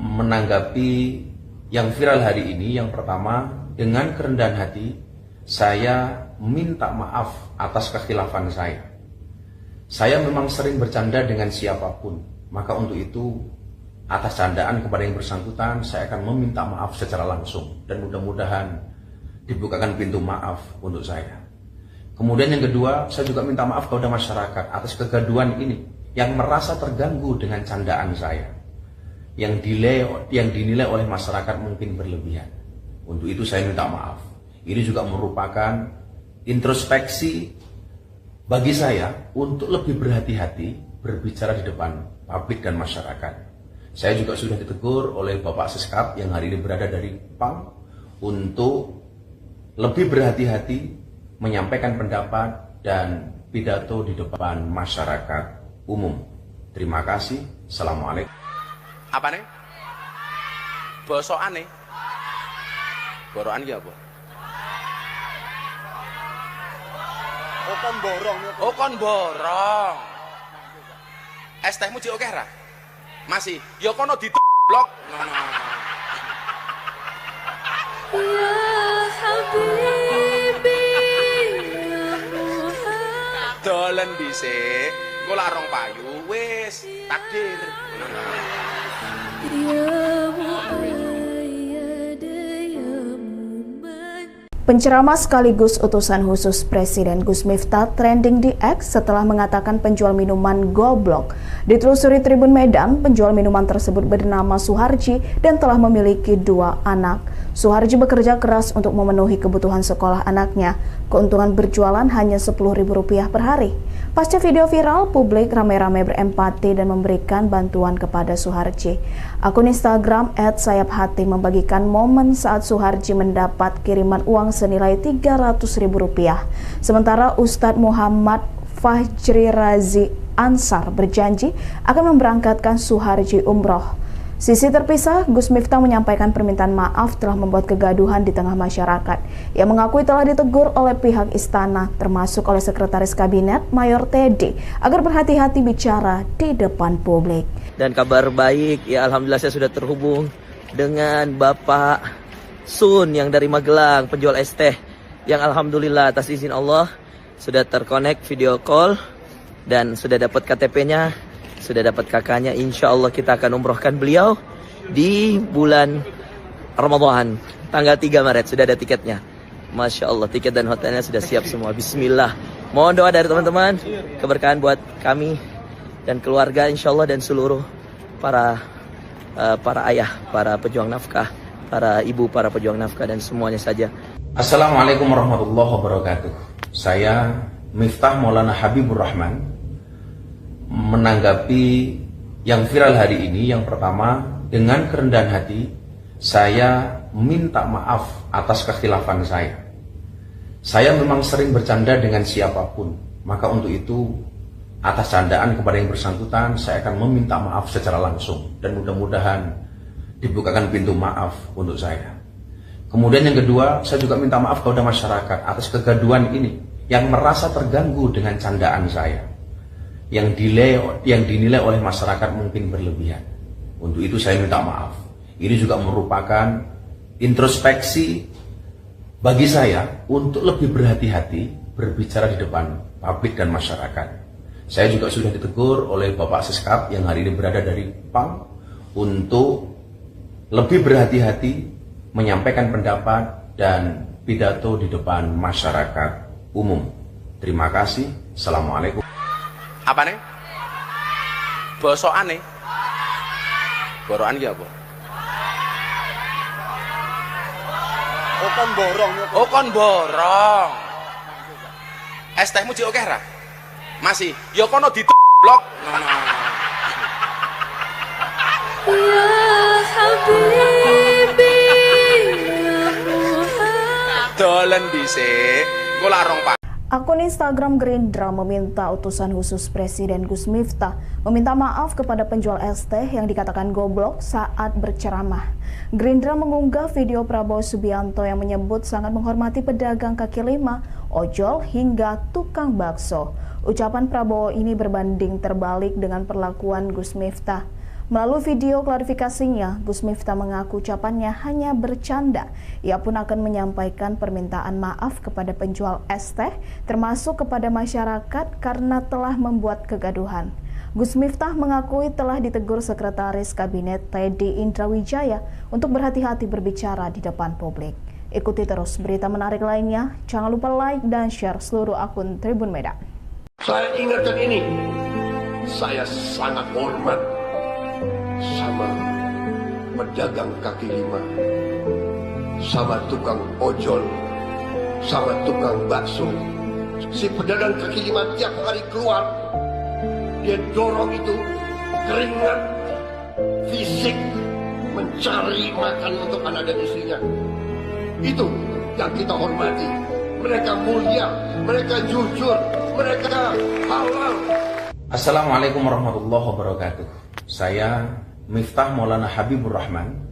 menanggapi yang viral hari ini. Yang pertama, dengan kerendahan hati saya minta maaf atas kekhilafan saya. Saya memang sering bercanda dengan siapapun, maka untuk itu atas candaan kepada yang bersangkutan saya akan meminta maaf secara langsung dan mudah-mudahan dibukakan pintu maaf untuk saya. Kemudian yang kedua, saya juga minta maaf kepada masyarakat atas kegaduhan ini yang merasa terganggu dengan candaan saya, yang dinilai oleh masyarakat mungkin berlebihan. Untuk itu saya minta maaf. Ini juga merupakan introspeksi bagi saya untuk lebih berhati-hati berbicara di depan publik dan masyarakat. Saya juga sudah ditegur oleh Bapak Seskap yang hari ini berada dari PAM untuk lebih berhati-hati menyampaikan pendapat dan pidato di depan masyarakat umum. Terima kasih. Assalamualaikum. Apa nih? Bosokan nih. Borokan ki apa? Oh kon borong. Oh kon borong. Es tehmu jek akeh ra? Masih. Ya kono blok. Ya Habibi, ya Muhammad. Dolen dhisik. Engko lak rong payu wis takdir. Ya Muayyad, ya Muman. Penceramah sekaligus utusan khusus Presiden Gus Miftah trending di X setelah mengatakan penjual minuman goblok. Ditelusuri Tribun Medan, penjual minuman tersebut bernama Suharji dan telah memiliki 2 anak. Suharji bekerja keras untuk memenuhi kebutuhan sekolah anaknya. Keuntungan berjualan hanya Rp10.000 per hari. Pasca video viral, publik ramai-ramai berempati dan memberikan bantuan kepada Suharji. Akun Instagram @sayaphati membagikan momen saat Suharji mendapat kiriman uang senilai Rp300.000. Sementara Ustadz Muhammad Fajri Razi Ansar berjanji akan memberangkatkan Suharji umroh. Sisi terpisah, Gus Miftah menyampaikan permintaan maaf telah membuat kegaduhan di tengah masyarakat. Ia mengakui telah ditegur oleh pihak istana, termasuk oleh Sekretaris Kabinet Mayor Teddy, agar berhati-hati bicara di depan publik. Dan kabar baik, ya alhamdulillah saya sudah terhubung dengan Bapak Sun yang dari Magelang, penjual es teh, yang alhamdulillah atas izin Allah sudah terkonek video call dan sudah dapat KTP-nya. Sudah dapat kakaknya, insya Allah kita akan umrohkan beliau di bulan Ramadan, tanggal 3 Maret, sudah ada tiketnya. Masya Allah, tiket dan hotelnya sudah siap semua. Bismillah. Mohon doa dari teman-teman, keberkahan buat kami dan keluarga insya Allah dan seluruh para ayah, para pejuang nafkah, para ibu, para pejuang nafkah dan semuanya saja. Assalamualaikum warahmatullahi wabarakatuh. Saya Miftah Maulana Habibur Rahman menanggapi yang viral hari ini. Yang pertama, dengan kerendahan hati saya minta maaf atas kekhilafan saya. Saya memang sering bercanda dengan siapapun, maka untuk itu atas candaan kepada yang bersangkutan saya akan meminta maaf secara langsung dan mudah-mudahan dibukakan pintu maaf untuk saya. Kemudian yang kedua, saya juga minta maaf kepada masyarakat atas kegaduhan ini yang merasa terganggu dengan candaan saya, yang dinilai oleh masyarakat mungkin berlebihan. Untuk itu saya minta maaf. Ini juga merupakan introspeksi bagi saya untuk lebih berhati-hati berbicara di depan publik dan masyarakat. Saya juga sudah ditegur oleh Bapak Seskap yang hari ini berada dari PAM untuk lebih berhati-hati menyampaikan pendapat dan pidato di depan masyarakat umum. Terima kasih. Assalamualaikum. Apa nih? Bosokan nih. Borokan ki apa? Oh kon borong. Oh kon borong. Es tehmu jek akeh ra? Masih, ya kono blok. Ya Habibi ya Muhammad. Dolen dhisik, engko larong Pak. Akun Instagram Gerindra meminta utusan khusus Presiden Gus Miftah meminta maaf kepada penjual es teh yang dikatakan goblok saat berceramah. Gerindra mengunggah video Prabowo Subianto yang menyebut sangat menghormati pedagang kaki lima, ojol hingga tukang bakso. Ucapan Prabowo ini berbanding terbalik dengan perlakuan Gus Miftah. Melalui video klarifikasinya, Gus Miftah mengaku ucapannya hanya bercanda. Ia pun akan menyampaikan permintaan maaf kepada penjual es teh, termasuk kepada masyarakat karena telah membuat kegaduhan. Gus Miftah mengakui telah ditegur Sekretaris Kabinet Teddy Indrawijaya untuk berhati-hati berbicara di depan publik. Ikuti terus berita menarik lainnya. Jangan lupa like dan share seluruh akun Tribun Medan. Saya ingatkan ini, saya sangat hormat sama pedagang kaki lima, sama tukang ojol, sama tukang bakso. Si pedagang kaki lima tiap hari keluar, dia dorong itu keringat fisik mencari makan untuk anak dan istrinya. Itu yang kita hormati. Mereka mulia, mereka jujur, mereka halal. Assalamualaikum warahmatullahi wabarakatuh. Saya Miftah Maulana Habibur Rahman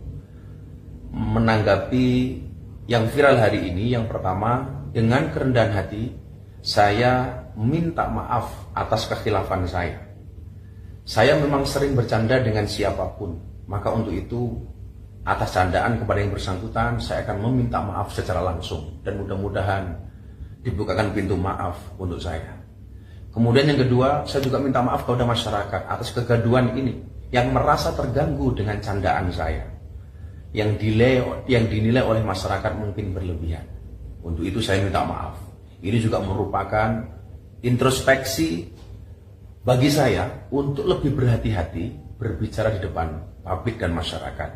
menanggapi yang viral hari ini. Yang pertama, dengan kerendahan hati saya minta maaf atas kekhilafan saya. Saya memang sering bercanda dengan siapapun, maka untuk itu atas candaan kepada yang bersangkutan saya akan meminta maaf secara langsung dan mudah-mudahan dibukakan pintu maaf untuk saya. Kemudian yang kedua, saya juga minta maaf kepada masyarakat atas kegaduhan ini yang merasa terganggu dengan candaan saya, yang dinilai oleh masyarakat mungkin berlebihan. Untuk itu saya minta maaf. Ini juga merupakan introspeksi bagi saya untuk lebih berhati-hati berbicara di depan publik dan masyarakat.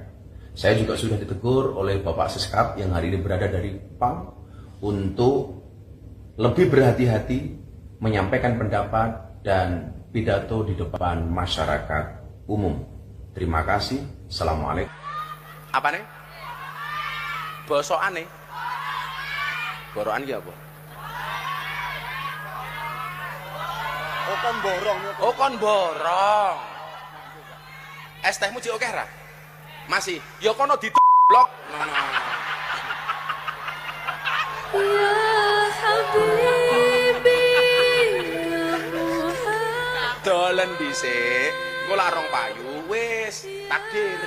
Saya juga sudah ditegur oleh Bapak Siskap yang hari ini berada dari PAM untuk lebih berhati-hati menyampaikan pendapat dan pidato di depan masyarakat umum. Terima kasih. Assalamualaikum. Apa nih? Bosokan nih. Borokan ki apa? Oh kon borong. Oh kon borong. Es tehmu jek akeh ra? Masih, ya kono blok. Ya Habibi ya Muhammad. Dolen dhisik, engko larong payu wis takdir.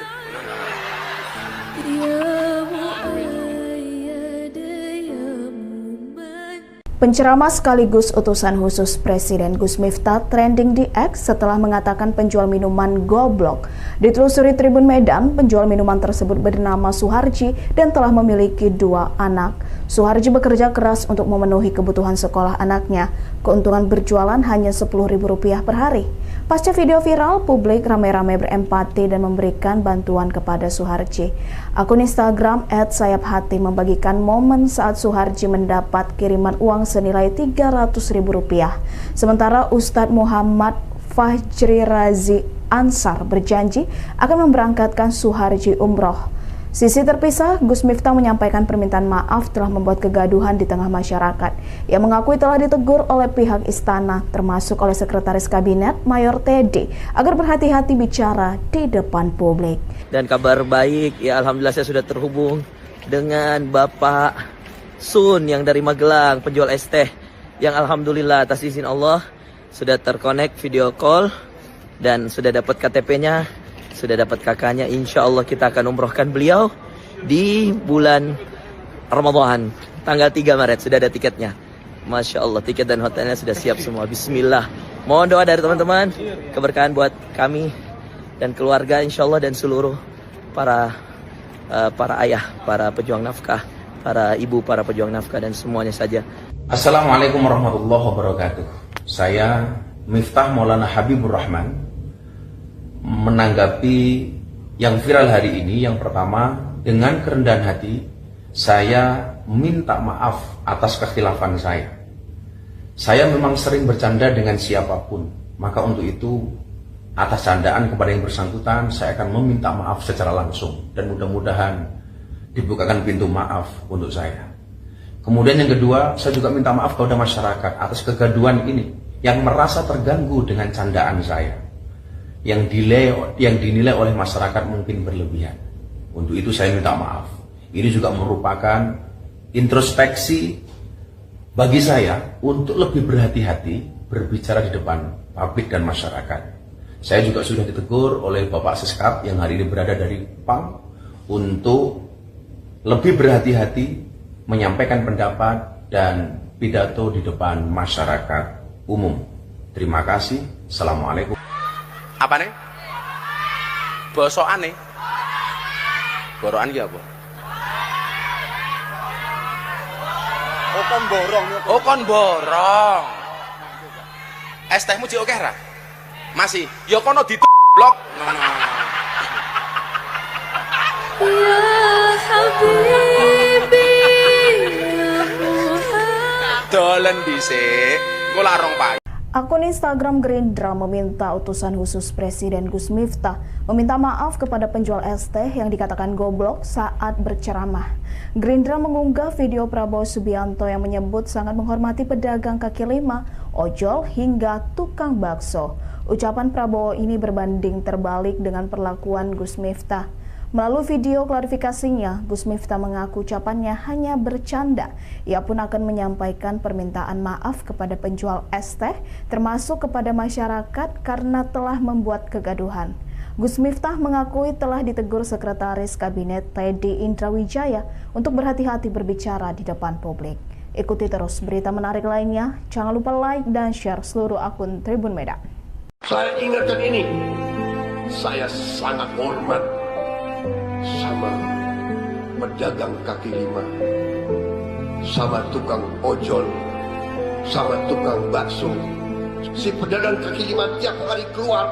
Ya Muayyad ya Muman. Penceramah sekaligus utusan khusus Presiden Gus Miftah trending di X setelah mengatakan penjual minuman goblok. Ditelusuri Tribun Medan, penjual minuman tersebut bernama Suharji dan telah memiliki 2 anak. Suharji bekerja keras untuk memenuhi kebutuhan sekolah anaknya. Keuntungan berjualan hanya Rp10.000 per hari. Pasca video viral, publik ramai-ramai berempati dan memberikan bantuan kepada Suharji. Akun Instagram @sayaphati membagikan momen saat Suharji mendapat kiriman uang senilai Rp300.000. Sementara Ustadz Muhammad Fajri Razi Ansar berjanji akan memberangkatkan Suharji umroh. Sisi terpisah, Gus Miftah menyampaikan permintaan maaf telah membuat kegaduhan di tengah masyarakat. Ia mengakui telah ditegur oleh pihak istana, termasuk oleh Sekretaris Kabinet Mayor Teddy, agar berhati-hati bicara di depan publik. Dan kabar baik, ya alhamdulillah saya sudah terhubung dengan Bapak Sun yang dari Magelang, penjual es teh, yang alhamdulillah atas izin Allah sudah terkonek video call dan sudah dapat KTP-nya, sudah dapat kakaknya. Insya Allah kita akan umrohkan beliau di bulan Ramadan, tanggal 3 Maret, sudah ada tiketnya. Masya Allah, tiket dan hotelnya sudah siap semua. Bismillah. Mohon doa dari teman-teman, keberkahan buat kami dan keluarga insya Allah, dan seluruh para ayah, para pejuang nafkah, para ibu, para pejuang nafkah, dan semuanya saja. Assalamualaikum warahmatullahi wabarakatuh. Saya Miftah Maulana Habibur Rahman menanggapi yang viral hari ini. Yang pertama, dengan kerendahan hati saya minta maaf atas kekhilafan saya. Saya memang sering bercanda dengan siapapun, maka untuk itu atas candaan kepada yang bersangkutan saya akan meminta maaf secara langsung dan mudah-mudahan dibukakan pintu maaf untuk saya. Kemudian yang kedua, saya juga minta maaf kepada masyarakat atas kegaduhan ini yang merasa terganggu dengan candaan saya, yang dinilai oleh masyarakat mungkin berlebihan. Untuk itu saya minta maaf. Ini juga merupakan introspeksi bagi saya untuk lebih berhati-hati berbicara di depan publik dan masyarakat. Saya juga sudah ditegur oleh Bapak Seskap yang hari ini berada dari PAM untuk lebih berhati-hati menyampaikan pendapat dan pidato di depan masyarakat umum. Terima kasih. Assalamualaikum. Apa nih? Bosokan nih? Borokan ya apa? Oh kon borong ya. Oh kon borong. Es tehmu jek akeh ra? Masih. Ya kono blok. Ya Habibi, ya Muhammad. Dolen dhisik. Engko larong payu. Akun Instagram Gerindra meminta utusan khusus Presiden Gus Miftah meminta maaf kepada penjual es teh yang dikatakan goblok saat berceramah. Gerindra mengunggah video Prabowo Subianto yang menyebut sangat menghormati pedagang kaki lima, ojol hingga tukang bakso. Ucapan Prabowo ini berbanding terbalik dengan perlakuan Gus Miftah. Melalui video klarifikasinya, Gus Miftah mengaku ucapannya hanya bercanda. Ia pun akan menyampaikan permintaan maaf kepada penjual es teh, termasuk kepada masyarakat karena telah membuat kegaduhan. Gus Miftah mengakui telah ditegur Sekretaris Kabinet Teddy Indrawijaya untuk berhati-hati berbicara di depan publik. Ikuti terus berita menarik lainnya. Jangan lupa like dan share seluruh akun Tribun Medan. Saya ingatkan ini, saya sangat hormat sama pedagang kaki lima, sama tukang ojol, sama tukang bakso. Si pedagang kaki lima tiap hari keluar,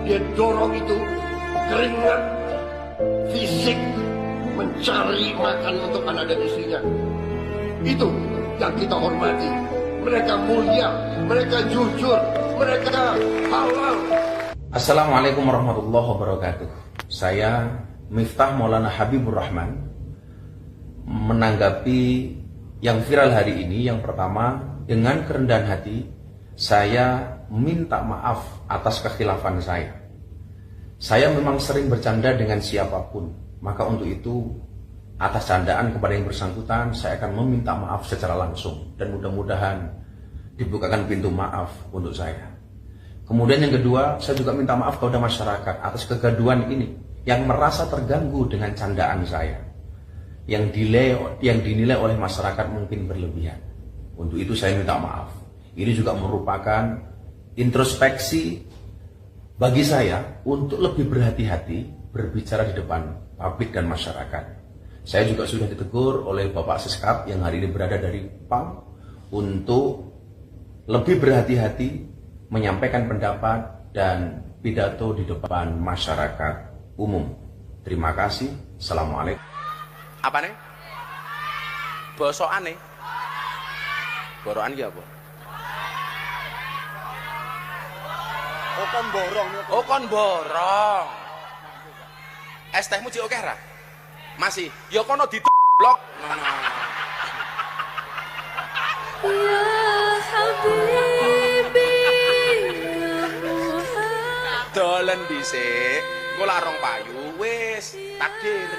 dia dorong itu keringat fisik mencari makan untuk anak dan istrinya. Itu yang kita hormati. Mereka mulia, mereka jujur, mereka halal. Assalamualaikum warahmatullahi wabarakatuh. Saya Miftah Maulana Habibur Rahman menanggapi yang viral hari ini. Yang pertama, dengan kerendahan hati saya minta maaf atas kekhilafan saya. Saya memang sering bercanda dengan siapapun, maka untuk itu atas candaan kepada yang bersangkutan saya akan meminta maaf secara langsung dan mudah-mudahan dibukakan pintu maaf untuk saya. Kemudian yang kedua, saya juga minta maaf kepada masyarakat atas kegaduhan ini yang merasa terganggu dengan candaan saya, yang dinilai oleh masyarakat mungkin berlebihan. Untuk itu saya minta maaf. Ini juga merupakan introspeksi bagi saya untuk lebih berhati-hati berbicara di depan publik dan masyarakat. Saya juga sudah ditegur oleh Bapak Seskap yang hari ini berada dari PAM untuk lebih berhati-hati menyampaikan pendapat dan pidato di depan masyarakat umum. Terima kasih. Assalamualaikum. Apa nih? Bosokan nih? Borokan ya apa? Oh kon borong ya. Oh kon borong. Es tehmu jek akeh ra? Masih. Ya kono blok. Ya Habibi, ya Muhammad. Dolen dhisik. Engko larong payu wis takdir.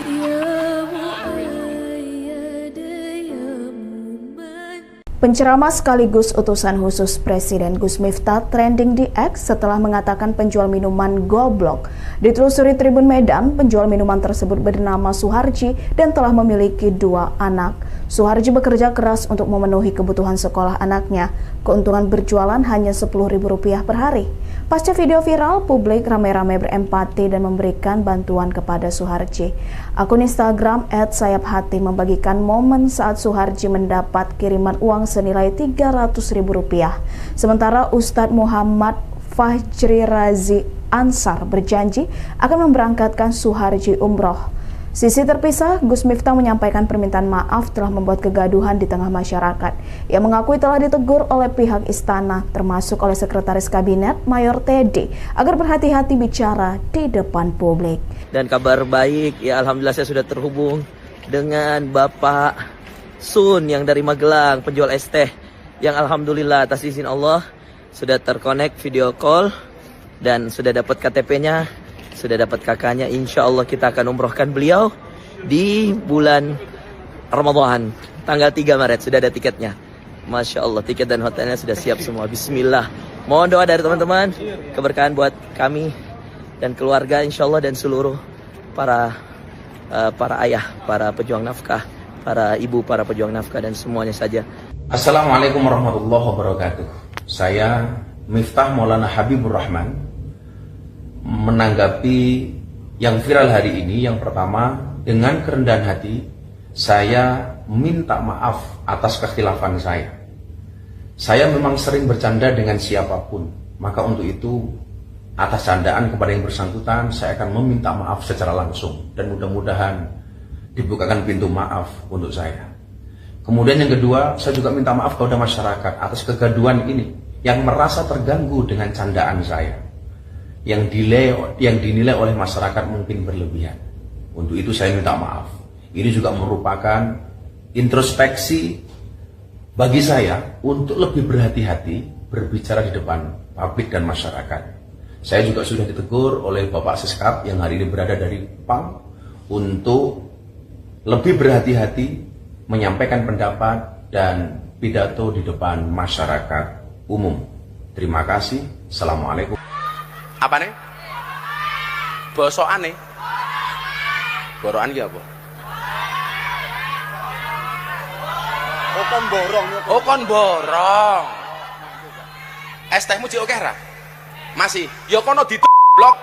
Ya Muayyad, ya Muman. Penceramah sekaligus utusan khusus Presiden Gus Miftah trending di X setelah mengatakan penjual minuman goblok. Ditelusuri Tribun Medan, penjual minuman tersebut bernama Suharji dan telah memiliki 2 anak. Suharji bekerja keras untuk memenuhi kebutuhan sekolah anaknya. Keuntungan berjualan hanya Rp10.000 per hari. Pasca video viral, publik ramai-ramai berempati dan memberikan bantuan kepada Suharji. Akun Instagram @sayaphati membagikan momen saat Suharji mendapat kiriman uang senilai Rp300.000. Sementara Ustadz Muhammad Fajri Razi Ansar berjanji akan memberangkatkan Suharji umroh. Sisi terpisah, Gus Miftah menyampaikan permintaan maaf telah membuat kegaduhan di tengah masyarakat. Ia mengakui telah ditegur oleh pihak istana, termasuk oleh Sekretaris Kabinet Mayor Teddy, agar berhati-hati bicara di depan publik. Dan kabar baik, ya alhamdulillah saya sudah terhubung dengan Bapak Sun yang dari Magelang, penjual es teh, yang alhamdulillah atas izin Allah sudah terkonek video call dan sudah dapat KTP-nya, sudah dapat kakaknya. Insya Allah kita akan umrohkan beliau di bulan Ramadan, tanggal 3 Maret, sudah ada tiketnya. Masya Allah, tiket dan hotelnya sudah siap semua. Bismillah. Mohon doa dari teman-teman, keberkahan buat kami dan keluarga insya Allah, dan seluruh para ayah, para pejuang nafkah, para ibu, para pejuang nafkah, dan semuanya saja. Assalamualaikum warahmatullahi wabarakatuh. Saya Miftah Maulana Habibur Rahman menanggapi yang viral hari ini. Yang pertama, dengan kerendahan hati saya minta maaf atas kekhilafan saya. Saya memang sering bercanda dengan siapapun, maka untuk itu atas candaan kepada yang bersangkutan saya akan meminta maaf secara langsung, dan mudah-mudahan dibukakan pintu maaf untuk saya. Kemudian yang kedua, saya juga minta maaf kepada masyarakat atas kegaduhan ini yang merasa terganggu dengan candaan saya, yang dinilai oleh masyarakat mungkin berlebihan. Untuk itu saya minta maaf. Ini juga merupakan introspeksi bagi saya untuk lebih berhati-hati berbicara di depan publik dan masyarakat. Saya juga sudah ditegur oleh Bapak Siskap yang hari ini berada dari PAM untuk lebih berhati-hati menyampaikan pendapat dan pidato di depan masyarakat umum. Terima kasih. Assalamualaikum. Apa nih? Bosokan nih. Borokan ki apa? Oh kon borong nih. Oh kon borong. Es tehmu jek akeh ra? Masih. Ya kono blok.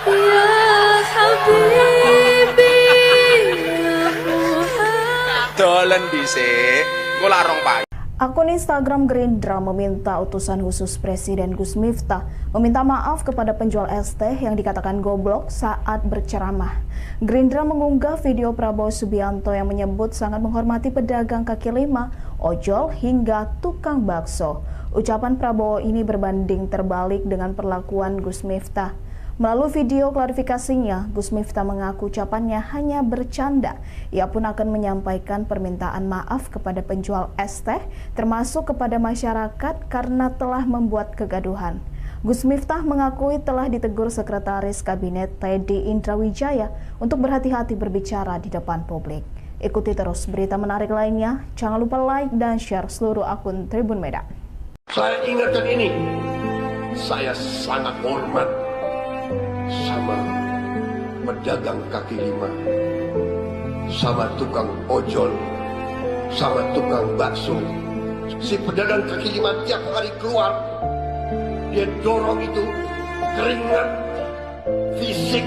Ya Habibi, ya Muhammad. Dolen dhisik. Engko lak rong payu. Akun Instagram Gerindra meminta utusan khusus Presiden Gus Miftah meminta maaf kepada penjual es teh yang dikatakan goblok saat berceramah. Gerindra mengunggah video Prabowo Subianto yang menyebut sangat menghormati pedagang kaki lima, ojol, hingga tukang bakso. Ucapan Prabowo ini berbanding terbalik dengan perlakuan Gus Miftah. Melalui video klarifikasinya, Gus Miftah mengaku ucapannya hanya bercanda. Ia pun akan menyampaikan permintaan maaf kepada penjual es teh, termasuk kepada masyarakat karena telah membuat kegaduhan. Gus Miftah mengakui telah ditegur Sekretaris Kabinet Teddy Indrawijaya untuk berhati-hati berbicara di depan publik. Ikuti terus berita menarik lainnya. Jangan lupa like dan share seluruh akun Tribun Medan. Saya ingatkan ini, saya sangat hormat sama pedagang kaki lima, sama tukang ojol, sama tukang bakso. Si pedagang kaki lima tiap hari keluar, dia dorong itu keringat fisik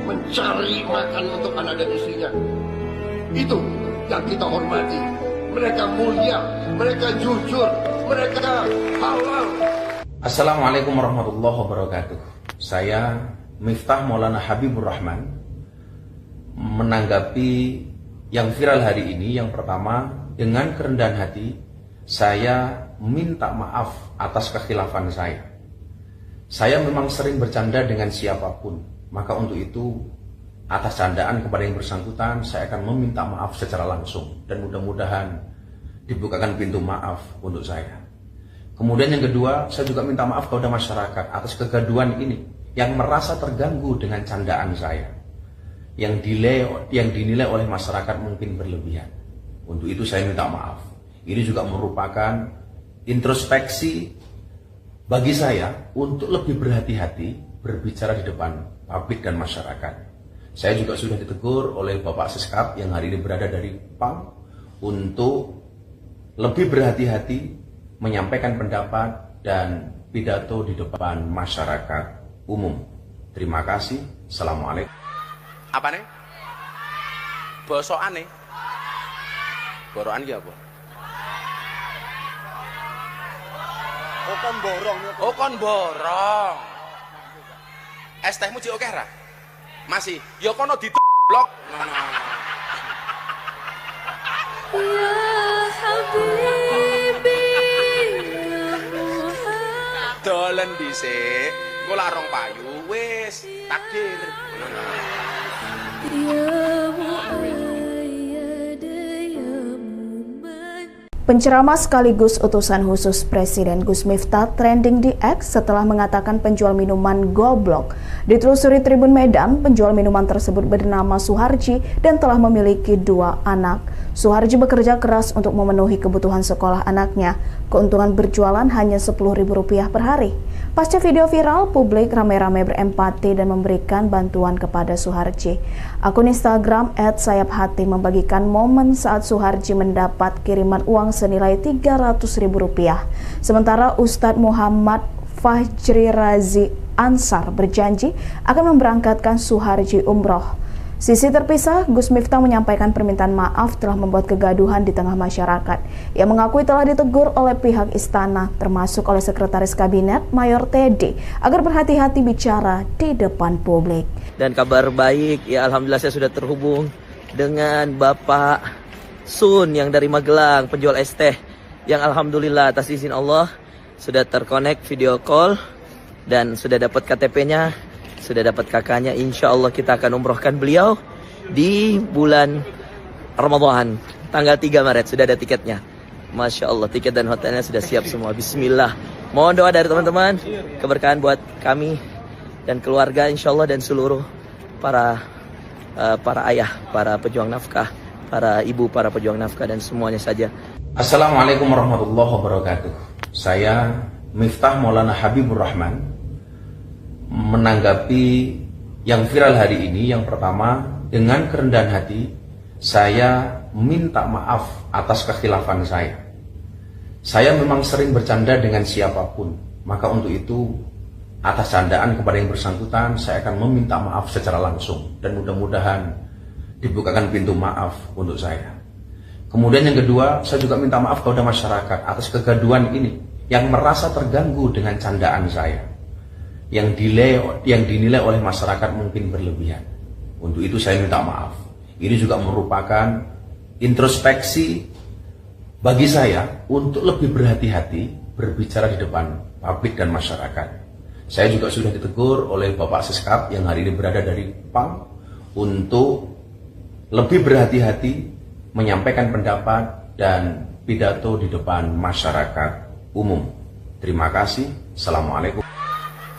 mencari makan untuk anak dan istrinya. Itu yang kita hormati. Mereka mulia, mereka jujur, mereka halal. Assalamualaikum warahmatullahi wabarakatuh. Saya Miftah Maulana Habibur Rahman menanggapi yang viral hari ini. Yang pertama, dengan kerendahan hati saya minta maaf atas kekhilafan saya. Saya memang sering bercanda dengan siapapun, maka untuk itu atas candaan kepada yang bersangkutan saya akan meminta maaf secara langsung, dan mudah-mudahan dibukakan pintu maaf untuk saya. Kemudian yang kedua, saya juga minta maaf kepada masyarakat atas kegaduhan ini yang merasa terganggu dengan candaan saya, yang dinilai oleh masyarakat mungkin berlebihan. Untuk itu saya minta maaf. Ini juga merupakan introspeksi bagi saya untuk lebih berhati-hati berbicara di depan publik dan masyarakat. Saya juga sudah ditegur oleh Bapak Siskap yang hari ini berada dari PAM untuk lebih berhati-hati menyampaikan pendapat dan pidato di depan masyarakat umum. Terima kasih. Assalamualaikum. Apa nih? Bosokan nih. Borokan ki apa? Oh kon borong nih. Oh kon borong. Es tehmu jek akeh ra? Masih, ya kono blok. Ya Habibi, ya Muhammad. Dolen dhisik, engko larong payu wis takdir. Ya Muayyad, ya Muman. Penceramah sekaligus utusan khusus Presiden Gus Miftah trending di X setelah mengatakan penjual minuman goblok. Ditelusuri Tribun Medan, penjual minuman tersebut bernama Suharji dan telah memiliki 2 anak. Suharji bekerja keras untuk memenuhi kebutuhan sekolah anaknya. Keuntungan berjualan hanya Rp10.000 per hari. Pasca video viral, publik ramai-ramai berempati dan memberikan bantuan kepada Suharji. Akun Instagram @sayaphati membagikan momen saat Suharji mendapat kiriman uang senilai Rp300.000. Sementara Ustadz Muhammad Fajri Razi Ansar berjanji akan memberangkatkan Suharji umroh. Sisi terpisah, Gus Miftah menyampaikan permintaan maaf telah membuat kegaduhan di tengah masyarakat. Ia mengakui telah ditegur oleh pihak istana, termasuk oleh Sekretaris Kabinet Mayor Teddy, agar berhati-hati bicara di depan publik. Dan kabar baik, ya alhamdulillah saya sudah terhubung dengan Bapak Sun yang dari Magelang, penjual es teh, yang alhamdulillah atas izin Allah sudah terkonek video call dan sudah dapat KTP-nya, sudah dapat kakaknya. Insya Allah kita akan umrohkan beliau di bulan Ramadan tanggal 3 Maret, sudah ada tiketnya. Masya Allah, tiket dan hotelnya sudah siap semua. Bismillah, mohon doa dari teman-teman, keberkahan buat kami dan keluarga insya Allah, dan seluruh para ayah, para pejuang nafkah, para ibu, para pejuang nafkah, dan semuanya saja. Assalamualaikum warahmatullahi wabarakatuh. Saya Miftah Maulana Habibur Rahman menanggapi yang viral hari ini. Yang pertama, dengan kerendahan hati saya minta maaf atas kekhilafan saya. Saya memang sering bercanda dengan siapapun, maka untuk itu atas candaan kepada yang bersangkutan saya akan meminta maaf secara langsung, dan mudah-mudahan dibukakan pintu maaf untuk saya. Kemudian yang kedua, saya juga minta maaf kepada masyarakat atas kegaduhan ini yang merasa terganggu dengan candaan saya, yang dinilai oleh masyarakat mungkin berlebihan. Untuk itu saya minta maaf. Ini juga merupakan introspeksi bagi saya untuk lebih berhati-hati berbicara di depan publik dan masyarakat. Saya juga sudah ditegur oleh Bapak Seskap yang hari ini berada dari PAM untuk lebih berhati-hati menyampaikan pendapat dan pidato di depan masyarakat umum. Terima kasih. Assalamualaikum.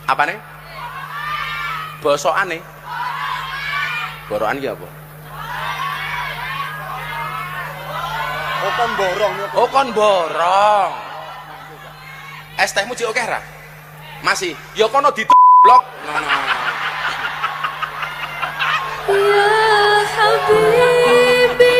Apa nih? Bosokan nih. Borokan ki apa? Oh kon borong. Oh kon borong. Es tehmu jek akeh ra? Masih, ya kono blok. Ya Habibi,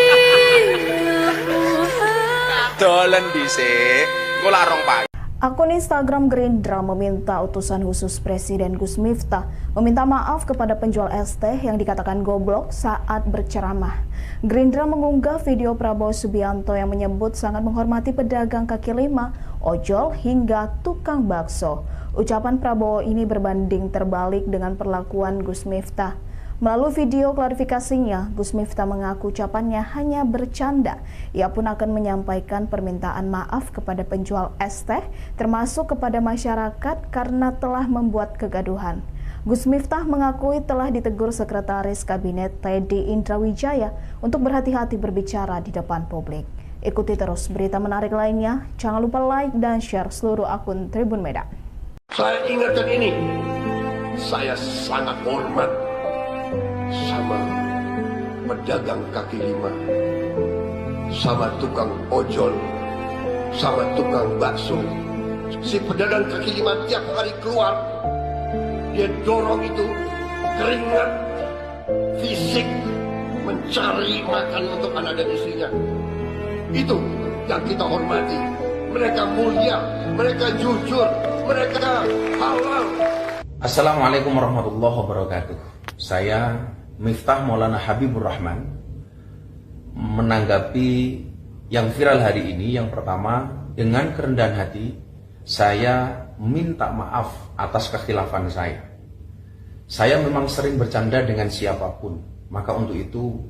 ya Muhammad. Dolen dhisik, engko larong payu. Akun Instagram Gerindra meminta utusan khusus Presiden Gus Miftah meminta maaf kepada penjual es teh yang dikatakan goblok saat berceramah. Gerindra mengunggah video Prabowo Subianto yang menyebut sangat menghormati pedagang kaki lima, ojol, hingga tukang bakso. Ucapan Prabowo ini berbanding terbalik dengan perlakuan Gus Miftah. Melalui video klarifikasinya, Gus Miftah mengaku ucapannya hanya bercanda. Ia pun akan menyampaikan permintaan maaf kepada penjual es teh, termasuk kepada masyarakat karena telah membuat kegaduhan. Gus Miftah mengakui telah ditegur Sekretaris Kabinet Teddy Indrawijaya untuk berhati-hati berbicara di depan publik. Ikuti terus berita menarik lainnya. Jangan lupa like dan share seluruh akun Tribun Medan. Saya ingatkan ini, saya sangat hormat sama pedagang kaki lima, sama tukang ojol, sama tukang bakso. Si pedagang kaki lima tiap hari keluar, dia dorong itu keringat fisik mencari makan untuk anak dan istrinya. Itu yang kita hormati. Mereka mulia, mereka jujur, mereka halal. Assalamualaikum warahmatullahi wabarakatuh. Saya Miftah Maulana Habibur Rahman menanggapi yang viral hari ini. Yang pertama, dengan kerendahan hati saya minta maaf atas kekhilafan saya. Saya memang sering bercanda dengan siapapun, maka untuk itu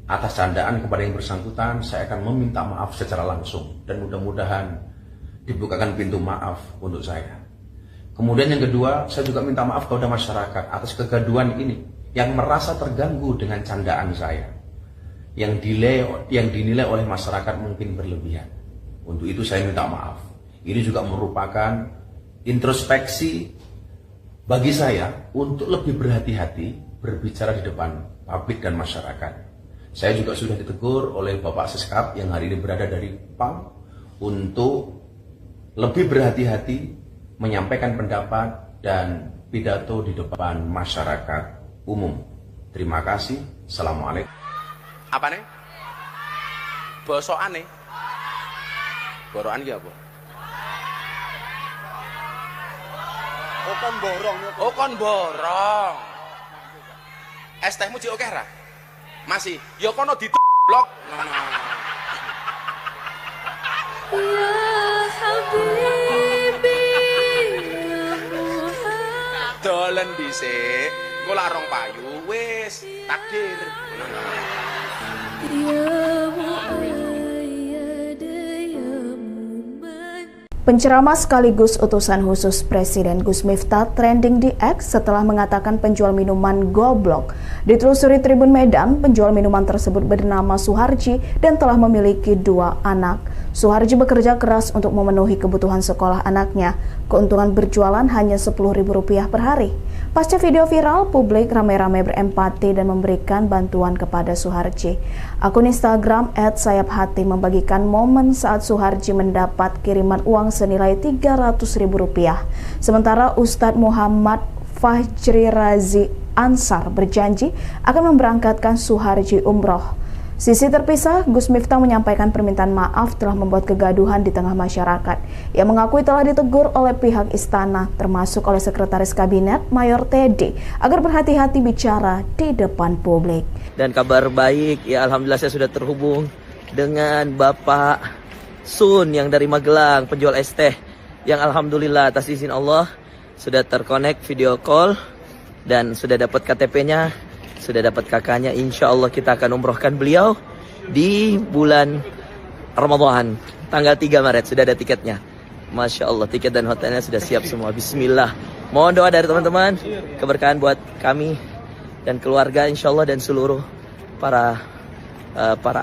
atas candaan kepada yang bersangkutan saya akan meminta maaf secara langsung dan mudah-mudahan dibukakan pintu maaf untuk saya. Kemudian yang kedua, saya juga minta maaf kepada masyarakat atas kegaduhan ini yang merasa terganggu dengan candaan saya, yang dinilai oleh masyarakat mungkin berlebihan. Untuk itu saya minta maaf. Ini juga merupakan introspeksi bagi saya untuk lebih berhati-hati berbicara di depan publik dan masyarakat. Saya juga sudah ditegur oleh Bapak Seskap yang hari ini berada dari PAM untuk lebih berhati-hati menyampaikan pendapat dan pidato di depan masyarakat umum. Terima kasih. Assalamualaikum. Apa nih? Bosokan nih. Borokan ya apa? Oh kon borong. Oh kon borong. Es tehmu jek akeh ra? Masih. Ya kono blok. Ya Habibi, ya Muhammad. Dolen dhisik. Engko lak rong payu wis takdir. Ya Muayyad, ya Muman. Penceramah sekaligus utusan khusus Presiden Gus Miftah trending di X setelah mengatakan penjual minuman goblok. Ditelusuri Tribun Medan, penjual minuman tersebut bernama Suharji dan telah memiliki 2 anak. Suharji bekerja keras untuk memenuhi kebutuhan sekolah anaknya. Keuntungan berjualan hanya Rp10.000 per hari. Pasca video viral, publik ramai-ramai berempati dan memberikan bantuan kepada Suharji. Akun Instagram @sayapHati membagikan momen saat Suharji mendapat kiriman uang senilai Rp300.000. Sementara Ustadz Muhammad Fajri Razi Ansar berjanji akan memberangkatkan Suharji umroh. Sisi terpisah, Gus Miftah menyampaikan permintaan maaf telah membuat kegaduhan di tengah masyarakat. Ia mengakui telah ditegur oleh pihak istana, termasuk oleh Sekretaris Kabinet Mayor Teddy, agar berhati-hati bicara di depan publik. Dan kabar baik, ya alhamdulillah saya sudah terhubung dengan Bapak Sun yang dari Magelang, penjual es teh, yang alhamdulillah atas izin Allah sudah terkonek video call dan sudah dapat KTP-nya, sudah dapat kakaknya. Insya Allah kita akan umrohkan beliau di bulan Ramadan tanggal 3 Maret. Sudah ada tiketnya. Masya Allah, tiket dan hotelnya sudah siap semua. Bismillah. Mohon doa dari teman-teman, keberkahan buat kami dan keluarga insya Allah, dan seluruh para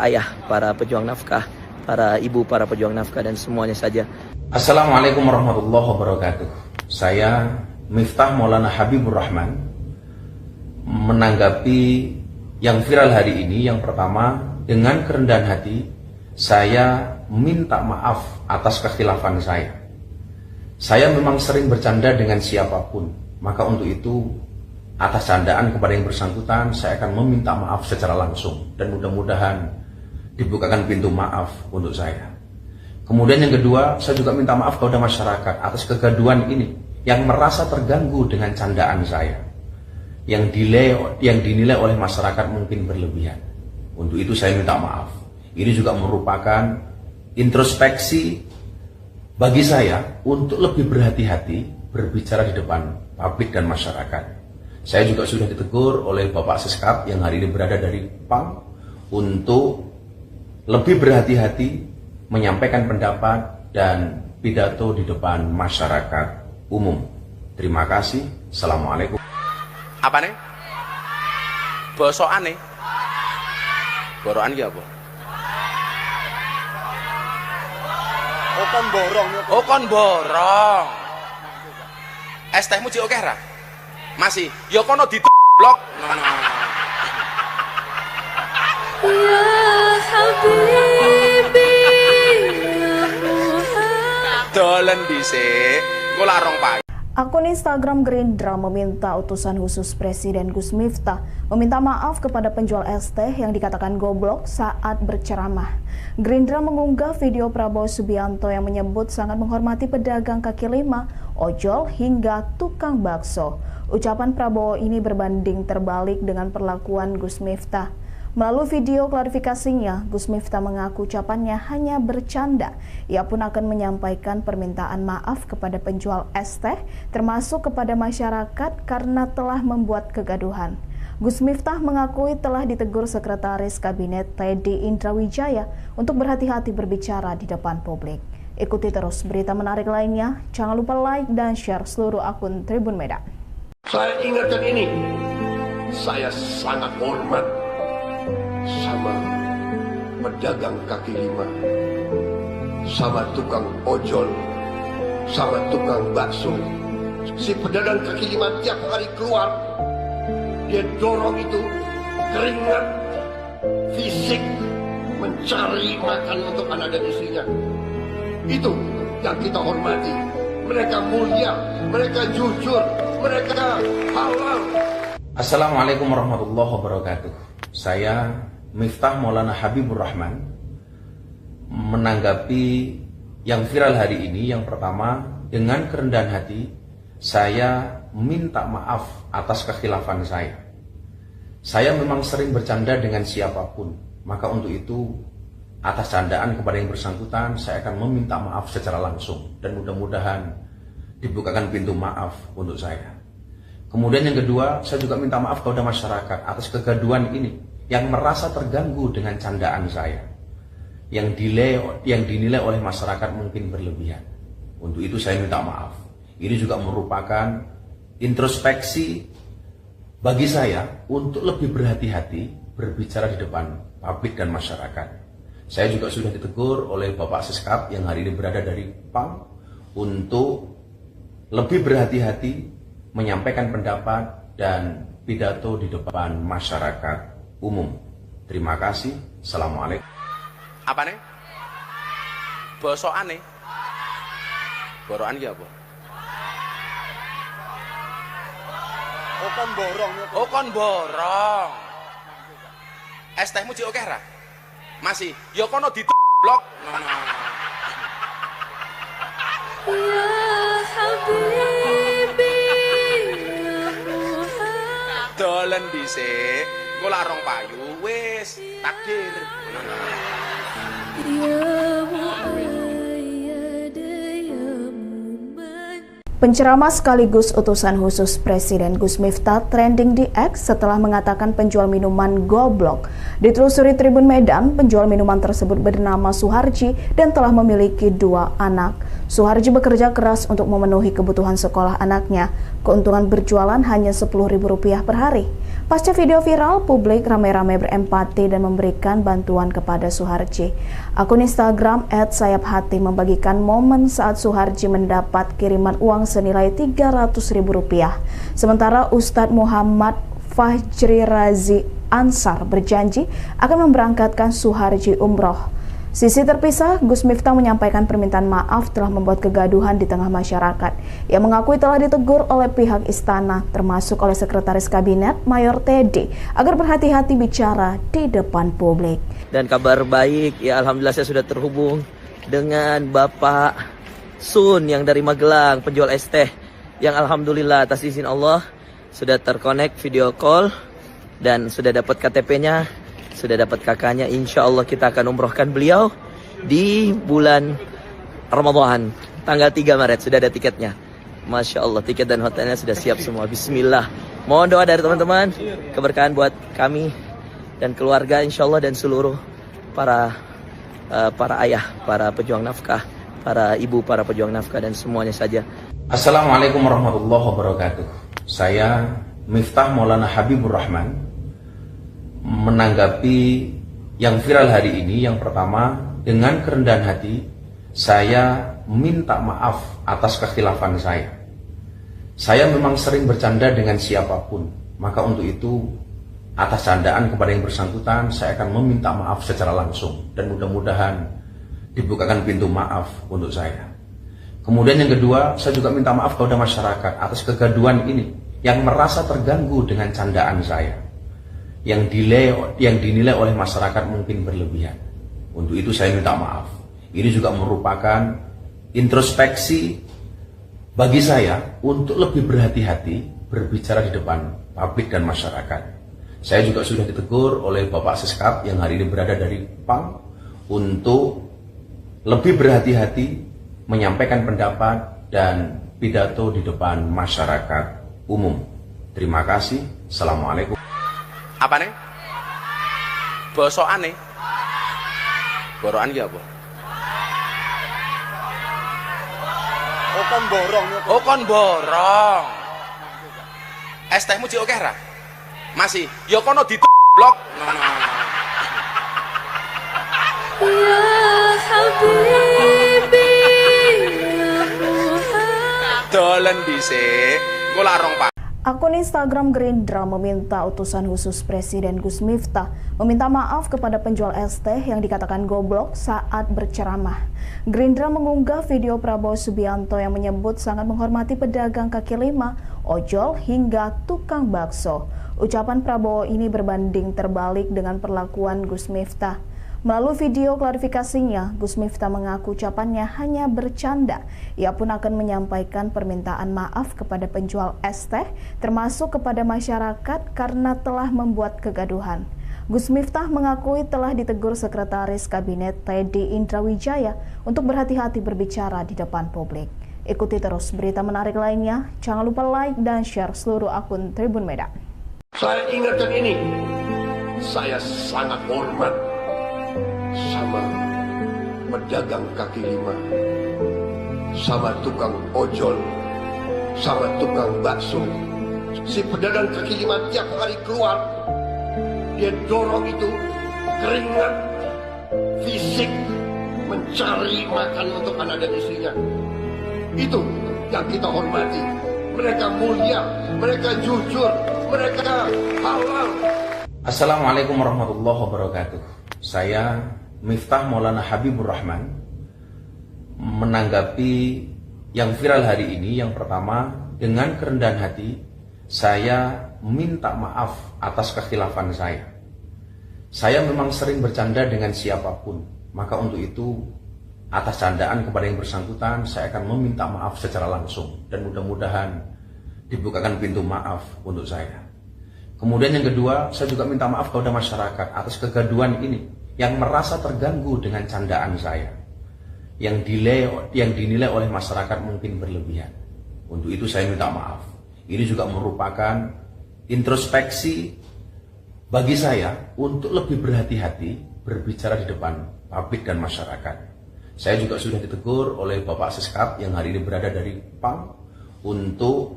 ayah, para pejuang nafkah, para ibu, para pejuang nafkah, dan semuanya saja. Assalamualaikum warahmatullahi wabarakatuh. Saya Miftah Maulana Habibur Rahman menanggapi yang viral hari ini. Yang pertama, dengan kerendahan hati saya minta maaf atas kekhilafan saya. Saya memang sering bercanda dengan siapapun, maka untuk itu atas candaan kepada yang bersangkutan saya akan meminta maaf secara langsung dan mudah-mudahan dibukakan pintu maaf untuk saya. Kemudian yang kedua, saya juga minta maaf kepada masyarakat atas kegaduhan ini yang merasa terganggu dengan candaan saya, yang dinilai oleh masyarakat mungkin berlebihan. Untuk itu saya minta maaf. Ini juga merupakan introspeksi bagi saya untuk lebih berhati-hati berbicara di depan publik dan masyarakat. Saya juga sudah ditegur oleh Bapak Seskap yang hari ini berada dari PAM untuk lebih berhati-hati menyampaikan pendapat dan pidato di depan masyarakat umum. Terima kasih. Assalamualaikum. Apa nih? Bosokan nih. Borokan ya apa? Oh kon borong. Oh kon borong. Es tehmu jek akeh ra? Masih. Ya kono blok. Ya Habibi, ya Muhammad. Dolen dhisik. Engko lak rong payu. Akun Instagram Gerindra meminta utusan khusus Presiden Gus Miftah meminta maaf kepada penjual es teh yang dikatakan goblok saat berceramah. Gerindra mengunggah video Prabowo Subianto yang menyebut sangat menghormati pedagang kaki lima, ojol hingga tukang bakso. Ucapan Prabowo ini berbanding terbalik dengan perlakuan Gus Miftah. Melalui video klarifikasinya, Gus Miftah mengaku ucapannya hanya bercanda. Ia pun akan menyampaikan permintaan maaf kepada penjual es teh, termasuk kepada masyarakat karena telah membuat kegaduhan. Gus Miftah mengakui telah ditegur Sekretaris Kabinet Teddy Indrawijaya untuk berhati-hati berbicara di depan publik. Ikuti terus berita menarik lainnya. Jangan lupa like dan share seluruh akun Tribun Medan. Saya ingatkan ini, saya sangat hormat sama pedagang kaki lima, sama tukang ojol, sama tukang bakso. Si pedagang kaki lima tiap hari keluar, dia dorong itu keringat fisik mencari makan untuk anak dan istrinya. Itu yang kita hormati. Mereka mulia, mereka jujur, mereka halal. Assalamualaikum warahmatullahi wabarakatuh. Saya Miftah Maulana Habibur Rahman menanggapi yang viral hari ini. Yang pertama, dengan kerendahan hati saya minta maaf atas kekhilafan saya. Saya memang sering bercanda dengan siapapun, maka untuk itu atas candaan kepada yang bersangkutan saya akan meminta maaf secara langsung dan mudah-mudahan dibukakan pintu maaf untuk saya. Kemudian yang kedua, saya juga minta maaf kepada masyarakat atas kegaduhan ini yang merasa terganggu dengan candaan saya, yang dinilai oleh masyarakat mungkin berlebihan. Untuk itu saya minta maaf. Ini juga merupakan introspeksi bagi saya untuk lebih berhati-hati berbicara di depan publik dan masyarakat. Saya juga sudah ditegur oleh Bapak Seskap yang hari ini berada dari PAM untuk lebih berhati-hati menyampaikan pendapat dan pidato di depan masyarakat umum. Terima kasih. Assalamualaikum. Apa nih? Bosokan nih? Borokan ki apa? Oh kon borong. Oh kon borong. Es tehmu jek akeh ra? Masih. Ya kono blok. Ya Habibi, ya Muhammad. Dolen dhisik. Engko lak rong payu wis takdir. Ya Muayyad, ya Muman. Penceramah sekaligus utusan khusus Presiden Gus Miftah trending di X setelah mengatakan penjual minuman goblok. Ditelusuri Tribun Medan, penjual minuman tersebut bernama Suharji dan telah memiliki 2 anak. Suharji bekerja keras untuk memenuhi kebutuhan sekolah anaknya. Keuntungan berjualan hanya Rp10.000 per hari. Pasca video viral, publik ramai-ramai berempati dan memberikan bantuan kepada Suharji. Akun Instagram @sayaphati membagikan momen saat Suharji mendapat kiriman uang senilai Rp300.000. Sementara Ustadz Muhammad Fajri Razi Ansar berjanji akan memberangkatkan Suharji umroh. Sisi terpisah, Gus Miftah menyampaikan permintaan maaf telah membuat kegaduhan di tengah masyarakat. Ia mengakui telah ditegur oleh pihak istana, termasuk oleh Sekretaris Kabinet Mayor Teddy, agar berhati-hati bicara di depan publik. Dan kabar baik, ya alhamdulillah saya sudah terhubung dengan Bapak Sun yang dari Magelang, penjual es teh, yang alhamdulillah atas izin Allah sudah terkonek video call dan sudah dapat KTP-nya, sudah dapat kakaknya. Insya Allah kita akan umrohkan beliau di bulan Ramadan tanggal 3 Maret. Sudah ada tiketnya. Masya Allah, tiket dan hotelnya sudah siap semua. Bismillah. Mohon doa dari teman-teman, keberkahan buat kami dan keluarga insya Allah, dan seluruh para ayah, para pejuang nafkah, para ibu, para pejuang nafkah, dan semuanya saja. Assalamualaikum warahmatullahi wabarakatuh. Saya Miftah Maulana Habibur Rahman menanggapi yang viral hari ini. Yang pertama, dengan kerendahan hati saya minta maaf atas kekhilafan saya. Saya memang sering bercanda dengan siapapun, maka untuk itu atas candaan kepada yang bersangkutan saya akan meminta maaf secara langsung dan mudah-mudahan dibukakan pintu maaf untuk saya. Kemudian yang kedua, saya juga minta maaf kepada masyarakat atas kegaduhan ini yang merasa terganggu dengan candaan saya, yang dinilai oleh masyarakat mungkin berlebihan. Untuk itu saya minta maaf. Ini juga merupakan introspeksi bagi saya untuk lebih berhati-hati berbicara di depan publik dan masyarakat. Saya juga sudah ditegur oleh Bapak Siskap yang hari ini berada dari Kupang untuk lebih berhati-hati menyampaikan pendapat dan pidato di depan masyarakat umum. Terima kasih. Assalamualaikum. Apa nih? Bosokan nih. Borokan ki apa? Oh kon borong ya. Oh kon borong. Es tehmu jek oke ra? Masih. Ya kono blok. Ya Habibi ya Muhammad. Dolen dhisik. Engko larong Pak. Akun Instagram Gerindra meminta utusan khusus Presiden Gus Miftah meminta maaf kepada penjual es teh yang dikatakan goblok saat berceramah. Gerindra mengunggah video Prabowo Subianto yang menyebut sangat menghormati pedagang kaki lima, ojol hingga tukang bakso. Ucapan Prabowo ini berbanding terbalik dengan perlakuan Gus Miftah. Melalui video klarifikasinya, Gus Miftah mengaku ucapannya hanya bercanda. Ia pun akan menyampaikan permintaan maaf kepada penjual es teh, termasuk kepada masyarakat karena telah membuat kegaduhan. Gus Miftah mengakui telah ditegur Sekretaris Kabinet Teddy Indrawijaya untuk berhati-hati berbicara di depan publik. Ikuti terus berita menarik lainnya. Jangan lupa like dan share seluruh akun Tribun Medan. Saya ingatkan ini, saya sangat hormat sama pedagang kaki lima, sama tukang ojol, sama tukang bakso. Si pedagang kaki lima tiap hari keluar, dia dorong itu keringat fisik mencari makan untuk anak dan istrinya. Itu yang kita hormati. Mereka mulia, mereka jujur, mereka halal. Assalamualaikum warahmatullahi wabarakatuh. Saya Miftah Maulana Habibur Rahman menanggapi yang viral hari ini. Yang pertama, dengan kerendahan hati saya minta maaf atas kekhilafan saya. Saya memang sering bercanda dengan siapapun, maka untuk itu atas candaan kepada yang bersangkutan saya akan meminta maaf secara langsung dan mudah-mudahan dibukakan pintu maaf untuk saya. Kemudian yang kedua, saya juga minta maaf kepada masyarakat atas kegaduhan ini yang merasa terganggu dengan candaan saya, yang dinilai oleh masyarakat mungkin berlebihan. Untuk itu saya minta maaf. Ini juga merupakan introspeksi bagi saya untuk lebih berhati-hati berbicara di depan publik dan masyarakat. Saya juga sudah ditegur oleh Bapak Siskap yang hari ini berada dari Kupang untuk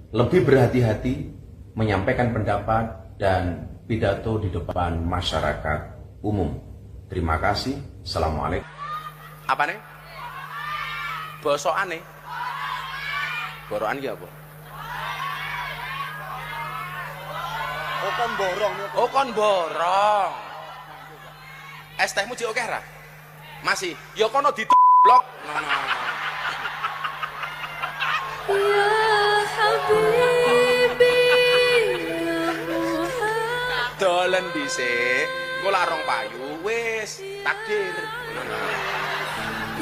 lebih berhati-hati menyampaikan pendapat dan pidato di depan masyarakat umum. Terima kasih. Assalamualaikum. Apa nih? Bosokan nih. Borokan ki apa? Oh kon borong ya. Oh kon borong. Es tehmu jek oke ra? Masih. Ya kono blok. Ya Habibi ya Muhammad. Dolen dhisik. Engko larong payu wis takdir.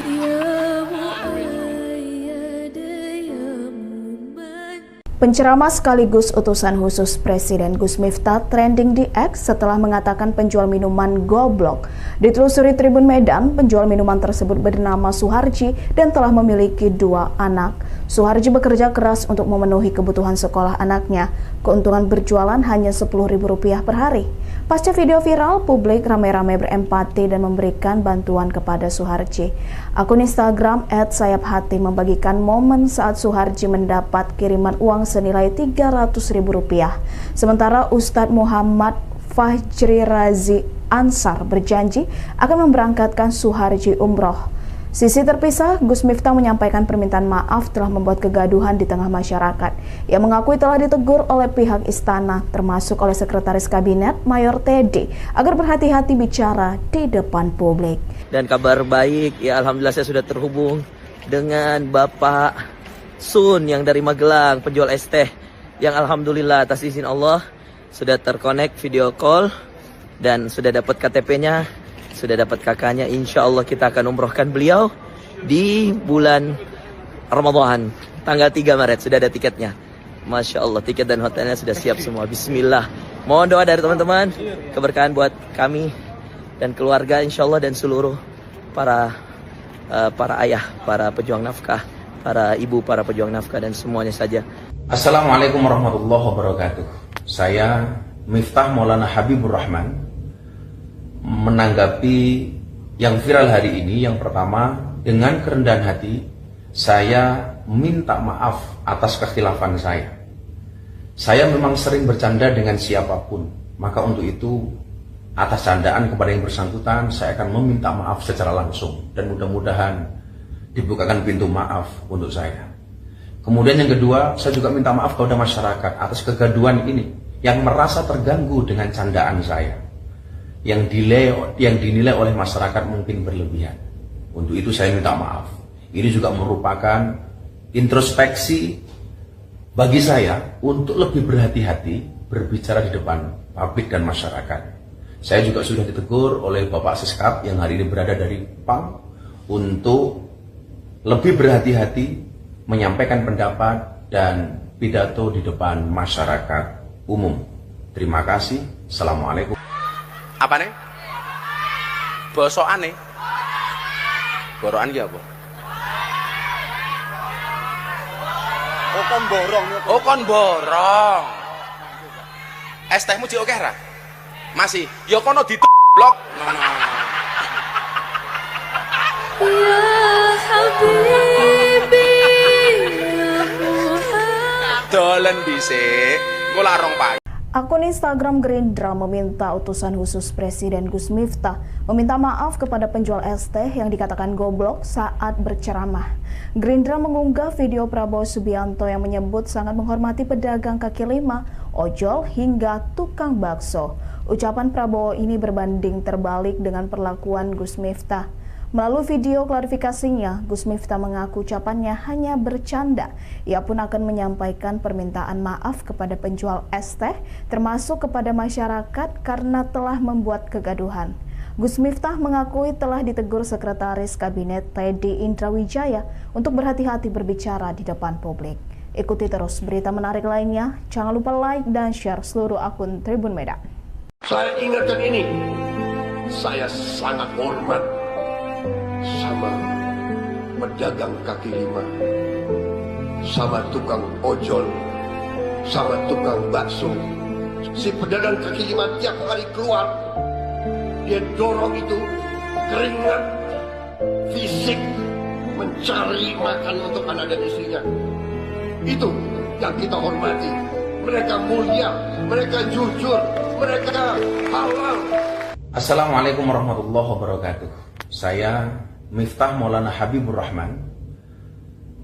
Ya Muayyad ya Muman. Penceramah sekaligus utusan khusus Presiden Gus Miftah trending di X setelah mengatakan penjual minuman goblok. Ditelusuri Tribun Medan, penjual minuman tersebut bernama Suharji dan telah memiliki 2 anak. Suharji bekerja keras untuk memenuhi kebutuhan sekolah anaknya. Keuntungan berjualan hanya Rp10.000 per hari. Pasca video viral, publik ramai-ramai berempati dan memberikan bantuan kepada Suharji. Akun Instagram @sayaphati membagikan momen saat Suharji mendapat kiriman uang senilai Rp300.000. Sementara Ustadz Muhammad Fajri Razi Ansar berjanji akan memberangkatkan Suharji umroh. Sisi terpisah, Gus Miftah menyampaikan permintaan maaf telah membuat kegaduhan di tengah masyarakat. Ia mengakui telah ditegur oleh pihak istana, termasuk oleh Sekretaris Kabinet Mayor Teddy, agar berhati-hati bicara di depan publik. Dan kabar baik, ya alhamdulillah saya sudah terhubung dengan Bapak Sun yang dari Magelang, penjual es teh, yang alhamdulillah atas izin Allah sudah terkonek video call dan sudah dapat KTP-nya, sudah dapat kakaknya. Insya Allah kita akan umrohkan beliau di bulan Ramadan, tanggal 3 Maret sudah ada tiketnya. Masya Allah, tiket dan hotelnya sudah siap semua. Bismillah. Mohon doa dari teman-teman, keberkahan buat kami dan keluarga insyaallah dan seluruh para ayah, para pejuang nafkah, para ibu, para pejuang nafkah dan semuanya saja. Assalamualaikum warahmatullahi wabarakatuh. Saya Miftah Maulana Habibur Rahman menanggapi yang viral hari ini. Yang pertama, dengan kerendahan hati saya minta maaf atas kekhilafan saya. Saya memang sering bercanda dengan siapapun, maka untuk itu atas candaan kepada yang bersangkutan saya akan meminta maaf secara langsung dan mudah-mudahan dibukakan pintu maaf untuk saya. Kemudian yang kedua, saya juga minta maaf kepada masyarakat atas kegaduhan ini yang merasa terganggu dengan candaan saya, yang dinilai oleh masyarakat mungkin berlebihan. Untuk itu saya minta maaf. Ini juga merupakan introspeksi bagi saya untuk lebih berhati-hati berbicara di depan publik dan masyarakat. Saya juga sudah ditegur oleh Bapak Siskap yang hari ini berada dari PAM untuk lebih berhati-hati menyampaikan pendapat dan pidato di depan masyarakat umum. Terima kasih. Assalamualaikum. Apa nih? Bosokan nih? Borokan ki apa? Oh kon borong niku. Oh kon borong. Es tehmu jek akeh ra? Masih. Ya kono blok. Ya Habibi, ya Muhammad. Dolen dhisik. Engko larong pagi. Akun Instagram Gerindra meminta utusan khusus Presiden Gus Miftah meminta maaf kepada penjual es teh yang dikatakan goblok saat berceramah. Gerindra mengunggah video Prabowo Subianto yang menyebut sangat menghormati pedagang kaki lima, ojol hingga tukang bakso. Ucapan Prabowo ini berbanding terbalik dengan perlakuan Gus Miftah. Melalui video klarifikasinya, Gus Miftah mengaku ucapannya hanya bercanda. Ia pun akan menyampaikan permintaan maaf kepada penjual es teh, termasuk kepada masyarakat karena telah membuat kegaduhan. Gus Miftah mengakui telah ditegur Sekretaris Kabinet Teddy Indrawijaya untuk berhati-hati berbicara di depan publik. Ikuti terus berita menarik lainnya. Jangan lupa like dan share seluruh akun Tribun Medan. Saya ingatkan ini, saya sangat hormat sama pedagang kaki lima, sama tukang ojol, sama tukang bakso. Si pedagang kaki lima tiap kali keluar, dia dorong itu keringat fisik mencari makan untuk anak dan istrinya. Itu yang kita hormati. Mereka mulia, mereka jujur, mereka halal. Assalamualaikum warahmatullahi wabarakatuh. Saya Miftah Maulana Habibur Rahman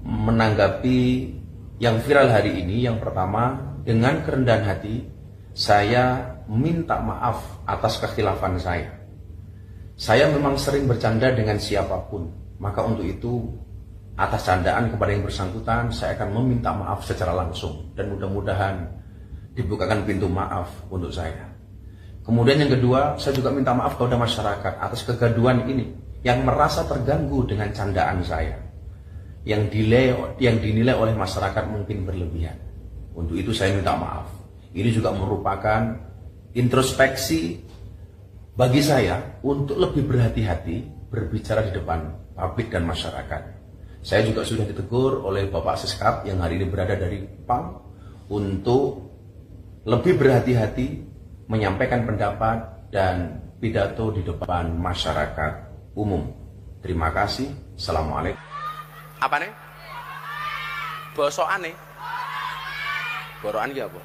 menanggapi yang viral hari ini. Yang pertama, dengan kerendahan hati saya minta maaf atas kekhilafan saya. Saya memang sering bercanda dengan siapapun, maka untuk itu atas candaan kepada yang bersangkutan saya akan meminta maaf secara langsung dan mudah-mudahan dibukakan pintu maaf untuk saya. Kemudian yang kedua, saya juga minta maaf kepada masyarakat atas kegaduhan ini yang merasa terganggu dengan candaan saya, yang dinilai oleh masyarakat mungkin berlebihan. Untuk itu saya minta maaf. Ini juga merupakan introspeksi bagi saya untuk lebih berhati-hati berbicara di depan publik dan masyarakat. Saya juga sudah ditegur oleh Bapak Siskap yang hari ini berada dari PAM untuk lebih berhati-hati menyampaikan pendapat dan pidato di depan masyarakat umum. Terima kasih. Assalamualaikum. Apa nih? Bosokan nih? Borokan ki apa?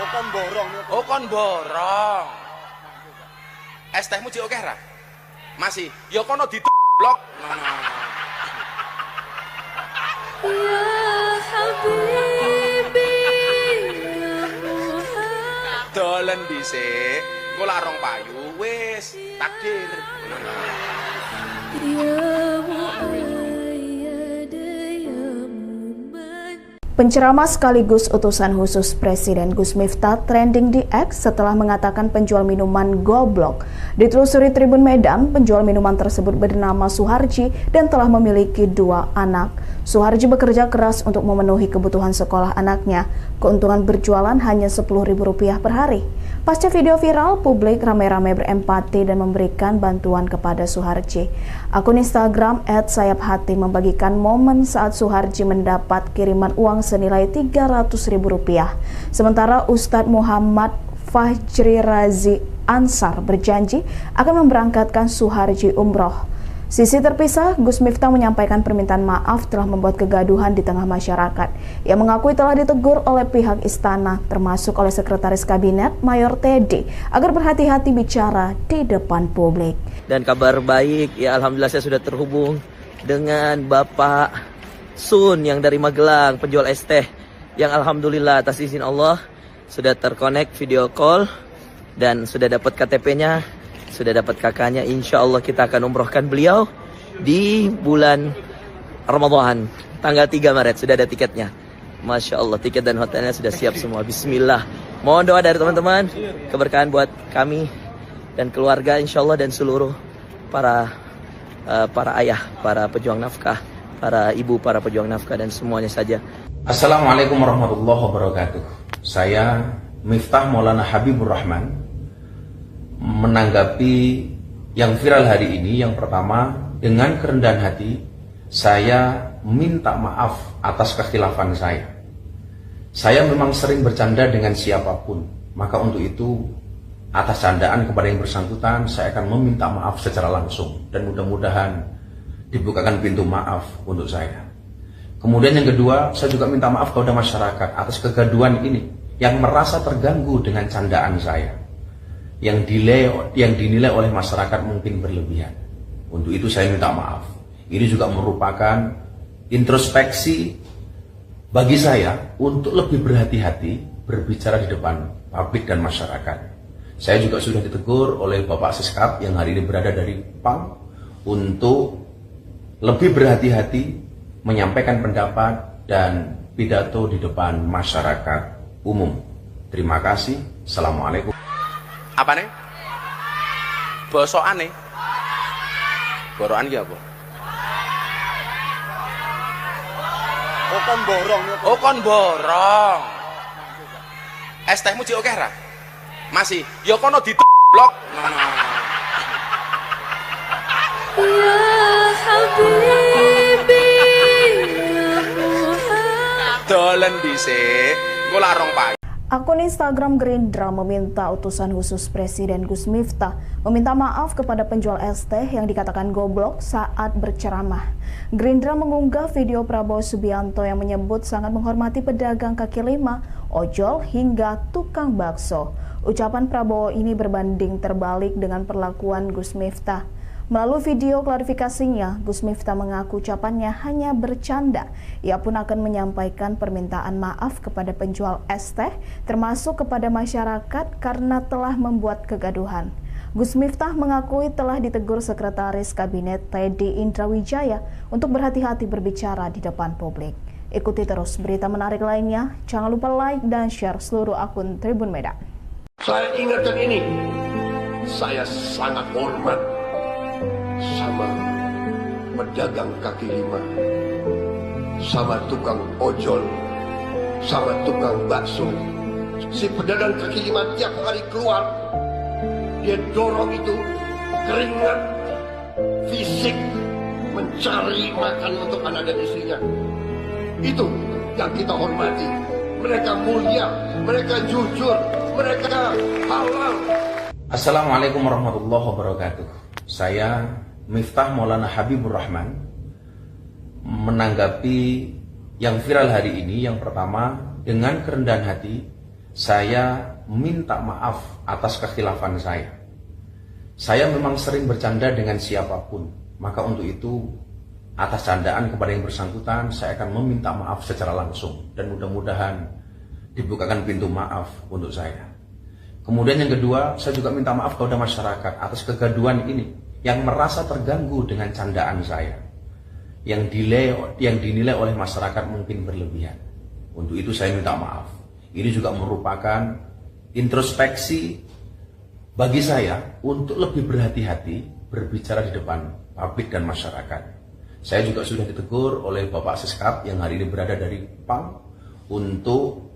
Oh kon borong niku. Oh kon borong. Es tehmu jek akeh ra? Masih. Ya kono blok. Ya Habibi, ya Muhammad. Dolen dhisik. Engko larong payu wis takdir. Ya Muayyad, ya Muman. Penceramah sekaligus utusan khusus Presiden Gus Miftah trending di X setelah mengatakan penjual minuman goblok. Ditelusuri Tribun Medan, penjual minuman tersebut bernama Suharji dan telah memiliki 2 anak. Suharji bekerja keras untuk memenuhi kebutuhan sekolah anaknya. Keuntungan berjualan hanya Rp10.000 per hari. Pasca video viral, publik ramai-ramai berempati dan memberikan bantuan kepada Suharji. Akun Instagram @sayaphati membagikan momen saat Suharji mendapat kiriman uang senilai Rp300.000. Sementara Ustadz Muhammad Fajri Razi Ansar berjanji akan memberangkatkan Suharji umroh. Sisi terpisah, Gus Miftah menyampaikan permintaan maaf telah membuat kegaduhan di tengah masyarakat. Ia mengakui telah ditegur oleh pihak istana, termasuk oleh Sekretaris Kabinet Mayor Teddy, agar berhati-hati bicara di depan publik. Dan kabar baik, ya alhamdulillah saya sudah terhubung dengan Bapak Sun yang dari Magelang, penjual es teh, yang alhamdulillah atas izin Allah sudah terkonek video call dan sudah dapat KTP-nya, sudah dapat kakaknya. Insya Allah kita akan umrohkan beliau di bulan Ramadan, tanggal 3 Maret, sudah ada tiketnya. Masya Allah, tiket dan hotelnya sudah siap semua. Bismillah. Mohon doa dari teman-teman, keberkahan buat kami dan keluarga insya Allah, dan seluruh para ayah, para pejuang nafkah, para ibu, para pejuang nafkah, dan semuanya saja. Assalamualaikum warahmatullahi wabarakatuh. Saya Miftah Maulana Habibur Rahman menanggapi yang viral hari ini. Yang pertama, dengan kerendahan hati saya minta maaf atas kekhilafan saya. Saya memang sering bercanda dengan siapapun, maka untuk itu atas candaan kepada yang bersangkutan saya akan meminta maaf secara langsung, dan mudah-mudahan dibukakan pintu maaf untuk saya. Kemudian yang kedua, saya juga minta maaf kepada masyarakat atas kegaduhan ini yang merasa terganggu dengan candaan saya, yang dinilai oleh masyarakat mungkin berlebihan. Untuk itu saya minta maaf. Ini juga merupakan introspeksi bagi saya untuk lebih berhati-hati berbicara di depan publik dan masyarakat. Saya juga sudah ditegur oleh Bapak Siskap yang hari ini berada dari PAM untuk lebih berhati-hati menyampaikan pendapat dan pidato di depan masyarakat umum. Terima kasih. Assalamualaikum. Apa nih? Bosokan nih. Borokan ki apa? Oh kon borong nih. Oh kon borong. Es tehmu jek akeh ra? Masih. Ya kono blok. Ya Habibi, ya Muhammad. Dolen dhisik. Engko lak rong payu. Akun Instagram Gerindra meminta utusan khusus Presiden Gus Miftah meminta maaf kepada penjual es teh yang dikatakan goblok saat berceramah. Gerindra mengunggah video Prabowo Subianto yang menyebut sangat menghormati pedagang kaki lima, ojol hingga tukang bakso. Ucapan Prabowo ini berbanding terbalik dengan perlakuan Gus Miftah. Melalui video klarifikasinya, Gus Miftah mengaku ucapannya hanya bercanda. Ia pun akan menyampaikan permintaan maaf kepada penjual es teh, termasuk kepada masyarakat karena telah membuat kegaduhan. Gus Miftah mengakui telah ditegur Sekretaris Kabinet Teddy Indrawijaya untuk berhati-hati berbicara di depan publik. Ikuti terus berita menarik lainnya. Jangan lupa like dan share seluruh akun Tribun Medan. Saya ingatkan ini, saya sangat hormat sama pedagang kaki lima, sama tukang ojol, sama tukang bakso. Si pedagang kaki lima tiap hari keluar, dia dorong itu keringat fisik mencari makan untuk anak dan istrinya. Itu yang kita hormati. Mereka mulia, mereka jujur, mereka halal. Assalamualaikum warahmatullahi wabarakatuh. Saya Miftah Maulana Habibur Rahman menanggapi yang viral hari ini. Yang pertama, dengan kerendahan hati saya minta maaf atas kekhilafan saya. Saya memang sering bercanda dengan siapapun, maka untuk itu atas candaan kepada yang bersangkutan saya akan meminta maaf secara langsung, dan mudah-mudahan dibukakan pintu maaf untuk saya. Kemudian yang kedua, saya juga minta maaf kepada masyarakat atas kegaduhan ini yang merasa terganggu dengan candaan saya, yang dinilai oleh masyarakat mungkin berlebihan. Untuk itu saya minta maaf. Ini juga merupakan introspeksi bagi saya untuk lebih berhati-hati berbicara di depan publik dan masyarakat. Saya juga sudah ditegur oleh Bapak Siskap yang hari ini berada dari PAM untuk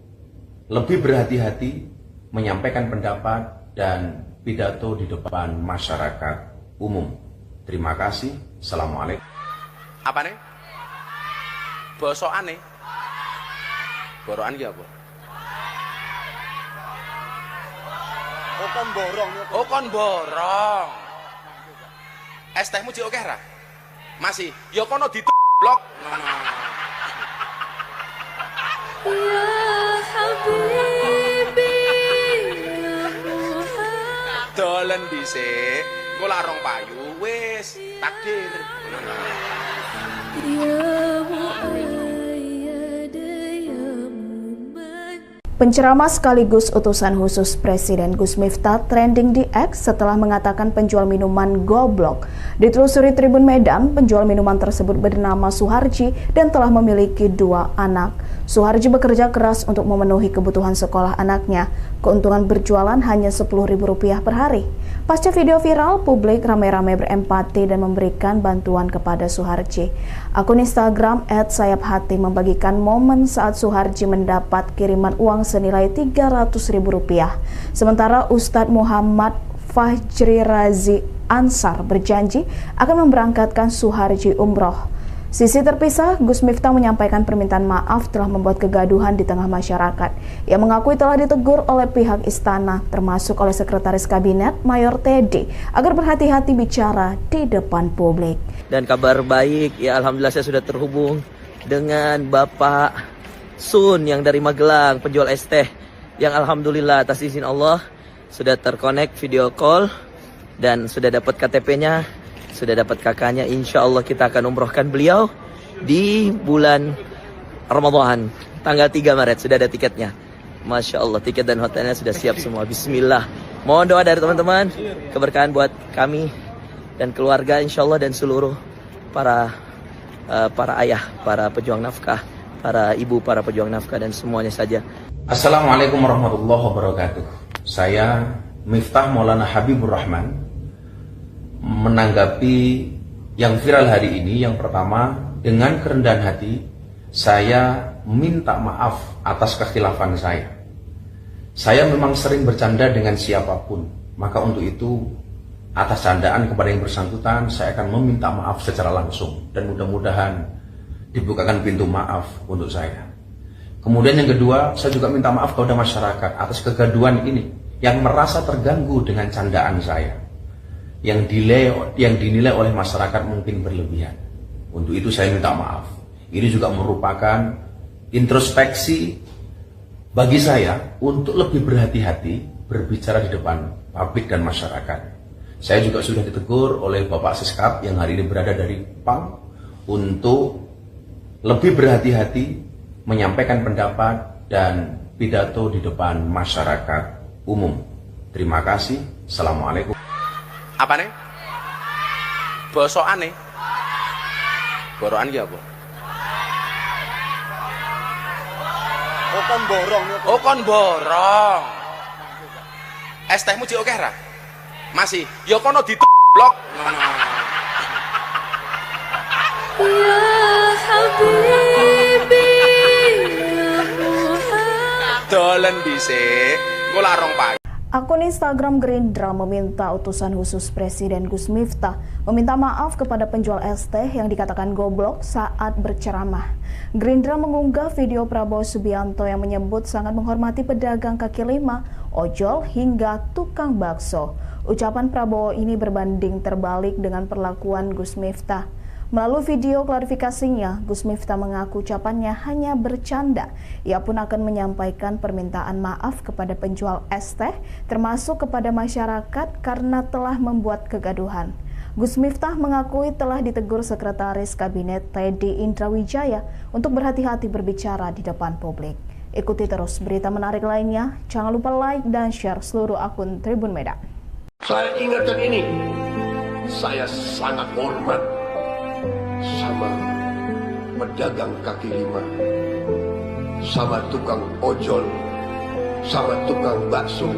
lebih berhati-hati menyampaikan pendapat dan pidato di depan masyarakat umum. Terima kasih. Assalamualaikum. Apa nih? Bosokan nih. Borokan ki apa? Oh kon borong niku. Oh kon borong. Es tehmu jek akeh ra? Masih. Ya kono blok. Ya Habibi, ya Muhammad. Dolen dhisik. Engko larong payu wis takdir. Ya Muayyad, ya Muman. Penceramah sekaligus utusan khusus Presiden Gus Miftah trending di X setelah mengatakan penjual minuman goblok. Ditelusuri Tribun Medan, penjual minuman tersebut bernama Suharji dan telah memiliki 2 anak. Suharji bekerja keras untuk memenuhi kebutuhan sekolah anaknya. Keuntungan berjualan hanya Rp10.000 per hari. Pasca video viral, publik ramai-ramai berempati dan memberikan bantuan kepada Suharji. Akun Instagram @sayaphati membagikan momen saat Suharji mendapat kiriman uang senilai Rp300.000. Sementara Ustadz Muhammad Fajri Razi Ansar berjanji akan memberangkatkan Suharji umroh. Sisi terpisah, Gus Miftah menyampaikan permintaan maaf telah membuat kegaduhan di tengah masyarakat. Ia mengakui telah ditegur oleh pihak istana, termasuk oleh Sekretaris Kabinet Mayor Teddy, agar berhati-hati bicara di depan publik. Dan kabar baik, ya alhamdulillah saya sudah terhubung dengan Bapak Sun yang dari Magelang, penjual es teh, yang alhamdulillah atas izin Allah sudah terkonek video call dan sudah dapat KTP-nya, sudah dapat kakaknya. Insya Allah kita akan umrohkan beliau di bulan Ramadan tanggal 3 Maret. Sudah ada tiketnya. Masya Allah, tiket dan hotelnya sudah siap semua. Bismillah. Mohon doa dari teman-teman, keberkahan buat kami dan keluarga insya Allah, dan seluruh para ayah, para pejuang nafkah, para ibu, para pejuang nafkah, dan semuanya saja. Assalamualaikum warahmatullahi wabarakatuh. Saya Miftah Maulana Habibur Rahman menanggapi yang viral hari ini. Yang pertama, dengan kerendahan hati saya minta maaf atas kekhilafan saya. Saya memang sering bercanda dengan siapapun, maka untuk itu atas candaan kepada yang bersangkutan saya akan meminta maaf secara langsung, dan mudah-mudahan dibukakan pintu maaf untuk saya. Kemudian yang kedua, saya juga minta maaf kepada masyarakat atas kegaduhan ini yang merasa terganggu dengan candaan saya, yang dinilai oleh masyarakat mungkin berlebihan. Untuk itu saya minta maaf. Ini juga merupakan introspeksi bagi saya untuk lebih berhati-hati berbicara di depan publik dan masyarakat. Saya juga sudah ditegur oleh Bapak Siskap yang hari ini berada dari PAM untuk lebih berhati-hati menyampaikan pendapat dan pidato di depan masyarakat umum. Terima kasih. Assalamualaikum. Apa nih? Bosokan nih. Borokan ki apa? Oh kon borong niku. Oh kon borong. Es tehmu jek akeh ra? Masih. Ya kono blok. Ya Habibi, ya Muhammad. Dolen dhisik. Engko larong payu. Akun Instagram Gerindra meminta utusan khusus Presiden Gus Miftah meminta maaf kepada penjual es teh yang dikatakan goblok saat berceramah. Gerindra mengunggah video Prabowo Subianto yang menyebut sangat menghormati pedagang kaki lima, ojol, hingga tukang bakso. Ucapan Prabowo ini berbanding terbalik dengan perlakuan Gus Miftah. Melalui video klarifikasinya, Gus Miftah mengaku ucapannya hanya bercanda. Ia pun akan menyampaikan permintaan maaf kepada penjual es teh, termasuk kepada masyarakat karena telah membuat kegaduhan. Gus Miftah mengakui telah ditegur Sekretaris Kabinet Teddy Indrawijaya untuk berhati-hati berbicara di depan publik. Ikuti terus berita menarik lainnya. Jangan lupa like dan share seluruh akun Tribun Medan. Saya ingatkan ini, saya sangat hormat sama pedagang kaki lima. sama tukang ojol, sama tukang bakso.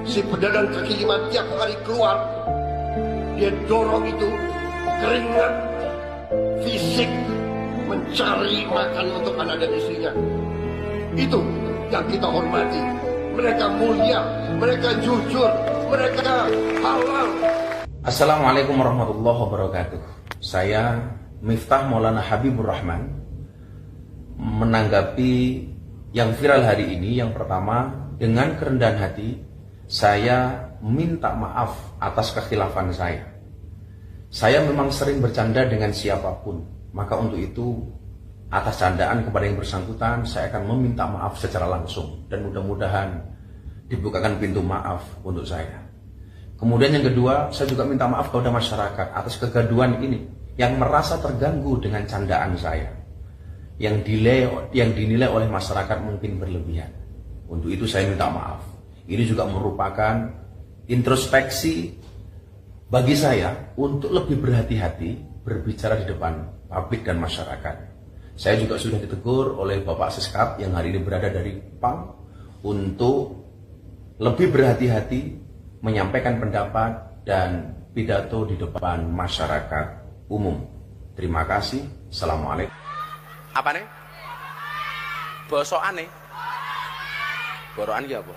Si pedagang kaki lima tiap hari keluar, dia dorong itu keringat fisik mencari makan untuk anak dan istrinya. Itu yang kita hormati. Mereka mulia, mereka jujur, mereka halal. Assalamualaikum warahmatullahi wabarakatuh. Saya Miftah Maulana Habibur Rahman menanggapi yang viral hari ini. Yang pertama, dengan kerendahan hati saya minta maaf atas kekhilafan saya. Saya memang sering bercanda dengan siapapun, maka untuk itu atas candaan kepada yang bersangkutan saya akan meminta maaf secara langsung dan mudah-mudahan dibukakan pintu maaf untuk saya. Kemudian yang kedua, saya juga minta maaf kepada masyarakat atas kegaduhan ini yang merasa terganggu dengan candaan saya, yang dinilai oleh masyarakat mungkin berlebihan. Untuk itu saya minta maaf. Ini juga merupakan introspeksi bagi saya untuk lebih berhati-hati berbicara di depan publik dan masyarakat. Saya juga sudah ditegur oleh Bapak Siskap yang hari ini berada dari PAM untuk lebih berhati-hati menyampaikan pendapat dan pidato di depan masyarakat umum. Terima kasih. Assalamualaikum. Apa nih? Bosokan nih? Borokan ya apa?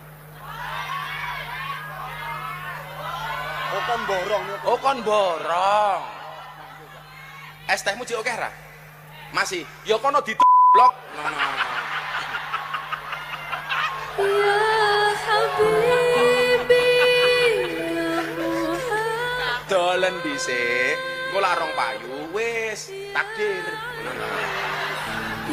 Oh kon borong nih. Oh kon borong. Es tehmu jek akeh ra? Masih. Ya kono blok. Ya Habibi, ya Muhammad. Dolen dhisik. Engko lak rong payu wis takdir.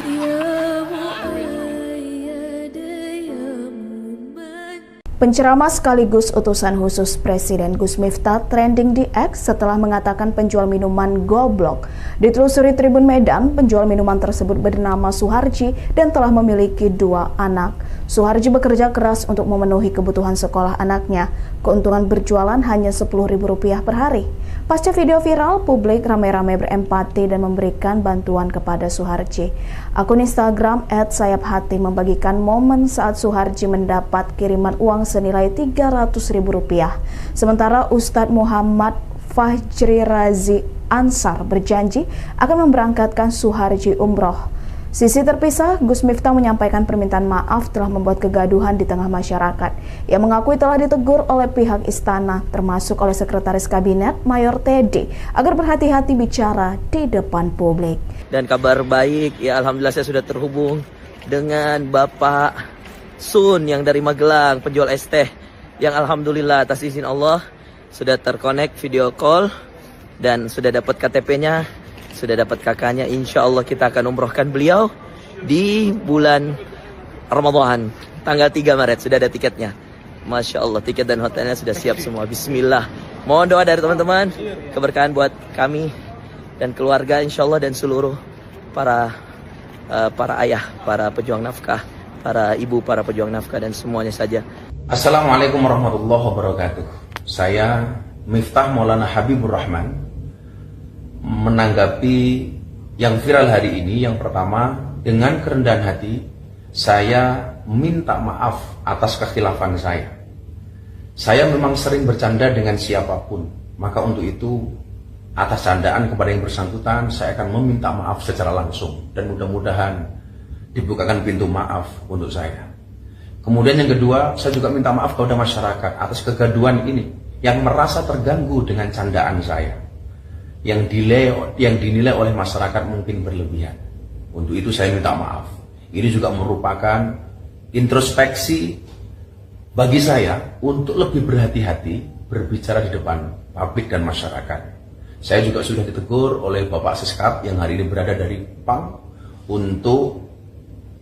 Ya Muayyad, ya Muman. Penceramah sekaligus utusan khusus Presiden Gus Miftah trending di X setelah mengatakan penjual minuman goblok. Ditelusuri Tribun Medan, penjual minuman tersebut bernama Suharji dan telah memiliki 2 anak. Suharji bekerja keras untuk memenuhi kebutuhan sekolah anaknya. Keuntungan berjualan hanya Rp10.000 per hari. Pasca video viral, publik ramai-ramai berempati dan memberikan bantuan kepada Suharji. Akun Instagram @sayapHati membagikan momen saat Suharji mendapat kiriman uang senilai Rp300.000. Sementara Ustadz Muhammad Fajri Razi Ansar berjanji akan memberangkatkan Suharji umroh. Sisi terpisah, Gus Miftah menyampaikan permintaan maaf telah membuat kegaduhan di tengah masyarakat. Ia mengakui telah ditegur oleh pihak istana, termasuk oleh Sekretaris Kabinet Mayor Teddy, agar berhati-hati bicara di depan publik. Dan kabar baik, ya alhamdulillah saya sudah terhubung dengan Bapak Sun yang dari Magelang, penjual es teh, yang alhamdulillah atas izin Allah sudah terkonek video call dan sudah dapat KTP-nya, sudah dapat kakaknya. Insya Allah kita akan umrohkan beliau di bulan Ramadan tanggal 3 Maret. Sudah ada tiketnya. Masya Allah, tiket dan hotelnya sudah siap semua. Bismillah. Mohon doa dari teman-teman, keberkahan buat kami dan keluarga insya Allah, dan seluruh para ayah, para pejuang nafkah, para ibu, para pejuang nafkah, dan semuanya saja. Assalamualaikum warahmatullahi wabarakatuh. Saya Miftah Maulana Habibur Rahman menanggapi yang viral hari ini. Yang pertama, dengan kerendahan hati saya minta maaf atas kekhilafan saya. Saya memang sering bercanda dengan siapapun, maka untuk itu atas candaan kepada yang bersangkutan saya akan meminta maaf secara langsung dan mudah-mudahan dibukakan pintu maaf untuk saya. Kemudian yang kedua, saya juga minta maaf kepada masyarakat atas kegaduhan ini yang merasa terganggu dengan candaan saya, yang dinilai oleh masyarakat mungkin berlebihan. Untuk itu saya minta maaf. Ini juga merupakan introspeksi bagi saya untuk lebih berhati-hati berbicara di depan publik dan masyarakat. Saya juga sudah ditegur oleh Bapak Siskap yang hari ini berada dari PAM untuk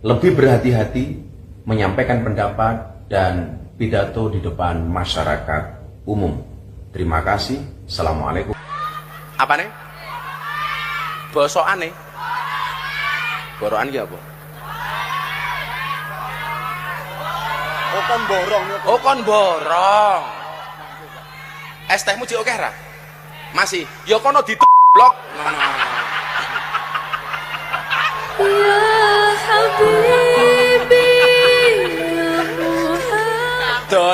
lebih berhati-hati menyampaikan pendapat dan pidato di depan masyarakat umum. Terima kasih. Assalamualaikum. Apa nih? Bosokan nih? Borokan ya apa? Oh kon borong nih. Oh kon borong. Es tehmu jek akeh ra? Masih. Ya kono blok. Ya Habib.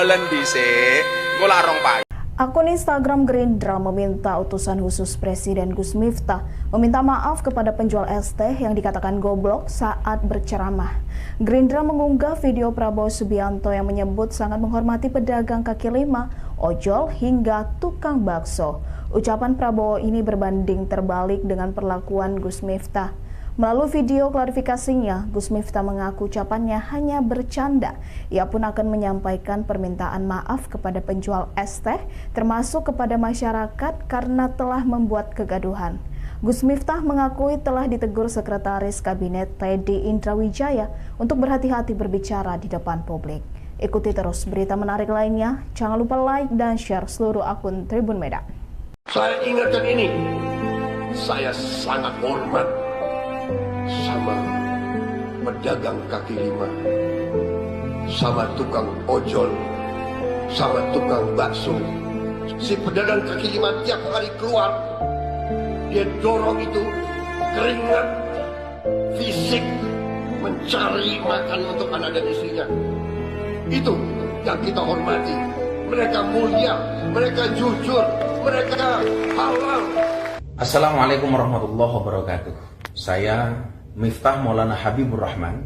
Dolen dhisik, engko lak rong payu. Akun Instagram Gerindra meminta utusan khusus Presiden Gus Miftah meminta maaf kepada penjual es teh yang dikatakan goblok saat berceramah. Gerindra mengunggah video Prabowo Subianto yang menyebut sangat menghormati pedagang kaki lima, ojol hingga tukang bakso. Ucapan Prabowo ini berbanding terbalik dengan perlakuan Gus Miftah. Melalui video klarifikasinya, Gus Miftah mengaku ucapannya hanya bercanda. Ia pun akan menyampaikan permintaan maaf kepada penjual es teh, termasuk kepada masyarakat karena telah membuat kegaduhan. Gus Miftah mengakui telah ditegur Sekretaris Kabinet Teddy Indrawijaya untuk berhati-hati berbicara di depan publik. Ikuti terus berita menarik lainnya. Jangan lupa like dan share seluruh akun Tribun Medan. Saya ingatkan ini, saya sangat hormat sama pedagang kaki lima, sama tukang ojol, sama tukang bakso. Si pedagang kaki lima tiap hari keluar, dia dorong itu keringat fisik mencari makan untuk anak dan istrinya. Itu yang kita hormati. Mereka mulia, mereka jujur, mereka halal. Assalamualaikum warahmatullahi wabarakatuh. Saya Miftah Maulana Habibur Rahman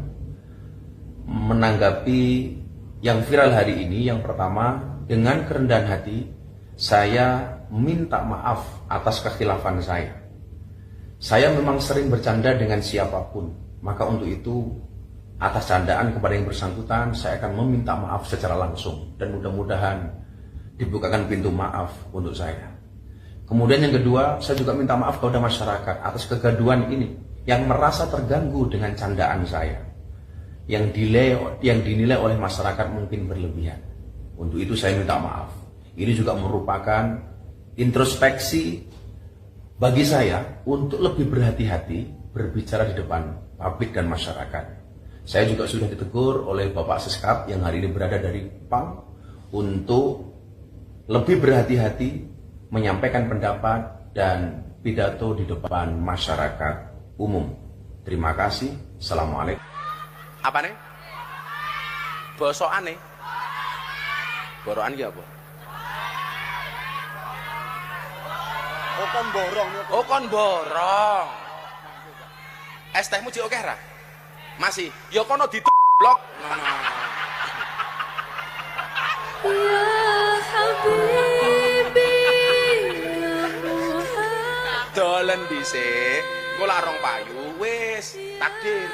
menanggapi yang viral hari ini. Yang pertama, dengan kerendahan hati saya minta maaf atas kekhilafan saya. Saya memang sering bercanda dengan siapapun, maka untuk itu atas candaan kepada yang bersangkutan saya akan meminta maaf secara langsung dan mudah-mudahan dibukakan pintu maaf untuk saya. Kemudian yang kedua, saya juga minta maaf kepada masyarakat atas kegaduhan ini yang merasa terganggu dengan candaan saya, yang dinilai oleh masyarakat mungkin berlebihan. Untuk itu saya minta maaf. Ini juga merupakan introspeksi bagi saya untuk lebih berhati-hati berbicara di depan publik dan masyarakat. Saya juga sudah ditegur oleh Bapak Seskap yang hari ini berada dari PAM untuk lebih berhati-hati menyampaikan pendapat dan pidato di depan masyarakat umum. Terima kasih. Assalamualaikum. Apa nih? Bosokan nih. Borokan ki apa? Oh kon borong niku. Oh kon borong. Es tehmu jek akeh ra? Masih. Ya kono di-blok. Ya Habibi, ya Muhammad. Dolen dhisik, engko lak rong payu, wis takdir.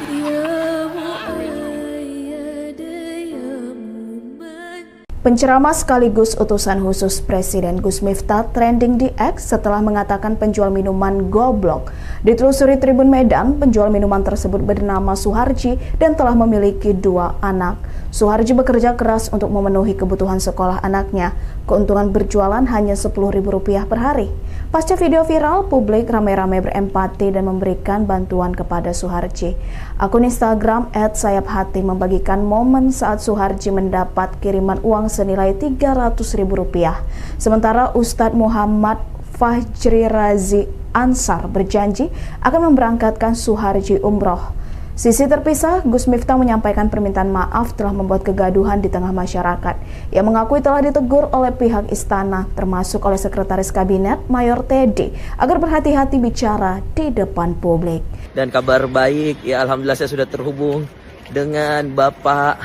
Ya Muayyad, ya Muman. Penceramah sekaligus utusan khusus Presiden Gus Miftah trending di X setelah mengatakan penjual minuman goblok. Ditelusuri Tribun Medan, penjual minuman tersebut bernama Suharji dan telah memiliki 2 anak. Suharji bekerja keras untuk memenuhi kebutuhan sekolah anaknya. Keuntungan berjualan hanya Rp10.000 per hari. Pasca video viral, publik ramai-ramai berempati dan memberikan bantuan kepada Suharji. Akun Instagram @sayaphati membagikan momen saat Suharji mendapat kiriman uang senilai Rp300.000. Sementara Ustadz Muhammad Fajri Razi Ansar berjanji akan memberangkatkan Suharji umroh. Sisi terpisah, Gus Miftah menyampaikan permintaan maaf telah membuat kegaduhan di tengah masyarakat. Ia mengakui telah ditegur oleh pihak istana, termasuk oleh Sekretaris Kabinet Mayor Teddy, agar berhati-hati bicara di depan publik. Dan kabar baik, ya alhamdulillah saya sudah terhubung dengan Bapak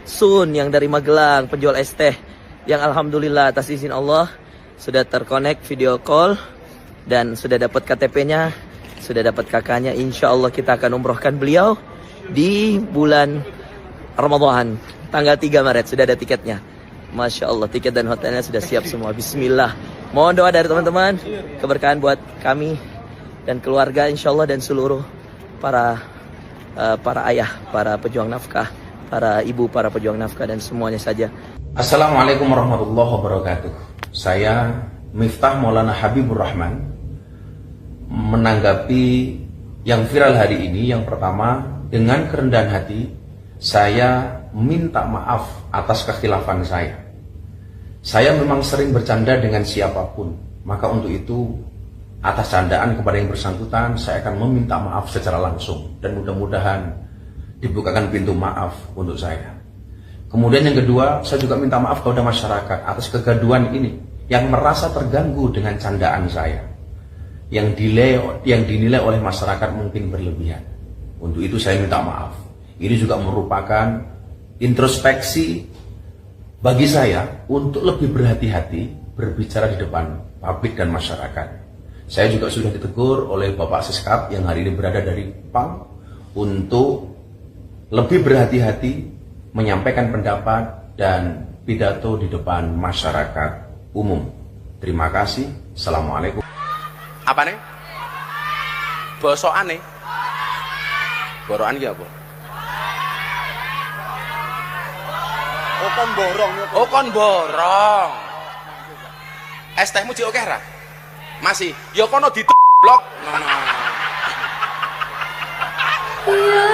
Sun yang dari Magelang, penjual es teh, yang alhamdulillah atas izin Allah sudah terkonek video call dan sudah dapat KTP-nya, sudah dapat kakaknya. Insya Allah kita akan umrohkan beliau di bulan Ramadan tanggal 3 Maret. Sudah ada tiketnya. Masya Allah, tiket dan hotelnya sudah siap semua. Bismillah. Mohon doa dari teman-teman, keberkahan buat kami dan keluarga insya Allah, dan seluruh para ayah, para pejuang nafkah, para ibu, para pejuang nafkah, dan semuanya saja. Assalamualaikum warahmatullahi wabarakatuh. Saya Miftah Maulana Habibur Rahman menanggapi yang viral hari ini. Yang pertama, dengan kerendahan hati saya minta maaf atas kekhilafan saya. Saya memang sering bercanda dengan siapapun, maka untuk itu atas candaan kepada yang bersangkutan saya akan meminta maaf secara langsung dan mudah-mudahan dibukakan pintu maaf untuk saya. Kemudian yang kedua, saya juga minta maaf kepada masyarakat atas kegaduhan ini yang merasa terganggu dengan candaan saya, yang dinilai oleh masyarakat mungkin berlebihan. Untuk itu saya minta maaf. Ini juga merupakan introspeksi bagi saya untuk lebih berhati-hati berbicara di depan publik dan masyarakat. Saya juga sudah ditegur oleh Bapak Siskap yang hari ini berada dari PAM untuk lebih berhati-hati menyampaikan pendapat dan pidato di depan masyarakat umum. Terima kasih. Assalamualaikum. Apa nih? Bosokane. Borokan ki apa? Oh kon borong. Oh kon borong. Es tehmu jek akeh ra? Masih. Ya kono blok. Ya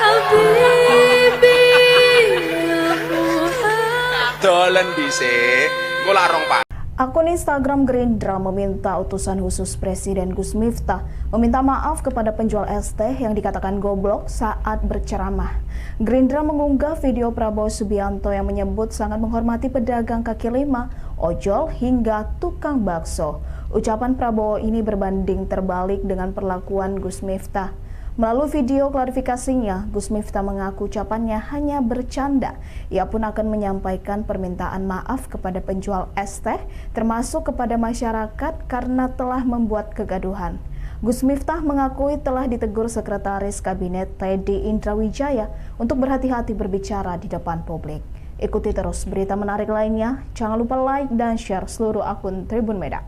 Habibi ya Muhammad. Dolen dhisik. Engko larong Pak. Akun Instagram Gerindra meminta utusan khusus Presiden Gus Miftah meminta maaf kepada penjual es teh yang dikatakan goblok saat berceramah. Gerindra mengunggah video Prabowo Subianto yang menyebut sangat menghormati pedagang kaki lima, ojol hingga tukang bakso. Ucapan Prabowo ini berbanding terbalik dengan perlakuan Gus Miftah. Melalui video klarifikasinya, Gus Miftah mengaku ucapannya hanya bercanda. Ia pun akan menyampaikan permintaan maaf kepada penjual es teh, termasuk kepada masyarakat karena telah membuat kegaduhan. Gus Miftah mengakui telah ditegur Sekretaris Kabinet Teddy Indrawijaya untuk berhati-hati berbicara di depan publik. Ikuti terus berita menarik lainnya. Jangan lupa like dan share seluruh akun Tribun Medan.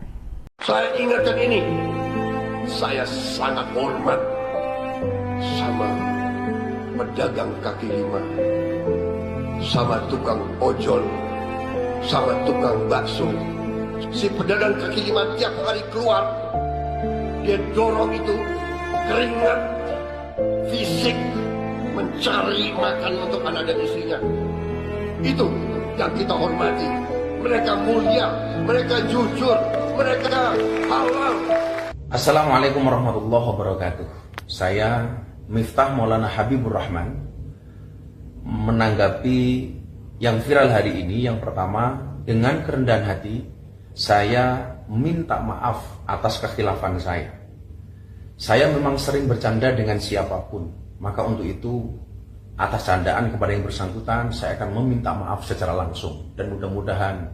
Saya ingatkan ini, saya sangat hormat sama pedagang kaki lima, sama tukang ojol, sama tukang bakso. Si pedagang kaki lima tiap hari keluar, dia dorong itu keringat fisik mencari makan untuk anak dan istrinya. Itu yang kita hormati. Mereka mulia, mereka jujur, mereka halal. Assalamualaikum warahmatullahi wabarakatuh. Saya Miftah Maulana Habibur Rahman menanggapi yang viral hari ini. Yang pertama, dengan kerendahan hati saya minta maaf atas kekhilafan saya. Saya memang sering bercanda dengan siapapun, maka untuk itu atas candaan kepada yang bersangkutan saya akan meminta maaf secara langsung dan mudah-mudahan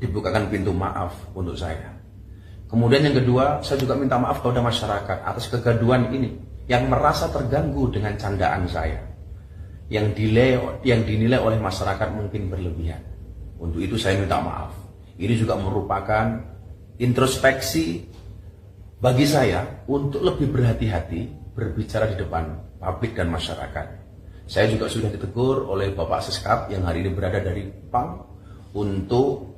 dibukakan pintu maaf untuk saya. Kemudian yang kedua, saya juga minta maaf kepada masyarakat atas kegaduhan ini yang merasa terganggu dengan candaan saya, yang dinilai oleh masyarakat mungkin berlebihan. Untuk itu saya minta maaf. Ini juga merupakan introspeksi bagi saya untuk lebih berhati-hati berbicara di depan publik dan masyarakat. Saya juga sudah ditegur oleh Bapak Siskap yang hari ini berada dari PAM untuk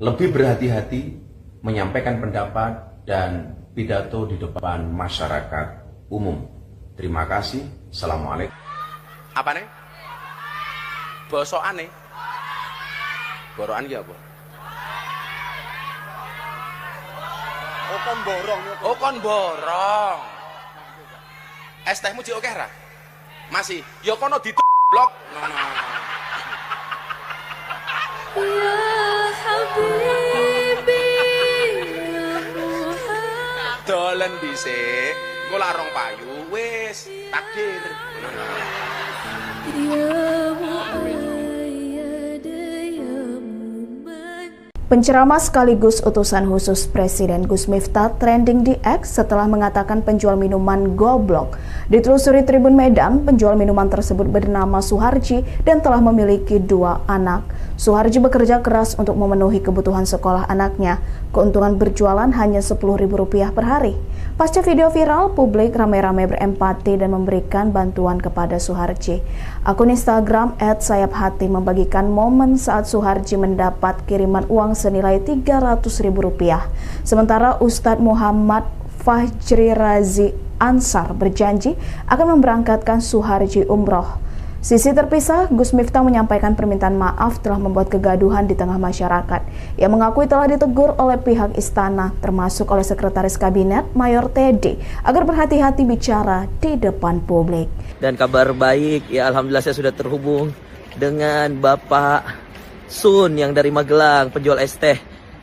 lebih berhati-hati menyampaikan pendapat dan pidato di depan masyarakat umum. Terima kasih. Assalamualaikum. Apa nih? Bosokane. Borokan ki apa? Oh kon borong. Oh kon borong. Es tehmu jek akeh ra? Masih. Ya kono blok. Ya Habibi ya Muhammad. Dolen dhisik. Engko larong payu wis takdir. Ya Muayyad ya Muman. Penceramah sekaligus utusan khusus Presiden Gus Miftah trending di X setelah mengatakan penjual minuman goblok. Ditelusuri Tribun Medan, penjual minuman tersebut bernama Suharji dan telah memiliki 2 anak. Suharji bekerja keras untuk memenuhi kebutuhan sekolah anaknya. Keuntungan berjualan hanya Rp10.000 per hari. Pasca video viral, publik ramai-ramai berempati dan memberikan bantuan kepada Suharji. Akun Instagram @sayaphati membagikan momen saat Suharji mendapat kiriman uang senilai Rp300.000. Sementara Ustadz Muhammad Fajri Razi Ansar berjanji akan memberangkatkan Suharji umroh. Sisi terpisah, Gus Miftah menyampaikan permintaan maaf telah membuat kegaduhan di tengah masyarakat. Ia mengakui telah ditegur oleh pihak istana, termasuk oleh Sekretaris Kabinet Mayor Teddy, agar berhati-hati bicara di depan publik. Dan kabar baik, ya alhamdulillah saya sudah terhubung dengan Bapak Sun yang dari Magelang, penjual es teh,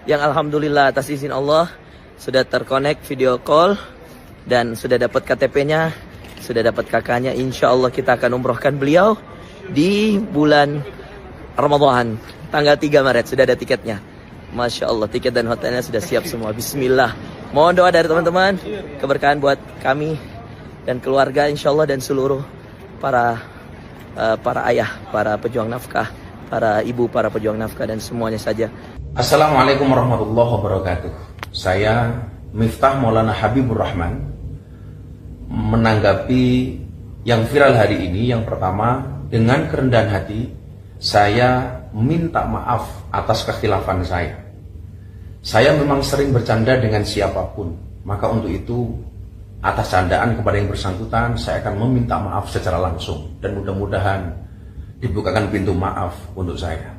yang alhamdulillah atas izin Allah sudah terkonek video call dan sudah dapat KTP-nya, sudah dapat kakaknya. Insya Allah kita akan umrohkan beliau di bulan Ramadan tanggal 3 Maret. Sudah ada tiketnya. Masya Allah, tiket dan hotelnya sudah siap semua. Bismillah. Mohon doa dari teman-teman, keberkahan buat kami dan keluarga insya Allah, dan seluruh para ayah, para pejuang nafkah, para ibu, para pejuang nafkah, dan semuanya saja. Assalamualaikum warahmatullahi wabarakatuh. Saya Miftah Maulana Habibur Rahman menanggapi yang viral hari ini. Yang pertama, dengan kerendahan hati saya minta maaf atas kekhilafan saya. Saya memang sering bercanda dengan siapapun, maka untuk itu atas candaan kepada yang bersangkutan saya akan meminta maaf secara langsung, dan mudah-mudahan dibukakan pintu maaf untuk saya.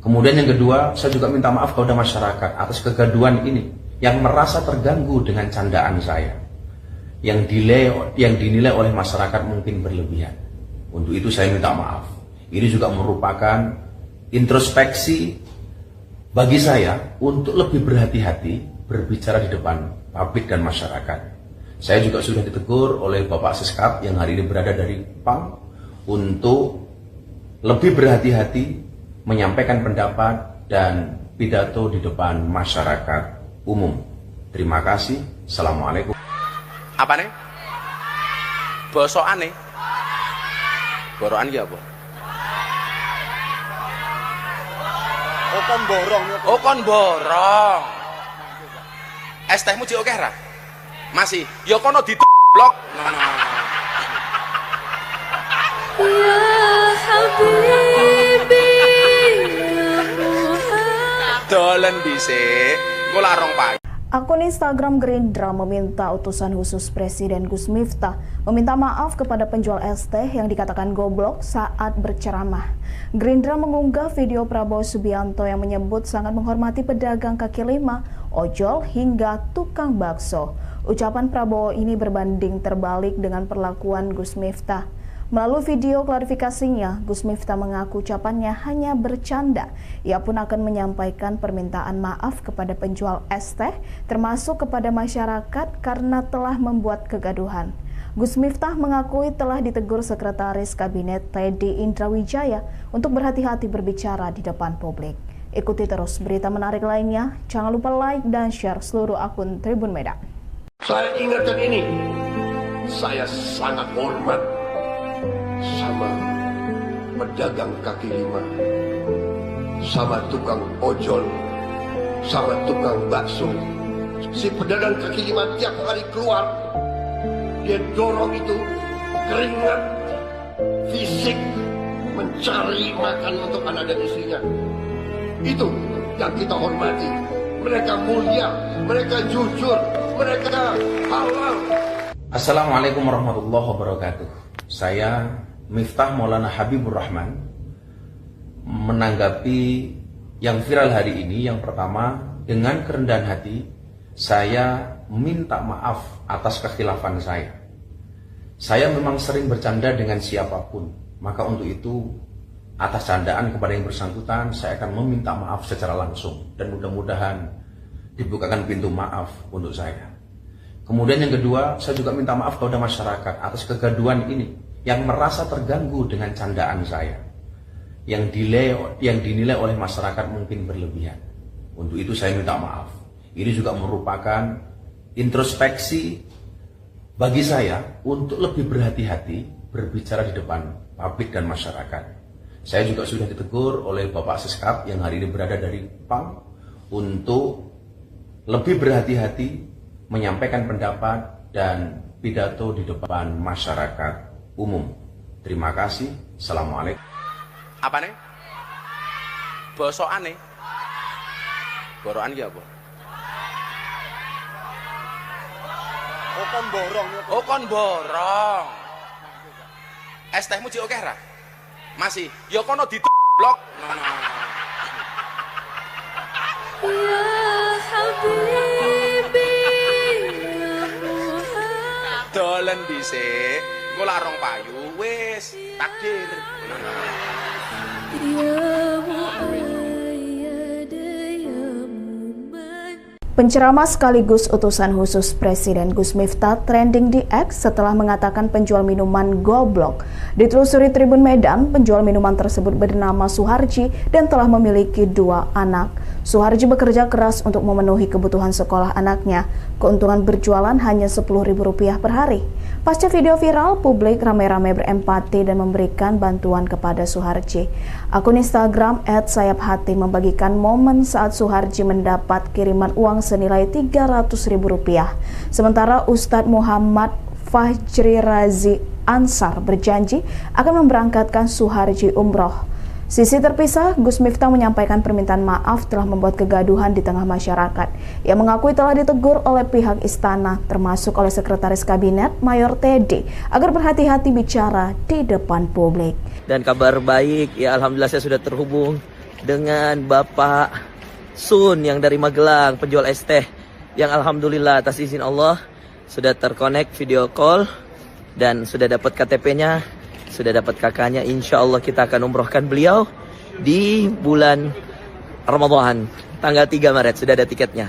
Kemudian yang kedua, saya juga minta maaf kepada masyarakat atas kegaduhan ini yang merasa terganggu dengan candaan saya, yang dinilai oleh masyarakat mungkin berlebihan. Untuk itu saya minta maaf. Ini juga merupakan introspeksi bagi saya untuk lebih berhati-hati berbicara di depan publik dan masyarakat. Saya juga sudah ditegur oleh Bapak Seskap yang hari ini berada dari PAM untuk lebih berhati-hati menyampaikan pendapat dan pidato di depan masyarakat umum. Terima kasih. Assalamualaikum. Apa nih? Bosokan nih? Borokan ki apa? Oh kon borong. Oh kon borong. Es tehmu jek oke ra? Masih. Ya kono blok. Ya Habibi, ya Muhammad. Dolen dhisik. Engko larong payu. Akun Instagram Gerindra meminta utusan khusus Presiden Gus Miftah meminta maaf kepada penjual es teh yang dikatakan goblok saat berceramah. Gerindra mengunggah video Prabowo Subianto yang menyebut sangat menghormati pedagang kaki lima, ojol, hingga tukang bakso. Ucapan Prabowo ini berbanding terbalik dengan perlakuan Gus Miftah. Melalui video klarifikasinya, Gus Miftah mengaku ucapannya hanya bercanda. Ia pun akan menyampaikan permintaan maaf kepada penjual es teh, termasuk kepada masyarakat karena telah membuat kegaduhan. Gus Miftah mengakui telah ditegur Sekretaris Kabinet Teddy Indrawijaya untuk berhati-hati berbicara di depan publik. Ikuti terus berita menarik lainnya. Jangan lupa like dan share seluruh akun Tribun Medan. Saya ingatkan ini, saya sangat hormat sama pedagang kaki lima, sama tukang ojol, sama tukang bakso. Si pedagang kaki lima tiap hari keluar, dia dorong itu keringat fisik mencari makan untuk anak dan istrinya. Itu yang kita hormati. Mereka mulia, mereka jujur, mereka halal. Assalamualaikum warahmatullahi wabarakatuh. Saya Miftah Maulana Habibur Rahman menanggapi yang viral hari ini. Yang pertama, dengan kerendahan hati saya minta maaf atas kekhilafan saya. Saya memang sering bercanda dengan siapapun, maka untuk itu atas candaan kepada yang bersangkutan saya akan meminta maaf secara langsung, dan mudah-mudahan dibukakan pintu maaf untuk saya. Kemudian yang kedua, saya juga minta maaf kepada masyarakat atas kegaduhan ini yang merasa terganggu dengan candaan saya, yang dinilai oleh masyarakat mungkin berlebihan. Untuk itu saya minta maaf. Ini juga merupakan introspeksi bagi saya untuk lebih berhati-hati berbicara di depan publik dan masyarakat. Saya juga sudah ditegur oleh Bapak Seskap yang hari ini berada dari PAM untuk lebih berhati-hati menyampaikan pendapat dan pidato di depan masyarakat umum. Terima kasih. Assalamualaikum. Apa nih? Bosokan nih? Borokan ki apa? Oh kon borong. Oh kon borong. Es tehmu jek oke ra? Masih. Ya kono blok. Ya Habibi, ya Muhammad. Dolen dhisik. Engko larong payu wis takdir. Ya Mu'ayyad ya Muman. Penceramah sekaligus utusan khusus Presiden Gus Miftah trending di X setelah mengatakan penjual minuman goblok. Ditelusuri Tribun Medan, penjual minuman tersebut bernama Suharji dan telah memiliki 2 anak. Suharji bekerja keras untuk memenuhi kebutuhan sekolah anaknya. Keuntungan berjualan hanya Rp10.000 per hari. Pasca video viral, publik ramai-ramai berempati dan memberikan bantuan kepada Suharji. Akun Instagram @sayaphati membagikan momen saat Suharji mendapat kiriman uang senilai Rp300.000. Sementara Ustadz Muhammad Fajri Razi Ansar berjanji akan memberangkatkan Suharji umroh. Sisi terpisah, Gus Miftah menyampaikan permintaan maaf telah membuat kegaduhan di tengah masyarakat. Ia mengakui telah ditegur oleh pihak istana, termasuk oleh Sekretaris Kabinet Mayor Teddy, agar berhati-hati bicara di depan publik. Dan kabar baik, ya alhamdulillah saya sudah terhubung dengan Bapak Sun yang dari Magelang, penjual es teh, yang alhamdulillah atas izin Allah sudah terkonek video call dan sudah dapat KTP-nya, sudah dapat kakaknya. Insya Allah kita akan umrohkan beliau di bulan Ramadan, tanggal 3 Maret, sudah ada tiketnya.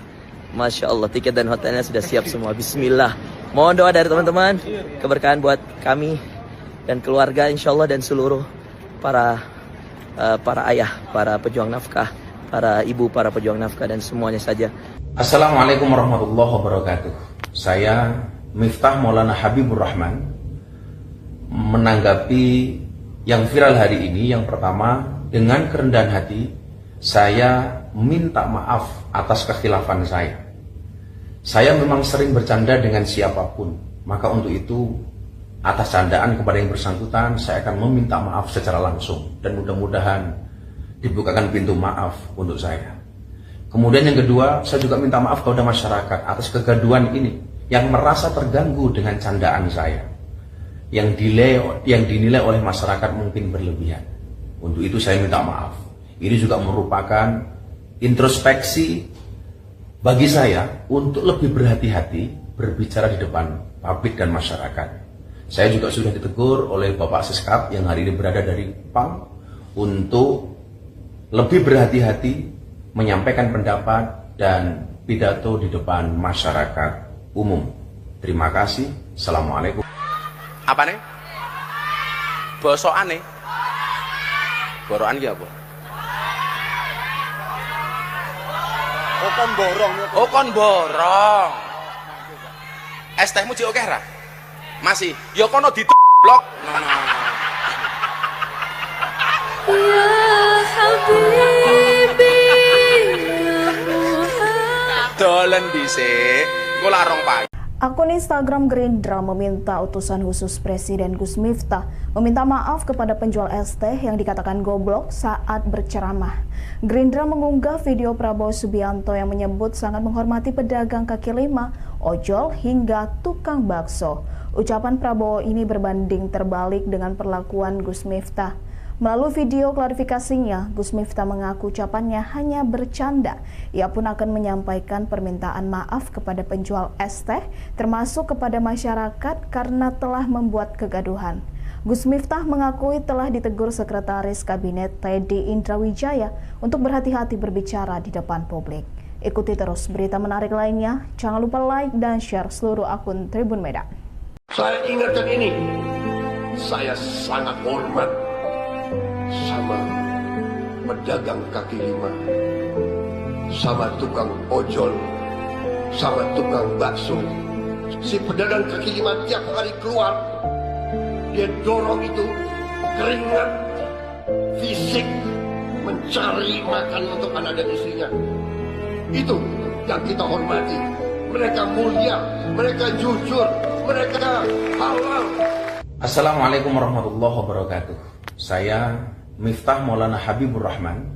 Masya Allah, tiket dan hotelnya sudah siap semua. Bismillah. Mohon doa dari teman-teman, keberkahan buat kami dan keluarga insya Allah, dan seluruh para ayah, para pejuang nafkah, para ibu, para pejuang nafkah, dan semuanya saja. Assalamualaikum warahmatullahi wabarakatuh. Saya Miftah Maulana Habibur Rahman menanggapi yang viral hari ini. Yang pertama, dengan kerendahan hati saya minta maaf atas kekhilafan saya. Saya memang sering bercanda dengan siapapun, maka untuk itu atas candaan kepada yang bersangkutan saya akan meminta maaf secara langsung, dan mudah-mudahan dibukakan pintu maaf untuk saya. Kemudian yang kedua, saya juga minta maaf kepada masyarakat atas kegaduhan ini yang merasa terganggu dengan candaan saya, yang dinilai oleh masyarakat mungkin berlebihan. Untuk itu saya minta maaf. Ini juga merupakan introspeksi bagi saya untuk lebih berhati-hati berbicara di depan publik dan masyarakat. Saya juga sudah ditegur oleh Bapak Seskap yang hari ini berada dari PAM untuk lebih berhati-hati menyampaikan pendapat dan pidato di depan masyarakat umum. Terima kasih. Assalamualaikum. Apa nih? Bosokan nih. Borokan ki apa? Oh kon borong. Oh kon borong. Es tehmu jek akeh ra? Masih. Ya kono blok. Ya Habibi ya Muhammad. Dolen dhisik. Engko larong pagi. Akun Instagram Gerindra meminta utusan khusus Presiden Gus Miftah meminta maaf kepada penjual es teh yang dikatakan goblok saat berceramah. Gerindra mengunggah video Prabowo Subianto yang menyebut sangat menghormati pedagang kaki lima, ojol, hingga tukang bakso. Ucapan Prabowo ini berbanding terbalik dengan perlakuan Gus Miftah. Melalui video klarifikasinya, Gus Miftah mengaku ucapannya hanya bercanda. Ia pun akan menyampaikan permintaan maaf kepada penjual es teh, termasuk kepada masyarakat karena telah membuat kegaduhan. Gus Miftah mengakui telah ditegur Sekretaris Kabinet Teddy Indrawijaya untuk berhati-hati berbicara di depan publik. Ikuti terus berita menarik lainnya. Jangan lupa like dan share seluruh akun Tribun Medan. Saya ingatkan ini, saya sangat hormat sama pedagang kaki lima, sama tukang ojol, sama tukang bakso. Si pedagang kaki lima tiap hari keluar, dia dorong itu keringat fisik mencari makan untuk anak dan istrinya. Itu yang kita hormati. Mereka mulia, mereka jujur, mereka halal. Assalamualaikum warahmatullahi wabarakatuh. Saya Miftah Maulana Habibur Rahman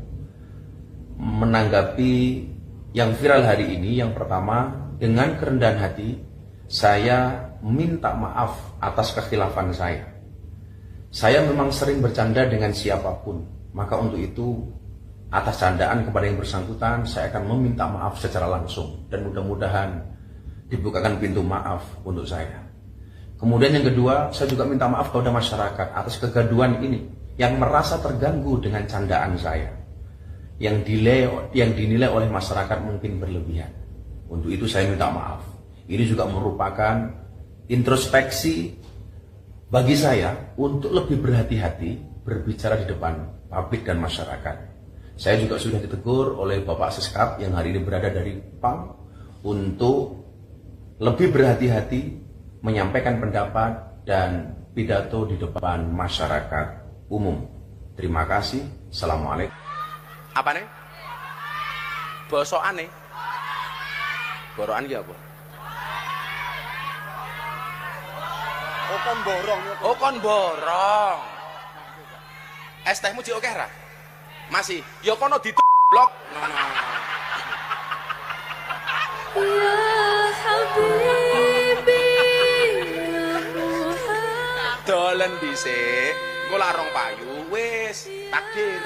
menanggapi yang viral hari ini. Yang pertama, dengan kerendahan hati saya minta maaf atas kekhilafan saya. Saya memang sering bercanda dengan siapapun, maka untuk itu atas candaan kepada yang bersangkutan saya akan meminta maaf secara langsung, dan mudah-mudahan dibukakan pintu maaf untuk saya. Kemudian yang kedua, saya juga minta maaf kepada masyarakat atas kegaduhan ini yang merasa terganggu dengan candaan saya, yang dinilai oleh masyarakat mungkin berlebihan. Untuk itu saya minta maaf. Ini juga merupakan introspeksi bagi saya untuk lebih berhati-hati berbicara di depan publik dan masyarakat. Saya juga sudah ditegur oleh Bapak Seskap yang hari ini berada dari PAM untuk lebih berhati-hati menyampaikan pendapat dan pidato di depan masyarakat umum. Terima kasih. Assalamualaikum. Apa nih? Bosokan nih. Borokan ki apa? Oh kon borong. Oh kon borong. Es tehmu jek akeh ra? Masih. Ya kono blok. Ya Habibi, ya Muhammad. Dolen dhisik. Engko lak rong payu wis takdir.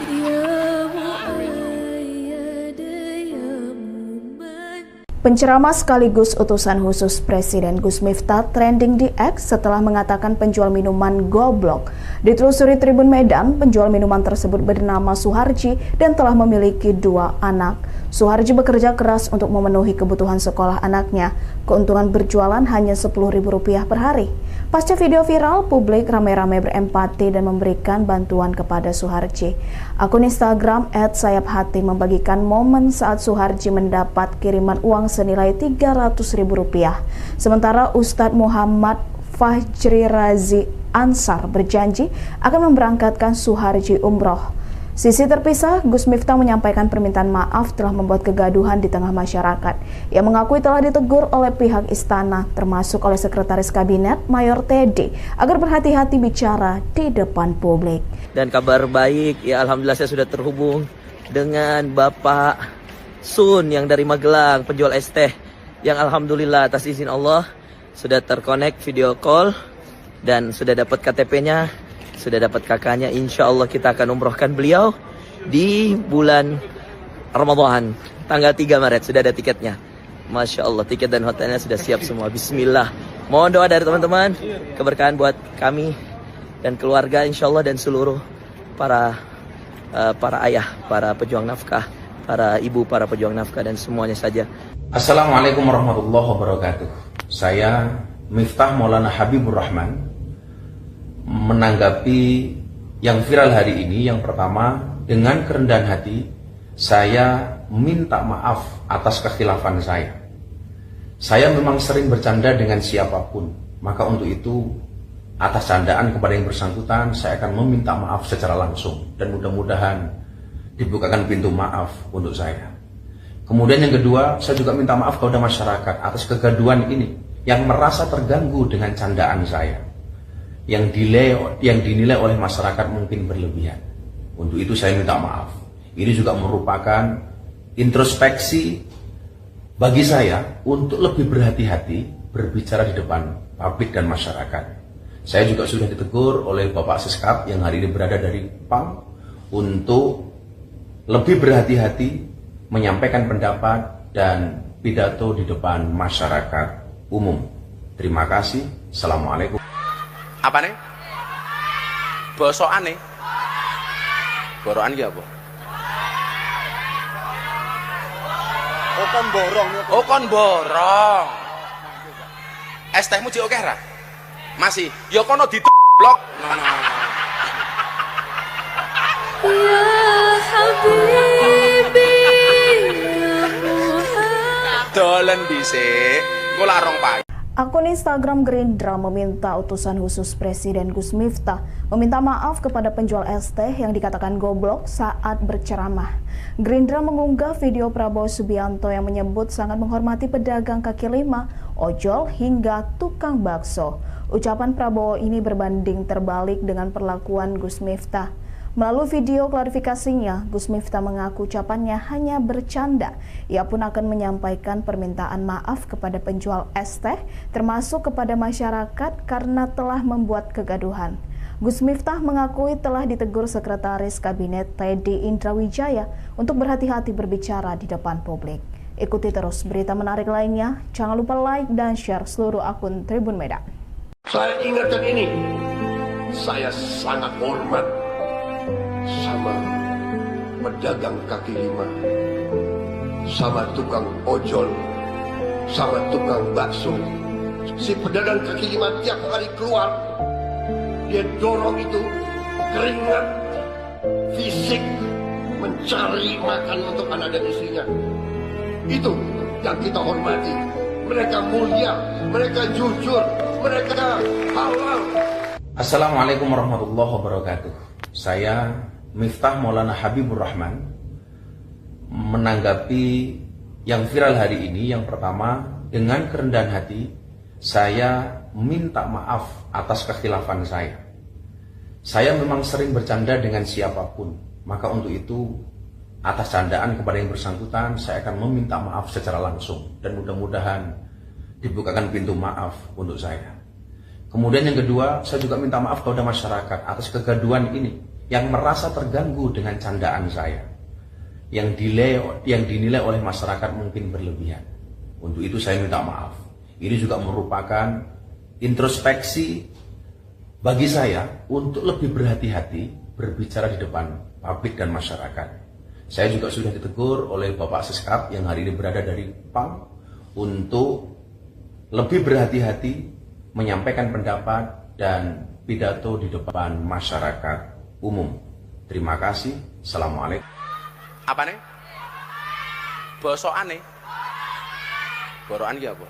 Ya Muayyad, ya Muman. Penceramah sekaligus utusan khusus Presiden Gus Miftah trending di X setelah mengatakan penjual minuman goblok. Ditelusuri Tribun Medan, penjual minuman tersebut bernama Suharji dan telah memiliki 2 anak. Suharji bekerja keras untuk memenuhi kebutuhan sekolah anaknya. Keuntungan berjualan hanya Rp10.000 per hari. Pasca video viral, publik ramai-ramai berempati dan memberikan bantuan kepada Suharji. Akun Instagram @sayaphati membagikan momen saat Suharji mendapat kiriman uang senilai Rp300.000. Sementara Ustadz Muhammad Fajri Razi Ansar berjanji akan memberangkatkan Suharji umroh. Sisi terpisah, Gus Miftah menyampaikan permintaan maaf telah membuat kegaduhan di tengah masyarakat. Ia mengakui telah ditegur oleh pihak istana, termasuk oleh Sekretaris Kabinet Mayor Teddy, agar berhati-hati bicara di depan publik. Dan kabar baik, ya alhamdulillah saya sudah terhubung dengan Bapak Sun yang dari Magelang, penjual es teh, yang alhamdulillah atas izin Allah sudah terkonek video call dan sudah dapat KTP-nya, sudah dapat kakaknya. Insya Allah kita akan umrohkan beliau di bulan Ramadan, tanggal 3 Maret, sudah ada tiketnya. Masya Allah, tiket dan hotelnya sudah siap semua. Bismillah. Mohon doa dari teman-teman, keberkahan buat kami dan keluarga insya Allah, dan seluruh para ayah, para pejuang nafkah, para ibu, para pejuang nafkah, dan semuanya saja. Assalamualaikum warahmatullahi wabarakatuh. Saya Miftah Maulana Habibur Rahman menanggapi yang viral hari ini. Yang pertama, dengan kerendahan hati saya minta maaf atas kekhilafan saya. Saya memang sering bercanda dengan siapapun, maka untuk itu atas candaan kepada yang bersangkutan saya akan meminta maaf secara langsung, dan mudah-mudahan dibukakan pintu maaf untuk saya. Kemudian yang kedua, saya juga minta maaf kepada masyarakat atas kegaduhan ini yang merasa terganggu dengan candaan saya, yang dinilai oleh masyarakat mungkin berlebihan. Untuk itu saya minta maaf. Ini juga merupakan introspeksi bagi saya untuk lebih berhati-hati berbicara di depan publik dan masyarakat. Saya juga sudah ditegur oleh Bapak Seskap yang hari ini berada dari PAM untuk lebih berhati-hati menyampaikan pendapat dan pidato di depan masyarakat umum. Terima kasih. Assalamualaikum. Apa nih? Bosokan nih. Borokan ki apa? Oh kon borong. Oh kon borong. Es tehmu jek akeh ra? Masih. Ya kono blok. Ya Habibi, ya Muhammad. Dolen dhisik. Engko lak rong payu. Akun Instagram Gerindra meminta utusan khusus Presiden Gus Miftah meminta maaf kepada penjual es teh yang dikatakan goblok saat berceramah. Gerindra mengunggah video Prabowo Subianto yang menyebut sangat menghormati pedagang kaki lima, ojol hingga tukang bakso. Ucapan Prabowo ini berbanding terbalik dengan perlakuan Gus Miftah. Melalui video klarifikasinya, Gus Miftah mengaku ucapannya hanya bercanda. Ia pun akan menyampaikan permintaan maaf kepada penjual es teh, termasuk kepada masyarakat karena telah membuat kegaduhan. Gus Miftah mengakui telah ditegur Sekretaris Kabinet Teddy Indrawijaya untuk berhati-hati berbicara di depan publik. Ikuti terus berita menarik lainnya. Jangan lupa like dan share seluruh akun Tribun Medan. Saya ingatkan ini, Saya sangat hormat sama pedagang kaki lima, sama tukang ojol, sama tukang bakso. Si pedagang kaki lima tiap kali keluar, dia dorong itu keringat fisik mencari makan untuk anak dan istrinya. Itu yang kita hormati. Mereka mulia, mereka jujur, mereka halal. Assalamualaikum warahmatullahi wabarakatuh. Saya Miftah Maulana Habibur Rahman menanggapi yang viral hari ini. Yang pertama, dengan kerendahan hati saya minta maaf atas kekhilafan saya. Saya memang sering bercanda dengan siapapun, maka untuk itu atas candaan kepada yang bersangkutan saya akan meminta maaf secara langsung dan mudah-mudahan dibukakan pintu maaf untuk saya. Kemudian yang kedua, saya juga minta maaf kepada masyarakat atas kegaduhan ini yang merasa terganggu dengan candaan saya, yang dinilai oleh masyarakat mungkin berlebihan. Untuk itu saya minta maaf. Ini juga merupakan introspeksi bagi saya untuk lebih berhati-hati berbicara di depan publik dan masyarakat. Saya juga sudah ditegur oleh Bapak Seskap yang hari ini berada dari PAM untuk lebih berhati-hati menyampaikan pendapat dan pidato di depan masyarakat umum. Terima kasih. Assalamualaikum. Apa nih? Bosokan nih? Borokan ki apa?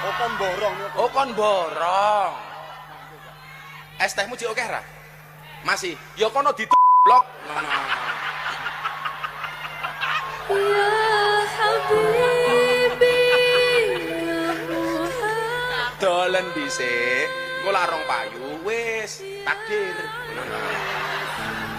Oh kon borong. Oh kon borong. Es tehmu jek oke ra? Masih. Ya kono blok. Ya Habibi, ya Muhammad. Dolen dhisik. Engko larong payu wis takdir.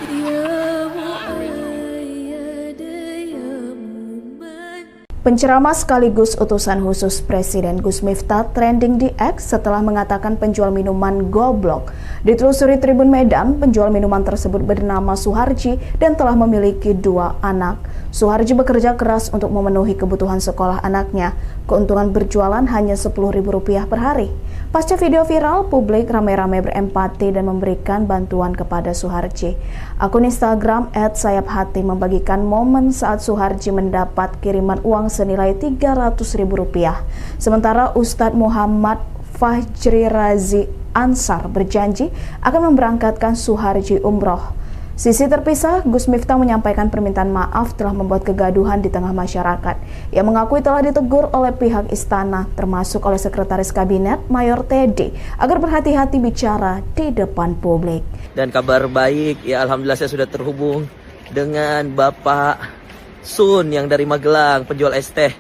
Ya Muayyad, ya Muman. Penceramah sekaligus utusan khusus Presiden Gus Miftah trending di X setelah mengatakan penjual minuman goblok. Ditelusuri Tribun Medan, penjual minuman tersebut bernama Suharji dan telah memiliki 2 anak. Suharji bekerja keras untuk memenuhi kebutuhan sekolah anaknya. Keuntungan berjualan hanya Rp10.000 per hari. Pasca video viral, publik ramai-ramai berempati dan memberikan bantuan kepada Suharji. Akun Instagram @sayaphati membagikan momen saat Suharji mendapat kiriman uang senilai Rp300.000. Sementara Ustadz Muhammad Fajri Razi Ansar berjanji akan memberangkatkan Suharji umroh. Sisi terpisah, Gus Miftah menyampaikan permintaan maaf telah membuat kegaduhan di tengah masyarakat. Ia mengakui telah ditegur oleh pihak istana, termasuk oleh Sekretaris Kabinet Mayor Teddy, agar berhati-hati bicara di depan publik. Dan kabar baik, ya alhamdulillah saya sudah terhubung dengan Bapak Sun yang dari Magelang, penjual es teh,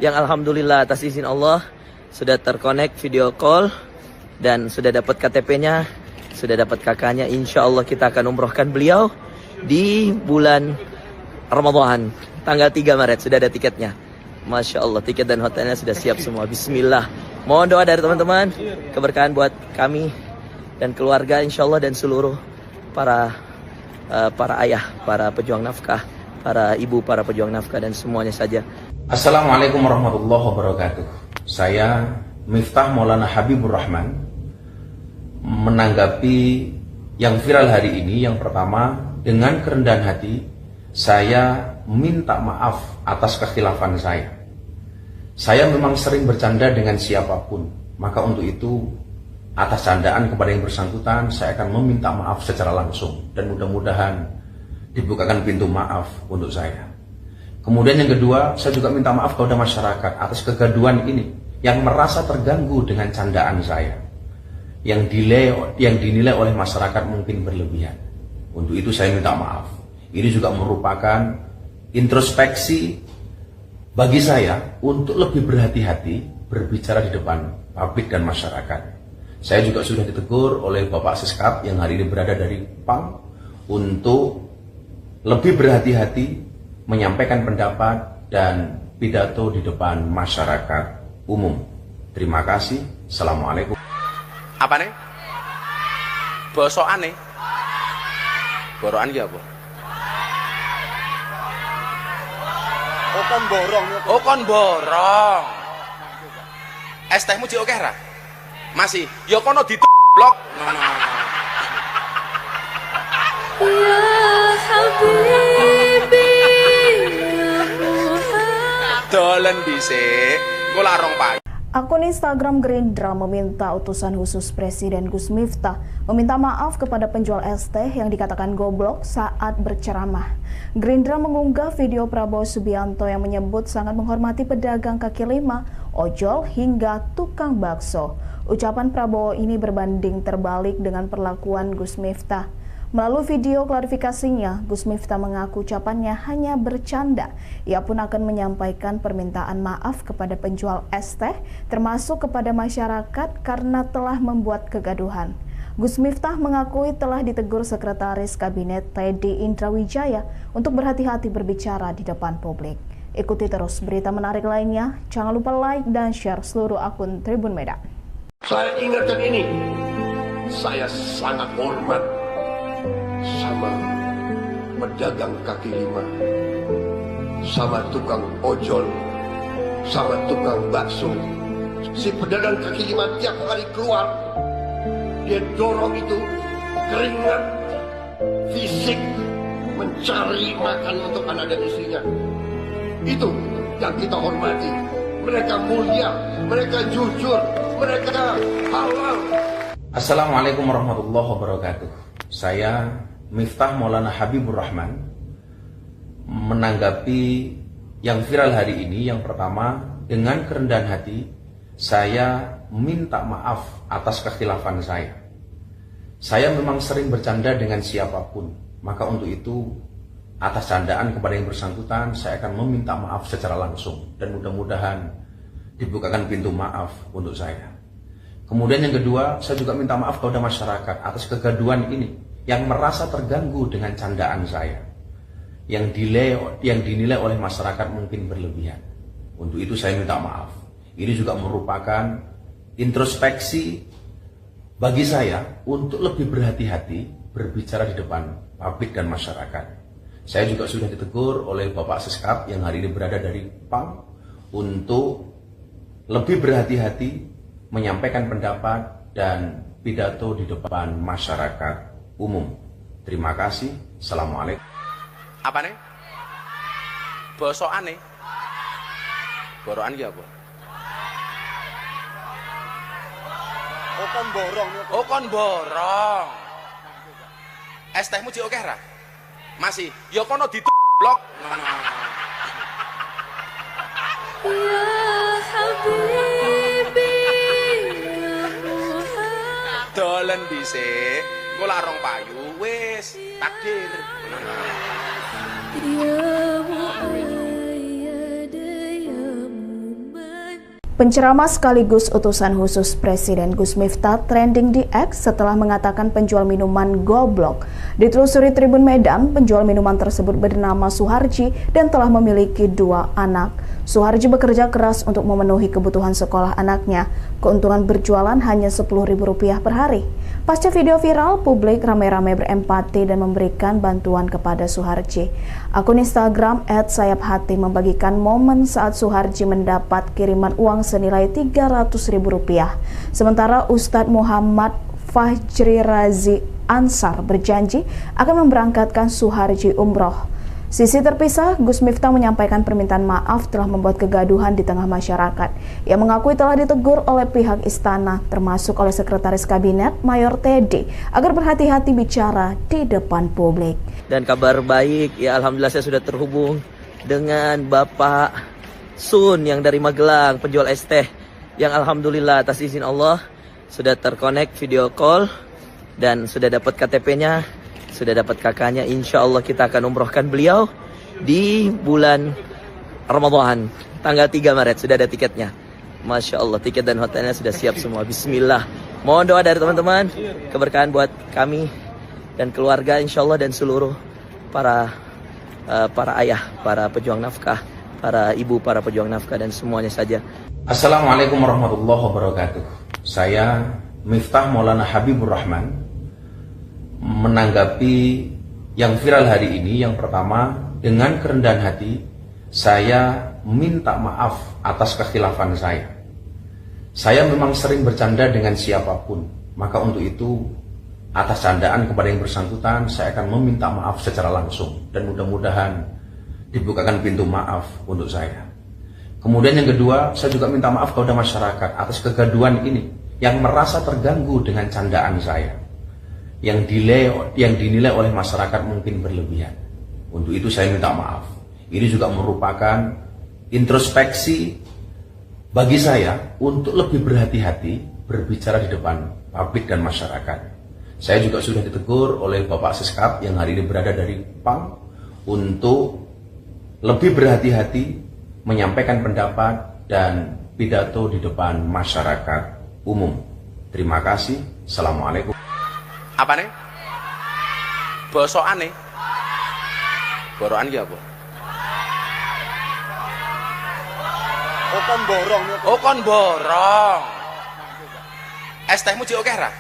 yang alhamdulillah atas izin Allah sudah terkonek video call dan sudah dapat KTP-nya, sudah dapat kakaknya. Insya Allah kita akan umrohkan beliau di bulan Ramadan tanggal 3 Maret. Sudah ada tiketnya. Masya Allah, tiket dan hotelnya sudah siap semua. Bismillah. Mohon doa dari teman-teman, keberkahan buat kami dan keluarga insya Allah, dan seluruh para ayah, para pejuang nafkah, para ibu, para pejuang nafkah, dan semuanya saja. Assalamualaikum warahmatullahi wabarakatuh. Saya Miftah Maulana Habibur Rahman menanggapi yang viral hari ini. Yang pertama, dengan kerendahan hati saya minta maaf atas kekhilafan saya. Saya memang sering bercanda dengan siapapun, maka untuk itu atas candaan kepada yang bersangkutan saya akan meminta maaf secara langsung dan mudah-mudahan dibukakan pintu maaf untuk saya. Kemudian yang kedua, saya juga minta maaf kepada masyarakat atas kegaduhan ini yang merasa terganggu dengan candaan saya, yang dinilai oleh masyarakat mungkin berlebihan. Untuk itu saya minta maaf. Ini juga merupakan introspeksi bagi saya untuk lebih berhati-hati berbicara di depan publik dan masyarakat. Saya juga sudah ditegur oleh Bapak Seskap yang hari ini berada dari PAM untuk lebih berhati-hati menyampaikan pendapat dan pidato di depan masyarakat umum. Terima kasih. Assalamualaikum. Apa nih? Bosokan nih? Borokan ki apa? Oh kon borong. Oh kon borong. Es tehmu jek oke ra? Masih, ya kono blok. Ya Habibi, ya Muhammad. Dolen dhisik, engko larong payu. Akun Instagram Gerindra meminta utusan khusus Presiden Gus Miftah meminta maaf kepada penjual es teh yang dikatakan goblok saat berceramah. Gerindra mengunggah video Prabowo Subianto yang menyebut sangat menghormati pedagang kaki lima, ojol hingga tukang bakso. Ucapan Prabowo ini berbanding terbalik dengan perlakuan Gus Miftah. Melalui video klarifikasinya, Gus Miftah mengaku ucapannya hanya bercanda. Ia pun akan menyampaikan permintaan maaf kepada penjual es teh, termasuk kepada masyarakat karena telah membuat kegaduhan. Gus Miftah mengakui telah ditegur Sekretaris Kabinet Teddy Indrawijaya untuk berhati-hati berbicara di depan publik. Ikuti terus berita menarik lainnya. Jangan lupa like dan share seluruh akun Tribun Medan. Saya ingatkan ini, saya sangat hormat sama pedagang kaki lima, sama tukang ojol, sama tukang bakso. Si pedagang kaki lima tiap kali keluar, dia dorong itu keringat fisik mencari makan untuk anak dan istrinya. Itu yang kita hormati. Mereka mulia, mereka jujur, mereka halal. Assalamualaikum warahmatullahi wabarakatuh. Saya Miftah Maulana Habibur Rahman menanggapi yang viral hari ini. Yang pertama, dengan kerendahan hati saya minta maaf atas kekhilafan saya. Saya memang sering bercanda dengan siapapun, maka untuk itu atas candaan kepada yang bersangkutan saya akan meminta maaf secara langsung dan mudah-mudahan dibukakan pintu maaf untuk saya. Kemudian yang kedua, saya juga minta maaf kepada masyarakat atas kegaduhan ini yang merasa terganggu dengan candaan saya, yang dinilai oleh masyarakat mungkin berlebihan. Untuk itu saya minta maaf. Ini juga merupakan introspeksi bagi saya untuk lebih berhati-hati berbicara di depan publik dan masyarakat. Saya juga sudah ditegur oleh Bapak Seskap yang hari ini berada dari PAM untuk lebih berhati-hati menyampaikan pendapat dan pidato di depan masyarakat umum. Terima kasih. Assalamualaikum. Apa nih? Bosokan nih. Borokan ki apa? Oh kon borong. Oh kon borong. Es tehmu jek akeh ra? Masih, ya kono blok. Ya Habibi, ya Muhammad. Dolen dhisik, engko larong payu wis takdir. Ya Muayyad, ya Muman. Penceramah sekaligus utusan khusus Presiden Gus Miftah trending di X setelah mengatakan penjual minuman goblok. Ditelusuri Tribun Medan, penjual minuman tersebut bernama Suharji dan telah memiliki 2 anak. Suharji bekerja keras untuk memenuhi kebutuhan sekolah anaknya. Keuntungan berjualan hanya Rp10.000 per hari. Pasca video viral, publik ramai-ramai berempati dan memberikan bantuan kepada Suharji. Akun Instagram @sayaphati membagikan momen saat Suharji mendapat kiriman uang senilai Rp300.000. Sementara Ustadz Muhammad Fajri Razi Ansar berjanji akan memberangkatkan Suharji umroh. Sisi terpisah, Gus Miftah menyampaikan permintaan maaf telah membuat kegaduhan di tengah masyarakat. Ia mengakui telah ditegur oleh pihak istana, termasuk oleh Sekretaris Kabinet Mayor Teddy, agar berhati-hati bicara di depan publik. Dan kabar baik, ya alhamdulillah saya sudah terhubung dengan Bapak Sun yang dari Magelang, penjual es teh, yang alhamdulillah atas izin Allah sudah terkonek video call dan sudah dapat KTP-nya, sudah dapat kakaknya. Insya Allah kita akan umrohkan beliau di bulan Ramadan, tanggal 3 Maret, sudah ada tiketnya. Masya Allah, tiket dan hotelnya sudah siap semua. Bismillah. Mohon doa dari teman-teman, keberkahan buat kami dan keluarga insya Allah, dan seluruh para ayah, para pejuang nafkah, para ibu, para pejuang nafkah, dan semuanya saja. Assalamualaikum warahmatullahi wabarakatuh. Saya Miftah Maulana Habibur Rahman menanggapi yang viral hari ini. Yang pertama, dengan kerendahan hati saya minta maaf atas kekhilafan saya. Saya memang sering bercanda dengan siapapun, maka untuk itu atas candaan kepada yang bersangkutan saya akan meminta maaf secara langsung dan mudah-mudahan dibukakan pintu maaf untuk saya. Kemudian yang kedua, saya juga minta maaf kepada masyarakat atas kegaduhan ini yang merasa terganggu dengan candaan saya, yang dinilai oleh masyarakat mungkin berlebihan. Untuk itu saya minta maaf. Ini juga merupakan introspeksi bagi saya untuk lebih berhati-hati berbicara di depan publik dan masyarakat. Saya juga sudah ditegur oleh Bapak Seskap yang hari ini berada dari PAM untuk lebih berhati-hati menyampaikan pendapat dan pidato di depan masyarakat umum. Terima kasih. Assalamualaikum. Apa nih? Bosokan nih? Borokan ki apa? Oh kon borong. Oh kon borong. Es tehmu jek akeh ra?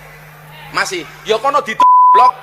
Masih. Ya kono blok.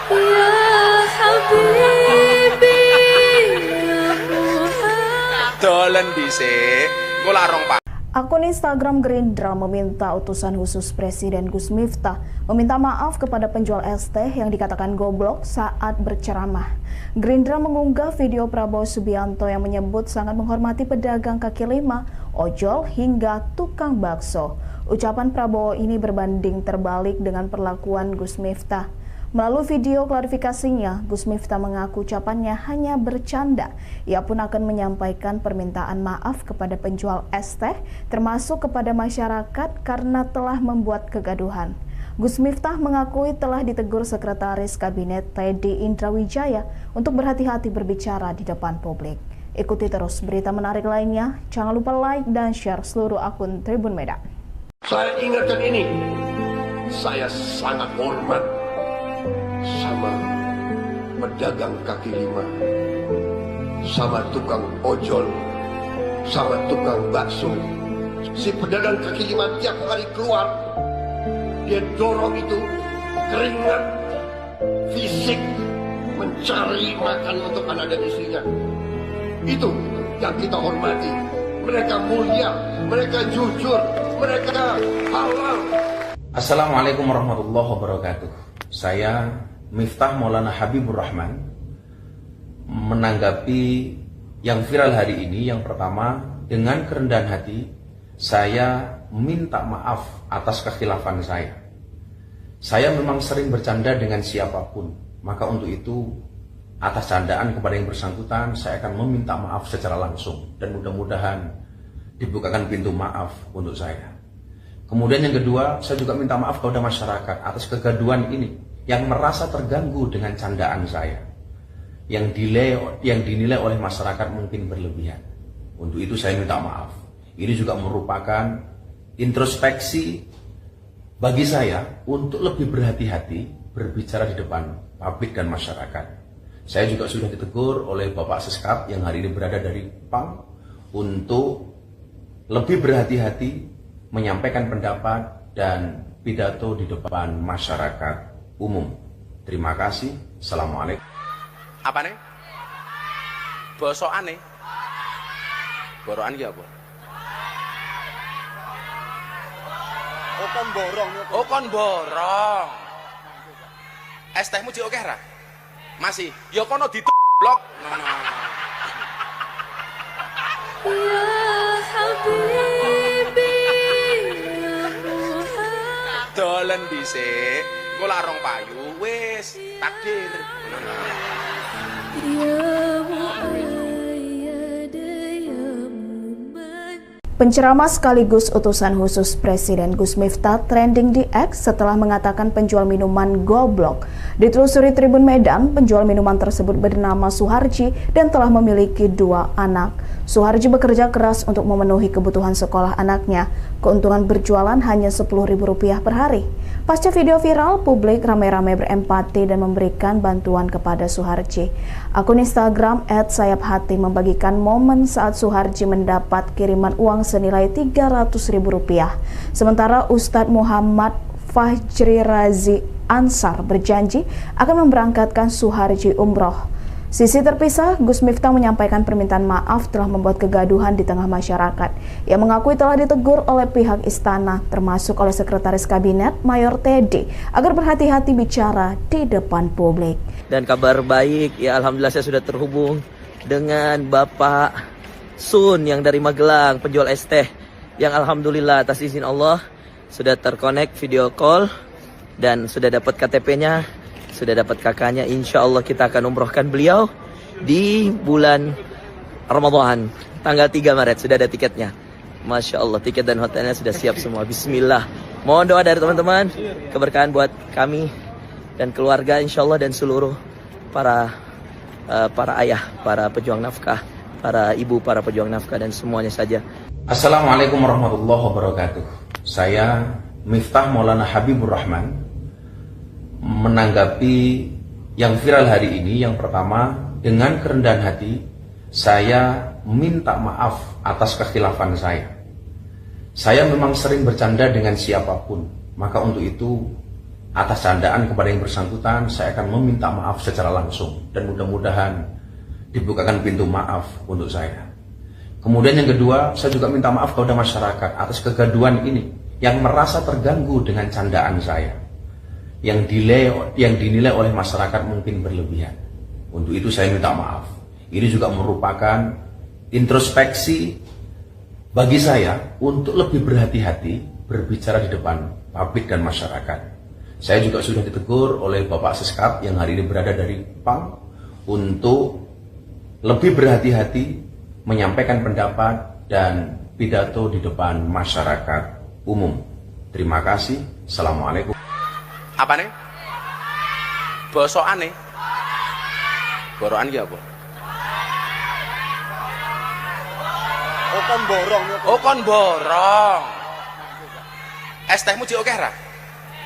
Ya Habibi, ya Muhammad. Dolen dhisik. Engko larong Pak. Akun Instagram Gerindra meminta utusan khusus Presiden Gus Miftah meminta maaf kepada penjual es teh yang dikatakan goblok saat berceramah. Gerindra mengunggah video Prabowo Subianto yang menyebut sangat menghormati pedagang kaki lima, ojol hingga tukang bakso. Ucapan Prabowo ini berbanding terbalik dengan perlakuan Gus Miftah. Melalui video klarifikasinya, Gus Miftah mengaku ucapannya hanya bercanda. Ia pun akan menyampaikan permintaan maaf kepada penjual es teh, termasuk kepada masyarakat karena telah membuat kegaduhan. Gus Miftah mengakui telah ditegur Sekretaris Kabinet Teddy Indrawijaya untuk berhati-hati berbicara di depan publik. Ikuti terus berita menarik lainnya. Jangan lupa like dan share seluruh akun Tribun Medan. Saya ingatkan ini, saya sangat hormat sama pedagang kaki lima, sama tukang ojol, sama tukang bakso. Si pedagang kaki lima tiap hari keluar, dia dorong itu keringat fisik mencari makan untuk anak dan istrinya. Itu yang kita hormati. Mereka mulia, mereka jujur, mereka halal. Assalamualaikum warahmatullahi wabarakatuh. Saya Miftah Maulana Habibur Rahman menanggapi yang viral hari ini. Yang pertama, dengan kerendahan hati saya minta maaf atas kekhilafan saya. Saya memang sering bercanda dengan siapapun, maka untuk itu atas candaan kepada yang bersangkutan saya akan meminta maaf secara langsung dan mudah-mudahan dibukakan pintu maaf untuk saya. Kemudian yang kedua, saya juga minta maaf kepada masyarakat atas kegaduhan ini yang merasa terganggu dengan candaan saya, yang dinilai oleh masyarakat mungkin berlebihan. Untuk itu saya minta maaf. Ini juga merupakan introspeksi bagi saya untuk lebih berhati-hati berbicara di depan publik dan masyarakat. Saya juga sudah ditegur oleh Bapak Seskap yang hari ini berada dari PAM untuk lebih berhati-hati menyampaikan pendapat dan pidato di depan masyarakat umum. Terima kasih. Assalamualaikum. Apa nih? Bosokan nih? Borokan ki apa? Oh kon borong. Oh kon borong. Es tehmu jek akeh ra? Masih. Ya kono blok. Ya Habibi, ya Muhammad. Dolen dhisik. Engko larong payu wis takdir. Ya Muayyad, ya Muman. Penceramah sekaligus utusan khusus Presiden Gus Miftah trending di X setelah mengatakan penjual minuman goblok. Ditelusuri Tribun Medan, penjual minuman tersebut bernama Suharji dan telah memiliki 2 anak. Suharji bekerja keras untuk memenuhi kebutuhan sekolah anaknya. Keuntungan berjualan hanya Rp10.000 per hari. Pasca video viral, publik ramai-ramai berempati dan memberikan bantuan kepada Suharji. Akun Instagram @sayaphati membagikan momen saat Suharji mendapat kiriman uang senilai Rp300.000. Sementara Ustadz Muhammad Fajri Razi Ansar berjanji akan memberangkatkan Suharji umroh. Sisi terpisah, Gus Miftah menyampaikan permintaan maaf telah membuat kegaduhan di tengah masyarakat. Ia mengakui telah ditegur oleh pihak istana, termasuk oleh Sekretaris Kabinet Mayor Teddy, agar berhati-hati bicara di depan publik. Dan kabar baik, ya alhamdulillah saya sudah terhubung dengan Bapak Sun yang dari Magelang, penjual es teh, yang alhamdulillah atas izin Allah sudah terkonek video call dan sudah dapat KTP-nya, sudah dapat kakaknya. Insya Allah kita akan umrohkan beliau di bulan Ramadan tanggal 3 Maret, sudah ada tiketnya. Masya Allah, tiket dan hotelnya sudah siap semua. Bismillah. Mohon doa dari teman-teman, keberkahan buat kami dan keluarga insya Allah, dan seluruh para ayah, para pejuang nafkah, para ibu, para pejuang nafkah, dan semuanya saja. Assalamualaikum warahmatullahi wabarakatuh. Saya Miftah Maulana Habibur Rahman menanggapi yang viral hari ini. Yang pertama, dengan kerendahan hati saya minta maaf atas kekhilafan saya. Saya memang sering bercanda dengan siapapun, maka untuk itu atas candaan kepada yang bersangkutan saya akan meminta maaf secara langsung, dan mudah-mudahan dibukakan pintu maaf untuk saya. Kemudian yang kedua, saya juga minta maaf kepada masyarakat atas kegaduhan ini yang merasa terganggu dengan candaan saya, yang dinilai oleh masyarakat mungkin berlebihan. Untuk itu saya minta maaf. Ini juga merupakan introspeksi bagi saya untuk lebih berhati-hati berbicara di depan publik dan masyarakat. Saya juga sudah ditegur oleh Bapak Seskap yang hari ini berada dari PAM untuk lebih berhati-hati menyampaikan pendapat dan pidato di depan masyarakat umum. Terima kasih. Assalamualaikum. Apa nih? Bosokane. Borokan ki apa? Oh kon borong. Oh kon borong. Es tehmu jek akeh ra?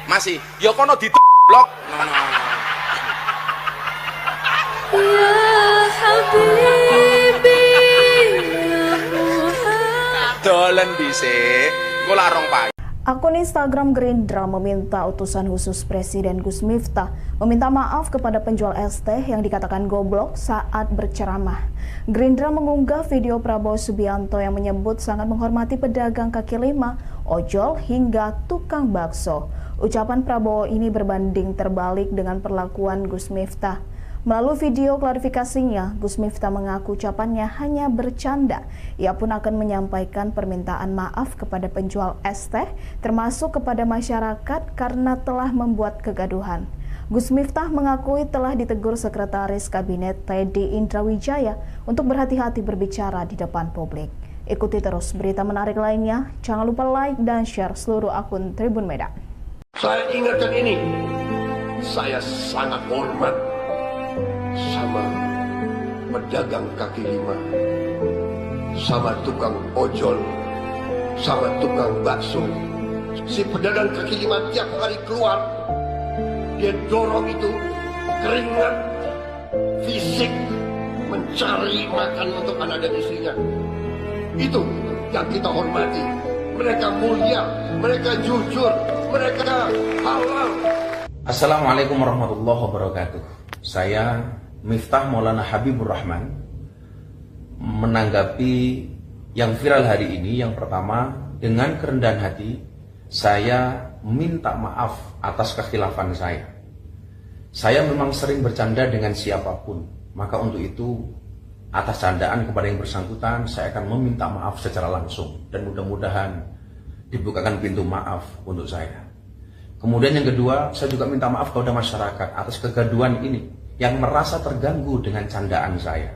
Masih. Ya kono blok. Ya Habibi, ya Muhammad. Dolen dhisik. Engko lak rong pagi. Akun Instagram Gerindra meminta utusan khusus Presiden Gus Miftah meminta maaf kepada penjual es teh yang dikatakan goblok saat berceramah. Gerindra mengunggah video Prabowo Subianto yang menyebut sangat menghormati pedagang kaki lima, ojol hingga tukang bakso. Ucapan Prabowo ini berbanding terbalik dengan perlakuan Gus Miftah. Melalui video klarifikasinya, Gus Miftah mengaku ucapannya hanya bercanda. Ia pun akan menyampaikan permintaan maaf kepada penjual es teh, termasuk kepada masyarakat karena telah membuat kegaduhan. Gus Miftah mengakui telah ditegur Sekretaris Kabinet Teddy Indrawijaya untuk berhati-hati berbicara di depan publik. Ikuti terus berita menarik lainnya. Jangan lupa like dan share seluruh akun Tribun Medan. Saya ingatkan ini, saya sangat hormat sama pedagang kaki lima, sama tukang ojol, sama tukang bakso. Si pedagang kaki lima tiap hari keluar, dia dorong itu keringat fisik mencari makan untuk anak dan istrinya. Itu yang kita hormati. Mereka mulia, mereka jujur, mereka halal. Assalamualaikum warahmatullahi wabarakatuh. Saya Miftah Maulana Habibur Rahman menanggapi yang viral hari ini. Yang pertama, dengan kerendahan hati saya minta maaf atas kekhilafan saya. Saya memang sering bercanda dengan siapapun, maka untuk itu atas candaan kepada yang bersangkutan saya akan meminta maaf secara langsung, dan mudah-mudahan dibukakan pintu maaf untuk saya. Kemudian yang kedua, saya juga minta maaf kepada masyarakat atas kegaduhan ini yang merasa terganggu dengan candaan saya,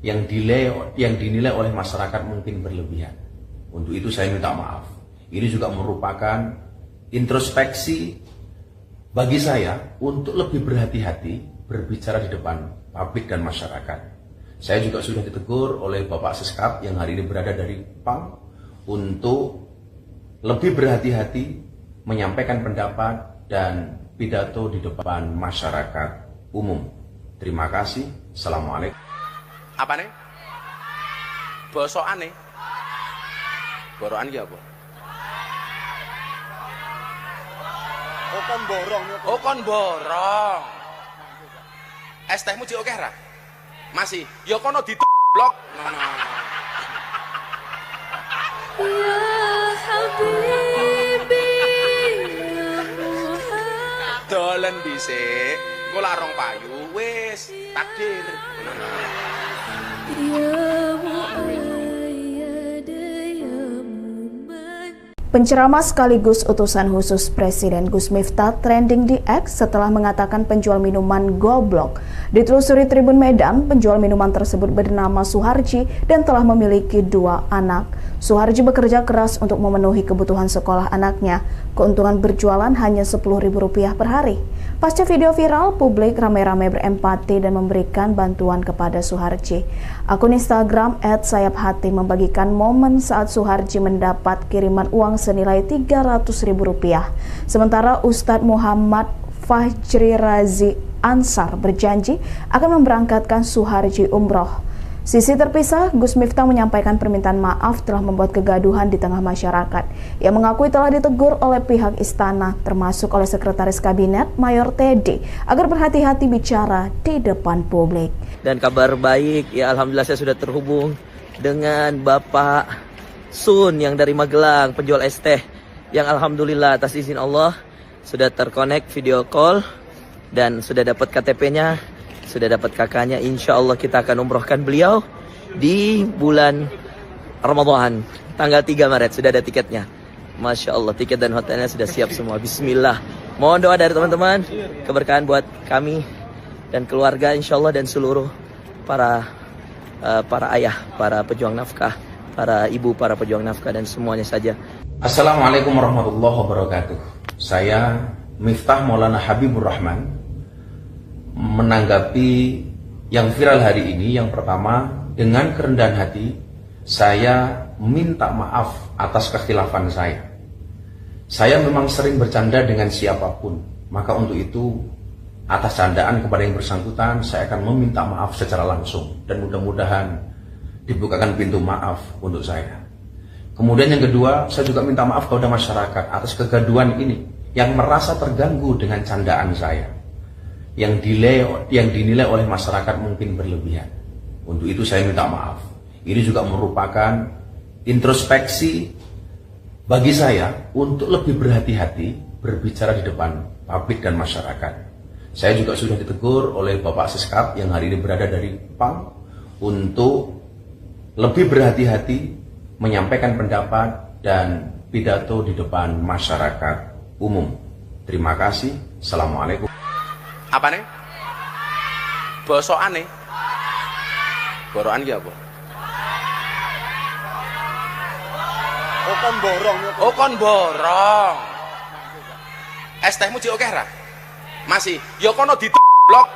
yang dinilai oleh masyarakat mungkin berlebihan. Untuk itu saya minta maaf. Ini juga merupakan introspeksi bagi saya untuk lebih berhati-hati berbicara di depan publik dan masyarakat. Saya juga sudah ditegur oleh Bapak Seskap yang hari ini berada dari PAM untuk lebih berhati-hati menyampaikan pendapat dan pidato di depan masyarakat umum. Terima kasih. Assalamualaikum. Apa nih? Bosokane. Borokan ki apa? Oh kon borong. Oh kon borong. Es tehmu jek akeh ra? Masih, ya kono blok. Ya Habibi ya Muhammad. Dolen dhisik, engko larong payu wis takdir. Ya Muayyad ya Muman. Penceramah sekaligus utusan khusus Presiden Gus Miftah trending di X setelah mengatakan penjual minuman goblok. Ditelusuri Tribun Medan, penjual minuman tersebut bernama Suharji dan telah memiliki 2 anak. Suharji bekerja keras untuk memenuhi kebutuhan sekolah anaknya. Keuntungan berjualan hanya Rp10.000 per hari. Pasca video viral, publik ramai-ramai berempati dan memberikan bantuan kepada Suharji. Akun Instagram @sayaphati membagikan momen saat Suharji mendapat kiriman uang senilai Rp300.000. Sementara Ustadz Muhammad Fajri Razi Ansar berjanji akan memberangkatkan Suharji umroh. Sisi terpisah, Gus Miftah menyampaikan permintaan maaf telah membuat kegaduhan di tengah masyarakat. Ia mengakui telah ditegur oleh pihak istana, termasuk oleh Sekretaris Kabinet Mayor Teddy, agar berhati-hati bicara di depan publik. Dan kabar baik, ya alhamdulillah saya sudah terhubung dengan Bapak Sun yang dari Magelang, penjual es teh, yang alhamdulillah atas izin Allah sudah terkonek video call dan sudah dapat KTP-nya, sudah dapat kakaknya. Insya Allah kita akan umrohkan beliau di bulan Ramadan, tanggal 3 Maret, sudah ada tiketnya. Masya Allah, tiket dan hotelnya sudah siap semua. Bismillah. Mohon doa dari teman-teman, keberkahan buat kami dan keluarga insya Allah, dan seluruh para ayah, para pejuang nafkah, para ibu, para pejuang nafkah, dan semuanya saja. Assalamualaikum warahmatullahi wabarakatuh. Saya Miftah Maulana Habibur Rahman menanggapi yang viral hari ini. Yang pertama, dengan kerendahan hati saya minta maaf atas kekhilafan saya. Saya memang sering bercanda dengan siapapun, maka untuk itu atas candaan kepada yang bersangkutan saya akan meminta maaf secara langsung, dan mudah-mudahan dibukakan pintu maaf untuk saya. Kemudian yang kedua, saya juga minta maaf kepada masyarakat atas kegaduhan ini yang merasa terganggu dengan candaan saya, yang dinilai oleh masyarakat mungkin berlebihan. Untuk itu saya minta maaf. Ini juga merupakan introspeksi bagi saya untuk lebih berhati-hati berbicara di depan publik dan masyarakat. Saya juga sudah ditegur oleh Bapak Siskap yang hari ini berada dari PAM untuk lebih berhati-hati menyampaikan pendapat dan pidato di depan masyarakat umum. Terima kasih. Assalamualaikum. Apa nih? Bosokane. Borokan ki apa? Oh kon borong. Oh kon borong. Es tehmu jek akeh ra? Masih, ya kono blok.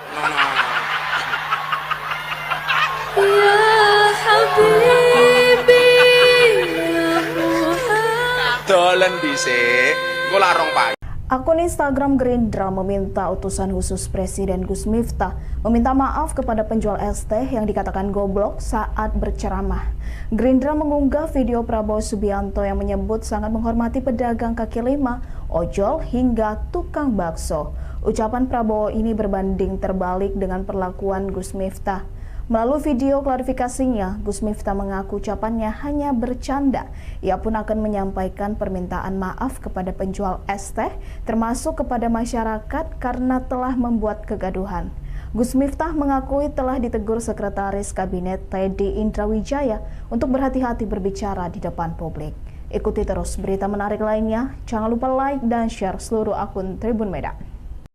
Ya Habibi ya Muhammad. Dolen dhisik, engko larong payu. Akun Instagram Gerindra meminta utusan khusus Presiden Gus Miftah meminta maaf kepada penjual es teh yang dikatakan goblok saat berceramah. Gerindra mengunggah video Prabowo Subianto yang menyebut sangat menghormati pedagang kaki lima, ojol hingga tukang bakso. Ucapan Prabowo ini berbanding terbalik dengan perlakuan Gus Miftah. Melalui video klarifikasinya, Gus Miftah mengaku ucapannya hanya bercanda. Ia pun akan menyampaikan permintaan maaf kepada penjual es teh, termasuk kepada masyarakat karena telah membuat kegaduhan. Gus Miftah mengakui telah ditegur Sekretaris Kabinet Teddy Indrawijaya untuk berhati-hati berbicara di depan publik. Ikuti terus berita menarik lainnya. Jangan lupa like dan share seluruh akun Tribun Medan.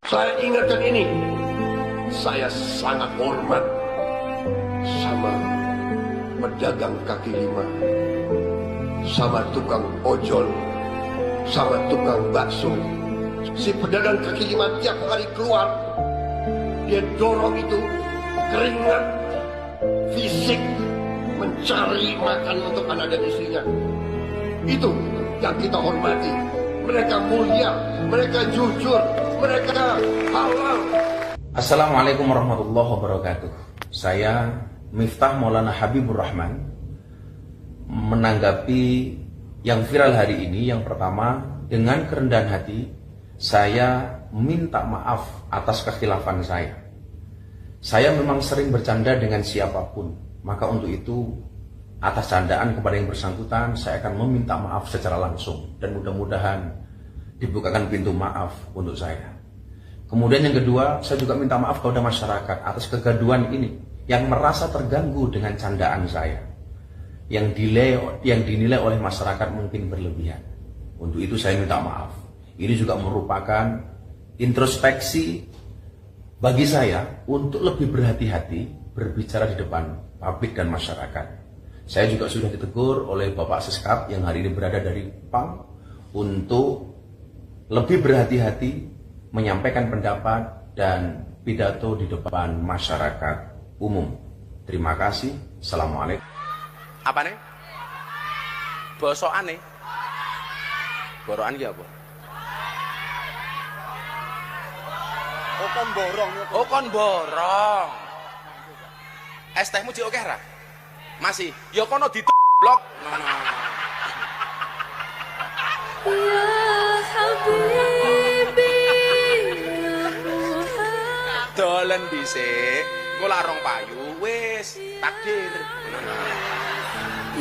Saya ingatkan ini, saya sangat hormat sama pedagang kaki lima, sama tukang ojol, sama tukang bakso. Si pedagang kaki lima tiap hari keluar, dia dorong itu keringat fisik mencari makan untuk anak dan istrinya. Itu yang kita hormati. Mereka mulia, mereka jujur, mereka halal. Assalamualaikum warahmatullahi wabarakatuh. Saya Miftah Maulana Habibur Rahman menanggapi yang viral hari ini. Yang pertama, dengan kerendahan hati saya minta maaf atas kekhilafan saya. Saya memang sering bercanda dengan siapapun, maka untuk itu atas candaan kepada yang bersangkutan saya akan meminta maaf secara langsung dan mudah-mudahan dibukakan pintu maaf untuk saya. Kemudian yang kedua, saya juga minta maaf kepada masyarakat atas kegaduhan ini yang merasa terganggu dengan candaan saya, yang dinilai oleh masyarakat mungkin berlebihan. Untuk itu saya minta maaf. Ini juga merupakan introspeksi bagi saya untuk lebih berhati-hati berbicara di depan publik dan masyarakat. Saya juga sudah ditegur oleh Bapak Seskap yang hari ini berada dari PAM untuk lebih berhati-hati menyampaikan pendapat dan pidato di depan masyarakat umum. Terima kasih. Assalamualaikum. Apa nih? Bosokan nih? Borokan ki apa? Oh kon borong. Oh kon borong. Es tehmu jek akeh ra? Masih. Ya kono blok. Ya Habibi, ya Muhammad. Dolen dhisik. Engko lak rong payu wis takdir.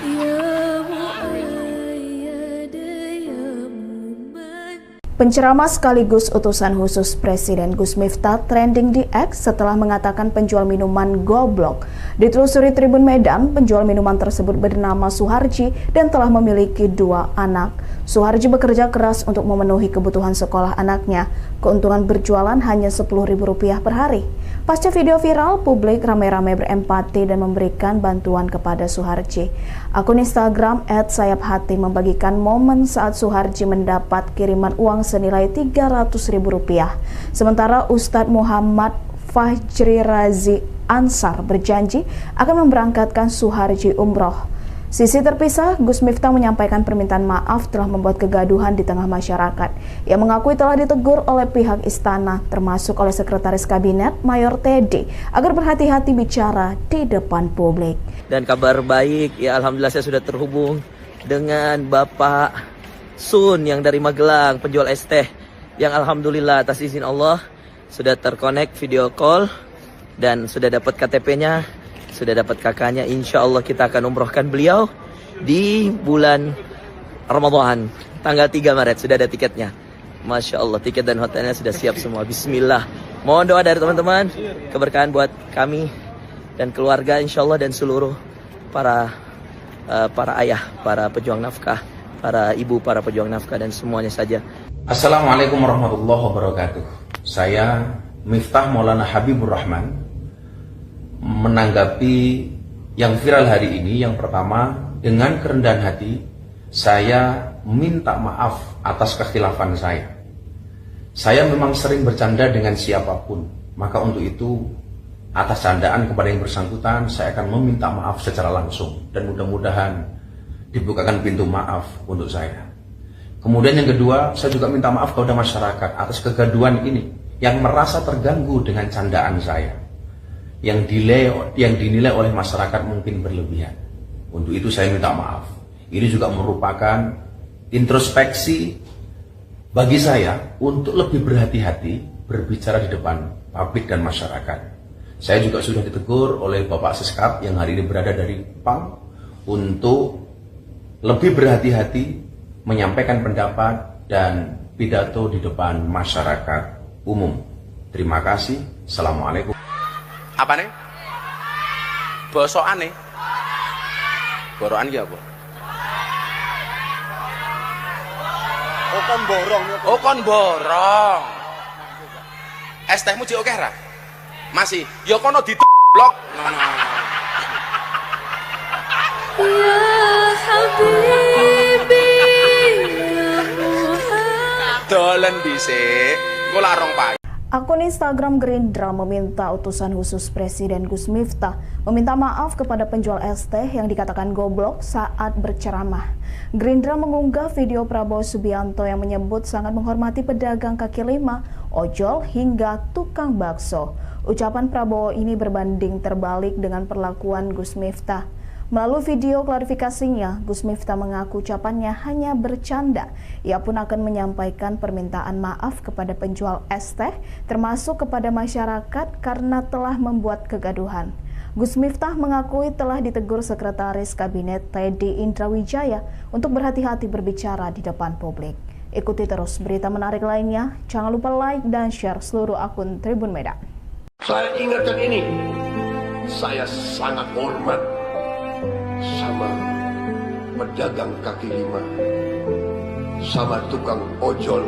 Ya Muayyad, ya Muman. Penceramah sekaligus utusan khusus Presiden Gus Miftah trending di X setelah mengatakan penjual minuman goblok. Ditelusuri Tribun Medan, penjual minuman tersebut bernama Suharji dan telah memiliki 2 anak. Suharji bekerja keras untuk memenuhi kebutuhan sekolah anaknya. Keuntungan berjualan hanya Rp10.000 per hari. Pasca video viral, publik ramai-ramai berempati dan memberikan bantuan kepada Suharji. Akun Instagram @sayaphati membagikan momen saat Suharji mendapat kiriman uang senilai Rp300.000. Sementara Ustadz Muhammad Fajri Razi Ansar berjanji akan memberangkatkan Suharji umroh. Sisi terpisah, Gus Miftah menyampaikan permintaan maaf telah membuat kegaduhan di tengah masyarakat. Ia mengakui telah ditegur oleh pihak istana, termasuk oleh Sekretaris Kabinet Mayor Teddy, agar berhati-hati bicara di depan publik. Dan kabar baik, ya alhamdulillah saya sudah terhubung dengan Bapak Sun yang dari Magelang, penjual es teh, yang alhamdulillah atas izin Allah sudah terkonek video call dan sudah dapat KTP-nya, sudah dapat kakaknya. Insya Allah kita akan umrohkan beliau di bulan Ramadan, tanggal 3 Maret, sudah ada tiketnya. Masya Allah, tiket dan hotelnya sudah siap semua. Bismillah. Mohon doa dari teman-teman, keberkahan buat kami dan keluarga insya Allah, dan seluruh para ayah, para pejuang nafkah, para ibu, para pejuang nafkah, dan semuanya saja. Assalamualaikum warahmatullahi wabarakatuh. Saya Miftah Maulana Habibur Rahman menanggapi yang viral hari ini. Yang pertama, dengan kerendahan hati saya minta maaf atas kekhilafan saya. Saya memang sering bercanda dengan siapapun, maka untuk itu atas candaan kepada yang bersangkutan saya akan meminta maaf secara langsung dan mudah-mudahan dibukakan pintu maaf untuk saya. Kemudian yang kedua, saya juga minta maaf kepada masyarakat atas kegaduhan ini yang merasa terganggu dengan candaan saya, yang dinilai oleh masyarakat mungkin berlebihan. Untuk itu saya minta maaf. Ini juga merupakan introspeksi bagi saya untuk lebih berhati-hati berbicara di depan publik dan masyarakat. Saya juga sudah ditegur oleh Bapak Seskap yang hari ini berada dari PAM untuk lebih berhati-hati menyampaikan pendapat dan pidato di depan masyarakat umum. Terima kasih. Assalamualaikum. Apa nih? Bosokan nih? Borokan ki apa? Oh kon borong. Oh kon borong. Es tehmu jek akeh ra? Masih. Ya kono blok. Ya Habibi, ya Muhammad. Dolen dhisik. Engko lak rong payu. Akun Instagram Gerindra meminta utusan khusus Presiden Gus Miftah meminta maaf kepada penjual es teh yang dikatakan goblok saat berceramah. Gerindra mengunggah video Prabowo Subianto yang menyebut sangat menghormati pedagang kaki lima, ojol hingga tukang bakso. Ucapan Prabowo ini berbanding terbalik dengan perlakuan Gus Miftah. Melalui video klarifikasinya, Gus Miftah mengaku ucapannya hanya bercanda. Ia pun akan menyampaikan permintaan maaf kepada penjual es teh, termasuk kepada masyarakat karena telah membuat kegaduhan. Gus Miftah mengakui telah ditegur Sekretaris Kabinet Teddy Indrawijaya untuk berhati-hati berbicara di depan publik. Ikuti terus berita menarik lainnya. Jangan lupa like dan share seluruh akun Tribun Medan. Saya ingatkan ini, saya sangat hormat sama pedagang kaki lima, sama tukang ojol,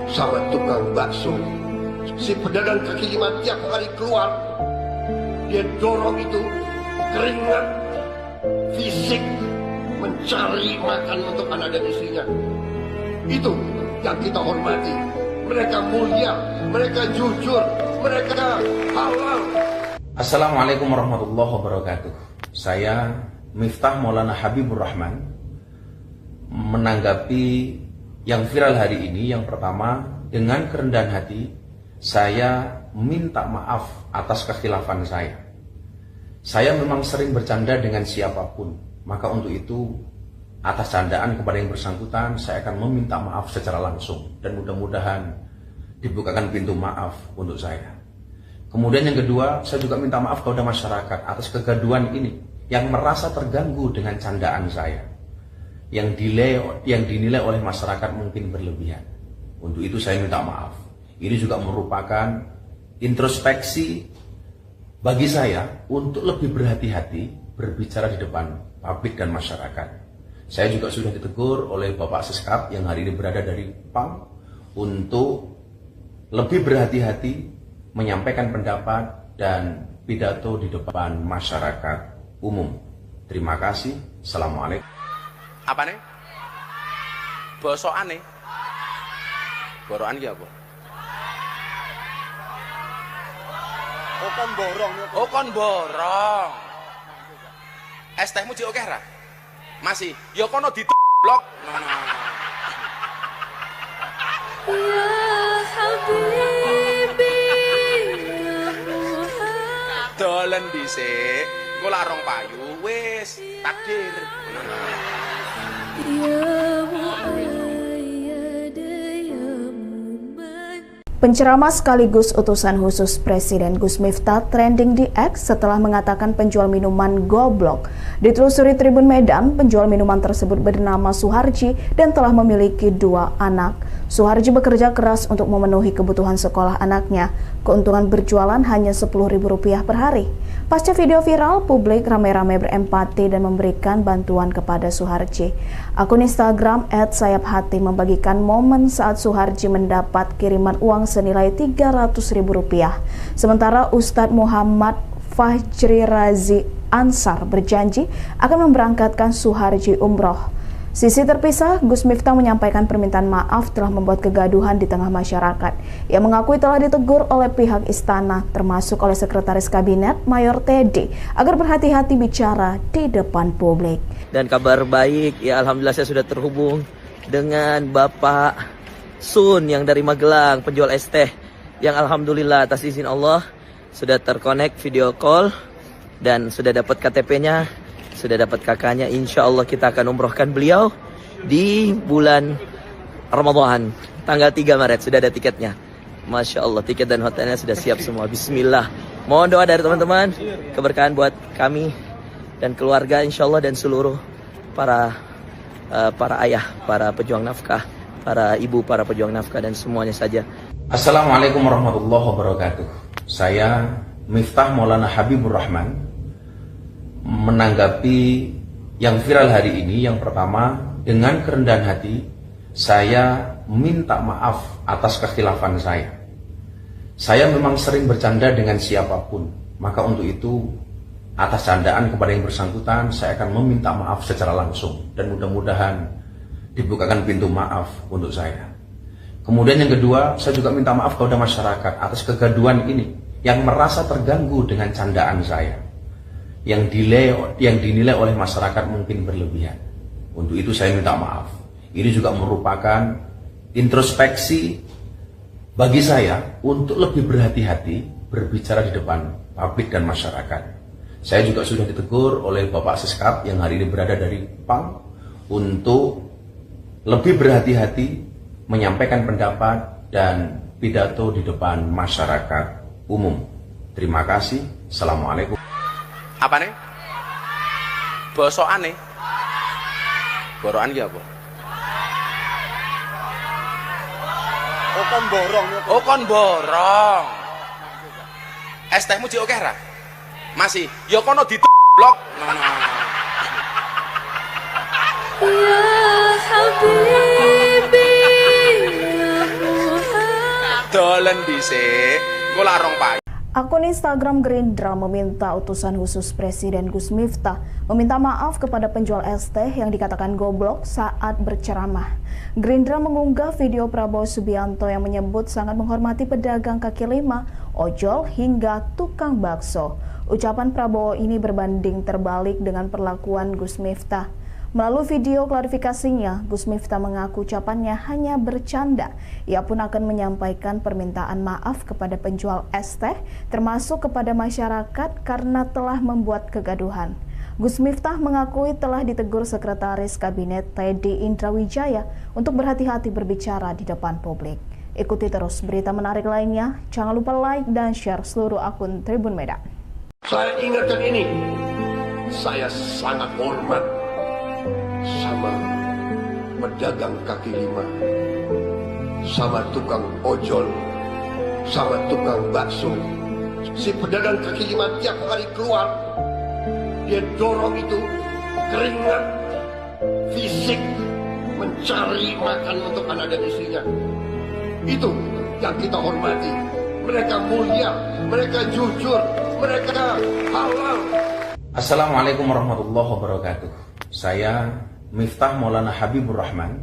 sama tukang bakso. Si pedagang kaki lima tiap hari keluar, dia dorong itu keringat fisik mencari makan untuk anak dan istrinya. Itu yang kita hormati. Mereka mulia, mereka jujur, mereka halal. Assalamualaikum warahmatullahi wabarakatuh. Saya Miftah Maulana Habibur Rahman menanggapi yang viral hari ini. Yang pertama, dengan kerendahan hati saya minta maaf atas kekhilafan saya. Saya memang sering bercanda dengan siapapun, maka untuk itu atas candaan kepada yang bersangkutan saya akan meminta maaf secara langsung dan mudah-mudahan dibukakan pintu maaf untuk saya. Kemudian yang kedua, saya juga minta maaf kepada masyarakat atas kegaduhan ini yang merasa terganggu dengan candaan saya, yang dinilai oleh masyarakat mungkin berlebihan. Untuk itu saya minta maaf. Ini juga merupakan introspeksi bagi saya untuk lebih berhati-hati berbicara di depan publik dan masyarakat. Saya juga sudah ditegur oleh Bapak Seskap yang hari ini berada dari PAM untuk lebih berhati-hati menyampaikan pendapat dan pidato di depan masyarakat umum. Terima kasih. Assalamualaikum. Apa nih? Bosokan nih. Borokan ki apa? Oh kon borong. Oh kon borong. Es tehmu jek akeh ra? Masih. Ya kono blok. Ya Habibi, ya Muhammad. Dolen dhisik. Engko larong payu wis takdir. Ya Muayyad, ya Muman. Penceramah sekaligus utusan khusus Presiden Gus Miftah trending di X setelah mengatakan penjual minuman goblok. Ditelusuri Tribun Medan, penjual minuman tersebut bernama Suharji dan telah memiliki 2 anak. Suharji bekerja keras untuk memenuhi kebutuhan sekolah anaknya. Keuntungan berjualan hanya Rp10.000 per hari. Pasca video viral, publik ramai-ramai berempati dan memberikan bantuan kepada Suharji. Akun Instagram @sayaphati membagikan momen saat Suharji mendapat kiriman uang senilai Rp300.000. Sementara Ustadz Muhammad Fajri Razi Ansar berjanji akan memberangkatkan Suharji umroh. Sisi terpisah, Gus Miftah menyampaikan permintaan maaf telah membuat kegaduhan di tengah masyarakat. Ia mengakui telah ditegur oleh pihak istana, termasuk oleh Sekretaris Kabinet Mayor Teddy, agar berhati-hati bicara di depan publik. Dan kabar baik, ya alhamdulillah saya sudah terhubung dengan Bapak Sun yang dari Magelang, penjual es teh, yang alhamdulillah atas izin Allah sudah terkonek video call dan sudah dapat KTP-nya, sudah dapat kakaknya. Insya Allah kita akan umrohkan beliau di bulan Ramadan tanggal 3 Maret. Sudah ada tiketnya. Masya Allah, tiket dan hotelnya sudah siap semua. Bismillah. Mohon doa dari teman-teman, keberkahan buat kami dan keluarga insya Allah, dan seluruh para ayah, para pejuang nafkah, para ibu, para pejuang nafkah, dan semuanya saja. Assalamualaikum warahmatullahi wabarakatuh. Saya Miftah Maulana Habibur Rahman menanggapi yang viral hari ini. Yang pertama, dengan kerendahan hati saya minta maaf atas kekhilafan saya. Saya memang sering bercanda dengan siapapun, maka untuk itu atas candaan kepada yang bersangkutan saya akan meminta maaf secara langsung dan mudah-mudahan dibukakan pintu maaf untuk saya. Kemudian yang kedua, saya juga minta maaf kepada masyarakat atas kegaduhan ini yang merasa terganggu dengan candaan saya, yang dinilai oleh masyarakat mungkin berlebihan. Untuk itu saya minta maaf. Ini juga merupakan introspeksi bagi saya untuk lebih berhati-hati berbicara di depan publik dan masyarakat. Saya juga sudah ditegur oleh Bapak Siskap yang hari ini berada dari PAM untuk lebih berhati-hati menyampaikan pendapat dan pidato di depan masyarakat umum. Terima kasih. Assalamualaikum. Apa nih? Bosokan nih. Borokan ki apa? Oh kon borong. Oh kon borong. Es tehmu jek akeh ra? Masih. Ya kono blok. Ya Habibi, ya Muhammad. Dolen dhisik. Engko larong payu. Akun Instagram Gerindra meminta utusan khusus Presiden Gus Miftah meminta maaf kepada penjual es teh yang dikatakan goblok saat berceramah. Gerindra mengunggah video Prabowo Subianto yang menyebut sangat menghormati pedagang kaki lima, ojol hingga tukang bakso. Ucapan Prabowo ini berbanding terbalik dengan perlakuan Gus Miftah. Melalui video klarifikasinya, Gus Miftah mengaku ucapannya hanya bercanda. Ia pun akan menyampaikan permintaan maaf kepada penjual es teh, termasuk kepada masyarakat karena telah membuat kegaduhan. Gus Miftah mengakui telah ditegur Sekretaris Kabinet Teddy Indrawijaya untuk berhati-hati berbicara di depan publik. Ikuti terus berita menarik lainnya. Jangan lupa like dan share seluruh akun Tribun Medan. Saya ingatkan ini, saya sangat hormat sama pedagang kaki lima, sama tukang ojol, sama tukang bakso. Si pedagang kaki lima tiap kali keluar, dia dorong itu keringat fisik mencari makan untuk anak dan istrinya. Itu yang kita hormati. Mereka mulia, mereka jujur, mereka halal. Assalamualaikum warahmatullahi wabarakatuh. Saya Miftah Maulana Habibur Rahman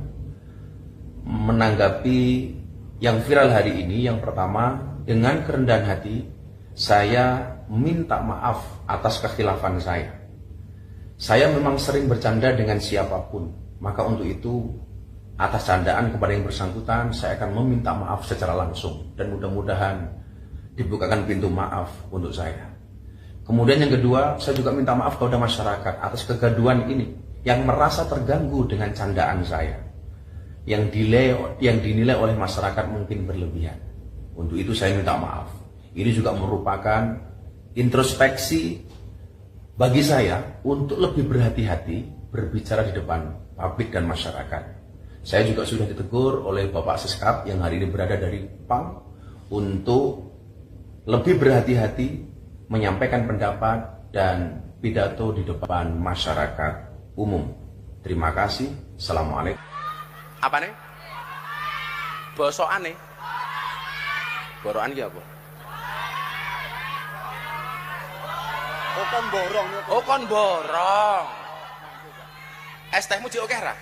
menanggapi yang viral hari ini. Yang pertama, dengan kerendahan hati saya minta maaf atas kekhilafan saya. Saya memang sering bercanda dengan siapapun, maka untuk itu atas candaan kepada yang bersangkutan saya akan meminta maaf secara langsung dan mudah-mudahan dibukakan pintu maaf untuk saya. Kemudian yang kedua, saya juga minta maaf kepada masyarakat atas kegaduhan ini yang merasa terganggu dengan candaan saya, yang dinilai oleh masyarakat mungkin berlebihan. Untuk itu saya minta maaf. Ini juga merupakan introspeksi bagi saya untuk lebih berhati-hati berbicara di depan publik dan masyarakat. Saya juga sudah ditegur oleh Bapak Siskap yang hari ini berada dari PAM untuk lebih berhati-hati menyampaikan pendapat dan pidato di depan masyarakat umum. Terima kasih. Assalamualaikum. Apa nih? Bosokan nih. Borokan ki apa? Oh kon borong. Oh kon borong. Es tehmu jek akeh ra?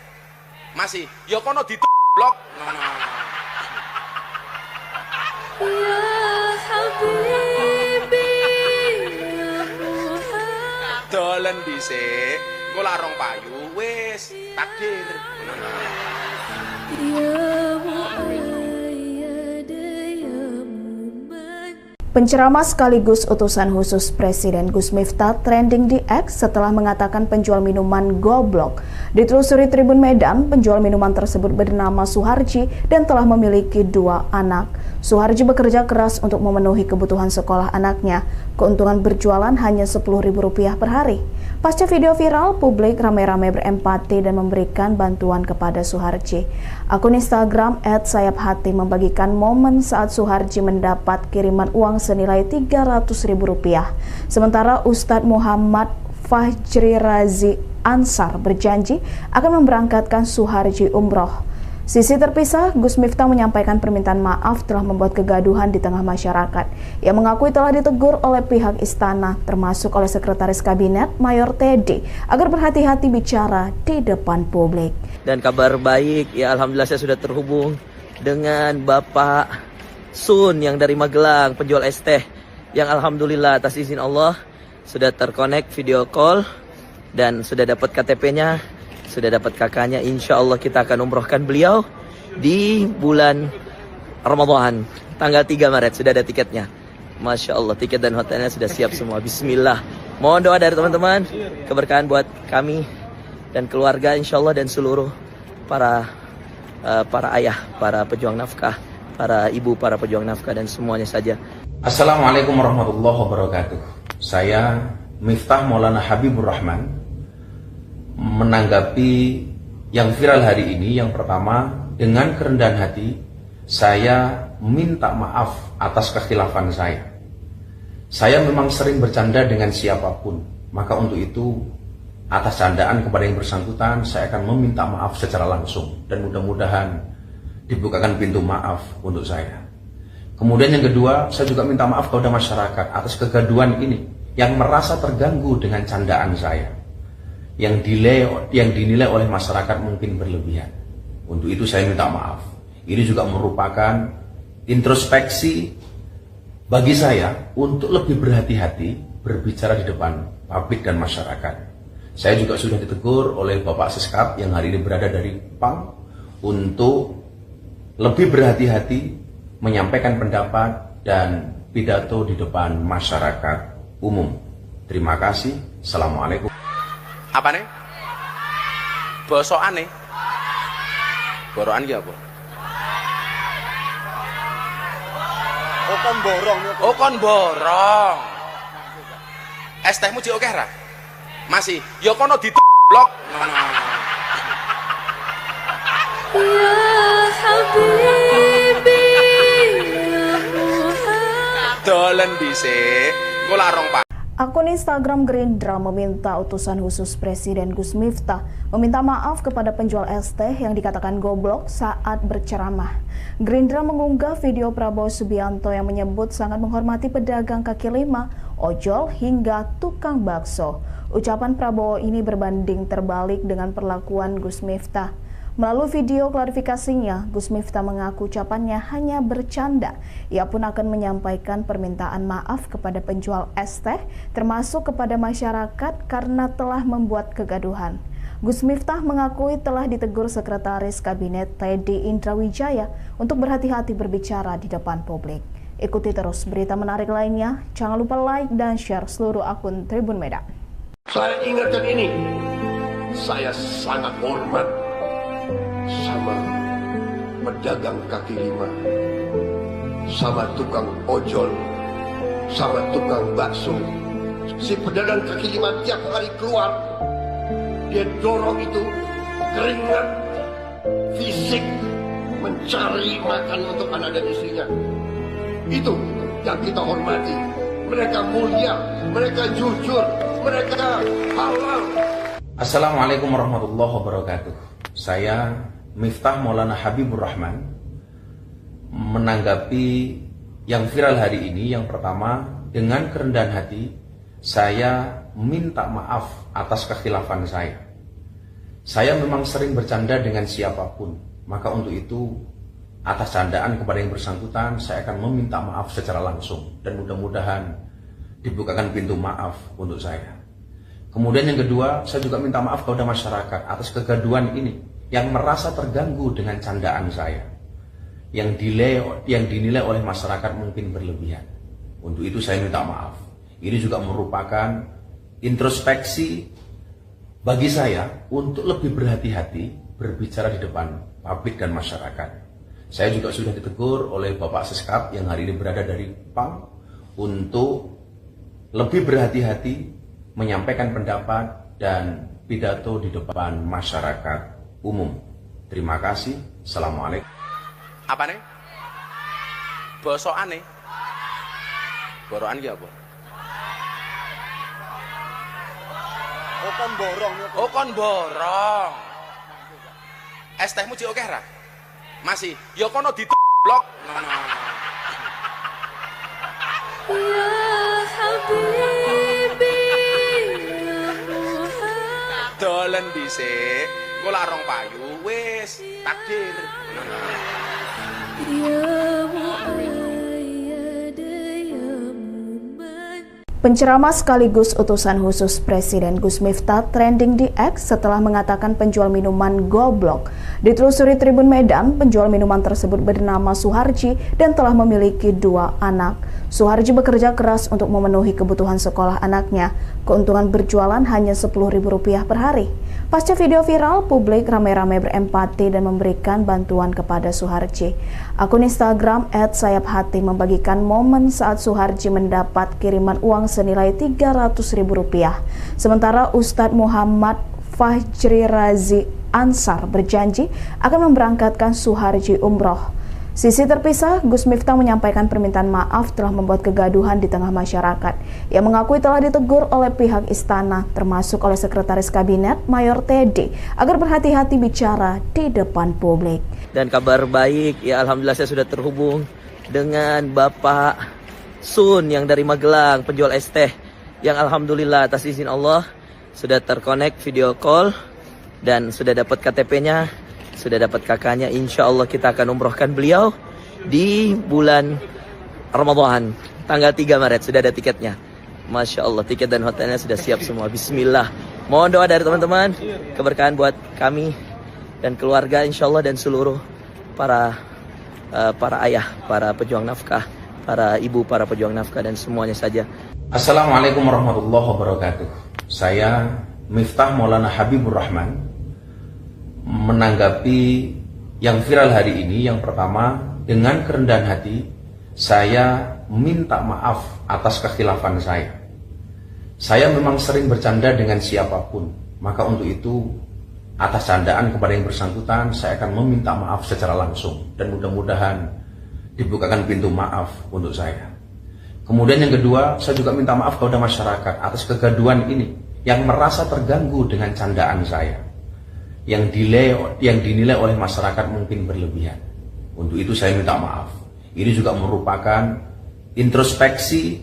Masih. Ya kono blok. Ya Habibi, ya Muhammad. Dolen dhisik. Engko larong payu wis takdir. Ya Muayyad, ya Muman. Penceramah sekaligus utusan khusus Presiden Gus Miftah trending di X setelah mengatakan penjual minuman goblok. Ditelusuri Tribun Medan, penjual minuman tersebut bernama Suharji dan telah memiliki 2 anak. Suharji bekerja keras untuk memenuhi kebutuhan sekolah anaknya. Keuntungan berjualan hanya Rp10.000 per hari. Pasca video viral, publik ramai-ramai berempati dan memberikan bantuan kepada Suharji. Akun Instagram @sayaphati membagikan momen saat Suharji mendapat kiriman uang senilai Rp300.000. Sementara Ustadz Muhammad Fajri Razi Ansar berjanji akan memberangkatkan Suharji umroh. Sisi terpisah, Gus Miftah menyampaikan permintaan maaf telah membuat kegaduhan di tengah masyarakat. Ia mengakui telah ditegur oleh pihak istana, termasuk oleh Sekretaris Kabinet Mayor Teddy, agar berhati-hati bicara di depan publik. Dan kabar baik, ya alhamdulillah saya sudah terhubung dengan Bapak Sun yang dari Magelang, penjual es teh, yang alhamdulillah atas izin Allah sudah terkonek video call dan sudah dapat KTP-nya. Sudah dapat kakaknya, insya Allah kita akan umrohkan beliau di bulan Ramadan, tanggal 3 Maret, sudah ada tiketnya. Masya Allah, tiket dan hotelnya sudah siap semua. Bismillah. Mohon doa dari teman-teman, keberkahan buat kami dan keluarga insyaallah dan seluruh para ayah, para pejuang nafkah, para ibu, para pejuang nafkah dan semuanya saja. Assalamualaikum warahmatullahi wabarakatuh. Saya Miftah Maulana Habibur Rahman menanggapi yang viral hari ini. Yang pertama, dengan kerendahan hati saya minta maaf atas kekhilafan saya. Saya memang sering bercanda dengan siapapun, maka untuk itu atas candaan kepada yang bersangkutan saya akan meminta maaf secara langsung dan mudah-mudahan dibukakan pintu maaf untuk saya. Kemudian yang kedua, saya juga minta maaf kepada masyarakat atas kegaduhan ini yang merasa terganggu dengan candaan saya, yang dinilai oleh masyarakat mungkin berlebihan. Untuk itu saya minta maaf. Ini juga merupakan introspeksi bagi saya untuk lebih berhati-hati berbicara di depan publik dan masyarakat. Saya juga sudah ditegur oleh Bapak Seskap yang hari ini berada dari PAM untuk lebih berhati-hati menyampaikan pendapat dan pidato di depan masyarakat umum. Terima kasih. Assalamualaikum. Apa nih? Bosokan nih? Borokan ki apa? Oh kon borong. Oh kon borong. Es tehmu jek akeh ra? Masih. Ya kono blok. Ya Habibi, ya Muhammad. Dolen dhisik. Engko lak rong pak. Akun Instagram Gerindra meminta utusan khusus Presiden Gus Miftah meminta maaf kepada penjual es teh yang dikatakan goblok saat berceramah. Gerindra mengunggah video Prabowo Subianto yang menyebut sangat menghormati pedagang kaki lima, ojol hingga tukang bakso. Ucapan Prabowo ini berbanding terbalik dengan perlakuan Gus Miftah. Melalui video klarifikasinya, Gus Miftah mengaku ucapannya hanya bercanda. Ia pun akan menyampaikan permintaan maaf kepada penjual es teh, termasuk kepada masyarakat karena telah membuat kegaduhan. Gus Miftah mengakui telah ditegur Sekretaris Kabinet Teddy Indrawijaya untuk berhati-hati berbicara di depan publik. Ikuti terus berita menarik lainnya. Jangan lupa like dan share seluruh akun Tribun Medan. Saya ingatkan ini, saya sangat hormat sama pedagang kaki lima, sama tukang ojol, sama tukang bakso. Si pedagang kaki lima tiap hari keluar, dia dorong itu keringat fisik mencari makan untuk anak dan istrinya. Itu yang kita hormati. Mereka mulia, mereka jujur, mereka halal. Assalamualaikum warahmatullahi wabarakatuh. Saya Miftah Maulana Habibur Rahman menanggapi yang viral hari ini. Yang pertama, dengan kerendahan hati saya minta maaf atas kekhilafan saya. Saya memang sering bercanda dengan siapapun, maka untuk itu atas candaan kepada yang bersangkutan saya akan meminta maaf secara langsung dan mudah-mudahan dibukakan pintu maaf untuk saya. Kemudian yang kedua, saya juga minta maaf kepada masyarakat atas kegaduhan ini yang merasa terganggu dengan candaan saya, yang dinilai oleh masyarakat mungkin berlebihan. Untuk itu saya minta maaf. Ini juga merupakan introspeksi bagi saya untuk lebih berhati-hati berbicara di depan publik dan masyarakat. Saya juga sudah ditegur oleh Bapak Seskap yang hari ini berada dari PAM untuk lebih berhati-hati menyampaikan pendapat dan pidato di depan masyarakat umum. Terima kasih. Assalamualaikum. Apa nih? Bosokan nih? Borokan ki apa? Oh kon borong. Oh kon borong. Es tehmu jek akeh ra? Masih. Ya kono blok. Ya Habibi, ya Muhammad. Dolen dhisik. Engko lak rong payu wis takdir. Ya Muayyad, ya Muman. Penceramah sekaligus utusan khusus Presiden Gus Miftah trending di X setelah mengatakan penjual minuman goblok. Ditelusuri Tribun Medan, penjual minuman tersebut bernama Suharji dan telah memiliki 2 anak. Suharji bekerja keras untuk memenuhi kebutuhan sekolah anaknya. Keuntungan berjualan hanya Rp10.000 per hari. Pasca video viral, publik ramai-ramai berempati dan memberikan bantuan kepada Suharji. Akun Instagram @sayapHati membagikan momen saat Suharji mendapat kiriman uang senilai Rp300.000. Sementara Ustadz Muhammad Fajri Razi Ansar berjanji akan memberangkatkan Suharji umroh. Sisi terpisah, Gus Miftah menyampaikan permintaan maaf telah membuat kegaduhan di tengah masyarakat. Ia mengakui telah ditegur oleh pihak istana, termasuk oleh Sekretaris Kabinet Mayor Teddy, agar berhati-hati bicara di depan publik. Dan kabar baik, ya alhamdulillah saya sudah terhubung dengan Bapak Sun yang dari Magelang, penjual es teh, yang alhamdulillah atas izin Allah sudah terkonek video call dan sudah dapat KTP-nya. Sudah dapat kakaknya, insya Allah kita akan umrohkan beliau di bulan Ramadan, tanggal 3 Maret, sudah ada tiketnya. Masya Allah, tiket dan hotelnya sudah siap semua. Bismillah. Mohon doa dari teman-teman, keberkahan buat kami dan keluarga insya Allah dan seluruh para ayah, para pejuang nafkah, para ibu, para pejuang nafkah dan semuanya saja. Assalamualaikum warahmatullahi wabarakatuh. Saya Miftah Maulana Habibur Rahman menanggapi yang viral hari ini. Yang pertama, dengan kerendahan hati saya minta maaf atas kekhilafan saya. Saya memang sering bercanda dengan siapapun, maka untuk itu atas candaan kepada yang bersangkutan saya akan meminta maaf secara langsung dan mudah-mudahan dibukakan pintu maaf untuk saya. Kemudian yang kedua, saya juga minta maaf kepada masyarakat atas kegaduhan ini yang merasa terganggu dengan candaan saya, yang dinilai oleh masyarakat mungkin berlebihan. Untuk itu saya minta maaf. Ini juga merupakan introspeksi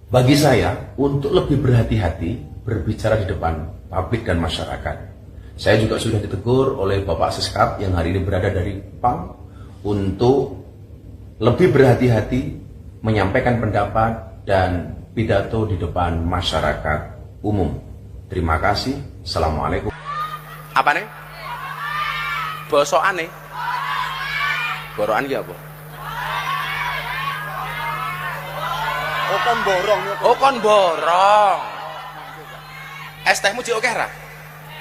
bagi saya untuk lebih berhati-hati berbicara di depan publik dan masyarakat. Saya juga sudah ditegur oleh Bapak Seskap yang hari ini berada dari PAM untuk lebih berhati-hati menyampaikan pendapat dan pidato di depan masyarakat umum. Terima kasih. Assalamualaikum. Apa nih? Bosokan nih. Borokan ki apa? Oh kon borong ya. Oh kon borong. Es tehmu jek oke ra?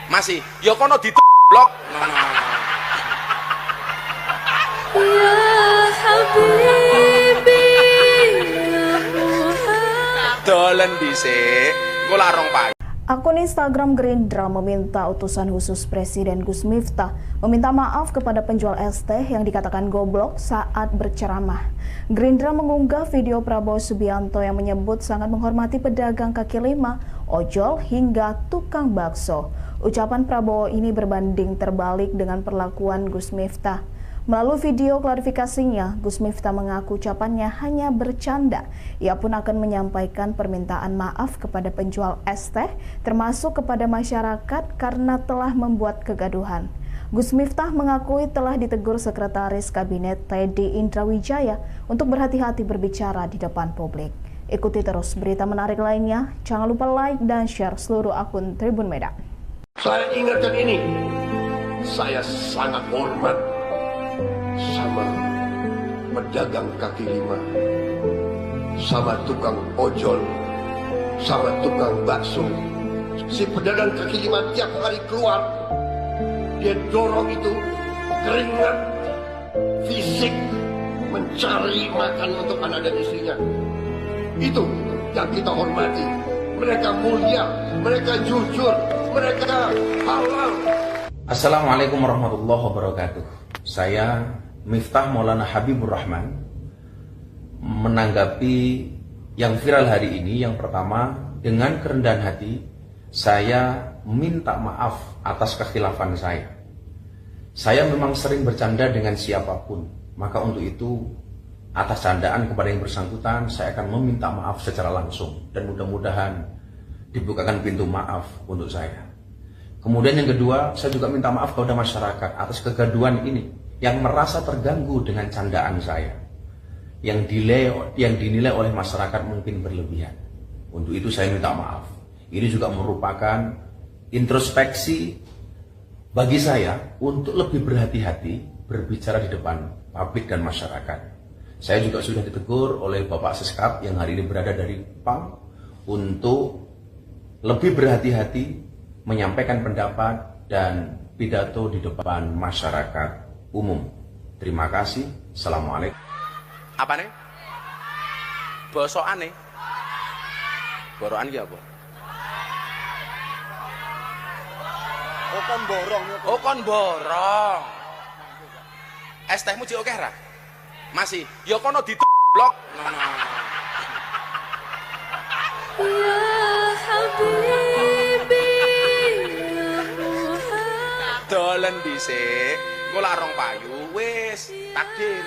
Masih. Ya kono blok. Ya Habibi, ya Muhammad. Dolen dhisik. Engko larong pagi. Akun Instagram Gerindra meminta utusan khusus Presiden Gus Miftah meminta maaf kepada penjual es teh yang dikatakan goblok saat berceramah. Gerindra mengunggah video Prabowo Subianto yang menyebut sangat menghormati pedagang kaki lima, ojol hingga tukang bakso. Ucapan Prabowo ini berbanding terbalik dengan perlakuan Gus Miftah. Melalui video klarifikasinya, Gus Miftah mengaku ucapannya hanya bercanda. Ia pun akan menyampaikan permintaan maaf kepada penjual es teh, termasuk kepada masyarakat karena telah membuat kegaduhan. Gus Miftah mengakui telah ditegur Sekretaris Kabinet Teddy Indrawijaya untuk berhati-hati berbicara di depan publik. Ikuti terus berita menarik lainnya. Jangan lupa like dan share seluruh akun Tribun Medan. Saya ingatkan ini, saya sangat hormat sama pedagang kaki lima, sama tukang ojol, sama tukang bakso. Si pedagang kaki lima tiap hari keluar, dia dorong itu keringat fisik mencari makan untuk anak dan istrinya. Itu yang kita hormati. Mereka mulia, mereka jujur, mereka halal. Assalamualaikum warahmatullahi wabarakatuh. Saya Miftah Maulana Habibur Rahman menanggapi yang viral hari ini. Yang pertama, dengan kerendahan hati saya minta maaf atas kekhilafan saya. Saya memang sering bercanda dengan siapapun, maka untuk itu atas candaan kepada yang bersangkutan saya akan meminta maaf secara langsung dan mudah-mudahan dibukakan pintu maaf untuk saya. Kemudian yang kedua, saya juga minta maaf kepada masyarakat atas kegaduhan ini yang merasa terganggu dengan candaan saya, yang dinilai oleh masyarakat mungkin berlebihan. Untuk itu saya minta maaf. Ini juga merupakan introspeksi bagi saya untuk lebih berhati-hati berbicara di depan publik dan masyarakat. Saya juga sudah ditegur oleh Bapak Seskap yang hari ini berada dari PAM untuk lebih berhati-hati menyampaikan pendapat dan pidato di depan masyarakat umum. Terima kasih. Assalamualaikum. Apa nih? Bosokan nih. Borokan ki apa? Oh kon borong ya. Oh kon borong. Es tehmu jek akeh ra? Masih. Ya kono blok. Ya Habibi, ya Muhammad. Dolen dhisik. Engko lak rong payu wis takdir.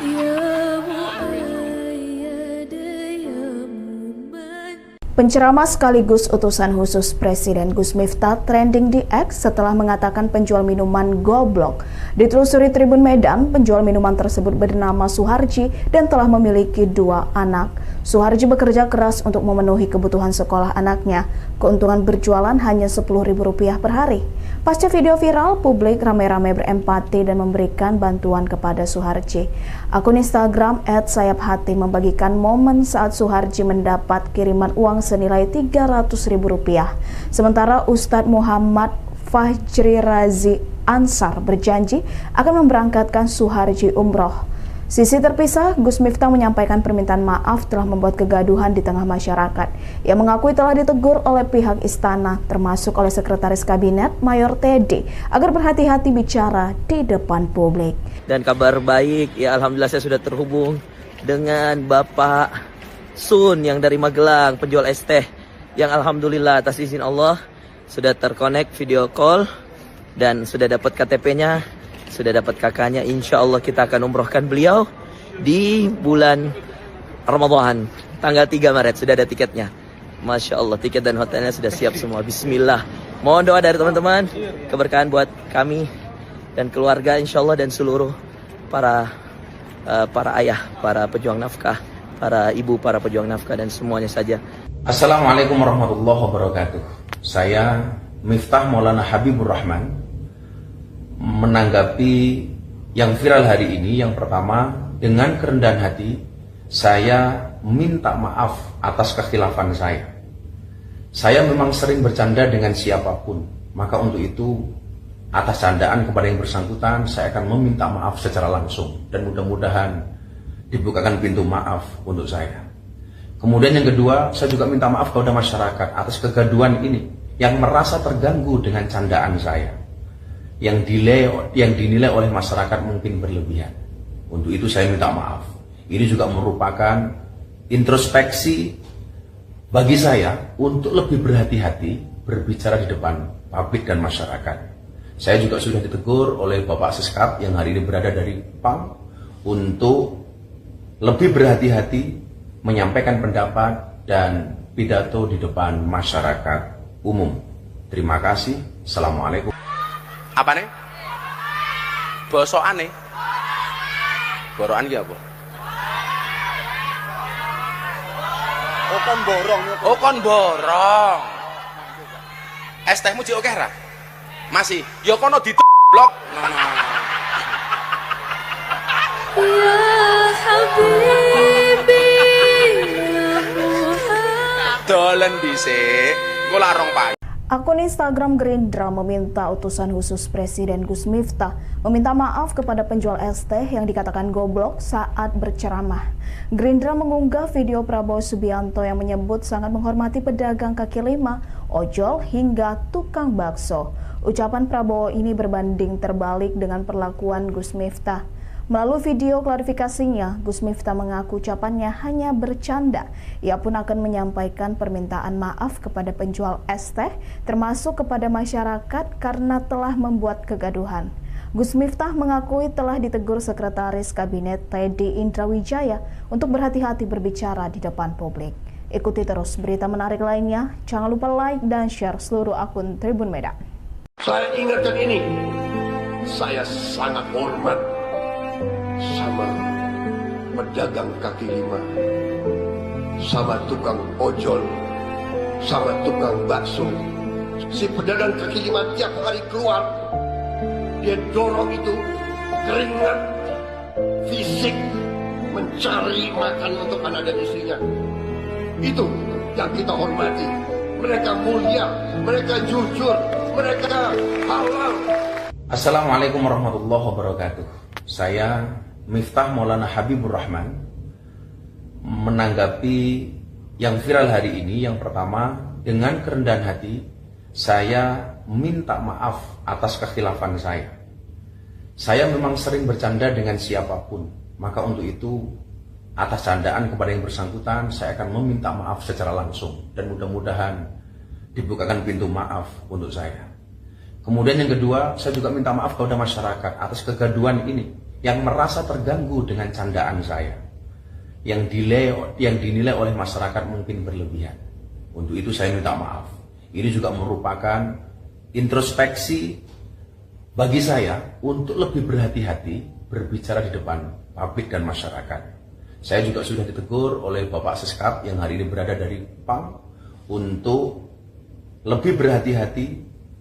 Ya Muayyad, ya Muman. Penceramah sekaligus utusan khusus Presiden Gus Miftah trending di X setelah mengatakan penjual minuman goblok. Ditelusuri Tribun Medan, penjual minuman tersebut bernama Suharji dan telah memiliki 2 anak. Suharji bekerja keras untuk memenuhi kebutuhan sekolah anaknya. Keuntungan berjualan hanya Rp10.000 per hari. Pasca video viral, publik ramai-ramai berempati dan memberikan bantuan kepada Suharji. Akun Instagram @sayapHati membagikan momen saat Suharji mendapat kiriman uang senilai Rp300.000. Sementara Ustadz Muhammad Fajri Razi Ansar berjanji akan memberangkatkan Suharji umroh. Sisi terpisah, Gus Miftah menyampaikan permintaan maaf telah membuat kegaduhan di tengah masyarakat. Ia mengakui telah ditegur oleh pihak istana, termasuk oleh Sekretaris Kabinet Mayor Teddy, agar berhati-hati bicara di depan publik. Dan kabar baik, ya alhamdulillah saya sudah terhubung dengan Bapak Sun yang dari Magelang, penjual es teh, yang alhamdulillah atas izin Allah sudah terkonek video call dan sudah dapat KTP-nya. Sudah dapat kakaknya, insya Allah kita akan umrohkan beliau di bulan Ramadan, tanggal 3 Maret, sudah ada tiketnya. Masya Allah, tiket dan hotelnya sudah siap semua. Bismillah. Mohon doa dari teman-teman, keberkahan buat kami dan keluarga insya Allah dan seluruh para ayah, para pejuang nafkah, para ibu, para pejuang nafkah dan semuanya saja. Assalamualaikum warahmatullahi wabarakatuh. Saya Miftah Maulana Habibur Rahman menanggapi yang viral hari ini. Yang pertama, dengan kerendahan hati saya minta maaf atas kekhilafan saya. Saya memang sering bercanda dengan siapapun, maka untuk itu atas candaan kepada yang bersangkutan saya akan meminta maaf secara langsung dan mudah-mudahan dibukakan pintu maaf untuk saya. Kemudian yang kedua, saya juga minta maaf kepada masyarakat atas kegaduhan ini yang merasa terganggu dengan candaan saya, yang dinilai oleh masyarakat mungkin berlebihan. Untuk itu saya minta maaf. Ini juga merupakan introspeksi bagi saya untuk lebih berhati-hati berbicara di depan publik dan masyarakat. Saya juga sudah ditegur oleh Bapak Seskap yang hari ini berada dari PAM untuk lebih berhati-hati menyampaikan pendapat dan pidato di depan masyarakat umum. Terima kasih. Assalamualaikum. Apa nih? Bosokan nih. Borokan ki apa? Oh kon borong ya. Oh kon borong. Es tehmu jek akeh ra? Masih. Ya kono blok. Ya Habibi, ya Muhammad. Dolen dhisik. Engko lak rong payu. Akun Instagram Gerindra meminta utusan khusus Presiden Gus Miftah meminta maaf kepada penjual es teh yang dikatakan goblok saat berceramah. Gerindra mengunggah video Prabowo Subianto yang menyebut sangat menghormati pedagang kaki lima, ojol hingga tukang bakso. Ucapan Prabowo ini berbanding terbalik dengan perlakuan Gus Miftah. Melalui video klarifikasinya, Gus Miftah mengaku ucapannya hanya bercanda. Ia pun akan menyampaikan permintaan maaf kepada penjual es teh, termasuk kepada masyarakat karena telah membuat kegaduhan. Gus Miftah mengakui telah ditegur Sekretaris Kabinet Teddy Indrawijaya untuk berhati-hati berbicara di depan publik. Ikuti terus berita menarik lainnya. Jangan lupa like dan share seluruh akun Tribun Medan. Saya ingatkan ini, saya sangat hormat sama pedagang kaki lima. sama tukang ojol, sama tukang bakso. Si pedagang kaki lima tiap hari keluar, dia dorong itu keringat fisik mencari makan untuk anak dan istrinya. Itu yang kita hormati. Mereka mulia, mereka jujur, mereka halal. Assalamualaikum warahmatullahi wabarakatuh. Saya Miftah Maulana Habibur Rahman menanggapi yang viral hari ini. Yang pertama, dengan kerendahan hati saya minta maaf atas kekhilafan saya. Saya memang sering bercanda dengan siapapun, maka untuk itu atas candaan kepada yang bersangkutan saya akan meminta maaf secara langsung dan mudah-mudahan dibukakan pintu maaf untuk saya. Kemudian yang kedua, saya juga minta maaf kepada masyarakat atas kegaduhan ini yang merasa terganggu dengan candaan saya, yang dinilai oleh masyarakat mungkin berlebihan. Untuk itu saya minta maaf. Ini juga merupakan introspeksi bagi saya untuk lebih berhati-hati berbicara di depan publik dan masyarakat. Saya juga sudah ditegur oleh Bapak Seskap yang hari ini berada dari PAM untuk lebih berhati-hati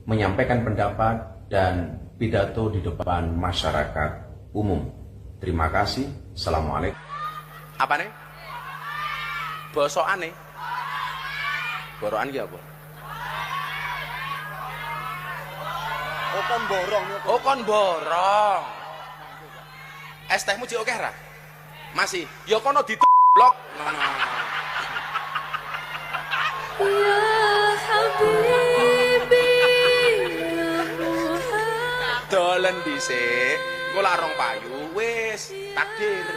menyampaikan pendapat dan pidato di depan masyarakat umum. Terima kasih. Assalamualaikum. Apa nih? Bosokan nih? Borokan ki apa? Oh kon borong niku. Oh kon borong. Es tehmu jek akeh ra? Masih. Ya kono blok. Ya Habibi, ya Muhammad. Dolen dhisik. Engko lak rong payu wis takdir.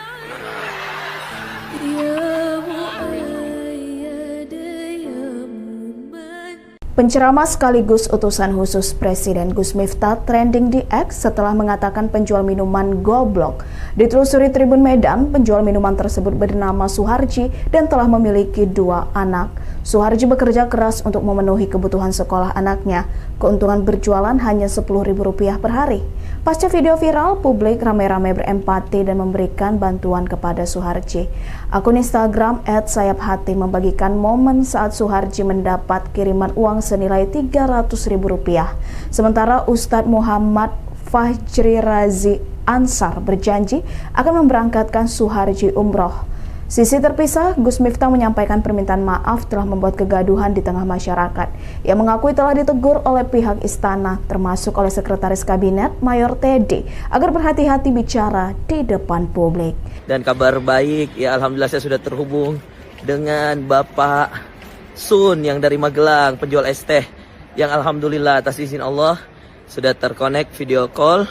Ya Muayyad, ya Muman. Penceramah sekaligus utusan khusus Presiden Gus Miftah trending di X setelah mengatakan penjual minuman goblok. Ditelusuri Tribun Medan, penjual minuman tersebut bernama Suharji dan telah memiliki 2 anak. Suharji bekerja keras untuk memenuhi kebutuhan sekolah anaknya. Keuntungan berjualan hanya Rp10.000 per hari. Pasca video viral, publik ramai-ramai berempati dan memberikan bantuan kepada Suharji. Akun Instagram @sayaphati membagikan momen saat Suharji mendapat kiriman uang senilai Rp300.000. Sementara Ustadz Muhammad Fajri Razi Ansar berjanji akan memberangkatkan Suharji umroh. Sisi terpisah, Gus Miftah menyampaikan permintaan maaf telah membuat kegaduhan di tengah masyarakat. Ia mengakui telah ditegur oleh pihak istana, termasuk oleh Sekretaris Kabinet Mayor Teddy, agar berhati-hati bicara di depan publik. Dan kabar baik, ya alhamdulillah saya sudah terhubung dengan Bapak Sun yang dari Magelang, penjual es teh, yang alhamdulillah atas izin Allah sudah terkonek video call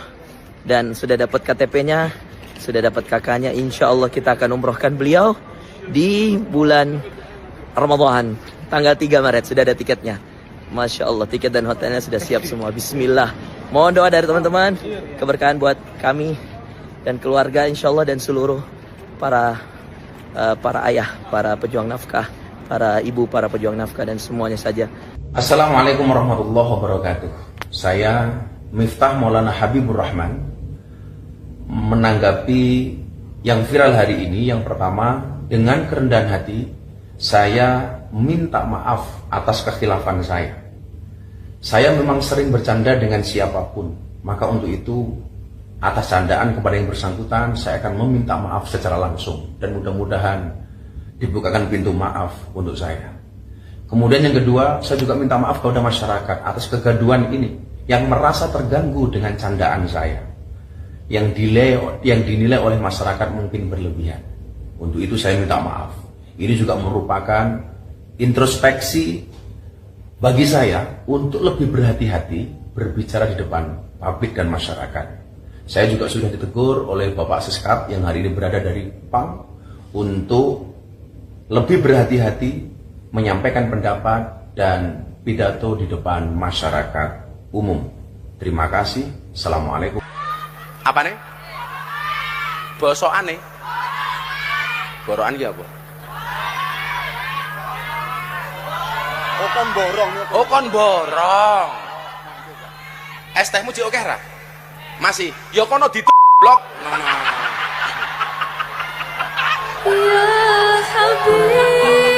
dan sudah dapat KTP-nya, sudah dapat kakaknya. Insya Allah kita akan umrohkan beliau di bulan Ramadan, tanggal 3 Maret, sudah ada tiketnya. Masya Allah, tiket dan hotelnya sudah siap semua. Bismillah. Mohon doa dari teman-teman, keberkahan buat kami dan keluarga insya Allah, dan seluruh para ayah, para pejuang nafkah, para ibu, para pejuang nafkah, dan semuanya saja. Assalamualaikum warahmatullahi wabarakatuh. Saya Miftah Maulana Habibur Rahman menanggapi yang viral hari ini. Yang pertama, dengan kerendahan hati saya minta maaf atas kekhilafan saya. Saya memang sering bercanda dengan siapapun, maka untuk itu atas candaan kepada yang bersangkutan saya akan meminta maaf secara langsung dan mudah-mudahan dibukakan pintu maaf untuk saya. Kemudian yang kedua, saya juga minta maaf kepada masyarakat atas kegaduhan ini yang merasa terganggu dengan candaan saya, yang dinilai oleh masyarakat mungkin berlebihan. Untuk itu saya minta maaf. Ini juga merupakan introspeksi bagi saya untuk lebih berhati-hati berbicara di depan publik dan masyarakat. Saya juga sudah ditegur oleh Bapak Seskap yang hari ini berada dari PAM untuk lebih berhati-hati menyampaikan pendapat dan pidato di depan masyarakat umum. Terima kasih. Assalamualaikum. Apa nih? Bosokan nih? Borokan ki apa? Oh kon borong niku. Oh kon borong. Es tehmu jek akeh ra? Masih. Ya kono blok. Ya Habibi.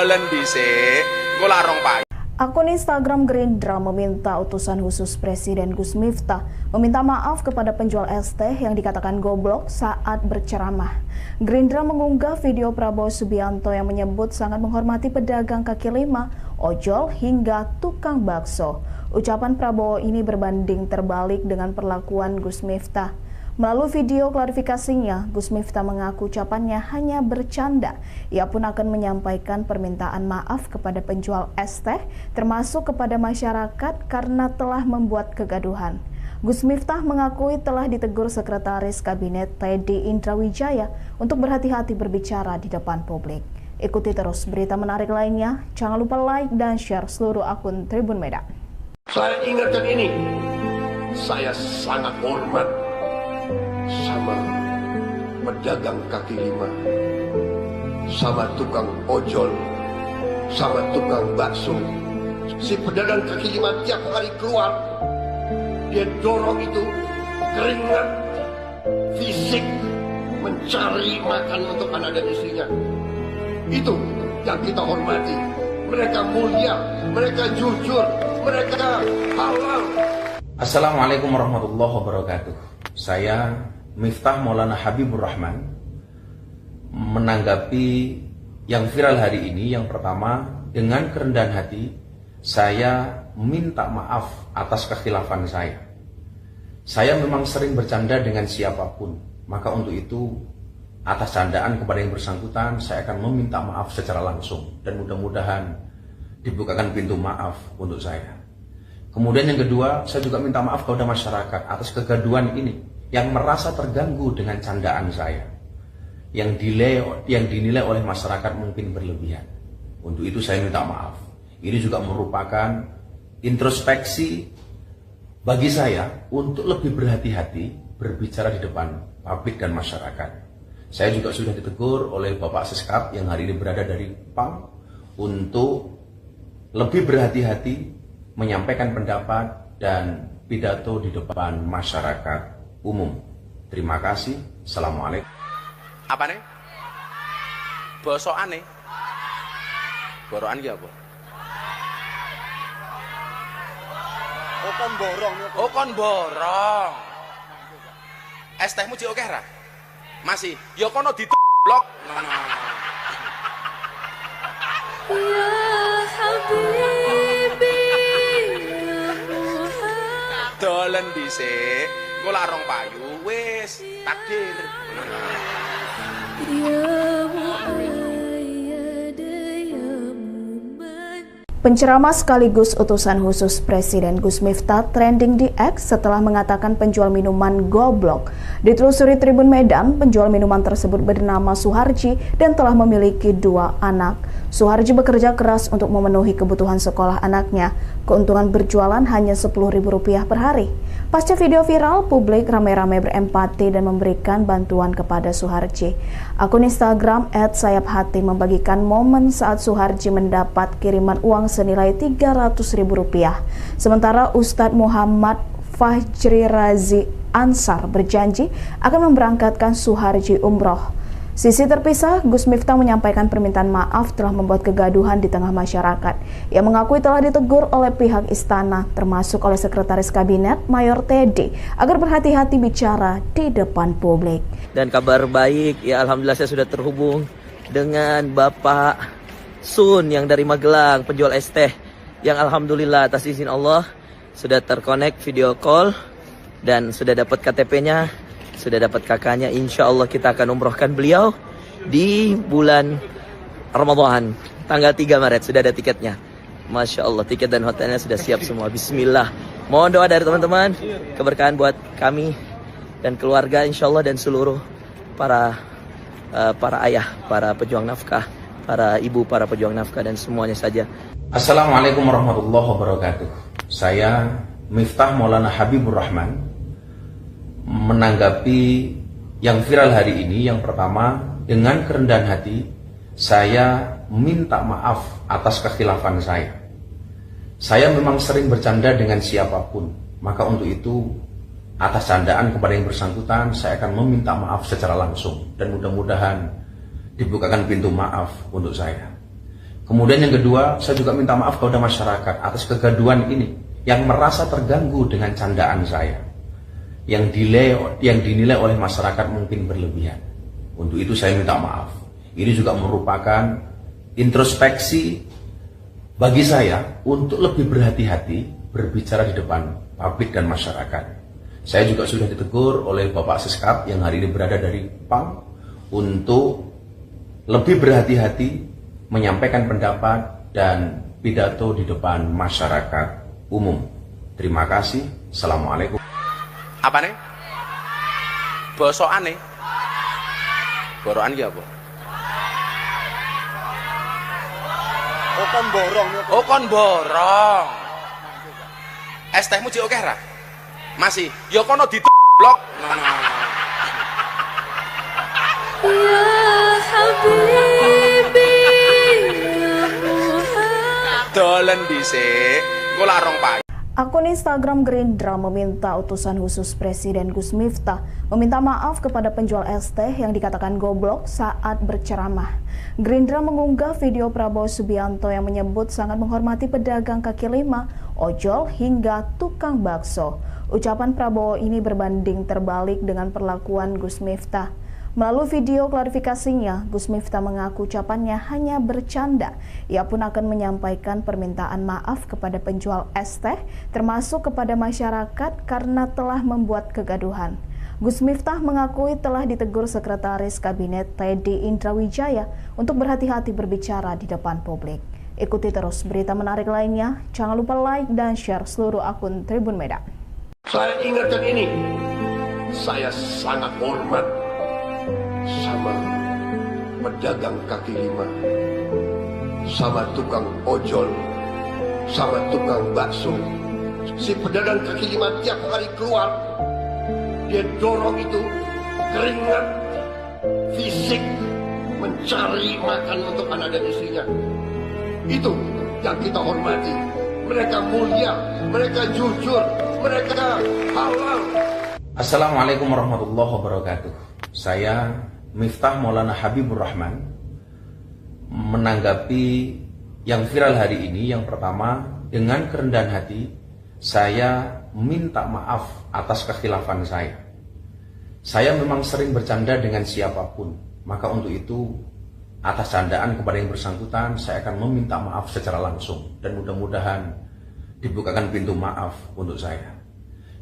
Dolen dhisik, engko lak rong payu. Akun Instagram Gerindra meminta utusan khusus Presiden Gus Miftah meminta maaf kepada penjual es teh yang dikatakan goblok saat berceramah. Gerindra mengunggah video Prabowo Subianto yang menyebut sangat menghormati pedagang kaki lima, ojol hingga tukang bakso. Ucapan Prabowo ini berbanding terbalik dengan perlakuan Gus Miftah. Melalui video klarifikasinya, Gus Miftah mengaku ucapannya hanya bercanda. Ia pun akan menyampaikan permintaan maaf kepada penjual es teh, termasuk kepada masyarakat karena telah membuat kegaduhan. Gus Miftah mengakui telah ditegur Sekretaris Kabinet Teddy Indrawijaya untuk berhati-hati berbicara di depan publik. Ikuti terus berita menarik lainnya. Jangan lupa like dan share seluruh akun Tribun Medan. Saya ingatkan ini, saya sangat hormat sama pedagang kaki lima, sama tukang ojol, sama tukang bakso. Si pedagang kaki lima tiap hari keluar, dia dorong itu keringat fisik mencari makan untuk anak dan istrinya. Itu yang kita hormati. Mereka mulia, mereka jujur, mereka halal. Assalamualaikum warahmatullahi wabarakatuh. Saya Miftah Maulana Habibur Rahman menanggapi yang viral hari ini. Yang pertama, dengan kerendahan hati saya minta maaf atas kekhilafan saya. Saya memang sering bercanda dengan siapapun, maka untuk itu atas candaan kepada yang bersangkutan saya akan meminta maaf secara langsung dan mudah-mudahan dibukakan pintu maaf untuk saya. Kemudian yang kedua, saya juga minta maaf kepada masyarakat atas kegaduhan ini yang merasa terganggu dengan candaan saya, yang dinilai oleh masyarakat mungkin berlebihan. Untuk itu saya minta maaf. Ini juga merupakan introspeksi bagi saya untuk lebih berhati-hati berbicara di depan publik dan masyarakat. Saya juga sudah ditegur oleh Bapak Seskap yang hari ini berada dari PAM untuk lebih berhati-hati menyampaikan pendapat dan pidato di depan masyarakat umum. Terima kasih. Assalamualaikum. Apa nih? Bosokan nih. Borokan ki apa? Oh kon borong ya. Oh kon borong. Es tehmu jek akeh ra? Masih. Ya kono blok. Ya Habibi, ya Muhammad. Dolen dhisik, engko lak rong payu wis takdir. Ya Muayyad, ya Muman. Penceramah sekaligus utusan khusus Presiden Gus Miftah trending di X setelah mengatakan penjual minuman goblok. Ditelusuri Tribun Medan, penjual minuman tersebut bernama Suharji dan telah memiliki 2 anak. Suharji bekerja keras untuk memenuhi kebutuhan sekolah anaknya. Keuntungan berjualan hanya Rp10.000 per hari. Pasca video viral, publik ramai-ramai berempati dan memberikan bantuan kepada Suharji. Akun Instagram @sayaphati membagikan momen saat Suharji mendapat kiriman uang senilai Rp300.000. Sementara Ustadz Muhammad Fajri Razi Ansar berjanji akan memberangkatkan Suharji umroh. Sisi terpisah, Gus Miftah menyampaikan permintaan maaf telah membuat kegaduhan di tengah masyarakat. Ia mengakui telah ditegur oleh pihak istana, termasuk oleh Sekretaris Kabinet Mayor Teddy, agar berhati-hati bicara di depan publik. Dan kabar baik, ya alhamdulillah saya sudah terhubung dengan Bapak Sun yang dari Magelang, penjual es teh, yang alhamdulillah atas izin Allah sudah terkonek video call dan sudah dapat KTP-nya. Sudah dapat kakaknya, insya Allah kita akan umrohkan beliau di bulan Ramadan, tanggal 3 Maret, sudah ada tiketnya. Masya Allah, tiket dan hotelnya sudah siap semua. Bismillah. Mohon doa dari teman-teman, keberkahan buat kami dan keluarga insya Allah dan seluruh para ayah, para pejuang nafkah, para ibu, para pejuang nafkah dan semuanya saja. Assalamualaikum warahmatullahi wabarakatuh. Saya Miftah Maulana Habibur Rahman menanggapi yang viral hari ini. Yang pertama, dengan kerendahan hati saya minta maaf atas kekhilafan saya. Saya memang sering bercanda dengan siapapun, maka untuk itu atas candaan kepada yang bersangkutan saya akan meminta maaf secara langsung dan mudah-mudahan dibukakan pintu maaf untuk saya. Kemudian yang kedua, saya juga minta maaf kepada masyarakat atas kegaduhan ini yang merasa terganggu dengan candaan saya, yang dinilai oleh masyarakat mungkin berlebihan. Untuk itu saya minta maaf. Ini juga merupakan introspeksi bagi saya untuk lebih berhati-hati berbicara di depan publik dan masyarakat. Saya juga sudah ditegur oleh Bapak Seskap yang hari ini berada dari PAM untuk lebih berhati-hati menyampaikan pendapat dan pidato di depan masyarakat umum. Terima kasih. Assalamualaikum. Apa nih? Bosokan nih? Borokan ki apa? Oh kon borong. Oh kon borong. Es tehmu jek akeh ra? Masih. Ya kono blok. Ya Habibi, ya Muhammad. Dolen dhisik. Engko larong payu. Akun Instagram Gerindra meminta utusan khusus Presiden Gus Miftah meminta maaf kepada penjual es teh yang dikatakan goblok saat berceramah. Gerindra mengunggah video Prabowo Subianto yang menyebut sangat menghormati pedagang kaki lima, ojol hingga tukang bakso. Ucapan Prabowo ini berbanding terbalik dengan perlakuan Gus Miftah. Melalui video klarifikasinya, Gus Miftah mengaku ucapannya hanya bercanda. Ia pun akan menyampaikan permintaan maaf kepada penjual es teh, termasuk kepada masyarakat karena telah membuat kegaduhan. Gus Miftah mengakui telah ditegur Sekretaris Kabinet Teddy Indrawijaya untuk berhati-hati berbicara di depan publik. Ikuti terus berita menarik lainnya. Jangan lupa like dan share seluruh akun Tribun Medan. Saya ingatkan ini, saya sangat hormat sama pedagang kaki lima, sama tukang ojol, sama tukang bakso. Si pedagang kaki lima tiap kali keluar, dia dorong itu keringat fisik mencari makan untuk anak dan istrinya. Itu yang kita hormati. Mereka mulia, mereka jujur, mereka halal. Assalamualaikum warahmatullahi wabarakatuh. Saya Miftah Maulana Habibur Rahman menanggapi yang viral hari ini. Yang pertama, dengan kerendahan hati saya minta maaf atas kekhilafan saya. Saya memang sering bercanda dengan siapapun, maka untuk itu atas candaan kepada yang bersangkutan saya akan meminta maaf secara langsung dan mudah-mudahan dibukakan pintu maaf untuk saya.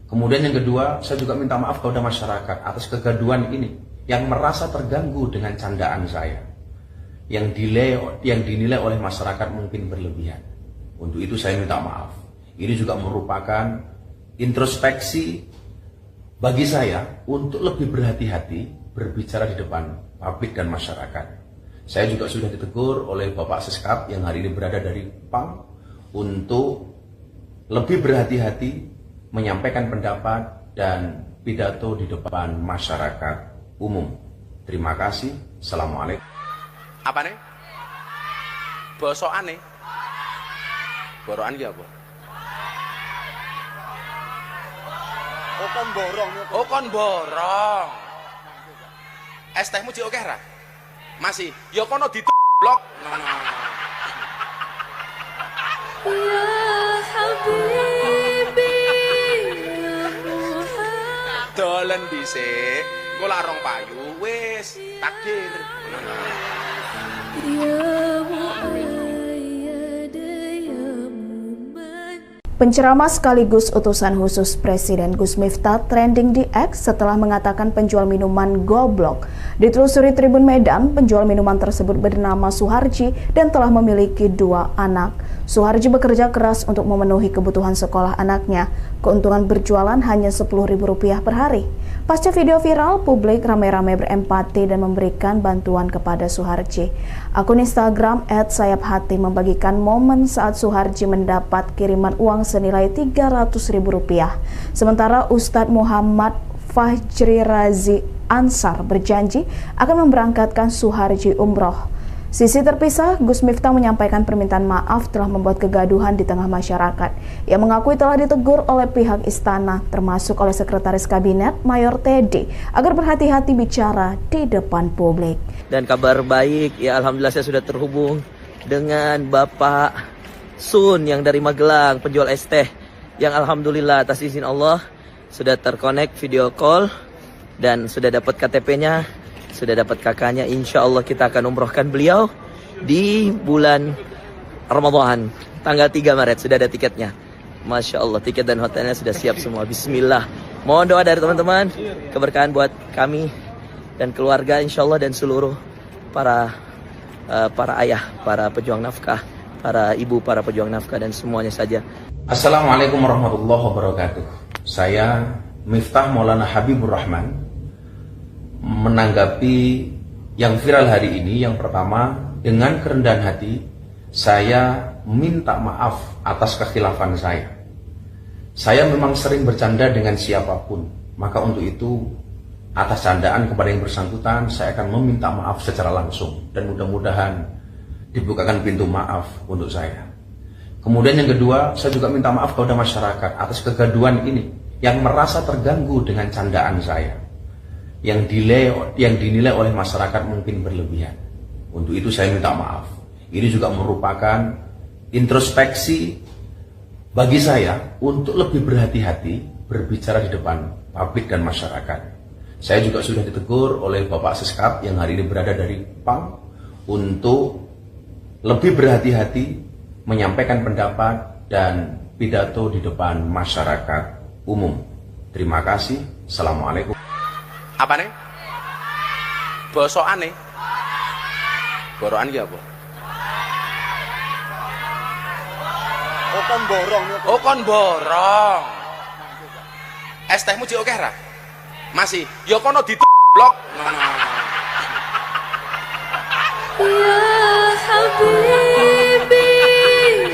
Kemudian yang kedua, saya juga minta maaf kepada masyarakat atas kegaduhan ini yang merasa terganggu dengan candaan saya, yang dinilai oleh masyarakat mungkin berlebihan. Untuk itu saya minta maaf. Ini juga merupakan introspeksi bagi saya untuk lebih berhati-hati berbicara di depan publik dan masyarakat. Saya juga sudah ditegur oleh Bapak Seskap yang hari ini berada dari PAM untuk lebih berhati-hati menyampaikan pendapat dan pidato di depan masyarakat umum. Terima kasih. Assalamualaikum. Apa nih? Bosokan nih? Borokan ki apa? Oh kon borong. Oh kon borong. Es tehmu jek akeh ra? Masih. Ya kono blok. Ya Habibi, ya Muhammad. Dolen dhisik. Engko larong payu wis takdir. Ya Muayyad, ya Muman. Penceramah sekaligus utusan khusus Presiden Gus Miftah trending di X setelah mengatakan penjual minuman goblok. Ditelusuri Tribun Medan, penjual minuman tersebut bernama Suharji dan telah memiliki 2 anak. Suharji bekerja keras untuk memenuhi kebutuhan sekolah anaknya. Keuntungan berjualan hanya Rp10.000 per hari. Pasca video viral, publik ramai-ramai berempati dan memberikan bantuan kepada Suharji. Akun Instagram @sayaphati membagikan momen saat Suharji mendapat kiriman uang senilai Rp300.000. Sementara Ustadz Muhammad Fajri Razi Ansar berjanji akan memberangkatkan Suharji umroh. Sisi terpisah, Gus Miftah menyampaikan permintaan maaf telah membuat kegaduhan di tengah masyarakat. Ia mengakui telah ditegur oleh pihak istana, termasuk oleh Sekretaris Kabinet Mayor Teddy, agar berhati-hati bicara di depan publik. Dan kabar baik, ya alhamdulillah saya sudah terhubung dengan Bapak Sun yang dari Magelang, penjual es teh, yang alhamdulillah atas izin Allah sudah terkonek video call dan sudah dapat KTP-nya, sudah dapat kakaknya. Insya Allah kita akan umrohkan beliau di bulan Ramadan tanggal 3 Maret. Sudah ada tiketnya. Masya Allah, tiket dan hotelnya sudah siap semua. Bismillah. Mohon doa dari teman-teman, keberkahan buat kami dan keluarga insya Allah, dan seluruh para ayah, para pejuang nafkah, para ibu, para pejuang nafkah, dan semuanya saja. Assalamualaikum warahmatullahi wabarakatuh. Saya Miftah Maulana Habibur Rahman menanggapi yang viral hari ini. Yang pertama, dengan kerendahan hati saya minta maaf atas kekhilafan saya. Saya memang sering bercanda dengan siapapun, maka untuk itu atas candaan kepada yang bersangkutan saya akan meminta maaf secara langsung, dan mudah-mudahan dibukakan pintu maaf untuk saya. Kemudian yang kedua, saya juga minta maaf kepada masyarakat atas kegaduhan ini yang merasa terganggu dengan candaan saya, yang dinilai oleh masyarakat mungkin berlebihan. Untuk itu saya minta maaf. Ini juga merupakan introspeksi bagi saya untuk lebih berhati-hati berbicara di depan publik dan masyarakat. Saya juga sudah ditegur oleh Bapak Seskap yang hari ini berada dari PAM untuk lebih berhati-hati menyampaikan pendapat dan pidato di depan masyarakat umum. Terima kasih. Assalamualaikum. Apa nih? Bosokan nih? Borokan ki apa? Oh kon borong. Oh kon borong. Es tehmu jek akeh ra? Masih. Ya kono blok. Ya Habibi,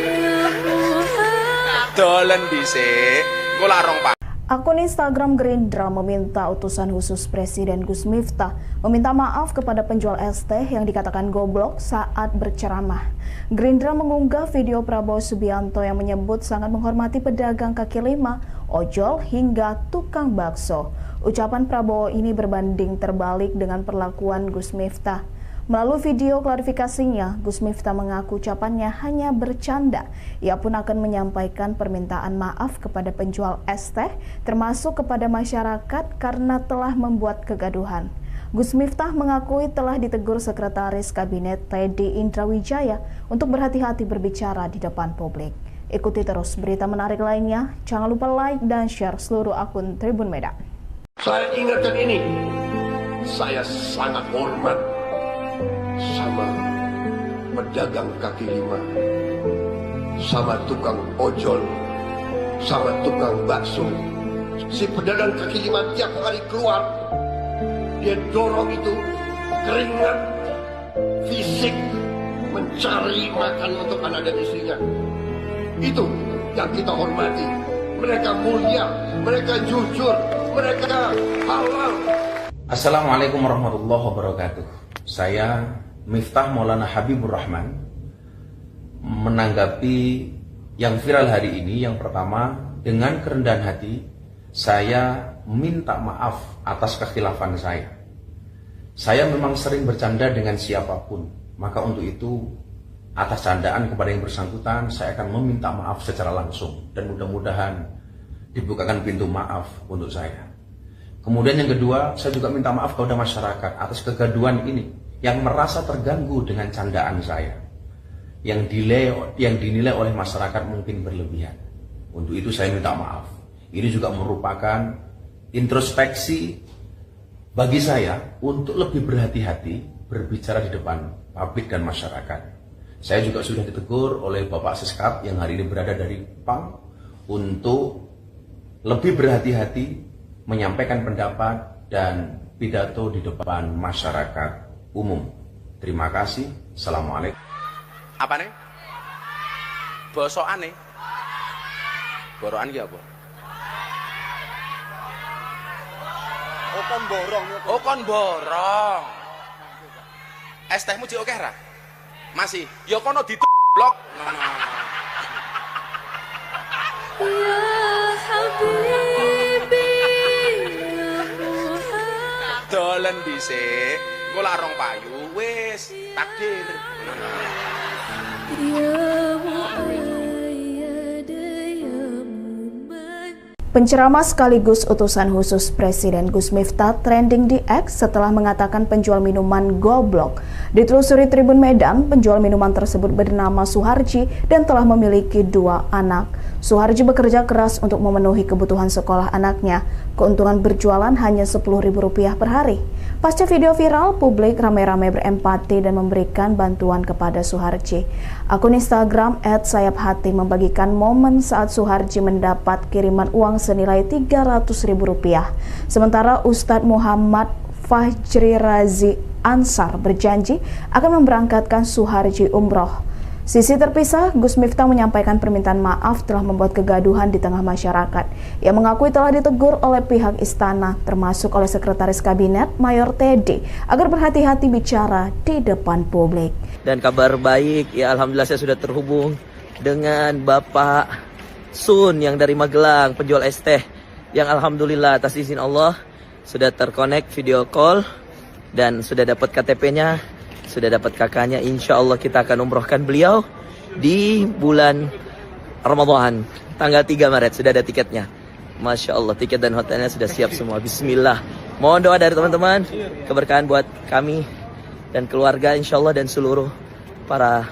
ya Muhammad. Dolen dhisik. Engko lak rong pak. Akun Instagram Gerindra meminta utusan khusus Presiden Gus Miftah meminta maaf kepada penjual es teh yang dikatakan goblok saat berceramah. Gerindra mengunggah video Prabowo Subianto yang menyebut sangat menghormati pedagang kaki lima, ojol, hingga tukang bakso. Ucapan Prabowo ini berbanding terbalik dengan perlakuan Gus Miftah. Melalui video klarifikasinya, Gus Miftah mengaku ucapannya hanya bercanda. Ia pun akan menyampaikan permintaan maaf kepada penjual es teh, termasuk kepada masyarakat karena telah membuat kegaduhan. Gus Miftah mengakui telah ditegur Sekretaris Kabinet Teddy Indrawijaya untuk berhati-hati berbicara di depan publik. Ikuti terus berita menarik lainnya. Jangan lupa like dan share seluruh akun Tribun Medan. Saya ingatkan ini, saya sangat hormat sama pedagang kaki lima, sama tukang ojol, sama tukang bakso. Si pedagang kaki lima tiap hari keluar, dia dorong itu keringat fisik mencari makan untuk anak dan istrinya. Itu yang kita hormati. Mereka mulia, mereka jujur, mereka halal. Assalamualaikum warahmatullahi wabarakatuh. Saya Miftah Maulana Habibur Rahman menanggapi yang viral hari ini. Yang pertama, dengan kerendahan hati saya minta maaf atas kekhilafan saya. Saya memang sering bercanda dengan siapapun, maka untuk itu atas candaan kepada yang bersangkutan saya akan meminta maaf secara langsung, dan mudah-mudahan dibukakan pintu maaf untuk saya. Kemudian yang kedua, saya juga minta maaf kepada masyarakat atas kegaduhan ini yang merasa terganggu dengan candaan saya, yang dinilai oleh masyarakat mungkin berlebihan. Untuk itu saya minta maaf. Ini juga merupakan introspeksi bagi saya untuk lebih berhati-hati berbicara di depan publik dan masyarakat. Saya juga sudah ditegur oleh Bapak Seskap yang hari ini berada dari PAM untuk lebih berhati-hati menyampaikan pendapat dan pidato di depan masyarakat umum. Terima kasih. Assalamualaikum. Apa nih? Bosokan nih? Borokan ki apa? Oh kon borong. Oh kon borong. Es tehmu jek akeh ra? Masih. Ya kono blok. Ya Habibi, ya Muhammad. Dolen dhisik. Engko lak rong payu wis takdir. Ya muayyad ya muman. Penceramah sekaligus utusan khusus Presiden Gus Miftah trending di X setelah mengatakan penjual minuman goblok. Ditelusuri Tribun Medan, penjual minuman tersebut bernama Suharji dan telah memiliki 2 anak. Suharji bekerja keras untuk memenuhi kebutuhan sekolah anaknya. Keuntungan berjualan hanya Rp10.000 per hari. Pasca video viral, publik ramai-ramai berempati dan memberikan bantuan kepada Suharji. Akun Instagram @sayapHati membagikan momen saat Suharji mendapat kiriman uang senilai Rp300.000. Sementara Ustadz Muhammad Fajri Razi Ansar berjanji akan memberangkatkan Suharji umroh. Sisi terpisah, Gus Miftah menyampaikan permintaan maaf telah membuat kegaduhan di tengah masyarakat. Ia mengakui telah ditegur oleh pihak istana, termasuk oleh Sekretaris Kabinet Mayor Teddy, agar berhati-hati bicara di depan publik. Dan kabar baik, ya alhamdulillah saya sudah terhubung dengan Bapak Sun yang dari Magelang, penjual es teh, yang alhamdulillah atas izin Allah sudah terkonek video call dan sudah dapat KTP-nya, sudah dapat kakaknya. Insya Allah kita akan umrohkan beliau di bulan Ramadan, tanggal 3 Maret, sudah ada tiketnya. Masya Allah, tiket dan hotelnya sudah siap semua. Bismillah. Mohon doa dari teman-teman, keberkahan buat kami dan keluarga insya Allah, dan seluruh para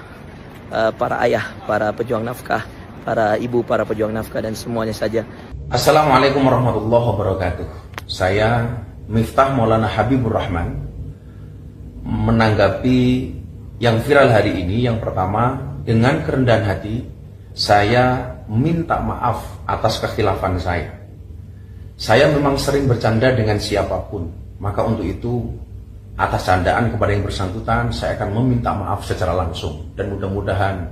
ayah, para pejuang nafkah, para ibu, para pejuang nafkah, dan semuanya saja. Assalamualaikum warahmatullahi wabarakatuh. Saya Miftah Maulana Habibur Rahman menanggapi yang viral hari ini. Yang pertama, dengan kerendahan hati saya minta maaf atas kekhilafan saya. Saya memang sering bercanda dengan siapapun, maka untuk itu atas candaan kepada yang bersangkutan saya akan meminta maaf secara langsung, dan mudah-mudahan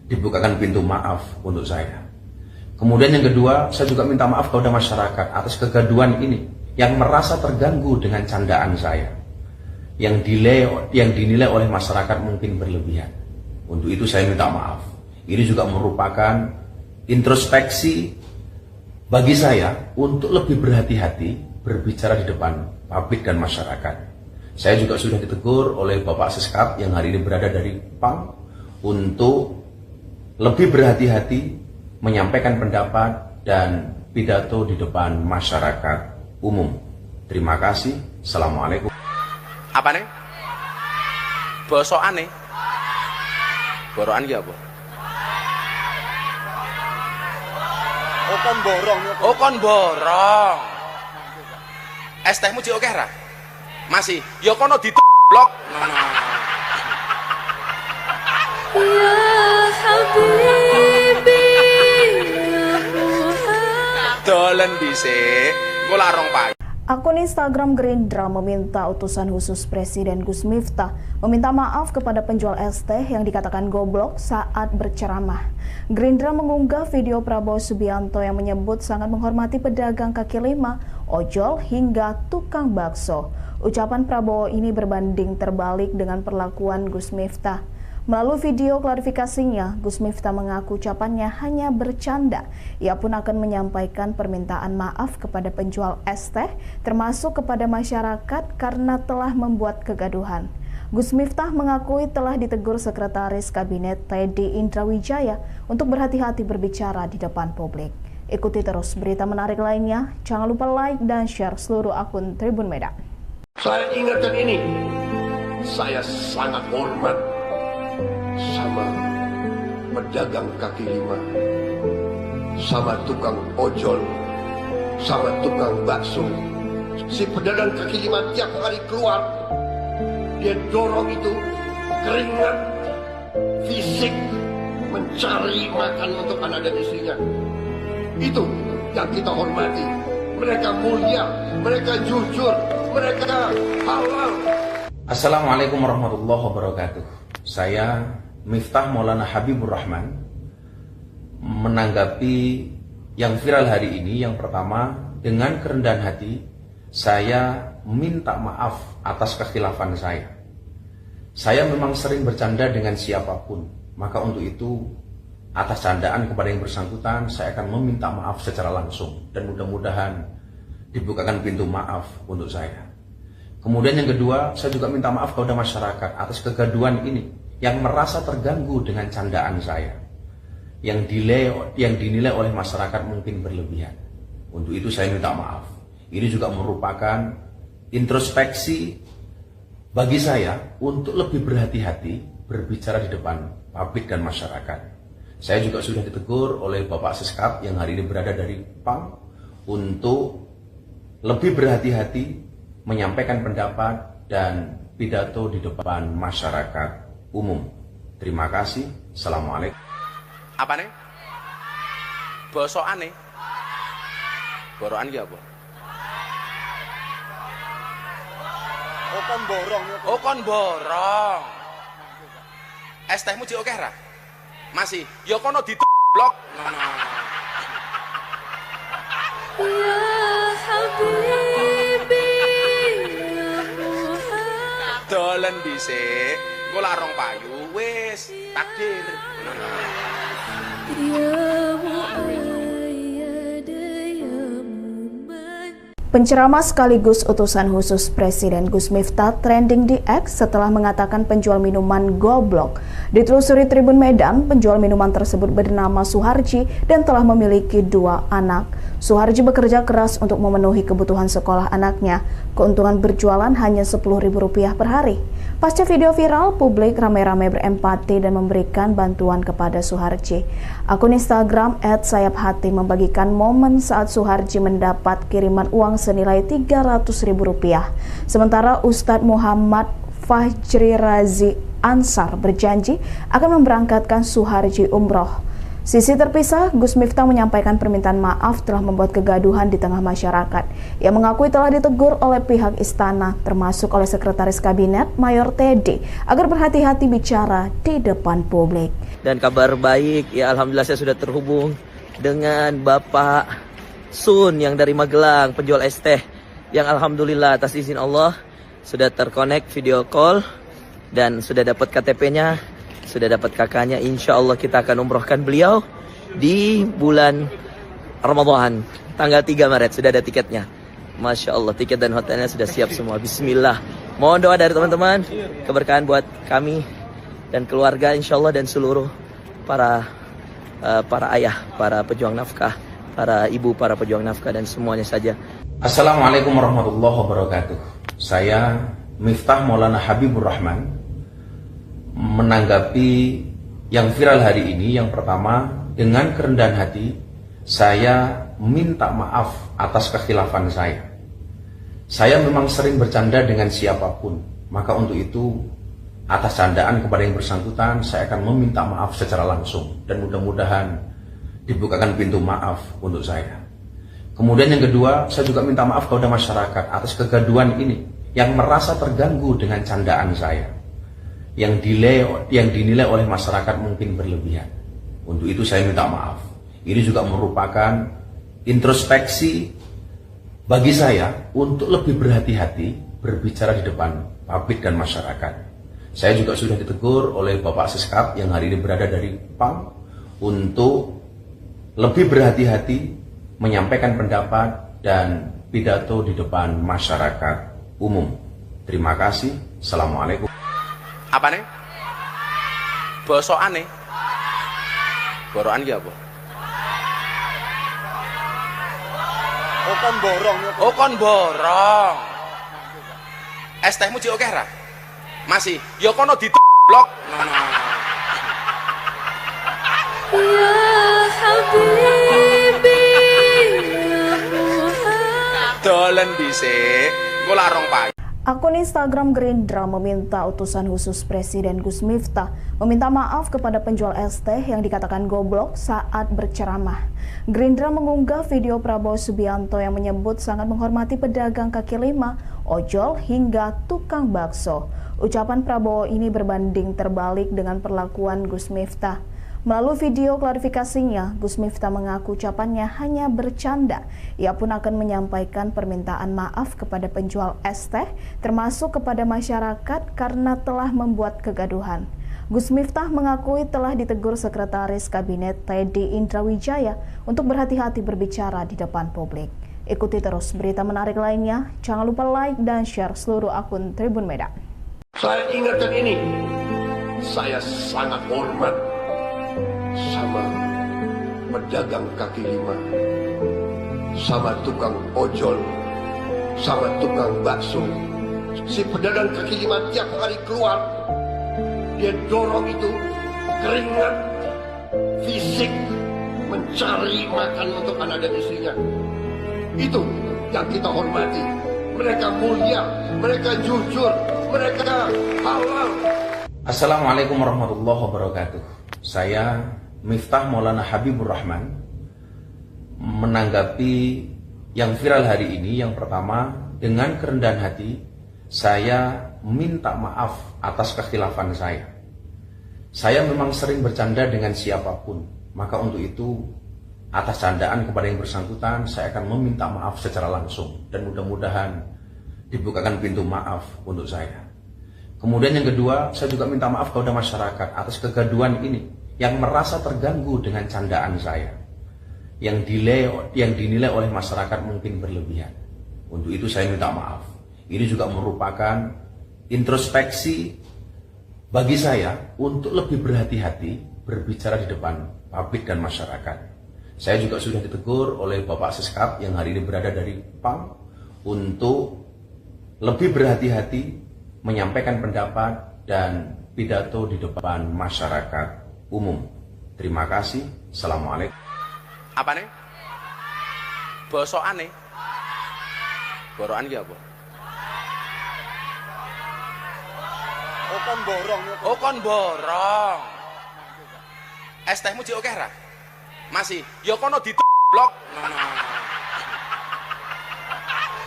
dibukakan pintu maaf untuk saya. Kemudian yang kedua, saya juga minta maaf kepada masyarakat atas kegaduhan ini yang merasa terganggu dengan candaan saya, yang dinilai oleh masyarakat mungkin berlebihan. Untuk itu saya minta maaf. Ini juga merupakan introspeksi bagi saya untuk lebih berhati-hati berbicara di depan publik dan masyarakat. Saya juga sudah ditegur oleh Bapak Seskap yang hari ini berada dari PAM untuk lebih berhati-hati menyampaikan pendapat dan pidato di depan masyarakat umum. Terima kasih. Assalamualaikum. Apa nih? Bosokan nih. Borokan ki apa? Oh kon borong ya. Oh kon borong. Es tehmu jek oke ra? Masih. Ya kono blok. Ya Habibi ya Muhammad. Dolen dhisik. Engko lak rong payu. Akun Instagram Gerindra meminta utusan khusus Presiden Gus Miftah meminta maaf kepada penjual es teh yang dikatakan goblok saat berceramah. Gerindra mengunggah video Prabowo Subianto yang menyebut sangat menghormati pedagang kaki lima, ojol, hingga tukang bakso. Ucapan Prabowo ini berbanding terbalik dengan perlakuan Gus Miftah. Melalui video klarifikasinya, Gus Miftah mengaku ucapannya hanya bercanda. Ia pun akan menyampaikan permintaan maaf kepada penjual es teh, termasuk kepada masyarakat karena telah membuat kegaduhan. Gus Miftah mengakui telah ditegur Sekretaris Kabinet Teddy Indrawijaya untuk berhati-hati berbicara di depan publik. Ikuti terus berita menarik lainnya. Jangan lupa like dan share seluruh akun Tribun Medan. Saya ingatkan ini, saya sangat hormat sama pedagang kaki lima, sama tukang ojol, sama tukang bakso. Si pedagang kaki lima tiap hari keluar, dia dorong itu keringat fisik mencari makan untuk anak dan istrinya. Itu yang kita hormati. Mereka mulia, mereka jujur, mereka halal. Assalamualaikum warahmatullahi wabarakatuh. Saya Miftah Maulana Habibur Rahman menanggapi yang viral hari ini. Yang pertama, dengan kerendahan hati saya minta maaf atas kekhilafan saya. Saya memang sering bercanda dengan siapapun, maka untuk itu atas candaan kepada yang bersangkutan saya akan meminta maaf secara langsung, dan mudah-mudahan dibukakan pintu maaf untuk saya. Kemudian yang kedua, saya juga minta maaf kepada masyarakat atas kegaduhan ini yang merasa terganggu dengan candaan saya, yang dinilai oleh masyarakat mungkin berlebihan. Untuk itu saya minta maaf. Ini juga merupakan introspeksi bagi saya untuk lebih berhati-hati berbicara di depan publik dan masyarakat. Saya juga sudah ditegur oleh Bapak Seskap yang hari ini berada dari PAM untuk lebih berhati-hati menyampaikan pendapat dan pidato di depan masyarakat umum. Terima kasih. Assalamualaikum. Apa nih? Bosokan nih. Borokan ki apa? Oh kon borong ya. Oh kon borong. Es tehmu jek akeh ra? Masih. Ya kono blok. Ya Habibi, ya Muhammad. Dolen dhisik. Engko lak rong payu wis takdir. Ya Muayyad, ya Muman. Penceramah sekaligus utusan khusus Presiden Gus Miftah trending di X setelah mengatakan penjual minuman goblok. Ditelusuri Tribun Medan, penjual minuman tersebut bernama Suharji dan telah memiliki 2 anak. Suharji bekerja keras untuk memenuhi kebutuhan sekolah anaknya. Keuntungan berjualan hanya Rp10.000 per hari. Pasca video viral, publik ramai-ramai berempati dan memberikan bantuan kepada Suharji. Akun Instagram @sayapHati membagikan momen saat Suharji mendapat kiriman uang senilai Rp300.000. Sementara Ustadz Muhammad Fajri Razi Ansar berjanji akan memberangkatkan Suharji umroh. Sisi terpisah, Gus Miftah menyampaikan permintaan maaf telah membuat kegaduhan di tengah masyarakat. Ia mengakui telah ditegur oleh pihak istana, termasuk oleh Sekretaris Kabinet Mayor Teddy, agar berhati-hati bicara di depan publik. Dan kabar baik, ya alhamdulillah saya sudah terhubung dengan Bapak Sun yang dari Magelang, penjual es teh, yang alhamdulillah atas izin Allah sudah terkonek video call dan sudah dapat KTP-nya, sudah dapat kakaknya. Insya Allah kita akan umrohkan beliau di bulan Ramadan, tanggal 3 Maret, sudah ada tiketnya. Masya Allah, tiket dan hotelnya sudah siap semua. Bismillah. Mohon doa dari teman-teman, keberkahan buat kami dan keluarga insya Allah, dan seluruh para ayah, para pejuang nafkah, para ibu, para pejuang nafkah, dan semuanya saja. Assalamualaikum warahmatullahi wabarakatuh. Saya Miftah Maulana Habibur Rahman menanggapi yang viral hari ini. Yang pertama, dengan kerendahan hati saya minta maaf atas kekhilafan saya. Saya memang sering bercanda dengan siapapun, maka untuk itu atas candaan kepada yang bersangkutan saya akan meminta maaf secara langsung, dan mudah-mudahan dibukakan pintu maaf untuk saya. Kemudian yang kedua, saya juga minta maaf kepada masyarakat atas kegaduhan ini yang merasa terganggu dengan candaan saya, yang dinilai oleh masyarakat mungkin berlebihan. Untuk itu saya minta maaf. Ini juga merupakan introspeksi bagi saya untuk lebih berhati-hati berbicara di depan publik dan masyarakat. Saya juga sudah ditegur oleh Bapak Seskap yang hari ini berada dari PAM untuk lebih berhati-hati menyampaikan pendapat dan pidato di depan masyarakat umum. Terima kasih. Assalamualaikum. Apa nih? Bosokan nih. Borokan ki apa? Oh kon borong ya. Oh kon borong. Es tehmu jek akeh ra? Masih. Ya kono blok. Ya Habibi, ya Muhammad. Dolen dhisik. Engko lak rong payu. Akun Instagram Gerindra meminta utusan khusus Presiden Gus Miftah meminta maaf kepada penjual es teh yang dikatakan goblok saat berceramah. Gerindra mengunggah video Prabowo Subianto yang menyebut sangat menghormati pedagang kaki lima, ojol hingga tukang bakso. Ucapan Prabowo ini berbanding terbalik dengan perlakuan Gus Miftah. Melalui video klarifikasinya, Gus Miftah mengaku ucapannya hanya bercanda. Ia pun akan menyampaikan permintaan maaf kepada penjual es teh, termasuk kepada masyarakat karena telah membuat kegaduhan. Gus Miftah mengakui telah ditegur Sekretaris Kabinet Teddy Indrawijaya untuk berhati-hati berbicara di depan publik. Ikuti terus berita menarik lainnya. Jangan lupa like dan share seluruh akun Tribun Medan. Saya ingatkan ini, saya sangat hormat sama pedagang kaki lima, sama tukang ojol, sama tukang bakso. Si pedagang kaki lima tiap hari keluar, dia dorong itu keringat fisik mencari makan untuk anak dan istrinya. Itu yang kita hormati. Mereka mulia, mereka jujur, mereka halal. Assalamualaikum warahmatullahi wabarakatuh. Saya Miftah Maulana Habibur Rahman menanggapi yang viral hari ini. Yang pertama, dengan kerendahan hati saya minta maaf atas kekhilafan saya. Saya memang sering bercanda dengan siapapun, maka untuk itu atas candaan kepada yang bersangkutan saya akan meminta maaf secara langsung dan mudah-mudahan dibukakan pintu maaf untuk saya. Kemudian yang kedua, saya juga minta maaf kepada masyarakat atas kegaduhan ini yang merasa terganggu dengan candaan saya, yang dinilai oleh masyarakat mungkin berlebihan. Untuk itu saya minta maaf. Ini juga merupakan introspeksi bagi saya untuk lebih berhati-hati berbicara di depan publik dan masyarakat. Saya juga sudah ditegur oleh Bapak Seskap yang hari ini berada dari PAM untuk lebih berhati-hati menyampaikan pendapat dan pidato di depan masyarakat umum. Terima kasih. Assalamualaikum. Apa nih? Bosokan nih? Borokan ki apa? Oh kon borong ya. Oh kon borong. Es tehmu jek akeh ra? Masih. Ya kono blok.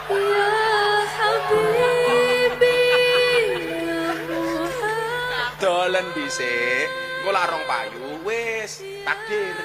Ya Habibi, ya Muhammad. Dolen dhisik. Engko lak rong payu wis takdir.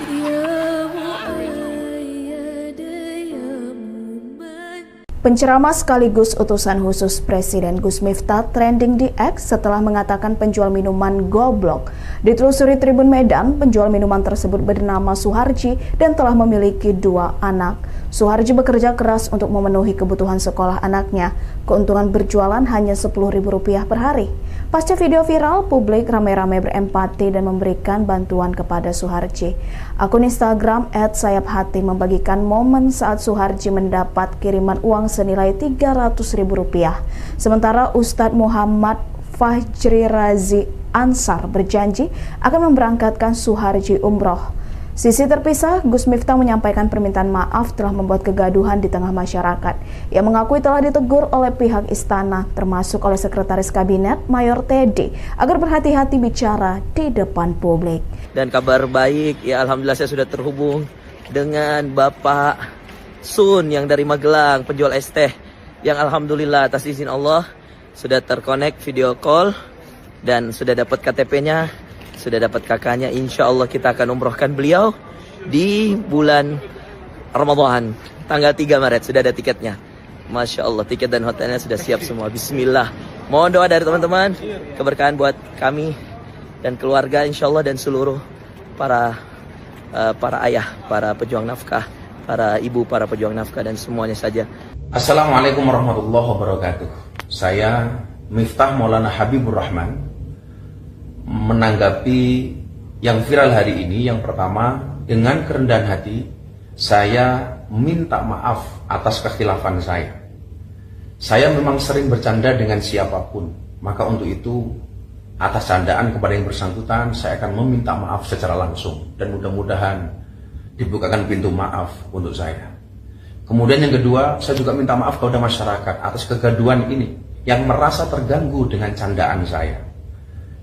Ya Muayyad, ya Muman. Penceramah sekaligus utusan khusus Presiden Gus Miftah trending di X setelah mengatakan penjual minuman goblok. Ditelusuri Tribun Medan, penjual minuman tersebut bernama Suharji dan telah memiliki 2 anak. Suharji bekerja keras untuk memenuhi kebutuhan sekolah anaknya. Keuntungan berjualan hanya Rp10.000 per hari. Pasca video viral, publik ramai-ramai berempati dan memberikan bantuan kepada Suharji. Akun Instagram @sayaphati membagikan momen saat Suharji mendapat kiriman uang senilai Rp300.000. Sementara Ustadz Muhammad Fajri Razi Ansar berjanji akan memberangkatkan Suharji umroh. Sisi terpisah, Gus Miftah menyampaikan permintaan maaf telah membuat kegaduhan di tengah masyarakat. Ia mengakui telah ditegur oleh pihak istana, termasuk oleh Sekretaris Kabinet Mayor Teddy, agar berhati-hati bicara di depan publik. Dan kabar baik, ya alhamdulillah saya sudah terhubung dengan Bapak Sun yang dari Magelang, penjual es teh, yang alhamdulillah atas izin Allah sudah terkonek video call dan sudah dapat KTP-nya, sudah dapat kakaknya. Insya Allah kita akan umrohkan beliau di bulan Ramadan, tanggal 3 Maret, sudah ada tiketnya. Masya Allah, tiket dan hotelnya sudah siap semua. Bismillah. Mohon doa dari teman-teman, keberkahan buat kami dan keluarga insya Allah, dan seluruh para ayah, para pejuang nafkah, para ibu, para pejuang nafkah, dan semuanya saja. Assalamualaikum warahmatullahi wabarakatuh. Saya Miftah Maulana Habibur Rahman menanggapi yang viral hari ini. Yang pertama, dengan kerendahan hati saya minta maaf atas kekhilafan saya. Saya memang sering bercanda dengan siapapun, maka untuk itu atas candaan kepada yang bersangkutan saya akan meminta maaf secara langsung dan mudah-mudahan dibukakan pintu maaf untuk saya. Kemudian yang kedua, saya juga minta maaf kepada masyarakat atas kegaduhan ini yang merasa terganggu dengan candaan saya,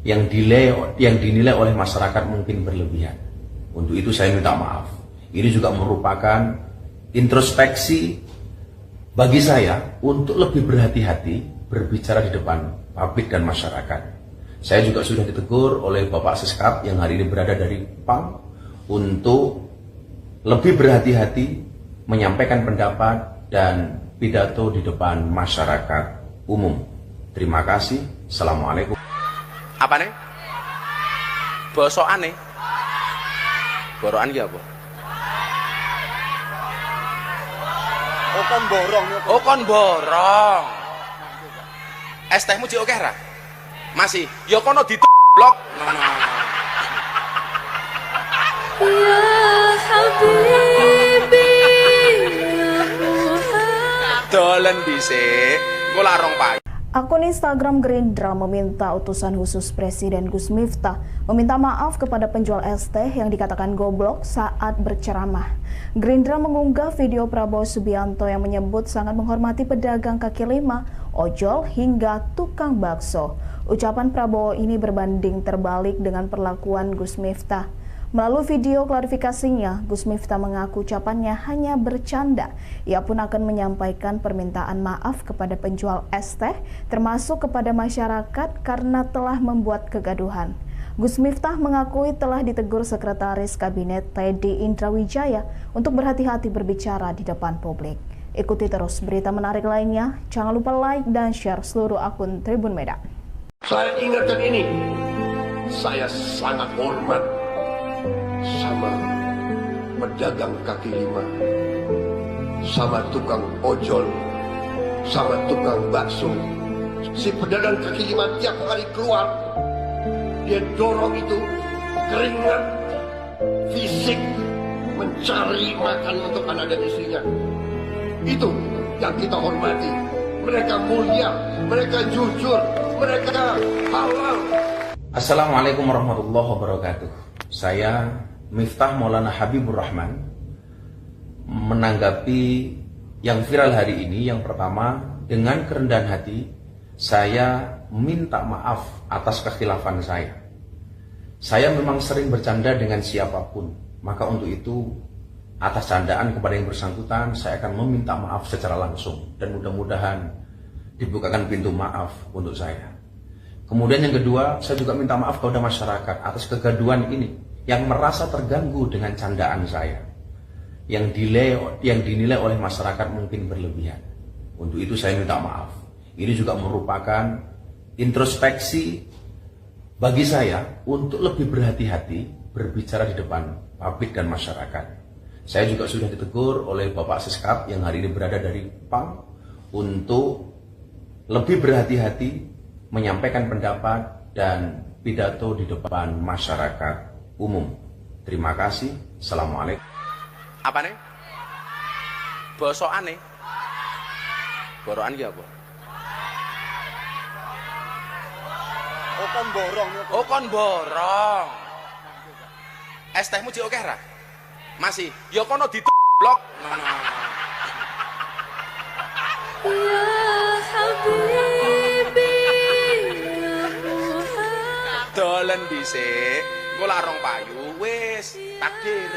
yang dinilai oleh masyarakat mungkin berlebihan. Untuk itu saya minta maaf. Ini juga merupakan introspeksi bagi saya untuk lebih berhati-hati berbicara di depan publik dan masyarakat. Saya juga sudah ditegur oleh Bapak Seskap yang hari ini berada dari PAM untuk lebih berhati-hati menyampaikan pendapat dan pidato di depan masyarakat umum. Terima kasih. Assalamualaikum. Apa nih? Bosokan nih? Borokan ki apa? Oh kon borong. Oh kon borong. Es tehmu jek akeh ra? Masih. Ya kono blok. Ya Habibi ya Muhammad. Dolen dhisik. Engko lak rong payu. Akun Instagram Gerindra meminta utusan khusus Presiden Gus Miftah meminta maaf kepada penjual es teh yang dikatakan goblok saat berceramah. Gerindra mengunggah video Prabowo Subianto yang menyebut sangat menghormati pedagang kaki lima, ojol hingga tukang bakso. Ucapan Prabowo ini berbanding terbalik dengan perlakuan Gus Miftah. Melalui video klarifikasinya, Gus Miftah mengaku ucapannya hanya bercanda. Ia pun akan menyampaikan permintaan maaf kepada penjual es teh, termasuk kepada masyarakat karena telah membuat kegaduhan. Gus Miftah mengakui telah ditegur Sekretaris Kabinet Teddy Indrawijaya untuk berhati-hati berbicara di depan publik. Ikuti terus berita menarik lainnya. Jangan lupa like dan share seluruh akun Tribun Medan. Saya ingatkan ini, saya sangat hormat sama pedagang kaki lima, sama tukang ojol, sama tukang bakso. Si pedagang kaki lima tiap kali keluar, dia dorong itu keringat fisik mencari makan untuk anak dan istrinya. Itu yang kita hormati. Mereka mulia, mereka jujur, mereka halal. Assalamualaikum warahmatullahi wabarakatuh. Saya Miftah Maulana Habibur Rahman menanggapi yang viral hari ini. Yang pertama, dengan kerendahan hati saya minta maaf atas kekhilafan saya. Saya memang sering bercanda dengan siapapun, maka untuk itu atas candaan kepada yang bersangkutan saya akan meminta maaf secara langsung dan mudah-mudahan dibukakan pintu maaf untuk saya. Kemudian yang kedua, saya juga minta maaf kepada masyarakat atas kegaduhan ini yang merasa terganggu dengan candaan saya, yang dinilai oleh masyarakat mungkin berlebihan. Untuk itu saya minta maaf. Ini juga merupakan introspeksi bagi saya untuk lebih berhati-hati berbicara di depan publik dan masyarakat. Saya juga sudah ditegur oleh Bapak Seskap yang hari ini berada dari PAM untuk lebih berhati-hati menyampaikan pendapat dan pidato di depan masyarakat umum. Terima kasih. Assalamualaikum. Apa nih? Bosokan nih. Borokan ki apa? Oh kon borong. Oh kon borong. Es tehmu jek akeh ra? Masih. Ya kono blok. Ya Habibi ya Muhammad. Dolen dhisik. Engko lak rong payu wis takdir.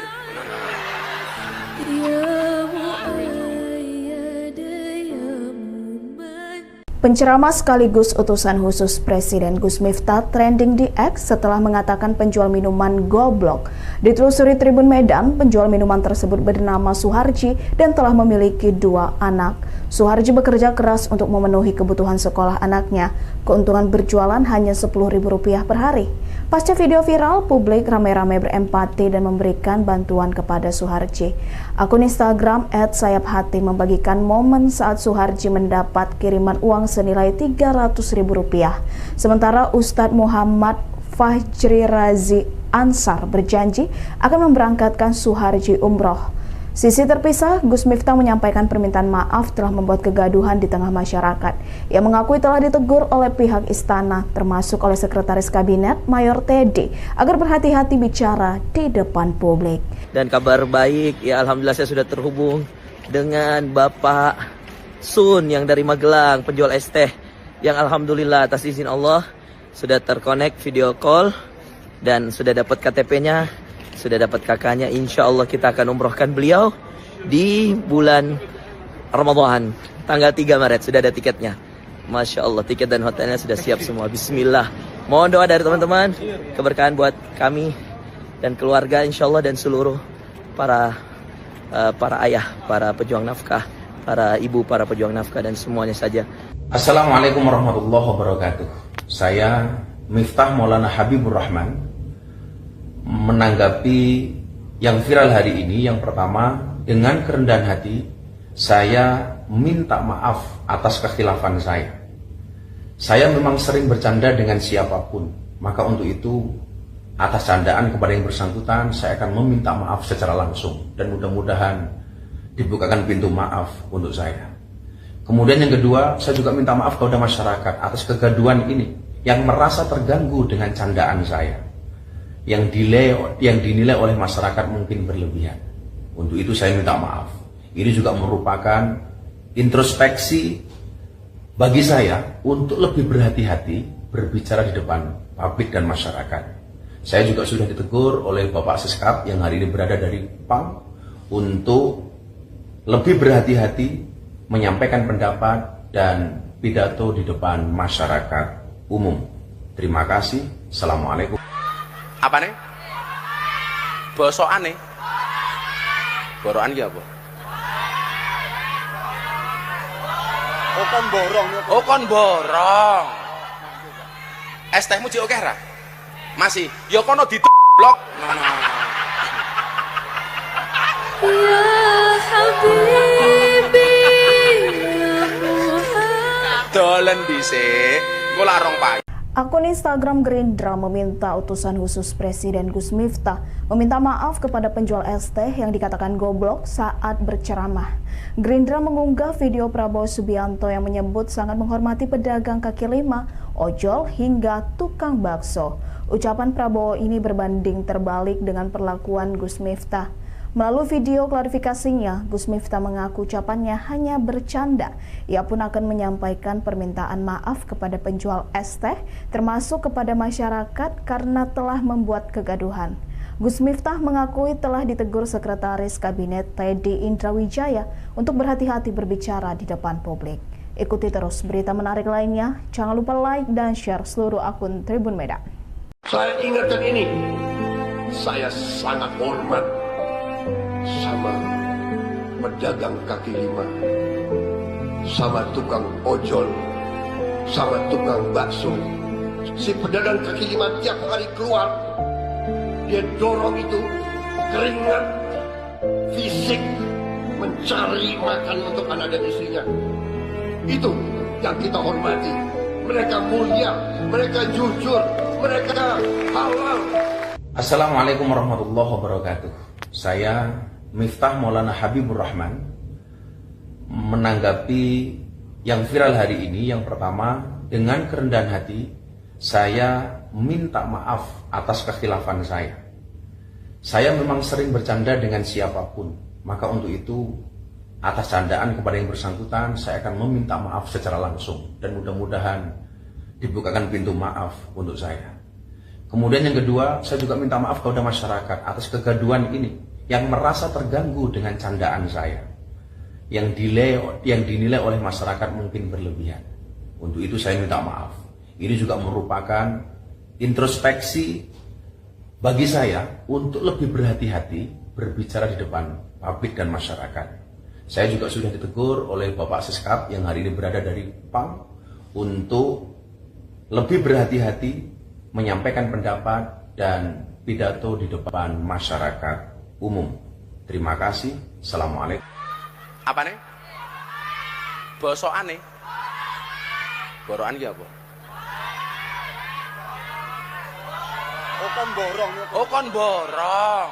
Ya Muayyad ya Muman. Penceramah sekaligus utusan khusus Presiden Gus Miftah trending di X setelah mengatakan penjual minuman goblok. Ditelusuri Tribun Medan, penjual minuman tersebut bernama Suharji dan telah memiliki 2 anak. Suharji bekerja keras untuk memenuhi kebutuhan sekolah anaknya. Keuntungan berjualan hanya Rp10.000 per hari. Pasca video viral, publik ramai-ramai berempati dan memberikan bantuan kepada Suharji. Akun Instagram @sayaphati membagikan momen saat Suharji mendapat kiriman uang senilai Rp300.000. Sementara Ustadz Muhammad Fajri Razi Ansar berjanji akan memberangkatkan Suharji umroh. Sisi terpisah, Gus Miftah menyampaikan permintaan maaf telah membuat kegaduhan di tengah masyarakat. Ia mengakui telah ditegur oleh pihak istana, termasuk oleh Sekretaris Kabinet Mayor Teddy, agar berhati-hati bicara di depan publik. Dan kabar baik, ya alhamdulillah saya sudah terhubung dengan Bapak Sun yang dari Magelang, penjual es teh, yang alhamdulillah atas izin Allah sudah terkonek video call dan sudah dapat KTP-nya. Sudah dapat kakaknya, insya Allah kita akan umrohkan beliau di bulan Ramadan, tanggal 3 Maret, sudah ada tiketnya. Masya Allah, tiket dan hotelnya sudah siap semua. Bismillah. Mohon doa dari teman-teman, keberkahan buat kami dan keluarga insya Allah dan seluruh para ayah, para pejuang nafkah, para ibu, para pejuang nafkah dan semuanya saja. Assalamualaikum warahmatullahi wabarakatuh. Saya Miftah Maulana Habibur Rahman menanggapi yang viral hari ini. Yang pertama, dengan kerendahan hati saya minta maaf atas kekhilafan saya. Saya memang sering bercanda dengan siapapun, maka untuk itu atas candaan kepada yang bersangkutan saya akan meminta maaf secara langsung dan mudah-mudahan dibukakan pintu maaf untuk saya. Kemudian yang kedua, saya juga minta maaf kepada masyarakat atas kegaduhan ini yang merasa terganggu dengan candaan saya, yang dinilai oleh masyarakat mungkin berlebihan. Untuk itu saya minta maaf. Ini juga merupakan introspeksi bagi saya untuk lebih berhati-hati berbicara di depan publik dan masyarakat. Saya juga sudah ditegur oleh Bapak Seskap yang hari ini berada dari PAM untuk lebih berhati-hati menyampaikan pendapat dan pidato di depan masyarakat umum. Terima kasih. Assalamualaikum. Apa nih? Bosokan nih? Borokan ki apa? Oh kon borong. Oh kon borong. Es tehmu jek akeh ra? Masih. Ya kono blok. Ya Habibi, ya Muhammad. Dolen dhisik. Engko larong payu. Akun Instagram Gerindra meminta utusan khusus Presiden Gus Miftah meminta maaf kepada penjual es teh yang dikatakan goblok saat berceramah. Gerindra mengunggah video Prabowo Subianto yang menyebut sangat menghormati pedagang kaki lima, ojol hingga tukang bakso. Ucapan Prabowo ini berbanding terbalik dengan perlakuan Gus Miftah. Melalui video klarifikasinya, Gus Miftah mengaku ucapannya hanya bercanda. Ia pun akan menyampaikan permintaan maaf kepada penjual es teh, termasuk kepada masyarakat karena telah membuat kegaduhan. Gus Miftah mengakui telah ditegur Sekretaris Kabinet Teddy Indrawijaya untuk berhati-hati berbicara di depan publik. Ikuti terus berita menarik lainnya. Jangan lupa like dan share seluruh akun Tribun Medan. Saya ingatkan ini, saya sangat hormat sama pedagang kaki lima, sama tukang ojol, sama tukang bakso. Si pedagang kaki lima tiap hari keluar, dia dorong itu keringat fisik mencari makan untuk anak dan istrinya. Itu yang kita hormati. Mereka mulia, mereka jujur, mereka halal. Assalamualaikum warahmatullahi wabarakatuh. Saya Miftah Maulana Habibur Rahman menanggapi yang viral hari ini. Yang pertama, dengan kerendahan hati saya minta maaf atas kekhilafan saya. Saya memang sering bercanda dengan siapapun, maka untuk itu atas candaan kepada yang bersangkutan saya akan meminta maaf secara langsung dan mudah-mudahan dibukakan pintu maaf untuk saya. Kemudian yang kedua, saya juga minta maaf kepada masyarakat atas kegaduhan ini yang merasa terganggu dengan candaan saya, yang dinilai oleh masyarakat mungkin berlebihan. Untuk itu saya minta maaf. Ini juga merupakan introspeksi bagi saya untuk lebih berhati-hati berbicara di depan publik dan masyarakat. Saya juga sudah ditegur oleh Bapak Seskap yang hari ini berada dari PAM untuk lebih berhati-hati menyampaikan pendapat dan pidato di depan masyarakat umum. Terima kasih. Assalamualaikum. Apa nih? Bosokan nih? Borokan ki apa? Oh kon borong. Oh kon borong.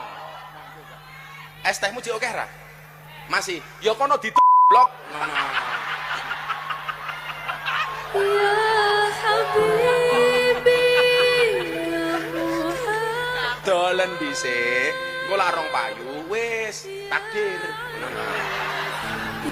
Es tehmu jek akeh ra? Masih. Ya kono blok. Ya Habibi, ya Muhammad. Dolen dhisik. Engko larong payu wis takdir.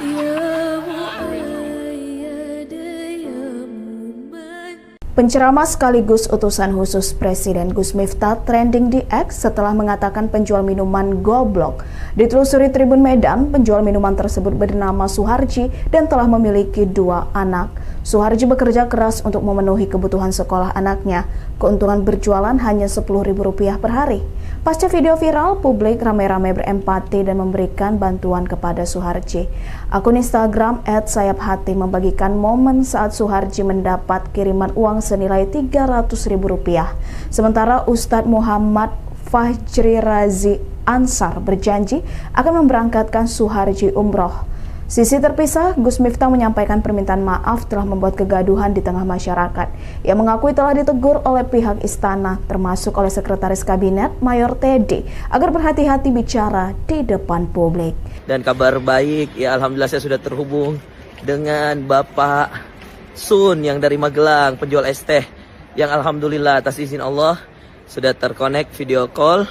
Ya Muayyad, ya Muman. Penceramah sekaligus utusan khusus Presiden Gus Miftah trending di X setelah mengatakan penjual minuman goblok. Ditelusuri Tribun Medan, penjual minuman tersebut bernama Suharji dan telah memiliki 2 anak. Suharji bekerja keras untuk memenuhi kebutuhan sekolah anaknya. Keuntungan berjualan hanya Rp10.000 per hari. Pasca video viral, publik ramai-ramai berempati dan memberikan bantuan kepada Suharji. Akun Instagram @sayaphati membagikan momen saat Suharji mendapat kiriman uang senilai Rp300.000. Sementara Ustadz Muhammad Fajri Razi Ansar berjanji akan memberangkatkan Suharji umroh. Sisi terpisah, Gus Miftah menyampaikan permintaan maaf telah membuat kegaduhan di tengah masyarakat. Ia mengakui telah ditegur oleh pihak istana, termasuk oleh Sekretaris Kabinet Mayor Teddy, agar berhati-hati bicara di depan publik. Dan kabar baik, ya alhamdulillah saya sudah terhubung dengan Bapak Sun yang dari Magelang, penjual es teh, yang alhamdulillah atas izin Allah sudah terkonek video call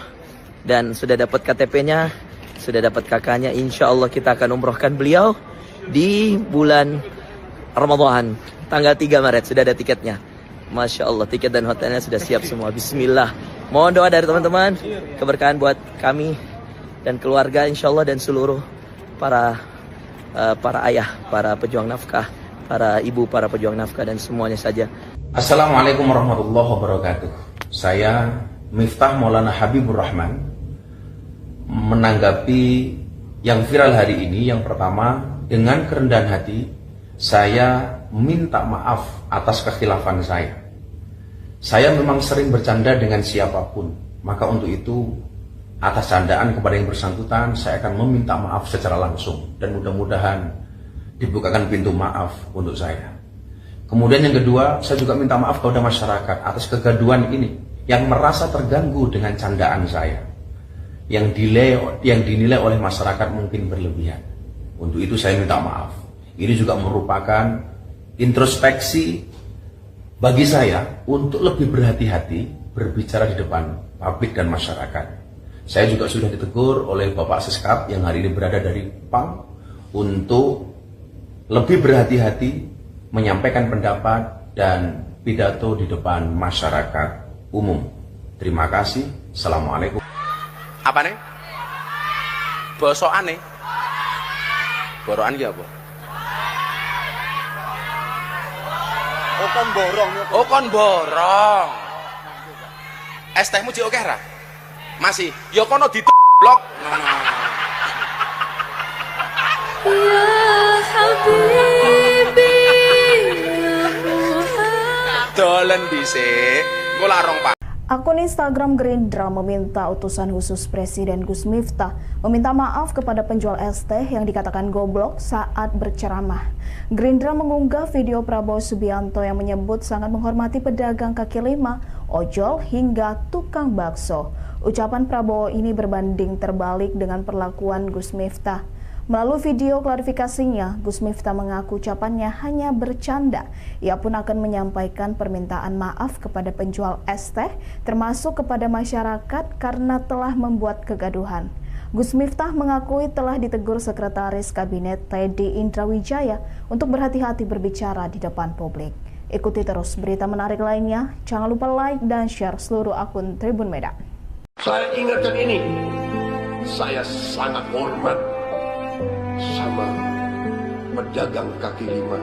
dan sudah dapat KTP-nya. Sudah dapat kakaknya, insya Allah kita akan umrohkan beliau di bulan Ramadan, tanggal 3 Maret, sudah ada tiketnya. Masya Allah, tiket dan hotelnya sudah siap semua. Bismillah. Mohon doa dari teman-teman, keberkahan buat kami dan keluarga insya Allah, dan seluruh para ayah, para pejuang nafkah, para ibu, para pejuang nafkah, dan semuanya saja. Assalamualaikum warahmatullahi wabarakatuh. Saya Miftah Maulana Habibur Rahman menanggapi yang viral hari ini. Yang pertama, dengan kerendahan hati saya minta maaf atas kekhilafan saya. Saya memang sering bercanda dengan siapapun, maka untuk itu atas candaan kepada yang bersangkutan saya akan meminta maaf secara langsung, dan mudah-mudahan dibukakan pintu maaf untuk saya. Kemudian yang kedua, saya juga minta maaf kepada masyarakat atas kegaduhan ini yang merasa terganggu dengan candaan saya, yang dinilai oleh masyarakat mungkin berlebihan. Untuk itu saya minta maaf. Ini juga merupakan introspeksi bagi saya untuk lebih berhati-hati berbicara di depan publik dan masyarakat. Saya juga sudah ditegur oleh Bapak Seskap yang hari ini berada dari PAM untuk lebih berhati-hati menyampaikan pendapat dan pidato di depan masyarakat umum. Terima kasih. Assalamualaikum. Apa nih? Bosokan nih? Borokan ki apa? Oh kon borong. Oh kon borong. Es tehmu jek akeh ra? Masih. Ya kono blok. Ya Habibi, ya Muhammad. Dolen dhisik. Engko larong Pak. Akun Instagram Gerindra meminta utusan khusus Presiden Gus Miftah meminta maaf kepada penjual es teh yang dikatakan goblok saat berceramah. Gerindra mengunggah video Prabowo Subianto yang menyebut sangat menghormati pedagang kaki lima, ojol, hingga tukang bakso. Ucapan Prabowo ini berbanding terbalik dengan perlakuan Gus Miftah. Melalui video klarifikasinya, Gus Miftah mengaku ucapannya hanya bercanda. Ia pun akan menyampaikan permintaan maaf kepada penjual es teh, termasuk kepada masyarakat karena telah membuat kegaduhan. Gus Miftah mengakui telah ditegur Sekretaris Kabinet Teddy Indrawijaya untuk berhati-hati berbicara di depan publik. Ikuti terus berita menarik lainnya. Jangan lupa like dan share seluruh akun Tribun Medan. Saya ingatkan ini, saya sangat hormat sama pedagang kaki lima,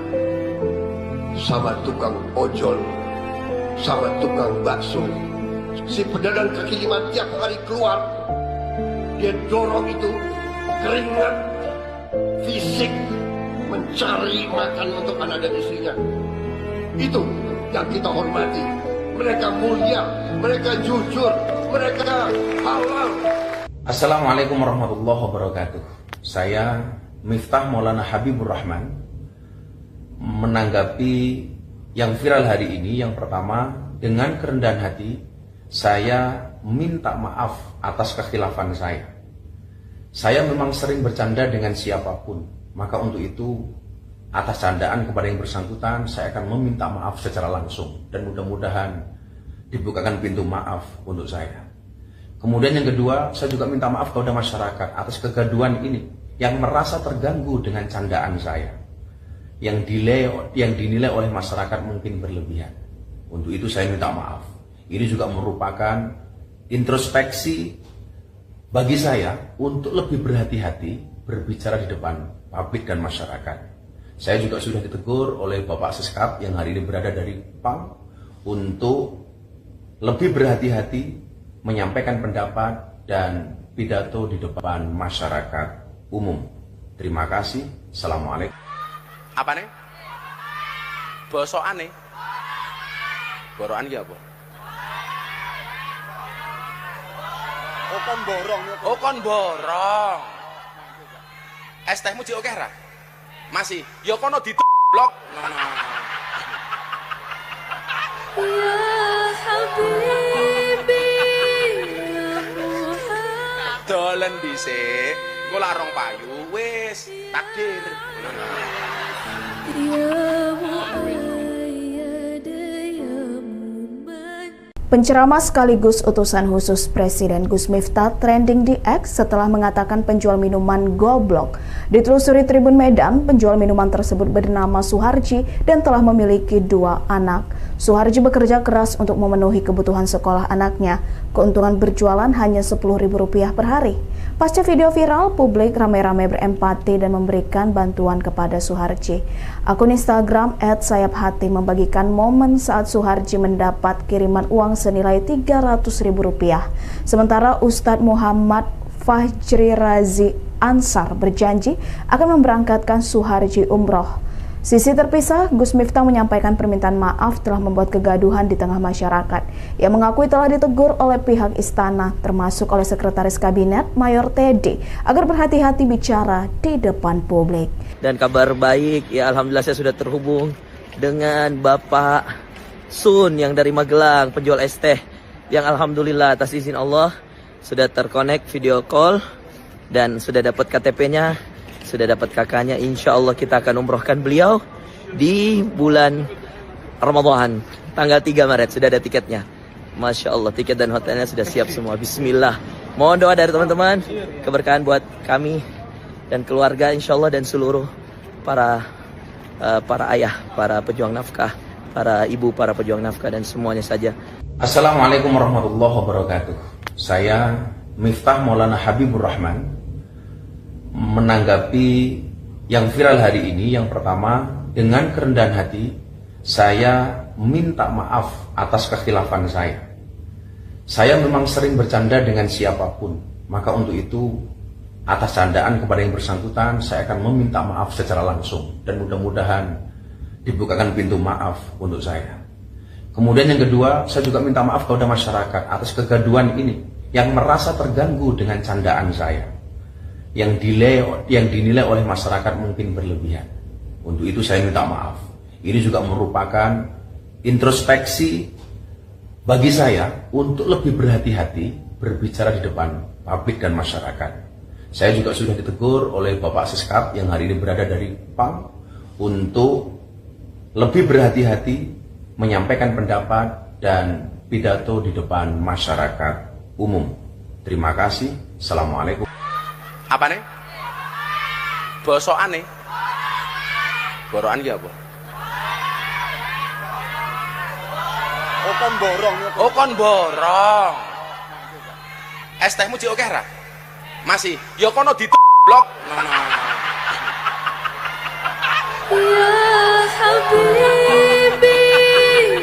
sama tukang ojol, sama tukang bakso. Si pedagang kaki lima tiap hari keluar, dia dorong itu keringat fisik mencari makan untuk anak dan istrinya. Itu yang kita hormati. Mereka mulia, mereka jujur, mereka halal. Assalamualaikum warahmatullahi wabarakatuh. Saya Miftah Maulana Habibur Rahman menanggapi yang viral hari ini. Yang pertama, dengan kerendahan hati saya minta maaf atas kekhilafan saya. Saya memang sering bercanda dengan siapapun, maka untuk itu atas candaan kepada yang bersangkutan saya akan meminta maaf secara langsung, dan mudah-mudahan dibukakan pintu maaf untuk saya. Kemudian yang kedua, saya juga minta maaf kepada masyarakat atas kegaduhan ini yang merasa terganggu dengan candaan saya, yang dinilai oleh masyarakat mungkin berlebihan. Untuk itu saya minta maaf. Ini juga merupakan introspeksi bagi saya untuk lebih berhati-hati berbicara di depan publik dan masyarakat. Saya juga sudah ditegur oleh Bapak Seskap yang hari ini berada dari PAM untuk lebih berhati-hati menyampaikan pendapat dan pidato di depan masyarakat umum. Terima kasih. Assalamualaikum. Apa nih? Bosokan nih? Borokan ki apa? Oh kon borong. Oh kon borong. Es tehmu jek akeh ra? Masih, ya kono blok. Ya Habibi, ya Muhammad. Dolen dhisik, engko lak rong payu wis takdir. Ya Muayyad, ya Muman. Penceramah sekaligus utusan khusus Presiden Gus Miftah trending di X setelah mengatakan penjual minuman goblok. Ditelusuri Tribun Medan, penjual minuman tersebut bernama Suharji dan telah memiliki 2 anak. Suharji bekerja keras untuk memenuhi kebutuhan sekolah anaknya. Keuntungan berjualan hanya Rp10.000 per hari. Pasca video viral, publik ramai-ramai berempati dan memberikan bantuan kepada Suharji. Akun Instagram @sayap_hati membagikan momen saat Suharji mendapat kiriman uang senilai Rp300.000. Sementara Ustadz Muhammad Fajri Razi Ansar berjanji akan memberangkatkan Suharji umroh. Sisi terpisah, Gus Miftah menyampaikan permintaan maaf telah membuat kegaduhan di tengah masyarakat. Ia mengakui telah ditegur oleh pihak istana, termasuk oleh Sekretaris Kabinet Mayor Teddy, agar berhati-hati bicara di depan publik. Dan kabar baik, ya alhamdulillah saya sudah terhubung dengan Bapak Sun yang dari Magelang, penjual es teh, yang alhamdulillah atas izin Allah sudah terkonek video call dan sudah dapat KTP-nya, sudah dapat kakaknya. Insya Allah kita akan umrohkan beliau di bulan Ramadan, tanggal 3 Maret, sudah ada tiketnya. Masya Allah, tiket dan hotelnya sudah siap semua. Bismillah. Mohon doa dari teman-teman, keberkahan buat kami dan keluarga insya Allah, dan seluruh para ayah, para pejuang nafkah, para ibu, para pejuang nafkah, dan semuanya saja. Assalamualaikum warahmatullahi wabarakatuh. Saya Miftah Maulana Habibur Rahman menanggapi yang viral hari ini. Yang pertama, dengan kerendahan hati saya minta maaf atas kekhilafan saya. Saya memang sering bercanda dengan siapapun, maka untuk itu atas candaan kepada yang bersangkutan saya akan meminta maaf secara langsung, dan mudah-mudahan dibukakan pintu maaf untuk saya. Kemudian yang kedua, saya juga minta maaf kepada masyarakat atas kegaduhan ini yang merasa terganggu dengan candaan saya, yang dinilai oleh masyarakat mungkin berlebihan. Untuk itu saya minta maaf. Ini juga merupakan introspeksi bagi saya untuk lebih berhati-hati berbicara di depan publik dan masyarakat. Saya juga sudah ditegur oleh Bapak Siskap yang hari ini berada dari PAM untuk lebih berhati-hati menyampaikan pendapat dan pidato di depan masyarakat umum. Terima kasih. Assalamualaikum. Apa nih? Bosokan nih. Borokan ki apa? Oh kon borong. Oh kon borong. Es tehmu jek akeh ra? Masih, ya kono blok. Ya Habibi,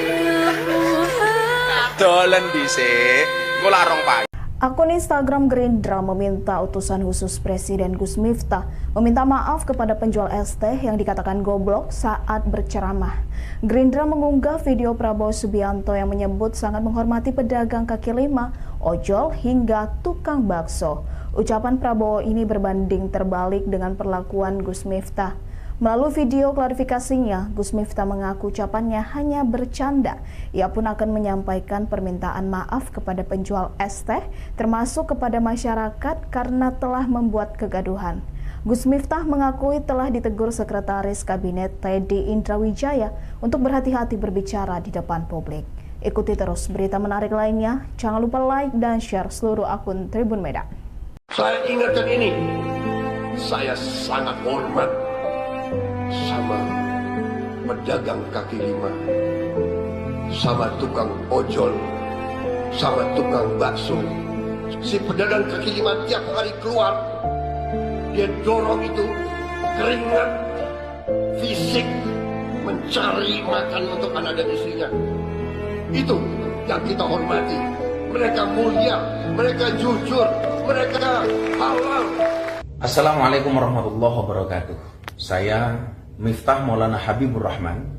ya Muhammad. Dolen dhisik, engko lak rong payu. Akun Instagram Gerindra meminta utusan khusus Presiden Gus Miftah meminta maaf kepada penjual es teh yang dikatakan goblok saat berceramah. Gerindra mengunggah video Prabowo Subianto yang menyebut sangat menghormati pedagang kaki lima, ojol, hingga tukang bakso. Ucapan Prabowo ini berbanding terbalik dengan perlakuan Gus Miftah. Melalui video klarifikasinya, Gus Miftah mengaku ucapannya hanya bercanda. Ia pun akan menyampaikan permintaan maaf kepada penjual es teh, termasuk kepada masyarakat karena telah membuat kegaduhan. Gus Miftah mengakui telah ditegur Sekretaris Kabinet Teddy Indrawijaya untuk berhati-hati berbicara di depan publik. Ikuti terus berita menarik lainnya. Jangan lupa like dan share seluruh akun Tribun Medan. Saya ingatkan ini, saya sangat hormat sama pedagang kaki lima, sama tukang ojol, sama tukang bakso. Si pedagang kaki lima tiap hari keluar, dia dorong itu keringat fisik mencari makan untuk anak dan istrinya. Itu yang kita hormati. Mereka mulia, mereka jujur, mereka halal. Assalamualaikum warahmatullahi wabarakatuh. Saya Miftah Maulana Habibur Rahman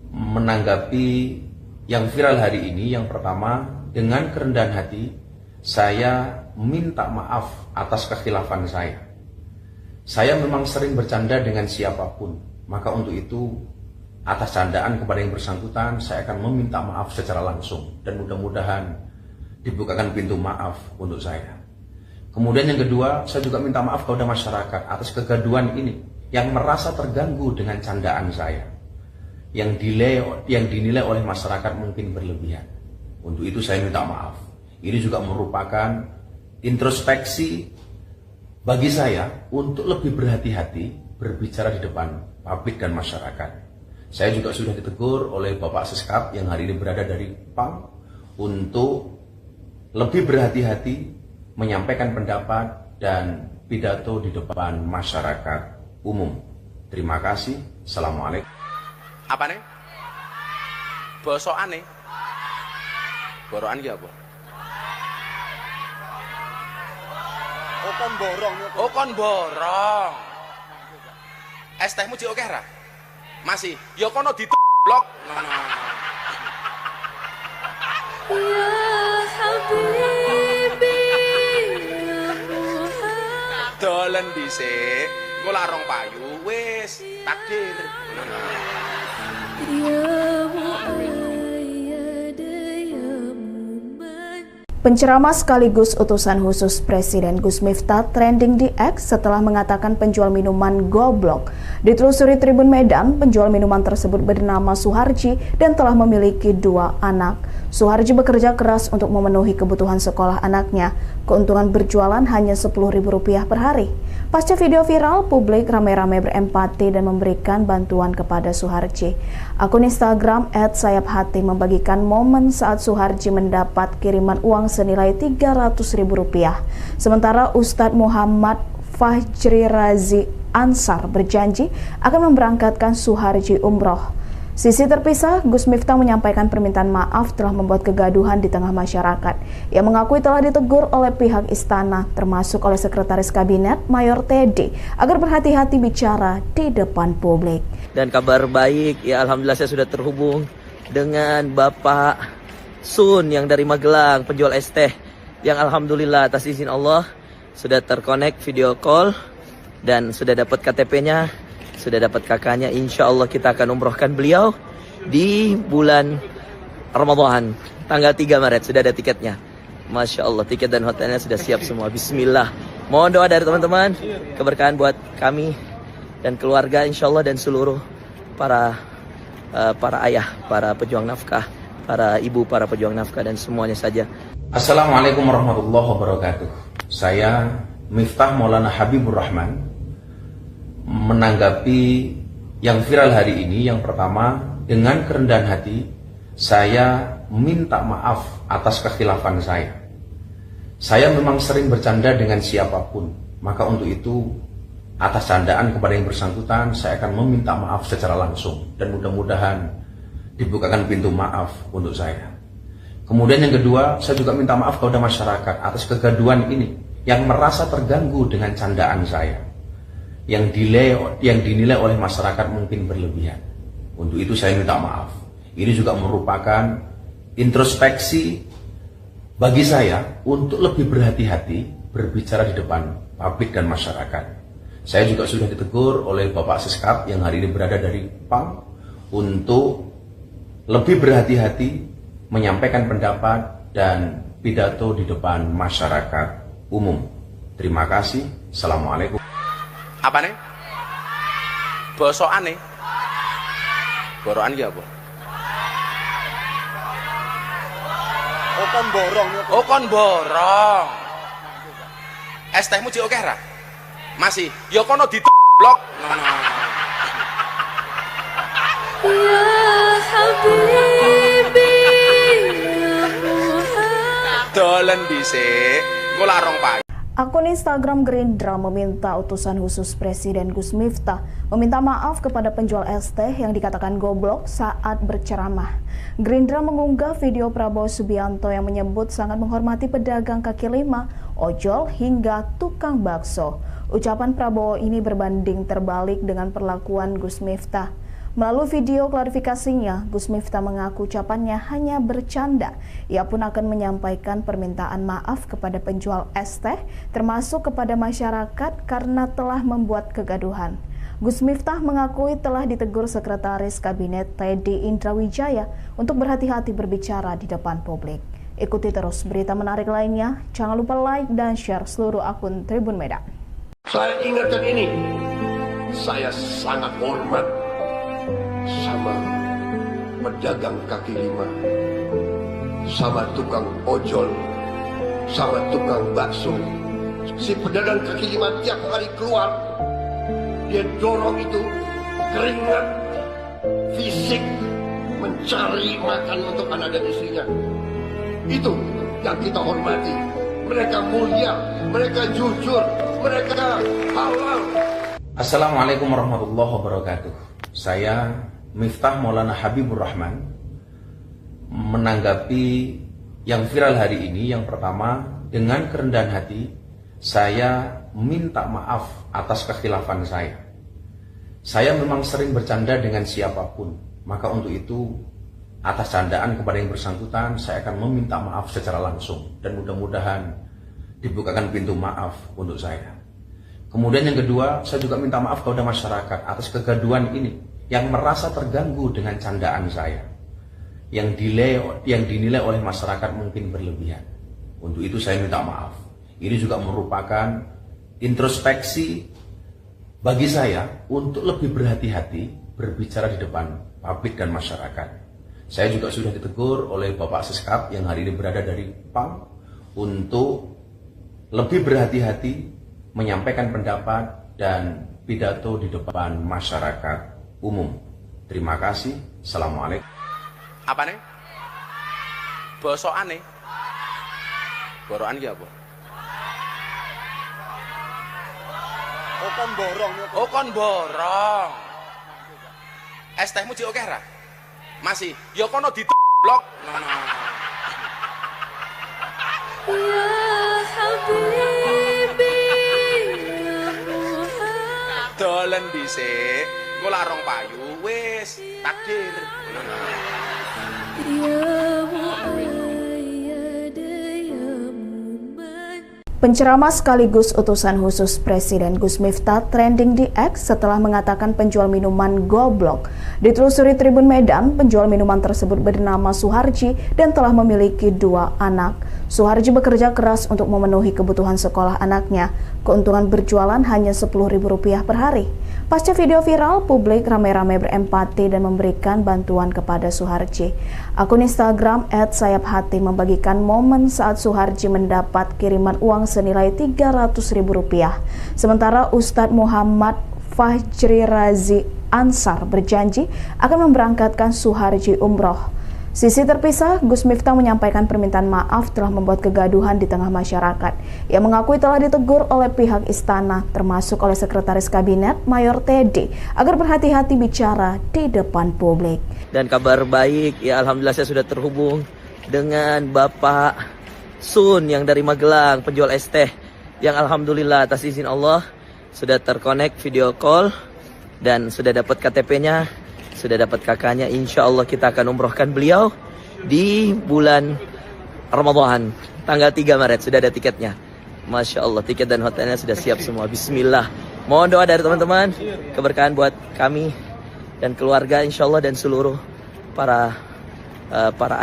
menanggapi yang viral hari ini. Yang pertama, dengan kerendahan hati saya minta maaf atas kekhilafan saya. Saya memang sering bercanda dengan siapapun, maka untuk itu atas candaan kepada yang bersangkutan saya akan meminta maaf secara langsung dan mudah-mudahan dibukakan pintu maaf untuk saya. Kemudian yang kedua, saya juga minta maaf kepada masyarakat atas kegaduhan ini yang merasa terganggu dengan candaan saya, yang dinilai oleh masyarakat mungkin berlebihan. Untuk itu saya minta maaf. Ini juga merupakan introspeksi bagi saya untuk lebih berhati-hati berbicara di depan publik dan masyarakat. Saya juga sudah ditegur oleh Bapak Seskap yang hari ini berada dari PAM untuk lebih berhati-hati menyampaikan pendapat dan pidato di depan masyarakat umum. Terima kasih. Assalamualaikum. Apa nih? Bosokan nih. Borokan ki apa? Oh kon borong. Oh kon borong. Es tehmu jek akeh ra? Masih. Ya kono blok. Ya Habibi, ya Muhammad. Dolen dhisik. Engko lak rong payu wis takdir. Ya Muayyad, ya Muman. Penceramah sekaligus utusan khusus Presiden Gus Miftah trending di X setelah mengatakan penjual minuman goblok. Ditelusuri Tribun Medan, penjual minuman tersebut bernama Suharji dan telah memiliki 2 anak. Suharji bekerja keras untuk memenuhi kebutuhan sekolah anaknya. Keuntungan berjualan hanya Rp10.000 per hari. Pasca video viral, publik ramai-ramai berempati dan memberikan bantuan kepada Suharji. Akun Instagram @sayaphati membagikan momen saat Suharji mendapat kiriman uang senilai Rp300.000. Sementara Ustadz Muhammad Fajri Razi Ansar berjanji akan memberangkatkan Suharji umroh. Sisi terpisah, Gus Miftah menyampaikan permintaan maaf telah membuat kegaduhan di tengah masyarakat. Ia mengakui telah ditegur oleh pihak istana, termasuk oleh Sekretaris Kabinet Mayor Teddy, agar berhati-hati bicara di depan publik. Dan kabar baik, ya alhamdulillah saya sudah terhubung dengan Bapak Sun yang dari Magelang, penjual es teh, yang alhamdulillah atas izin Allah sudah terkonek video call dan sudah dapat KTP-nya, sudah dapat kakaknya. Insya Allah kita akan umrohkan beliau di bulan Ramadan tanggal 3 Maret. Sudah ada tiketnya. Masya Allah, tiket dan hotelnya sudah siap semua. Bismillah. Mohon doa dari teman-teman, keberkahan buat kami dan keluarga insya Allah, dan seluruh para ayah, para pejuang nafkah, para ibu, para pejuang nafkah, dan semuanya saja. Assalamualaikum warahmatullahi wabarakatuh. Saya Miftah Maulana Habibur Rahman menanggapi yang viral hari ini. Yang pertama, dengan kerendahan hati saya minta maaf atas kekhilafan saya. Saya memang sering bercanda dengan siapapun, maka untuk itu atas candaan kepada yang bersangkutan saya akan meminta maaf secara langsung dan mudah-mudahan dibukakan pintu maaf untuk saya. Kemudian yang kedua, saya juga minta maaf kepada masyarakat atas kegaduhan ini yang merasa terganggu dengan candaan saya, yang dinilai oleh masyarakat mungkin berlebihan. Untuk itu saya minta maaf. Ini juga merupakan introspeksi bagi saya untuk lebih berhati-hati berbicara di depan publik dan masyarakat. Saya juga sudah ditegur oleh Bapak Seskap yang hari ini berada dari PAM untuk lebih berhati-hati menyampaikan pendapat dan pidato di depan masyarakat umum. Terima kasih. Assalamualaikum. Apa nih? Bosokan nih. Borokan ki apa? Oh kon borong. Oh kon borong. Es tehmu jek akeh ra? Masih. Ya kono blok. Ya Habibi, ya Muhammad. Dolen dhisik. Engko lak rong payu. Akun Instagram Gerindra meminta utusan khusus Presiden Gus Miftah meminta maaf kepada penjual es teh yang dikatakan goblok saat berceramah. Gerindra mengunggah video Prabowo Subianto yang menyebut sangat menghormati pedagang kaki lima, ojol hingga tukang bakso. Ucapan Prabowo ini berbanding terbalik dengan perlakuan Gus Miftah. Melalui video klarifikasinya, Gus Miftah mengaku ucapannya hanya bercanda. Ia pun akan menyampaikan permintaan maaf kepada penjual es teh, termasuk kepada masyarakat karena telah membuat kegaduhan. Gus Miftah mengakui telah ditegur Sekretaris Kabinet Teddy Indrawijaya untuk berhati-hati berbicara di depan publik. Ikuti terus berita menarik lainnya. Jangan lupa like dan share seluruh akun Tribun Medan. Saya ingatkan ini, saya sangat hormat sama pedagang kaki lima, sama tukang ojol, sama tukang bakso. Si pedagang kaki lima tiap hari keluar, dia dorong itu keringat fisik mencari makan untuk anak dan istrinya. Itu yang kita hormati. Mereka mulia, mereka jujur, mereka halal. Assalamualaikum warahmatullahi wabarakatuh. Saya Miftah Maulana Habibur Rahman menanggapi yang viral hari ini. Yang pertama, dengan kerendahan hati saya minta maaf atas kekhilafan saya. Saya memang sering bercanda dengan siapapun, maka untuk itu atas candaan kepada yang bersangkutan saya akan meminta maaf secara langsung dan mudah-mudahan dibukakan pintu maaf untuk saya. Kemudian yang kedua, saya juga minta maaf kepada masyarakat atas kegaduhan ini yang merasa terganggu dengan candaan saya, yang dinilai oleh masyarakat mungkin berlebihan. Untuk itu saya minta maaf. Ini juga merupakan introspeksi bagi saya untuk lebih berhati-hati berbicara di depan publik dan masyarakat. Saya juga sudah ditegur oleh Bapak Seskap yang hari ini berada dari PAM untuk lebih berhati-hati menyampaikan pendapat dan pidato di depan masyarakat umum. Terima kasih. Assalamualaikum. Apa nih? Bosokan nih? Borokan ki apa? Oh kon borong. Oh kon borong. Es tehmu jek akeh ra? Masih. Ya kono blok. Ya Habibi, ya Muhammad. Dolen dhisik. Engko larong payu wis takdir. Ya Muayyad, ya Muman. Penceramah sekaligus utusan khusus Presiden Gus Miftah trending di X setelah mengatakan penjual minuman goblok. Ditelusuri Tribun Medan, penjual minuman tersebut bernama Suharji dan telah memiliki 2 anak. Suharji bekerja keras untuk memenuhi kebutuhan sekolah anaknya. Keuntungan berjualan hanya Rp10.000 per hari. Pasca video viral, publik ramai-ramai berempati dan memberikan bantuan kepada Suharji. Akun Instagram @sayaphati membagikan momen saat Suharji mendapat kiriman uang senilai Rp300.000. Sementara Ustadz Muhammad Fajri Razi Ansar berjanji akan memberangkatkan Suharji umroh. Sisi terpisah, Gus Miftah menyampaikan permintaan maaf telah membuat kegaduhan di tengah masyarakat. Ia mengakui telah ditegur oleh pihak istana, termasuk oleh Sekretaris Kabinet Mayor Teddy, agar berhati-hati bicara di depan publik. Dan kabar baik, ya alhamdulillah saya sudah terhubung dengan Bapak Sun yang dari Magelang, penjual es teh, yang alhamdulillah atas izin Allah sudah terkonek video call dan sudah dapat KTP-nya, sudah dapat kakaknya. Insya Allah kita akan umrohkan beliau di bulan Ramadan tanggal 3 Maret. Sudah ada tiketnya. Masya Allah, tiket dan hotelnya sudah siap semua. Bismillah. Mohon doa dari teman-teman, keberkahan buat kami dan keluarga insya Allah, dan seluruh para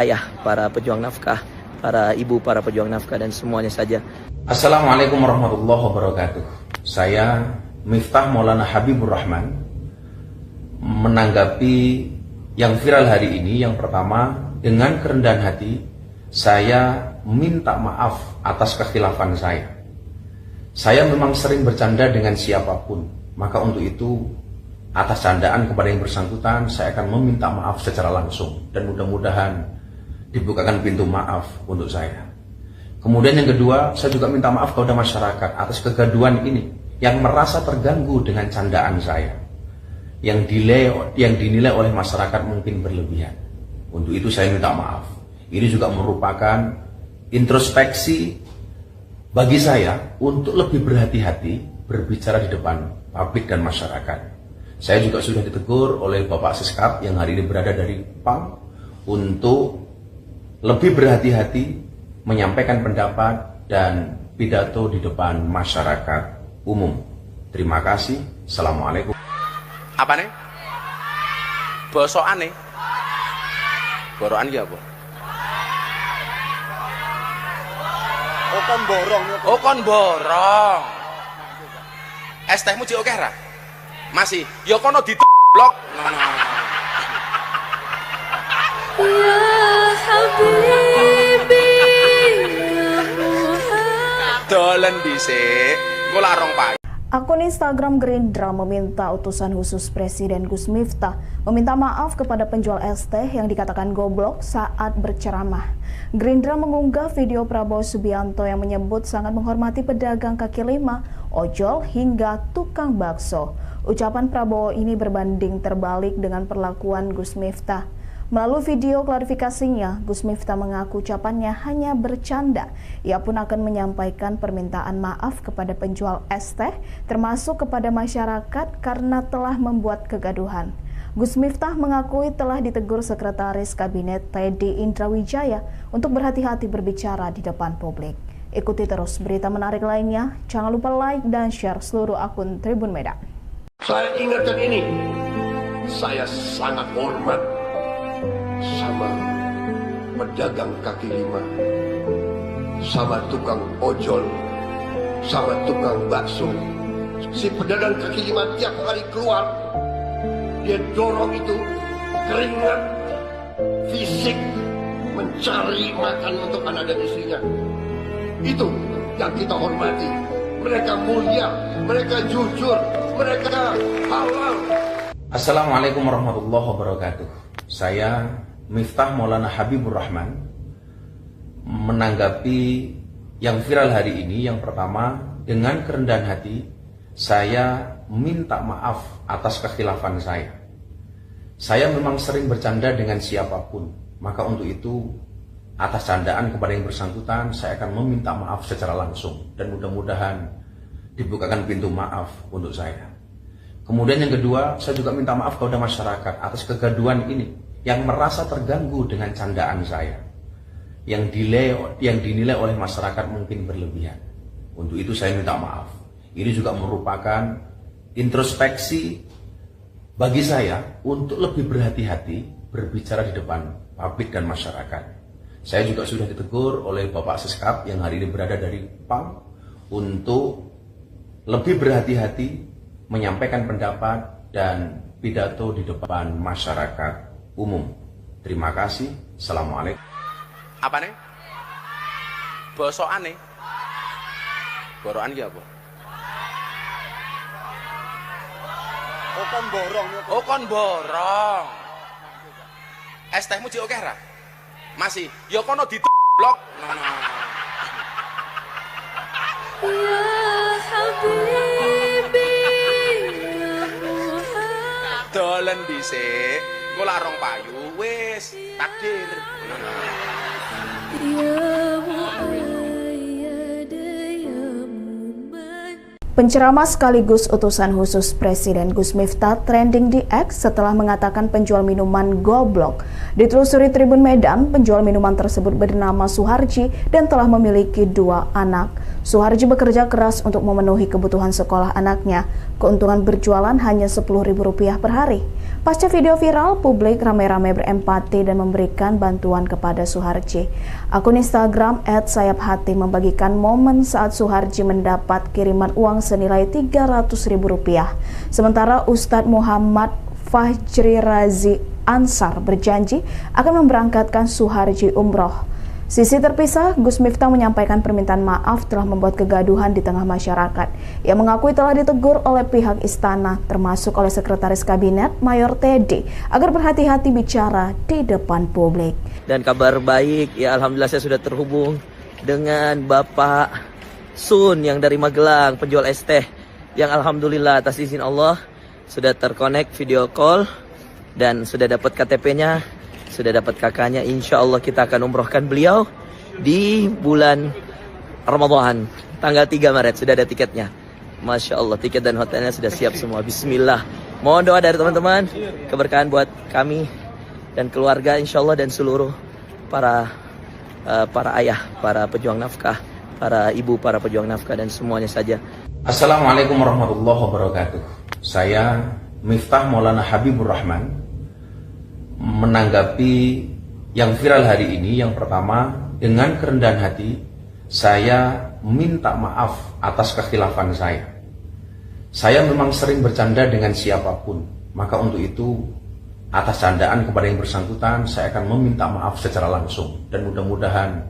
ayah, para pejuang nafkah, para ibu, para pejuang nafkah, dan semuanya saja. Assalamualaikum warahmatullahi wabarakatuh. Saya Miftah Maulana Habibur Rahman menanggapi yang viral hari ini. Yang pertama, dengan kerendahan hati saya minta maaf atas kekhilafan saya. Saya memang sering bercanda dengan siapapun, maka untuk itu atas candaan kepada yang bersangkutan saya akan meminta maaf secara langsung dan mudah-mudahan dibukakan pintu maaf untuk saya. Kemudian yang kedua, saya juga minta maaf kepada masyarakat atas kegaduhan ini yang merasa terganggu dengan candaan saya, yang dinilai oleh masyarakat mungkin berlebihan. Untuk itu saya minta maaf. Ini juga merupakan introspeksi bagi saya untuk lebih berhati-hati berbicara di depan publik dan masyarakat. Saya juga sudah ditegur oleh Bapak Siskap yang hari ini berada dari PAM untuk lebih berhati-hati menyampaikan pendapat dan pidato di depan masyarakat umum. Terima kasih. Assalamualaikum. Apa nih? Bosokan nih. Borokan ya apa? Oh kon borong ya. Oh kon borong. Es tehmu jek akeh ra? Masih. Ya kono blok. Ya Habibi ya Muhammad. Dolen dhisik. Engko larong payu. Akun Instagram Gerindra meminta utusan khusus Presiden Gus Miftah meminta maaf kepada penjual es teh yang dikatakan goblok saat berceramah. Gerindra mengunggah video Prabowo Subianto yang menyebut sangat menghormati pedagang kaki lima, ojol hingga tukang bakso. Ucapan Prabowo ini berbanding terbalik dengan perlakuan Gus Miftah. Melalui video klarifikasinya, Gus Miftah mengaku ucapannya hanya bercanda. Ia pun akan menyampaikan permintaan maaf kepada penjual es teh, termasuk kepada masyarakat karena telah membuat kegaduhan. Gus Miftah mengakui telah ditegur Sekretaris Kabinet Teddy Indrawijaya untuk berhati-hati berbicara di depan publik. Ikuti terus berita menarik lainnya. Jangan lupa like dan share seluruh akun Tribun Medan. Saya ingatkan ini, saya sangat hormat sama pedagang kaki lima, sama tukang ojol, sama tukang bakso. Si pedagang kaki lima tiap kali keluar, dia dorong itu keringat fisik mencari makan untuk anak dan istrinya. Itu yang kita hormati. Mereka mulia, mereka jujur, mereka halal. Assalamualaikum warahmatullahi wabarakatuh. Saya Miftah Maulana Habibur Rahman menanggapi yang viral hari ini. Yang pertama, dengan kerendahan hati saya minta maaf atas kekhilafan saya. Saya memang sering bercanda dengan siapapun, maka untuk itu atas candaan kepada yang bersangkutan saya akan meminta maaf secara langsung dan mudah-mudahan dibukakan pintu maaf untuk saya. Kemudian yang kedua, saya juga minta maaf kepada masyarakat atas kegaduhan ini yang merasa terganggu dengan candaan saya, yang dinilai oleh masyarakat mungkin berlebihan. Untuk itu saya minta maaf. Ini juga merupakan introspeksi bagi saya untuk lebih berhati-hati berbicara di depan publik dan masyarakat. Saya juga sudah ditegur oleh Bapak Siskap yang hari ini berada dari PAM untuk lebih berhati-hati menyampaikan pendapat dan pidato di depan masyarakat umum. Terima kasih. Assalamualaikum. Apa nih? Bosokan nih. Borokan ya apa? Oh kon borong ya. Oh kon borong. Es tehmu jek akeh ra? Masih. Ya kono blok. Ya Habibi ya Muhammad. Dolen dhisik. Engko larong payu wis takdir. Ya Muayyad ya Muman. Penceramah sekaligus utusan khusus Presiden Gus Miftah trending di X setelah mengatakan penjual minuman goblok. Ditelusuri Tribun Medan, penjual minuman tersebut bernama Suharji dan telah memiliki 2 anak. Suharji bekerja keras untuk memenuhi kebutuhan sekolah anaknya. Keuntungan berjualan hanya Rp10.000 per hari. Pasca video viral, publik ramai-ramai berempati dan memberikan bantuan kepada Suharji. Akun Instagram @sayaphati membagikan momen saat Suharji mendapat kiriman uang senilai Rp300.000. Sementara Ustadz Muhammad Fajri Razi Ansar berjanji akan memberangkatkan Suharji umroh. Sisi terpisah, Gus Miftah menyampaikan permintaan maaf telah membuat kegaduhan di tengah masyarakat. Ia mengakui telah ditegur oleh pihak istana, termasuk oleh Sekretaris Kabinet Mayor Teddy, agar berhati-hati bicara di depan publik. Dan kabar baik, ya alhamdulillah saya sudah terhubung dengan Bapak Sun yang dari Magelang, penjual es teh, yang alhamdulillah atas izin Allah sudah terkonek video call dan sudah dapat KTP-nya. Sudah dapat kakaknya, insya Allah kita akan umrohkan beliau di bulan Ramadan, tanggal 3 Maret, sudah ada tiketnya. Masya Allah, tiket dan hotelnya sudah siap semua. Bismillah, Mohon doa dari teman-teman, keberkahan buat kami dan keluarga insyaallah dan seluruh para ayah, para pejuang nafkah, para ibu, para pejuang nafkah dan semuanya saja. Assalamualaikum warahmatullahi wabarakatuh. Saya Miftah Maulana Habibur Rahman menanggapi yang viral hari ini. Yang pertama, dengan kerendahan hati saya minta maaf atas kekhilafan saya. Saya memang sering bercanda dengan siapapun, maka untuk itu atas candaan kepada yang bersangkutan saya akan meminta maaf secara langsung dan mudah-mudahan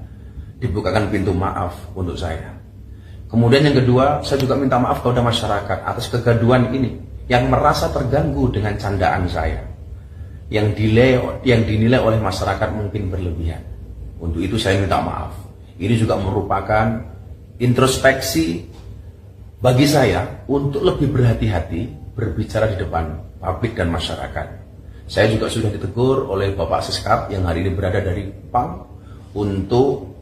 dibukakan pintu maaf untuk saya. Kemudian yang kedua, saya juga minta maaf kepada masyarakat atas kegaduhan ini yang merasa terganggu dengan candaan saya, yang dinilai oleh masyarakat mungkin berlebihan. Untuk itu saya minta maaf. Ini juga merupakan introspeksi bagi saya untuk lebih berhati-hati berbicara di depan publik dan masyarakat. Saya juga sudah ditegur oleh Bapak Siskap yang hari ini berada dari PAM untuk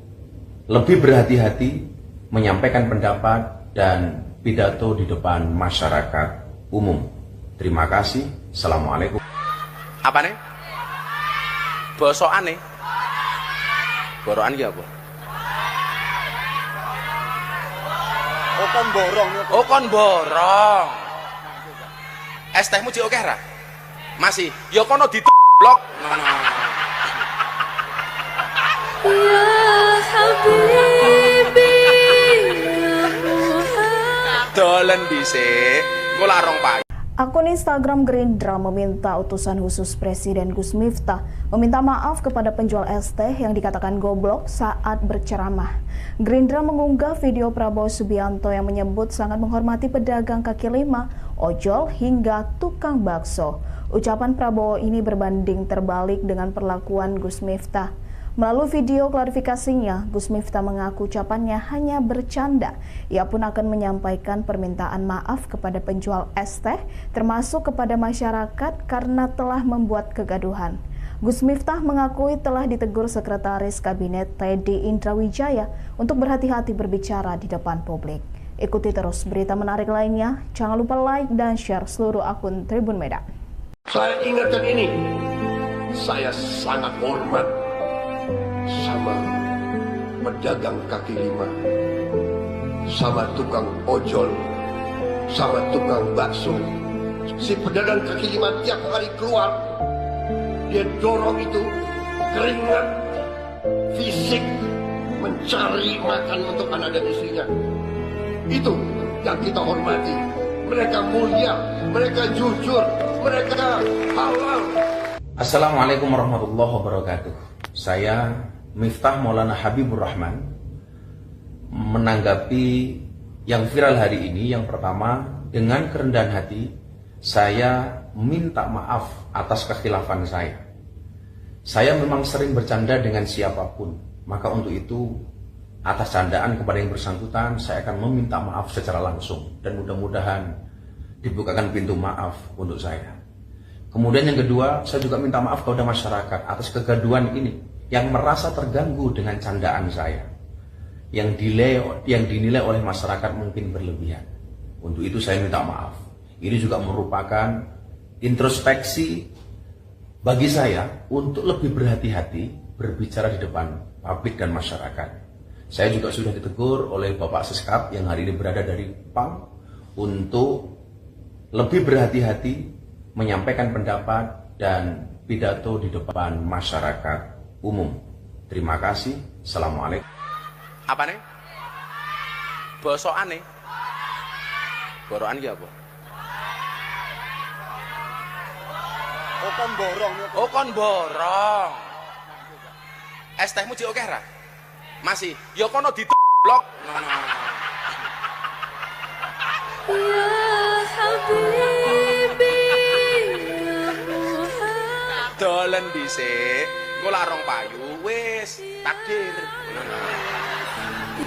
lebih berhati-hati menyampaikan pendapat dan pidato di depan masyarakat umum. Terima kasih. Assalamualaikum. Apa nih? Bosokan nih. Borokan ki apa? Oh kon borong niku. Oh kon borong. Es tehmu jek akeh ra? Masih. Ya kono blok. Ya Habibi, ya Muhammad. Dolen dhisik. Engko larong payu. Akun Instagram Gerindra meminta utusan khusus Presiden Gus Miftah meminta maaf kepada penjual es teh yang dikatakan goblok saat berceramah. Gerindra mengunggah video Prabowo Subianto yang menyebut sangat menghormati pedagang kaki lima, ojol hingga tukang bakso. Ucapan Prabowo ini berbanding terbalik dengan perlakuan Gus Miftah. Melalui video klarifikasinya, Gus Miftah mengaku ucapannya hanya bercanda. Ia pun akan menyampaikan permintaan maaf kepada penjual es teh, termasuk kepada masyarakat karena telah membuat kegaduhan. Gus Miftah mengakui telah ditegur Sekretaris Kabinet Teddy Indrawijaya untuk berhati-hati berbicara di depan publik. Ikuti terus berita menarik lainnya. Jangan lupa like dan share seluruh akun Tribun Medan. Saya ingatkan ini, saya sangat hormat sama pedagang kaki lima, sama tukang ojol, sama tukang bakso. Si pedagang kaki lima tiap hari keluar, dia dorong itu keringat fisik mencari makan untuk anak dan istrinya. Itu yang kita hormati. Mereka mulia, mereka jujur, mereka halal. Assalamualaikum warahmatullahi wabarakatuh. Saya Miftah Maulana Habibur Rahman menanggapi yang viral hari ini. Yang pertama, dengan kerendahan hati saya minta maaf atas kekhilafan saya. Saya memang sering bercanda dengan siapapun, maka untuk itu atas candaan kepada yang bersangkutan saya akan meminta maaf secara langsung dan mudah-mudahan dibukakan pintu maaf untuk saya. Kemudian yang kedua, saya juga minta maaf kepada masyarakat atas kegaduhan ini yang merasa terganggu dengan candaan saya, yang dinilai oleh masyarakat mungkin berlebihan. Untuk itu saya minta maaf. Ini juga merupakan introspeksi bagi saya untuk lebih berhati-hati berbicara di depan publik dan masyarakat. Saya juga sudah ditegur oleh Bapak Siskap yang hari ini berada dari PAM untuk lebih berhati-hati menyampaikan pendapat dan pidato di depan masyarakat umum. Terima kasih. Assalamualaikum. Apa nih? Bosokan nih. Borokan ki apa? Oh kon borong niku. Oh kon borong. Es tehmu jek akeh ra? Masih. Ya kono blok. Ya Habibi, ya Muhammad. Dolen dhisik. Engko larong payu wis takdir.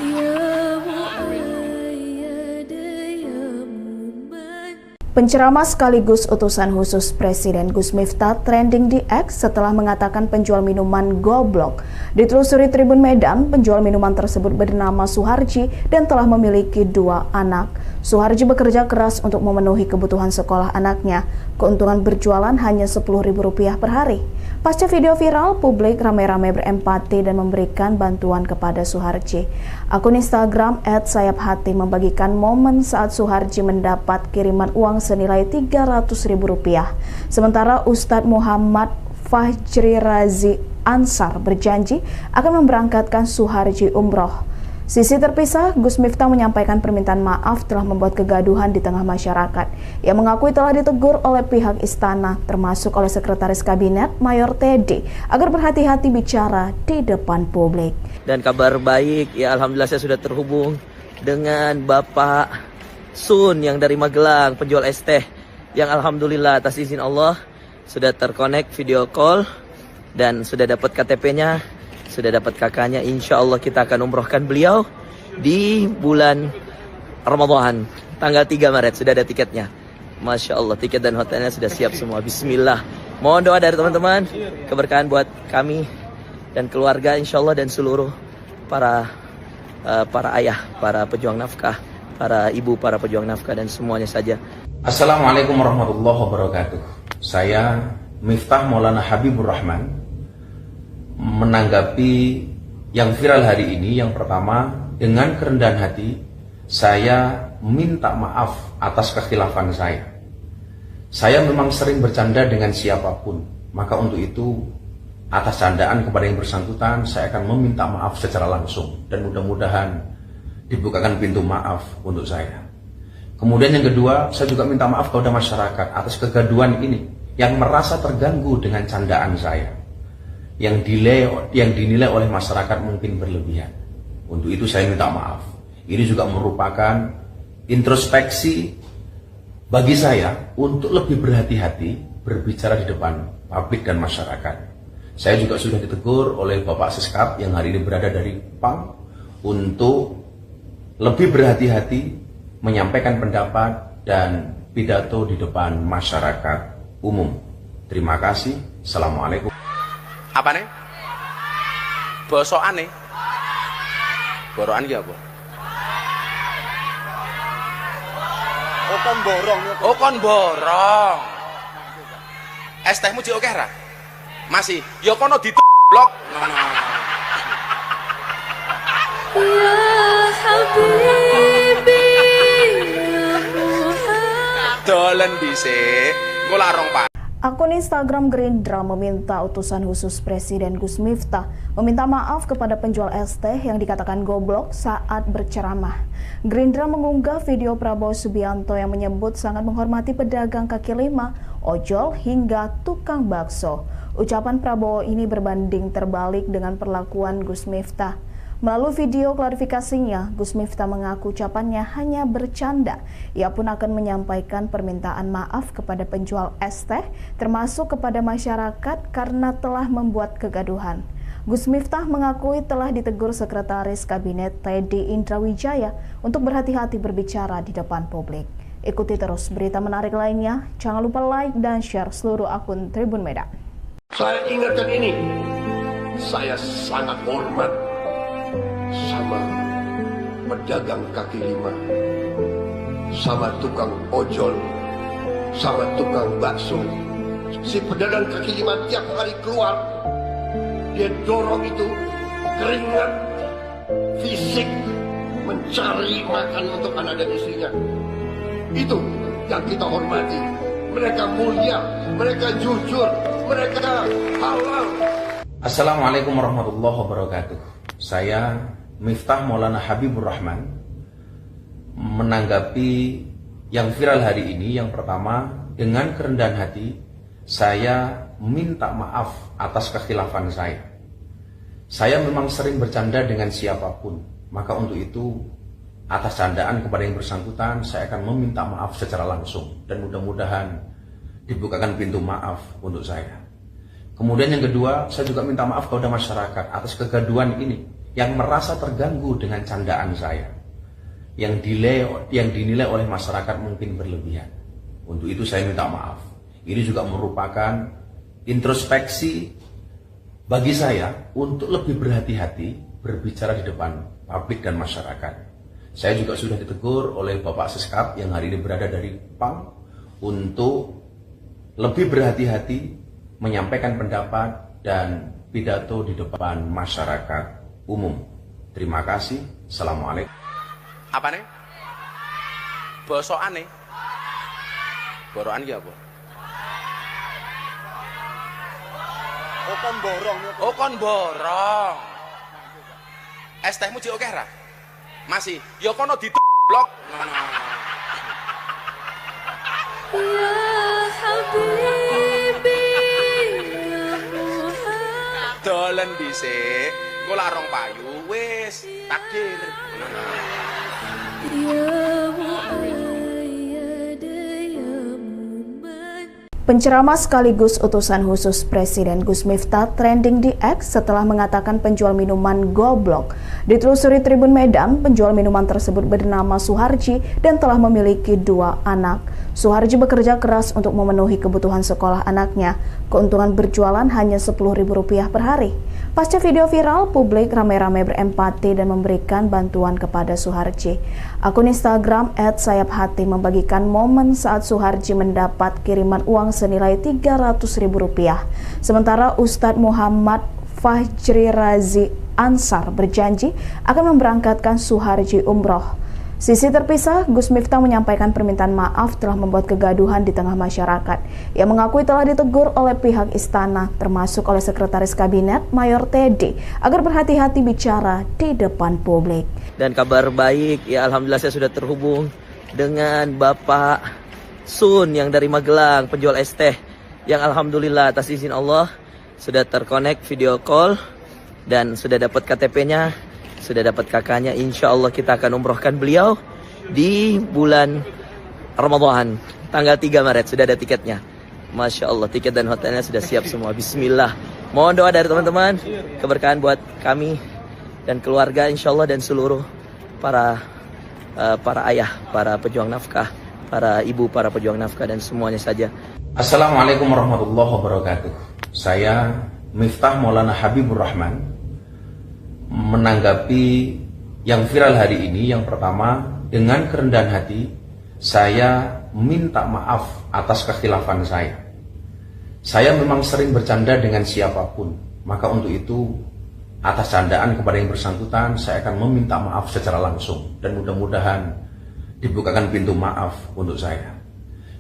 Ya Muhammad, ya Muhammad. Penceramah sekaligus utusan khusus Presiden Gus Miftah trending di X setelah mengatakan penjual minuman goblok. Ditelusuri Tribun Medan, penjual minuman tersebut bernama Suharji dan telah memiliki 2 anak. Suharji bekerja keras untuk memenuhi kebutuhan sekolah anaknya. Keuntungan berjualan hanya Rp10.000 per hari. Pasca video viral, publik ramai-ramai berempati dan memberikan bantuan kepada Suharji. Akun Instagram @sayaphati membagikan momen saat Suharji mendapat kiriman uang senilai Rp300.000. Sementara Ustadz Muhammad Fajri Razi Ansar berjanji akan memberangkatkan Suharji umroh. Sisi terpisah, Gus Miftah menyampaikan permintaan maaf telah membuat kegaduhan di tengah masyarakat. Ia mengakui telah ditegur oleh pihak istana, termasuk oleh Sekretaris Kabinet Mayor Teddy, agar berhati-hati bicara di depan publik. Dan kabar baik, ya alhamdulillah saya sudah terhubung dengan Bapak Sun yang dari Magelang, penjual es teh, yang alhamdulillah atas izin Allah sudah terkonek video call dan sudah dapat KTP-nya. Sudah dapat kakaknya, insya Allah kita akan umrohkan beliau di bulan Ramadan, tanggal 3 Maret, sudah ada tiketnya. Masya Allah, tiket dan hotelnya sudah siap semua. Bismillah. Mohon doa dari teman-teman, keberkahan buat kami dan keluarga insya Allah dan seluruh para ayah, para pejuang nafkah, para ibu, para pejuang nafkah dan semuanya saja. Assalamualaikum warahmatullahi wabarakatuh. Saya Miftah Maulana Habibur Rahman menanggapi yang viral hari ini. Yang pertama, dengan kerendahan hati saya minta maaf atas kekhilafan saya. Saya memang sering bercanda dengan siapapun, maka untuk itu atas candaan kepada yang bersangkutan saya akan meminta maaf secara langsung dan mudah-mudahan dibukakan pintu maaf untuk saya. Kemudian yang kedua, saya juga minta maaf kepada masyarakat atas kegaduhan ini yang merasa terganggu dengan candaan saya, yang dinilai oleh masyarakat mungkin berlebihan. Untuk itu saya minta maaf. Ini juga merupakan introspeksi bagi saya untuk lebih berhati-hati berbicara di depan publik dan masyarakat. Saya juga sudah ditegur oleh Bapak Seskap yang hari ini berada dari PAM untuk lebih berhati-hati menyampaikan pendapat dan pidato di depan masyarakat umum. Terima kasih. Assalamualaikum. Apa nih? Bosokan nih? Borokan ki apa? Oh kon borong nih. Oh kon borong. Es tehmu jek akeh ra? Masih. Ya kono blok. Ya Habibi, ya Muhammad. Dolen dhisik. Engko larong Pak. Akun Instagram Gerindra meminta utusan khusus Presiden Gus Miftah meminta maaf kepada penjual es teh yang dikatakan goblok saat berceramah. Gerindra mengunggah video Prabowo Subianto yang menyebut sangat menghormati pedagang kaki lima, ojol hingga tukang bakso. Ucapan Prabowo ini berbanding terbalik dengan perlakuan Gus Miftah. Melalui video klarifikasinya, Gus Miftah mengaku ucapannya hanya bercanda. Ia pun akan menyampaikan permintaan maaf kepada penjual es teh, termasuk kepada masyarakat karena telah membuat kegaduhan. Gus Miftah mengakui telah ditegur Sekretaris Kabinet Teddy Indrawijaya untuk berhati-hati berbicara di depan publik. Ikuti terus berita menarik lainnya. Jangan lupa like dan share seluruh akun Tribun Medan. Saya ingatkan ini, saya sangat hormat sama pedagang kaki lima, sama tukang ojol, sama tukang bakso. Si pedagang kaki lima tiap hari keluar, dia dorong itu keringat fisik mencari makan untuk anak dan istrinya. Itu yang kita hormati. Mereka mulia, mereka jujur, mereka halal. Assalamualaikum warahmatullahi wabarakatuh. Saya Miftah Maulana Habibur Rahman menanggapi yang viral hari ini. Yang pertama, dengan kerendahan hati saya minta maaf atas kekhilafan saya. Saya memang sering bercanda dengan siapapun, maka untuk itu atas candaan kepada yang bersangkutan saya akan meminta maaf secara langsung dan mudah-mudahan dibukakan pintu maaf untuk saya. Kemudian yang kedua, saya juga minta maaf kepada masyarakat atas kegaduhan ini yang merasa terganggu dengan candaan saya, yang dinilai oleh masyarakat mungkin berlebihan. Untuk itu saya minta maaf. Ini juga merupakan introspeksi bagi saya untuk lebih berhati-hati berbicara di depan publik dan masyarakat. Saya juga sudah ditegur oleh Bapak Seskap yang hari ini berada dari PAM untuk lebih berhati-hati menyampaikan pendapat dan pidato di depan masyarakat umum. Terima kasih. Assalamualaikum. Apa nih? Bosokan nih. Borokan ki apa? Oh kon borong ya. Oh kon borong. Es tehmu jek oke ra? Masih. Ya kono blok. Ya Habibi, ya Muhammad. Dolen dhisik. Engko lak rong payu wis takdir. Ya Muayyad, ya Muman. Penceramah sekaligus utusan khusus Presiden Gus Miftah trending di X setelah mengatakan penjual minuman goblok. Ditelusuri Tribun Medan, penjual minuman tersebut bernama Suharji dan telah memiliki 2 anak. Suharji bekerja keras untuk memenuhi kebutuhan sekolah anaknya. Keuntungan berjualan hanya Rp10.000 per hari. Pasca video viral, publik ramai-ramai berempati dan memberikan bantuan kepada Suharji. Akun Instagram @sayaphati membagikan momen saat Suharji mendapat kiriman uang senilai Rp300.000. Sementara Ustadz Muhammad Fajri Razi Ansar berjanji akan memberangkatkan Suharji umroh. Sisi terpisah, Gus Miftah menyampaikan permintaan maaf telah membuat kegaduhan di tengah masyarakat. Ia mengakui telah ditegur oleh pihak istana, termasuk oleh Sekretaris Kabinet Mayor Teddy, agar berhati-hati bicara di depan publik. Dan kabar baik, ya alhamdulillah saya sudah terhubung dengan Bapak Sun yang dari Magelang, penjual es teh, yang alhamdulillah atas izin Allah sudah terkonek video call dan sudah dapat KTP-nya, sudah dapat kakaknya. Insya Allah kita akan umrohkan beliau di bulan Ramadan tanggal 3 Maret. Sudah ada tiketnya. Masya Allah, tiket dan hotelnya sudah siap semua. Bismillah. Mohon doa dari teman-teman, keberkahan buat kami dan keluarga insya Allah, dan seluruh para ayah, para pejuang nafkah, para ibu, para pejuang nafkah, dan semuanya saja. Assalamualaikum warahmatullahi wabarakatuh. Saya Miftah Maulana Habibur Rahman menanggapi yang viral hari ini. Yang pertama, dengan kerendahan hati saya minta maaf atas kekhilafan saya. Saya memang sering bercanda dengan siapapun, maka untuk itu atas candaan kepada yang bersangkutan saya akan meminta maaf secara langsung, dan mudah-mudahan dibukakan pintu maaf untuk saya.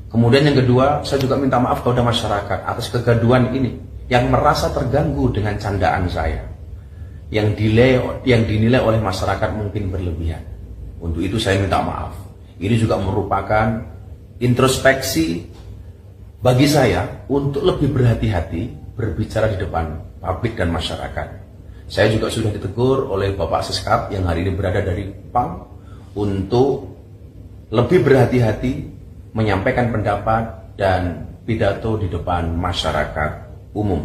Kemudian yang kedua, saya juga minta maaf kepada masyarakat atas kegaduhan ini yang merasa terganggu dengan candaan saya, yang dinilai oleh masyarakat mungkin berlebihan. Untuk itu saya minta maaf. Ini juga merupakan introspeksi bagi saya untuk lebih berhati-hati berbicara di depan publik dan masyarakat. Saya juga sudah ditegur oleh Bapak Seskap yang hari ini berada dari PAM untuk lebih berhati-hati menyampaikan pendapat dan pidato di depan masyarakat umum.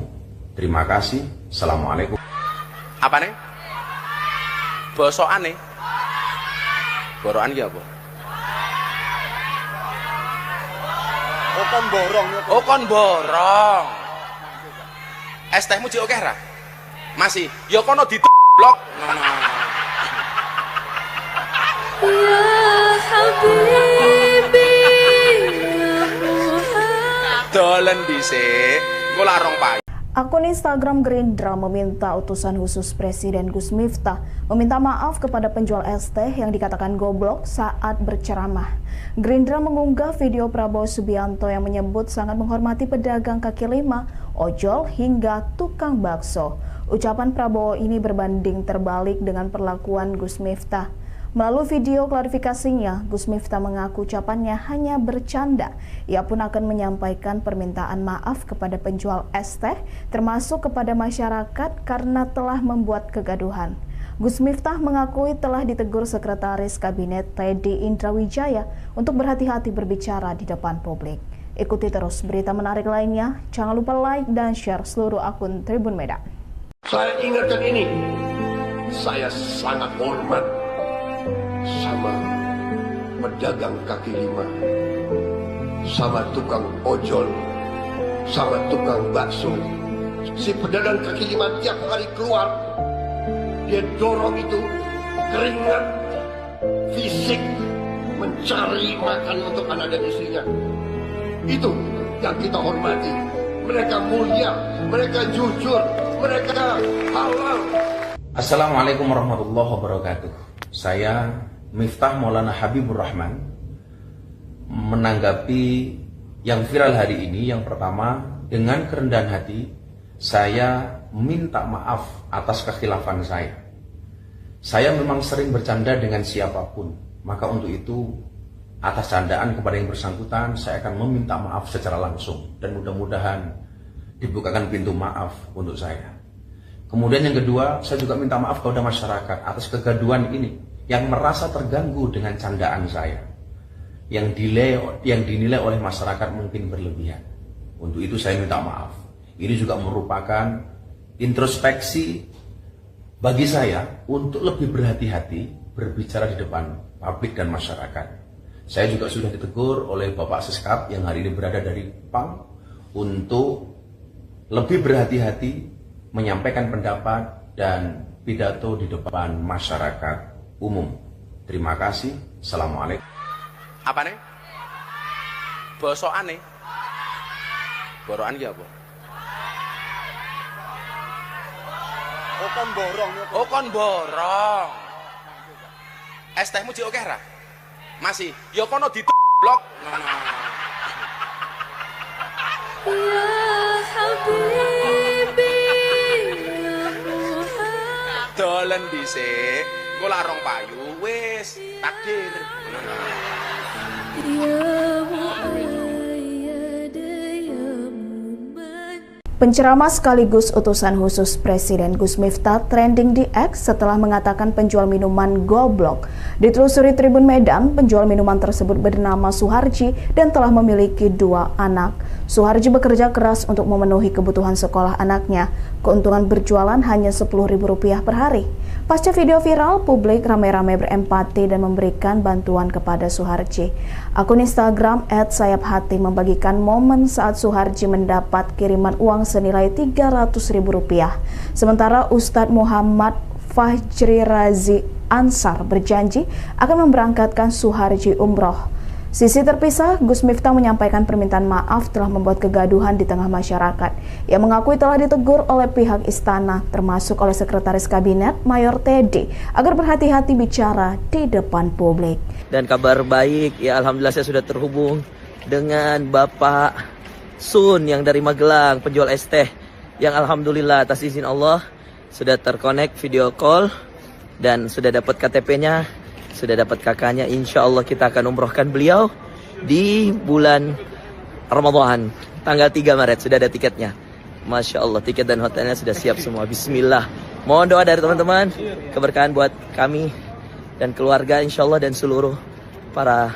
Terima kasih. Assalamualaikum. Apa nih? Bosokan nih. Borokan ki apa? Oh kon borong ya. Oh kon borong. Es tehmu jek oke ra? Masih. Ya kono blok. Ya Habibi, ya Muhammad. Dolen dhisik. Engko lak rong payu. Akun Instagram Gerindra meminta utusan khusus Presiden Gus Miftah meminta maaf kepada penjual es teh yang dikatakan goblok saat berceramah. Gerindra mengunggah video Prabowo Subianto yang menyebut sangat menghormati pedagang kaki lima, ojol, hingga tukang bakso. Ucapan Prabowo ini berbanding terbalik dengan perlakuan Gus Miftah. Melalui video klarifikasinya, Gus Miftah mengaku ucapannya hanya bercanda. Ia pun akan menyampaikan permintaan maaf kepada penjual es teh, termasuk kepada masyarakat karena telah membuat kegaduhan. Gus Miftah mengakui telah ditegur Sekretaris Kabinet Teddy Indrawijaya untuk berhati-hati berbicara di depan publik. Ikuti terus berita menarik lainnya. Jangan lupa like dan share seluruh akun Tribun Medan. Saya ingatkan ini, saya sangat hormat sama pedagang kaki lima. sama tukang ojol, sama tukang bakso. Si pedagang kaki lima tiap hari keluar, dia dorong itu keringat fisik mencari makan untuk anak dan istrinya. Itu yang kita hormati. Mereka mulia, mereka jujur, mereka halal. Assalamualaikum warahmatullahi wabarakatuh. Saya Miftah Maulana Habibur Rahman menanggapi yang viral hari ini. Yang pertama, dengan kerendahan hati saya minta maaf atas kekhilafan saya. Saya memang sering bercanda dengan siapapun, maka untuk itu atas candaan kepada yang bersangkutan saya akan meminta maaf secara langsung dan mudah-mudahan dibukakan pintu maaf untuk saya. Kemudian yang kedua, saya juga minta maaf kepada masyarakat atas kegaduhan ini yang merasa terganggu dengan candaan saya, yang dinilai oleh masyarakat mungkin berlebihan. Untuk itu saya minta maaf. Ini juga merupakan introspeksi bagi saya untuk lebih berhati-hati berbicara di depan publik dan masyarakat. Saya juga sudah ditegur oleh Bapak Seskap yang hari ini berada dari PAM untuk lebih berhati-hati menyampaikan pendapat dan pidato di depan masyarakat umum. Terima kasih. Assalamualaikum. Apa nih? Bosokan nih? Borokan ya apa? Oh kon borong nih. Oh kon borong. Es tehmu jek oke ra? Masih. Ya kono di blok. Ya Habibi, ya Muhammad. Dolen dhisik. Engko lak rong payu wis takdir. Ya Muayyad, ya Muman. Penceramah sekaligus utusan khusus Presiden Gus Miftah trending di X setelah mengatakan penjual minuman goblok. Ditelusuri Tribun Medan, penjual minuman tersebut bernama Suharji dan telah memiliki 2 anak. Suharji bekerja keras untuk memenuhi kebutuhan sekolah anaknya. Keuntungan berjualan hanya Rp10.000 per hari. Pasca video viral, publik ramai-ramai berempati dan memberikan bantuan kepada Suharji. Akun Instagram @sayaphati membagikan momen saat Suharji mendapat kiriman uang senilai Rp300.000. Sementara Ustadz Muhammad Fajri Razi Ansar berjanji akan memberangkatkan Suharji umroh. Sisi terpisah, Gus Miftah menyampaikan permintaan maaf telah membuat kegaduhan di tengah masyarakat. Ia mengakui telah ditegur oleh pihak istana, termasuk oleh Sekretaris Kabinet Mayor Teddy, agar berhati-hati bicara di depan publik. Dan kabar baik, ya alhamdulillah saya sudah terhubung dengan Bapak Sun yang dari Magelang, penjual es teh, yang alhamdulillah atas izin Allah sudah terkonek video call dan sudah dapat KTP-nya, sudah dapat kakaknya. Insya Allah kita akan umrohkan beliau di bulan Ramadan, tanggal 3 Maret, sudah ada tiketnya. Masya Allah, tiket dan hotelnya sudah siap semua. Bismillah. Mohon doa dari teman-teman, keberkahan buat kami dan keluarga insya Allah, dan seluruh para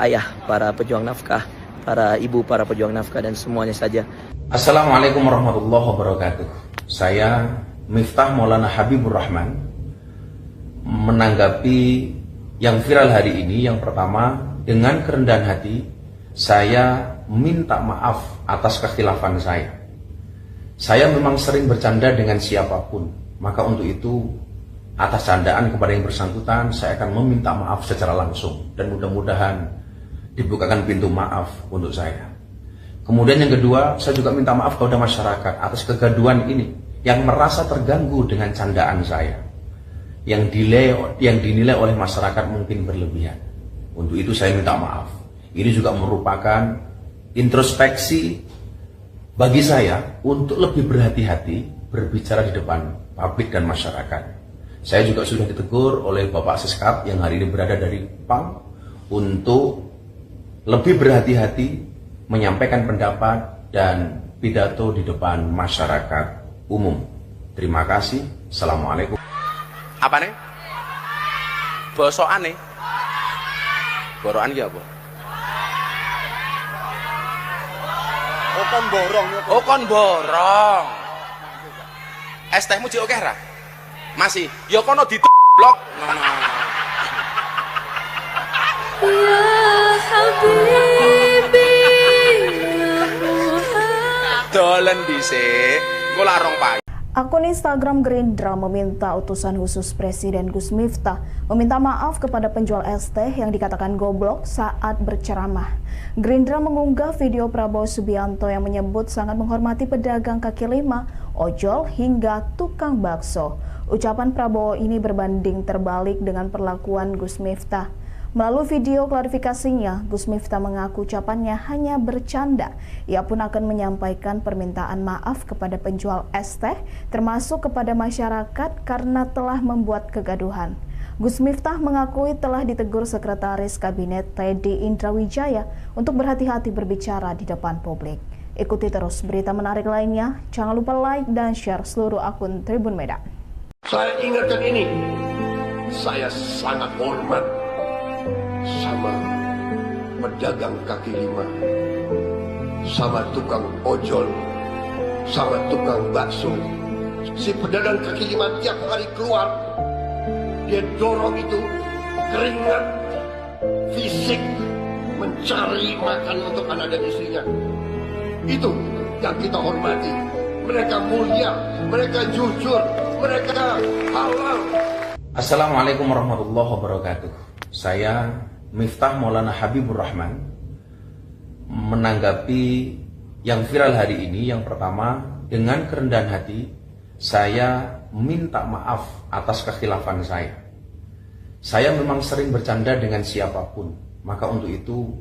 ayah, para pejuang nafkah, para ibu, para pejuang nafkah, dan semuanya saja. Assalamualaikum warahmatullahi wabarakatuh. Saya Miftah Maulana Habibur Rahman menanggapi yang viral hari ini. Yang pertama, dengan kerendahan hati saya minta maaf atas kekhilafan saya. Saya memang sering bercanda dengan siapapun, maka untuk itu atas candaan kepada yang bersangkutan saya akan meminta maaf secara langsung dan mudah-mudahan dibukakan pintu maaf untuk saya. Kemudian yang kedua, saya juga minta maaf kepada masyarakat atas kegaduhan ini yang merasa terganggu dengan candaan saya, yang dinilai oleh masyarakat mungkin berlebihan. Untuk itu saya minta maaf. Ini juga merupakan introspeksi bagi saya untuk lebih berhati-hati berbicara di depan publik dan masyarakat. Saya juga sudah ditegur oleh Bapak Seskap yang hari ini berada dari PAM untuk lebih berhati-hati menyampaikan pendapat dan pidato di depan masyarakat umum. Terima kasih. Assalamualaikum. Apa nih? Bosokan nih? Borokan ya apa? Oh kon borong nih. Oh kon borong. Es tehmu jek oke ra? Masih. Ya kono di blok. Ya Habib. Dolen dhisik, engko lak rong payu. Akun Instagram Gerindra meminta utusan khusus Presiden Gus Miftah meminta maaf kepada penjual es teh yang dikatakan goblok saat berceramah. Gerindra mengunggah video Prabowo Subianto yang menyebut sangat menghormati pedagang kaki lima, ojol hingga tukang bakso. Ucapan Prabowo ini berbanding terbalik dengan perlakuan Gus Miftah. Melalui video klarifikasinya, Gus Miftah mengaku ucapannya hanya bercanda. Ia pun akan menyampaikan permintaan maaf kepada penjual es teh, termasuk kepada masyarakat karena telah membuat kegaduhan. Gus Miftah mengakui telah ditegur Sekretaris Kabinet Teddy Indrawijaya untuk berhati-hati berbicara di depan publik. Ikuti terus berita menarik lainnya. Jangan lupa like dan share seluruh akun Tribun Medan. Saya ingatkan ini, saya sangat hormat sama pedagang kaki lima, sama tukang ojol, sama tukang bakso. Si pedagang kaki lima tiap hari keluar, dia dorong itu keringat fisik mencari makan untuk anak dan istrinya. Itu yang kita hormati. Mereka mulia, mereka jujur, mereka halal. Assalamualaikum warahmatullahi wabarakatuh. Saya Miftah Maulana Habibur Rahman menanggapi yang viral hari ini. Yang pertama, dengan kerendahan hati saya minta maaf atas kekhilafan saya. Saya memang sering bercanda dengan siapapun, maka untuk itu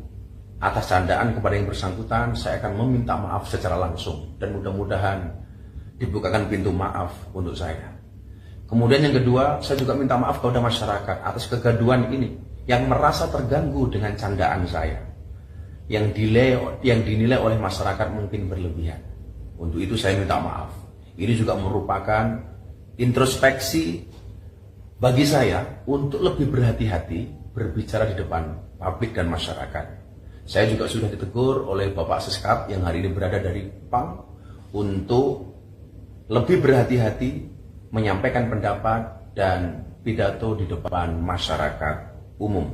atas candaan kepada yang bersangkutan saya akan meminta maaf secara langsung dan mudah-mudahan dibukakan pintu maaf untuk saya. Kemudian yang kedua, saya juga minta maaf kepada masyarakat atas kegaduhan ini yang merasa terganggu dengan candaan saya, yang dinilai oleh masyarakat mungkin berlebihan. Untuk itu saya minta maaf. Ini juga merupakan introspeksi bagi saya untuk lebih berhati-hati berbicara di depan publik dan masyarakat. Saya juga sudah ditegur oleh Bapak Seskap yang hari ini berada dari PAM untuk lebih berhati-hati menyampaikan pendapat dan pidato di depan masyarakat umum.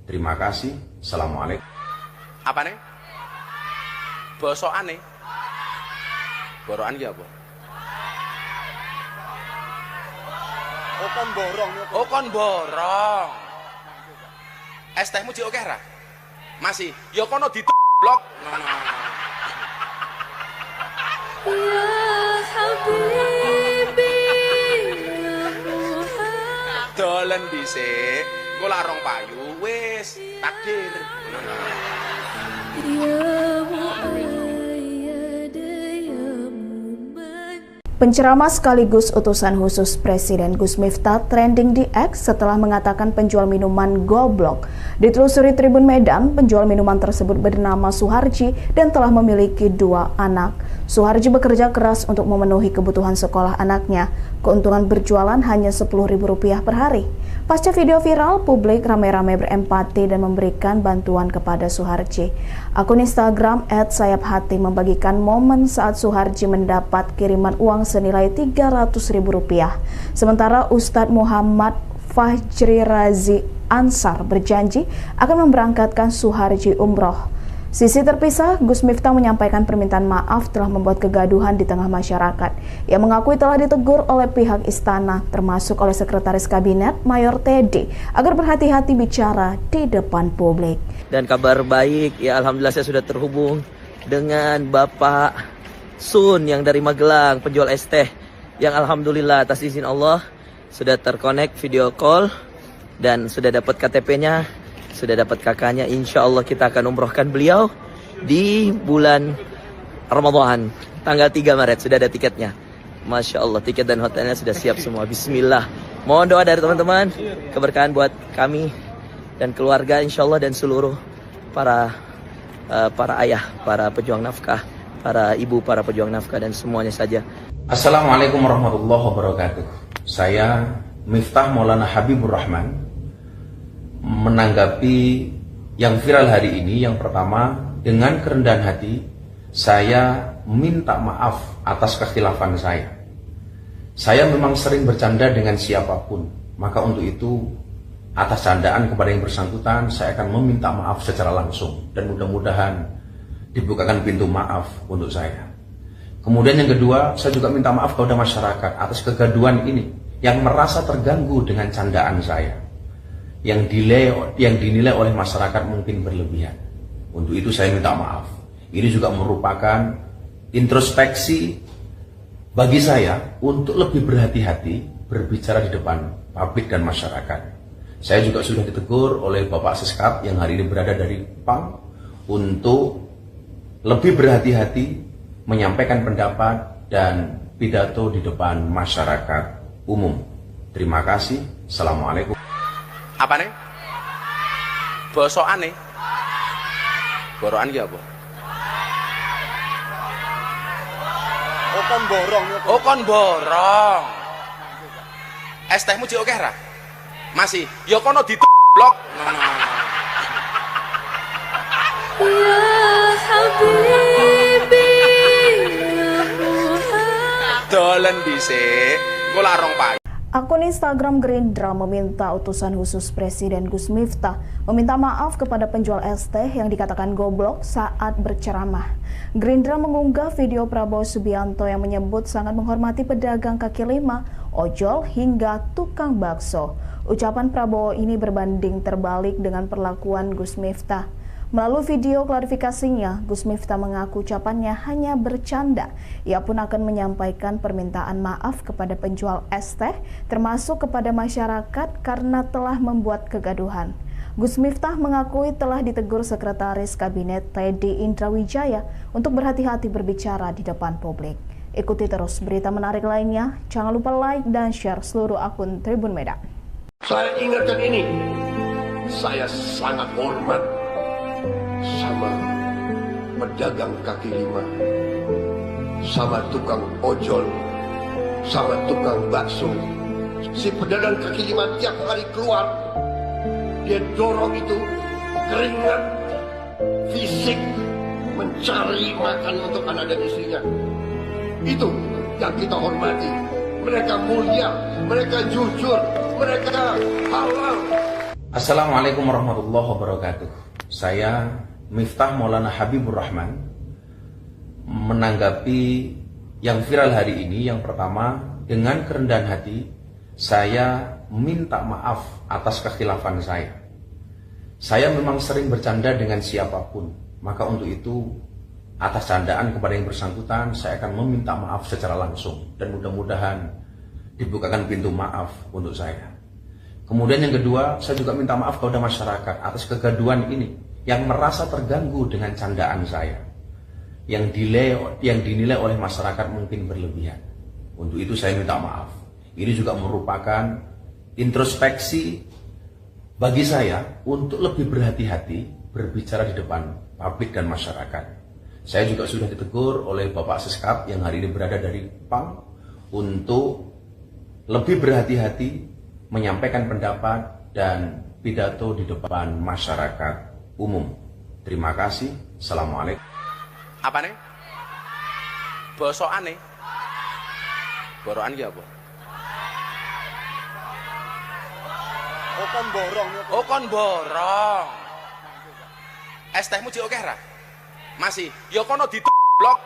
Terima kasih. Assalamualaikum. Apa nih? Bosokan nih. Borokan ya apa? Oh kon borong niku. Oh kon borong. Es tehmu jek akeh ra? Masih. Ya kono blok. Ya Habibi ya Muhammad. Dolen dhisik, engko lak rong payu wis takdir. Ya Muayyad ya Muman. Penceramah sekaligus utusan khusus Presiden Gus Miftah trending di X setelah mengatakan penjual minuman goblok. Ditelusuri Tribun Medan, penjual minuman tersebut bernama Suharji dan telah memiliki 2 anak. Suharji bekerja keras untuk memenuhi kebutuhan sekolah anaknya. Keuntungan berjualan hanya Rp10.000 per hari. Pasca video viral, publik ramai-ramai berempati dan memberikan bantuan kepada Suharji. Akun Instagram @sayaphati membagikan momen saat Suharji mendapat kiriman uang senilai Rp300.000. Sementara Ustadz Muhammad Fajri Razi Ansar berjanji akan memberangkatkan Suharji umroh. Sisi terpisah, Gus Miftah menyampaikan permintaan maaf telah membuat kegaduhan di tengah masyarakat. Ia mengakui telah ditegur oleh pihak istana, termasuk oleh Sekretaris Kabinet Mayor Teddy, agar berhati-hati bicara di depan publik. Dan kabar baik, ya alhamdulillah saya sudah terhubung dengan Bapak Sun yang dari Magelang, penjual es teh, yang alhamdulillah atas izin Allah sudah terkonek video call dan sudah dapat KTP-nya. Sudah dapat kakaknya, insya Allah kita akan umrohkan beliau di bulan Ramadan, tanggal 3 Maret, sudah ada tiketnya. Masya Allah, tiket dan hotelnya sudah siap semua. Bismillah. Mohon doa dari teman-teman, keberkahan buat kami dan keluarga insya Allah dan seluruh para ayah, para pejuang nafkah, para ibu, para pejuang nafkah dan semuanya saja. Assalamualaikum warahmatullahi wabarakatuh. Saya Miftah Maulana Habibur Rahman menanggapi yang viral hari ini. Yang pertama, dengan kerendahan hati saya minta maaf atas kekhilafan saya. Saya memang sering bercanda dengan siapapun, maka untuk itu atas candaan kepada yang bersangkutan saya akan meminta maaf secara langsung dan mudah-mudahan dibukakan pintu maaf untuk saya. Kemudian yang kedua, saya juga minta maaf kepada masyarakat atas kegaduhan ini yang merasa terganggu dengan candaan saya, yang dinilai oleh masyarakat mungkin berlebihan. Untuk itu saya minta maaf. Ini juga merupakan introspeksi bagi saya untuk lebih berhati-hati berbicara di depan publik dan masyarakat. Saya juga sudah ditegur oleh Bapak Seskap yang hari ini berada dari PAM untuk lebih berhati-hati menyampaikan pendapat dan pidato di depan masyarakat umum. Terima kasih. Assalamualaikum. Apa nih? Bosokan nih? Borokan ki apa? Oh kon borong ya. Oh kon borong. Es tehmu jek oke ra? Masih. Ya kono blok. Ya Habibi ya Muhammad. Dolen dhisik. Engko larong payu. Akun Instagram Gerindra meminta utusan khusus Presiden Gus Miftah meminta maaf kepada penjual es teh yang dikatakan goblok saat berceramah. Gerindra mengunggah video Prabowo Subianto yang menyebut sangat menghormati pedagang kaki lima, ojol hingga tukang bakso. Ucapan Prabowo ini berbanding terbalik dengan perlakuan Gus Miftah. Melalui video klarifikasinya, Gus Miftah mengaku ucapannya hanya bercanda. Ia pun akan menyampaikan permintaan maaf kepada penjual es teh, termasuk kepada masyarakat karena telah membuat kegaduhan. Gus Miftah mengakui telah ditegur Sekretaris Kabinet Teddy Indrawijaya untuk berhati-hati berbicara di depan publik. Ikuti terus berita menarik lainnya. Jangan lupa like dan share seluruh akun Tribun Medan. Saya ingatkan ini, saya sangat hormat sama pedagang kaki lima, sama tukang ojol, sama tukang bakso. Si pedagang kaki lima tiap hari keluar, dia dorong itu keringat fisik mencari makan untuk anak dan istrinya. Itu yang kita hormati. Mereka mulia, mereka jujur, mereka halal. Assalamualaikum warahmatullahi wabarakatuh. Saya Miftah Maulana Habibur Rahman menanggapi yang viral hari ini. Yang pertama, dengan kerendahan hati saya minta maaf atas kekhilafan saya. Saya memang sering bercanda dengan siapapun, maka untuk itu atas candaan kepada yang bersangkutan saya akan meminta maaf secara langsung dan mudah-mudahan dibukakan pintu maaf untuk saya. Kemudian yang kedua, saya juga minta maaf kepada masyarakat atas kegaduhan ini yang merasa terganggu dengan candaan saya, yang dinilai oleh masyarakat mungkin berlebihan. Untuk itu saya minta maaf. Ini juga merupakan introspeksi bagi saya untuk lebih berhati-hati berbicara di depan publik dan masyarakat. Saya juga sudah ditegur oleh Bapak Seskap yang hari ini berada dari PAM untuk lebih berhati-hati menyampaikan pendapat dan pidato di depan masyarakat umum. Terima kasih. Assalamualaikum. Apa nih? Bosokan nih? Borokan ki apa? Oh kon borong ya. Oh kon borong. Es tehmu jek oke ra? Masih. Ya kono blok.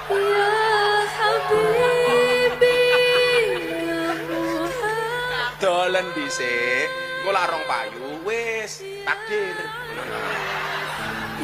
Ya Habibi ya Muhammad. Dolen dhisik. Engko larong payu wis takdir.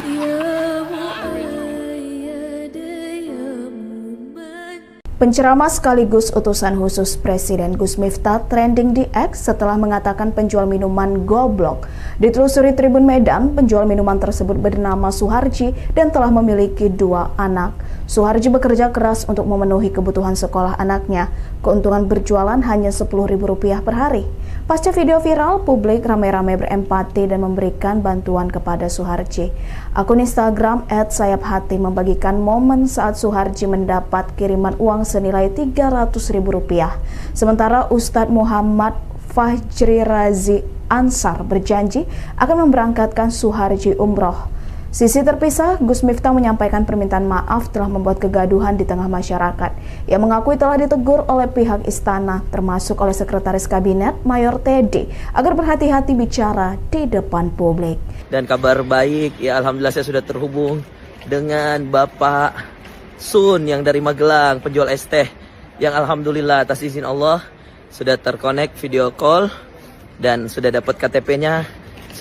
Ya Muayyad ya Muman. Penceramah sekaligus utusan khusus Presiden Gus Miftah trending di X setelah mengatakan penjual minuman goblok. Ditelusuri Tribun Medan, penjual minuman tersebut bernama Suharji dan telah memiliki 2 anak. Suharji bekerja keras untuk memenuhi kebutuhan sekolah anaknya. Keuntungan berjualan hanya Rp10.000 per hari. Pasca video viral, publik ramai-ramai berempati dan memberikan bantuan kepada Suharji. Akun Instagram @sayaphati membagikan momen saat Suharji mendapat kiriman uang senilai Rp300.000. Sementara Ustadz Muhammad Fajri Razi Ansar berjanji akan memberangkatkan Suharji umroh. Sisi terpisah, Gus Miftah menyampaikan permintaan maaf telah membuat kegaduhan di tengah masyarakat. Ia mengakui telah ditegur oleh pihak istana, termasuk oleh Sekretaris Kabinet Mayor Teddy, agar berhati-hati bicara di depan publik. Dan kabar baik, ya alhamdulillah saya sudah terhubung dengan Bapak Sun yang dari Magelang, penjual es teh, yang alhamdulillah atas izin Allah sudah terkonek video call dan sudah dapat KTP-nya.